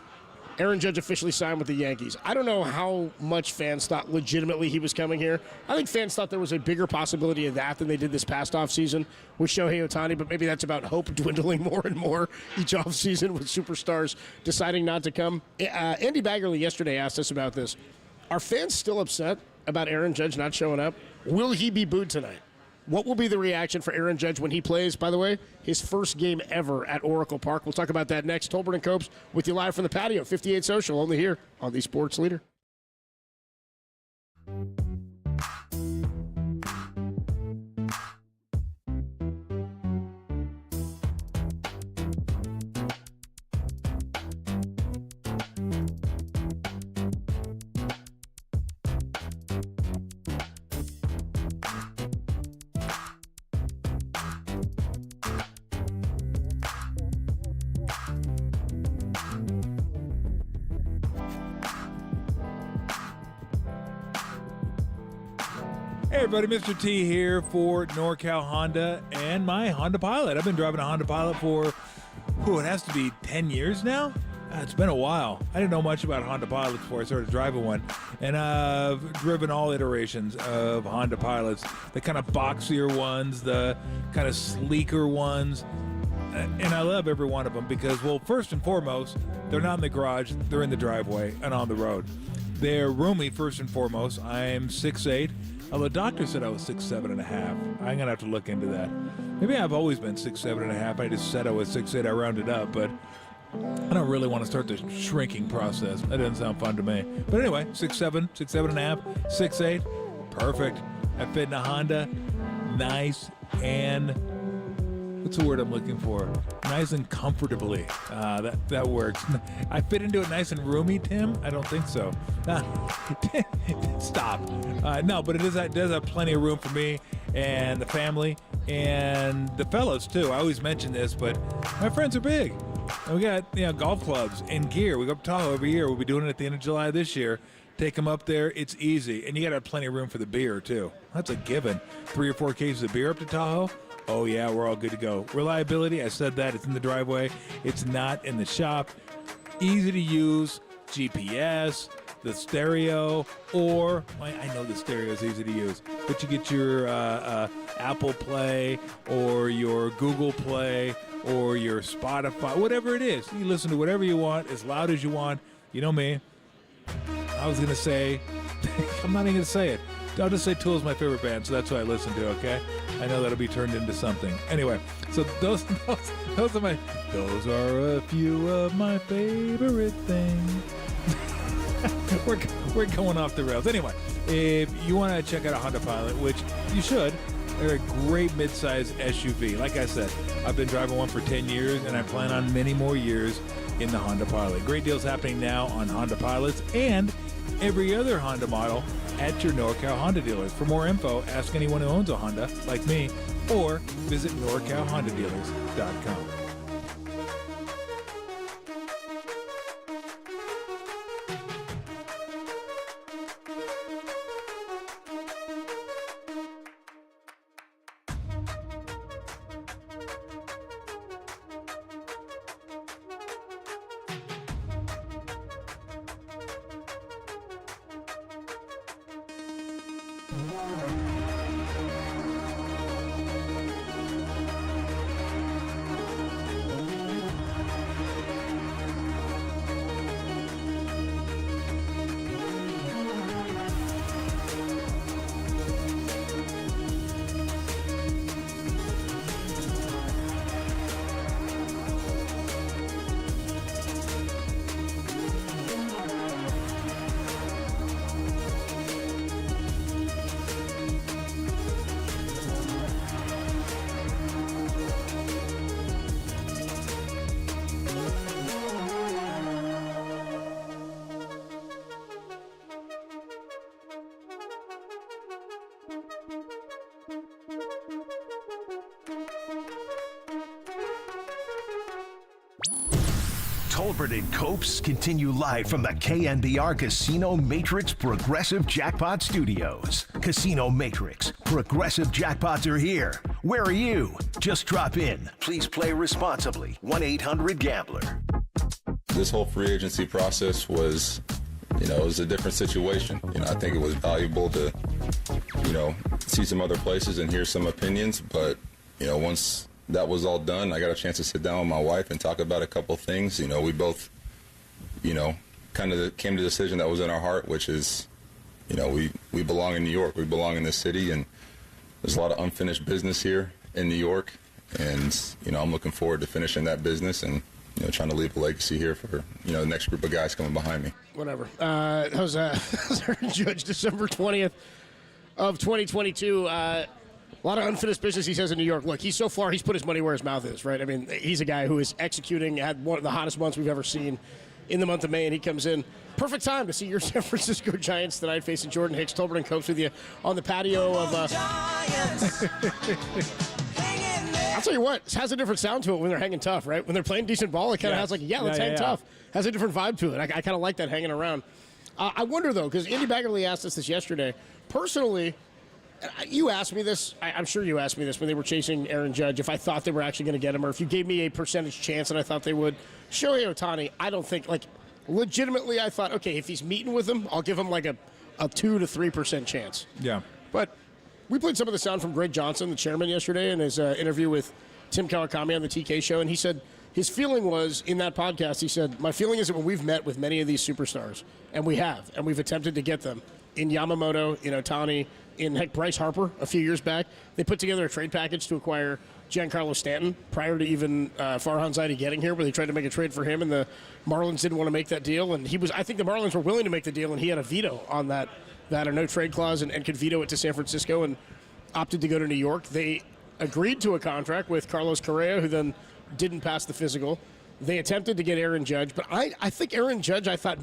Aaron Judge officially signed with the Yankees. I don't know how much fans thought legitimately he was coming here. I think fans thought there was a bigger possibility of that than they did this past offseason with Shohei Ohtani, but maybe that's about hope dwindling more and more each offseason with superstars deciding not to come. Andy Baggerly yesterday asked us about this. Are fans still upset about Aaron Judge not showing up? Will he be booed tonight? What will be the reaction for Aaron Judge when he plays, by the way, his first game ever at Oracle Park? We'll talk about that next. Tolbert and Copes with you live from the patio. 58 Social, only here on the Sports Leader. Hey everybody, Mr. T here for NorCal Honda and my Honda Pilot. I've been driving a Honda Pilot for, it has to be 10 years now? It's been a while. I didn't know much about Honda Pilots before I started driving one. And I've driven all iterations of Honda Pilots. The kind of boxier ones, the kind of sleeker ones. And I love every one of them because, well, first and foremost, they're not in the garage. They're in the driveway and on the road. They're roomy, first and foremost. I'm 6'8". Although the doctor said I was 6'7.5". I'm going to have to look into that. Maybe I've always been 6'7.5". I just said I was 6'8". I rounded up, but I don't really want to start the shrinking process. That doesn't sound fun to me. But anyway, 6'7", 6'7.5", 6'8". Perfect. I fit in a Honda. Nice and... what's the word I'm looking for? Nice and comfortably. That works. I fit into it nice and roomy, Tim? I don't think so. Stop. No, but it does have plenty of room for me and the family and the fellas, too. I always mention this, but my friends are big. And we got golf clubs and gear. We go up to Tahoe every year. We'll be doing it at the end of July this year. Take them up there. It's easy. And you got to have plenty of room for the beer, too. That's a given. 3 or 4 cases of beer up to Tahoe. Oh, yeah, we're all good to go. Reliability, I said that. It's in the driveway. It's not in the shop. Easy to use. GPS, the stereo, or, I know the stereo is easy to use, but you get your Apple Play or your Google Play or your Spotify, whatever it is. You listen to whatever you want, as loud as you want. You know me. I was going to say, I'm not even going to say it. I'll just say Tool's my favorite band, so that's what I listen to, okay? I know that'll be turned into something. Anyway, so those are a few of my favorite things. We're going off the rails. Anyway, if you want to check out a Honda Pilot, which you should, they're a great midsize SUV. Like I said, I've been driving one for 10 years, and I plan on many more years in the Honda Pilot. Great deals happening now on Honda Pilots and every other Honda model at your NorCal Honda dealers. For more info, ask anyone who owns a Honda, like me, or visit NorCalHondaDealers.com. Tolbert and Copes continue live from the KNBR Casino Matrix Progressive Jackpot Studios. Casino Matrix. Progressive jackpots are here. Where are you? Just drop in. Please play responsibly. 1-800-GAMBLER. This whole free agency process was, it was a different situation. I think it was valuable to, see some other places and hear some opinions. But, once that was all done, I got a chance to sit down with my wife and talk about a couple things. We both, kind of came to the decision that was in our heart, which is, we belong in New York. We belong in this city, and there's a lot of unfinished business here in New York. And, I'm looking forward to finishing that business and, trying to leave a legacy here for, the next group of guys coming behind me. Whatever. That was Arson Judge, December 20th of 2022. A lot of unfinished business, he says, in New York. Look, he's put his money where his mouth is, right? I mean, he's a guy who is executing, had one of the hottest months we've ever seen in the month of May, and he comes in. Perfect time to see your San Francisco Giants tonight facing Jordan Hicks. Tolbert and Copes with you on the patio of... I'll tell you what, it has a different sound to it when they're hanging tough, right? When they're playing decent ball, it kind of has let's hang tough. Has a different vibe to it. I kind of like that hanging around. I wonder, though, because Andy Baggerly asked us this yesterday. Personally... You asked me this. I'm sure you asked me this when they were chasing Aaron Judge, if I thought they were actually going to get him, or if you gave me a percentage chance and I thought they would. Shohei Ohtani, I don't think, legitimately, I thought, okay, if he's meeting with him, I'll give him a 2 to 3% chance. Yeah. But we played some of the sound from Greg Johnson, the chairman, yesterday in his interview with Tim Kawakami on the TK show, and he said his feeling was, in that podcast, he said, my feeling is that when we've met with many of these superstars, and we've attempted to get them, in Yamamoto, in Ohtani, in Bryce Harper a few years back, they put together a trade package to acquire Giancarlo Stanton prior to even Farhan Zaidi getting here, where they tried to make a trade for him, and the Marlins didn't want to make that deal. And I think the Marlins were willing to make the deal, and he had a veto on that a no trade clause, and could veto it to San Francisco, and opted to go to New York. They agreed to a contract with Carlos Correa, who then didn't pass the physical. They attempted to get Aaron Judge, but I think Aaron Judge, I thought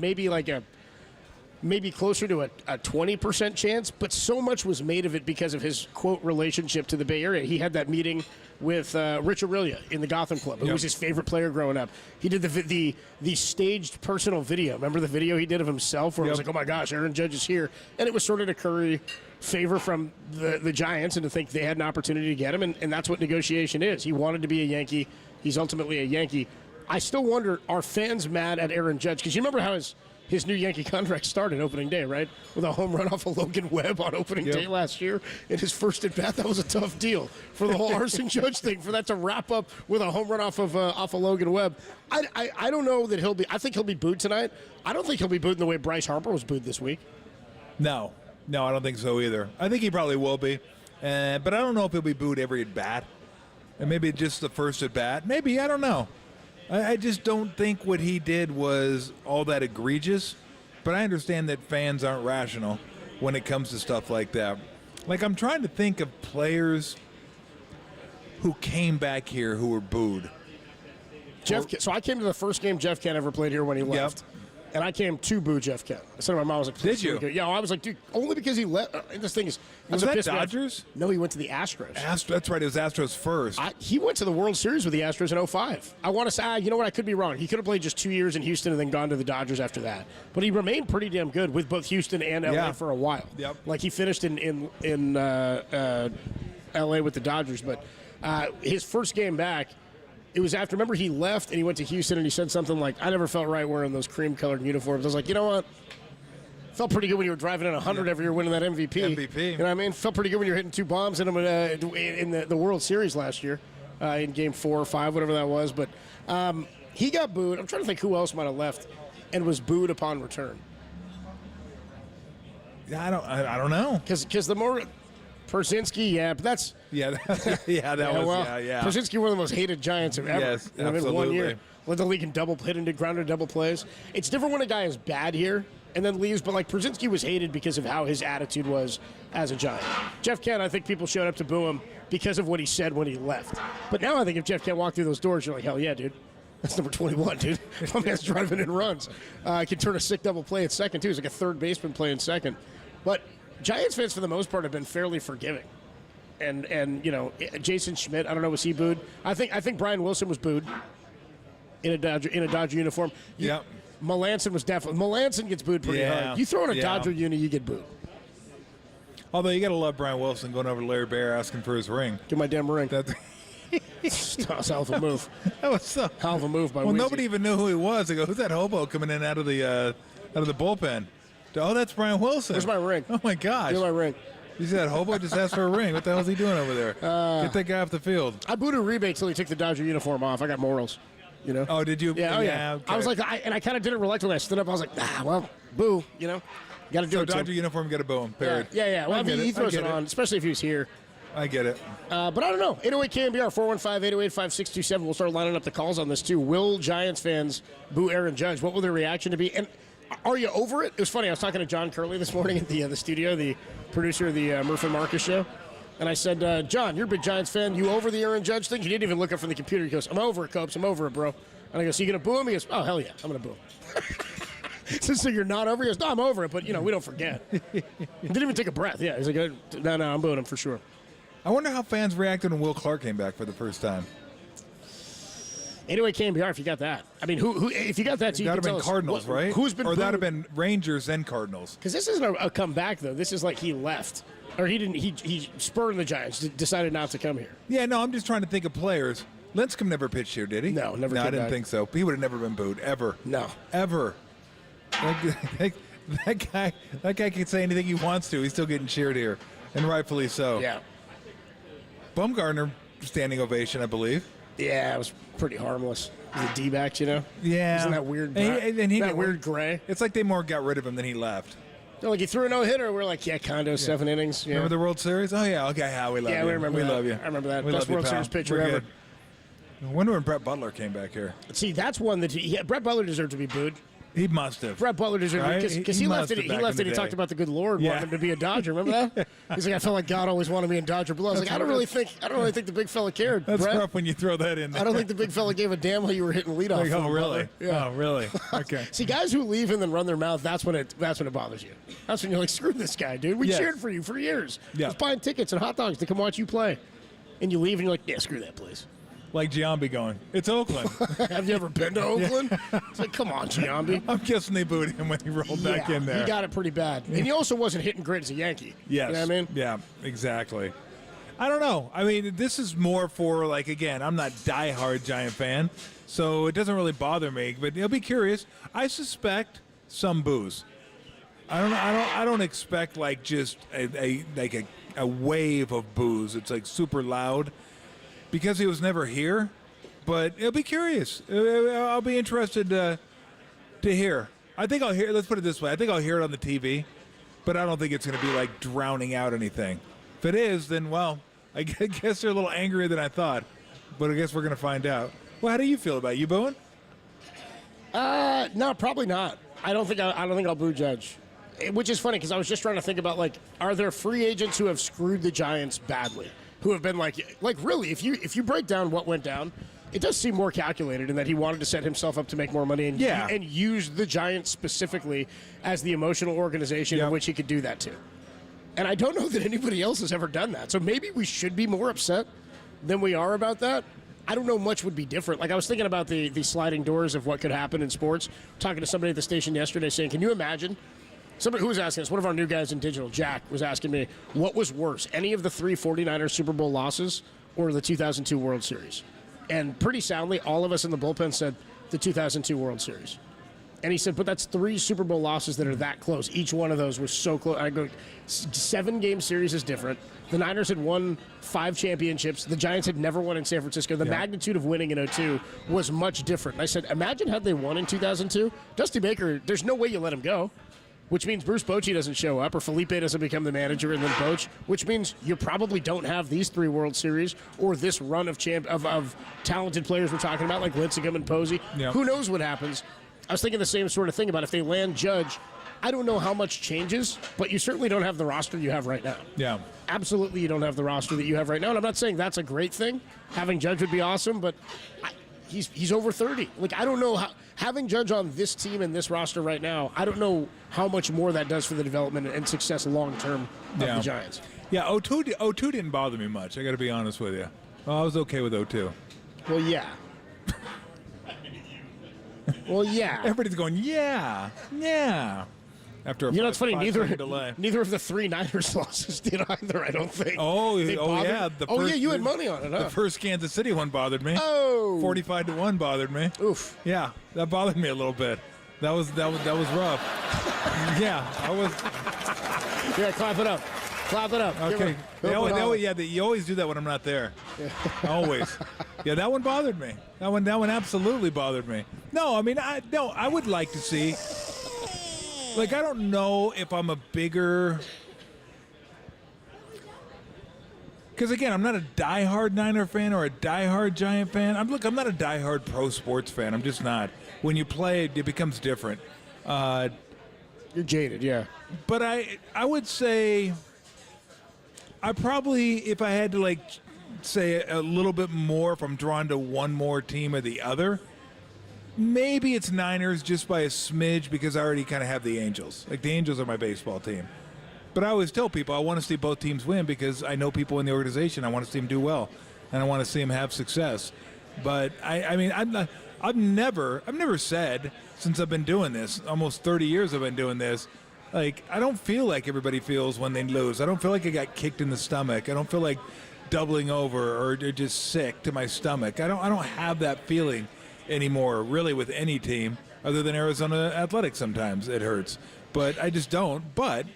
maybe closer to a 20% chance, but so much was made of it because of his, quote, relationship to the Bay Area. He had that meeting with Rich Aurelia in the Gotham Club. It was his favorite player growing up. He did the staged personal video. Remember the video he did of himself where it was like, oh my gosh, Aaron Judge is here. And it was sort of to curry favor from the Giants and to think they had an opportunity to get him, and that's what negotiation is. He wanted to be a Yankee. He's ultimately a Yankee. I still wonder, are fans mad at Aaron Judge? Because you remember how his new Yankee contract started opening day, right? With a home run off of Logan Webb on opening day last year. In his first at bat, that was a tough deal for the whole Arson Judge thing, for that to wrap up with a home run off of Logan Webb. I don't know that he'll be. I think he'll be booed tonight. I don't think he'll be booed in the way Bryce Harper was booed this week. No, I don't think so either. I think he probably will be, but I don't know if he'll be booed every at bat, and maybe just the first at bat. Maybe, I don't know. I just don't think what he did was all that egregious. But I understand that fans aren't rational when it comes to stuff like that. Like, I'm trying to think of players who came back here who were booed. So I came to the first game Jeff Kent ever played here when he left. And I came to boo Jeff Kent. I said to my mom, I was like, did you? Yeah, I was like, dude, only because he left. This thing is. Was that Dodgers? No, he went to the Astros. That's right. It was Astros first. He went to the World Series with the Astros in 2005. I want to say, you know what? I could be wrong. He could have played just 2 years in Houston and then gone to the Dodgers after that. But he remained pretty damn good with both Houston and LA for a while. Yep. Like he finished in LA with the Dodgers. But his first game back, it was after, remember he left and he went to Houston and he said something like, I never felt right wearing those cream-colored uniforms. I was like, you know what? Felt pretty good when you were driving in 100 every year winning that MVP. You know what I mean? Felt pretty good when you were hitting 2 bombs in them in the World Series last year in Game 4 or 5, whatever that was. But he got booed. I'm trying to think who else might have left and was booed upon return. I don't know. Because the more... Persinski, but that's... Yeah, Persinski, one of the most hated Giants ever. Yes, absolutely. In 1 year. Led the league in grounded double plays. It's different when a guy is bad here and then leaves, but like Persinski was hated because of how his attitude was as a Giant. Jeff Kent, I think people showed up to boo him because of what he said when he left. But now I think if Jeff Kent walked through those doors, you're like, hell yeah, dude. That's number 21, dude. My man's driving in runs. Can turn a sick double play at second, too. He's like a third baseman playing second. But Giants fans, for the most part, have been fairly forgiving. And you know, Jason Schmidt, I don't know, was he booed? I think Brian Wilson was booed in a Dodger uniform. Yep. Melanson was definitely... Melanson gets booed pretty hard. You throw in a Dodger uni, you get booed. Although you got to love Brian Wilson going over to Larry Bear asking for his ring. Give my damn ring. That's a hell of a move. That was so... Hell of a move by Well, Weezy. Nobody even knew who he was. They go, who's that hobo coming in out of the bullpen? Oh, that's Brian Wilson. Where's my ring? Oh, my gosh. Give my ring. You see that hobo just asked for a ring. What the hell is he doing over there? Get that guy off the field. I booed Uribe till he took the Dodger uniform off. I got morals, you know. Oh, did you? Yeah, Okay. I was like, I kind of did it reluctantly. I stood up. I was like, well, boo, you know. Got to do it. Dodger uniform, got to boo him, period. Yeah. Well, I mean, he throws it on, especially if he was here. I get it. But I don't know. 808 KNBR, 415-808-5627. We'll start lining up the calls on this, too. Will Giants fans boo Aaron Judge? What will their reaction to be? And are you over it? It was funny. I was talking to John Curley this morning at the studio, the producer of the Murph and Marcus show. And I said, John, you're a big Giants fan. You over the Aaron Judge thing? He didn't even look up from the computer. He goes, I'm over it, Copes. I'm over it, bro. And I go, so you going to boo him? He goes, oh, hell yeah. I'm going to boo him. So you're not over it? He goes, no, I'm over it, but, you know, we don't forget. He didn't even take a breath. Yeah, he's like, no, I'm booing him for sure. I wonder how fans reacted when Will Clark came back for the first time. 808 KNBR, if you got that. I mean, who if you got that, so you that would can have been tell Cardinals, us right? Who's been or booed? that would have been Rangers and Cardinals. Because this isn't a comeback, though. This is like he left. Or he didn't. He spurned the Giants, decided not to come here. Yeah, no, I'm just trying to think of players. Lincecum never pitched here, did he? No, never. No, I didn't back. think so. He would have never been booed, ever. No. Ever. That guy can say anything he wants to. He's still getting cheered here, and rightfully so. Yeah. Bumgarner, standing ovation, I believe. Yeah, it was pretty harmless. The D-backs, you know? Yeah. Isn't that weird? And weird gray? It's like they more got rid of him than he left. No, like he threw a no-hitter. We're like, Condo, 7 innings. Yeah. Remember the World Series? Oh, yeah. Okay, we love you. Yeah, we remember that. We love you. I remember that. We Best love World you, pal. Series pitcher We're ever. good. I wonder when Brett Butler came back here. See, that's one that Brett Butler deserved to be booed. He must have. Brett Butler deserved right? because he left it. He left it. He talked about the good Lord wanting him to be a Dodger. Remember that? He's like, I felt like God always wanted me in Dodger blue. I was like, I don't really think the big fella cared. That's Brett. rough when you throw that in there. I don't think the big fella gave a damn how you were hitting leadoff. Like, oh, really? Yeah. Oh, really? Okay. See, guys who leave and then run their mouth, that's when it bothers you. That's when you're like, screw this guy, dude. We cheered for you for years. Yeah. Just buying tickets and hot dogs to come watch you play. And you leave and you're like, yeah, screw that place. Like Giambi going, it's Oakland. Have you ever been to Oakland? It's like, come on, Giambi. I'm guessing they booed him when he rolled back in there. He got it pretty bad. And he also wasn't hitting great as a Yankee. Yes. You know what I mean? Yeah, exactly. I don't know. I mean, this is more for, like, again, I'm not diehard Giant fan, so it doesn't really bother me, but you'll be curious. I suspect some boos. I don't expect, like, just a wave of boos. It's, like, super loud. Because he was never here, but it'll be curious. I'll be interested to hear. I think I'll hear. Let's put it this way: I think I'll hear it on the TV, but I don't think it's going to be like drowning out anything. If it is, then well, I guess they're a little angrier than I thought. But I guess we're going to find out. Well, how do you feel about it? You booing? No, probably not. I don't think I'll boo Judge. Which is funny because I was just trying to think about, like, are there free agents who have screwed the Giants badly? Who have been like really, if you break down what went down, it does seem more calculated in that he wanted to set himself up to make more money and use the Giants specifically as the emotional organization in which he could do that to. And I don't know that anybody else has ever done that. So maybe we should be more upset than we are about that. I don't know much would be different. Like, I was thinking about the sliding doors of what could happen in sports. Talking to somebody at the station yesterday saying, can you imagine? Somebody who was asking us, one of our new guys in digital, Jack, was asking me, what was worse, any of the 3 49ers Super Bowl losses or the 2002 World Series? And pretty soundly, all of us in the bullpen said the 2002 World Series. And he said, but that's 3 Super Bowl losses that are that close. Each one of those was so close. I go, 7-game series is different. The Niners had won 5 championships. The Giants had never won in San Francisco. The magnitude of winning in 2002 was much different. And I said, imagine had they won in 2002. Dusty Baker, there's no way you let him go. Which means Bruce Bochy doesn't show up, or Felipe doesn't become the manager and then Boch, which means you probably don't have these 3 World Series or this run of talented players we're talking about, like Lincecum and Posey. Yep. Who knows what happens? I was thinking the same sort of thing about if they land Judge. I don't know how much changes, but you certainly don't have the roster you have right now. Yeah. Absolutely you don't have the roster that you have right now, and I'm not saying that's a great thing. Having Judge would be awesome, but he's over 30. Like, I don't know how having Judge on this team and this roster right now, I don't know how much more that does for the development and success long term of the Giants. Yeah, 02 didn't bother me much. I got to be honest with you. I was okay with 02. Well, yeah. Well, yeah. Everybody's going, yeah. After a it's funny. delay. Neither of the 3 Niners losses did either. I don't think. You had money on it. Huh? The first Kansas City one bothered me. 45-1 bothered me. Oof. Yeah, that bothered me a little bit. That was rough. Yeah, I was. Yeah, clap it up. Clap it up. Okay. You always do that when I'm not there. Always. Yeah, that one bothered me. That one absolutely bothered me. No, I mean, I would like to see. Like, I don't know if I'm a bigger. Because, again, I'm not a diehard Niner fan or a diehard Giant fan. I'm not a diehard pro sports fan. I'm just not. When you play, it becomes different. You're jaded, yeah. But I would say I probably, if I had to, like, say a little bit more, if I'm drawn to one more team or the other, maybe it's Niners just by a smidge because I already kind of have the Angels. Like, the Angels are my baseball team. But I always tell people I want to see both teams win because I know people in the organization. I want to see them do well, and I want to see them have success. But I've never said since I've been doing this, almost 30 years I've been doing this, like, I don't feel like everybody feels when they lose. I don't feel like I got kicked in the stomach. I don't feel like doubling over or just sick to my stomach. I don't have that feeling anymore, really, with any team other than Arizona Athletics. Sometimes it hurts, but I just don't. But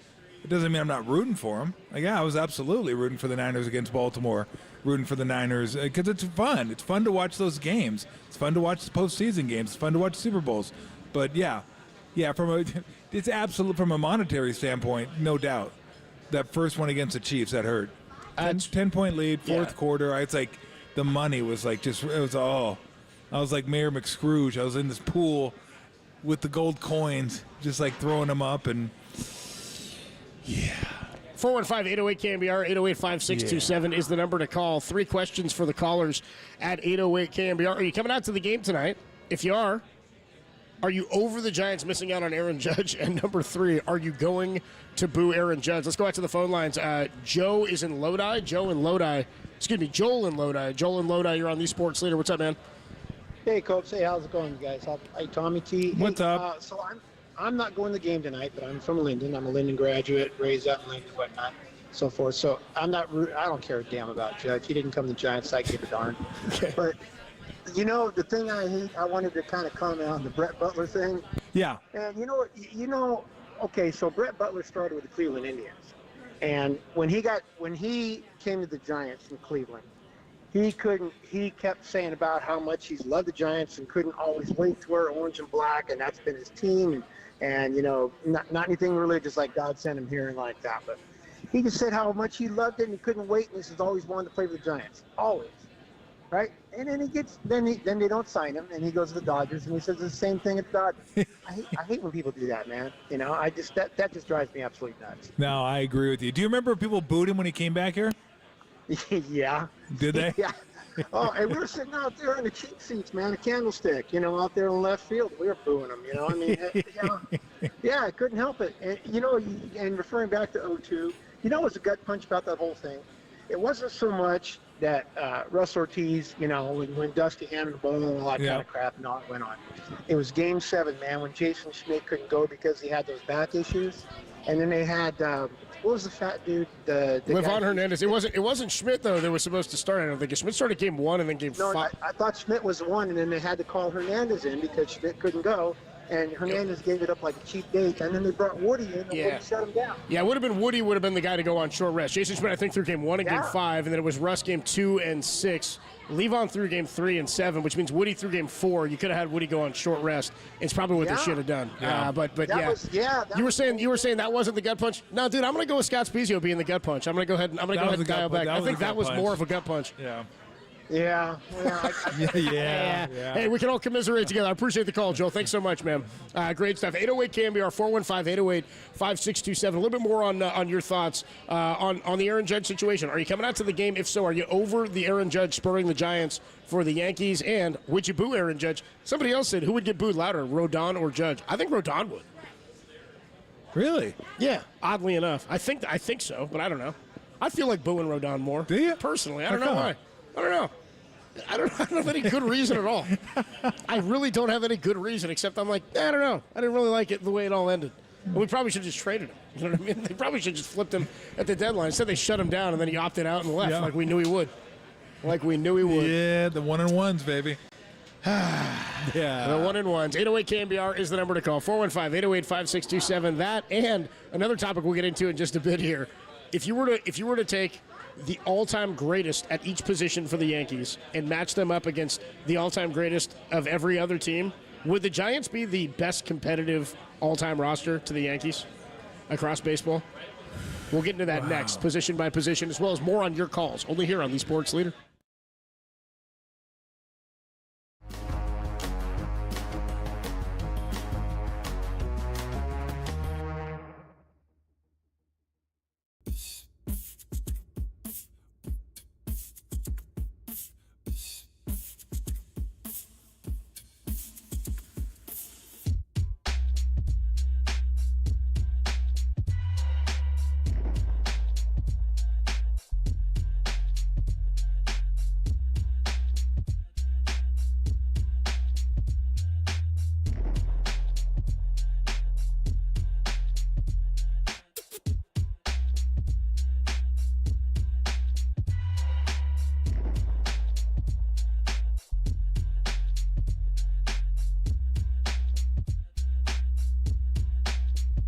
it doesn't mean I'm not rooting for them. Like, yeah, I was absolutely rooting for the Niners against Baltimore, rooting for the Niners because it's fun. It's fun to watch those games. It's fun to watch the postseason games. It's fun to watch Super Bowls. But it's absolute from a monetary standpoint, no doubt. That first one against the Chiefs, that hurt. 10-point lead, fourth quarter. It's like the money was like it was all. I was like Mayor McScrooge. I was in this pool with the gold coins, just like throwing them up and. Yeah. 415-808-KNBR, 808-5627 is the number to call. 3 questions for the callers at 808-KNBR. Are you coming out to the game tonight? If you are you over the Giants missing out on Aaron Judge? And number 3, are you going to boo Aaron Judge? Let's go out to the phone lines. Joe is in Lodi. Joel in Lodi, you're on the Sports Leader. What's up, man? Hey, Coach. Hey, how's it going, you guys? Hey, Tommy T. What's up? So I'm not going to the game tonight, but I'm from Linden. I'm a Linden graduate, raised up in Linden, whatnot, so forth. So I don't care a damn about Judge. He didn't come to the Giants. I give a darn. But, the thing I hate, I wanted to kind of comment on the Brett Butler thing. Yeah. And okay, so Brett Butler started with the Cleveland Indians. And when he came to the Giants in Cleveland, he kept saying about how much he's loved the Giants and couldn't always wait to wear orange and black, and that's been his team. And not anything religious like God sent him here and like that. But he just said how much he loved it and he couldn't wait, and he's always wanted to play for the Giants. Always. right? And then then they don't sign him, and he goes to the Dodgers, and he says the same thing at the Dodgers. I hate when people do that, man. You know, that just drives me absolutely nuts. No, I agree with you. Do you remember people booed him when he came back here? Yeah. Did they? Yeah. Oh, and we were sitting out there in the cheap seats, man, a candlestick, you know, out there in left field. We were booing him, you know. I mean, yeah, I couldn't help it. And, you know, and referring back to 0-2, you know, it was a gut punch about that whole thing. It wasn't so much that Russ Ortiz, you know, when Dusty handed the ball and all that kind of crap and all that went on. It was Game 7, man, when Jason Schmidt couldn't go because he had those back issues. And then they had what was the fat dude? The Livan Hernandez. It wasn't Schmidt though that was supposed to start. I don't think Schmidt started Game 1 and then Game 5. No, I thought Schmidt was the one, and then they had to call Hernandez in because Schmidt couldn't go, and Hernandez gave it up like a cheap date, and then they brought Woody in and Woody shut him down. Yeah, Woody would have been the guy to go on short rest. Jason Schmidt, I think, through Game 1 and Game 5, and then it was Russ Game 2 and 6. Levon through Game 3 and 7, which means Woody through Game 4. You could have had Woody go on short rest. It's probably what they should have done. You were saying that wasn't the gut punch. No, dude, I'm going to go with Scott Spezio being the gut punch. I'm going to go ahead and dial back. I think that was more of a gut punch. Yeah. Yeah. Hey, we can all commiserate together. I appreciate the call, Joe. Thanks so much, man. Great stuff. 808 KNBR 415-808-5627. A little bit more on your thoughts on the Aaron Judge situation. Are you coming out to the game? If so, are you over the Aaron Judge spurring the Giants for the Yankees? And would you boo Aaron Judge? Somebody else said, who would get booed louder, Rodon or Judge? I think Rodon would. Really? Yeah, oddly enough. I think so, but I don't know. I feel like booing Rodon more. Do you? Personally. I don't know why. I don't know. I don't have any good reason at all. I really don't have any good reason, except I'm like, I don't know. I didn't really like it the way it all ended. And we probably should have just traded him. You know what I mean? They probably should have just flipped him at the deadline. Instead, they shut him down, and then he opted out and left like we knew he would. Yeah, the 1-and-1s, baby. The 1-and-1s. 808 KNBR is the number to call. 415-808-5627. That and another topic we'll get into in just a bit here. If you were to take the all-time greatest at each position for the Yankees and match them up against the all-time greatest of every other team, would the Giants be the best competitive all-time roster to the Yankees across baseball? We'll get into that next, position by position, as well as more on your calls, only here on the Sports Leader.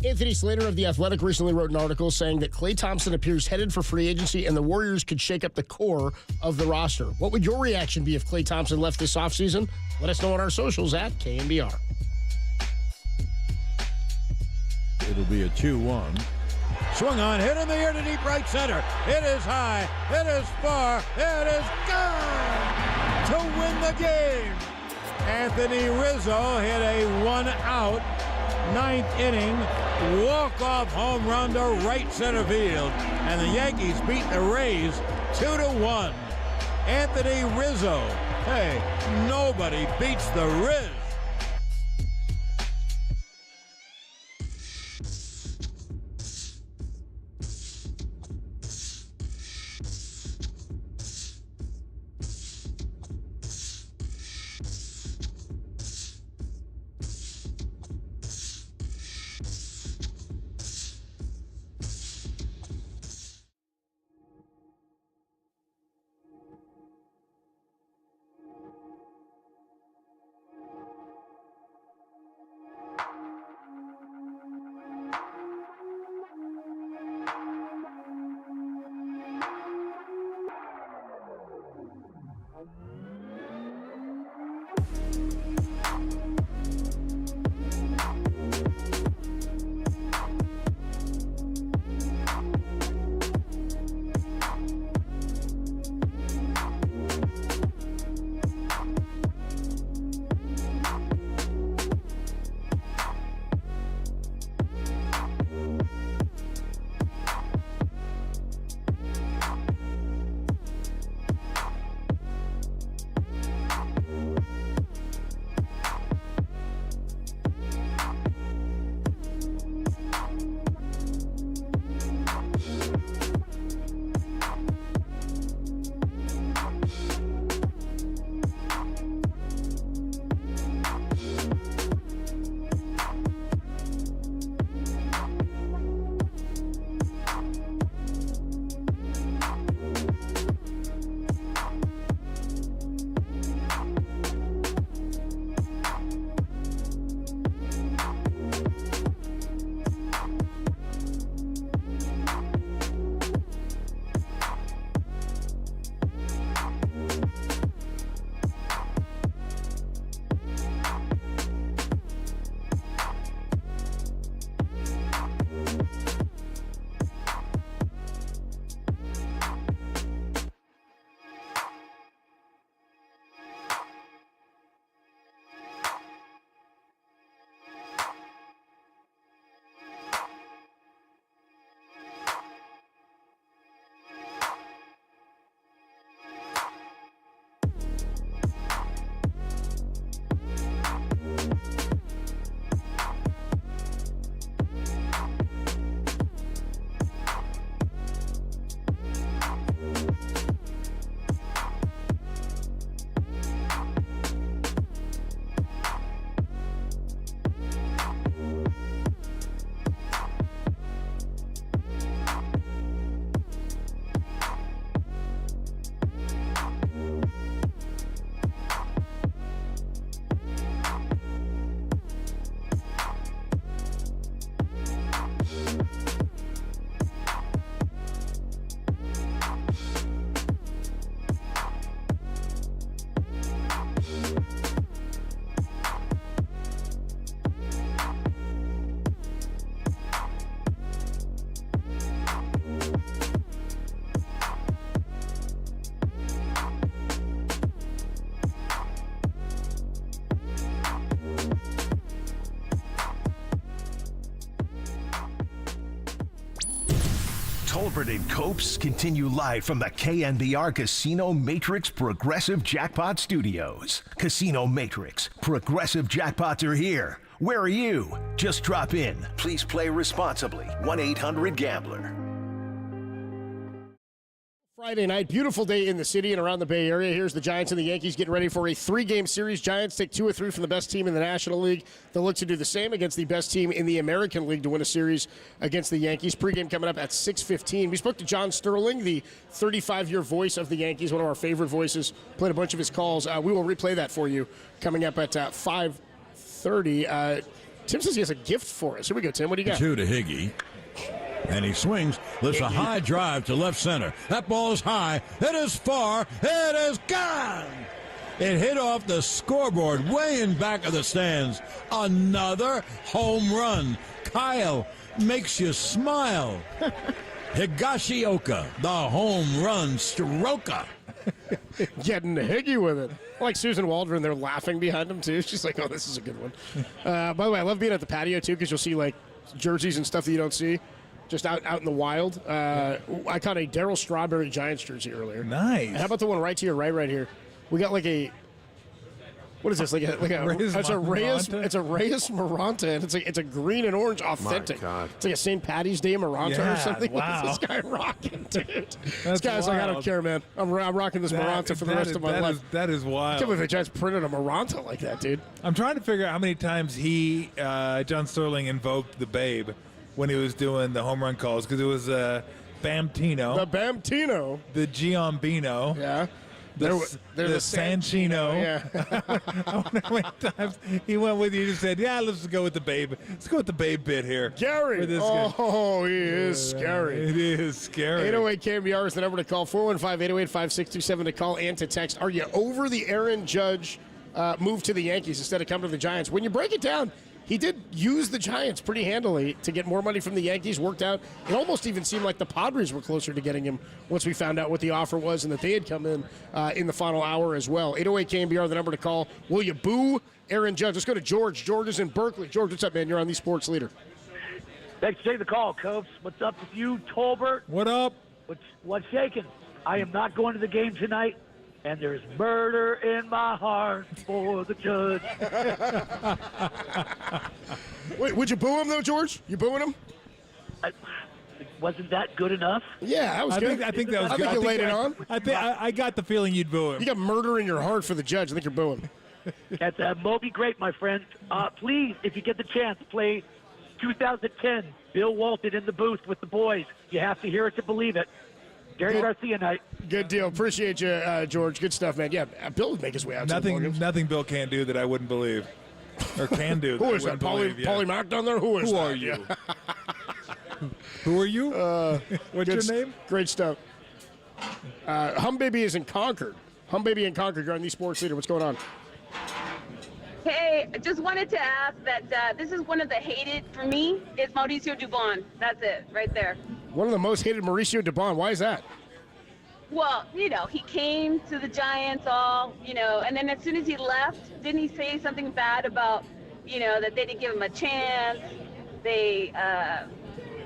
Anthony Slater of The Athletic recently wrote an article saying that Klay Thompson appears headed for free agency and the Warriors could shake up the core of the roster. What would your reaction be if Klay Thompson left this offseason? Let us know on our socials at KNBR. It'll be a 2-1. Swung on, hit in the air to deep right center. It is high, it is far, it is gone to win the game. Anthony Rizzo hit a one-out ninth inning walk-off home run to right center field, and the Yankees beat the Rays 2-1. Anthony Rizzo. Hey, nobody beats the Riz. Tolbert and Copes continue live from the KNBR Casino Matrix Progressive Jackpot Studios. Casino Matrix, Progressive Jackpots are here. Where are you? Just drop in. Please play responsibly. 1-800-GAMBLER. Friday night, beautiful day in the city and around the Bay Area. Here's the Giants and the Yankees getting ready for a 3-game series. Giants take 2 or 3 from the best team in the National League. They'll look to do the same against the best team in the American League to win a series against the Yankees. Pre-game coming up at 6:15. We spoke to John Sterling, the 35-year voice of the Yankees, one of our favorite voices. Played a bunch of his calls. We will replay that for you coming up at 5:30. Tim says he has a gift for us. Here we go, Tim. What do you got? 2 to Higgy. And he swings, lifts a high drive to left center. That ball is high. It is far. It is gone. It hit off the scoreboard way in back of the stands. Another home run. Kyle makes you smile. Higashioka, the home run stroker. Getting Higgy with it. I like Susan Waldron, they're laughing behind him, too. She's like, oh, this is a good one. By the way, I love being at the patio, too, because you'll see, like, jerseys and stuff that you don't see. Just out in the wild. I caught a Darryl Strawberry Giants jersey earlier. Nice. And how about the one right to your right here? We got like a, what is this? It's a Reyes Maranta, and it's a green and orange authentic. My God. It's like a St. Patty's Day Maranta or something. Wow. What's this guy rocking, dude? This guy's wild. like, I don't care, man. I'm rocking this Maranta for the rest of my life. That is wild. I can't believe the Giants printed a Maranta like that, dude. I'm trying to figure out how many times John Sterling invoked the Babe when he was doing the home run calls, because it was Bamtino. The Bamtino. The Giombino. Yeah. The Sanchino. Yeah. I wonder how many times he went with you and said, yeah, let's go with the Babe. Let's go with the Babe bit here. Gary. Oh, he is scary. It is scary. 808 KNBR is the number to call. 415-808-5627 to call and to text. Are you over the Aaron Judge move to the Yankees instead of coming to the Giants? When you break it down, he did use the Giants pretty handily to get more money from the Yankees. Worked out. It almost even seemed like the Padres were closer to getting him once we found out what the offer was and that they had come in the final hour as well. 808 KNBR, the number to call. Will you boo Aaron Judge? Let's go to George. George is in Berkeley. George, what's up, man? You're on the Sports Leader. Thanks for taking the call, Cobes. What's up with you, Tolbert? What up? What's shaking? I am not going to the game tonight, and there's murder in my heart for the Judge. Wait, would you boo him, though, George? You booing him? Wasn't that good enough? Yeah, that was good. I think that was good. I think you laid it on. I got the feeling you'd boo him. You got murder in your heart for the Judge. I think you're booing. That's Moby Great, my friend. Please, if you get the chance, play 2010, Bill Walton in the booth with the boys. You have to hear it to believe it. Gary Garcia night. Good deal. Appreciate you, George. Good stuff, man. Yeah, Bill would make his way out. Nothing Bill can't do that I wouldn't believe, or can do. Who is that? Paulie Mack down there? Who are you? Who are you? What's your name? Great stuff. Humbaby is in Concord. Humbaby in Concord. You're on the Sports Leader. What's going on? Hey, I just wanted to ask that this is one of the hated for me is Mauricio Dubon. That's it, right there. One of the most hated, Mauricio Dubon. Why is that? Well, he came to the Giants and then as soon as he left, didn't he say something bad about, that they didn't give him a chance? They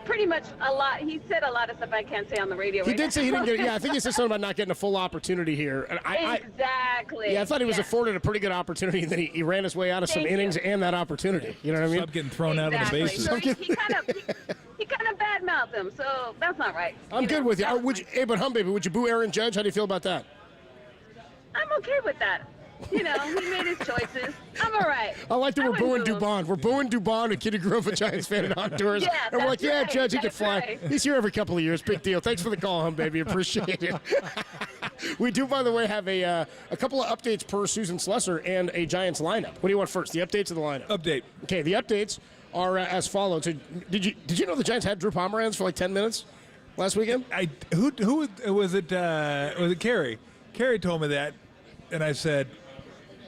pretty much a lot. He said a lot of stuff I can't say on the radio. He did say he didn't get. Yeah, I think he said something about not getting a full opportunity here. And exactly. I thought he was afforded a pretty good opportunity, and then he ran his way out of some innings and that opportunity. You know what I mean? Stop getting thrown out of the bases. So he kind of badmouthed him, so that's not right. I'm good with you. But Humbaby, would you boo Aaron Judge? How do you feel about that? I'm okay with that. He made his choices. I'm all right. I like that we're booing Dubon. We're booing Dubon, a kid who grew up a Giants fan and Honduras. Yeah, and we're like, right. Judge, he can fly. Right. He's here every couple of years. Big deal. Thanks for the call, baby. Appreciate it. We do, by the way, have a couple of updates per Susan Slesser and a Giants lineup. What do you want first, the updates or the lineup? Update. Okay, the updates are as follows. So, did you know the Giants had Drew Pomeranz for like 10 minutes last weekend? Who was it? Was it Kerry? Kerry told me that, and I said,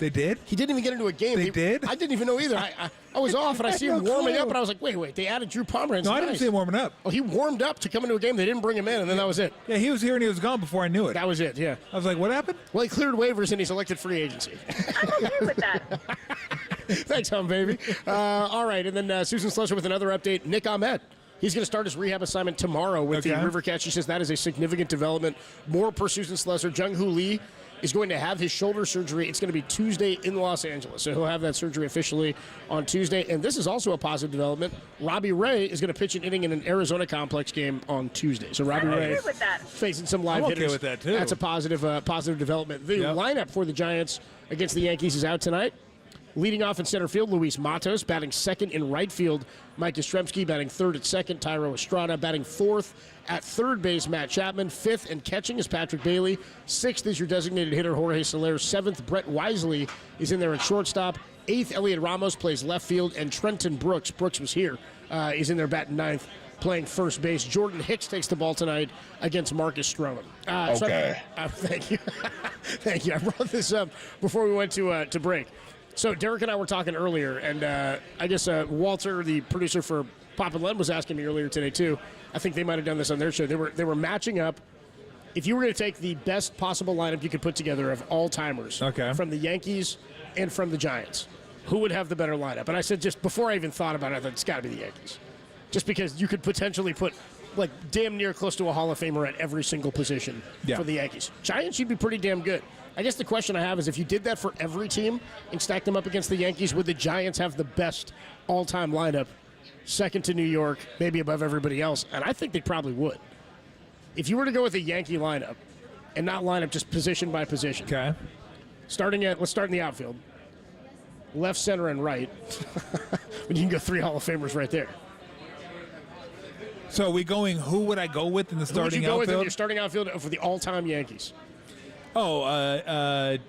they did? He didn't even get into a game. They did? I didn't even know either. I was off, and I see him warming up, and I was like, wait, they added Drew Pomeranz. No, I didn't see him warming up. Oh, he warmed up to come into a game. They didn't bring him in, and then that was it. Yeah, he was here, and he was gone before I knew it. That was it, yeah. I was like, what happened? Well, he cleared waivers, and he's elected free agency. I'm okay with that. Thanks, baby. All right, and then Susan Slesser with another update. Nick Ahmed. He's going to start his rehab assignment tomorrow with the River Cats. She says that is a significant development. More per Susan Slesser. Jung-Hoo Lee is going to have his shoulder surgery. It's going to be Tuesday in Los Angeles. So he'll have that surgery officially on Tuesday. And this is also a positive development. Robbie Ray is going to pitch an inning in an Arizona Complex game on Tuesday. So Robbie Ray facing some live hitters. I'm okay with that, too. That's a positive development. The lineup for the Giants against the Yankees is out tonight. Leading off in center field, Luis Matos. Batting second in right field, Mike Yastrzemski. Batting third at second, Tyro Estrada. Batting fourth at third base, Matt Chapman. Fifth and catching is Patrick Bailey. Sixth is your designated hitter, Jorge Soler. Seventh, Brett Wisely is in there at shortstop. Eighth, Elliot Ramos plays left field. And Trenton Brooks was here, is in there batting ninth, playing first base. Jordan Hicks takes the ball tonight against Marcus Stroman. Okay. Thank you. Thank you. I brought this up before we went to break. So Derek and I were talking earlier, and I guess Walter, the producer for Pop and Len, was asking me earlier today too. I think they might have done this on their show. They were matching up. If you were going to take the best possible lineup you could put together of all timers from the Yankees and from the Giants, who would have the better lineup? And I said, just before I even thought about it, I thought it's got to be the Yankees, just because you could potentially put like damn near close to a Hall of Famer at every single position for the Yankees. Giants, you'd be pretty damn good. I guess the question I have is if you did that for every team and stacked them up against the Yankees, would the Giants have the best all-time lineup, second to New York, maybe above everybody else? And I think they probably would. If you were to go with a Yankee lineup and not line up just position by position. Okay. Let's start in the outfield. Left, center, and right. You can go three Hall of Famers right there. So are we going, who would I go with in the starting outfield? Who would you go with in your starting outfield for the all-time Yankees? Mantle,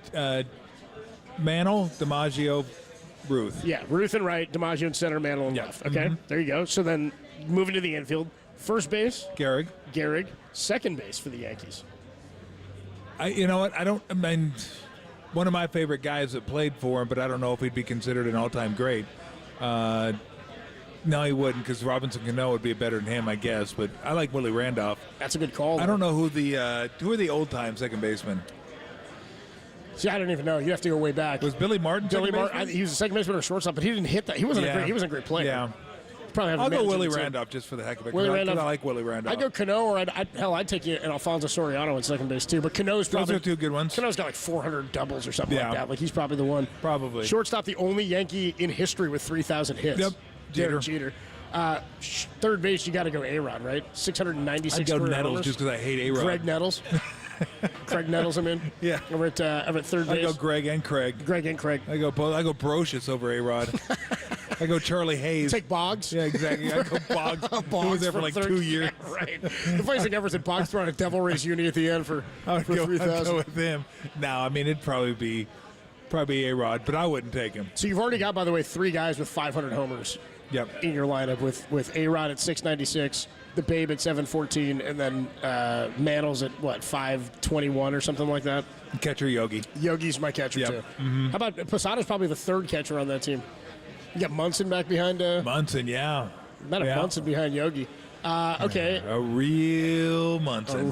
DiMaggio, Ruth. Yeah, Ruth in right, DiMaggio in center, Mantle in left. Okay, There you go. So then moving to the infield. First base, Gehrig. Second base for the Yankees. You know what? One of my favorite guys that played for him, but I don't know if he'd be considered an all-time great, No, he wouldn't, because Robinson Cano would be better than him, I guess. But I like Willie Randolph. That's a good call. I don't know who are the old-time second basemen. See, I don't even know. You have to go way back. Was Billy Martin? Billy Martin. He was a second baseman or shortstop, but he didn't hit that. He wasn't a great player. Yeah. I'll go Willie Randolph just for the heck of it. Willie Randolph. I like Willie Randolph. I'd go Cano, or I'd take you an Alfonso Soriano in second base too. But Cano's probably those are two good ones. Cano's got like 400 doubles or something like that. Like he's probably the one. Probably. Shortstop, the only Yankee in history with 3,000 hits. Yep. Derek Jeter. Third base, you got to go A-Rod, right? 696. I'd go Nettles just because I hate A-Rod. Greg Nettles. Craig Nettles, I'm in. Yeah. Over at third base. I go Greg and Craig. I go Brocious over A-Rod. I go Charlie Hayes. Take Boggs. Yeah, exactly. I go Boggs. Who was there for like 2 years. Yeah, right. The funny thing ever is that Boggs throwing a Devil Rays uni at the end for 3,000. I'd go with him. No, I mean, it'd probably be A-Rod, but I wouldn't take him. So you've already got, by the way, 3 guys with 500 homers. Yep. In your lineup with A-Rod at 696, the Babe at 714, and then Mantles at, 521 or something like that? Catcher Yogi. Yogi's my catcher, too. Mm-hmm. How about Posada's probably the third catcher on that team? You got Munson back behind... Munson, yeah. Munson behind Yogi. Okay. A real Munson.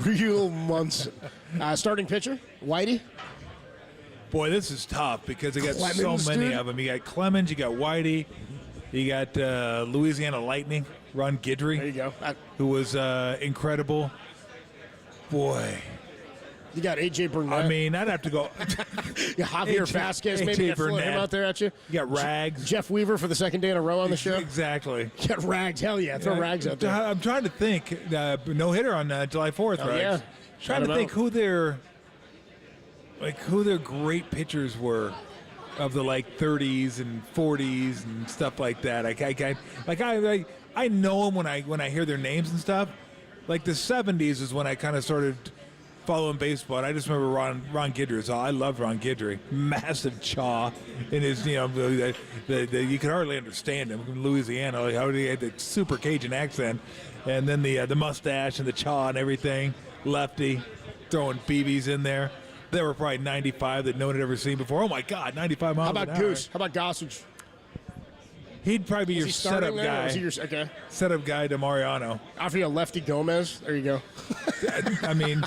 Starting pitcher, Whitey. Boy, this is tough because they got Clemens, so many dude. of them. You got Clemens, you got Whitey, you got Louisiana Lightning, Ron Guidry. There you go. Who was incredible. Boy. You got A.J. Burnett. I mean, I'd have to go. Javier Vasquez, maybe you throw him out there at you. You got Rags. Jeff Weaver for the second day in a row on the show. Exactly. You got Rags. Hell yeah, throw Rags out there. I'm trying to think. No-hitter on July 4th, Oh, Rags. yeah. Trying to think who their great pitchers were of the 30s and 40s and stuff like that. I know them when I hear their names and stuff. Like the 70s is when I kind of started following baseball. And I just remember Ron Guidry. So I loved Ron Guidry. Massive chaw in his, you could hardly understand him from Louisiana. How he had the super Cajun accent, and then the mustache and the chaw and everything. Lefty, throwing BBs in there. There were probably 95 that no one had ever seen before. Oh my God, 95 miles. How about an hour. Goose? How about Gossage? He'd probably be your setup guy. Okay. Setup guy to Mariano. Offer you a Lefty Gomez. There you go. I mean,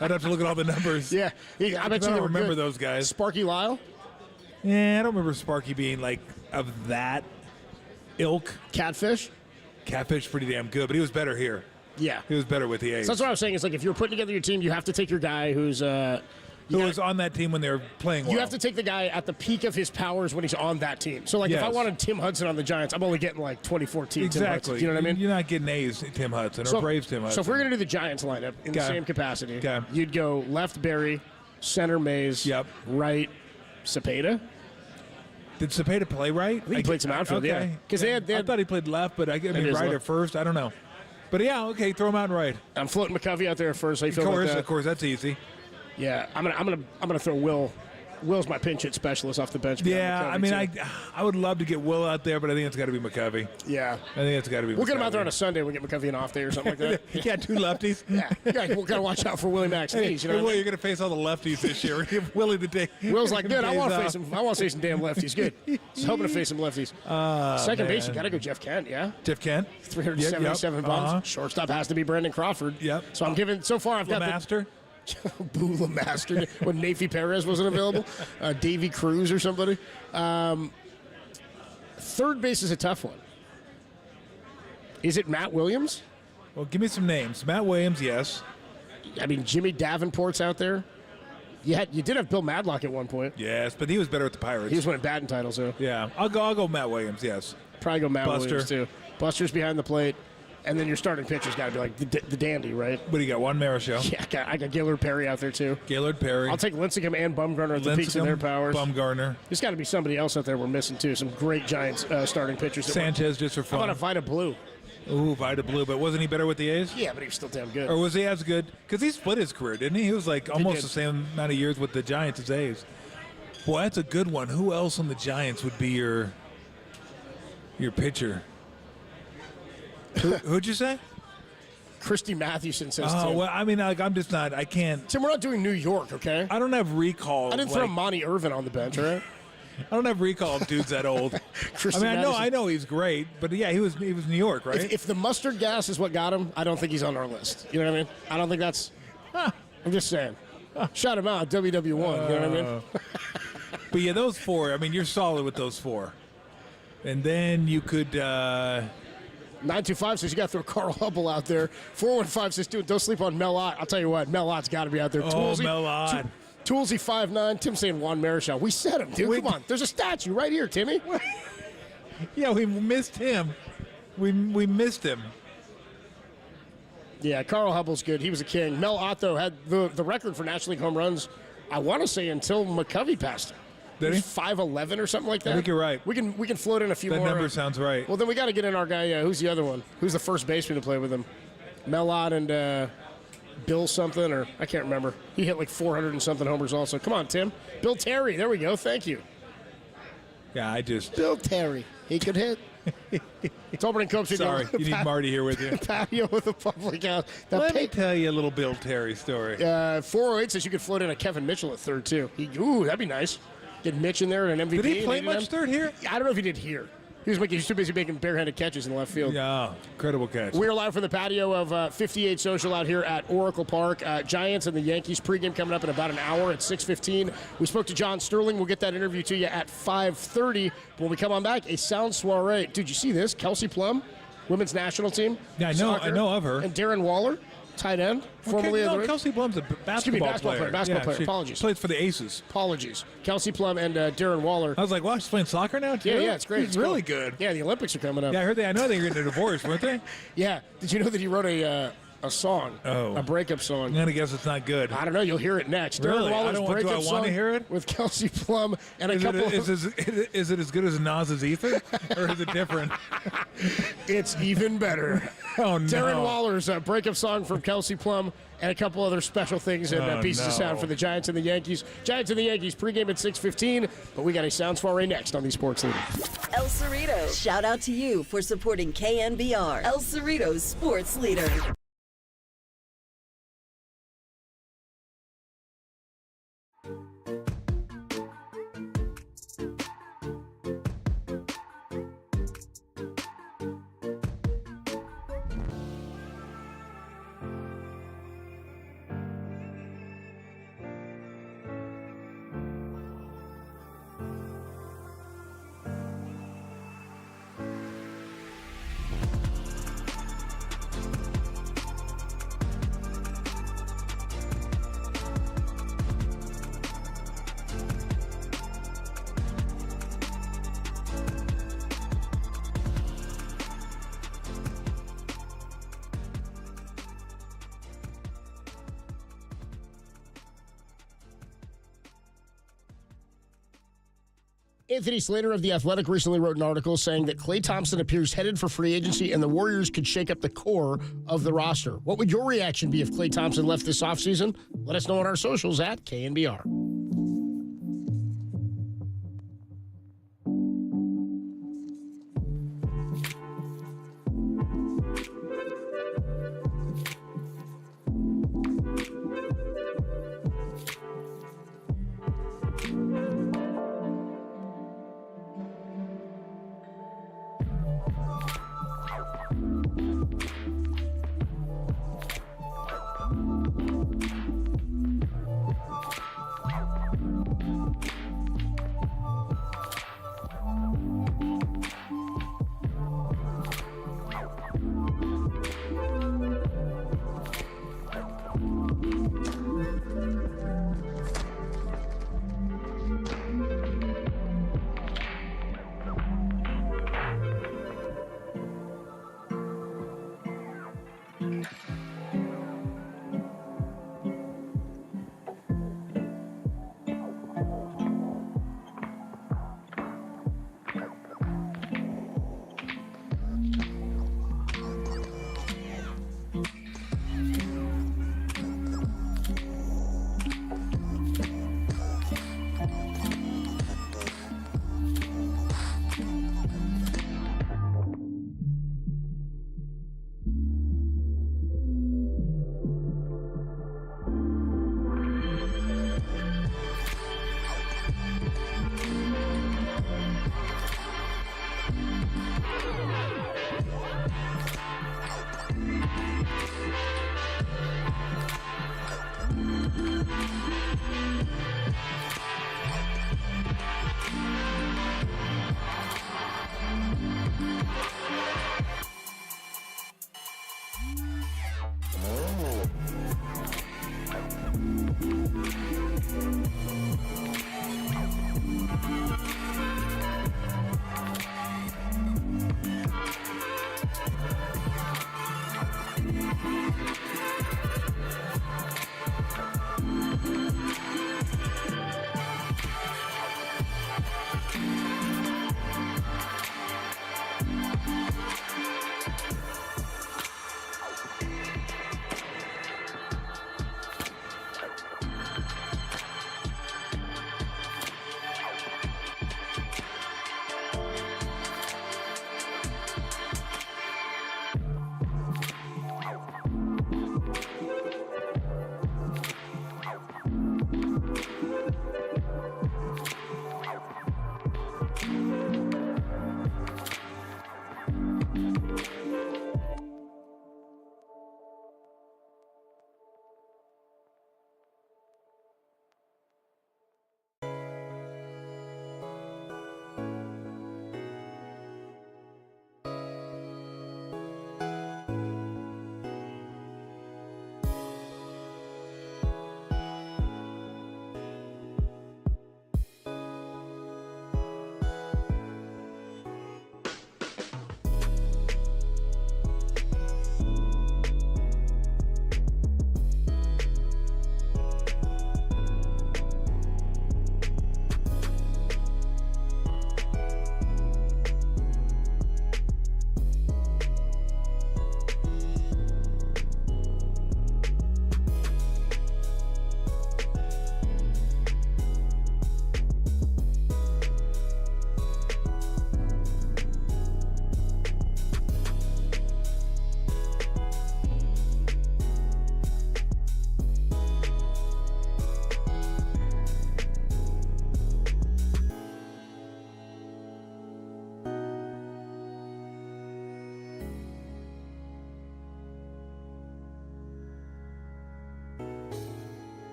I'd have to look at all the numbers. Yeah, I bet you don't they were remember good. those guys. Sparky Lyle. Yeah, I don't remember Sparky being of that ilk. Catfish. Catfish pretty damn good, but he was better here. Yeah, he was better with the A's. So that's what I was saying. It's like if you're putting together your team, you have to take your guy who was on that team when they were playing well. You have to take the guy at the peak of his powers when he's on that team. So, if I wanted Tim Hudson on the Giants, I'm only getting 2014 exactly. Tim Hudson. You know what I mean? You're not getting A's Tim Hudson or Braves Tim Hudson. So if we're going to do the Giants lineup in the same capacity, you'd go left Barry, center Mays, right Cepeda. Did Cepeda play right? I think he played some outfield, yeah. Because I thought he played left, but I mean right or first. I don't know. But yeah, okay, throw him out and right. I'm floating McCovey out there at first. How you feel about that? Of course, that's easy. Yeah, I'm gonna throw Will. Will's my pinch hit specialist off the bench. Yeah, I mean, I would love to get Will out there, but I think it's got to be McCovey. Yeah, I think it's got to be. We'll get him out there on a Sunday. We'll get McCovey an off day or something like that. Yeah, 2 lefties. yeah, we'll gotta watch out for Willie Max. Hey, you know Will, you're gonna face all the lefties this year. Give Willie the day. Will's like, dude, I want to face him. I want to face some damn lefties. Good. Just hoping to face some lefties. Second base, you got to go Jeff Kent. Yeah, Jeff Kent. 377 bombs. Shortstop has to be Brandon Crawford. Yep. So I'm giving so far. I've got Master. Boo LeMaster when Nafi Perez wasn't available. Davey Cruz or somebody. Third base is a tough one. Is it Matt Williams? Well, give me some names. Matt Williams, yes. I mean, Jimmy Davenport's out there. You did have Bill Madlock at one point. Yes, but he was better with the Pirates. He was winning batting titles, though. Yeah, I'll go Matt Williams, yes. Probably go Matt Buster. Williams, too. Buster's behind the plate. And then your starting pitcher's got to be like the dandy, right? What do you got? Juan Marichal. Yeah, I got Gaylord Perry out there, too. Gaylord Perry. I'll take Lincecum and Bumgarner at the peaks of their powers. Bumgarner. There's got to be somebody else out there we're missing, too. Some great Giants starting pitchers. Sanchez just for fun. How about a Vida Blue? Ooh, Vida Blue. But wasn't he better with the A's? Yeah, but he was still damn good. Or was he as good? Because he split his career, didn't he? He was almost the same amount of years with the Giants as A's. Boy, that's a good one. Who else on the Giants would be your pitcher? Who'd you say? Christy Mathewson says Tim. Well, I mean, I'm just not. I can't. Tim, we're not doing New York, okay? I don't have recall. I didn't throw Monty Irvin on the bench, all right? I don't have recall of dudes that old. I know he's great, but yeah, he was New York, right? If the mustard gas is what got him, I don't think he's on our list. You know what I mean? I don't think that's. I'm just saying. Shout him out, WW1. You know what I mean? But yeah, those four. I mean, you're solid with those four. And then you could. 925 says you got to throw Carl Hubble out there. 415 says, dude, don't sleep on Mel Ott. I'll tell you what, Mel Ott's got to be out there. Mel Ott. Toolsy 5'9". Tim saying Juan Marichal. We said him, dude. Come on. There's a statue right here, Timmy. Yeah, we missed him. We missed him. Yeah, Carl Hubble's good. He was a king. Mel Ott, though, had the record for National League home runs, I want to say, until McCovey passed him. Did he? 5'11" or something like that. I think you're right. We can float in a few more. That number sounds right. Well, then we got to get in our guy. Who's the other one? Who's the first baseman to play with him? Mel Ott and Bill something, or I can't remember. He hit like 400 and something homers also. Come on, Tim. Bill Terry. There we go. Thank you. Yeah, Bill Terry. He could hit. It's Auburn and Cope. Sorry, you need Marty here with you. Patio with a public house. Let me tell you a little Bill Terry story. 408 says you could float in a Kevin Mitchell at third, too. Ooh, that'd be nice. Get Mitch in there and an MVP. Did he play much third here? I don't know if he did here. He was too busy making barehanded catches in the left field. Yeah, incredible catch. We're live from the patio of 58 Social out here at Oracle Park. Giants and the Yankees pregame coming up in about an hour at 6:15. We spoke to John Sterling. We'll get that interview to you at 5:30. But when we come on back, a sound soiree. Dude, you see this? Kelsey Plum, women's national team. Yeah, I know of her. And Darren Waller, tight end, formerly of the Kelsey Plum's a basketball player. Basketball player. Apologies. Plays for the Aces. Apologies. Kelsey Plum and Darren Waller. I was like, wow, she's playing soccer now too? Yeah, it's great. It's really good. Yeah, the Olympics are coming up. Yeah, I know they were getting a divorce, weren't they? Yeah. Did you know that he wrote a song, a breakup song? I'm gonna guess it's not good. I don't know. You'll hear it next. Really? Darren Waller's do I want to hear it? With Kelsey Plum and a couple. Is it as good as Nas's Ether, or is it different? It's even better. Oh no! Darren Waller's breakup song from Kelsey Plum and a couple other special things and pieces of sound for the Giants and the Yankees. Giants and the Yankees pregame at 6:15. But we got a sound soiree next on the Sports Leader. El Cerrito. Shout out to you for supporting KNBR. El Cerrito's Sports Leader. Anthony Slater of The Athletic recently wrote an article saying that Klay Thompson appears headed for free agency and the Warriors could shake up the core of the roster. What would your reaction be if Klay Thompson left this offseason? Let us know on our socials at KNBR.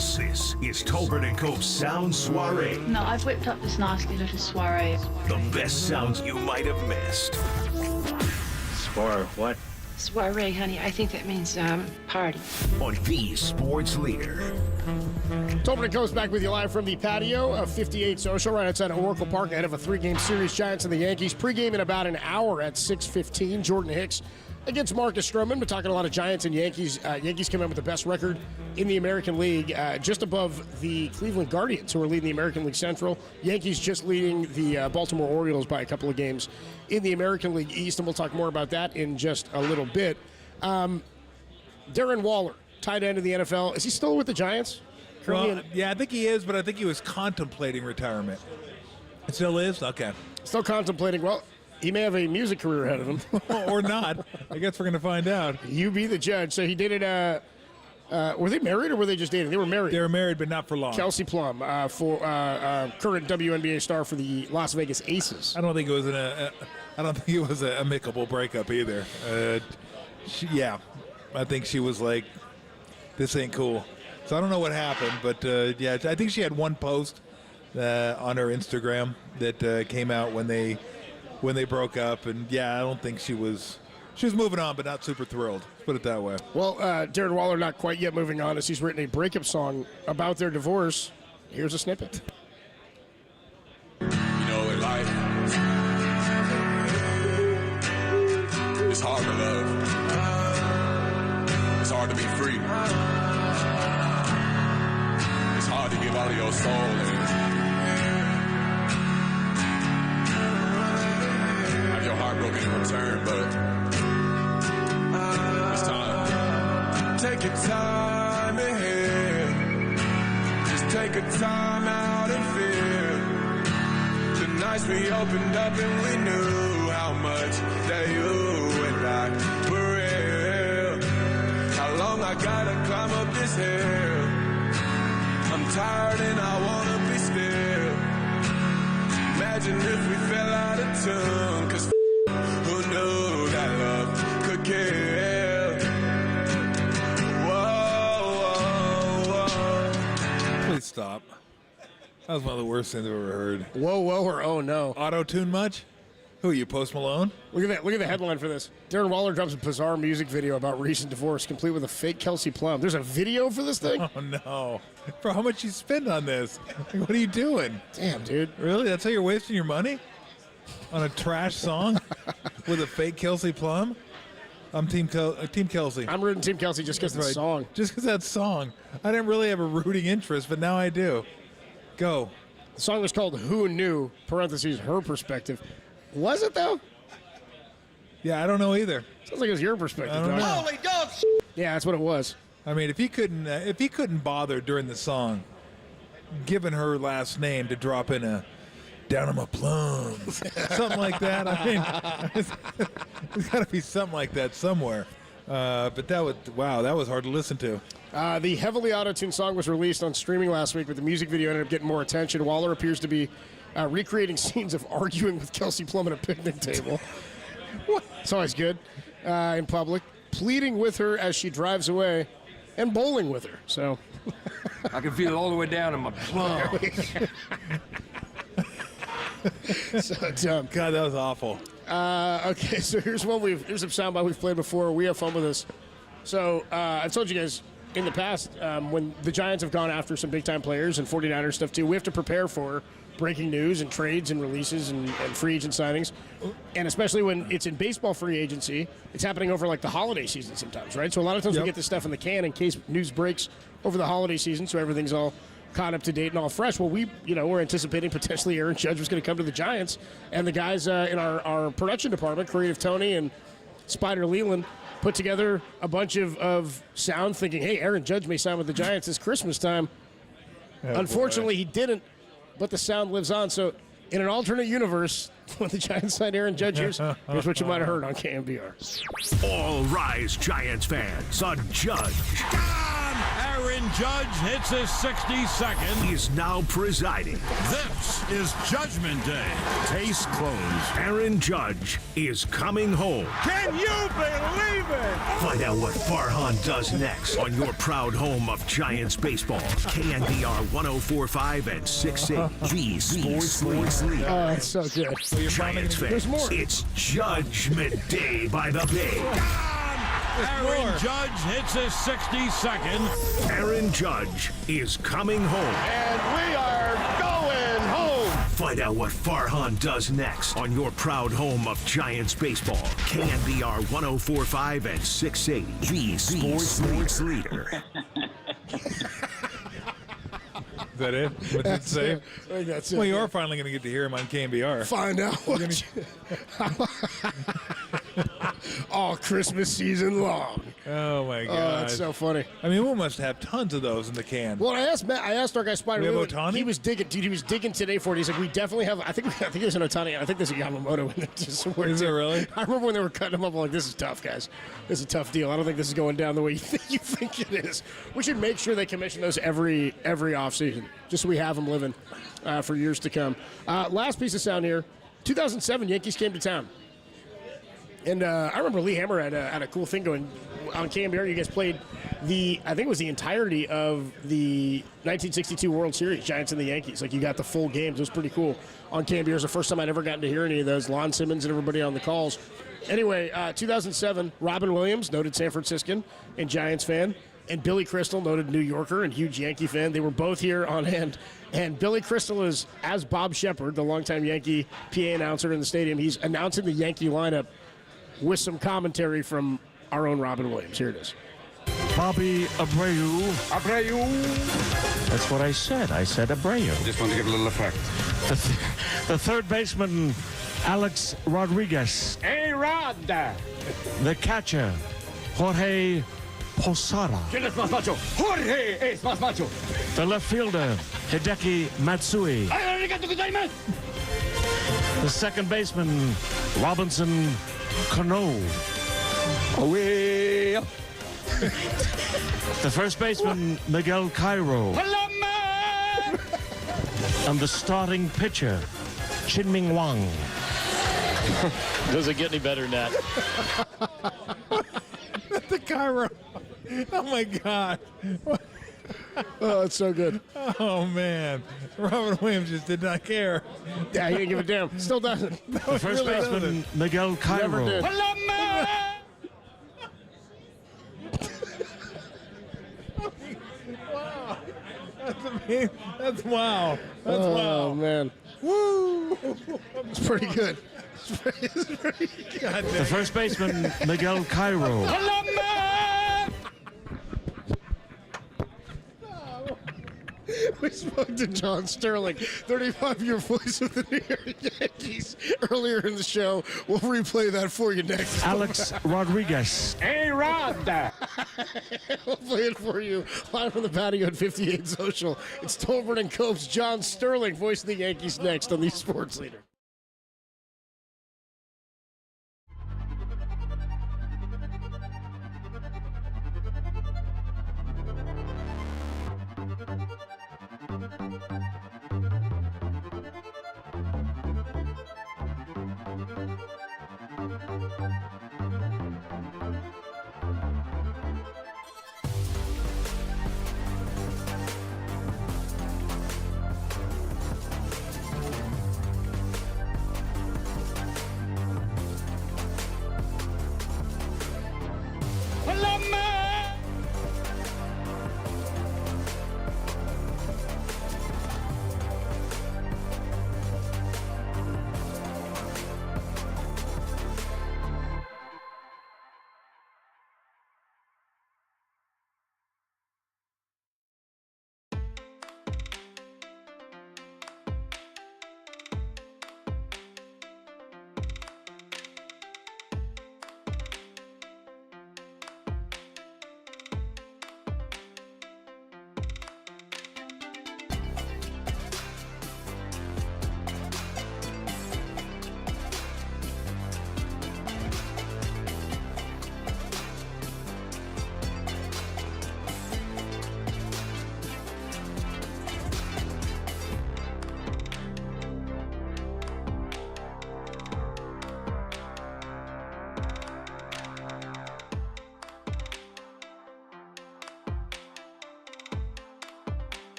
This is Tolbert & Cope's Sound Soiree. No, I've whipped up this nasty little soiree. The best sounds you might have missed. What? Soiree, honey. I think that means party. On the sports leader. Tolbert & Co's back with you live from the patio of 58 Social right outside of Oracle Park ahead of a 3-game series, Giants and the Yankees. Pre-game in about an hour at 6:15. Jordan Hicks against Marcus Stroman. We're talking a lot of Giants and Yankees. Yankees came out with the best record in the American League, just above the Cleveland Guardians, who are leading the American League Central. Yankees just leading the Baltimore Orioles by a couple of games in the American League East, and we'll talk more about that in just a little bit. Darren Waller, tight end of the NFL. Is he still with the Giants? Well, yeah, I think he is, but I think he was contemplating retirement. It still is? Okay. Still contemplating. Well, he may have a music career ahead of him. Or not. I guess we're going to find out. You be the judge. So he did it, were they married or were they just dating? They were married. They were married, but not for long. Kelsey Plum, for current WNBA star for the Las Vegas Aces. I don't think it was a amicable breakup either. I think she was like, this ain't cool. So I don't know what happened, but yeah, I think she had one post on her Instagram that came out when they broke up, and yeah, I don't think she was moving on, but not super thrilled. Let's put it that way. Well, Darren Waller not quite yet moving on, as he's written a breakup song about their divorce. Here's a snippet. You know, in life, it's hard to love. It's hard to be free. It's hard to give out of your soul and have your heart broken in return, but it's time. Take your time ahead. Just take a time out and feel. The nights we opened up and we knew how much that you and I were real. How long I gotta climb up this hill. I'm tired and I wanna be still. Imagine if we fell out of tune, 'cause who knew that love could kill? Whoa, whoa, whoa. Please stop. That was one of the worst things I've ever heard. Whoa, whoa, or oh no. Auto-tune much? Who are you, Post Malone? Look at that. Look at the headline for this. Darren Waller drops a bizarre music video about recent divorce, complete with a fake Kelsey Plum. There's a video for this thing? Oh, no. Bro, how much you spend on this? Like, what are you doing? Damn, dude. Really? That's how you're wasting your money? On a trash song with a fake Kelsey Plum? I'm Team Kelsey. I'm rooting Team Kelsey just because of the song. Just because that song. I didn't really have a rooting interest, but now I do. Go. The song was called Who Knew, parentheses, her perspective. Was it, though? Yeah, I don't know either. Sounds like it was your perspective. I don't know. Holy dog! Yeah, that's what it was. I mean, if he couldn't bother during the song, given her last name to drop in a down on my plums, something like that. I mean, there's got to be something like that somewhere. But that was hard to listen to. The heavily auto-tuned song was released on streaming last week, but the music video ended up getting more attention. Waller appears to be recreating scenes of arguing with Kelsey Plum at a picnic table. It's always good in public. Pleading with her as she drives away, and bowling with her. So I can feel it all the way down in my plums. So dumb. God, that was awful. Okay, so here's a soundbite we've played before. We have fun with this. So I've told you guys in the past, when the Giants have gone after some big-time players and 49ers stuff too, we have to prepare for breaking news and trades and releases and free agent signings. And especially when it's in baseball free agency, it's happening over like the holiday season sometimes, right? So a lot of times we get this stuff in the can in case news breaks over the holiday season, so everything's all caught up to date and all fresh. Well, we're anticipating potentially Aaron Judge was going to come to the Giants, and the guys in our production department, Creative Tony and Spider Leland, put together a bunch of sound thinking, hey, Aaron Judge may sign with the Giants this Christmas time. Unfortunately, he didn't, but the sound lives on. So in an alternate universe, when the Giants signed Aaron Judge, here's what you might have heard on KNBR. All rise, Giants fans, on Judge. Aaron Aaron Judge hits his 62nd. Is now presiding. This is Judgment Day. Case closed. Aaron Judge is coming home. Can you believe it? Find out what Farhan does next on your proud home of Giants baseball. KNBR 104.5 and 680. The Sports Leader. Oh, that's so good. Giants fans, it's Judgment Day by the Bay. Aaron Judge hits his 62nd. Aaron Judge is coming home. And we are going home. Find out what Farhan does next on your proud home of Giants baseball. KNBR 104.5 and 680. The Sports Leader. Is that it? What did it say? I think that's it. Well, you are finally going to get to hear him on KNBR. Find out what all Christmas season long. Oh, my God. Oh, that's so funny. I mean, we must have tons of those in the can. Well, I asked our guy Spider. We have Ohtani? He was digging, dude. He was digging today for it. He's like, we definitely have. I think there's an Ohtani. I think there's a Yamamoto in there somewhere. Is it really? I remember when they were cutting him up. I'm like, this is tough, guys. This is a tough deal. I don't think this is going down the way you think it is. We should make sure they commission those every offseason, just so we have them living for years to come. Last piece of sound here. 2007, Yankees came to town. And I remember Lee Hammer had a cool thing going on KNBR. You guys played I think it was the entirety of the 1962 World Series, Giants and the Yankees. Like, you got the full games. It was pretty cool on KNBR. It was the first time I'd ever gotten to hear any of those. Lon Simmons and everybody on the calls. Anyway, 2007, Robin Williams, noted San Franciscan and Giants fan, and Billy Crystal, noted New Yorker and huge Yankee fan. They were both here on hand. And Billy Crystal is, as Bob Shepard, the longtime Yankee PA announcer in the stadium, he's announcing the Yankee lineup with some commentary from our own Robin Williams. Here it is. Bobby Abreu. That's what I said. I said Abreu. Just want to get a little effect. The third baseman, Alex Rodriguez. Hey, Rod. The catcher, Jorge Posada. ¿Quién es más macho? Jorge es más macho. The left fielder, Hideki Matsui. The second baseman, Robinson Cano. Away. The first baseman, Miguel Cairo. And the starting pitcher, Chin-Ming Wang. Doesn't get any better than that. The Cairo. Oh, my God. Oh, it's so good. Oh, man. Robin Williams just did not care. Yeah, he didn't give a damn. Still doesn't. The first baseman, Miguel Cairo. Never did. Wow. That's amazing. That's wow. That's wow. Oh, man. Woo! It's pretty good. It's pretty good. The first baseman, Miguel Cairo. We spoke to John Sterling, 35-year voice of the New York Yankees, earlier in the show. We'll replay that for you next. Alex Rodriguez. Hey, Rod. We'll play it for you live from the patio at 58 Social. It's Tolbert and Cope's John Sterling, voice of the Yankees, next on the Sports Leader.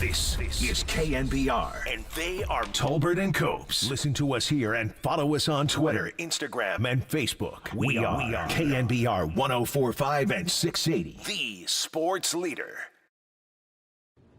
This is KNBR, and they are Tolbert and Copes. Listen to us here and follow us on Twitter, Instagram, and Facebook. We are KNBR 104.5 and 680, the sports leader.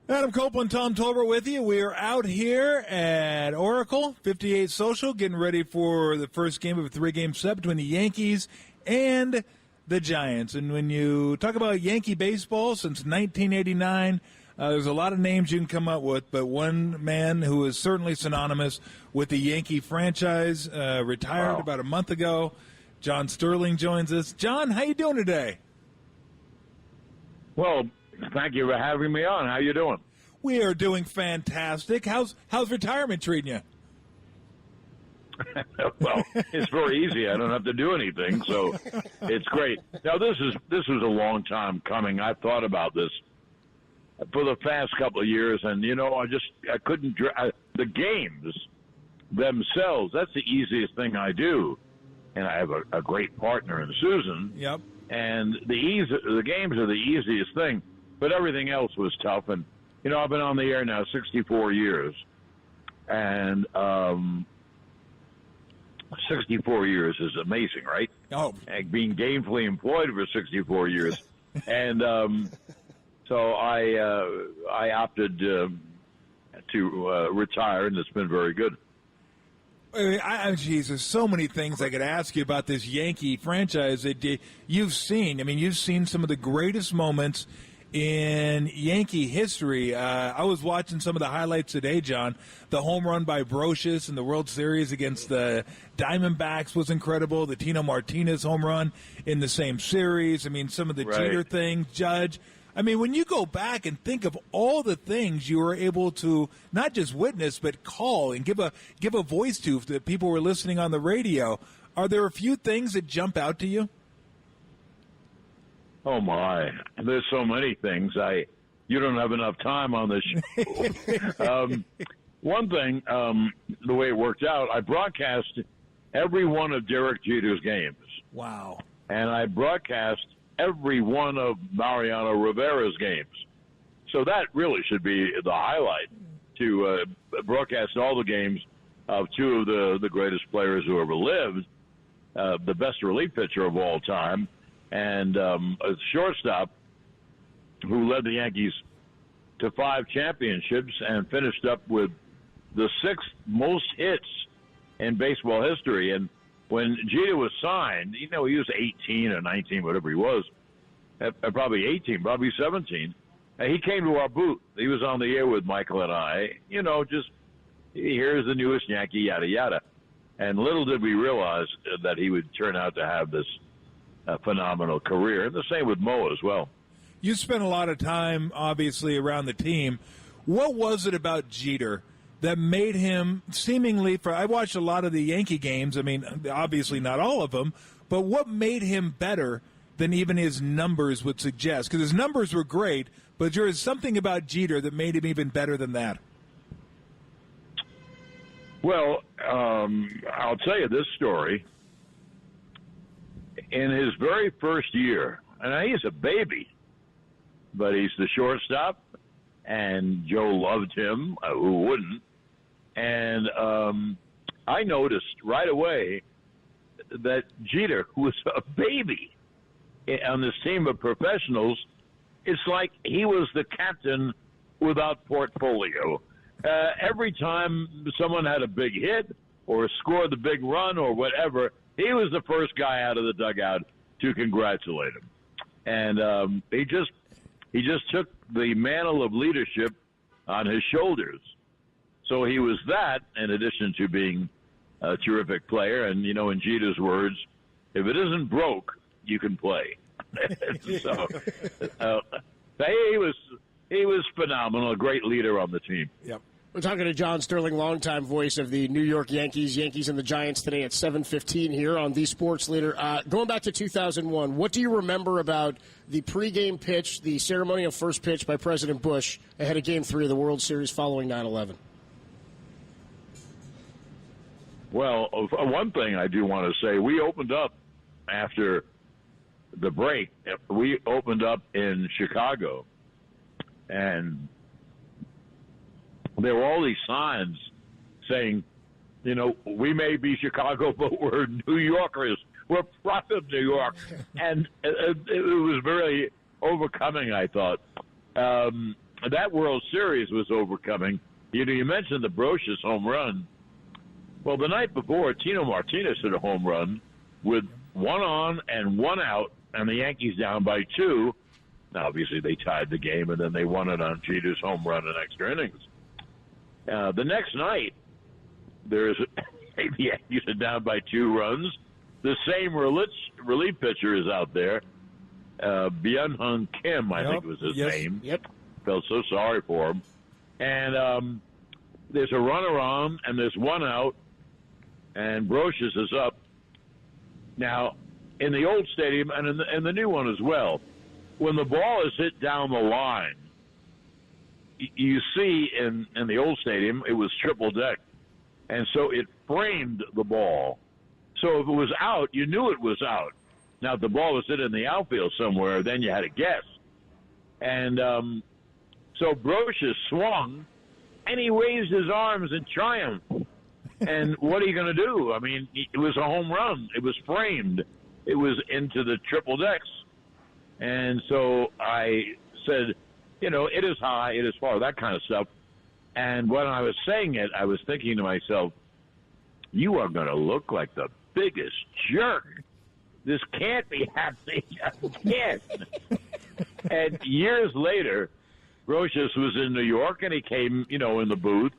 Adam Copeland, Tom Tolbert with you. We are out here at Oracle 58 Social, getting ready for the first game of a 3-game set between the Yankees and the Giants. And when you talk about Yankee baseball since 1989, there's a lot of names you can come up with, but one man who is certainly synonymous with the Yankee franchise retired about a month ago. John Sterling joins us. John, how you doing today? Well, thank you for having me on. How you doing? We are doing fantastic. How's retirement treating you? Well, it's very easy. I don't have to do anything, so it's great. Now, this was a long time coming. I've thought about this for the past couple of years, and I couldn't. The games themselves, that's the easiest thing I do, and I have a great partner in Susan. Yep. And the games are the easiest thing, but everything else was tough. And I've been on the air now 64 years, and 64 years is amazing, right? Oh, and being gainfully employed for 64 years, and so I opted to retire, and it's been very good. Geez, there's so many things I could ask you about this Yankee franchise that you've seen. I mean, you've seen some of the greatest moments in Yankee history. I was watching some of the highlights today, John. The home run by Brocious in the World Series against the Diamondbacks was incredible. The Tino Martinez home run in the same series. I mean, some of the Jeter things, Judge. I mean, when you go back and think of all the things you were able to not just witness but call and give a voice to that people were listening on the radio, are there a few things that jump out to you? Oh my! There's so many things. You don't have enough time on this show. One thing, the way it worked out, I broadcast every one of Derek Jeter's games. Wow! And I broadcast every one of Mariano Rivera's games. So that really should be the highlight, to broadcast all the games of two of the greatest players who ever lived, the best relief pitcher of all time, and a shortstop who led the Yankees to 5 championships and finished up with the 6th most hits in baseball history. And when Jeter was signed, he was 18 or 19, whatever he was, probably 18, probably 17. He came to our booth. He was on the air with Michael and I, just here's the newest Yankee, yada, yada. And little did we realize that he would turn out to have this phenomenal career. And the same with Mo as well. You spent a lot of time, obviously, around the team. What was it about Jeter that made him seemingly, I watched a lot of the Yankee games, I mean, obviously not all of them, but what made him better than even his numbers would suggest? Because his numbers were great, but there was something about Jeter that made him even better than that. Well, I'll tell you this story. In his very first year, and he's a baby, but he's the shortstop, and Joe loved him. Who wouldn't? And I noticed right away that Jeter, who was a baby on this team of professionals, it's like he was the captain without portfolio. Every time someone had a big hit or scored the big run or whatever, he was the first guy out of the dugout to congratulate him. And he just took the mantle of leadership on his shoulders. So he was that, in addition to being a terrific player. And, in Jeter's words, if it isn't broke, you can play. So he was phenomenal, a great leader on the team. Yep. We're talking to John Sterling, longtime voice of the New York Yankees and the Giants today at 7:15 here on The Sports Leader. Going back to 2001, what do you remember about the pregame pitch, the ceremony of first pitch by President Bush ahead of Game 3 of the World Series following 9/11? Well, one thing I do want to say, we opened up after the break. We opened up in Chicago, and there were all these signs saying, you know, we may be Chicago, but we're New Yorkers. We're proud of New York. And it was very overcoming, I thought. That World Series was overcoming. You know, you mentioned the Brocious home run. Well, the night before, Tino Martinez hit a home run with 1 on and 1 out, and the Yankees down by 2. Now, obviously, they tied the game, and then they won it on Jeter's home run in extra innings. The next night, the Yankees are down by 2 runs. The same relief pitcher is out there. Byung-Hyun Kim, I think was his name. Yep. Felt so sorry for him. And there's a runner on, and there's 1 out, and Brocious is up. Now, in the old stadium and in the new one as well, when the ball is hit down the line, you see in the old stadium, it was triple deck. And so it framed the ball. So if it was out, you knew it was out. Now, if the ball was hit in the outfield somewhere, then you had to guess. And so Brocious swung, and he raised his arms in triumph. And what are you going to do? I mean, it was a home run. It was framed. It was into the triple decks. And so I said, you know, it is high, it is far, that kind of stuff. And when I was saying it, I was thinking to myself, you are going to look like the biggest jerk. This can't be happening again. And years later, Brocious was in New York, and he came, you know, in the booth,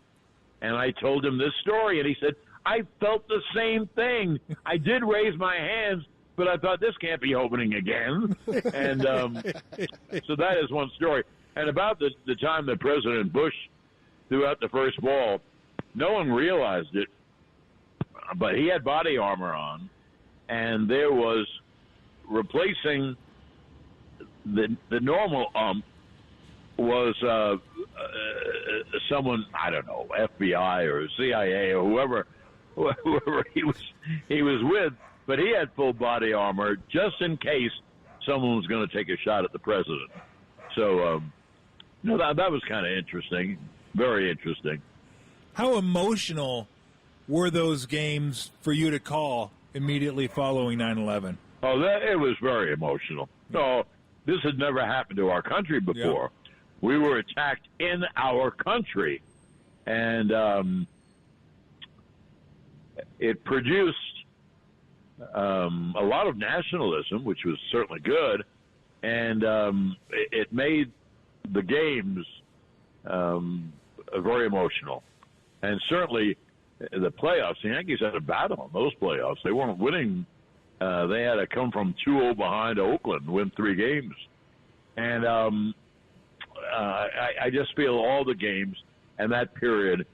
and I told him this story, and he said, I felt the same thing. I did raise my hands, but I thought this can't be opening again. And so that is one story. And about the time that President Bush threw out the first ball, no one realized it, but he had body armor on, and there was replacing the normal ump was someone, I don't know, FBI or CIA or whoever he was with, but he had full body armor just in case someone was going to take a shot at the president. So, that was kind of interesting, very interesting. How emotional were those games for you to call immediately following 9/11? Oh, it was very emotional. No, this had never happened to our country before. Yeah. We were attacked in our country, and it produced a lot of nationalism, which was certainly good, and it made the games very emotional. And certainly the playoffs, the Yankees had a battle in those playoffs. They weren't winning. They had to come from 2-0 behind Oakland, win 3 games. And I just feel all the games and that period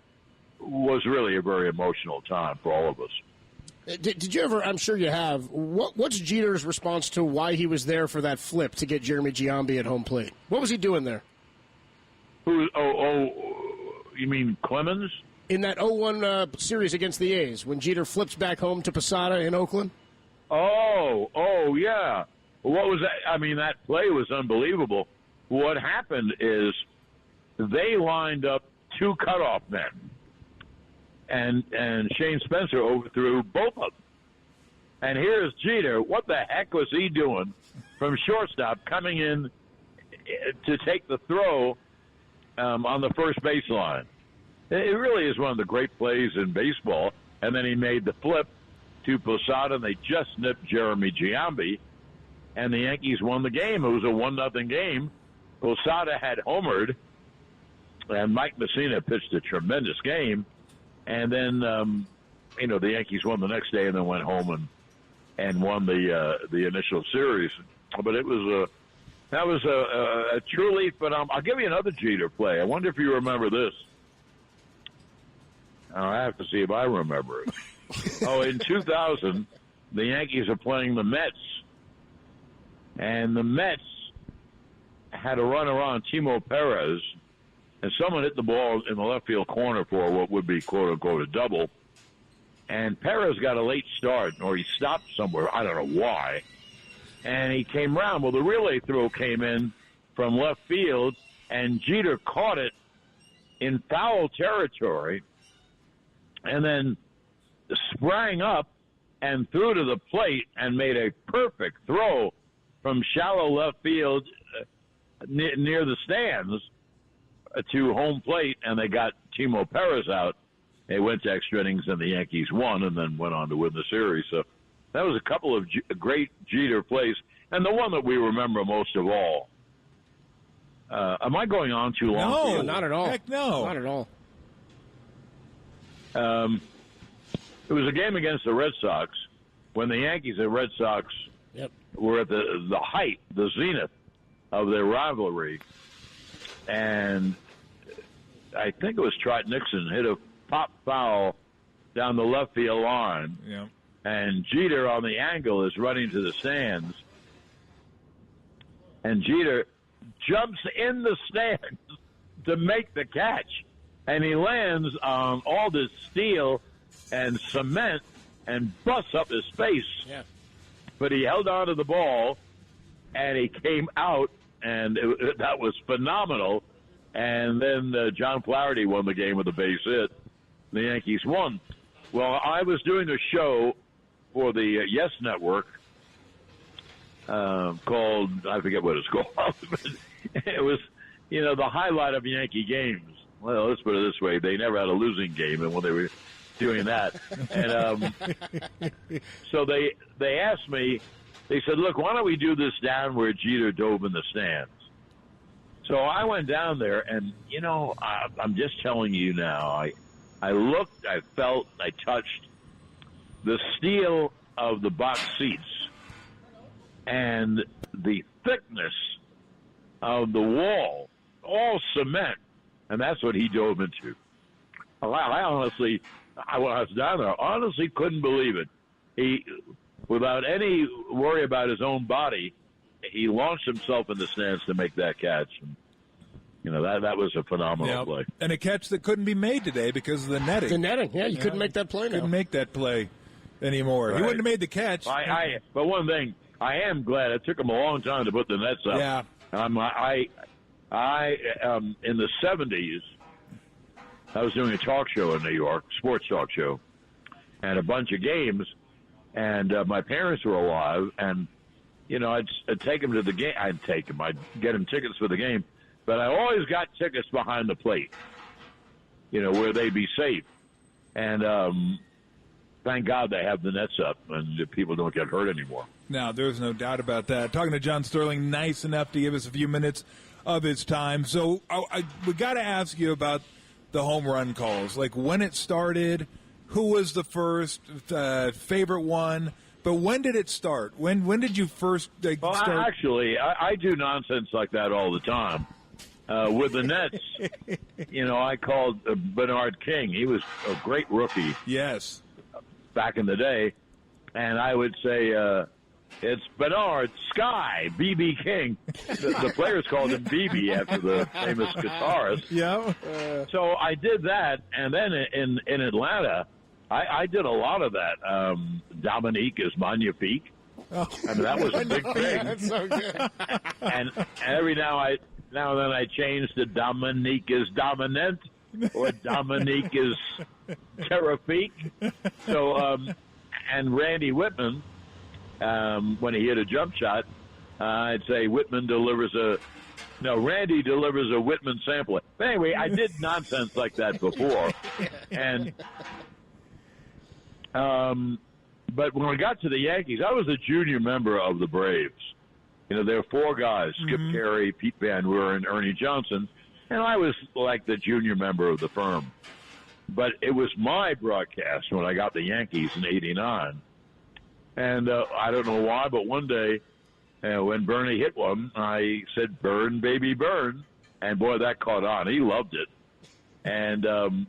was really a very emotional time for all of us. Did you ever, I'm sure you have, what's Jeter's response to why he was there for that flip to get Jeremy Giambi at home plate? What was he doing there? You mean Clemens? In that 0-1 series against the A's, when Jeter flips back home to Posada in Oakland? Oh, yeah. What was that? I mean, that play was unbelievable. What happened is they lined up 2 cutoff men, and Shane Spencer overthrew both of them. And here's Jeter. What the heck was he doing from shortstop coming in to take the throw on the first baseline? It really is one of the great plays in baseball. And then he made the flip to Posada, and they just nipped Jeremy Giambi, and the Yankees won the game. It was a 1-0 game. Posada had homered, and Mike Messina pitched a tremendous game. And then, the Yankees won the next day and then went home and won the initial series. But it was that was a truly phenomenal. I'll give you another Jeter play. I wonder if you remember this. I have to see if I remember it. In 2000, the Yankees are playing the Mets, and the Mets had a runner on, Timo Perez, and someone hit the ball in the left field corner for what would be, quote-unquote, a double, and Perez got a late start, or he stopped somewhere, I don't know why, and he came around. Well, the relay throw came in from left field, and Jeter caught it in foul territory and then sprang up and threw to the plate and made a perfect throw from shallow left field near the stands to home plate, and they got Timo Perez out. They went to extra innings, and the Yankees won and then went on to win the series. So that was a couple of great Jeter plays, and the one that we remember most of all. Am I going on too long? No, not at all. Heck no. Not at all. It was a game against the Red Sox when the Yankees and Red Sox were at the height, the zenith of their rivalry. And I think it was Trot Nixon hit a pop foul down the left field line. Yeah. And Jeter on the angle is running to the stands. And Jeter jumps in the stands to make the catch. And he lands on all this steel and cement and busts up his face. Yeah. But he held on to the ball, and he came out, and that was phenomenal. And then John Flaherty won the game with a base hit. The Yankees won. Well, I was doing a show for the Yes Network called, I forget what it's called, but it was, the highlight of Yankee games. Well, let's put it this way. They never had a losing game, and when they were doing that. And so they asked me, they said, look, why don't we do this down where Jeter dove in the stands? So I went down there, and, I'm just telling you now, I looked, I felt, I touched the steel of the box seats and the thickness of the wall, all cement, and that's what he dove into. I honestly, when I was down there, honestly couldn't believe it. He, without any worry about his own body, he launched himself in the stands to make that catch. And, that was a phenomenal play. And a catch that couldn't be made today because of the netting. The netting, yeah, you couldn't make that play now. Couldn't make that play anymore. Right. He wouldn't have made the catch. But one thing, I am glad. It took him a long time to put the nets up. Yeah. In the 70s, I was doing a talk show in New York, sports talk show, and a bunch of games, and my parents were alive, and, I'd take them to the game. I'd get them tickets for the game, but I always got tickets behind the plate, where they'd be safe. And thank God they have the nets up, and people don't get hurt anymore. No, there's no doubt about that. Talking to John Sterling, nice enough to give us a few minutes of his time. So we got to ask you about the home run calls, like when it started, who was the first favorite one, but when did it start? When did you first start? Actually, I do nonsense like that all the time. With the Nets, I called Bernard King. He was a great rookie. Yes. Back in the day. And I would say, it's Bernard Sky, B.B. King. The players called him B.B. after the famous guitarist. Yeah. So I did that. And then in Atlanta, I did a lot of that. Dominique is magnifique. Oh. I mean, that was a big thing. That's so good. And every now and then I changed to Dominique is dominant or Dominique is terrifique. So, and Randy Whitman, when he hit a jump shot, I'd say Randy delivers a Whitman sampler. But anyway, I did nonsense like that before. And, but when we got to the Yankees, I was a junior member of the Braves. There were four guys, Skip Carey, Pete Van Weer, and Ernie Johnson, and I was like the junior member of the firm. But it was my broadcast when I got the Yankees in '89. And I don't know why, but one day when Bernie hit one, I said, "Burn, baby, burn." And, boy, that caught on. He loved it. And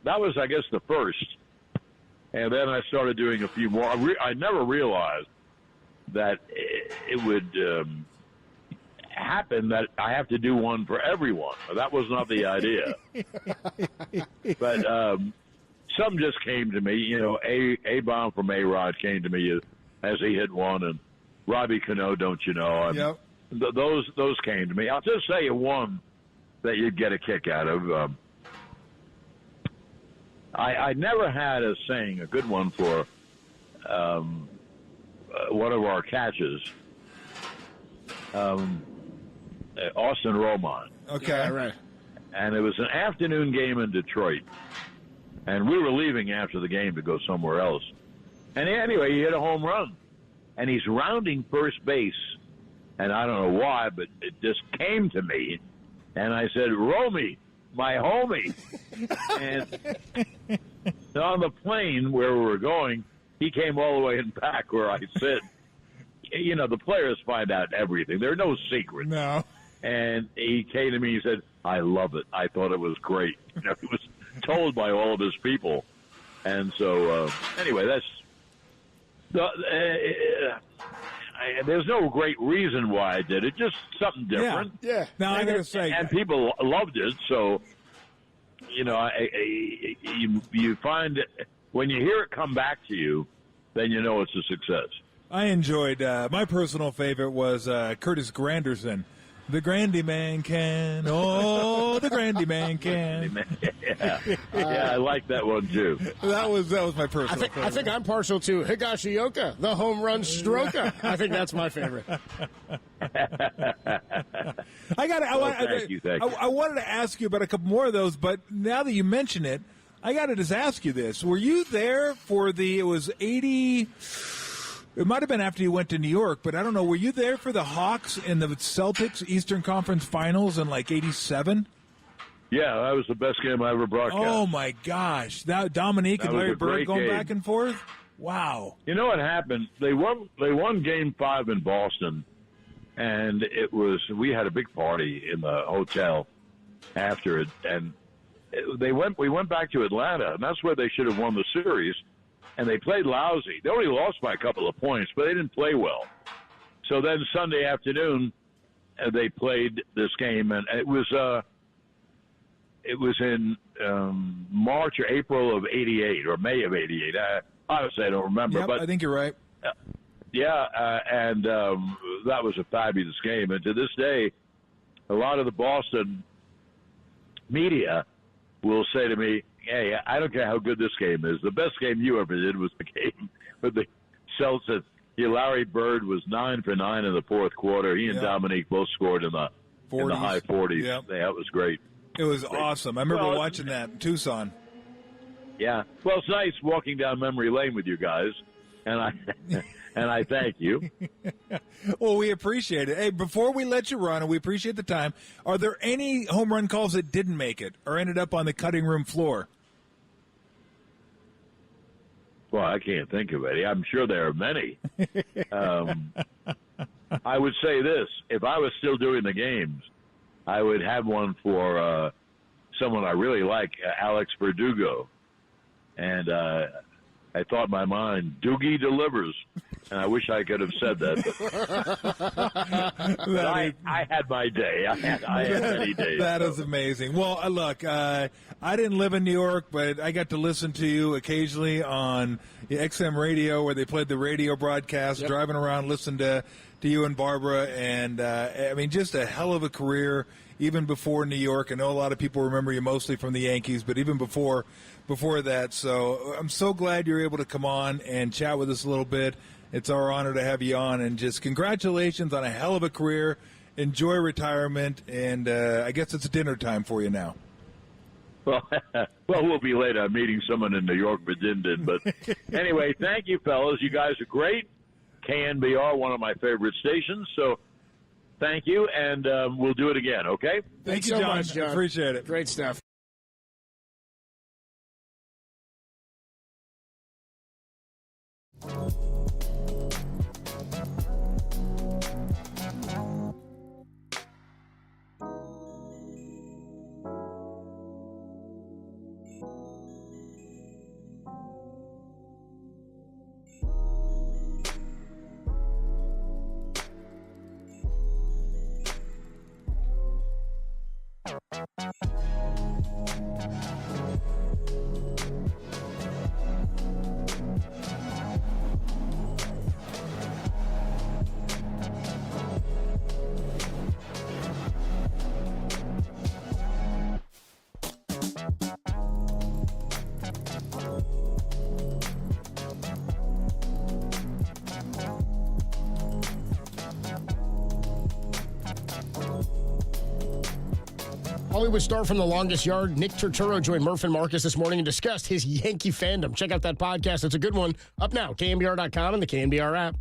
that was, I guess, the first. And then I started doing a few more. I never realized that it would happen that I have to do one for everyone. That was not the idea. But some just came to me. A-Bomb from A-Rod came to me as he hit one, and Robbie Cano, don't you know? Yep. Those came to me. I'll just say one that you'd get a kick out of. I never had a saying, a good one for one of our catches, Austin Romine. Okay. Yeah, right. And it was an afternoon game in Detroit. And we were leaving after the game to go somewhere else. And anyway, he hit a home run. And he's rounding first base. And I don't know why, but it just came to me. And I said, Romy, my homie. And on the plane where we were going, he came all the way in back where I sit. You know, the players find out everything. There are no secrets. No. And he came to me and said, I love it. I thought it was great. You know, it was told by all of his people. And so, anyway, that's there's no great reason why I did it. Just something different. Yeah. Now, I got to say. And people loved it. So, you know, you find when you hear it come back to you, then you know it's a success. I enjoyed, my personal favorite was Curtis Granderson. The Grandy Man can. Oh, the Grandy Man can. Yeah, I like that one, too. That was my personal favorite. I think I'm partial to Higashioka, the home run stroker. I think that's my favorite. Thank you. I wanted to ask you about a couple more of those, but now that you mention it, I got to just ask you this. Were you there for it was 80... It might have been after you went to New York, but I don't know. Were you there for the Hawks in the Celtics Eastern Conference Finals in like 87? Yeah, that was the best game I ever broadcast. Oh, my gosh. Dominique and Larry Bird going back and forth? Wow. You know what happened? They won Game 5 in Boston, and we had a big party in the hotel after it, and we went back to Atlanta, and that's where they should have won the series. And they played lousy. They only lost by a couple of points, but they didn't play well. So then Sunday afternoon, they played this game, and it was in March or April of '88 or May of '88. Honestly, I don't remember. Yep, but I think you're right. And that was a fabulous game. And to this day, a lot of the Boston media will say to me, hey, I don't care how good this game is. The best game you ever did was the game with the Celtics. Larry Bird was 9 for 9 in the fourth quarter. He and Dominique both scored in the high 40s. Yep. Yeah, that was great. It was awesome. I remember watching that in Tucson. Yeah. Well, it's nice walking down memory lane with you guys, and I thank you. Well, we appreciate it. Hey, before we let you run, and we appreciate the time, are there any home run calls that didn't make it or ended up on the cutting room floor? Well, I can't think of any. I'm sure there are many. I would say this. If I was still doing the games, I would have one for someone I really like, Alex Verdugo. And I thought in my mind, Doogie delivers. And I wish I could have said that. I had my day. I had many days. That is amazing. Well, look, I didn't live in New York, but I got to listen to you occasionally on the XM radio where they played the radio broadcast, driving around, listening to you and Barbara. And, I mean, just a hell of a career, even before New York. I know a lot of people remember you mostly from the Yankees, but even before that. So I'm so glad you're able to come on and chat with us a little bit. It's our honor to have you on, and just congratulations on a hell of a career. Enjoy retirement, and I guess it's dinner time for you now. Well, we'll be late. I'm meeting someone in New York, but didn't. But anyway, thank you, fellas. You guys are great. KNBR, one of my favorite stations. So thank you, and we'll do it again, okay? Thank you so much, John. Appreciate it. Great stuff. Hollywood star from The Longest Yard, Nick Turturo, joined Murph and Marcus this morning and discussed his Yankee fandom. Check out that podcast. It's a good one. Up now, KNBR.com and the KNBR app.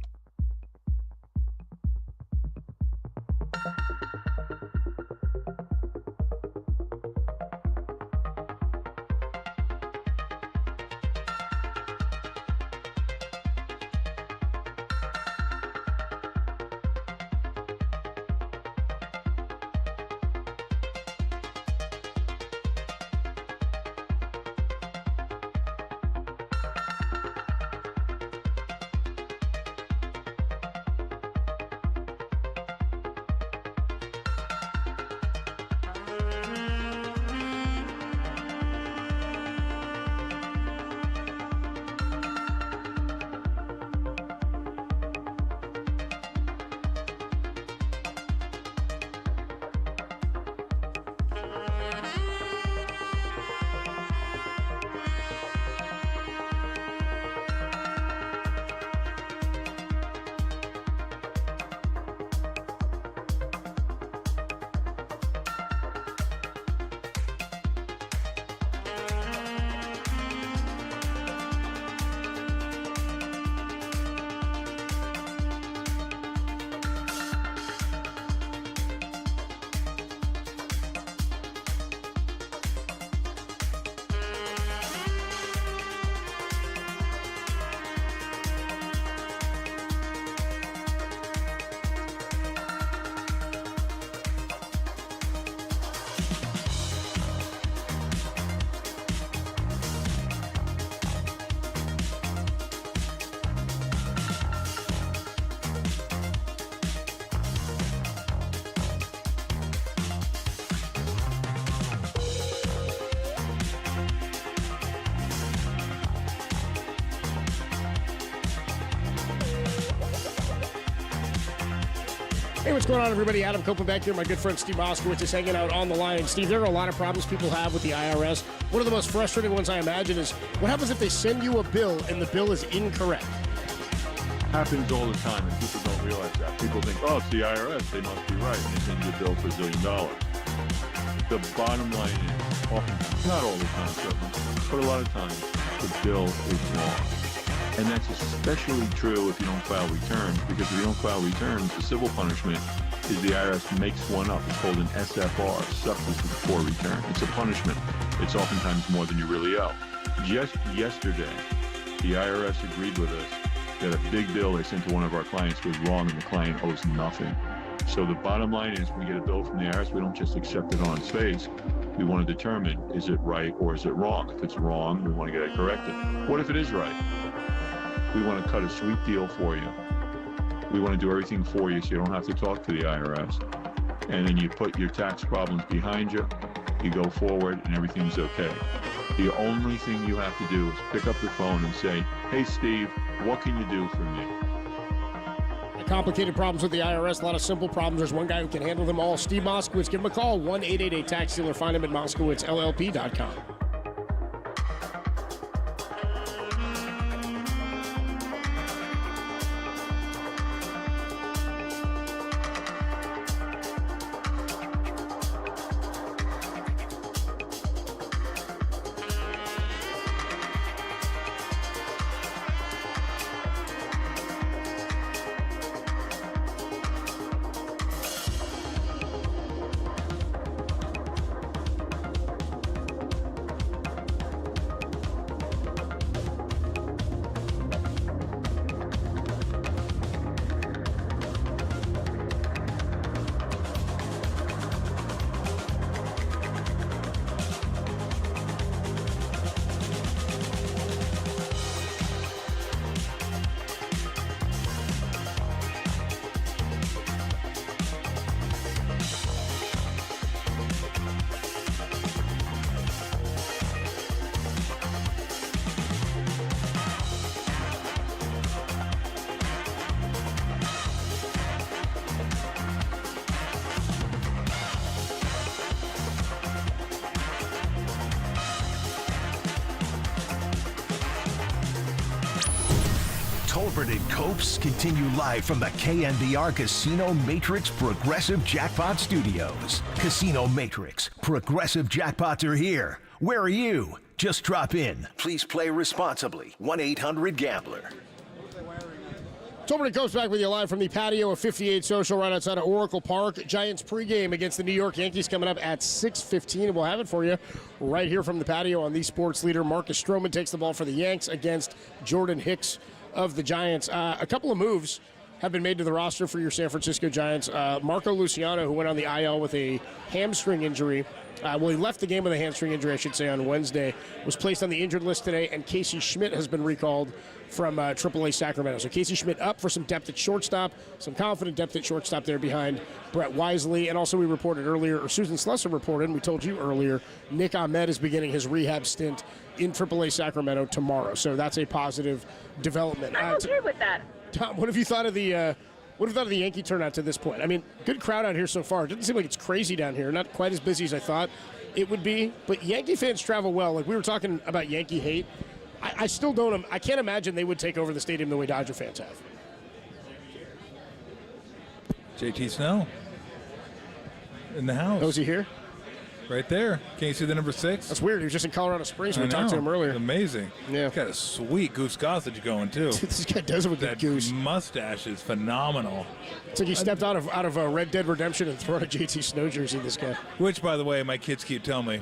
Hey, what's going on, everybody? Adam Copeland back here. My good friend Steve Moskowitz is hanging out on the line. Steve, there are a lot of problems people have with the IRS. One of the most frustrating ones, I imagine, is what happens if they send you a bill and the bill is incorrect? Happens all the time, and people don't realize that. People think, oh, it's the IRS. They must be right. And they send you a bill for $1 zillion. The bottom line is, often, not all the time, certainly, but a lot of times, the bill is wrong. And that's especially true if you don't file returns, because if you don't file returns, the civil punishment is the IRS makes one up. It's called an SFR, substitute for return. It's a punishment. It's oftentimes more than you really owe. Just yesterday, the IRS agreed with us that a big bill they sent to one of our clients was wrong and the client owes nothing. So the bottom line is, when we get a bill from the IRS, we don't just accept it on its face. We want to determine, is it right or is it wrong? If it's wrong, we want to get it corrected. What if it is right? We want to cut a sweet deal for you. We want to do everything for you so you don't have to talk to the IRS. And then you put your tax problems behind you, you go forward, and everything's okay. The only thing you have to do is pick up the phone and say, hey, Steve, what can you do for me? Complicated problems with the IRS, a lot of simple problems. There's one guy who can handle them all. Steve Moskowitz. Give him a call, 1-888-TAX-STEALER. Find him at MoskowitzLLP.com. Tolbert and Copes continue live from the KNBR Casino Matrix Progressive Jackpot Studios. Casino Matrix, Progressive Jackpots are here. Where are you? Just drop in. Please play responsibly. 1-800-GAMBLER. Tolbert goes back with you live from the patio of 58 Social right outside of Oracle Park. Giants pregame against the New York Yankees coming up at 6:15, and we'll have it for you right here from the patio on the sports leader. Marcus Stroman takes the ball for the Yanks against Jordan Hicks of the Giants. A couple of moves have been made to the roster for your San Francisco Giants. Marco Luciano, who went on the IL with a hamstring injury, he left the game with a hamstring injury, I should say, on Wednesday, was placed on the injured list today, and Casey Schmidt has been recalled from AAA Sacramento. So Casey Schmidt up for some depth at shortstop, some confident depth at shortstop there behind Brett Wisely. And also we reported earlier, or Susan Slesser reported, and we told you earlier, Nick Ahmed is beginning his rehab stint in AAA Sacramento tomorrow. So that's a positive development. I'm okay with that. Tom, what have you thought of the Yankee turnout to this point? I mean, good crowd out here so far. It doesn't seem like it's crazy down here. Not quite as busy as I thought it would be. But Yankee fans travel well. Like we were talking about Yankee hate. I still don't. I can't imagine they would take over the stadium the way Dodger fans have. JT Snell in the house. Oh, is he here? Right there. Can you see the number 6? That's weird. He was just in Colorado Springs when we talked to him earlier. Amazing. Yeah. He's got a sweet Goose Gossage going, too. Dude, this guy does it with that goose. mustache is phenomenal. It's like he stepped out of Red Dead Redemption and thrown a JT Snow jersey, this guy. Which, by the way, my kids keep telling me,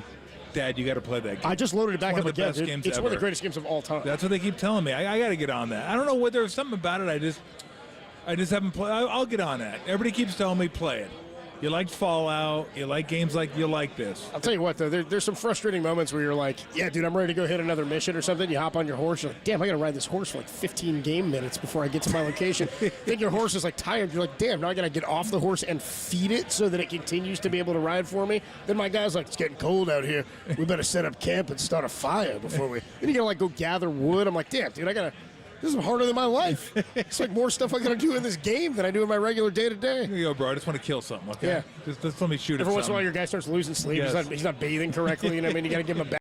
Dad, you got to play that game. I just loaded it back up again. It's one of the ever. greatest games of all time. That's what they keep telling me. I got to get on that. I don't know what there's something about it. I just haven't played. I'll get on that. Everybody keeps telling me play it. You like Fallout. You like games like you like this. I'll tell you what, though. There's some frustrating moments where you're like, yeah, dude, I'm ready to go hit another mission or something. You hop on your horse. You're like, damn, I got to ride this horse for like 15 game minutes before I get to my location. Then your horse is like tired. You're like, damn, now I got to get off the horse and feed it so that it continues to be able to ride for me. Then my guy's like, it's getting cold out here. We better set up camp and start a fire before we. Then you got to like go gather wood. I'm like, damn, dude, this is harder than my life. It's like more stuff I got to do in this game than I do in my regular day-to-day. Here you go, bro. I just want to kill something, okay? Yeah. Just let me shoot Every at once in a while, your guy starts losing sleep. Yes. He's not bathing correctly. You know what I mean? You got to give him a